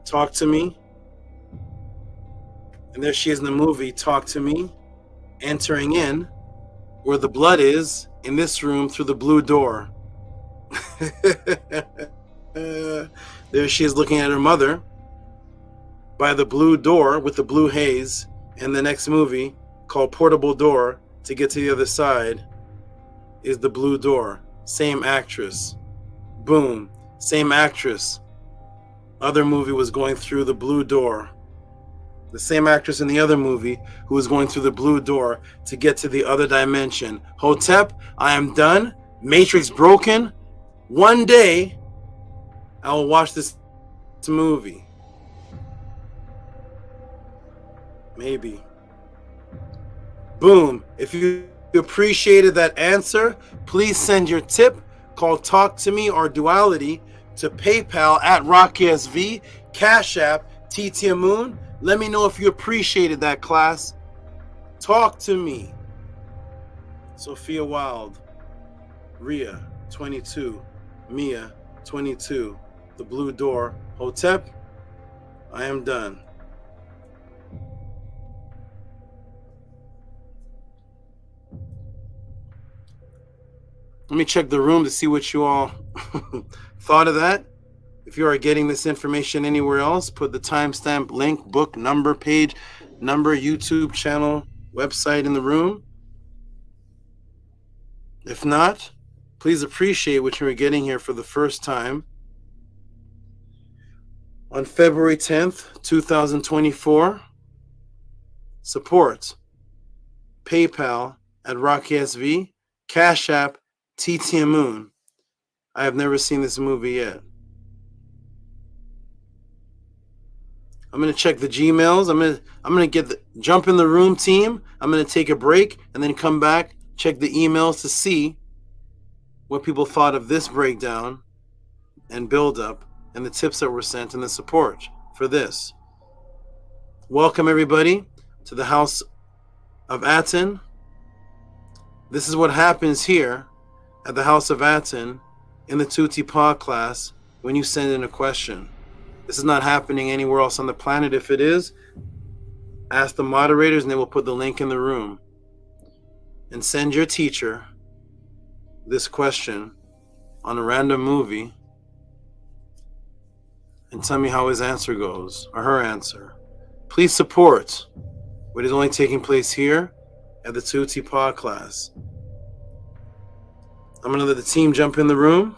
Speaker 2: Talk to me. And there she is in the movie, Talk to Me, entering in where the blood is in this room through the blue door. There she is looking at her mother by the blue door with the blue haze. And the next movie, called Portable Door, to get to the other side, is the blue door. Same actress. Boom. Same actress. Other movie was going through the blue door. The same actress in the other movie who was going through the blue door to get to the other dimension. Hotep, I am done. Matrix broken. One day, I will watch this movie. Maybe. Boom. If you appreciated that answer, please send your tip called Talk to Me or Duality to PayPal at RockySV, Cash App, TT Moon. Let me know if you appreciated that, class. Talk to me. Sophia Wilde, Rhea, 22, Mia, 22, The Blue Door, Hotep, I am done. Let me check the room to see what you all thought of that. If you are getting this information anywhere else, put the timestamp, link, book, number, page, number, YouTube channel, website in the room. If not, please appreciate what you are getting here for the first time. On February 10th, 2024, support PayPal at RockySV, Cash App, TT Moon. I have never seen this movie yet. I'm gonna check the Gmails. I'm gonna jump in the room, team. I'm gonna take a break and then come back, check the emails to see what people thought of this breakdown and build up and the tips that were sent and the support for this. Welcome everybody to the House of ATTON. This is what happens here at the House of ATTON in the Tehuti Pod class when you send in a question. This is not happening anywhere else on the planet. If it is, ask the moderators and they will put the link in the room. And send your teacher this question on a random movie and tell me how his answer goes, or her answer. Please support what is only taking place here at the Tehuti Pod class. I'm going to let the team jump in the room.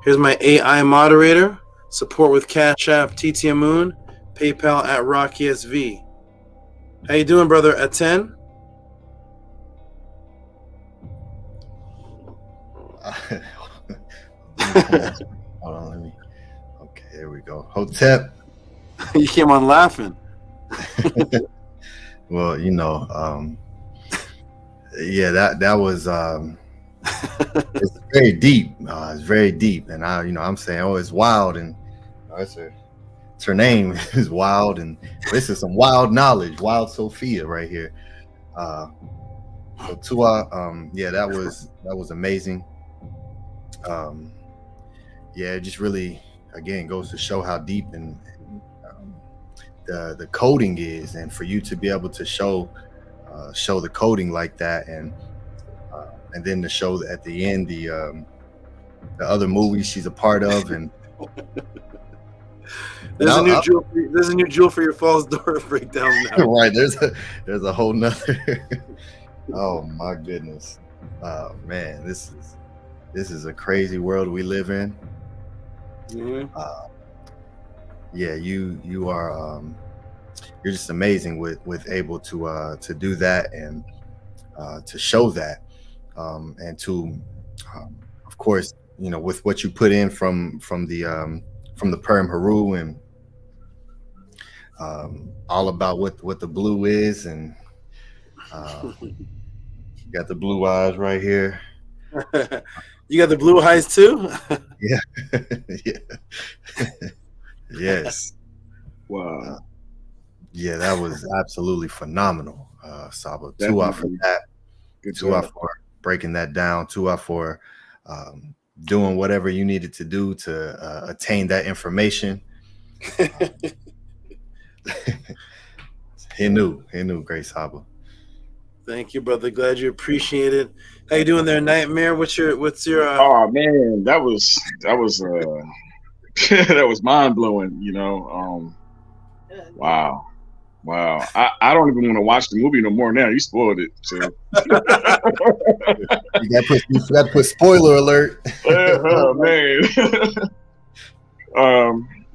Speaker 2: Here's my AI moderator. Support with Cash App, TT Moon, PayPal at RockySV. How you doing, brother? At 10?
Speaker 18: Hold on, let me. Okay, here we go. Hotep.
Speaker 2: You came on laughing.
Speaker 18: Well, you know, yeah, that was it's very deep. It's very deep, and I'm saying, oh, it's wild, and it's her name is wild, and this is some wild knowledge, wild Sophia right here. So Tua, yeah, that was amazing. Yeah, it just really, again, goes to show how deep and the coding is, and for you to be able to show the coding like that, and then to show at the end the other movies she's a part of, and
Speaker 2: there's a new jewel for your false door breakdown now.
Speaker 18: Right, there's a whole nother. Oh my goodness, man, this is a crazy world we live in.
Speaker 2: Mm-hmm.
Speaker 18: Yeah, you are you're just amazing with able to do that, and to show that, and to of course, you know, with what you put in from the Perm Haru, and all about what the blue is, and you got the blue eyes right here.
Speaker 2: You got the blue eyes too?
Speaker 18: Yeah. Yeah. Yes.
Speaker 4: Wow.
Speaker 18: Yeah, that was absolutely phenomenal, Saba. Tua for that. Tua for breaking that down. Tua for doing whatever you needed to do to attain that information. He knew, great Saba.
Speaker 2: Thank you, brother. Glad you appreciate it. How you doing there, Nightmare? What's your
Speaker 4: Oh man, that was that was mind blowing, you know. Wow. I don't even want to watch the movie no more now. You spoiled it. So
Speaker 18: you got to put spoiler alert.
Speaker 4: Oh man.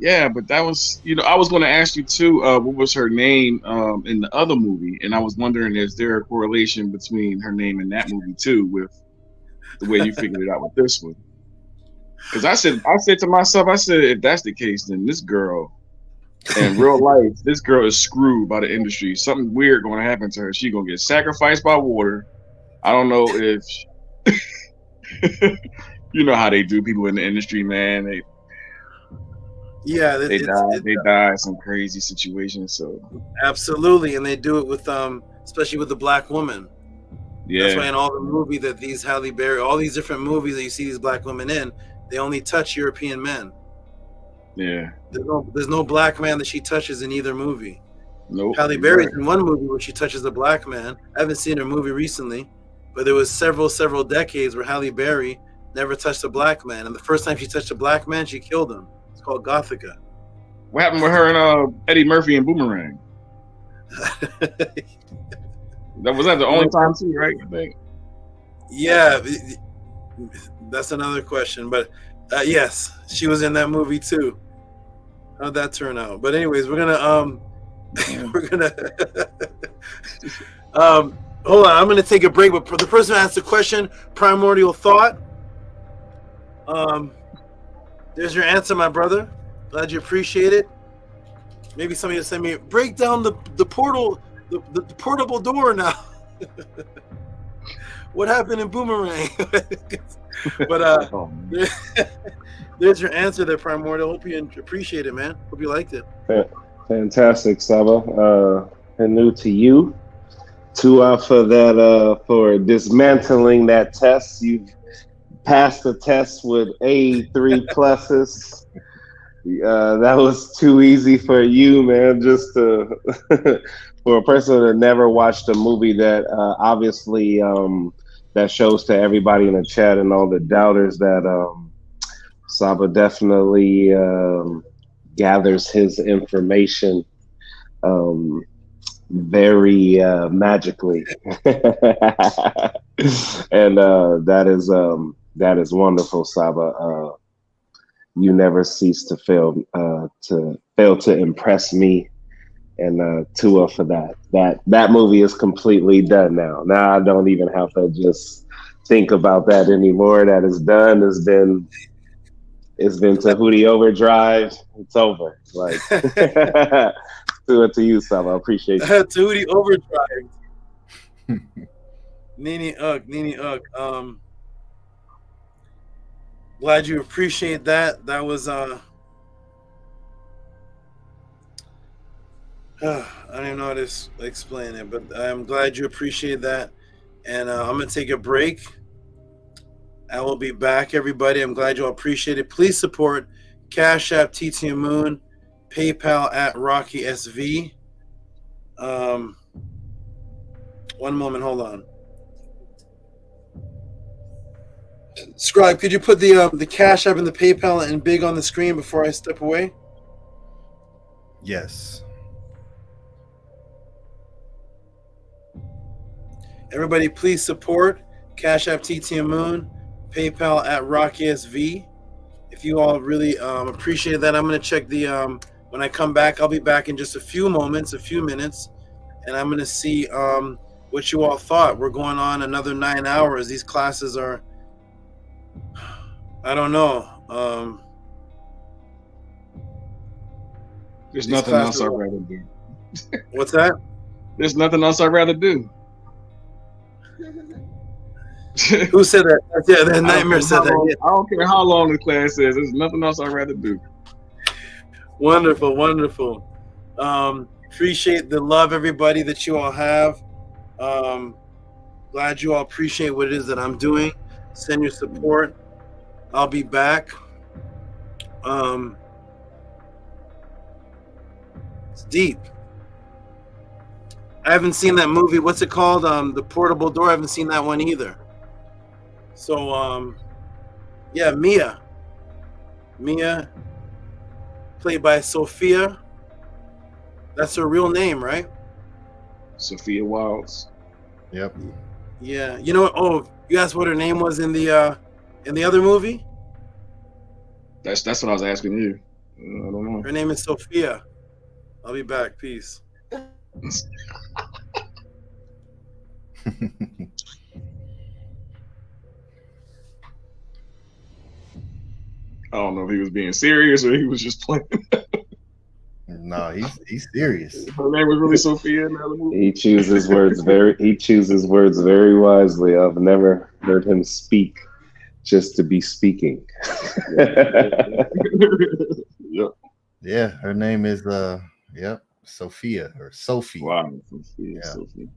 Speaker 4: Yeah, but that was, you know, I was going to ask you too, what was her name in the other movie, and I was wondering, is there a correlation between her name in that movie too with the way you figured it out with this one? Because I said to myself, if that's the case, then this girl, in real life, this girl is screwed by the industry. Something weird going to happen to her. She's going to get sacrificed by water. I don't know if you know how they do people in the industry, man. They die in some crazy situations. So
Speaker 2: absolutely, and they do it with especially with the black woman.
Speaker 4: Yeah,
Speaker 2: that's why in all the movie that these Halle Berry, all these different movies that you see these black women in, they only touch European men.
Speaker 4: Yeah,
Speaker 2: there's no black man that she touches in either movie.
Speaker 4: Nope.
Speaker 2: Halle Berry's in one movie where she touches a black man. I haven't seen her movie recently, but there was several decades where Halle Berry never touched a black man, and the first time she touched a black man, she killed him. It's called Gothica.
Speaker 4: What happened with her and Eddie Murphy and Boomerang? Was that the only time too, right? I think.
Speaker 2: Yeah, that's another question, but yes, she was in that movie too. How'd that turn out? But anyways, we're gonna hold on. I'm gonna take a break, but for the person who asked the question, Primordial Thought. There's your answer, my brother. Glad you appreciate it. Maybe somebody will send me break down the portal, the portable door now. What happened in Boomerang? But there's your answer there, Primordial. Hope you appreciate it, man. Hope you liked it.
Speaker 20: Fantastic, Saba. And new to you. Tua for that, for dismantling that test. You've passed the test with A3 pluses. That was too easy for you, man. Just to for a person that never watched a movie that obviously that shows to everybody in the chat and all the doubters that Saba definitely gathers his information very magically, and that is wonderful, Saba. You never cease to fail to impress me, and Tua for that. That movie is completely done now. Now I don't even have to just think about that anymore. That is done. It's been Tehuti Overdrive. It's over. Like to you, Saba. I appreciate you.
Speaker 2: Tehuti Overdrive. Nini Ugg. Glad you appreciate that. That was I don't even know how to explain it, but I'm glad you appreciate that. And I'm gonna take a break. I will be back, everybody. I'm glad you all appreciate it. Please support Cash App TT Moon, PayPal at Rocky SV. One moment, hold on. Scribe, could you put the Cash App and the PayPal in big on the screen before I step away?
Speaker 18: Yes.
Speaker 2: Everybody, please support Cash App TT Moon, PayPal at Rocky SV. If you all really appreciate that, I'm going to check the when I come back. I'll be back in just a few moments, a few minutes, and I'm going to see what you all thought. We're going on another 9 hours. These classes are, I don't know.
Speaker 4: There's nothing else I'd rather do.
Speaker 2: What's that?
Speaker 4: There's nothing else I'd rather do.
Speaker 2: Who said that? Yeah, that Nightmare said that.
Speaker 4: I don't care how long the class is. There's nothing else I'd rather do.
Speaker 2: Wonderful, wonderful. Appreciate the love, everybody, that you all have. Glad you all appreciate what it is that I'm doing. Send your support. I'll be back. It's deep. I haven't seen that movie. What's it called? The Portable Door. I haven't seen that one either. So, yeah, Mia, played by Sophia. That's her real name, right?
Speaker 4: Sophia Wilds.
Speaker 18: Yep.
Speaker 2: Yeah. You know what? Oh, you asked what her name was in the other movie?
Speaker 4: That's what I was asking you. I don't know.
Speaker 2: Her name is Sophia. I'll be back. Peace.
Speaker 4: I don't know if he was being serious or he was just playing.
Speaker 18: No, he's serious.
Speaker 4: Her name was really Sophia in the other movie.
Speaker 20: He chooses words very wisely. I've never heard him speak just to be speaking.
Speaker 4: Yep.
Speaker 18: Yeah, her name is Sophia or Sophie.
Speaker 4: Wow, Sophia.
Speaker 18: Yeah.
Speaker 4: Sophia.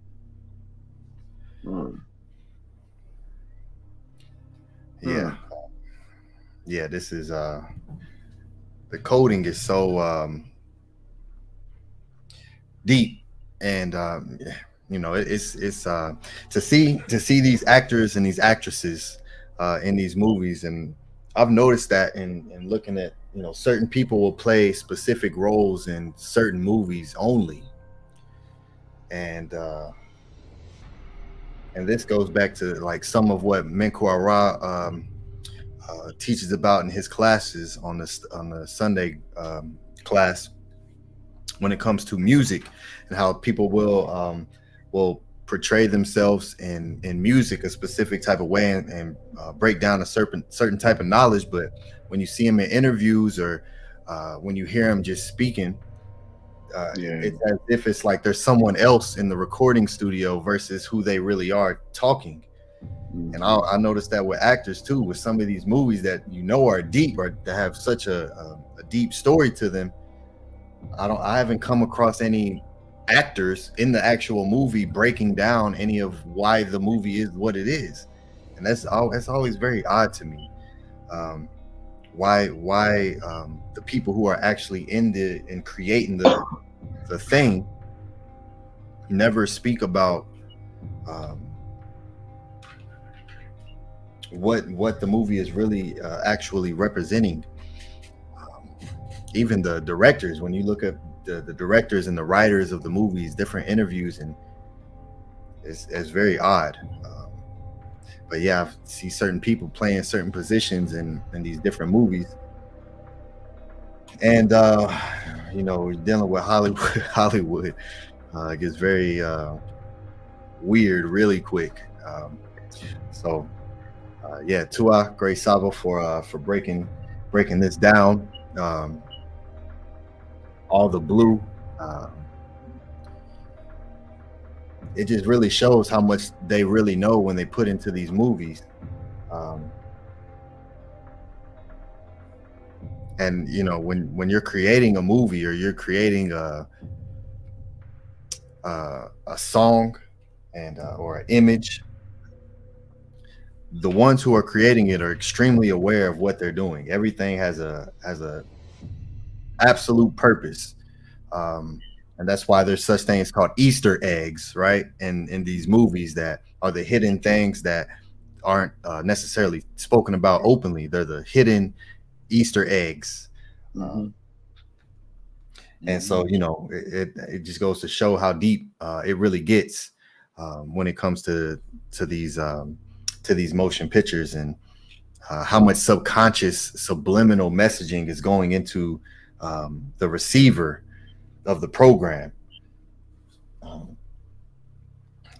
Speaker 18: Yeah. Yeah, this is the coding is so deep, and you know, it's to see these actors and these actresses in these movies, and I've noticed that in looking at, you know, certain people will play specific roles in certain movies only, and this goes back to like some of what Menku Ara teaches about in his classes on the Sunday class when it comes to music, and how people will portray themselves in music a specific type of way and break down a certain type of knowledge, but when you see him in interviews or when you hear him just speaking, it's as if it's like there's someone else in the recording studio versus who they really are talking. And I noticed that with actors too, with some of these movies that you know are deep or that have such a deep story to them. I haven't come across any actors in the actual movie breaking down any of why the movie is what it is, and that's always very odd to me. Why the people who are actually in creating the thing never speak about what the movie is really actually representing. Even the directors, when you look at the directors and the writers of the movies, different interviews, and it's very odd. But yeah, I see certain people playing certain positions in these different movies. And you know, we're dealing with Hollywood gets very weird really quick. So yeah, Tua, great Saba for breaking this down. All the blue, it just really shows how much they really know when they put into these movies. And you know, when you're creating a movie or you're creating a song and or an image, the ones who are creating it are extremely aware of what they're doing. Everything has a absolute purpose, and that's why there's such things called Easter eggs, right? In these movies, that are the hidden things that aren't necessarily spoken about openly. They're the hidden Easter eggs. And so, you know, it just goes to show how deep it really gets when it comes to these motion pictures, and how much subconscious subliminal messaging is going into the receiver of the program.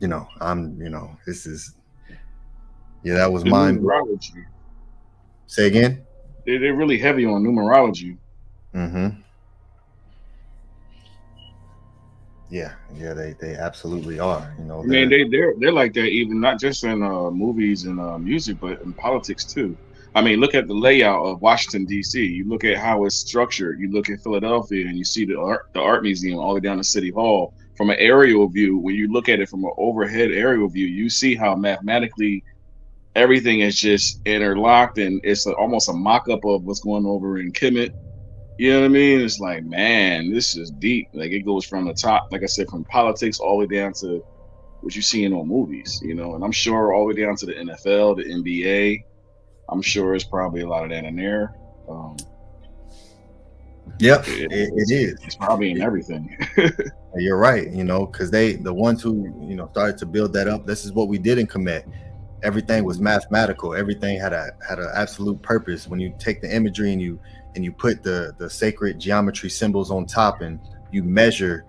Speaker 18: You know, this is, yeah, that was mine. Say again?
Speaker 4: They're really heavy on numerology.
Speaker 18: Yeah, they absolutely are. You know,
Speaker 4: Man, they're like that, even not just in movies and music, but in politics too. I mean, look at the layout of Washington D.C. You look at how it's structured. You look at Philadelphia, and you see the art museum all the way down to City Hall. From an aerial view, when you look at it from an overhead aerial view, you see how mathematically everything is just interlocked, and it's almost a mock-up of what's going over in Kemet. You know what I mean? It's like, man, this is deep. Like, it goes from the top, like I said, from politics all the way down to what you see in movies, you know. And I'm sure all the way down to the NFL, the NBA. I'm sure it's probably a lot of that in there.
Speaker 18: Yep, it is.
Speaker 4: It's probably in everything.
Speaker 18: You're right, you know, because the ones who, you know, started to build that up. This is what we did in Kemet. Everything was mathematical. Everything had an absolute purpose. When you take the imagery and you put the sacred geometry symbols on top, and you measure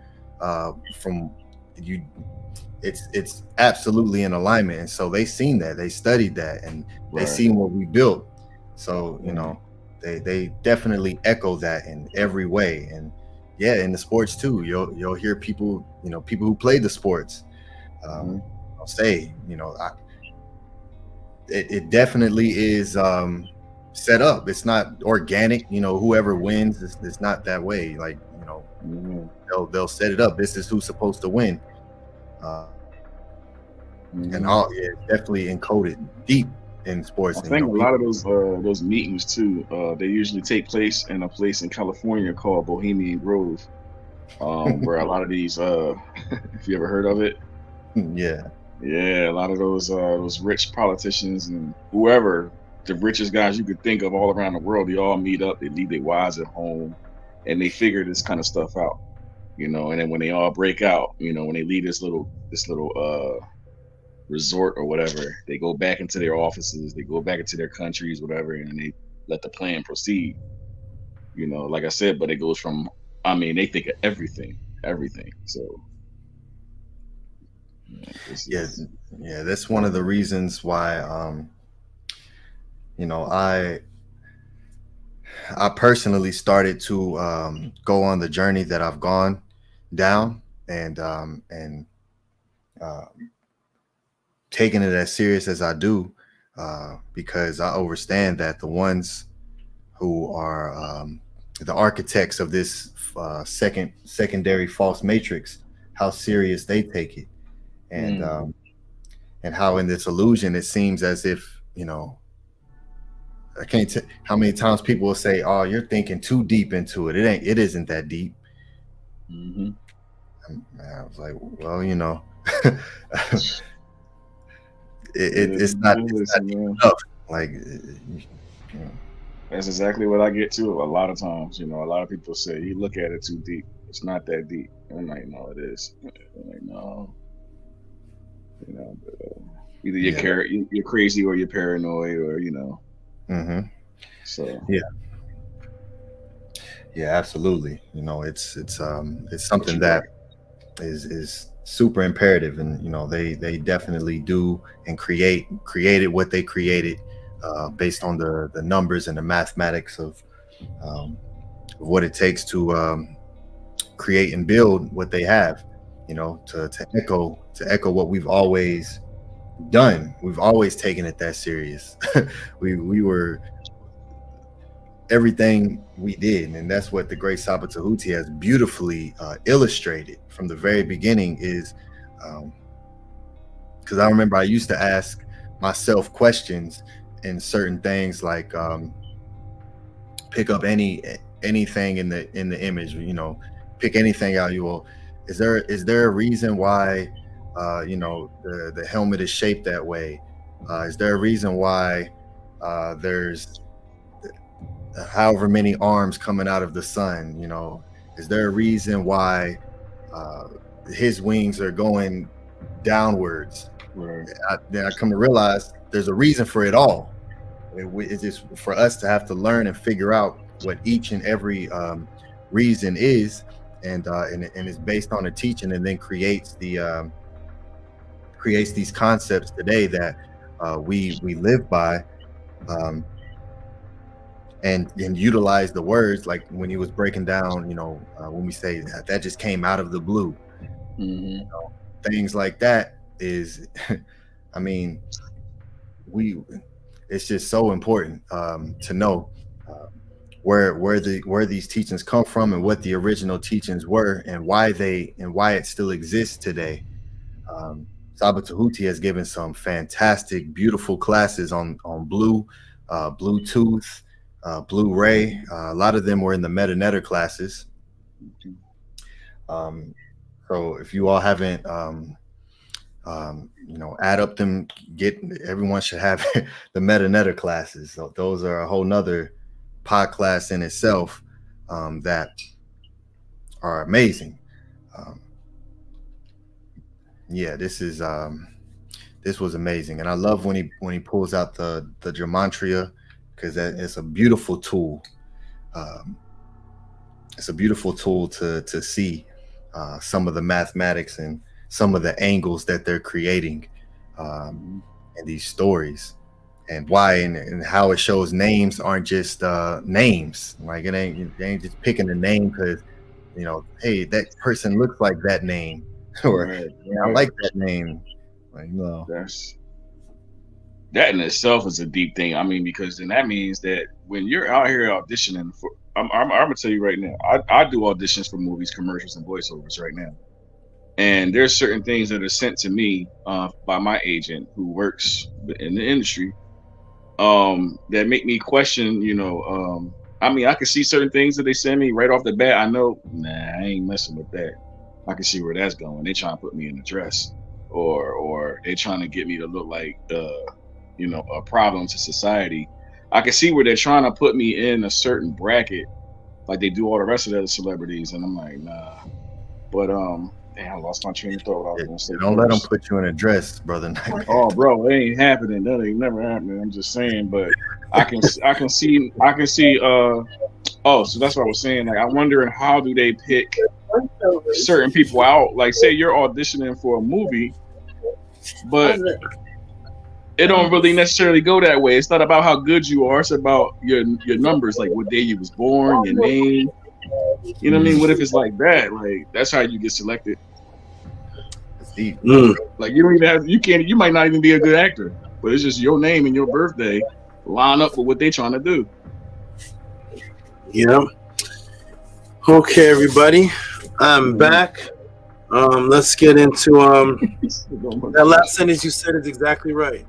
Speaker 18: it's absolutely in alignment. And so they seen that, they studied that, and they seen what we built. So, you know, they definitely echo that in every way. And yeah, in the sports too, you'll hear people, you know, people who play the sports say, you know, it definitely is set up. It's not organic, you know, whoever wins, it's not that way. Like, you know, they'll set it up. This is who's supposed to win. And all, yeah, it's definitely encoded deep in sports.
Speaker 4: I think a lot of those meetings too, they usually take place in a place in California called Bohemian Grove, where a lot of these, if you ever heard of it, yeah, a lot of those rich politicians and whoever, the richest guys you could think of all around the world, they all meet up. They leave their wives at home, and they figure this kind of stuff out, you know. And then when they all break out, you know, when they leave this little resort or whatever, they go back into their offices, they go back into their countries, whatever, and they let the plan proceed. You know, like I said, but it goes from, I mean, they think of everything. So
Speaker 18: yeah, that's one of the reasons why you know, I personally started to go on the journey that I've gone down, and taking it as serious as I do, because I understand that the ones who are the architects of this secondary false matrix, how serious they take it, and how in this illusion it seems as if, you know, I can't tell how many times people will say, "Oh, you're thinking too deep into it. It isn't that deep." And I was like, well, you know, it's not deep enough. Like,
Speaker 4: That's exactly what I get to a lot of times. A lot of people say you look at it too deep. It's not that deep. I'm like, no, it is. I'm like, no. But, either you're crazy or you're paranoid, or
Speaker 18: Mm-hmm.
Speaker 4: So
Speaker 18: yeah, absolutely. It's something that is super imperative, and they definitely do and created what they created based on the numbers and the mathematics of what it takes to create and build what they have. To echo what we've always done. We've always taken it that serious. we were everything we did, and that's what the great SABA Tehuti has beautifully illustrated from the very beginning. Is because I remember I used to ask myself questions in certain things, like pick up anything in the image, pick anything out. Is there a reason why the helmet is shaped that way? Is there a reason why there's however many arms coming out of the sun? Is there a reason why his wings are going downwards? Then I come to realize there's a reason for it all. It's just for us to have to learn and figure out what each and every reason is, and it's based on a teaching, and then creates these concepts today that we live by, and utilize the words, like when he was breaking down, when we say that just came out of the blue.
Speaker 4: Mm-hmm.
Speaker 18: Things like that is, I mean, it's just so important to know where these teachings come from, and what the original teachings were, and why it still exists today. SABA Tehuti has given some fantastic, beautiful classes on blue, Bluetooth, Blu-ray. A lot of them were in the Meta classes. So if you all haven't add up them, everyone should have the Meta classes. So those are a whole nother pod class in itself, that are amazing. Yeah, this was amazing, and I love when he pulls out the gematria, because it's a beautiful tool. It's a beautiful tool to see some of the mathematics and some of the angles that they're creating in these stories, and why and how it shows names aren't just names. Like it ain't just picking a name because hey, that person looks like that name, or I like that name. Like, no.
Speaker 4: That in itself is a deep thing. I mean, because then that means that when you're out here auditioning for, I'm gonna tell you right now, I do auditions for movies, commercials, and voiceovers right now. And there's certain things that are sent to me by my agent who works in the industry that make me question, I mean, I can see certain things that they send me right off the bat. I know, I ain't messing with that. I can see where that's going. They trying to put me in a dress, or they trying to get me to look like, a problem to society. I can see where they're trying to put me in a certain bracket, like they do all the rest of the other celebrities, and I'm like, nah. But damn, I lost my train of thought. What I was gonna say.
Speaker 18: Don't let them put you in a dress, brother.
Speaker 4: Oh, bro, it ain't happening. That ain't never happening. I'm just saying, but I can see. Oh, so that's what I was saying. Like, I'm wondering, how do they pick certain people out? Like, say you're auditioning for a movie, but it don't really necessarily go that way. It's not about how good you are. It's about your numbers, like what day you was born, your name. You know what I mean? What if it's like that? Like, that's how you get selected.
Speaker 18: It's deep.
Speaker 4: Like, you don't even have. You might not even be a good actor, but it's just your name and your birthday line up with what they trying to do.
Speaker 2: Yeah. Okay, everybody, I'm back. Let's get into that last sentence you said is exactly right.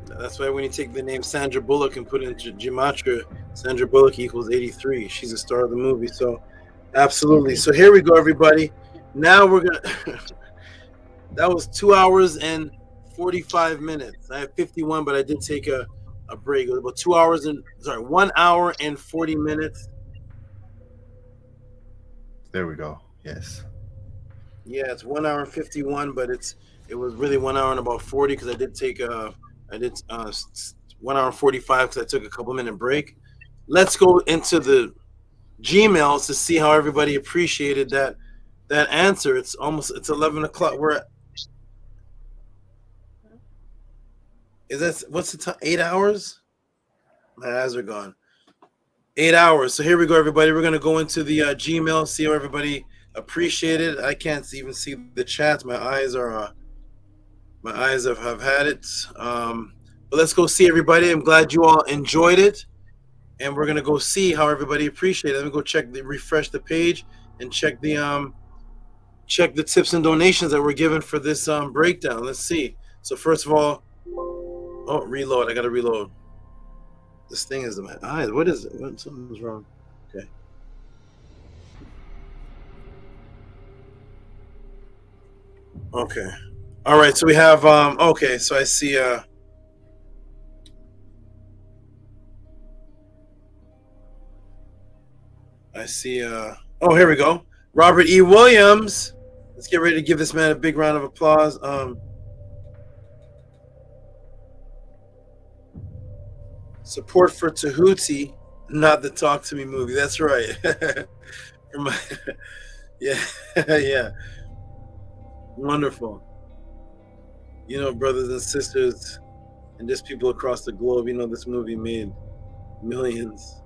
Speaker 2: That's why when you take the name Sandra Bullock and put it into gematria, Sandra Bullock equals 83. She's a star of the movie. So, absolutely. So here we go, everybody. Now we're gonna. That was 2 hours and 45 minutes. I have 51, but I did take a break. It was about 2 hours and 1 hour and 40 minutes.
Speaker 18: There we go. Yes.
Speaker 2: Yeah, it's 1 hour and 51, but it was really 1 hour and about 40 because I did 1 hour and 45 because I took a couple minute break. Let's go into the Gmails to see how everybody appreciated that answer. It's 11 o'clock. What's the time? 8 hours? My eyes are gone. 8 hours. So here we go, everybody. We're gonna go into the Gmail, see how everybody appreciated it. I can't even see the chats. My eyes have had it. But let's go see everybody. I'm glad you all enjoyed it, and we're gonna go see how everybody appreciated it. Let me go refresh the page and check the tips and donations that were given for this breakdown. Let's see. So first of all, reload. I gotta reload. This thing is in my eyes. What is it? Something's wrong. Okay. Okay. All right. So we have okay. So I see oh, here we go. Robert E. Williams. Let's get ready to give this man a big round of applause. Support for Tehuti, not the Talk to Me movie. That's right. Yeah, yeah. Wonderful. You know, brothers and sisters, and just people across the globe, you know, this movie made millions.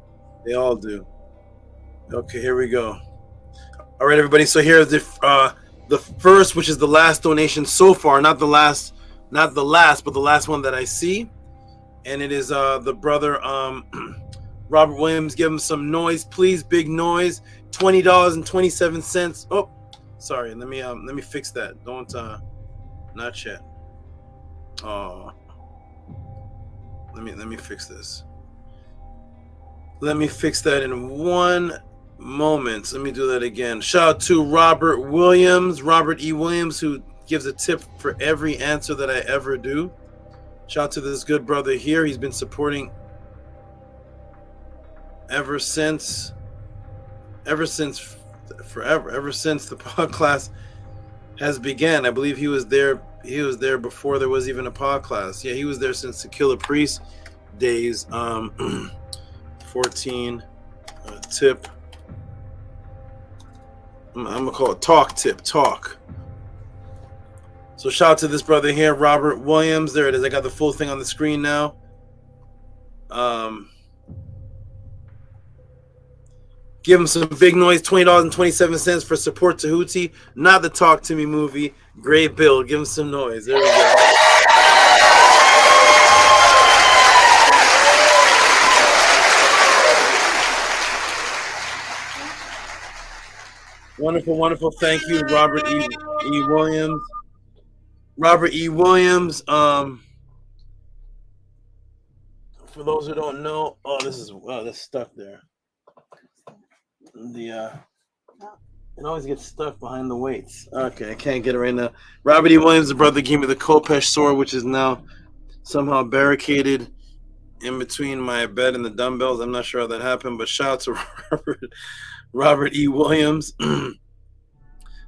Speaker 2: They all do. Okay, here we go. All right, everybody. So here's the first, which is the last donation so far. Not the last, but the last one that I see. And it is the brother Robert Williams. Give him some noise, please. Big noise. $20.27. Oh, sorry. Let me fix that. Don't not yet. Oh, let me fix this. Let me fix that in one moment. Let me do that again. Shout out to Robert Williams, Robert E. Williams, who gives a tip for every answer that I ever do. Shout out to this good brother here. He's been supporting ever since forever, ever since the pod class has began. I believe he was there before there was even a pod class. Yeah, he was there since the Killer Priest days. 14 tip. I'm gonna call it talk tip. Talk. So shout out to this brother here, Robert Williams. There it is. I got the full thing on the screen now. Give him some big noise. $20.27 for support Tehuti, not the Talk to Me movie. Great build. Give him some noise. There we go. Wonderful, wonderful. Thank you, Robert E. Williams. Robert E. Williams. For those who don't know, this is stuck there. It always gets stuck behind the weights. Okay, I can't get it right now. Robert E. Williams, the brother, gave me the Kopesh sword, which is now somehow barricaded in between my bed and the dumbbells. I'm not sure how that happened, but shout out to Robert E. Williams.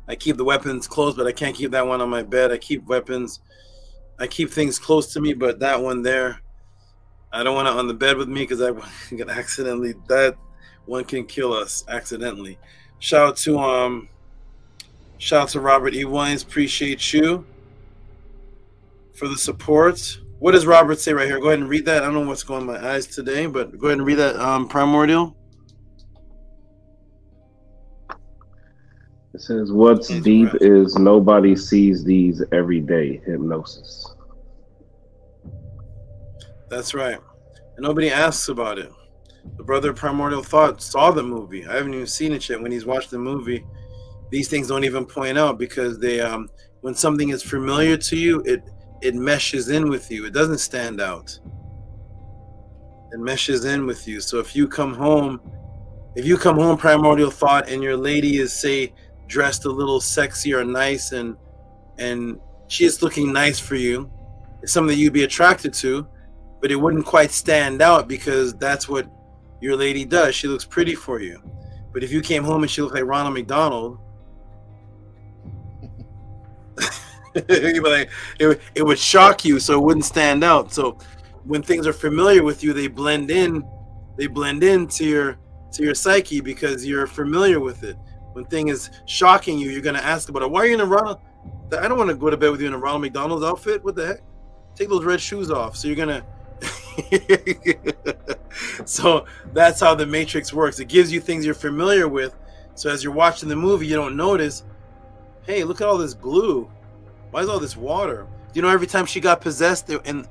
Speaker 2: I keep the weapons close, but I can't keep that one on my bed. I keep things close to me, but that one there, I don't want it on the bed with me because I can accidentally, that one can kill us accidentally. Shout out to Robert E. Williams. Appreciate you for the support. What does Robert say right here? Go ahead and read that. I don't know what's going on in my eyes today, but go ahead and read that, Primordial.
Speaker 20: It says, what's deep is nobody sees these every day. Hypnosis.
Speaker 2: That's right. And nobody asks about it. The brother Primordial Thought saw the movie. I haven't even seen it yet. When he's watched the movie, these things don't even point out because they when something is familiar to you, it meshes in with you. It doesn't stand out. It meshes in with you. So if you come home, Primordial Thought, and your lady is, say, dressed a little sexy or nice and she is looking nice for you, is something that you'd be attracted to, but it wouldn't quite stand out because that's what your lady does. She looks pretty for you. But if you came home and she looked like Ronald McDonald, it would shock you, so it wouldn't stand out. So when things are familiar with you, they blend into your psyche because you're familiar with it. When thing is shocking you, you're gonna ask about it. Why are you in a Ronald? I don't want to go to bed with you in a Ronald McDonald's outfit. What the heck? Take those red shoes off. So you're gonna. So that's how the Matrix works. It gives you things you're familiar with. So as you're watching the movie, you don't notice. Hey, look at all this blue. Why is all this water? You know, every time she got possessed, and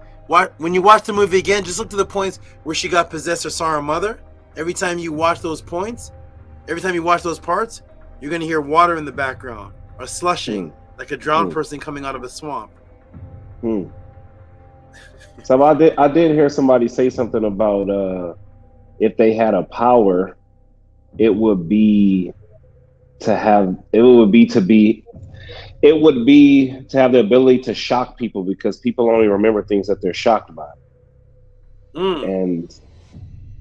Speaker 2: when you watch the movie again, just look to the points where she got possessed or saw her mother. Every time you watch those points, every time you watch those parts, you're going to hear water in the background or slushing, like a drowned person coming out of a swamp.
Speaker 20: So I did hear somebody say something about if they had a power, it would be to have the ability to shock people because people only remember things that they're shocked by. And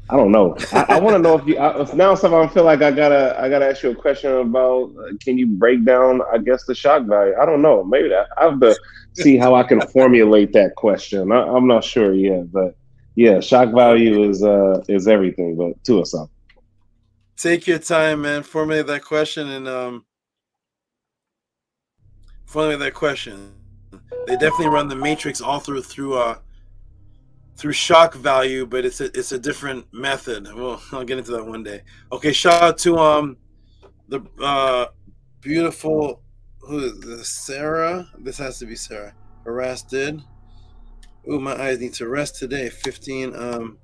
Speaker 20: I don't know. I want to know if you now. I feel like I gotta ask you a question about. Can you break down? I guess the shock value. I don't know. Maybe I have to see how I can formulate that question. I'm not sure yet, but yeah, shock value is everything. But to us all.
Speaker 2: Take your time, man. Formulate that question and formulate that question. They definitely run the Matrix all through shock value, but it's a different method. Well, I'll get into that one day. Okay, shout out to the beautiful, who is this? Sarah. This has to be Sarah. Harassed did. Ooh, my eyes need to rest today. 15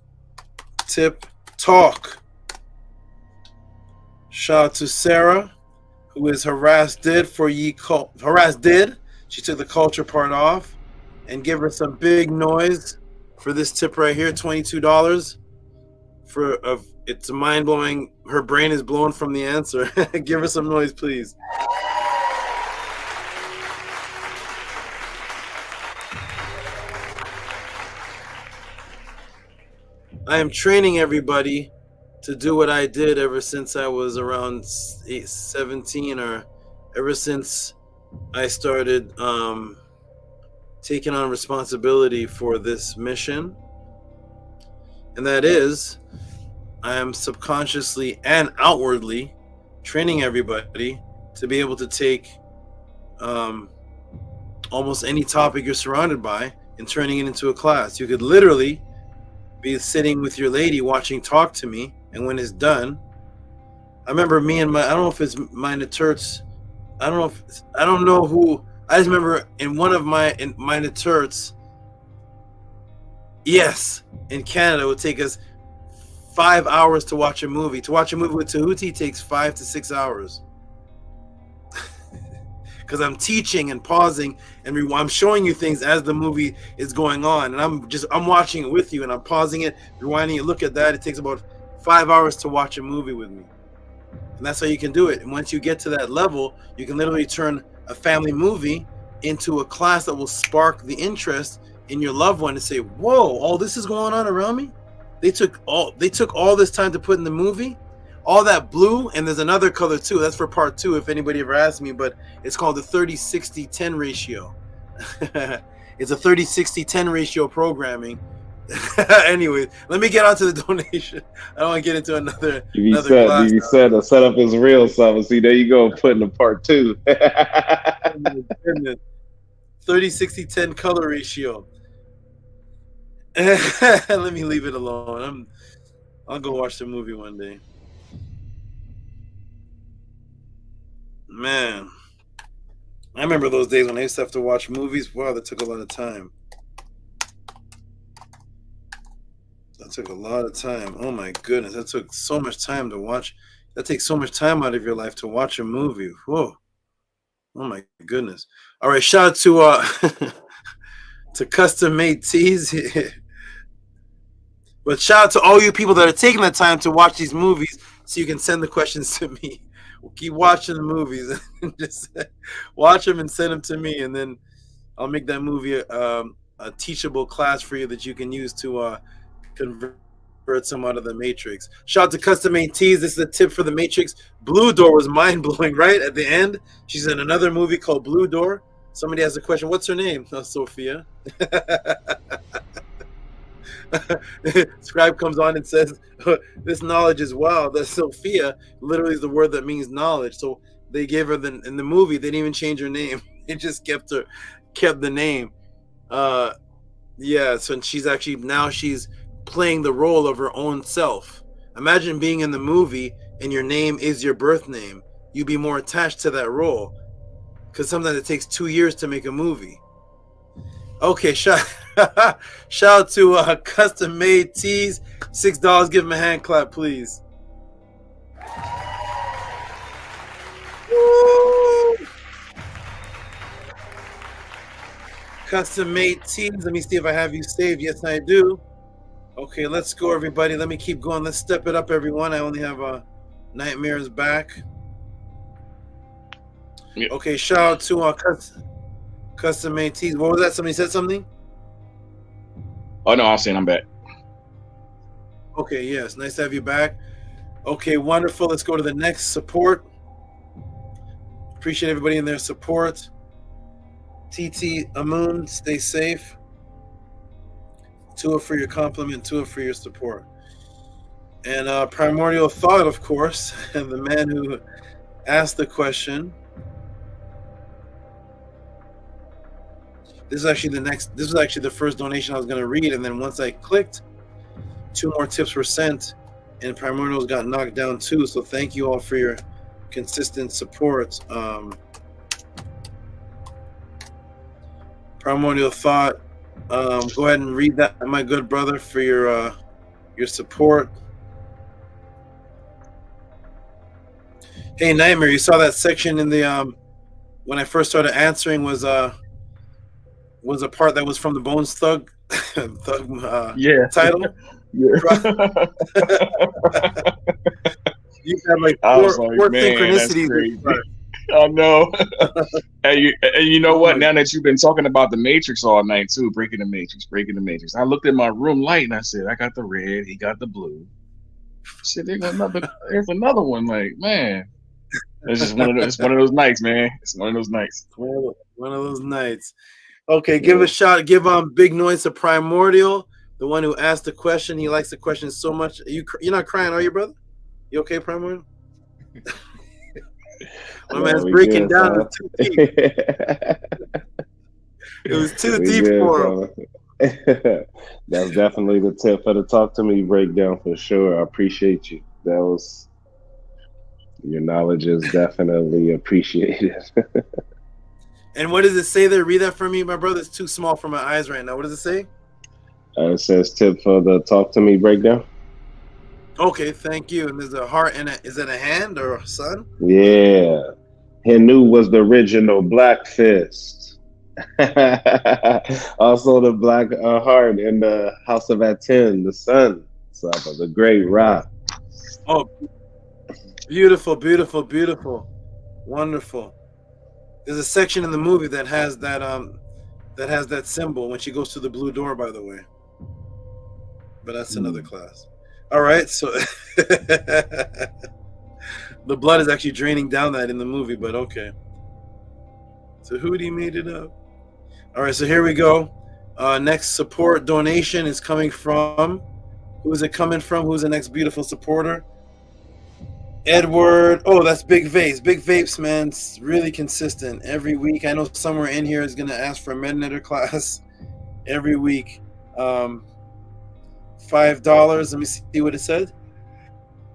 Speaker 2: tip talk. Shout out to Sarah, who is harassed did for harassed did. She took the culture part off, and give her some big noise for this tip right here, $22. It's mind blowing. Her brain is blown from the answer. Give her some noise, please. I am training everybody to do what I did ever since I was around 17, or ever since I started taking on responsibility for this mission. And that is, I am subconsciously and outwardly training everybody to be able to take almost any topic you're surrounded by and turning it into a class. You could literally be sitting with your lady watching Talk to Me, and when it's done, I remember me and I don't know if it's Minor Turts, I don't know who, I just remember in one of in Minor Turts, yes, in Canada, it would take us 5 hours to watch a movie. To watch a movie with Tehuti takes 5 to 6 hours. Because I'm teaching and pausing and I'm showing you things as the movie is going on, and I'm watching it with you, and I'm pausing it, rewinding it. Look at that. It takes about 5 hours to watch a movie with me, and that's how you can do it. And once you get to that level, you can literally turn a family movie into a class that will spark the interest in your loved one and say, "Whoa, all this is going on around me." They took all this time to put in the movie. All that blue, and there's another color too. That's for part 2 if anybody ever asks me, but it's called the 30-60-10 ratio. It's a 30-60-10 ratio programming. Anyway, let me get on to the donation. I don't want to get into another class.
Speaker 20: You said the setup is real, so see, there you go, putting the part 2.
Speaker 2: 30-60-10 color ratio. Let me leave it alone. I'll go watch the movie one day. Man, I remember those days when I used to have to watch movies. Wow, that took a lot of time. That took a lot of time. Oh my goodness, that took so much time to watch. That takes so much time out of your life to watch a movie. Whoa. Oh my goodness. All right, shout out to to custom made tees. But shout out to all you people that are taking the time to watch these movies so you can send the questions to me. We'll keep watching the movies and just watch them and send them to me, and then I'll make that movie teachable class for you that you can use to convert some out of the Matrix. Shout out to Custom Made Tees. This is a tip for the Matrix. Blue Door was mind blowing, right? At the end, she's in another movie called Blue Door. Somebody has a question. What's her name? Oh, Sophia. Scribe comes on and says, "This knowledge is wild." That Sophia literally is the word that means knowledge. So they gave her in the movie. They didn't even change her name. They just kept the name. Yeah. So she's actually now she's playing the role of her own self. Imagine being in the movie and your name is your birth name. You'd be more attached to that role, because sometimes it takes 2 years to make a movie. Okay, shout out to Custom Made Tees, $6. Give him a hand clap, please. Woo! Custom Made Tees. Let me see if I have you saved. Yes, I do. Okay, let's go, everybody. Let me keep going. Let's step it up, everyone. I only have Nightmares back. Yep. Okay, shout out to Custom Made Tees. What was that? Somebody said something?
Speaker 4: Oh, no, I was saying I'm back.
Speaker 2: Okay, yes. Nice to have you back. Okay, wonderful. Let's go to the next support. Appreciate everybody in their support. TT Amun, stay safe. Tua for your compliment, Tua for your support. And Primordial Thought, of course, and the man who asked the question. This is actually the first donation I was going to read, and then once I clicked, 2 more tips were sent, and Primordials got knocked down too. So thank you all for your consistent support. Primordial Thought, go ahead and read that, my good brother, for your support. Hey, Nightmare, you saw that section in the when I first started answering was a part that was from the Bones Thug
Speaker 4: yeah
Speaker 2: title.
Speaker 4: Yeah.
Speaker 2: You have like four synchronicities.
Speaker 4: I know. and you know what? Now that you've been talking about the Matrix all night too, breaking the Matrix. I looked at my room light and I said, I got the red, he got the blue. Shit, there's another one. Like, man, it's just one of those nights, man. It's one of those nights.
Speaker 2: One of those nights. Okay, give a shout. Give big noise to Primordial, the one who asked the question. He likes the question so much. You're not crying, are you, brother? You okay, Primordial? My man's breaking down. It was too deep. It was too deep for him.
Speaker 20: That's definitely the tip for the Talk to Me breakdown for sure. I appreciate you. Your knowledge is definitely appreciated.
Speaker 2: And what does it say there? Read that for me, my brother. It's too small for my eyes right now. What does it say?
Speaker 20: It says tip for the Talk to Me breakdown.
Speaker 2: Okay, thank you. And there's a heart and is it a hand or a sun?
Speaker 20: Yeah. Henu was the original Black Fist. Also the Black Heart in the House of ATTON, the sun. SABA, the great rock.
Speaker 2: Oh, beautiful, beautiful, beautiful. Wonderful. There's a section in the movie that has that symbol when she goes through the blue door, by the way. But that's another class. All right, so the blood is actually draining down that in the movie, but okay. So Tehuti made it up. All right, so here we go. Next support donation is coming from, who is it coming from? Who's the next beautiful supporter? Edward. Oh, that's Big Vapes. Big Vapes, man, it's really consistent every week. I know somewhere in here is going to ask for a Medinator class every week. $5. Let me see what it said.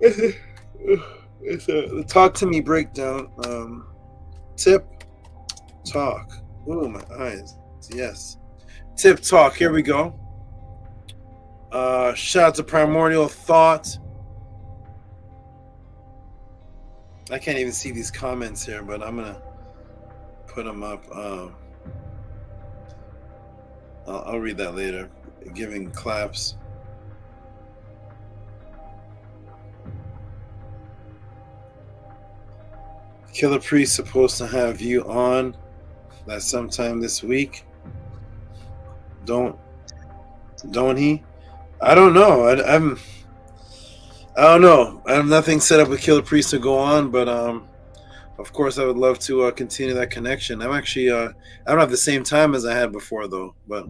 Speaker 2: It's a Talk to Me breakdown. Tip Talk. Ooh, my eyes. Yes. Tip Talk. Here we go. Shout out to Primordial Thought. I can't even see these comments here, but I'm gonna put them up. I'll read that later. Giving claps. Killer Priest supposed to have you on that sometime this week.
Speaker 17: Don't he? I don't know. I don't know. I have nothing set up with Killer Priest to go on, but of course I would love to continue that connection. I'm actually I don't have the same time as I had before though, but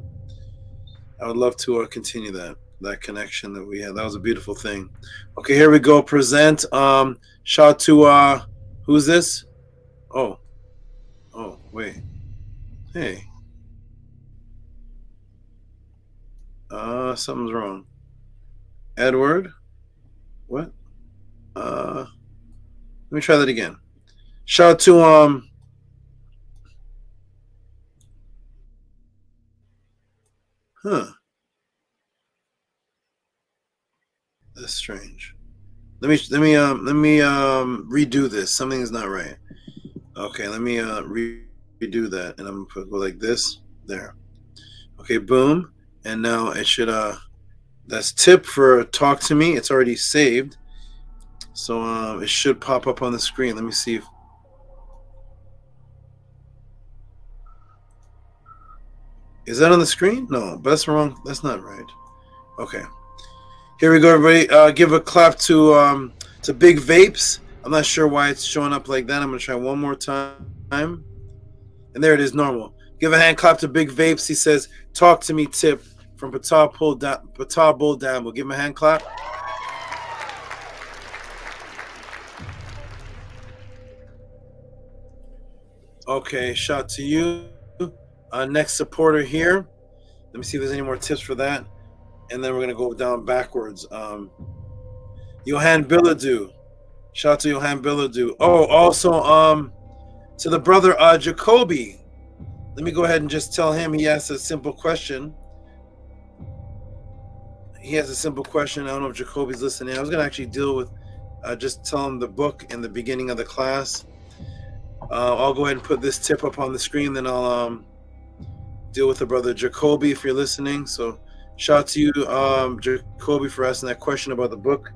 Speaker 17: I would love to continue that connection that we had. That was a beautiful thing. Okay, here we go. Present. Shout to who's this? Oh, wait. Hey. Something's wrong. Edward? What? Let me try that again. Shout out to That's strange. Let me redo this. Something is not right. Okay, let me redo that, and I'm gonna go like this. There. Okay, boom. And now it should that's tip for talk to me. It's already saved. So it should pop up on the screen. Let me see if is that on the screen? No, but that's wrong. That's not right. Okay. Here we go, everybody. Give a clap to Big Vapes. I'm not sure why it's showing up like that. I'm gonna try one more time. And there it is, normal. Give a hand clap to Big Vapes. He says, "Talk to me, tip from Patah Bull Down." We'll give him a hand clap. Okay, shout to you. Next supporter here. Let me see if there's any more tips for that. And then we're going to go down backwards. Johan Billadou. Shout out to Johan Billadou. Oh, also to the brother Jacoby. Let me go ahead and just tell him he asked a simple question. He has a simple question. I don't know if Jacoby's listening. I was going to actually deal with just tell him the book in the beginning of the class. I'll go ahead and put this tip up on the screen. Then I'll deal with the brother Jacoby if you're listening. So shout out to you, Jacoby, for asking that question about the book,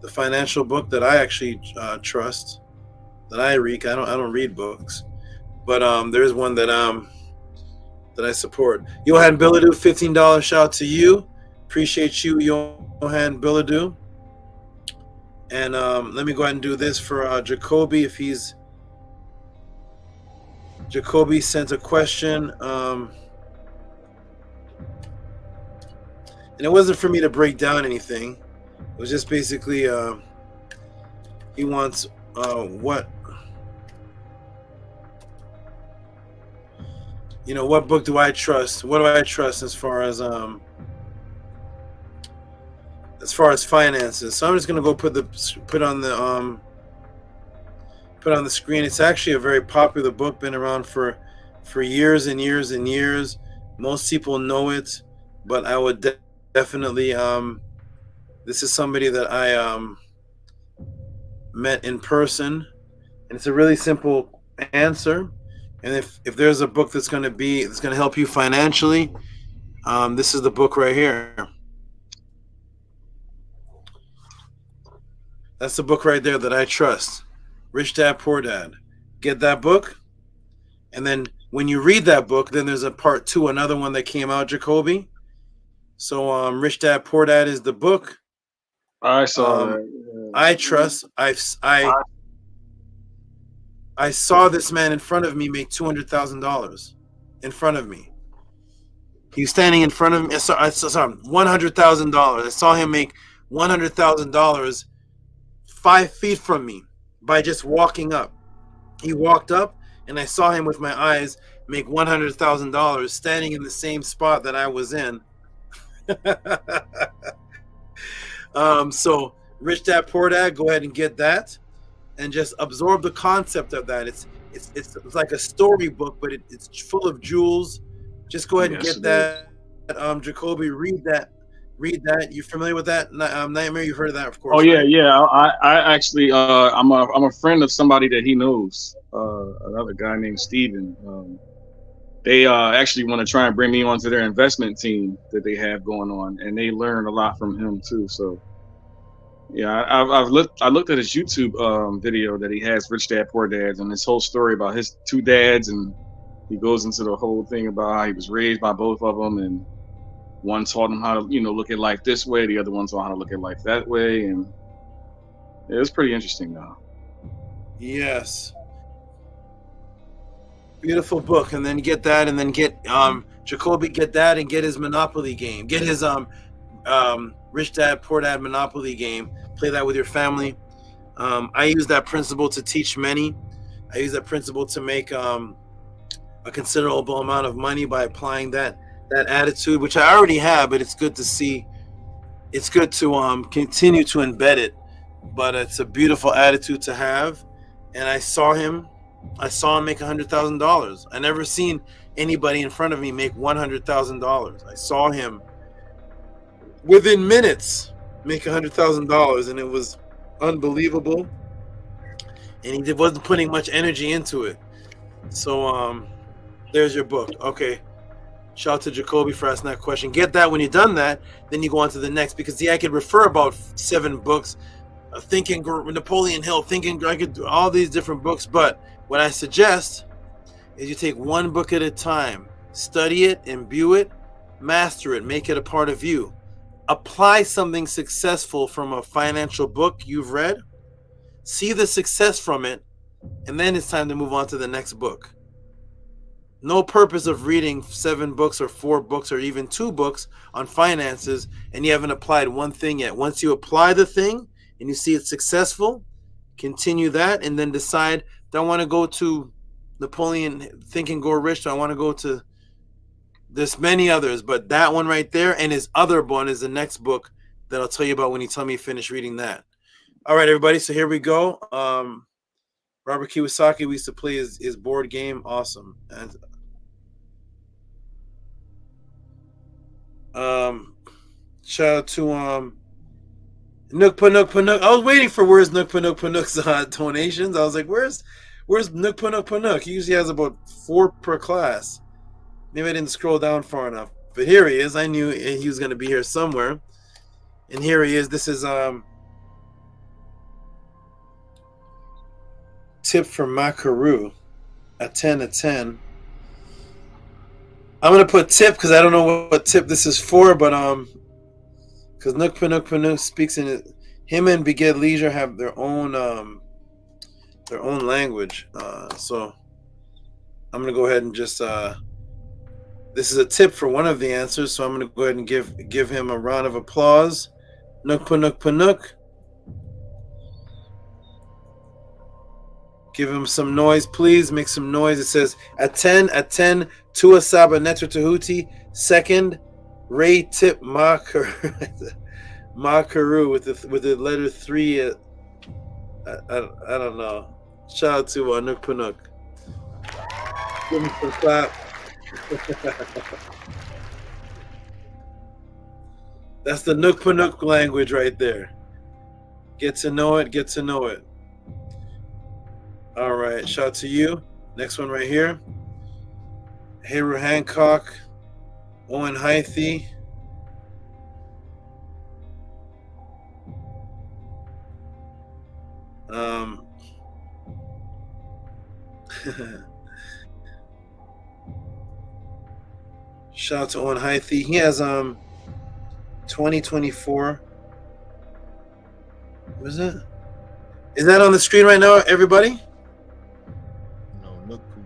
Speaker 17: the financial book that I actually trust, that I read. I don't read books, but there is one that I support. Johan Billadou, $15 shout out to you. Appreciate you, Johan Billadou. And let me go ahead and do this for Jacoby if he's. Jacoby sent a question. And it wasn't for me to break down anything. It was just basically he wants what book do I trust? What do I trust as far as finances? So I'm just gonna go put on the screen. It's actually a very popular book, been around for years and years and years. Most people know it, but I would definitely this is somebody that I met in person, and it's a really simple answer. And if there's a book that's going to help you financially, this is the book right here. That's the book right there that I trust. Rich Dad, Poor Dad. Get that book, and then when you read that book, then there's a part 2, another one that came out, Jacoby. So Rich Dad, Poor Dad is the book.
Speaker 4: I saw that.
Speaker 17: I trust. I saw this man in front of me make $200,000 in front of me. He was standing in front of me. I saw $100,000. I saw him make $100,000 5 feet from me by just walking up. He walked up, and I saw him with my eyes make $100,000 standing in the same spot that I was in. So Rich Dad Poor Dad, go ahead and get that, and just absorb the concept of that. It's like a storybook, but it's full of jewels. Just go ahead and get that. Jacoby, read that. You familiar with that? Nightmare, you've heard of that, of course.
Speaker 4: Oh yeah, right? Yeah. I actually I'm a friend of somebody that he knows. Another guy named Steven. They actually want to try and bring me onto their investment team that they have going on, and they learn a lot from him too. So, yeah, I looked at his YouTube video that he has, Rich Dad Poor Dad, and his whole story about his 2 dads, and he goes into the whole thing about how he was raised by both of them, and one taught him how to, look at life this way. The other one taught how to look at life that way, and it was pretty interesting, though.
Speaker 2: Yes. Beautiful book. And then get that, and then get Jacoby, get that, and get his Monopoly game. Get his Rich Dad Poor Dad Monopoly game. Play that with your family. I use that principle to teach many. I use that principle to make a considerable amount of money by applying that attitude, which I already have, but it's good to see. It's good to continue to embed it, but it's a beautiful attitude to have. And I saw him make $100,000. I never seen anybody in front of me make $100,000. I saw him within minutes make $100,000, and it was unbelievable. And he wasn't putting much energy into it. So there's your book. Okay. Shout out to Jacoby for asking that question. Get that. When you're done that, then you go on to the next, because I could refer about 7 books. Thinking Napoleon Hill, I could do all these different books, but what I suggest is you take one book at a time, study it, imbue it, master it, make it a part of you. Apply something successful from a financial book you've read, see the success from it, and then it's time to move on to the next book. No purpose of reading 7 books or 4 books or even 2 books on finances and you haven't applied one thing yet. Once you apply the thing and you see it's successful, continue that, and then decide, do I want to go to Napoleon Think and Grow Rich? Do I want to go to, there's many others, but that one right there and his other one is the next book that I'll tell you about when you tell me you finish reading that. All right, everybody, so here we go. Robert Kiyosaki, we used to play his board game. Awesome. And shout out to Nook Panook Panook. I was waiting for where's Nook Panook Panook's donations. I was like, where's Nook Panook Panook? He usually has about 4 per class. Maybe I didn't scroll down far enough. But here he is. I knew he was going to be here somewhere. And here he is. This is tip from Makaru. A 10, a 10. I'm going to put tip because I don't know what tip this is for, but because Nook Panook Panook speaks in it. Him and Beged Leisure have their own language. So I'm going to go ahead and just this is a tip for one of the answers, so I'm going to go ahead and give him a round of applause. Nook Panook Panook. Give him some noise, please. Make some noise. It says a 10 to SABA Netter Tehuti. Second, Ray Tip Makaru with the letter 3. I don't know. Shout out to Nook Panook. Give him some clap. That's the Nook Panook language right there. Get to know it. Get to know it. All right, shout out to you. Next one right here. Heru Hancock, Owen Hythe. Shout out to Owen Hythe. He has 2024. What is it? Is that on the screen right now, everybody?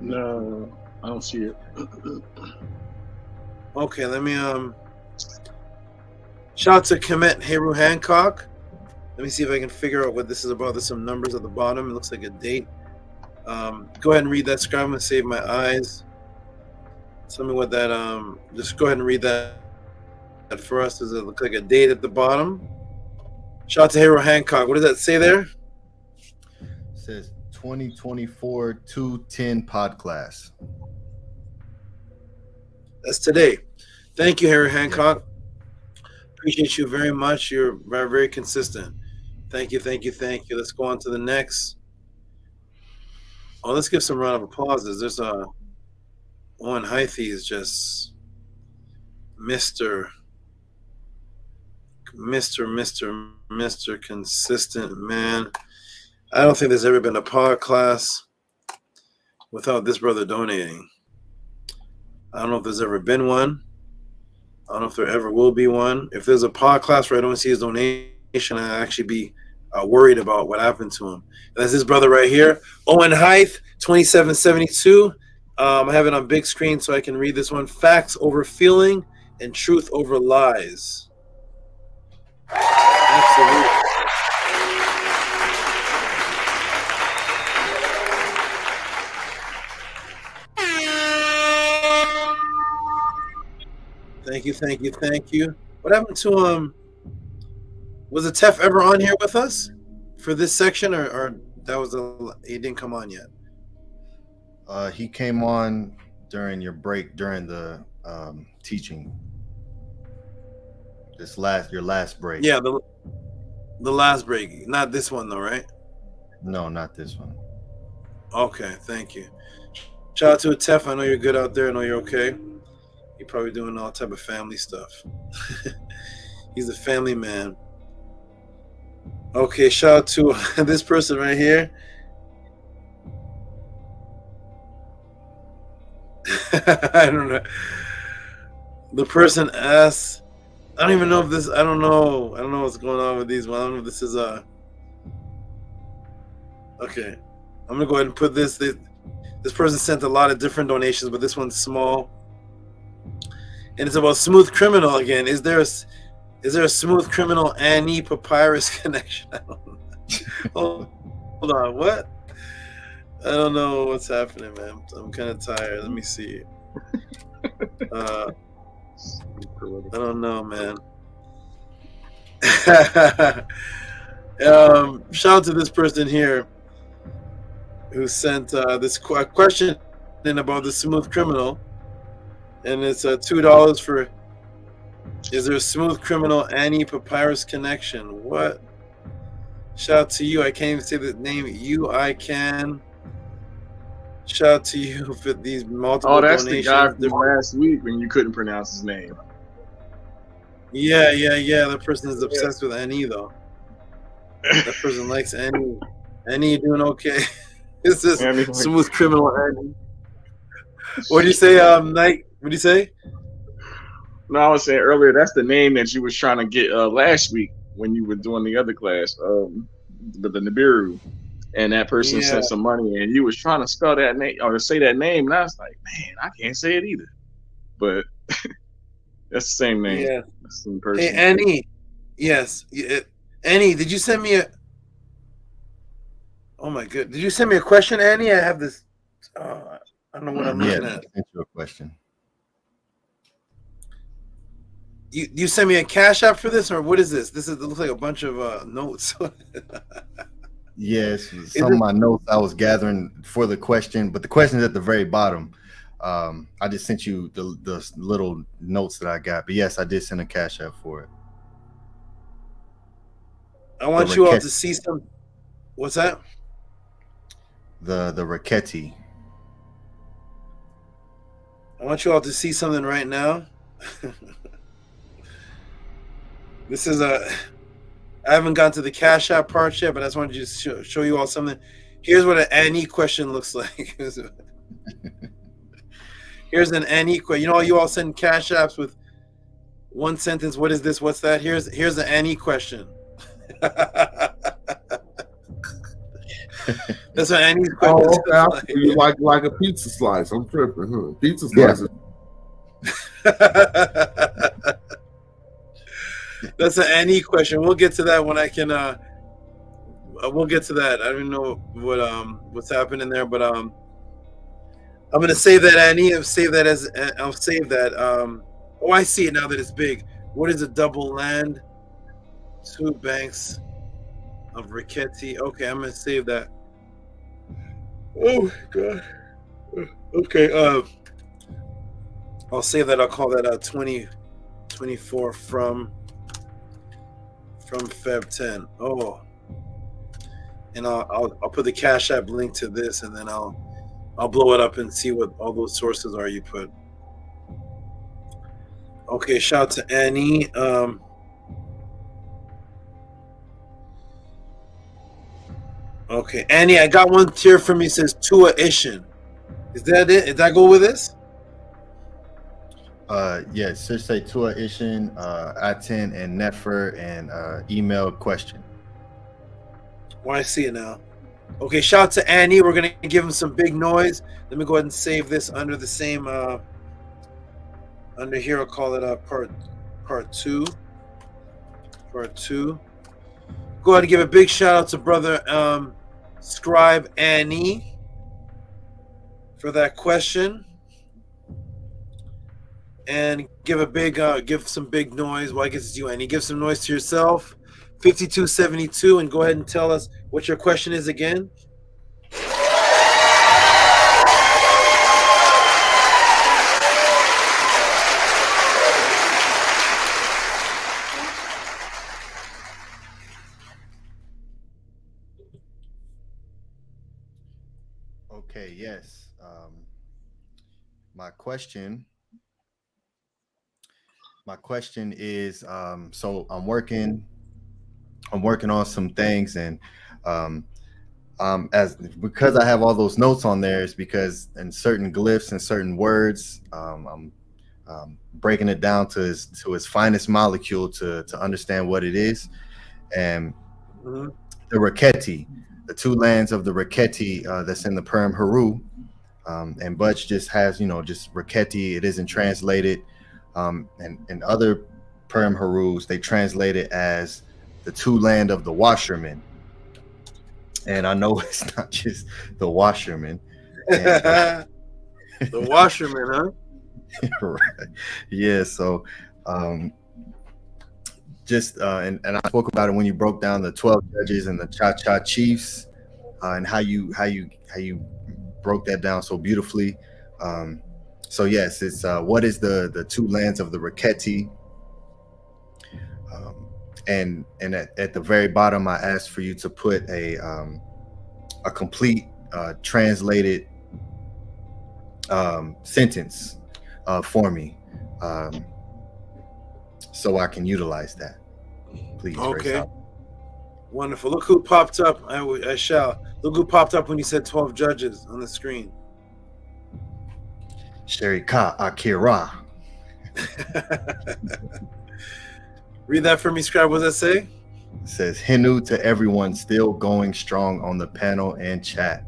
Speaker 4: No, I don't see it.
Speaker 2: Okay, let me shout out to Kemet Heru Hancock. Let me see if I can figure out what this is about. There's some numbers at the bottom. It looks like a date. Go ahead and read that scribe. I'm gonna save my eyes. Tell me what that just go ahead and read that for us. Does it look like a date at the bottom? Shout out to Heru Hancock. What does that say there?
Speaker 18: It says 2024 210 pod class.
Speaker 2: That's today. Thank you, Harry Hancock. Appreciate you very much. You're very, very consistent. Thank you, thank you, thank you. Let's go on to the next. Oh, let's give some round of applauses. There's Owen Hythe is just Mr. Consistent, man. I don't think there's ever been a pod class without this brother donating. I don't know if there's ever been one. I don't know if there ever will be one. If there's a pod class where I don't see his donation, I'd actually be worried about what happened to him. That's his brother right here, Owen Hythe, 2772. I have it on big screen so I can read this one. Facts over feeling and truth over lies. Absolutely. Thank you. What happened to was the Tef ever on here with us for this section, or that was he didn't come on yet?
Speaker 18: He came on during your break during the teaching. Your last break.
Speaker 2: Yeah, the last break, not this one though, right?
Speaker 18: No, not this one.
Speaker 2: Okay, thank you. Shout out to Tef. I know you're good out there. I know you're okay. You're probably doing all type of family stuff. He's a family man. Okay, shout out to this person right here. I don't know. The person asks, I don't even know if this, I don't know what's going on with these. Well, I don't know if this is okay. I'm gonna go ahead and put this. This person sent a lot of different donations, but this one's small. And it's about Smooth Criminal again. Is there a Smooth Criminal Annie Papyrus connection? I don't know. Hold on, what? I don't know what's happening, man. I'm kind of tired. Let me see. I don't know, man. Shout out to this person here who sent this question in about the Smooth Criminal. And it's $2 for. Is there a Smooth Criminal Annie Papyrus connection? What? Shout out to you. I can't even say the name. I can. Shout out to you for these multiple donations.
Speaker 4: Oh, that's the guy from last week when you couldn't pronounce his name.
Speaker 2: Yeah. That person is obsessed with Annie, though. That person likes Annie. Annie, you doing okay? It's this Smooth Criminal Annie. What do you say, Knight? What do you say?
Speaker 4: No, I was saying earlier that's the name that you was trying to get last week when you were doing the other class, the Nibiru, and that person sent some money, and you was trying to spell that name or to say that name, and I was like, man, I can't say it either. But that's the same name. Yeah, that's the same person.
Speaker 2: Hey, Annie. Yes, Annie. Did you send me a? Oh my god! Did you send me a question, Annie? I have this. I don't know what I'm looking at.
Speaker 18: I sent you a question.
Speaker 2: You send me a cash app for this, or what is this? It looks like a bunch of notes.
Speaker 18: Yes, some of my notes I was gathering for the question, but the question is at the very bottom. I just sent you the little notes that I got, but yes, I did send a cash app for it.
Speaker 2: I want you all to see some. What's that?
Speaker 18: The Reciprocity.
Speaker 2: I want you all to see something right now. This is I haven't gotten to the cash app part yet, but I just wanted to show you all something. Here's what an Annie question looks like. Here's an Annie question. You know, you all send cash apps with one sentence. What is this? What's that? Here's an Annie question. That's what Annie's question.
Speaker 11: Oh, okay. Like a pizza slice. I'm tripping, huh? Pizza slices.
Speaker 2: That's an Annie question. We'll get to that when I can. We'll get to that. I don't know what's happening there, but I'm gonna save that Annie. I'll save that. Oh, I see it now that it's big. What is a double land? 2 banks of Reciprocity. Okay, I'm gonna save that. Oh god. Okay. I'll save that. I'll call that 2024 from Feb 10. Oh, and I'll put the Cash App link to this, and then I'll blow it up and see what all those sources are you put. Okay, shout out to Annie. Okay, Annie, I got one here from you. Says Tua Ishin. Is that it? Did that go with this?
Speaker 18: Yeah, should say Tua Ishin, ATTON, and Nefer, and email question.
Speaker 2: Well, I see it now. Okay, shout out to Annie. We're gonna give him some big noise. Let me go ahead and save this under the same under here. I'll call it part two. Part two. Go ahead and give a big shout out to brother Scribe Annie for that question. And give a big give some big noise. Well, I guess it's you, Annie. Give some noise to yourself. 5272, and go ahead and tell us what your question is again.
Speaker 18: Okay, yes. My question is, so I'm working on some things, and because I have all those notes on there, is because in certain glyphs and certain words, I'm breaking it down to its finest molecule to understand what it is. And the Raketi, the two lands of the Raketi that's in the Perm Haru, and Butch just has, just Raketi. It isn't translated. And other Perm Harus, they translate it as the two land of the washermen. And I know it's not just the washermen.
Speaker 2: The washermen, huh?
Speaker 18: Right. Yeah. So, and I spoke about it when you broke down the 12 judges and the Cha-Cha chiefs, and how you broke that down so beautifully. So yes, it's what is the two lands of the Raketi, and at the very bottom, I asked for you to put a complete translated sentence for me, so I can utilize that. Please.
Speaker 2: Okay. Wonderful. Look who popped up. I shall. Look who popped up when you said 12 judges on the screen.
Speaker 18: Sherika Akira.
Speaker 2: Read that for me, Scribe. What does that say?
Speaker 18: It says, Hinu to everyone, still going strong on the panel and chat.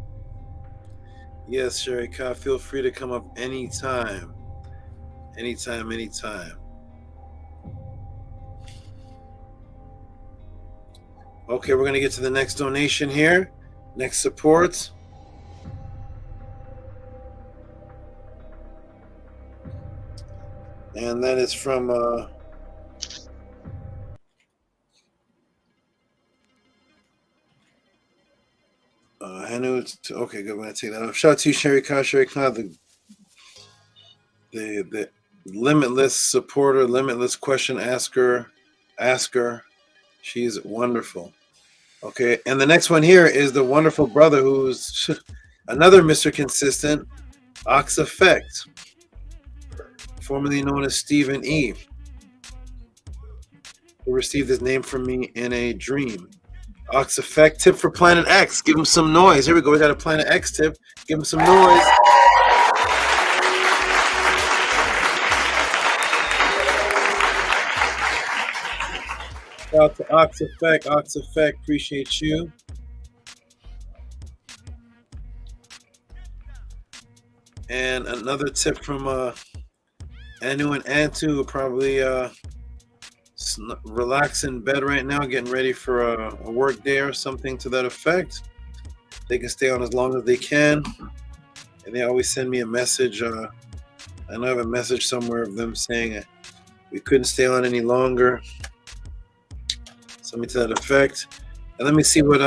Speaker 2: Yes, Sherika. Feel free to come up anytime. Anytime. Okay, we're going to get to the next donation here. Next support. And that is from Hanu. Okay, good. I'm going to take that off. Shout out to you, Sherika, the limitless supporter, limitless question asker. She's wonderful. Okay, and the next one here is the wonderful brother who's another Mr. Consistent, Ox Effect, formerly known as Stephen E., who received his name from me in a dream. Ox Effect, tip for Planet X. Give him some noise. Here we go. We got a Planet X tip. Give him some noise. Shout out to Ox Effect. Ox Effect, appreciate you. And another tip from Anu and Antu, probably relax in bed right now, getting ready for a work day or something to that effect. They can stay on as long as they can. And they always send me a message. I know I have a message somewhere of them saying we couldn't stay on any longer. Something to that effect. And let me see what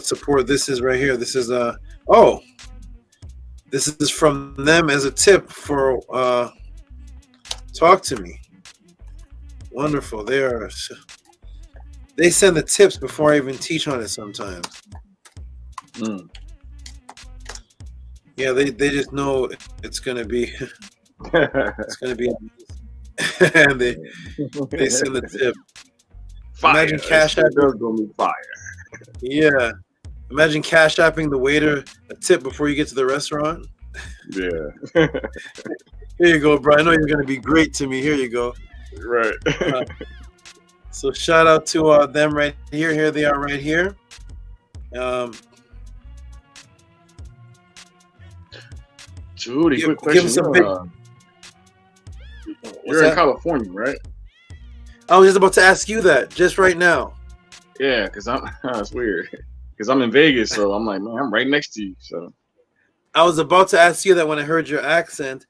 Speaker 2: support this is right here. This is this is from them as a tip for Talk to Me. Wonderful. They send the tips before I even teach on it sometimes. Yeah, they just know it's gonna be it's gonna be and they send the tip.
Speaker 4: Fire.
Speaker 2: Imagine Cash App
Speaker 4: gonna be fire.
Speaker 2: Yeah. Imagine Cash Apping the waiter a tip before you get to the restaurant.
Speaker 4: Yeah.
Speaker 2: Here you go, bro. I know you're gonna be great to me. Here you go.
Speaker 4: Right.
Speaker 2: So shout out to them right here. Here they are right here.
Speaker 4: Tehuti, quick
Speaker 2: give us
Speaker 4: question.
Speaker 2: a
Speaker 4: You're in California, right?
Speaker 2: I was just about to ask you that just right now.
Speaker 4: Yeah, because it's weird. Because I'm in Vegas, so I'm like, man, I'm right next to you. So
Speaker 2: I was about to ask you that when I heard your accent.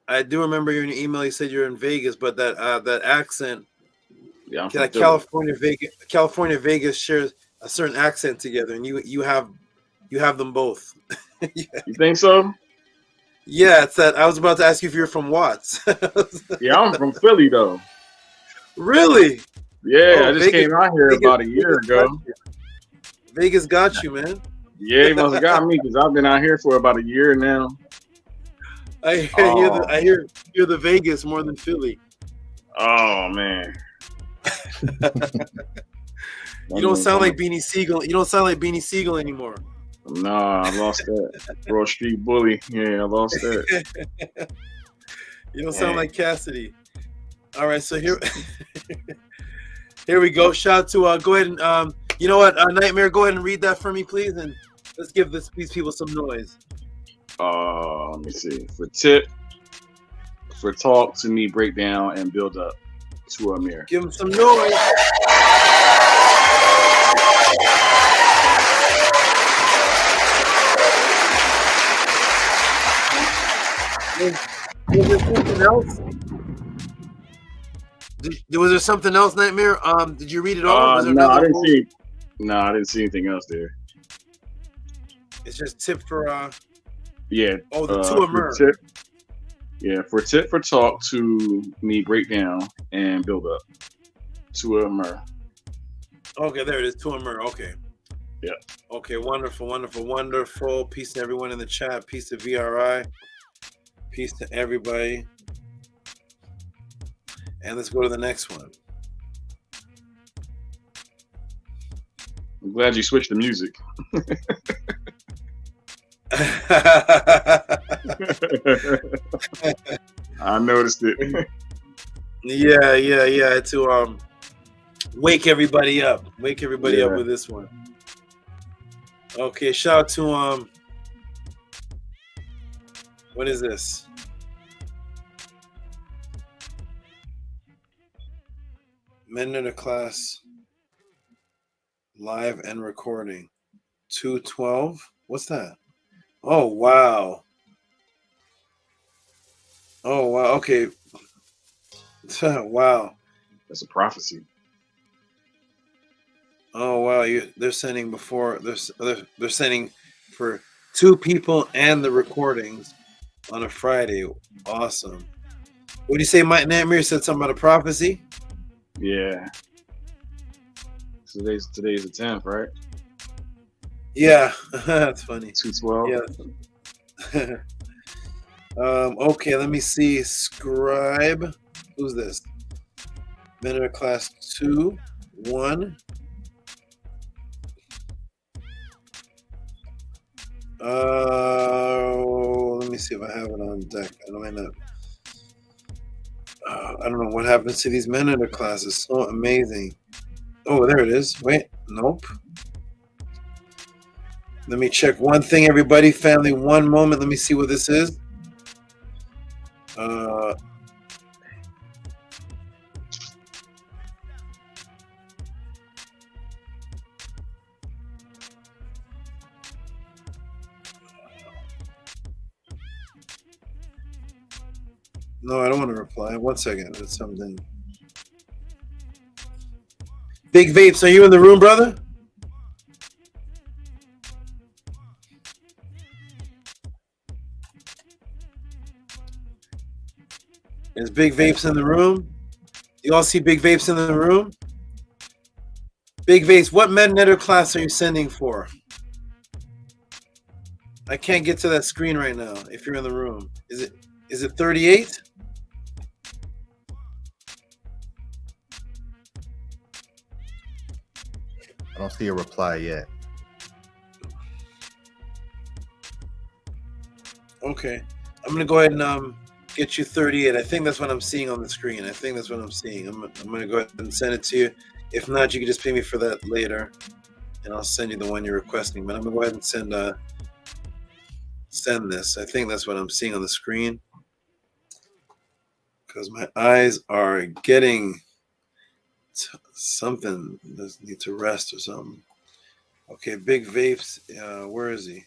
Speaker 2: I do remember in your email you said you're in Vegas, but that accent,
Speaker 4: yeah,
Speaker 2: like California Vegas shares a certain accent together, and you have them both.
Speaker 4: You think so?
Speaker 2: Yeah, it's that. I was about to ask you if you're from Watts.
Speaker 4: Yeah, I'm from Philly though.
Speaker 2: Really?
Speaker 4: Yeah, I just came out here about a year ago.
Speaker 2: Vegas got you, man.
Speaker 4: Yeah, he must have got me because I've been out here for about a year now.
Speaker 2: I hear the Vegas more than Philly.
Speaker 4: Oh man.
Speaker 2: You don't sound like Beanie Siegel. You don't sound like Beanie Siegel anymore.
Speaker 4: Nah, I lost that. Broad Street Bully. Yeah, I lost that.
Speaker 2: You don't sound like Cassidy. All right, so here we go. Shout out to go ahead and you know what, Nightmare, go ahead and read that for me, please, and let's give these people some noise.
Speaker 4: Let me see. For talk to me, break down and build up to Amir.
Speaker 2: Give them some noise. Was there something else? Was there something else, Nightmare? Did you read it all?
Speaker 4: No, I didn't see. No, I didn't see anything else there.
Speaker 2: It's just tip for
Speaker 4: yeah.
Speaker 2: Oh, the two Amir.
Speaker 4: Yeah, for talk to me, break down and build up to Amir.
Speaker 2: Okay, there it is. To Amir. Okay.
Speaker 4: Yeah.
Speaker 2: Okay, wonderful, wonderful, wonderful. Peace to everyone in the chat. Peace to VRI. Peace to everybody. And let's go to the next one.
Speaker 4: I'm glad you switched the music. I noticed it.
Speaker 2: Yeah. To wake everybody up. Wake everybody up with this one. Okay, shout out to what is this? Men in a Class live and recording 212. What's that? Oh wow. Okay. Wow.
Speaker 4: That's a prophecy.
Speaker 2: Oh wow, they're sending before they're sending for two people and the recordings on a Friday. Awesome. What do you say, Mike Nightmare said something about a prophecy?
Speaker 4: Yeah. Today's the 10th, right?
Speaker 2: Yeah, that's funny.
Speaker 4: 212.
Speaker 2: Yeah. Okay, let me see. Scribe. Who's this? Men in a Class 2, 1. Let me see if I have it on deck. I might not. I don't know what happens to these men in the class. It's so amazing. Oh, there it is. Wait, nope. Let me check one thing, everybody. Family, one moment. Let me see what this is. No, I don't want to reply. 1 second. It's something. Big Vapes, are you in the room, brother? Is Big Vapes in the room? You all see Big Vapes in the room? Big Vapes, what Mednetter class are you sending for? I can't get to that screen right now if you're in the room. Is it 38?
Speaker 18: I don't see a reply yet.
Speaker 2: Okay. I'm going to go ahead and Get you 38. I think that's what I'm seeing on the screen. I think that's what I'm seeing. I'm going to go ahead and send it to you. If not, you can just pay me for that later, and I'll send you the one you're requesting. But I'm going to go ahead and send this. I think that's what I'm seeing on the screen, because my eyes are getting something. Does need to rest or something. Okay, Big Vapes. Where is he?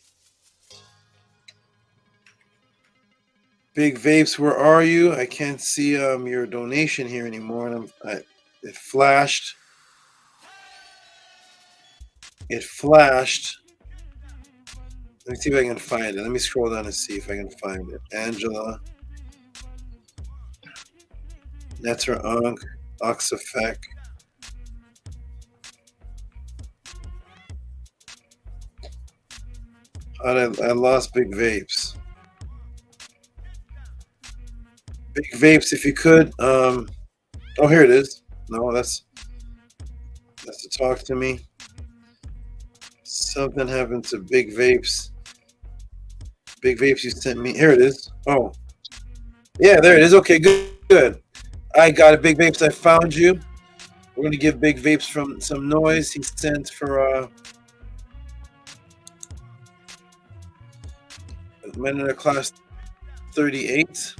Speaker 2: Big Vapes, where are you? I can't see your donation here anymore, and it flashed. It flashed. Let me see if I can find it. Let me scroll down and see if I can find it. Angela. Netter Unk. Oxafek. I lost Big Vapes. Big Vapes, if you could. Oh, here it is. No, that's to talk to me. Something happened to Big Vapes. Big Vapes, you sent me. Here it is. Oh, yeah, there it is. Okay, good. I got it, Big Vapes. I found you. We're gonna give Big Vapes from some noise. He sent for Men in the Class 38.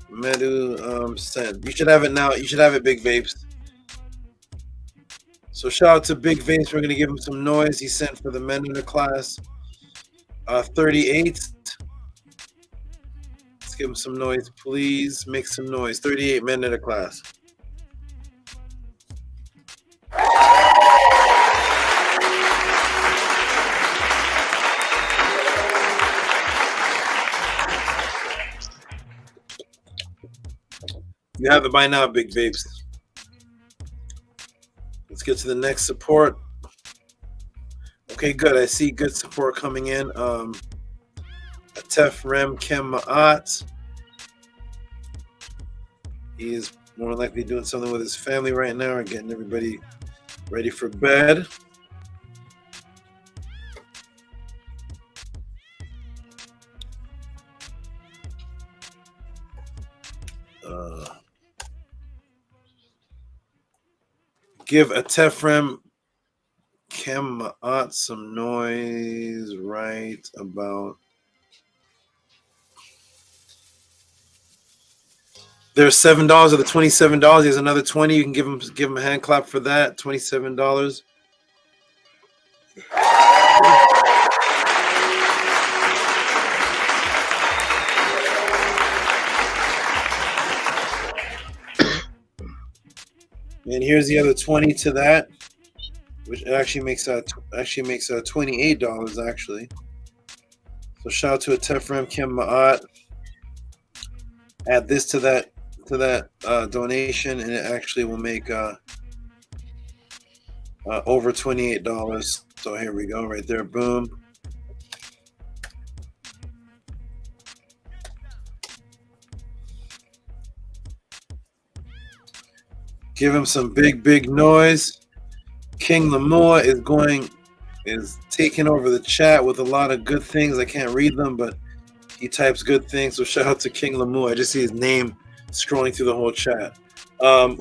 Speaker 2: Medu sent. You should have it now. You should have it, Big Vapes. So shout out to Big Vapes. We're gonna give him some noise. He sent for the Men in the Class 38. Let's give him some noise, please. Make some noise. 38 Men in the Class. You have it by now, Big Vapes. Let's get to the next support. Okay, good. I see good support coming in. Atef Rem Kem Ma'at. He is more likely doing something with his family right now or getting everybody ready for bed. Give Atefrem Kem Ma'at some noise right about. There's $7 of the $27. There's another 20. You can give him a hand clap for that. $27. And here's the other 20 to that, which actually makes $28 actually. So shout out to Atefrem Kim Ma'at. Add this to that donation, and it actually will make over $28. So here we go, right there, boom. Give him some big noise. King Lamoa is taking over the chat with a lot of good things. I can't read them, but he types good things. So shout out to King Lamoa. I just see his name scrolling through the whole chat.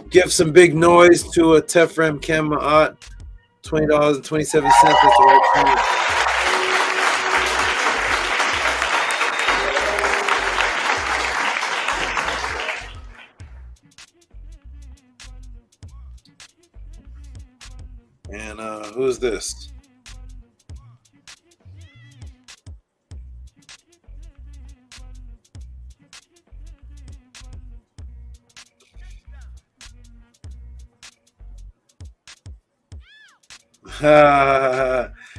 Speaker 2: Give some big noise to a Tefrem Kem Ma'at. $20.27. That's the right time. And who's this?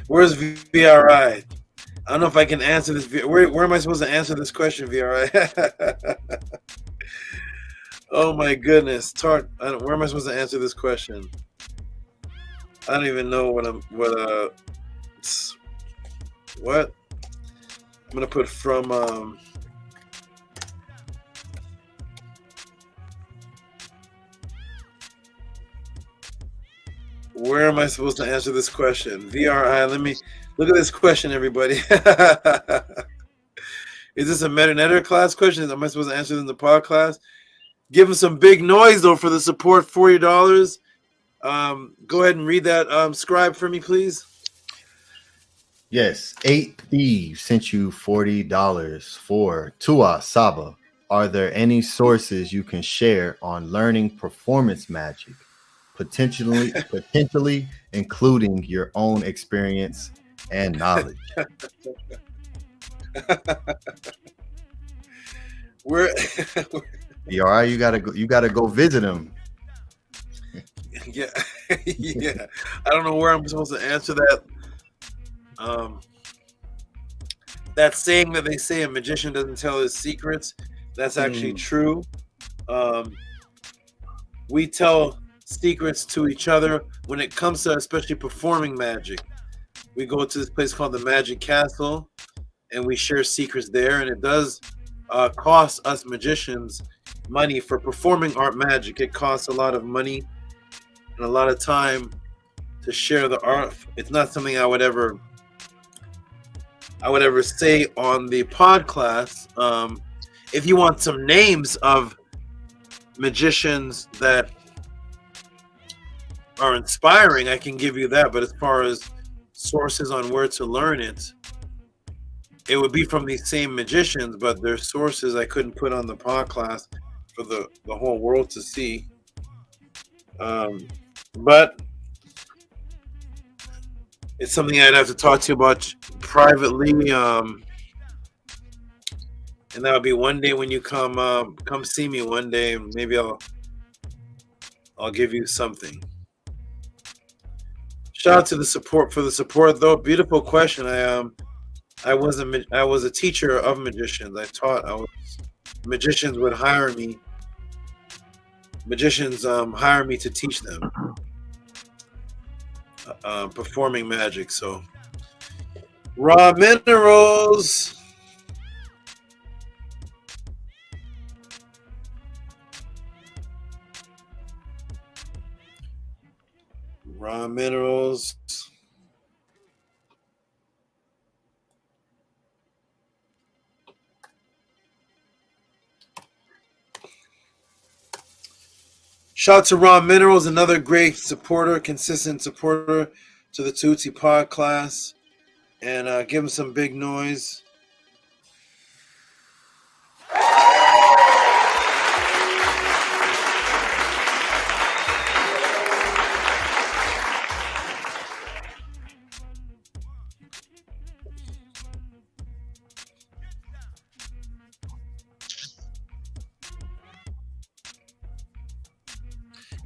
Speaker 2: Where's VRI? I don't know if I can answer this. Where am I supposed to answer this question, VRI? Oh my goodness, Tart. Where am I supposed to answer this question? I don't even know what. I'm gonna put from. Where am I supposed to answer this question? VRI. Let me look at this question, everybody. Is this a meta class question? Am I supposed to answer it in the pod class? Give them some big noise though for the support. $40. Go ahead and read that scribe for me, please.
Speaker 18: Yes, 8 Thieves sent you $40 for Tua Saba. Are there any sources you can share on learning performance magic, potentially including your own experience and knowledge?
Speaker 2: Where?
Speaker 18: BRI, you gotta go visit him.
Speaker 2: Yeah, yeah. I don't know where I'm supposed to answer that. That saying that they say a magician doesn't tell his secrets, that's actually true. We tell secrets to each other when it comes to especially performing magic. We go to this place called the Magic Castle and we share secrets there, and it does cost us magicians money for performing art magic. It costs a lot of money and a lot of time to share the art. It's not something I would ever say on the pod class. If you want some names of magicians that are inspiring, I can give you that. But as far as sources on where to learn it, it would be from these same magicians, but there's sources I couldn't put on the pod class for the whole world to see. But it's something I'd have to talk to you about privately. And that would be one day when you come see me one day, and maybe I'll give you something. Shout out to the support for the support though. Beautiful question. I was a teacher of magicians. Magicians would hire me. Magicians hire me to teach them performing magic. So raw minerals. Raw minerals. Shout out to Raw Minerals, another great supporter, consistent supporter to the Tehuti pod class. And give them some big noise.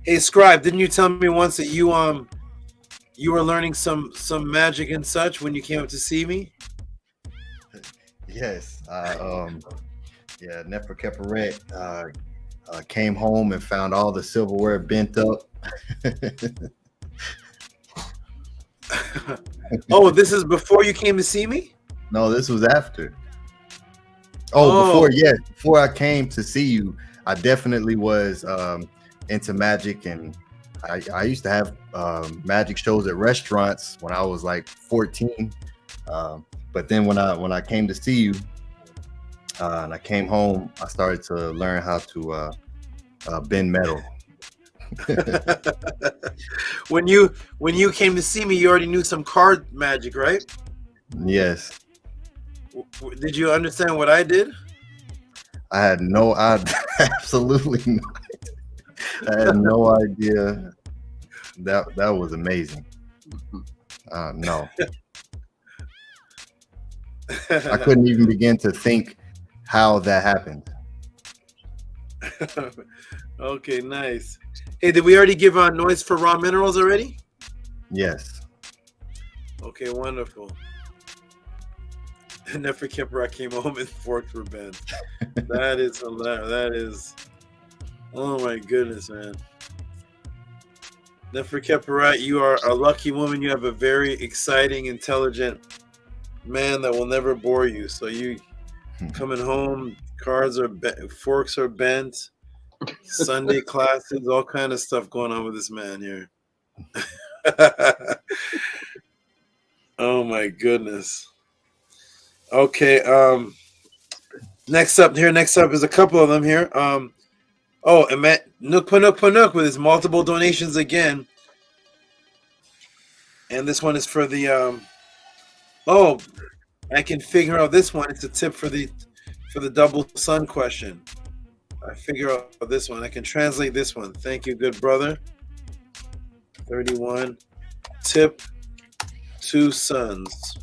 Speaker 2: Hey, Scribe, didn't you tell me once that you were learning some magic and such when you came up to see me?
Speaker 18: Yes, Nefer Keperet came home and found all the silverware bent up.
Speaker 2: Oh, this is before you came to see me?
Speaker 18: No, this was after. Before I came to see you, I definitely was into magic, and I used to have magic shows at restaurants when I was like 14. But then when I came to see you and I came home, I started to learn how to bend metal.
Speaker 2: When you came to see me, you already knew some card magic, right?
Speaker 18: Yes.
Speaker 2: Did you understand what I did?
Speaker 18: I had absolutely not. I had no idea. That was amazing. No. I couldn't even begin to think how that happened.
Speaker 2: Okay, nice. Hey, did we already give noise for Raw Minerals already?
Speaker 18: Yes.
Speaker 2: Okay, wonderful. Nefer Keperet came home and forks were bent. That is hilarious. That is, oh my goodness, man. Nefer Keperet, you are a lucky woman. You have a very exciting, intelligent man that will never bore you. So you coming home, forks are bent, Sunday classes, all kind of stuff going on with this man here. Oh my goodness. Okay. Next up is a couple of them here. Oh, and Matt Nook Panuk with his multiple donations again. And this one is for the oh, I can figure out this one. It's a tip for the double sun question. I figure out this one. I can translate this one. Thank you, good brother. 31. Tip 2 suns.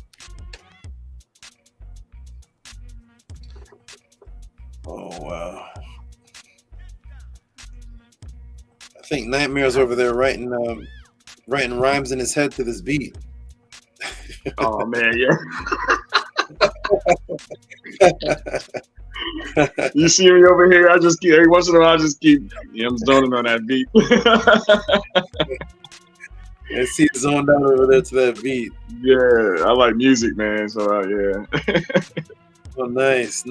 Speaker 2: Oh wow. I think Nightmare's over there writing rhymes in his head to this beat.
Speaker 4: Oh man, yeah. You see me over here? I just keep every once in a while. I just keep I'm zoning on that beat.
Speaker 2: I see you zoned out over there to that beat.
Speaker 4: Yeah, I like music, man. So yeah.
Speaker 2: Oh, nice.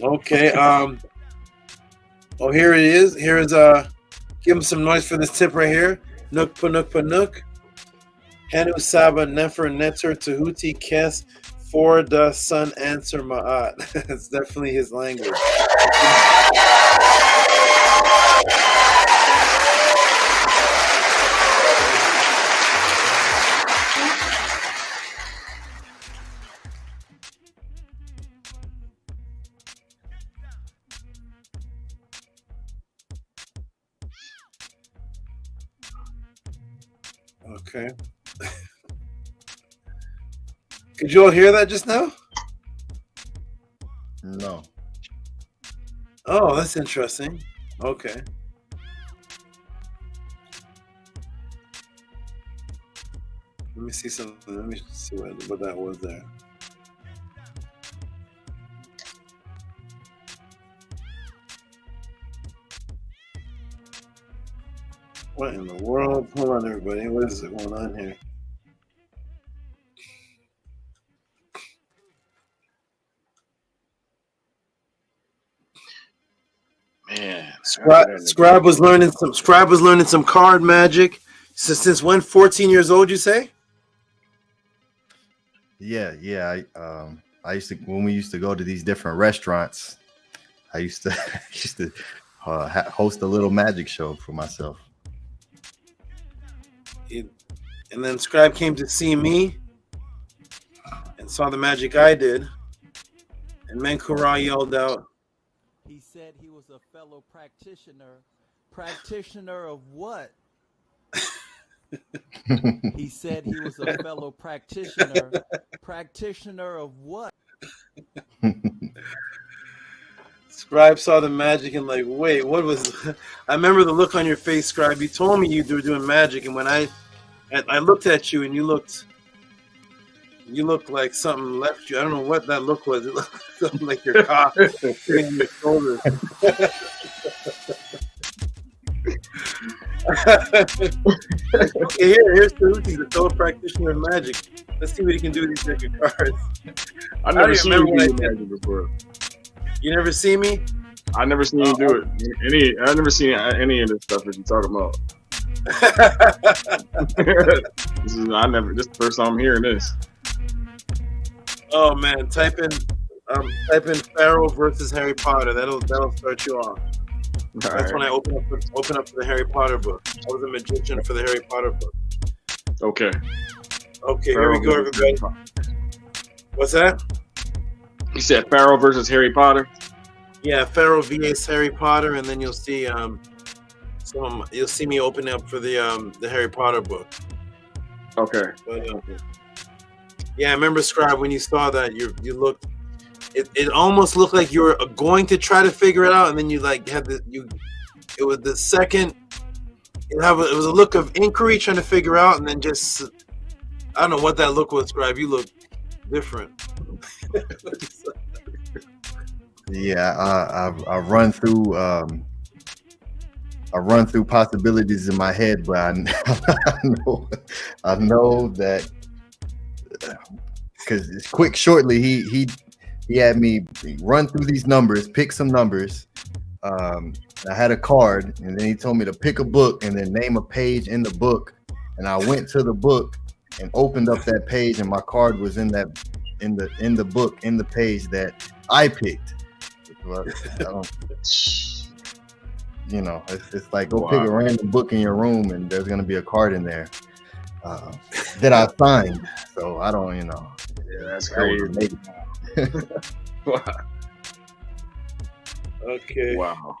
Speaker 2: Okay. Oh, here it is. Here is give him some noise for this tip right here. Nook Panuk. Hanu Saba Nefer Neter Tehuti Kes for the Sun Answer Ma'at. It's definitely his language. Okay. Could you all hear that just now?
Speaker 18: No.
Speaker 2: Oh, that's interesting. Okay. Let me see something. Let me see what that was there. What in the world? Hold on, everybody. What is going on here?
Speaker 4: Man,
Speaker 2: Scribe was learning some card magic. Since when? 14 years old, you say?
Speaker 18: Yeah. I used to, when we used to go to these different restaurants, I used to host a little magic show for myself.
Speaker 2: And then Scribe came to see me and saw the magic I did. And Menkura yelled out,
Speaker 16: he said he was a fellow practitioner. Practitioner of what? He said he was a fellow practitioner. Practitioner of what?
Speaker 2: Scribe saw the magic and like, wait, what was? I remember the look on your face, Scribe. You told me you were doing magic, and when I looked at you and you looked like something left you. I don't know what that look was. It looked like your cock hitting your shoulder. Okay, here's Tehuti, the fellow practitioner of magic. Let's see what he can do with these deck of cards.
Speaker 4: I never seen you do magic before.
Speaker 2: You never see me?
Speaker 4: I never seen you do it. I never seen any of this stuff that you talking about. This is the first time I'm hearing this.
Speaker 2: Oh man, type in Pharaoh versus Harry Potter. That'll start you off. That's when I open up for the Harry Potter book. I was a magician for the Harry Potter book.
Speaker 4: Okay.
Speaker 2: Okay, here we go, everybody. What's that?
Speaker 4: You said Pharaoh versus Harry Potter?
Speaker 2: Yeah, Pharaoh vs Harry Potter, and then you'll see you'll see me open up for the Harry Potter book.
Speaker 4: Okay.
Speaker 2: But, yeah, I remember, Scribe, when you saw that, you looked. It almost looked like you were going to try to figure it out, and then you like had it was the second. It was a look of inquiry, trying to figure out, and then just I don't know what that look was, Scribe. You look different.
Speaker 18: Yeah, I run through possibilities in my head, but I know that because it's quick. Shortly, he had me run through these numbers, pick some numbers, I had a card, and then he told me to pick a book and then name a page in the book. And I went to the book and opened up that page, and my card was in the book, in the page that I picked. You know, it's like go pick a random book in your room, and there's gonna be a card in there that I signed. So I don't, you know.
Speaker 4: Yeah, that's crazy.
Speaker 2: Wow. Okay.
Speaker 4: Wow.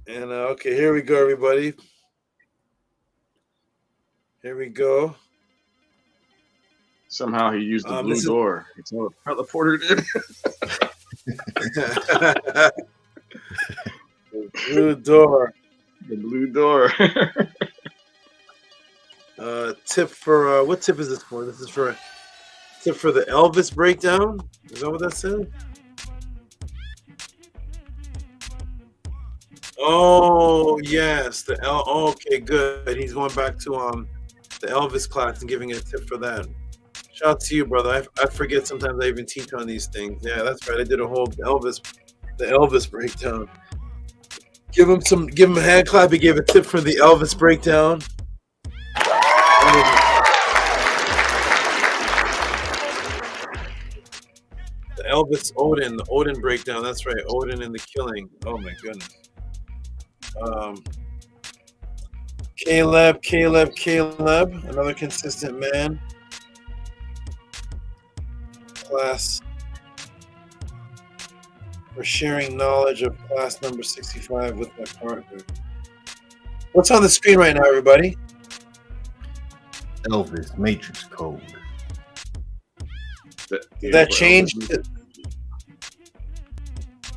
Speaker 2: And okay, here we go, everybody. Here we go.
Speaker 4: Somehow he used the blue door. It's all the teleporter did.
Speaker 2: The blue door.
Speaker 4: The blue door.
Speaker 2: Tip for what tip is this for? This is for a tip for the Elvis breakdown. Is that what that said? Oh yes, okay, good. He's going back to the Elvis class and giving a tip for that. Shout out to you, brother. I forget sometimes I even teach on these things. Yeah, that's right. I did a whole the Elvis breakdown. Give him a hand clap. He gave a tip for the Elvis breakdown. The Elvis the Odin breakdown. That's right, Odin and the Killing. Oh my goodness. Caleb, another consistent man. Class for sharing knowledge of class number 65 with my partner. What's on the screen right now, everybody?
Speaker 18: Elvis Matrix Code.
Speaker 2: Did that change? Did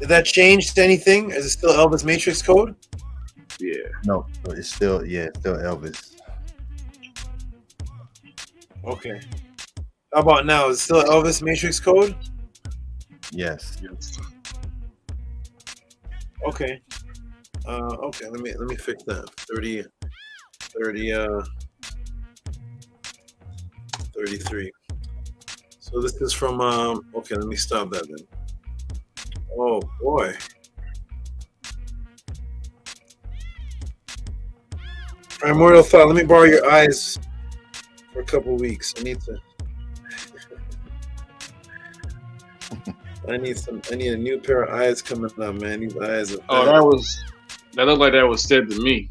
Speaker 2: that change to anything? Is it still Elvis Matrix Code?
Speaker 4: Yeah.
Speaker 18: No, it's still Elvis.
Speaker 2: Okay. How about now? Is it still Elvis Matrix Code?
Speaker 18: Yes.
Speaker 2: Okay. Okay. Let me fix that. 33. So this is from. Okay. Let me stop that then. Oh boy. Primordial thought. Let me borrow your eyes for a couple weeks. I need a new pair of eyes coming up, man. These eyes.
Speaker 4: That looked like that was said to me.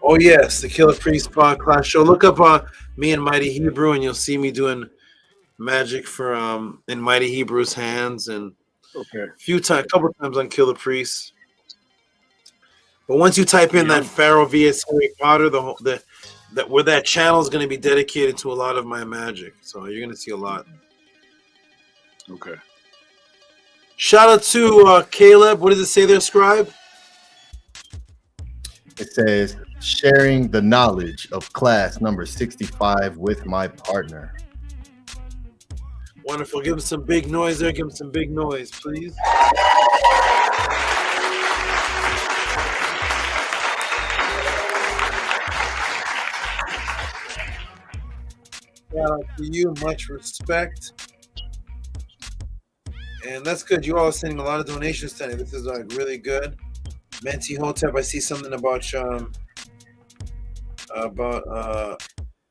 Speaker 2: Oh yes, the Killer Priest class show. Look up me and Mighty Hebrew, and you'll see me doing magic for in Mighty Hebrew's hands, and a couple times on Killer Priest. But once you type in that Pharaoh vs Harry Potter, where that channel is going to be dedicated to a lot of my magic, so you're going to see a lot.
Speaker 4: Okay.
Speaker 2: Shout out to Caleb. What does it say there, Scribe?
Speaker 18: It says sharing the knowledge of class number 65 with my partner.
Speaker 2: Wonderful. Give him some big noise there. Give him some big noise, please. Shout out to you. Much respect. And that's good. You all are sending a lot of donations tonight. This is really good. Menti Hotep, I see something about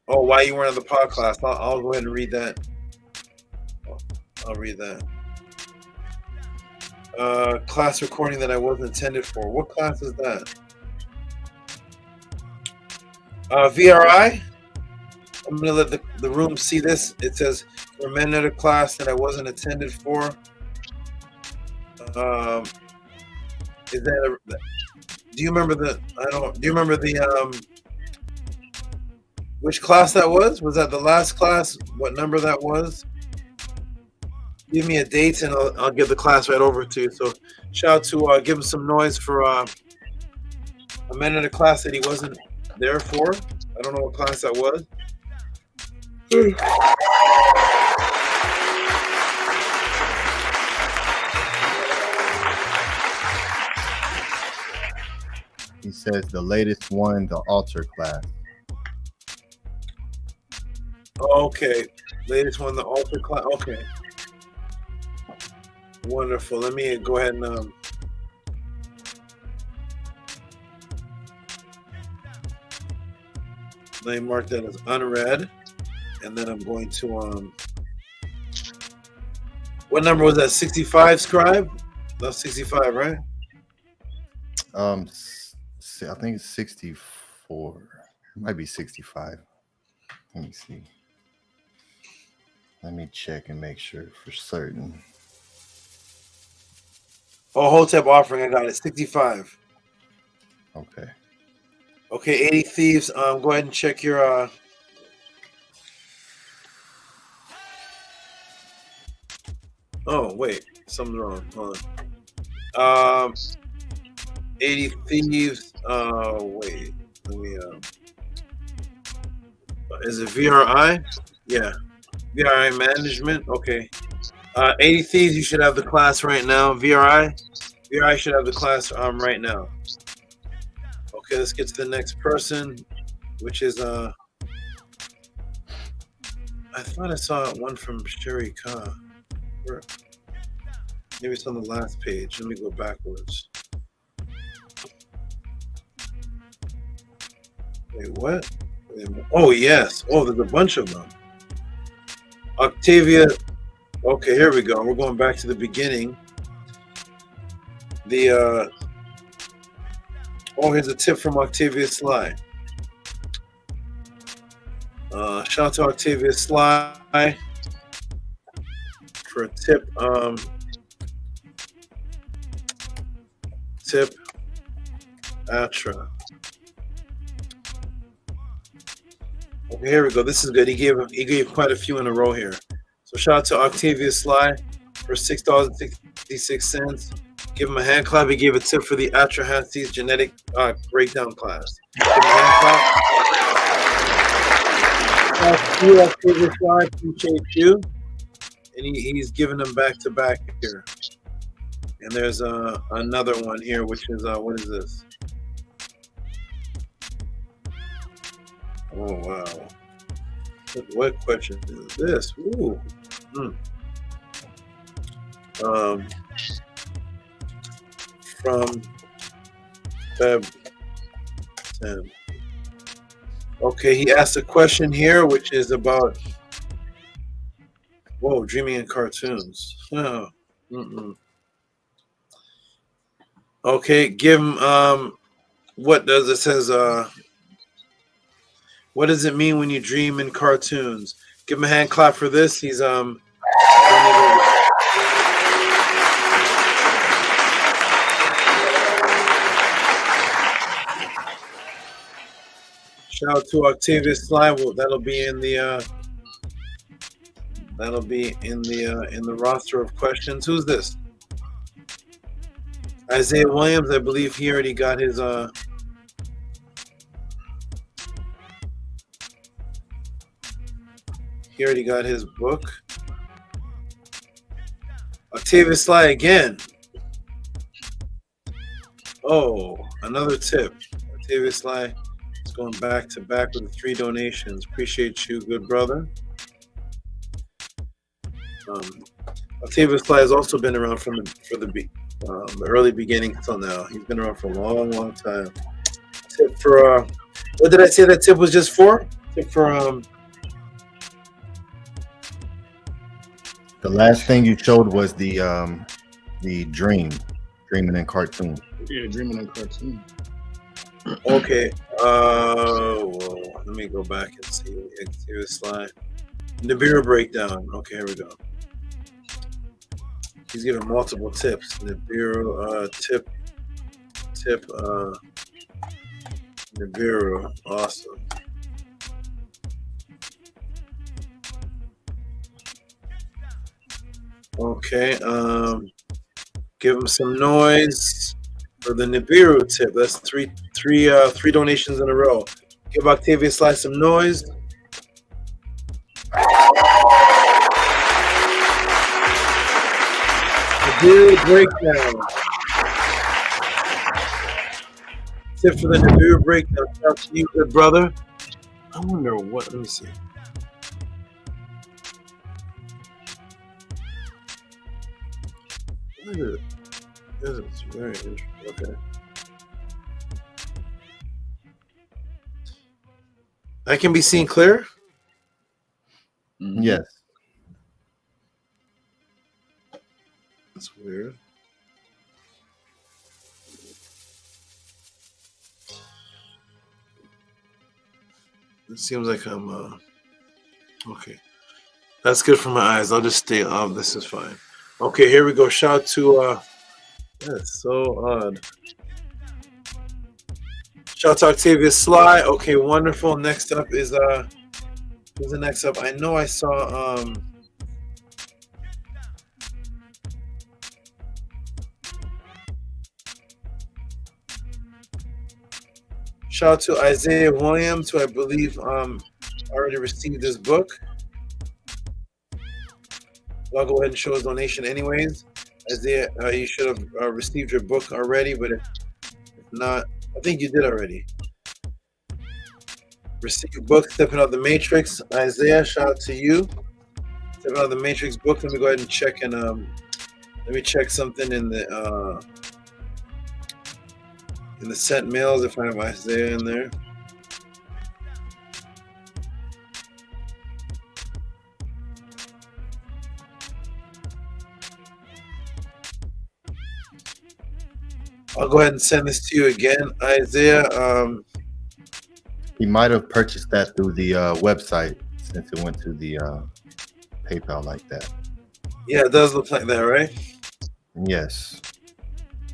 Speaker 2: why you weren't on the pod class. I'll go ahead and read that. I'll read that. Class recording that I wasn't intended for. What class is that? VRI? I'm going to let the room see this. It says, for men at a class that I wasn't intended for. Is that do you remember do you remember which class that was? Was that the last class? What number that was? Give me a date and I'll give the class right over to you. So shout out to give him some noise for a man in a class that he wasn't there for. I don't know what class that was.
Speaker 18: He says the latest one, the altar class.
Speaker 2: Okay. Latest one, the altar class. Okay. Wonderful. Let me go ahead and let me mark that as unread, and then I'm going to what number was that? 65, Scribe? That's 65, right?
Speaker 18: I think it's 64. It might be 65. Let me see. Let me check and make sure for certain.
Speaker 2: Oh, Hotep offering, I got it. 65.
Speaker 18: Okay.
Speaker 2: Okay, 80 Thieves. Go ahead and check your oh wait, something's wrong. Hold on. 80 Thieves. Wait. Let me is it VRI? Yeah. VRI management. Okay. 80 Thieves, you should have the class right now. VRI should have the class right now. Okay, let's get to the next person, which is I thought I saw one from Sherry Khan. Maybe it's on the last page. Let me go backwards. Wait, what? Oh yes. Oh, there's a bunch of them. Octavia. Okay, here we go. We're going back to the beginning. The oh, here's a tip from Octavia Sly. Shout out to Octavia Sly for a tip. Tip Atra. Okay, here we go. This is good. He gave quite a few in a row here. So shout out to Octavia Sly for $6.66. Give him a hand clap. He gave a tip for the Atrahasis genetic breakdown class. Give him a hand clap. Thank you, Octavia Sly. Appreciate you. And he's giving them back to back here. And there's another one here, which is what is this? Oh wow! What question is this? Ooh. From Feb 10. Okay, he asked a question here, which is about dreaming in cartoons. Oh. Okay, give him what does it says what does it mean when you dream in cartoons? Give him a hand clap for this. He's shout out to Octavia Sly. Well, that'll be in the roster of questions. Who's this? Isaiah Williams, I believe he already got his book. Octavia Sly again. Oh, another tip. Octavia Sly is going back to back with 3 donations. Appreciate you, good brother. Octavia Sly has also been around from the early beginning until now. He's been around for a long, long time. Tip for what did I say that tip was just for? Tip for
Speaker 18: the last thing you showed was the dreaming in cartoon.
Speaker 4: Yeah, dreaming in cartoon.
Speaker 2: Okay. Let me go back and see. Octavia Sly. NIBIRU breakdown. Okay, here we go. He's giving multiple tips. NIBIRU tip NIBIRU. Awesome. Okay, give him some noise for the NIBIRU tip. That's three donations in a row. Give Octavia Sly some noise. NIBIRU breakdown. Tip for the NIBIRU breakdown. Shout out to you, good brother. I wonder what. Let me see. This is very interesting. Okay. That can be seen clear?
Speaker 18: Yes.
Speaker 2: That's weird. It seems like I'm okay. That's good for my eyes. I'll just stay off. This is fine. Okay, here we go. Shout out to that's so odd. Shout out to Octavia Sly. Okay, wonderful. Next up is who's the next up? I know I saw shout out to Isaiah Williams, who I believe already received this book. I'll go ahead and show his donation anyways. Isaiah, you should have received your book already, but if not, I think you did already. Receive book, Stepping Out the Matrix. Isaiah, shout out to you. Stepping Out the Matrix book. Let me go ahead and check and let me check something in the sent mails if I have Isaiah in there. I'll go ahead and send this to you again, Isaiah.
Speaker 18: He might have purchased that through the website since it went to the PayPal like that.
Speaker 2: Yeah, it does look like that, right?
Speaker 18: Yes.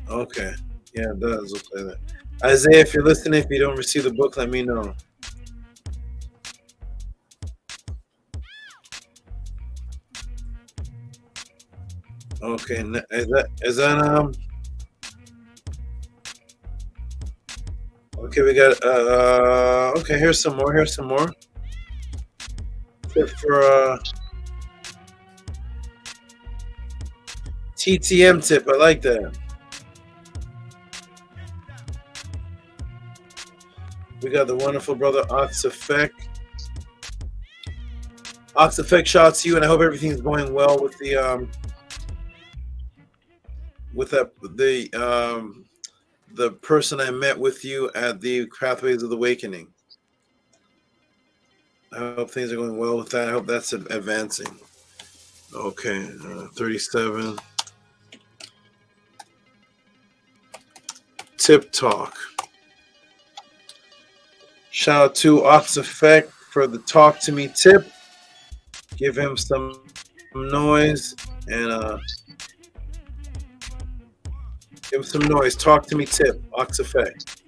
Speaker 2: Okay. Yeah, it does look like that. Isaiah, if you're listening, if you don't receive the book, let me know. Okay, is that okay, we got okay, here's some more. Tip for TTM tip. I like that. We got the wonderful brother Ox Effect. Ox Effect, shout out to you, and I hope everything's going well with the person I met with you at the Pathways of the Awakening. I hope things are going well with that. I hope that's advancing. Okay, 37. Tip Talk. Shout out to Ox Effect for the Talk to Me tip. Give him some noise and give him some noise. Talk to me tip. Ox Effect.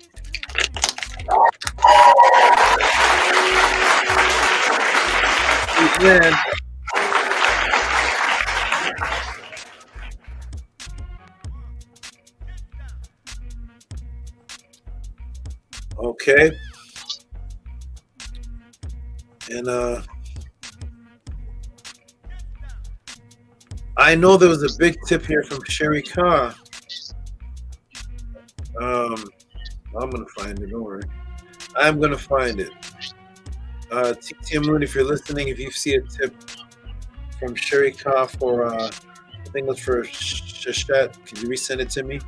Speaker 2: Man. Okay. And I know there was a big tip here from Sherry Kah. I'm gonna find it. Don't worry. I'm gonna find it. TTM Moon, if you're listening, if you see a tip from Sherry Kah for I think it was for Shashat, can you resend it to me?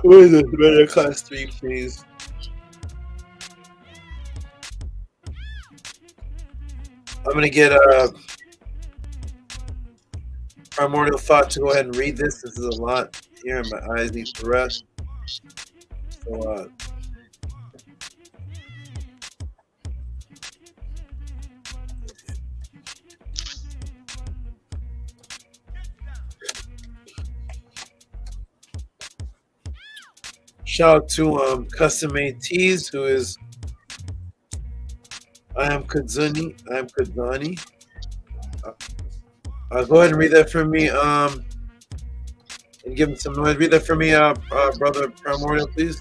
Speaker 2: Where is it? Better class 3, please. I'm gonna get Primordial Thought to go ahead and read this. This is a lot here, and my eyes need to rest. So, shout out to Custom Made Tees, who is I am Kadzani. Go ahead and read that for me. And give him some noise. Read that for me, brother Primordial, please.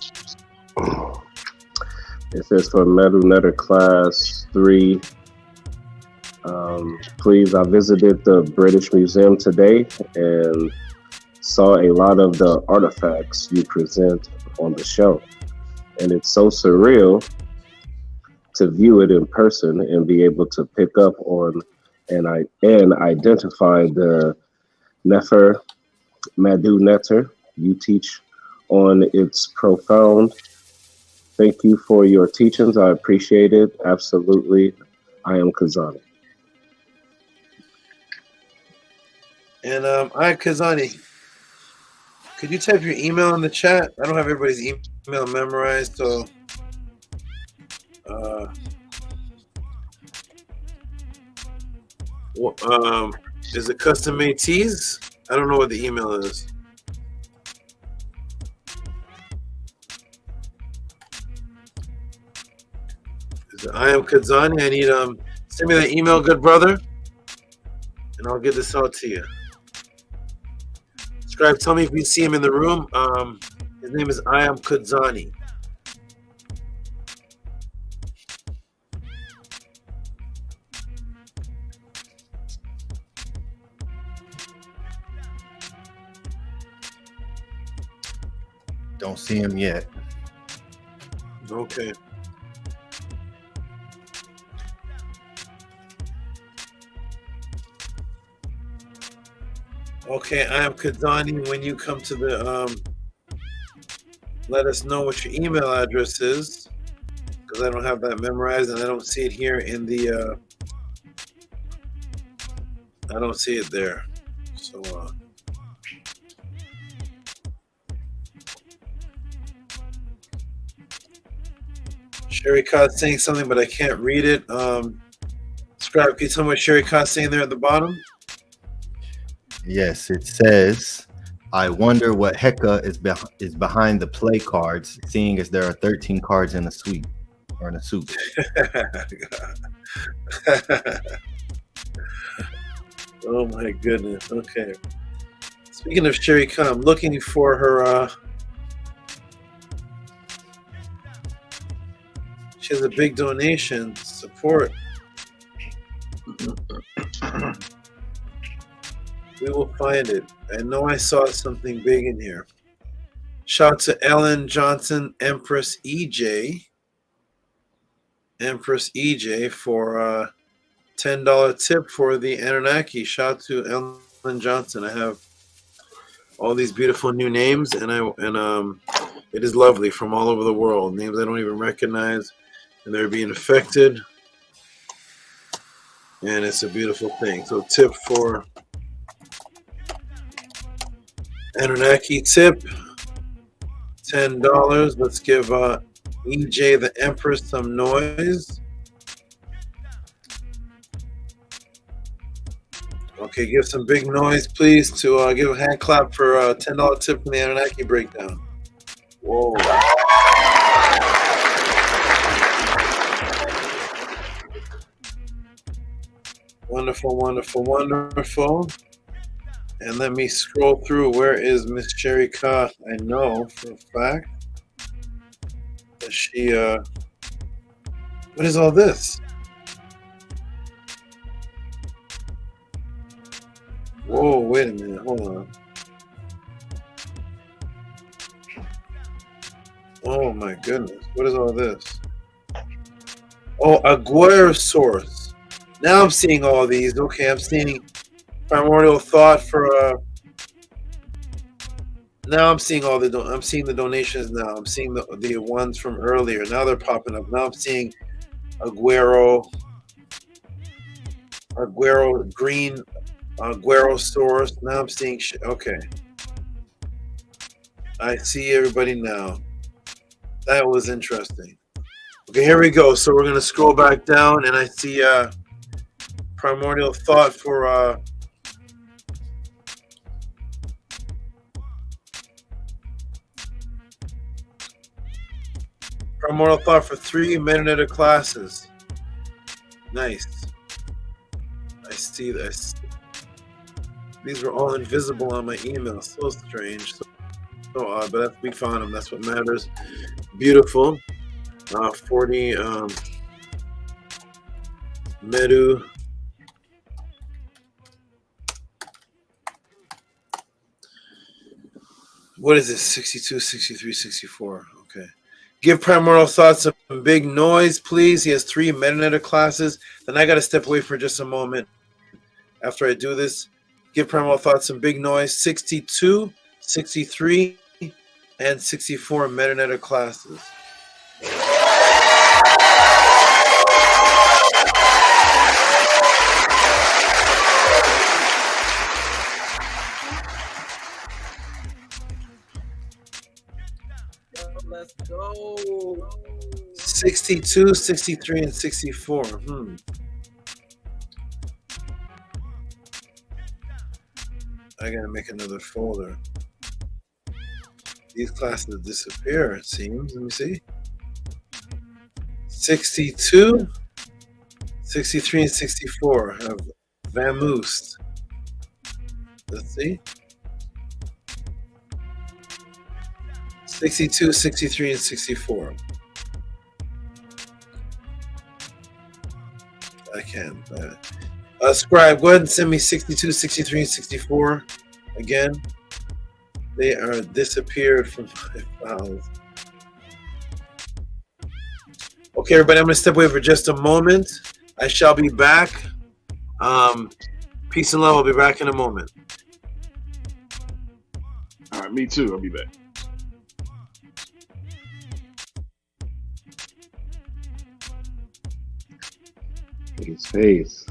Speaker 20: It says for Metal Netter Class 3. Please, I visited the British Museum today and saw a lot of the artifacts you present on the show. And it's so surreal to view it in person and be able to pick up on and identify the Nefer, Madhu Netter, you teach on It's Profound. Thank you for your teachings. I appreciate it. Absolutely. I am Kazani.
Speaker 2: And Kazani, could you type your email in the chat? I don't have everybody's email memorized, so is it custom made tees? I don't know what the email is. I am Kazani. I need send me that email, good brother, and I'll get this out to you. Scribe, tell me if you see him in the room. His name is I am Kazani.
Speaker 18: Don't see him yet.
Speaker 2: Okay. Okay, I am Kazani. When you come to the, let us know what your email address is, because I don't have that memorized and I don't see it here in the, I don't see it there. So, Sherry Cott's saying something, but I can't read it. Scribe, can you tell me what Sherry Cott's saying there at the bottom?
Speaker 18: Yes, it says, I wonder what Heka is behind the play cards, seeing as there are 13 cards in a suite or in a suit.
Speaker 2: Oh my goodness. Okay. Speaking of Sherry Khan, I'm looking for her. She has a big donation support. We will find it. I know I saw something big in here. Shout out to Ellen Johnson, Empress EJ. Empress EJ for $10 tip for the Anunnaki. Shout out to Ellen Johnson. I have all these beautiful new names, and it is lovely from all over the world. Names I don't even recognize, and they're being affected, and it's a beautiful thing. So tip for Anunnaki tip, $10. Let's give EJ the Empress some noise. Okay, give some big noise, please, to give a hand clap for a $10 tip from the Anunnaki breakdown. Whoa. Wonderful, wonderful, wonderful. And let me scroll through. Where is Miss Sherry Koth? I know for a fact that she, what is all this? Whoa, wait a minute, hold on. Oh my goodness, what is all this? Oh, Aguerosaurus. Now I'm seeing all these. Okay, I'm seeing Primordial Thought for now I'm seeing all the I'm seeing the donations now. I'm seeing the ones from earlier. Now they're popping up. Now I'm seeing Aguero Green, Aguerosaurus. Now I'm seeing okay. I see everybody now. That was interesting. Okay, here we go. So we're gonna scroll back down, and I see Primordial Thought for Primordial Thought for 3 Meta classes. Nice. I see this. These were all invisible on my email. So strange. So odd, but we found them. That's what matters. Beautiful. 40 Medu. What is this? 62, 63, 64. Okay. Give Primordial Thought some big noise, please. He has 3 Meta classes. Then I got to step away for just a moment after I do this. Give Primal Thought some big noise. 62, 63, and 64 Meta classes.
Speaker 1: Let's go.
Speaker 2: 62, 63, and 64. I gotta make another folder. These classes disappear, it seems. Let me see. 62, 63, and 64 have vamoosed. Let's see. 62, 63, and 64. I can't. Scribe, go ahead and send me 62, 63, and 64 again. They are disappeared from my files. Okay, everybody, I'm going to step away for just a moment. I shall be back. Peace and love. I'll be back in a moment.
Speaker 4: All right, me too. I'll be back.
Speaker 20: Peace.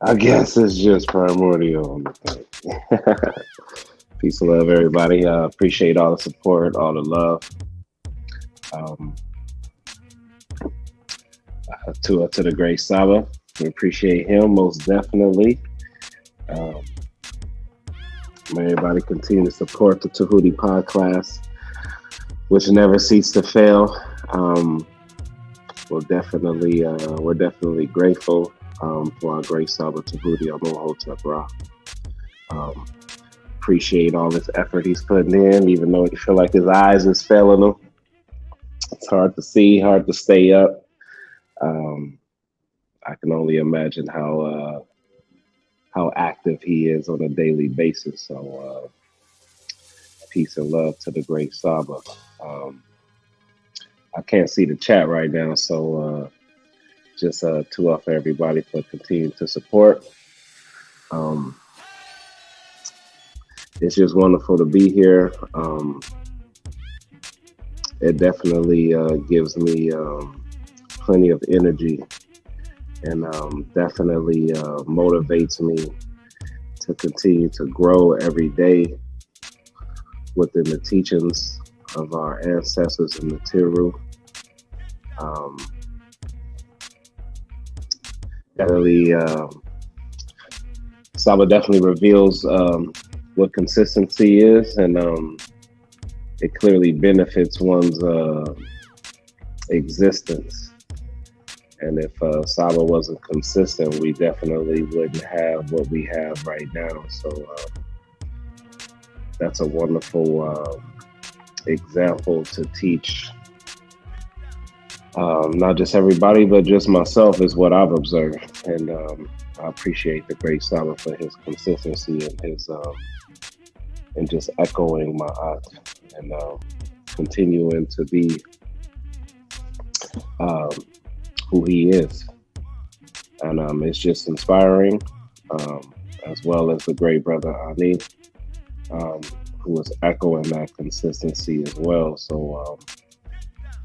Speaker 20: I guess it's just primordial. Peace and love, everybody. Appreciate all the support, all the love. To the great SABA, we appreciate him most definitely. May everybody continue to support the Tehuti podcast, which never ceases to fail. We're definitely grateful for our great SABA Tehuti Amun-Hotep Ra. Appreciate all this effort he's putting in, even though you feel like his eyes is failing him. It's hard to see, hard to stay up. I can only imagine how active he is on a daily basis. So peace and love to the great SABA. I can't see the chat right now, so just to offer everybody for continuing to support. It's just wonderful to be here. It definitely gives me plenty of energy and definitely motivates me to continue to grow every day within the teachings of our ancestors in the Tiru. Definitely, SABA definitely reveals what consistency is, and it clearly benefits one's existence. And if SABA wasn't consistent, we definitely wouldn't have what we have right now. So that's a wonderful example to teach not just everybody, but just myself, is what I've observed. And I appreciate the great SABA for his consistency and his and just echoing my art and continuing to be who he is. And it's just inspiring, as well as the great brother Ani, who is echoing that consistency as well. So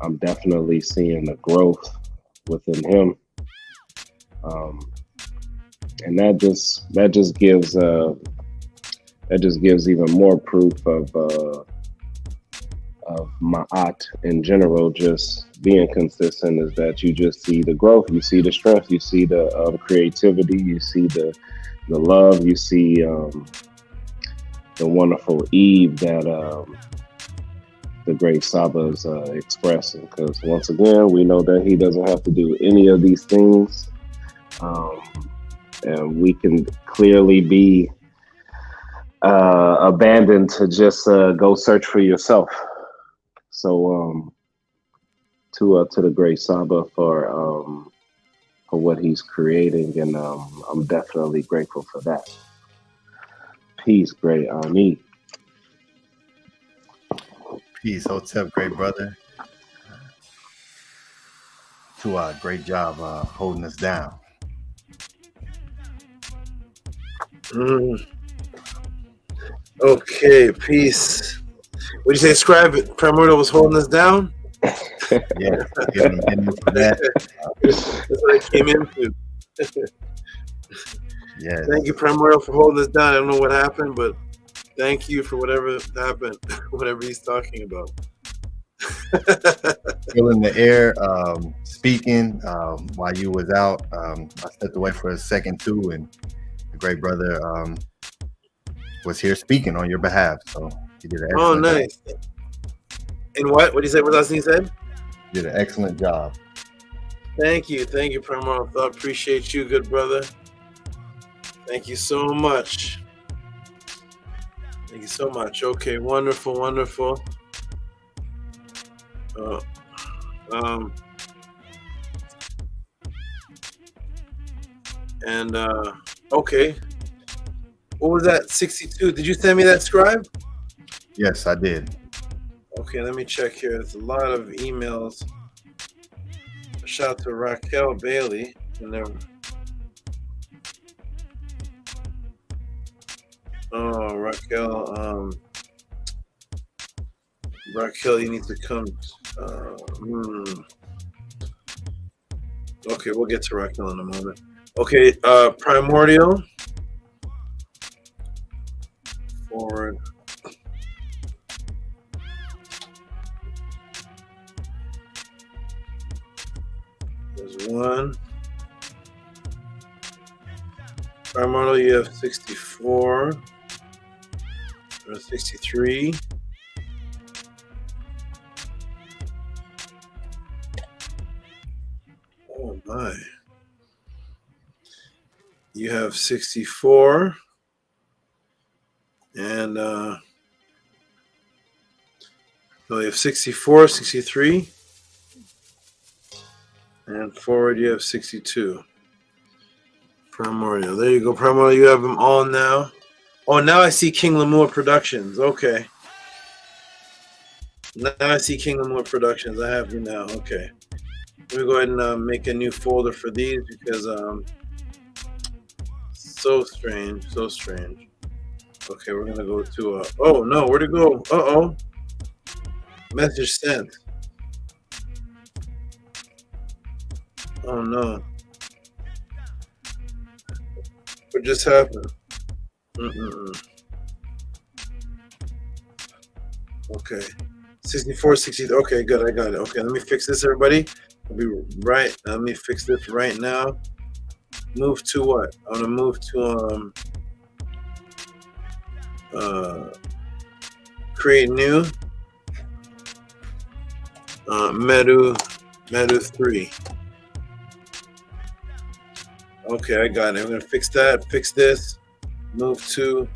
Speaker 20: I'm definitely seeing the growth within him. And that just gives even more proof of Ma'at in general, just being consistent, is that you just see the growth, you see the strength, you see the creativity, you see the love, you see the wonderful Eve that the great SABA is expressing. Because once again, we know that he doesn't have to do any of these things, and we can clearly be abandoned to just go search for yourself. So to the great SABA for what he's creating, and I'm definitely grateful for that. Peace, great Ani.
Speaker 18: Peace, Hotep, great brother. To a great job holding us down.
Speaker 2: Okay, peace. What do you say, Scribe? Primordial was holding us down?
Speaker 18: Yeah, getting for that.
Speaker 2: That's what I came into.
Speaker 18: Yeah.
Speaker 2: Thank you, Primordial, for holding us down. I don't know what happened, but thank you for whatever happened, whatever he's talking about.
Speaker 18: Filling the air, speaking while you was out. I stepped away for a second too, and the great brother was here speaking on your behalf. So he did an excellent
Speaker 2: nice.
Speaker 18: job.
Speaker 2: And what? What did he say? What else he said?
Speaker 18: Did an excellent job.
Speaker 2: Thank you, Primordial. I appreciate you, good brother. Thank you so much. Thank you so much. Okay, wonderful, wonderful. Okay. What was that? 62. Did you send me that, Scribe?
Speaker 18: Yes, I did.
Speaker 2: Okay, let me check here. There's a lot of emails. Shout out to Raquel Bailey. Raquel. Raquel, you need to come. Okay, we'll get to Raquel in a moment. Okay, Primordial. Forward. There's one. Primordial, you have 64. Or 63. Oh my. You have 64. And so you have 64, 63. And forward you have 62. Primordial. There you go, Primordial. You have them all now. Oh, now I see King Lemur Productions. Okay. Now I see King Lemur Productions. I have you now. Okay. Let me go ahead and make a new folder for these because so strange. So strange. Okay, we're going to go to oh, no. Where'd it go? Uh-oh. Message sent. Oh, no. What just happened? Okay. 64, 60. Okay, good. I got it. Okay, let me fix this, everybody. I'll be right. Let me fix this right now. Move to what? I'm going to move to create new. Medu 3. Okay, I got it. I'm going to fix that. Fix this. Move to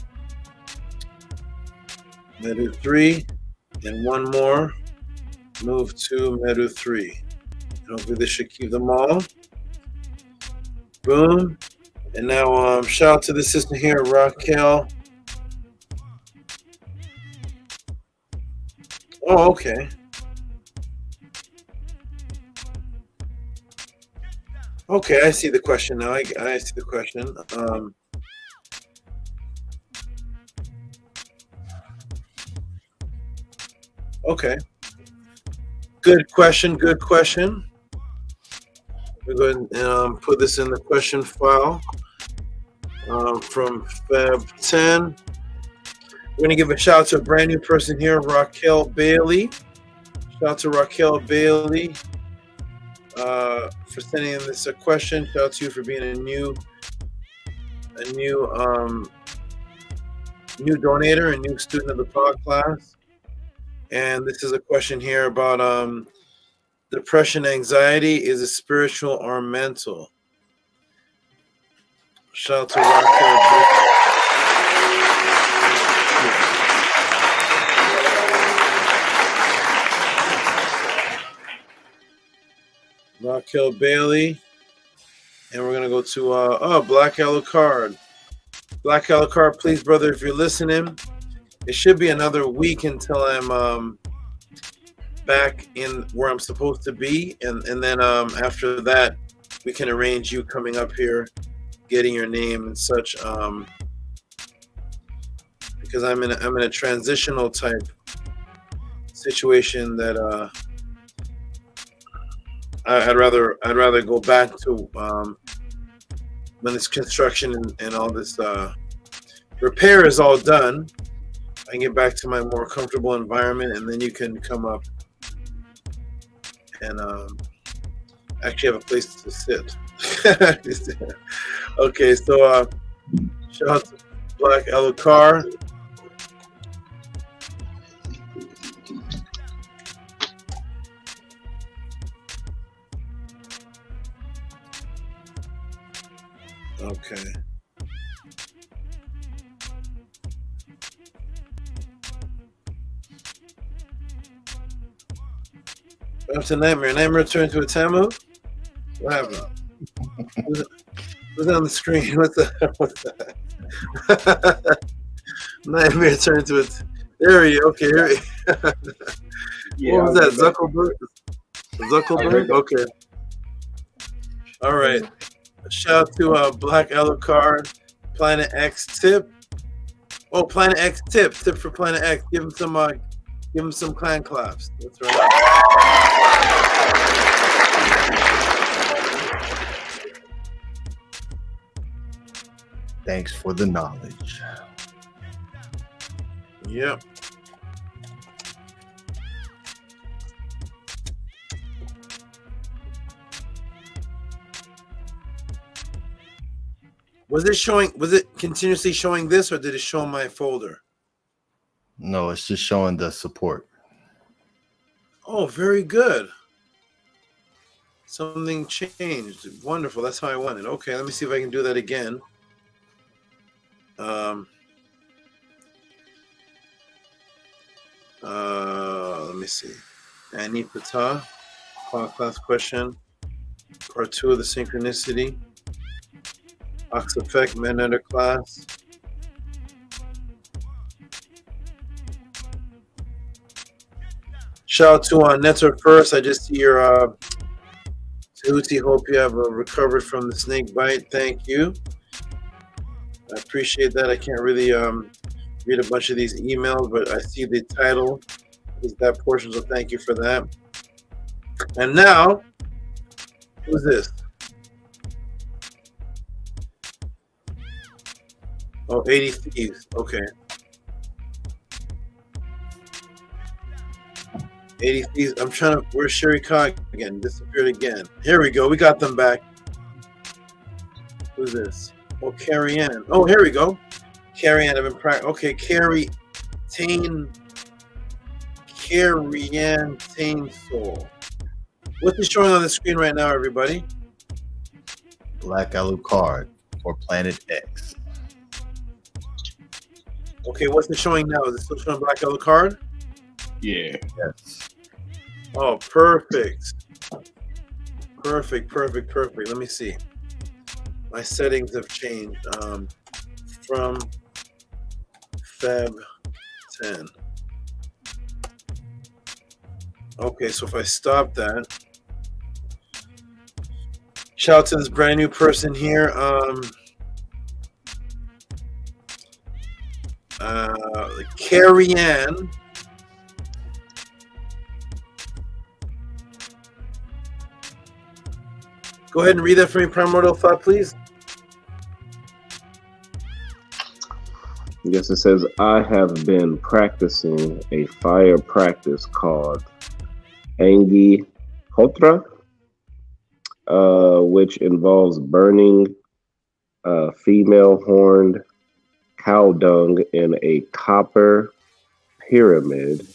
Speaker 2: Medu 3. And one more. Move to Medu 3. And hopefully this should keep them all. Boom. And now shout out to the sister here, Raquel. Oh, okay. Okay, I see the question now. I see the question. Okay. Good question. Good question. We're going to put this in the question file from Feb 10. We're going to give a shout out to a brand new person here, Raquel Bailey. Shout out to Raquel Bailey for sending in this question. Shout out to you for being a new donator, a new student of the pod class. And this is a question here about depression, anxiety. Is it spiritual or mental? Shout out to Raquel. Raquel Bailey. And we're going to go to Black Alucard. Black Alucard, please, brother, if you're listening. It should be another week until I'm back in where I'm supposed to be, and then after that, we can arrange you coming up here, getting your name and such because I'm in a transitional type situation that I'd rather go back to when this construction and all this repair is all done. I can get back to my more comfortable environment, and then you can come up and actually have a place to sit. Okay, so shout out to Black Alucard. Okay. What happened to Nightmare? Nightmare turned to a Tamu? What happened? Who's on the screen? What's that? Nightmare turned to it. There he is. Okay, here he
Speaker 19: Yeah,
Speaker 2: what was that? Zuckerberg? Zuckerberg? Okay. All right. Shout out to Black Alucard, Planet X tip. Oh, Planet X tip. Tip for Planet X. Give him some clan claps. That's right.
Speaker 18: Thanks for the knowledge.
Speaker 2: Yep. Was it continuously showing this, or did it show my folder?
Speaker 18: No, it's just showing the support.
Speaker 2: Oh, very good. Something changed. Wonderful. That's how I want it. Okay, let me see if I can do that again. Let me see. Annie Pata, class question. Part 2 of the synchronicity. Ox effect, men under class. Shout out to Network First. I just see your Tehuti. Hope you have recovered from the snake bite. Thank you. I appreciate that. I can't really read a bunch of these emails, but I see the title is that portion, so thank you for that. And now, who's this? Oh, 80 Thieves. Okay. 80 Thieves. I'm trying to. Where's Sherry Cog again? Disappeared again. Here we go. We got them back. Who's this? Oh, Carrie Ann. Oh, here we go. Carrie Ann. I've been practicing. Okay, Carrie Ann Tane Soul. What's it showing on the screen right now, everybody?
Speaker 18: Black Alucard for Planet X.
Speaker 2: Okay, what's it showing now? Is it still showing Black Alucard?
Speaker 4: Yeah.
Speaker 18: Yes.
Speaker 2: Oh, perfect. Perfect. Let me see. My settings have changed from Feb 10. Okay, so if I stop that, shout out to this brand new person here. Carrie Ann. Go ahead and read that for me, Primordial Thought, please.
Speaker 20: Yes, it says, I have been practicing a fire practice called Angi Hotra, which involves burning female horned cow dung in a copper pyramid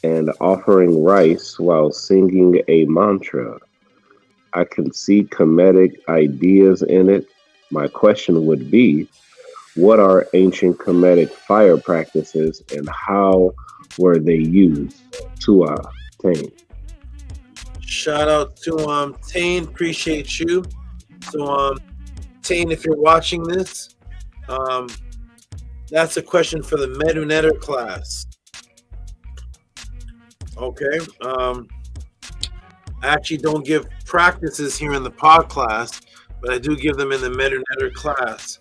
Speaker 20: and offering rice while singing a mantra. I can see comedic ideas in it. My question would be, what are ancient comedic fire practices and how were they used? To Tane.
Speaker 2: Shout out to Tane, appreciate you. So Tane, if you're watching this, that's a question for the Medunetter class. Okay. I actually don't give practices here in the pod class, but I do give them in the Medunetter class.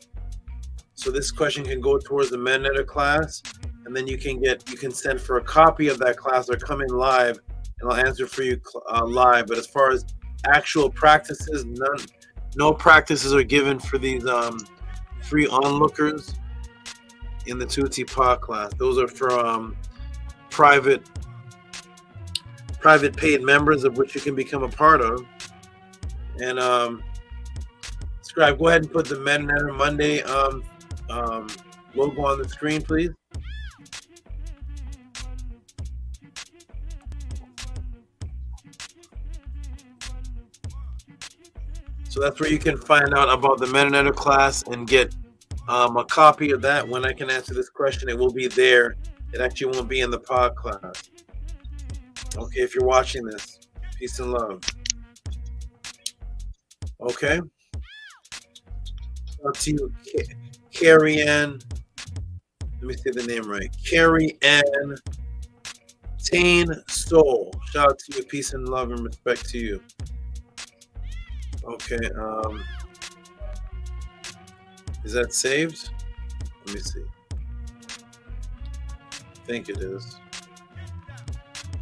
Speaker 2: So this question can go towards the metadata class, and then you can send for a copy of that class or come in live, and I'll answer for you live. But as far as actual practices, no practices are given for these free onlookers in the Tehuti pod class. Those are for private paid members, of which you can become a part of. And Scribe, go ahead and put the MetaNetter Monday logo on the screen, please. So that's where you can find out about the MetaNetter class and get a copy of that. When I can answer this question, it will be there. It actually won't be in the pod class. Okay, if you're watching this, peace and love. Okay. Up to you, Carrie Ann. Let me say the name right. Carrie Ann Tain Soul. Shout out to you, peace and love and respect to you. Okay, is that saved? Let me see. I think it is.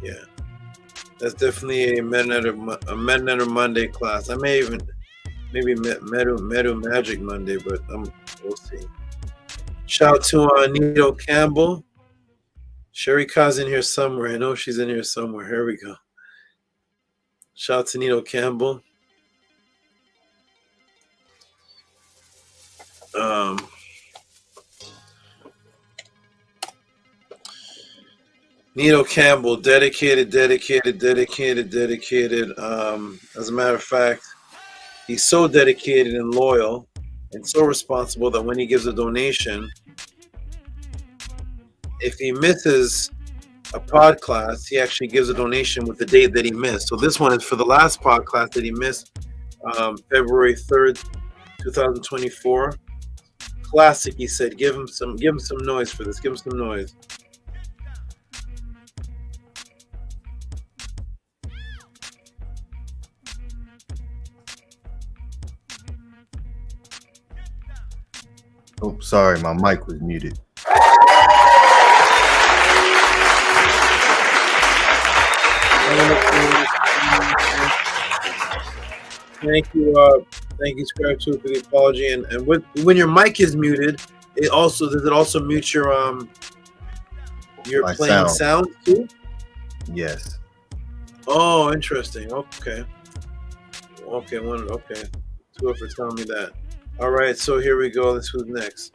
Speaker 2: Yeah, that's definitely a MetaNetter Monday class. I may even maybe Medu Magic Monday, but we'll see. Shout out to Nito Campbell. Sherry Ka's in here somewhere. I know she's in here somewhere. Here we go. Shout out to Nito Campbell. Nito Campbell, dedicated. As a matter of fact, he's so dedicated and loyal and so responsible that when he gives a donation, if he misses a pod class, he actually gives a donation with the date that he missed. So this one is for the last pod class that he missed, February 3rd, 2024. Classic, he said. Give him some noise for this. Give him some noise.
Speaker 18: Oh, sorry, my mic was muted.
Speaker 2: Thank you, Scribe, too, for the apology. And when your mic is muted, does it also mute your
Speaker 18: My
Speaker 2: playing sound too?
Speaker 18: Yes.
Speaker 2: Oh, interesting. Okay. Okay. Two for telling me that. All right, so here we go. Let's who's next.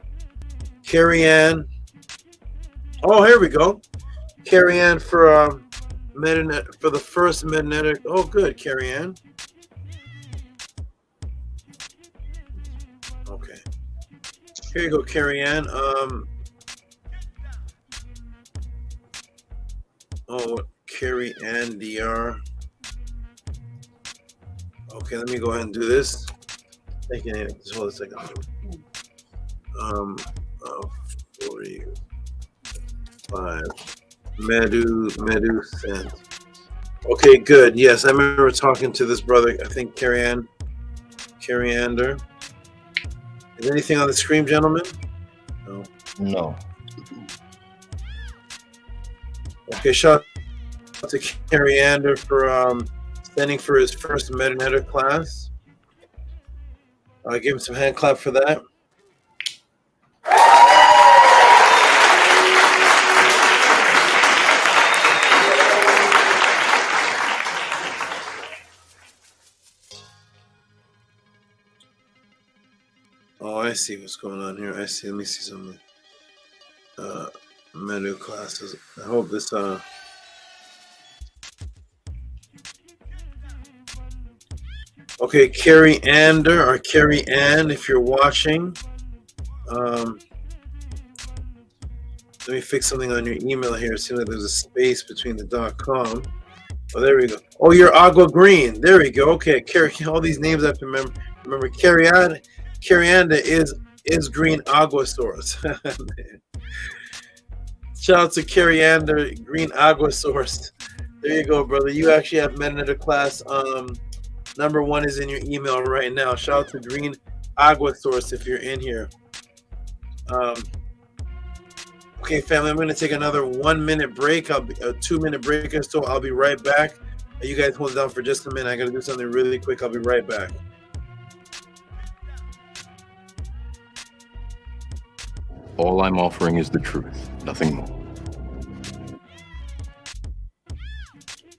Speaker 2: Carrie Ann. Oh, here we go. Carrie Ann for for the first MetaNetter. Oh, good, Carrie Ann. Okay. Here you go, Carrie Ann. Carrie Ann DR. Okay, let me go ahead and do this. Thank you. Just hold a second. 45 Medu sent. Okay, good. Yes, I remember talking to this brother. I think Carrie Ander. Is anything on the screen, gentlemen?
Speaker 18: No.
Speaker 2: Okay, shout out to Carrie Ander for standing for his first MetaNetter class. I'll give him some hand clap for that. Oh, I see what's going on here. I see. Let me see something. Menu classes. I hope this Okay, Carrie Ander or Carrie Ann, if you're watching, let me fix something on your email here. It seems like there's a space between the .com. Oh, there we go. Oh, you're Agua Green. There we go. Okay, Carrie. All these names I have to remember. Remember, Carrie Ander is Green Agua Source. Shout out to Carrie Ander, Green Agua Source. There you go, brother. You actually have MetaNetter class. Number 1 is in your email right now. Shout out to Green Agua Source if you're in here. Okay, family, I'm going to take another 1 minute break. I'll be a 2 minute break or so. I'll be right back. You guys hold down for just a minute. I got to do something really quick. I'll be right back.
Speaker 7: All I'm offering is the truth, nothing more.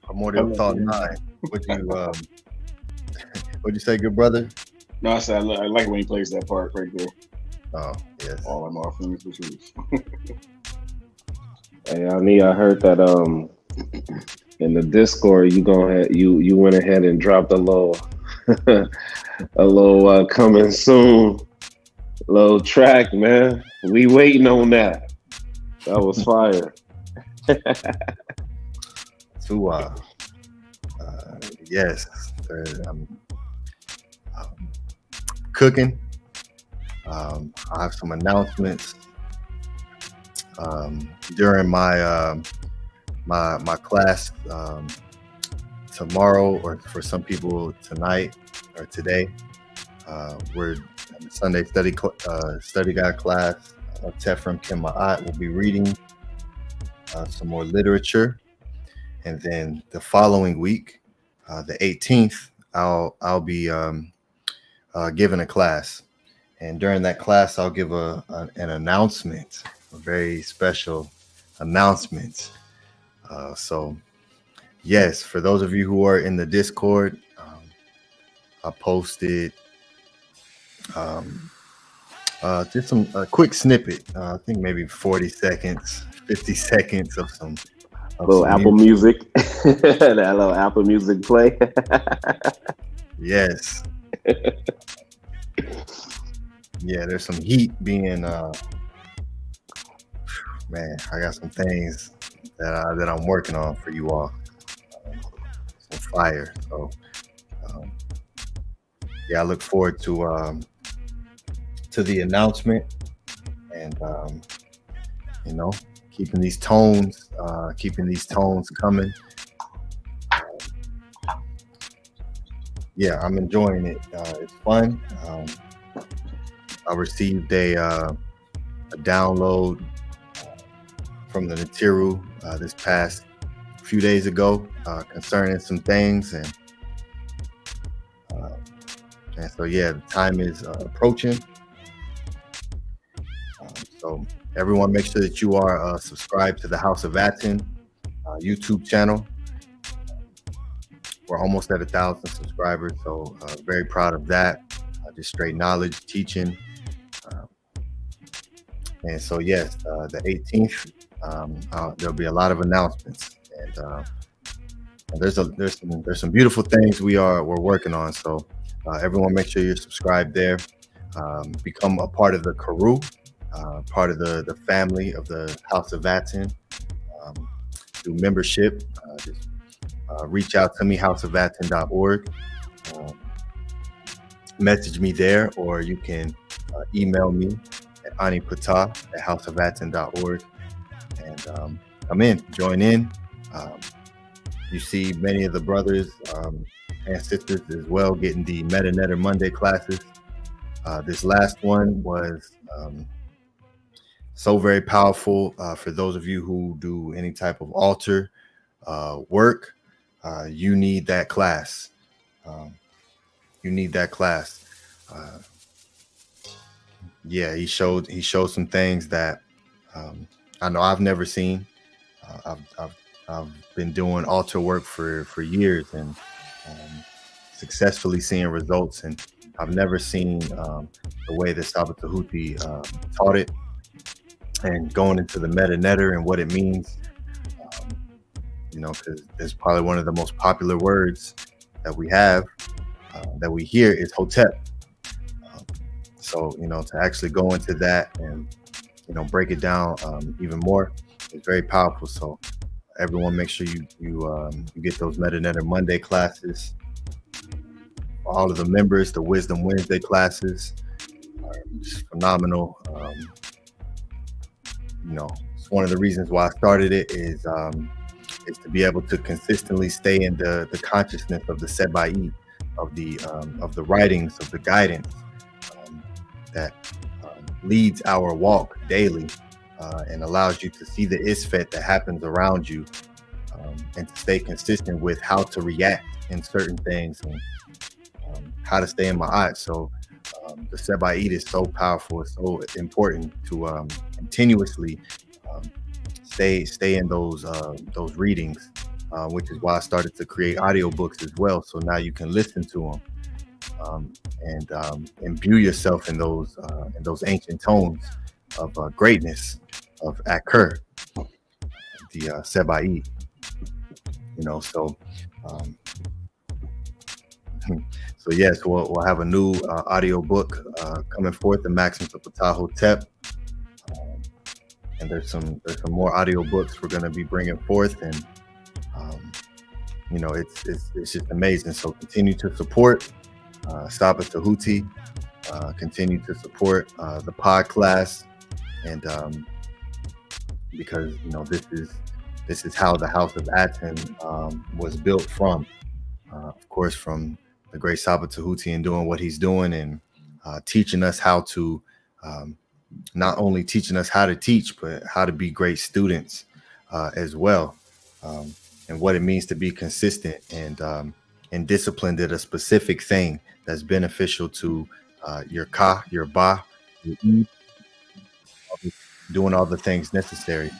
Speaker 18: Primordial Thought 9. What'd you say, good brother?
Speaker 4: No, I said I like when he plays that part right there.
Speaker 18: Oh, yes.
Speaker 4: All I'm offering is the truth.
Speaker 20: Hey, I heard that in the Discord you went ahead and dropped a little coming soon little track, man. We waiting on that. That was fire.
Speaker 18: Yes, I'm cooking. I have some announcements during my my class tomorrow, or for some people tonight or today. We're in the Sunday study guide class. Tefram Kim Ma'at will be reading some more literature, and then the following week, the 18th, I'll be giving a class, and during that class, I'll give an announcement, a very special announcement. So, yes, for those of you who are in the Discord, I posted just a quick snippet. I think maybe 40 seconds, 50 seconds of some.
Speaker 20: Little Apple Music. That little Apple Music play.
Speaker 18: Yes. Yeah, there's some heat being man, I got some things that I'm working on for you all. Some fire. So yeah, I look forward to the announcement, and you know, keeping these tones coming. Yeah, I'm enjoying it. It's fun. I received a download from the NIBIRU this past few days ago concerning some things, and so yeah, the time is approaching. So everyone, make sure that you are subscribed to the House of ATTON YouTube channel. We're almost at 1,000 subscribers, so very proud of that. Just straight knowledge, teaching. And so yes, the 18th, there'll be a lot of announcements, and there's some beautiful things we're working on. So everyone, make sure you're subscribed there. Become a part of the Karu, part of the family of the House of ATTON. Do membership. Just reach out to me, houseofatton.org. Message me there, or you can email me at anipata@houseofatton.org, and come in, join in. You see many of the brothers and sisters as well getting the Meta Netter Monday classes. This last one was so very powerful for those of you who do any type of altar work. You need that class. You need that class. Yeah, he showed some things that I know I've never seen. I've been doing altar work for years, and successfully seeing results, and I've never seen the way that SABA Tehuti taught it, and going into the Meta Netter and what it means. You know, because it's probably one of the most popular words that we have, that we hear, is Hotep. So, you know, to actually go into that and, you know, break it down even more, is very powerful. So everyone, make sure you get those Meta Netter Monday classes. For all of the members, the Wisdom Wednesday classes are just phenomenal. You know, it's one of the reasons why I started it, is to be able to consistently stay in the consciousness of the Sebai, of the writings, of the guidance that leads our walk daily and allows you to see the isfet that happens around you and to stay consistent with how to react in certain things and how to stay in ma'at. So the Seba'id is so powerful, it's so important to continuously stay in those readings, which is why I started to create audiobooks as well. So now you can listen to them and imbue yourself in those ancient tones of greatness of Akur, the Seba'id. You know, so so yes, we'll have a new audio book coming forth, the Maxims of Ptah Hotep, and there's some more audio books we're going to be bringing forth, and you know, it's just amazing. So continue to support SABA Tehuti, continue to support the pod class, and because you know this is how the House of ATTON was built from, of course, from the great SABA Tehuti and doing what he's doing and teaching us how to, not only teaching us how to teach, but how to be great students as well, and what it means to be consistent and disciplined at a specific thing that's beneficial to your ka, your ba, your e, doing all the things necessary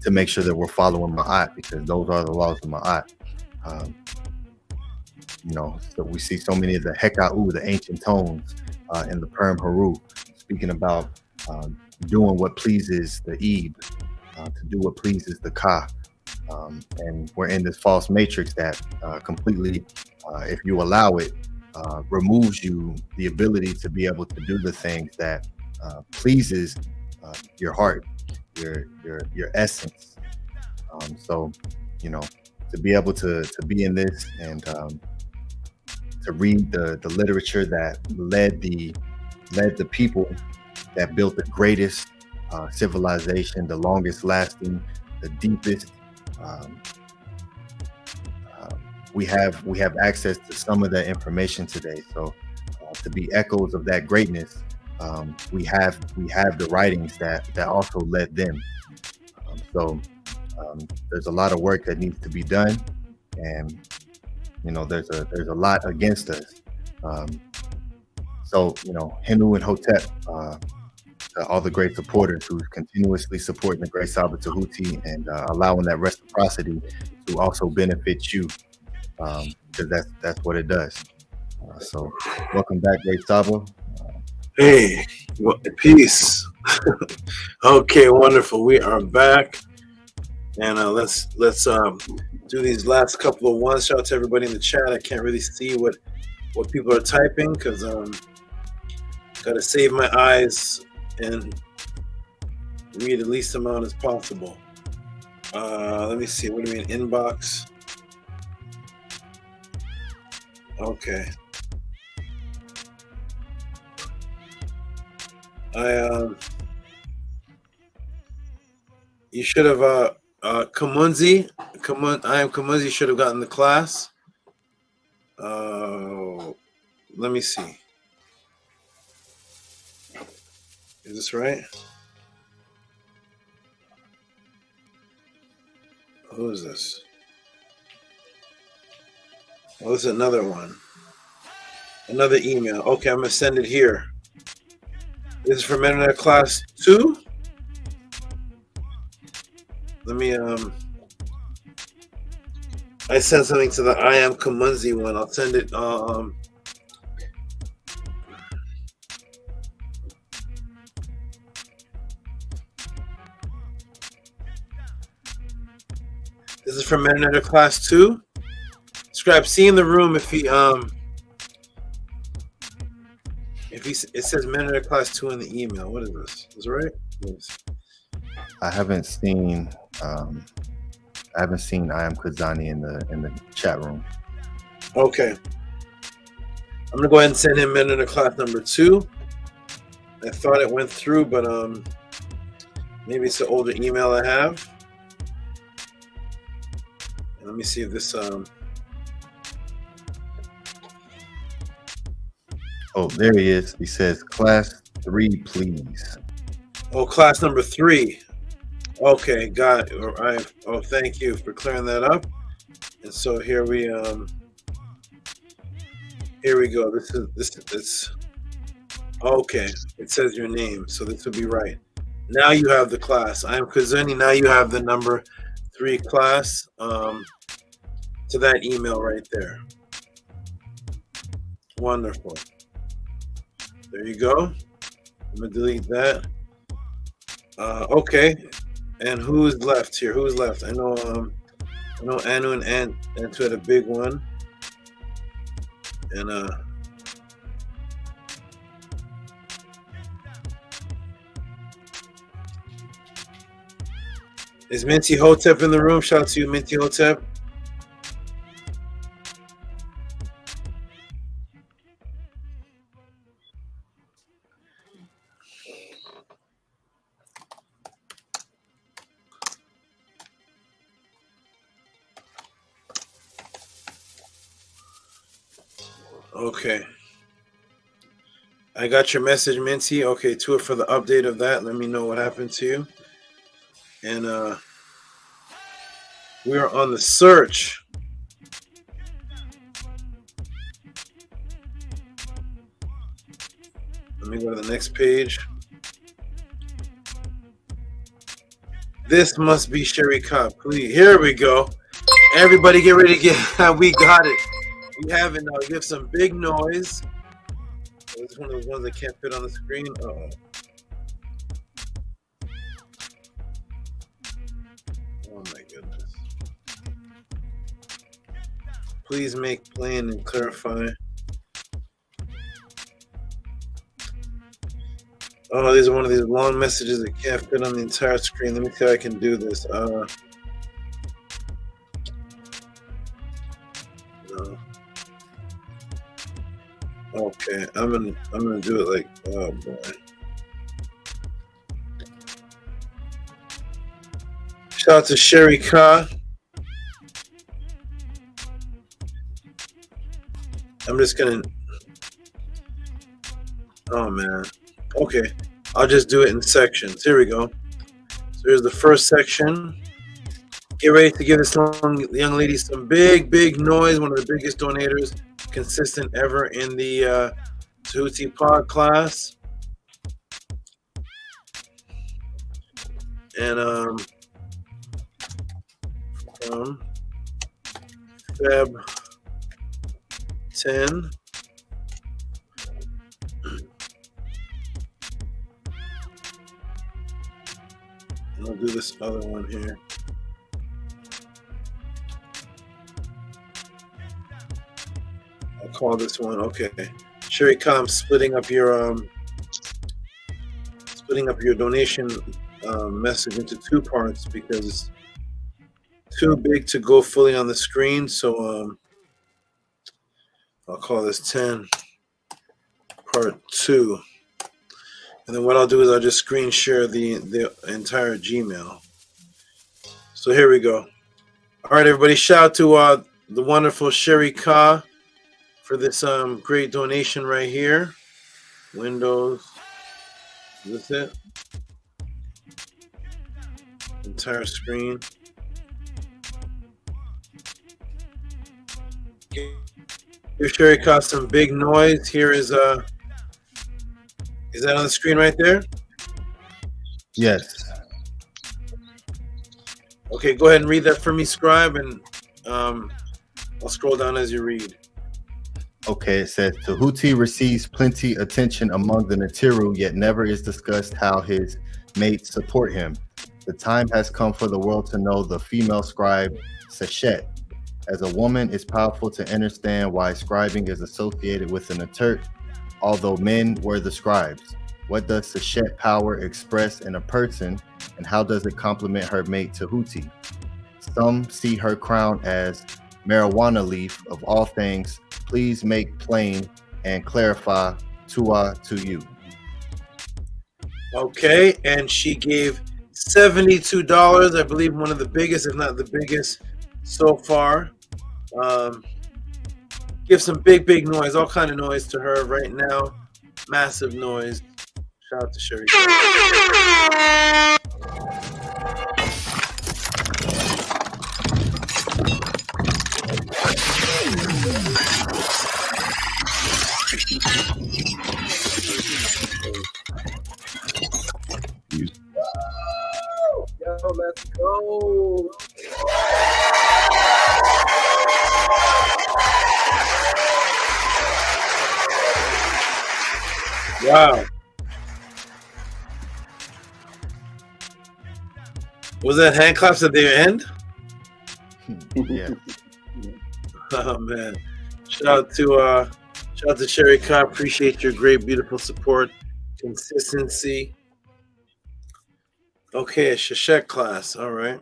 Speaker 18: to make sure that we're following ma'at, because those are the laws of ma'at. You know, so we see so many of the heka'u, the ancient tones, in the Perm Haru, speaking about doing what pleases the Ebe, to do what pleases the Ka. And we're in this false matrix that completely, if you allow it, removes you the ability to be able to do the things that pleases your heart, your essence. So, you know, to be able to be in this and to read the literature that led the people that built the greatest civilization, the longest lasting, the deepest. We have access to some of that information today. So to be echoes of that greatness, we have the writings that also led them. So there's a lot of work that needs to be done, and you know, there's a lot against us. So you know, Henu and Hotep, all the great supporters who's continuously supporting the great SABA Tehuti and allowing that reciprocity to also benefit you, because that's what it does. So welcome back, great SABA.
Speaker 17: Hey, well, peace. Okay, wonderful. We are back, and let's do these last couple of ones. Shout out to everybody in the chat. I can't really see what people are typing because gotta save my eyes and read the least amount as possible. Let me see. What do you mean inbox? Okay. You should have Kamunzi. I am Kamunzi should have gotten the class. Let me see. Is this right? Who is this? Oh, this is another one. Another email. Okay, I'm gonna send it here. This is for Internet Class 2. Let me I sent something to the I am Kamunzi one. I'll send it this is from Internet Class 2. Scribe, see in the room if he it says Internet Class 2 in the email. What is this? Is it right? Yes.
Speaker 18: I haven't seen I am Kazani in the chat room.
Speaker 17: Okay. I'm gonna go ahead and send him Internet Class number 2. I thought it went through, but maybe it's an older email I have. Let me see if this
Speaker 18: Oh, there he is. He says, class 3, please.
Speaker 2: Oh, class number 3. Okay, got it. All right. Oh, thank you for clearing that up. And so here we go. This okay. It says your name, so this would be right. Now you have the class. I am Kazuni. Now you have the number 3 class to that email right there. Wonderful. There you go. I'm gonna delete that. Okay. And who's left here? Who's left? I know Anu and Antu had a big one. And is Minty Hotep in the room? Shout out to you, Minty Hotep. Okay. I got your message, Minty. Okay, to it for the update of that. Let me know what happened to you. And we are on the search. Let me go to the next page. This must be Sherry Cobb, please. Here we go. Everybody get ready to get, we got it. We have it now. Give some big noise. It's one of those ones that can't fit on the screen. Uh-oh. Oh my goodness. Please make plain and clarify. Oh, these are one of these long messages that can't fit on the entire screen. Let me see how I can do this. No. Okay, I'm gonna do it like, oh boy. Shout out to Sherry Ka. I'm just gonna, oh man. Okay, I'll just do it in sections. Here we go. So here's the first section. Get ready to give this young lady some big noise. One of the biggest donators, consistent ever in the Tehuti pod class. And from Feb 10. I'll do this other one here. I'll call this one, okay. Sherry Com, splitting up your donation message into 2 parts because it's too big to go fully on the screen. So I'll call this 10 part 2. And then what I'll do is I'll just screen share the entire Gmail. So here we go. All right, everybody, shout out to the wonderful Sherry Ka for this great donation right here. Windows. Is this it? Entire screen. Give Sherry Ka some big noise. Here is that on the screen right there?
Speaker 18: Yes.
Speaker 2: Okay, go ahead and read that for me, Scribe, and I'll scroll down as you read.
Speaker 18: Okay, it says, Tehuti receives plenty attention among the NIBIRU, yet never is discussed how his mates support him. The time has come for the world to know the female scribe, Seshet. As a woman, it's powerful to understand why scribing is associated with an Aturk, although men were the scribes. What does Seshet power express in a person, and how does it complement her mate Tehuti? Some see her crown as marijuana leaf of all things. Please make plain and clarify to you.
Speaker 2: Okay, and she gave $72, I believe one of the biggest, if not the biggest so far. Give some big noise, all kind of noise to her right now. Massive noise. Shout out to Sherry. Yo, let's go. Wow. Was that hand claps at the end?
Speaker 18: Yeah.
Speaker 2: Oh man. Shout out to Cherry Cobb. Appreciate your great, beautiful support, consistency. Okay, a Shashek class. All right.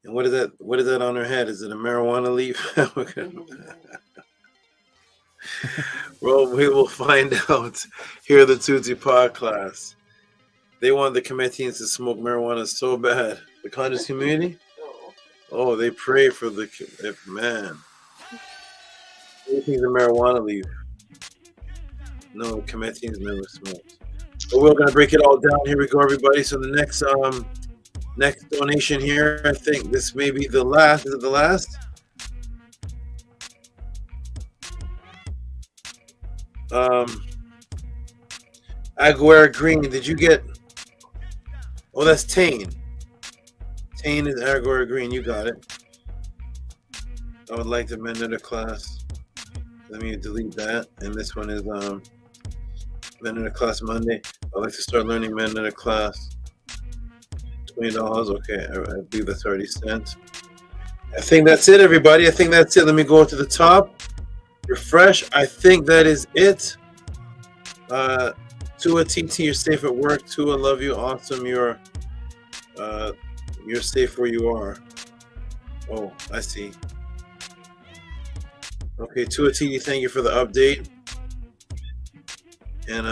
Speaker 2: And what is that? What is that on her head? Is it a marijuana leaf? Well, we will find out here at the Tutti Pod class. They want the Cometians to smoke marijuana so bad. The conscious community? Oh, they pray for the man. Everything's a marijuana leaf. No, Cometians never smoked. But we're gonna break it all down. Here we go, everybody. So the next donation here, I think this may be the last. Is it the last? Aguera Green, did you get? Oh, that's Tane. Tane is Aguera Green. You got it. I would like to amend the class. Let me delete that. And this one is amended class Monday. I'd like to start learning amended class. $20. Okay, I believe that's already sent. I think that's it, everybody. I think that's it. Let me go to the top. Refresh. I think that is it. Tua TT, you're safe at work. Tua, love you. Awesome. You're safe where you are. Oh, I see. Okay, Tua TT, thank you for the update. And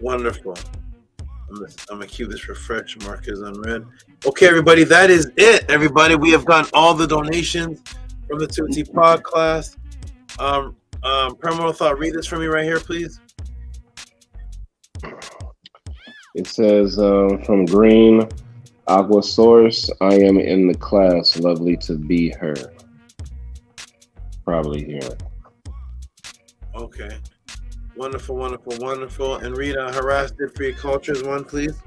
Speaker 2: wonderful. I'm gonna keep this refresh mark as unread. Okay, everybody, that is it. Everybody, we have gotten all the donations from the Tutti Pod class. Primordial Thought, read this for me right here, please.
Speaker 20: It says from Green Aqua Source, I am in the class. Lovely to be her. Probably here.
Speaker 2: Okay. Wonderful, wonderful, wonderful. And read Harassed Free Cultures one, please.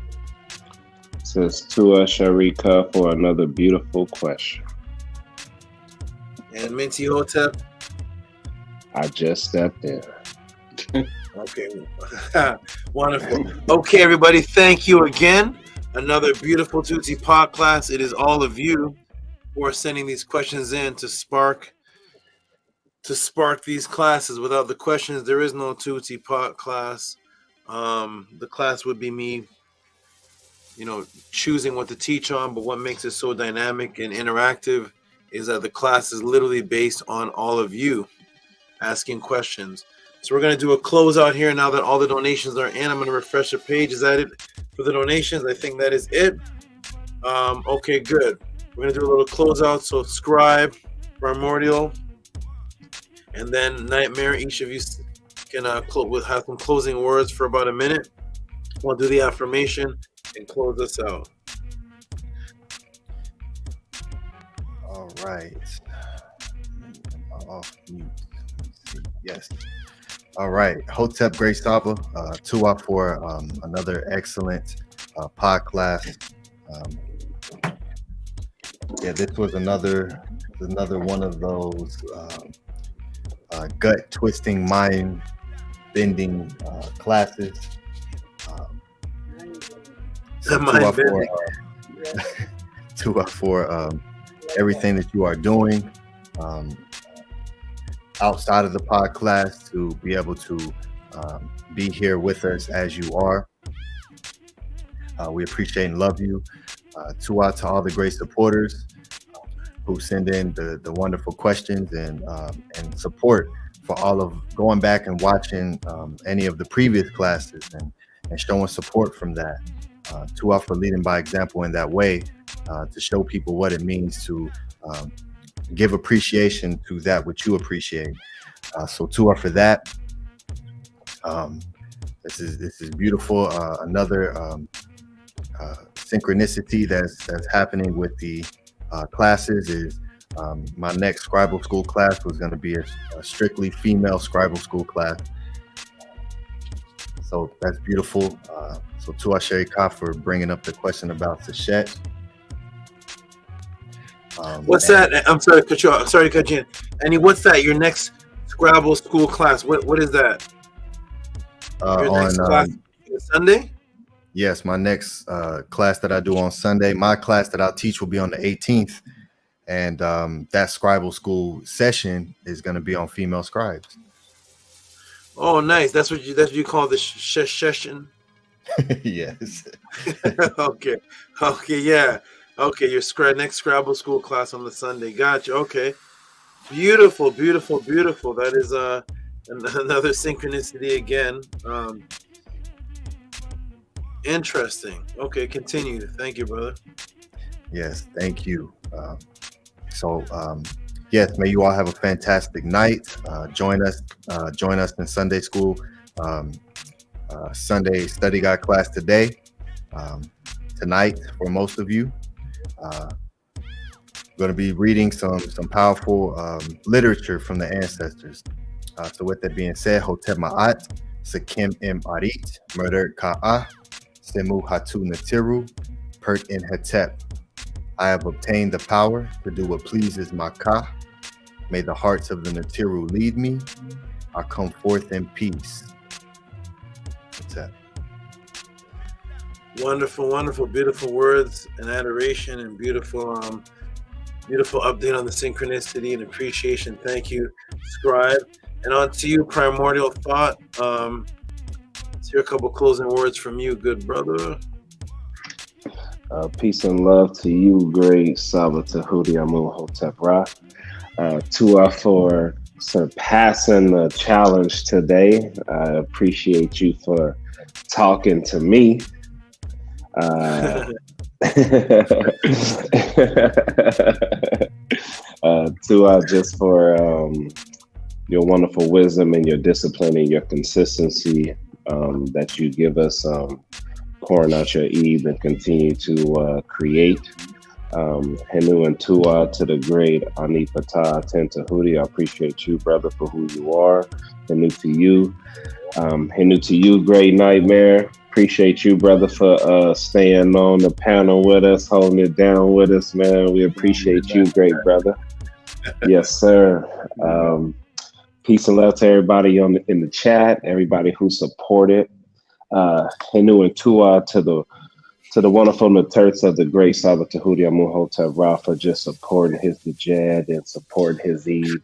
Speaker 20: It says Tua Sharika for another beautiful question.
Speaker 2: And Minty Hotep.
Speaker 20: I just stepped in.
Speaker 2: Okay. Wonderful. Okay, everybody, thank you again. Another beautiful Tutti Pod class. It is all of you who are sending these questions in to spark these classes. Without the questions, there is no Tutti Pod class. The class would be me, choosing what to teach on, but what makes it so dynamic and interactive is that the class is literally based on all of you asking questions. So we're going to do a closeout here now that all the donations are in. I'm going to refresh the page. Is that it for the donations? I think that is it. Okay, good. We're going to do a little closeout. So Scribe, Primordial, and then Nightmare. Each of you can have some closing words for about a minute. We'll do the affirmation and close us out.
Speaker 18: All right. Off mute. Yes. All right. Hotep Great Saba, Tua for another excellent pod class. Yeah, this was another one of those gut twisting, mind bending classes. Tua for everything that you are doing outside of the pod class, to be able to be here with us as you are. We appreciate and love you. To all the great supporters who send in the wonderful questions and support for all of going back and watching any of the previous classes and showing support from that. To for leading by example in that way. to show people what it means to give appreciation to that which you appreciate. So Tua for that. This is beautiful. Another synchronicity that's happening with the classes is my next Scribal School class was going to be a strictly female Scribal School class. So that's beautiful. So Tua Sherika for bringing up the question about Sachet.
Speaker 2: What's that? I'm sorry to cut you off. I'm sorry to cut you in. Annie, what's that? Your next Scrabble School class? What is that? Your next class Sunday?
Speaker 18: Yes, my next class that I do on Sunday. My class that I'll teach will be on the 18th, and that Scribal School session is going to be on female scribes.
Speaker 2: Oh, nice. That's what you call the session.
Speaker 18: Yes.
Speaker 2: Okay. Yeah. Okay. Your next Scrabble School class on the Sunday. Gotcha. Okay. Beautiful. That is another synchronicity again. Interesting. Okay, continue. Thank you, brother.
Speaker 18: Yes, thank you. Yes, may you all have a fantastic night. Join us in Sunday school, Sunday study guide class today, tonight for most of you. Going to be reading some powerful literature from the ancestors. So with that being said, Hotep Ma'at, Sekim Im Arit, Murder Ka'ah, Semu Hatu Natiru, Pert in Hetep. I have obtained the power to do what pleases my Ka. May the hearts of the Natiru lead me. I come forth in peace. Hetep.
Speaker 2: Wonderful, beautiful words and adoration and beautiful update on the synchronicity and appreciation. Thank you, Scribe. And on to you, Primordial Thought. Let's hear a couple closing words from you, good brother.
Speaker 20: Peace and love to you, great SABA Tehuti Amun Hotep Ra. Tua for surpassing the challenge today. I appreciate you for talking to me. Tua just for your wonderful wisdom and your discipline and your consistency that you give us, pouring out your Eve and continue to create. Henu and Tua to the great Anipata Tehuti. I appreciate you, brother, for who you are. Henu to you. Henu to you, Great Nightmare. Appreciate you, brother, for staying on the panel with us, holding it down with us, man. We appreciate you, great brother. Yes, sir. Peace and love to everybody in the chat, everybody who supported. Henu and Tua to the wonderful Naterts of the great SABA Tehuti Amun Hotep Ra for just supporting his Djed and supporting his Eve.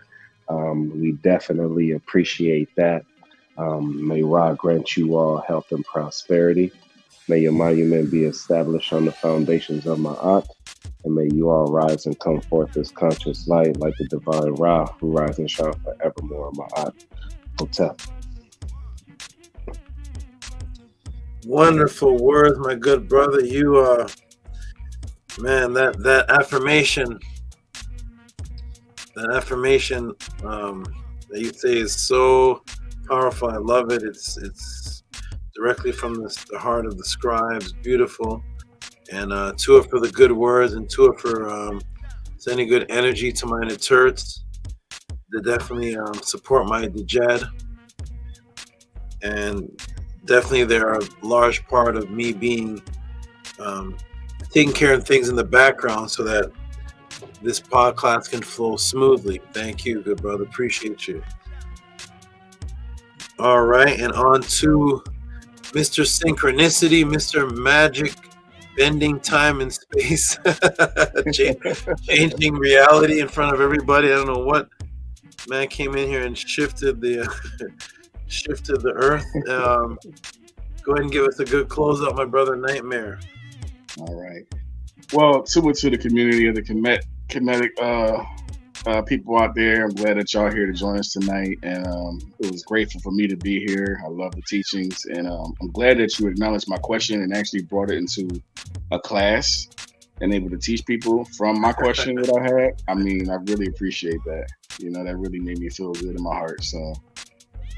Speaker 20: We definitely appreciate that. May Ra grant you all health and prosperity. May your monument be established on the foundations of Ma'at. And may you all rise and come forth as conscious light like the divine Ra who rise and shine forevermore. Ma'at. Hotep.
Speaker 2: Wonderful words, my good brother. You man, that affirmation that you say is so powerful. I love it. It's directly from the heart of the scribes. Beautiful. And Tua for the good words, and Tua for sending good energy to my Naterts. They definitely support my Djed. And definitely they're a large part of me being taking care of things in the background so that this podcast can flow smoothly. Thank you, good brother. Appreciate you. All right, and on to Mr. Synchronicity, Mr. Magic, bending time and space, changing reality in front of everybody. I don't know what man came in here and shifted the earth. Go ahead and give us a good close up, my brother Nightmare.
Speaker 4: All right. Well, to the community of the kinetic people out there, I'm glad that y'all here to join us tonight, and it was grateful for me to be here. I love the teachings, and I'm glad that you acknowledged my question and actually brought it into a class. and able to teach people from my question that I had, I mean, I really appreciate that. You know, that really made me feel good in my heart. So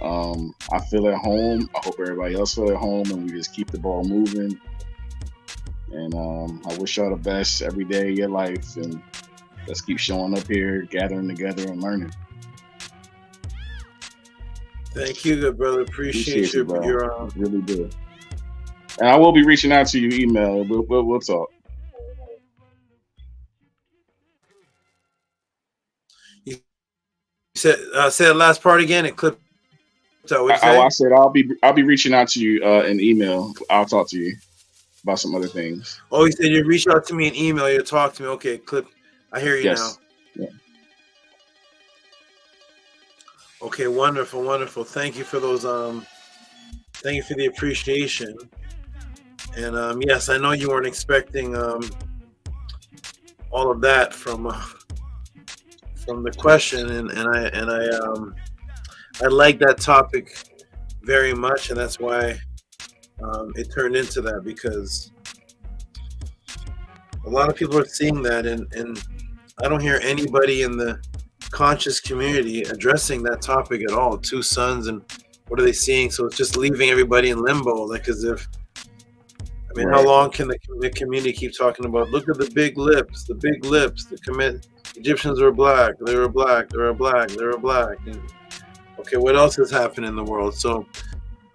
Speaker 4: I feel at home. I hope everybody else feel at home, and we just keep the ball moving. And I wish y'all the best every day of your life, and let's keep showing up here, gathering together and learning.
Speaker 2: Thank you, good brother. Appreciate
Speaker 4: you, bro.
Speaker 2: your
Speaker 4: Really good. And I will be reaching out to you, email. We'll talk.
Speaker 2: You said say the last part again. It clipped out. What'd you say?
Speaker 4: I said I'll be reaching out to you in email. I'll talk to you about some other things.
Speaker 2: Oh, you said you reach out to me in email. You talk to me. Okay, clip. I hear you
Speaker 4: Yes.
Speaker 2: now.
Speaker 4: Yeah.
Speaker 2: Okay, wonderful, wonderful. Thank you for those. Thank you for the appreciation. And yes, I know you weren't expecting all of that from the question, and I like that topic very much, and that's why it turned into that, because a lot of people are seeing that, and I don't hear anybody in the conscious community addressing that topic at all. Two sons, and what are they seeing? So it's just leaving everybody in limbo, like as if, I mean,
Speaker 4: Right.
Speaker 2: how long can the community keep talking about, look at the big lips, the Egyptians were black, they were black, they were black, they were black. And, okay, what else is happening in the world? So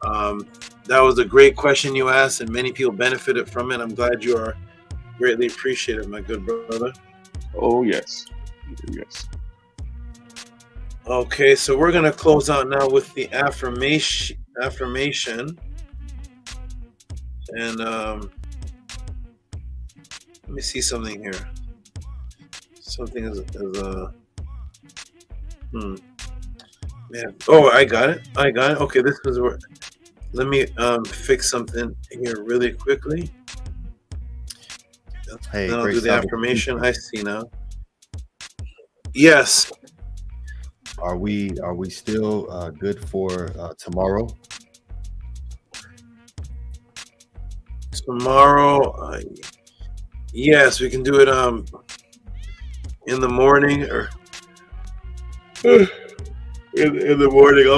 Speaker 2: that was a great question you asked, and many people benefited from it. I'm glad you are greatly appreciated, my good brother.
Speaker 4: Oh, yes. Yes.
Speaker 2: Okay, so we're going to close out now with the affirmation. And let me see something here. Something is man. Oh, I got it. Okay, this was where. Let me fix something here really quickly.
Speaker 18: Hey,
Speaker 2: then I'll
Speaker 18: great
Speaker 2: do the
Speaker 18: stuff.
Speaker 2: affirmation. I see now. Yes.
Speaker 18: Are we still good for tomorrow?
Speaker 2: Tomorrow, yes, we can do it in the morning, or in the morning.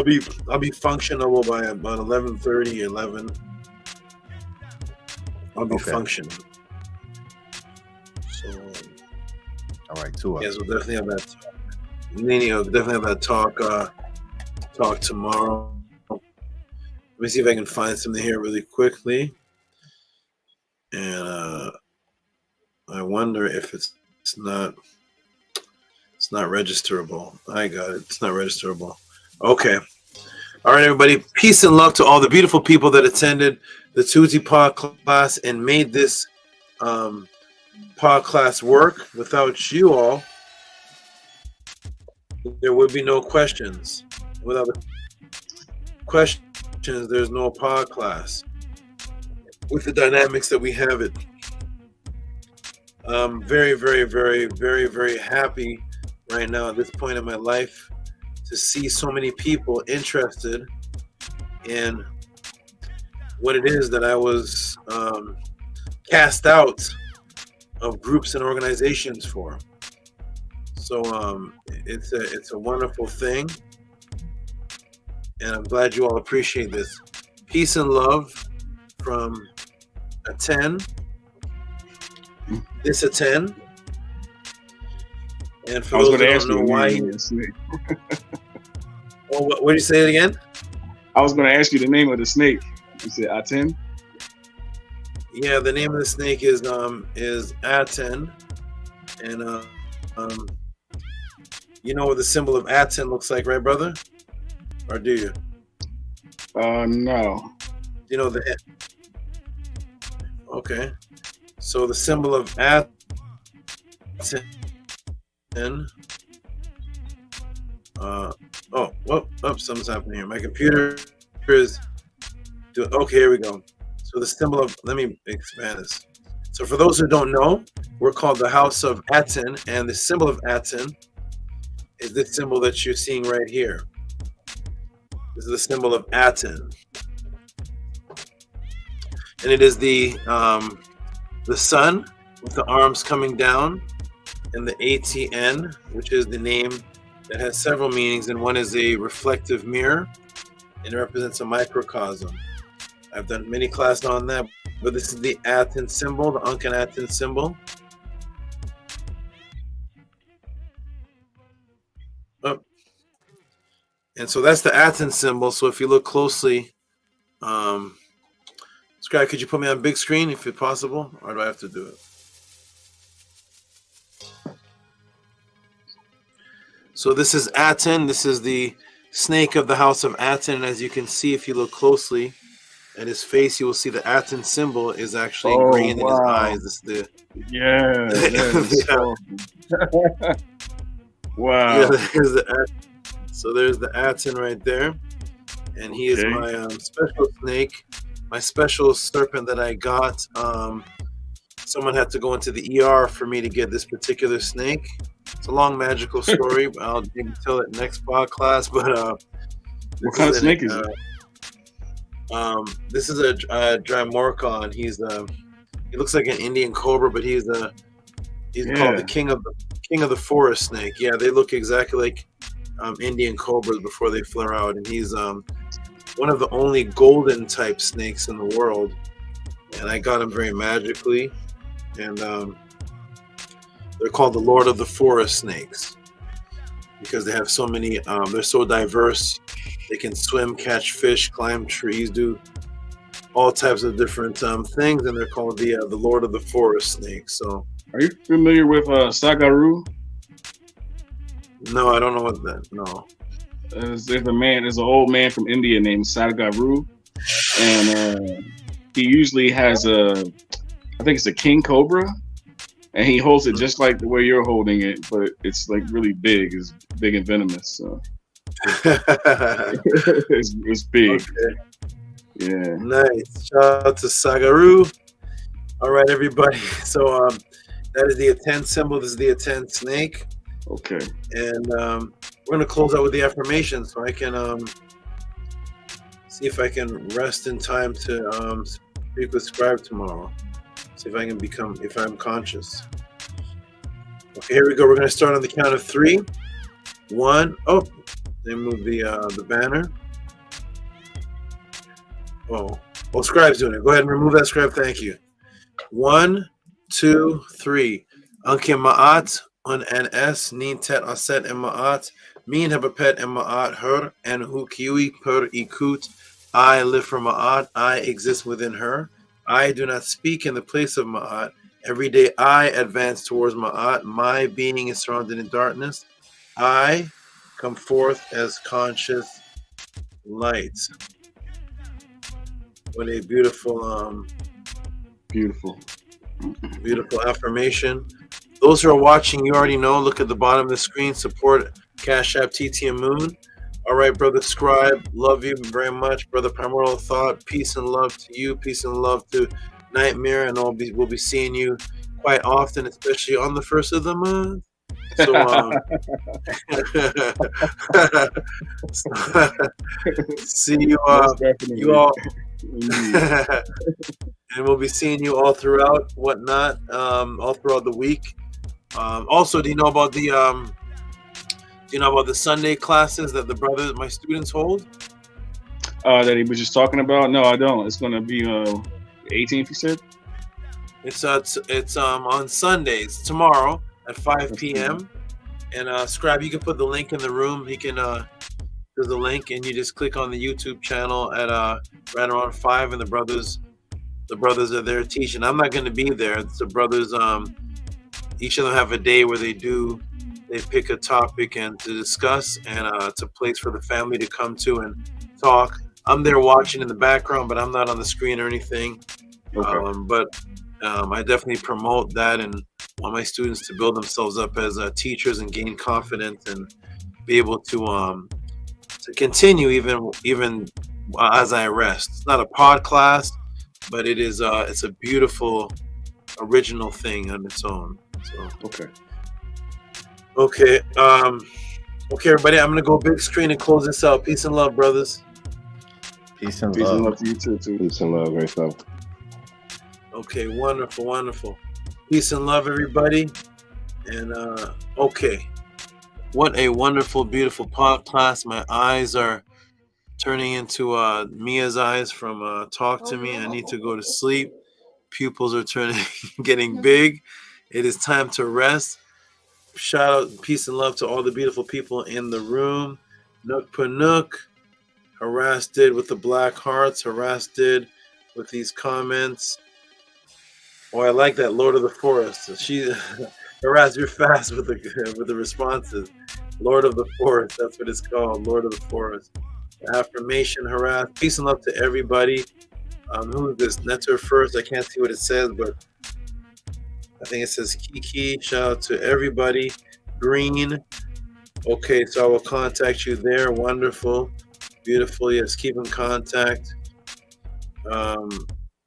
Speaker 2: I'll be functional by about 11:30, 11. I'll be functional. So
Speaker 18: all right, 2
Speaker 2: yes, we'll definitely have that talk. We'll definitely have that talk tomorrow. Let me see if I can find something here really quickly. And I wonder if it's not registerable. I got it. It's not registerable. Okay. All right, everybody. Peace and love to all the beautiful people that attended the Tehuti pod class and made this pod class work. Without you all, there would be no questions. Without the questions, there's no pod class. With the dynamics that we have it, I'm very, very, very, very, very happy right now at this point in my life to see so many people interested in what it is that I was cast out of groups and organizations for. So it's a wonderful thing, and I'm glad you all appreciate this. Peace and love from ATTON. This ATTON. And for those that don't know why. Oh, what did you say it again?
Speaker 4: I was going to ask you the name of the snake. You said ATTON?
Speaker 2: Yeah, the name of the snake is ATTON, and you know what the symbol of ATTON looks like, right, brother? Or do you?
Speaker 4: No.
Speaker 2: You know the. Okay, so the symbol of ATTON. Something's happening here. My computer is doing. Okay, here we go. So the symbol of. Let me expand this. So for those who don't know, we're called the House of ATTON, and the symbol of ATTON is this symbol that you're seeing right here. This is the symbol of ATTON. And it is the sun with the arms coming down, and the ATN, which is the name that has several meanings, and one is a reflective mirror, and it represents a microcosm. I've done many classes on that, but this is the ATTON symbol, the Ankh and ATTON symbol. Oh. And so that's the ATTON symbol. So if you look closely, Sky, could you put me on big screen if it's possible, or do I have to do it? So this is ATTON. This is the snake of the house of ATTON. And as you can see, if you look closely at his face, you will see the ATTON symbol is actually ingrained in his eyes. This is the
Speaker 4: Wow.
Speaker 2: Yeah, so there's the ATTON right there, and he is my special snake, my special serpent that I got. Someone had to go into the ER for me to get this particular snake. It's a long magical story. I'll maybe tell it next podcast. But
Speaker 4: what kind of snake is it?
Speaker 2: This is a Drimorcon. He looks like an Indian cobra, but he's called the king of the forest snake. Yeah, they look exactly like Indian cobras before they flare out, and he's one of the only golden type snakes in the world. And I got him very magically, and they're called the Lord of the Forest snakes because they have so many. They're so diverse. They can swim, catch fish, climb trees, do all types of different things, and they're called the Lord of the Forest snakes. So,
Speaker 4: are you familiar with Sagaru?
Speaker 2: No, I don't know what that. No.
Speaker 4: There's an old man from India named Sagaru, and he usually has I think it's a king cobra, and he holds it just like the way you're holding it, but it's like really big. It's big and venomous. So. it's big.
Speaker 2: Okay.
Speaker 4: Yeah.
Speaker 2: Nice. Shout out to Sagaru. All right, everybody. So that is the ATTON symbol. This is the ATTON snake.
Speaker 4: Okay.
Speaker 2: And we're gonna close out with the affirmation, so I can see if I can rest in time to speak with Scribe tomorrow. See if I can if I'm conscious. Okay, here we go. We're gonna start on the count of 3. 1. Oh. They move the banner. Oh, Scribe's doing it. Go ahead and remove that, Scribe. Thank you. 1, 2, 3. Anke Ma'at on NS Nin Tet Aset and Ma'at Min Habapet and Ma'at Her and Hukiui Per Ikut. I live for Ma'at. I exist within her. I do not speak in the place of Ma'at. Every day I advance towards Ma'at. My being is surrounded in darkness. I come forth as conscious light. What a beautiful beautiful affirmation. Those who are watching, you already know, look at the bottom of the screen, support Cash App TT and Moon. All right, Brother Scribe, love you very much. Brother Primordial Thought, peace and love to you, peace and love to Nightmare, and we'll be seeing you quite often, especially on the 1st of the month. So, see you all, and we'll be seeing you all throughout whatnot, all throughout the week. Also, do you know about the Sunday classes that my students hold?
Speaker 4: That he was just talking about? No, I don't. It's going to be 18th, you said?
Speaker 2: It's on Sundays, tomorrow at 5 p.m. And Scribe, you can put the link in the room. He can there's a link, and you just click on the YouTube channel at right around 5, and the brothers are there teaching. I'm not going to be there. It's the brothers. Each of them have a day where they pick a topic and to discuss, and it's a place for the family to come to and talk. I'm there watching in the background, but I'm not on the screen or anything. Okay. But I definitely promote that and want my students to build themselves up as teachers and gain confidence and be able to continue even as I rest. It's not a pod class, but it is it's a beautiful original thing on its own. So okay, everybody, I'm gonna go big screen and close this out. Peace and love, brothers.
Speaker 18: Peace and
Speaker 4: Peace
Speaker 18: love.
Speaker 4: And love to you too.
Speaker 20: Peace and love, great stuff.
Speaker 2: Okay, wonderful. Peace and love, everybody. And okay, what a wonderful, beautiful podcast. My eyes are turning into Mia's eyes from Talk to Me. I need to go to sleep. Pupils are getting big. It is time to rest. Shout out, peace and love to all the beautiful people in the room. Nook Panook, harassed with the black hearts, harassed with these comments. Oh, I like that, Lord of the Forest. She harassed you fast with the responses. Lord of the Forest, that's what it's called, Lord of the Forest. Affirmation, harass. Peace and love to everybody. Who is this? Netter first. I can't see what it says, but I think it says Kiki. Shout out to everybody. Green. Okay, so I will contact you there. Wonderful. Beautiful. Yes, keep in contact.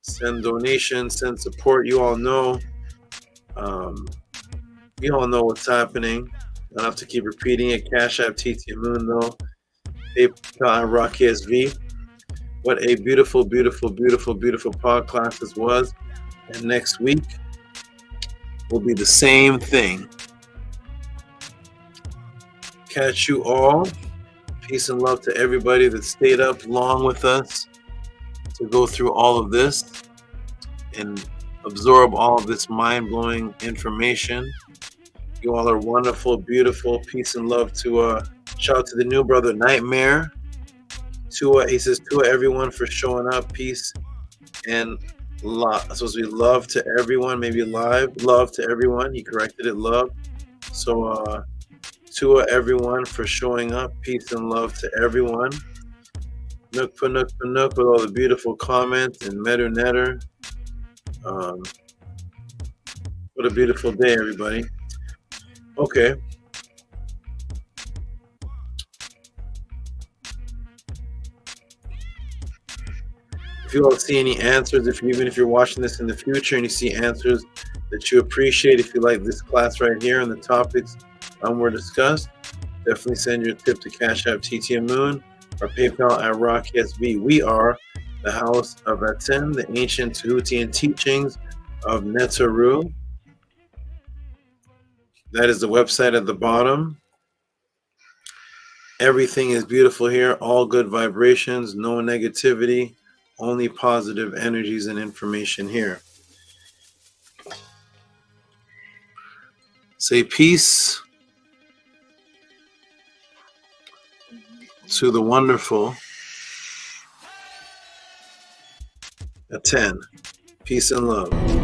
Speaker 2: Send donations, send support. You all know. You all know what's happening. I don't have to keep repeating it. Cash App TT Moon, though. PayPal Rocky SV. What a beautiful, beautiful, beautiful, beautiful podcast this was. And next week will be the same thing. Catch you all. Peace and love to everybody that stayed up long with us to go through all of this and absorb all of this mind-blowing information. You all are wonderful, beautiful. Peace and love to shout out to the new brother Nightmare. He says to everyone for showing up. Peace and love. It's supposed to be love to everyone, maybe live. Love to everyone. He corrected it, love. So to everyone for showing up. Peace and love to everyone. Nook Panook Panook with all the beautiful comments and Metter Netter. What a beautiful day, everybody. Okay. If you all see any answers, even if you're watching this in the future and you see answers that you appreciate, if you like this class right here and the topics were discussed, definitely send your tip to Cash App TT Moon or PayPal at Rocky SB. We are the House of ATTON, the ancient Tehutian teachings of Neteru. That is the website at the bottom. Everything is beautiful here. All good vibrations, no negativity, only positive energies and information here. Say peace to the wonderful ATTON. Peace and love.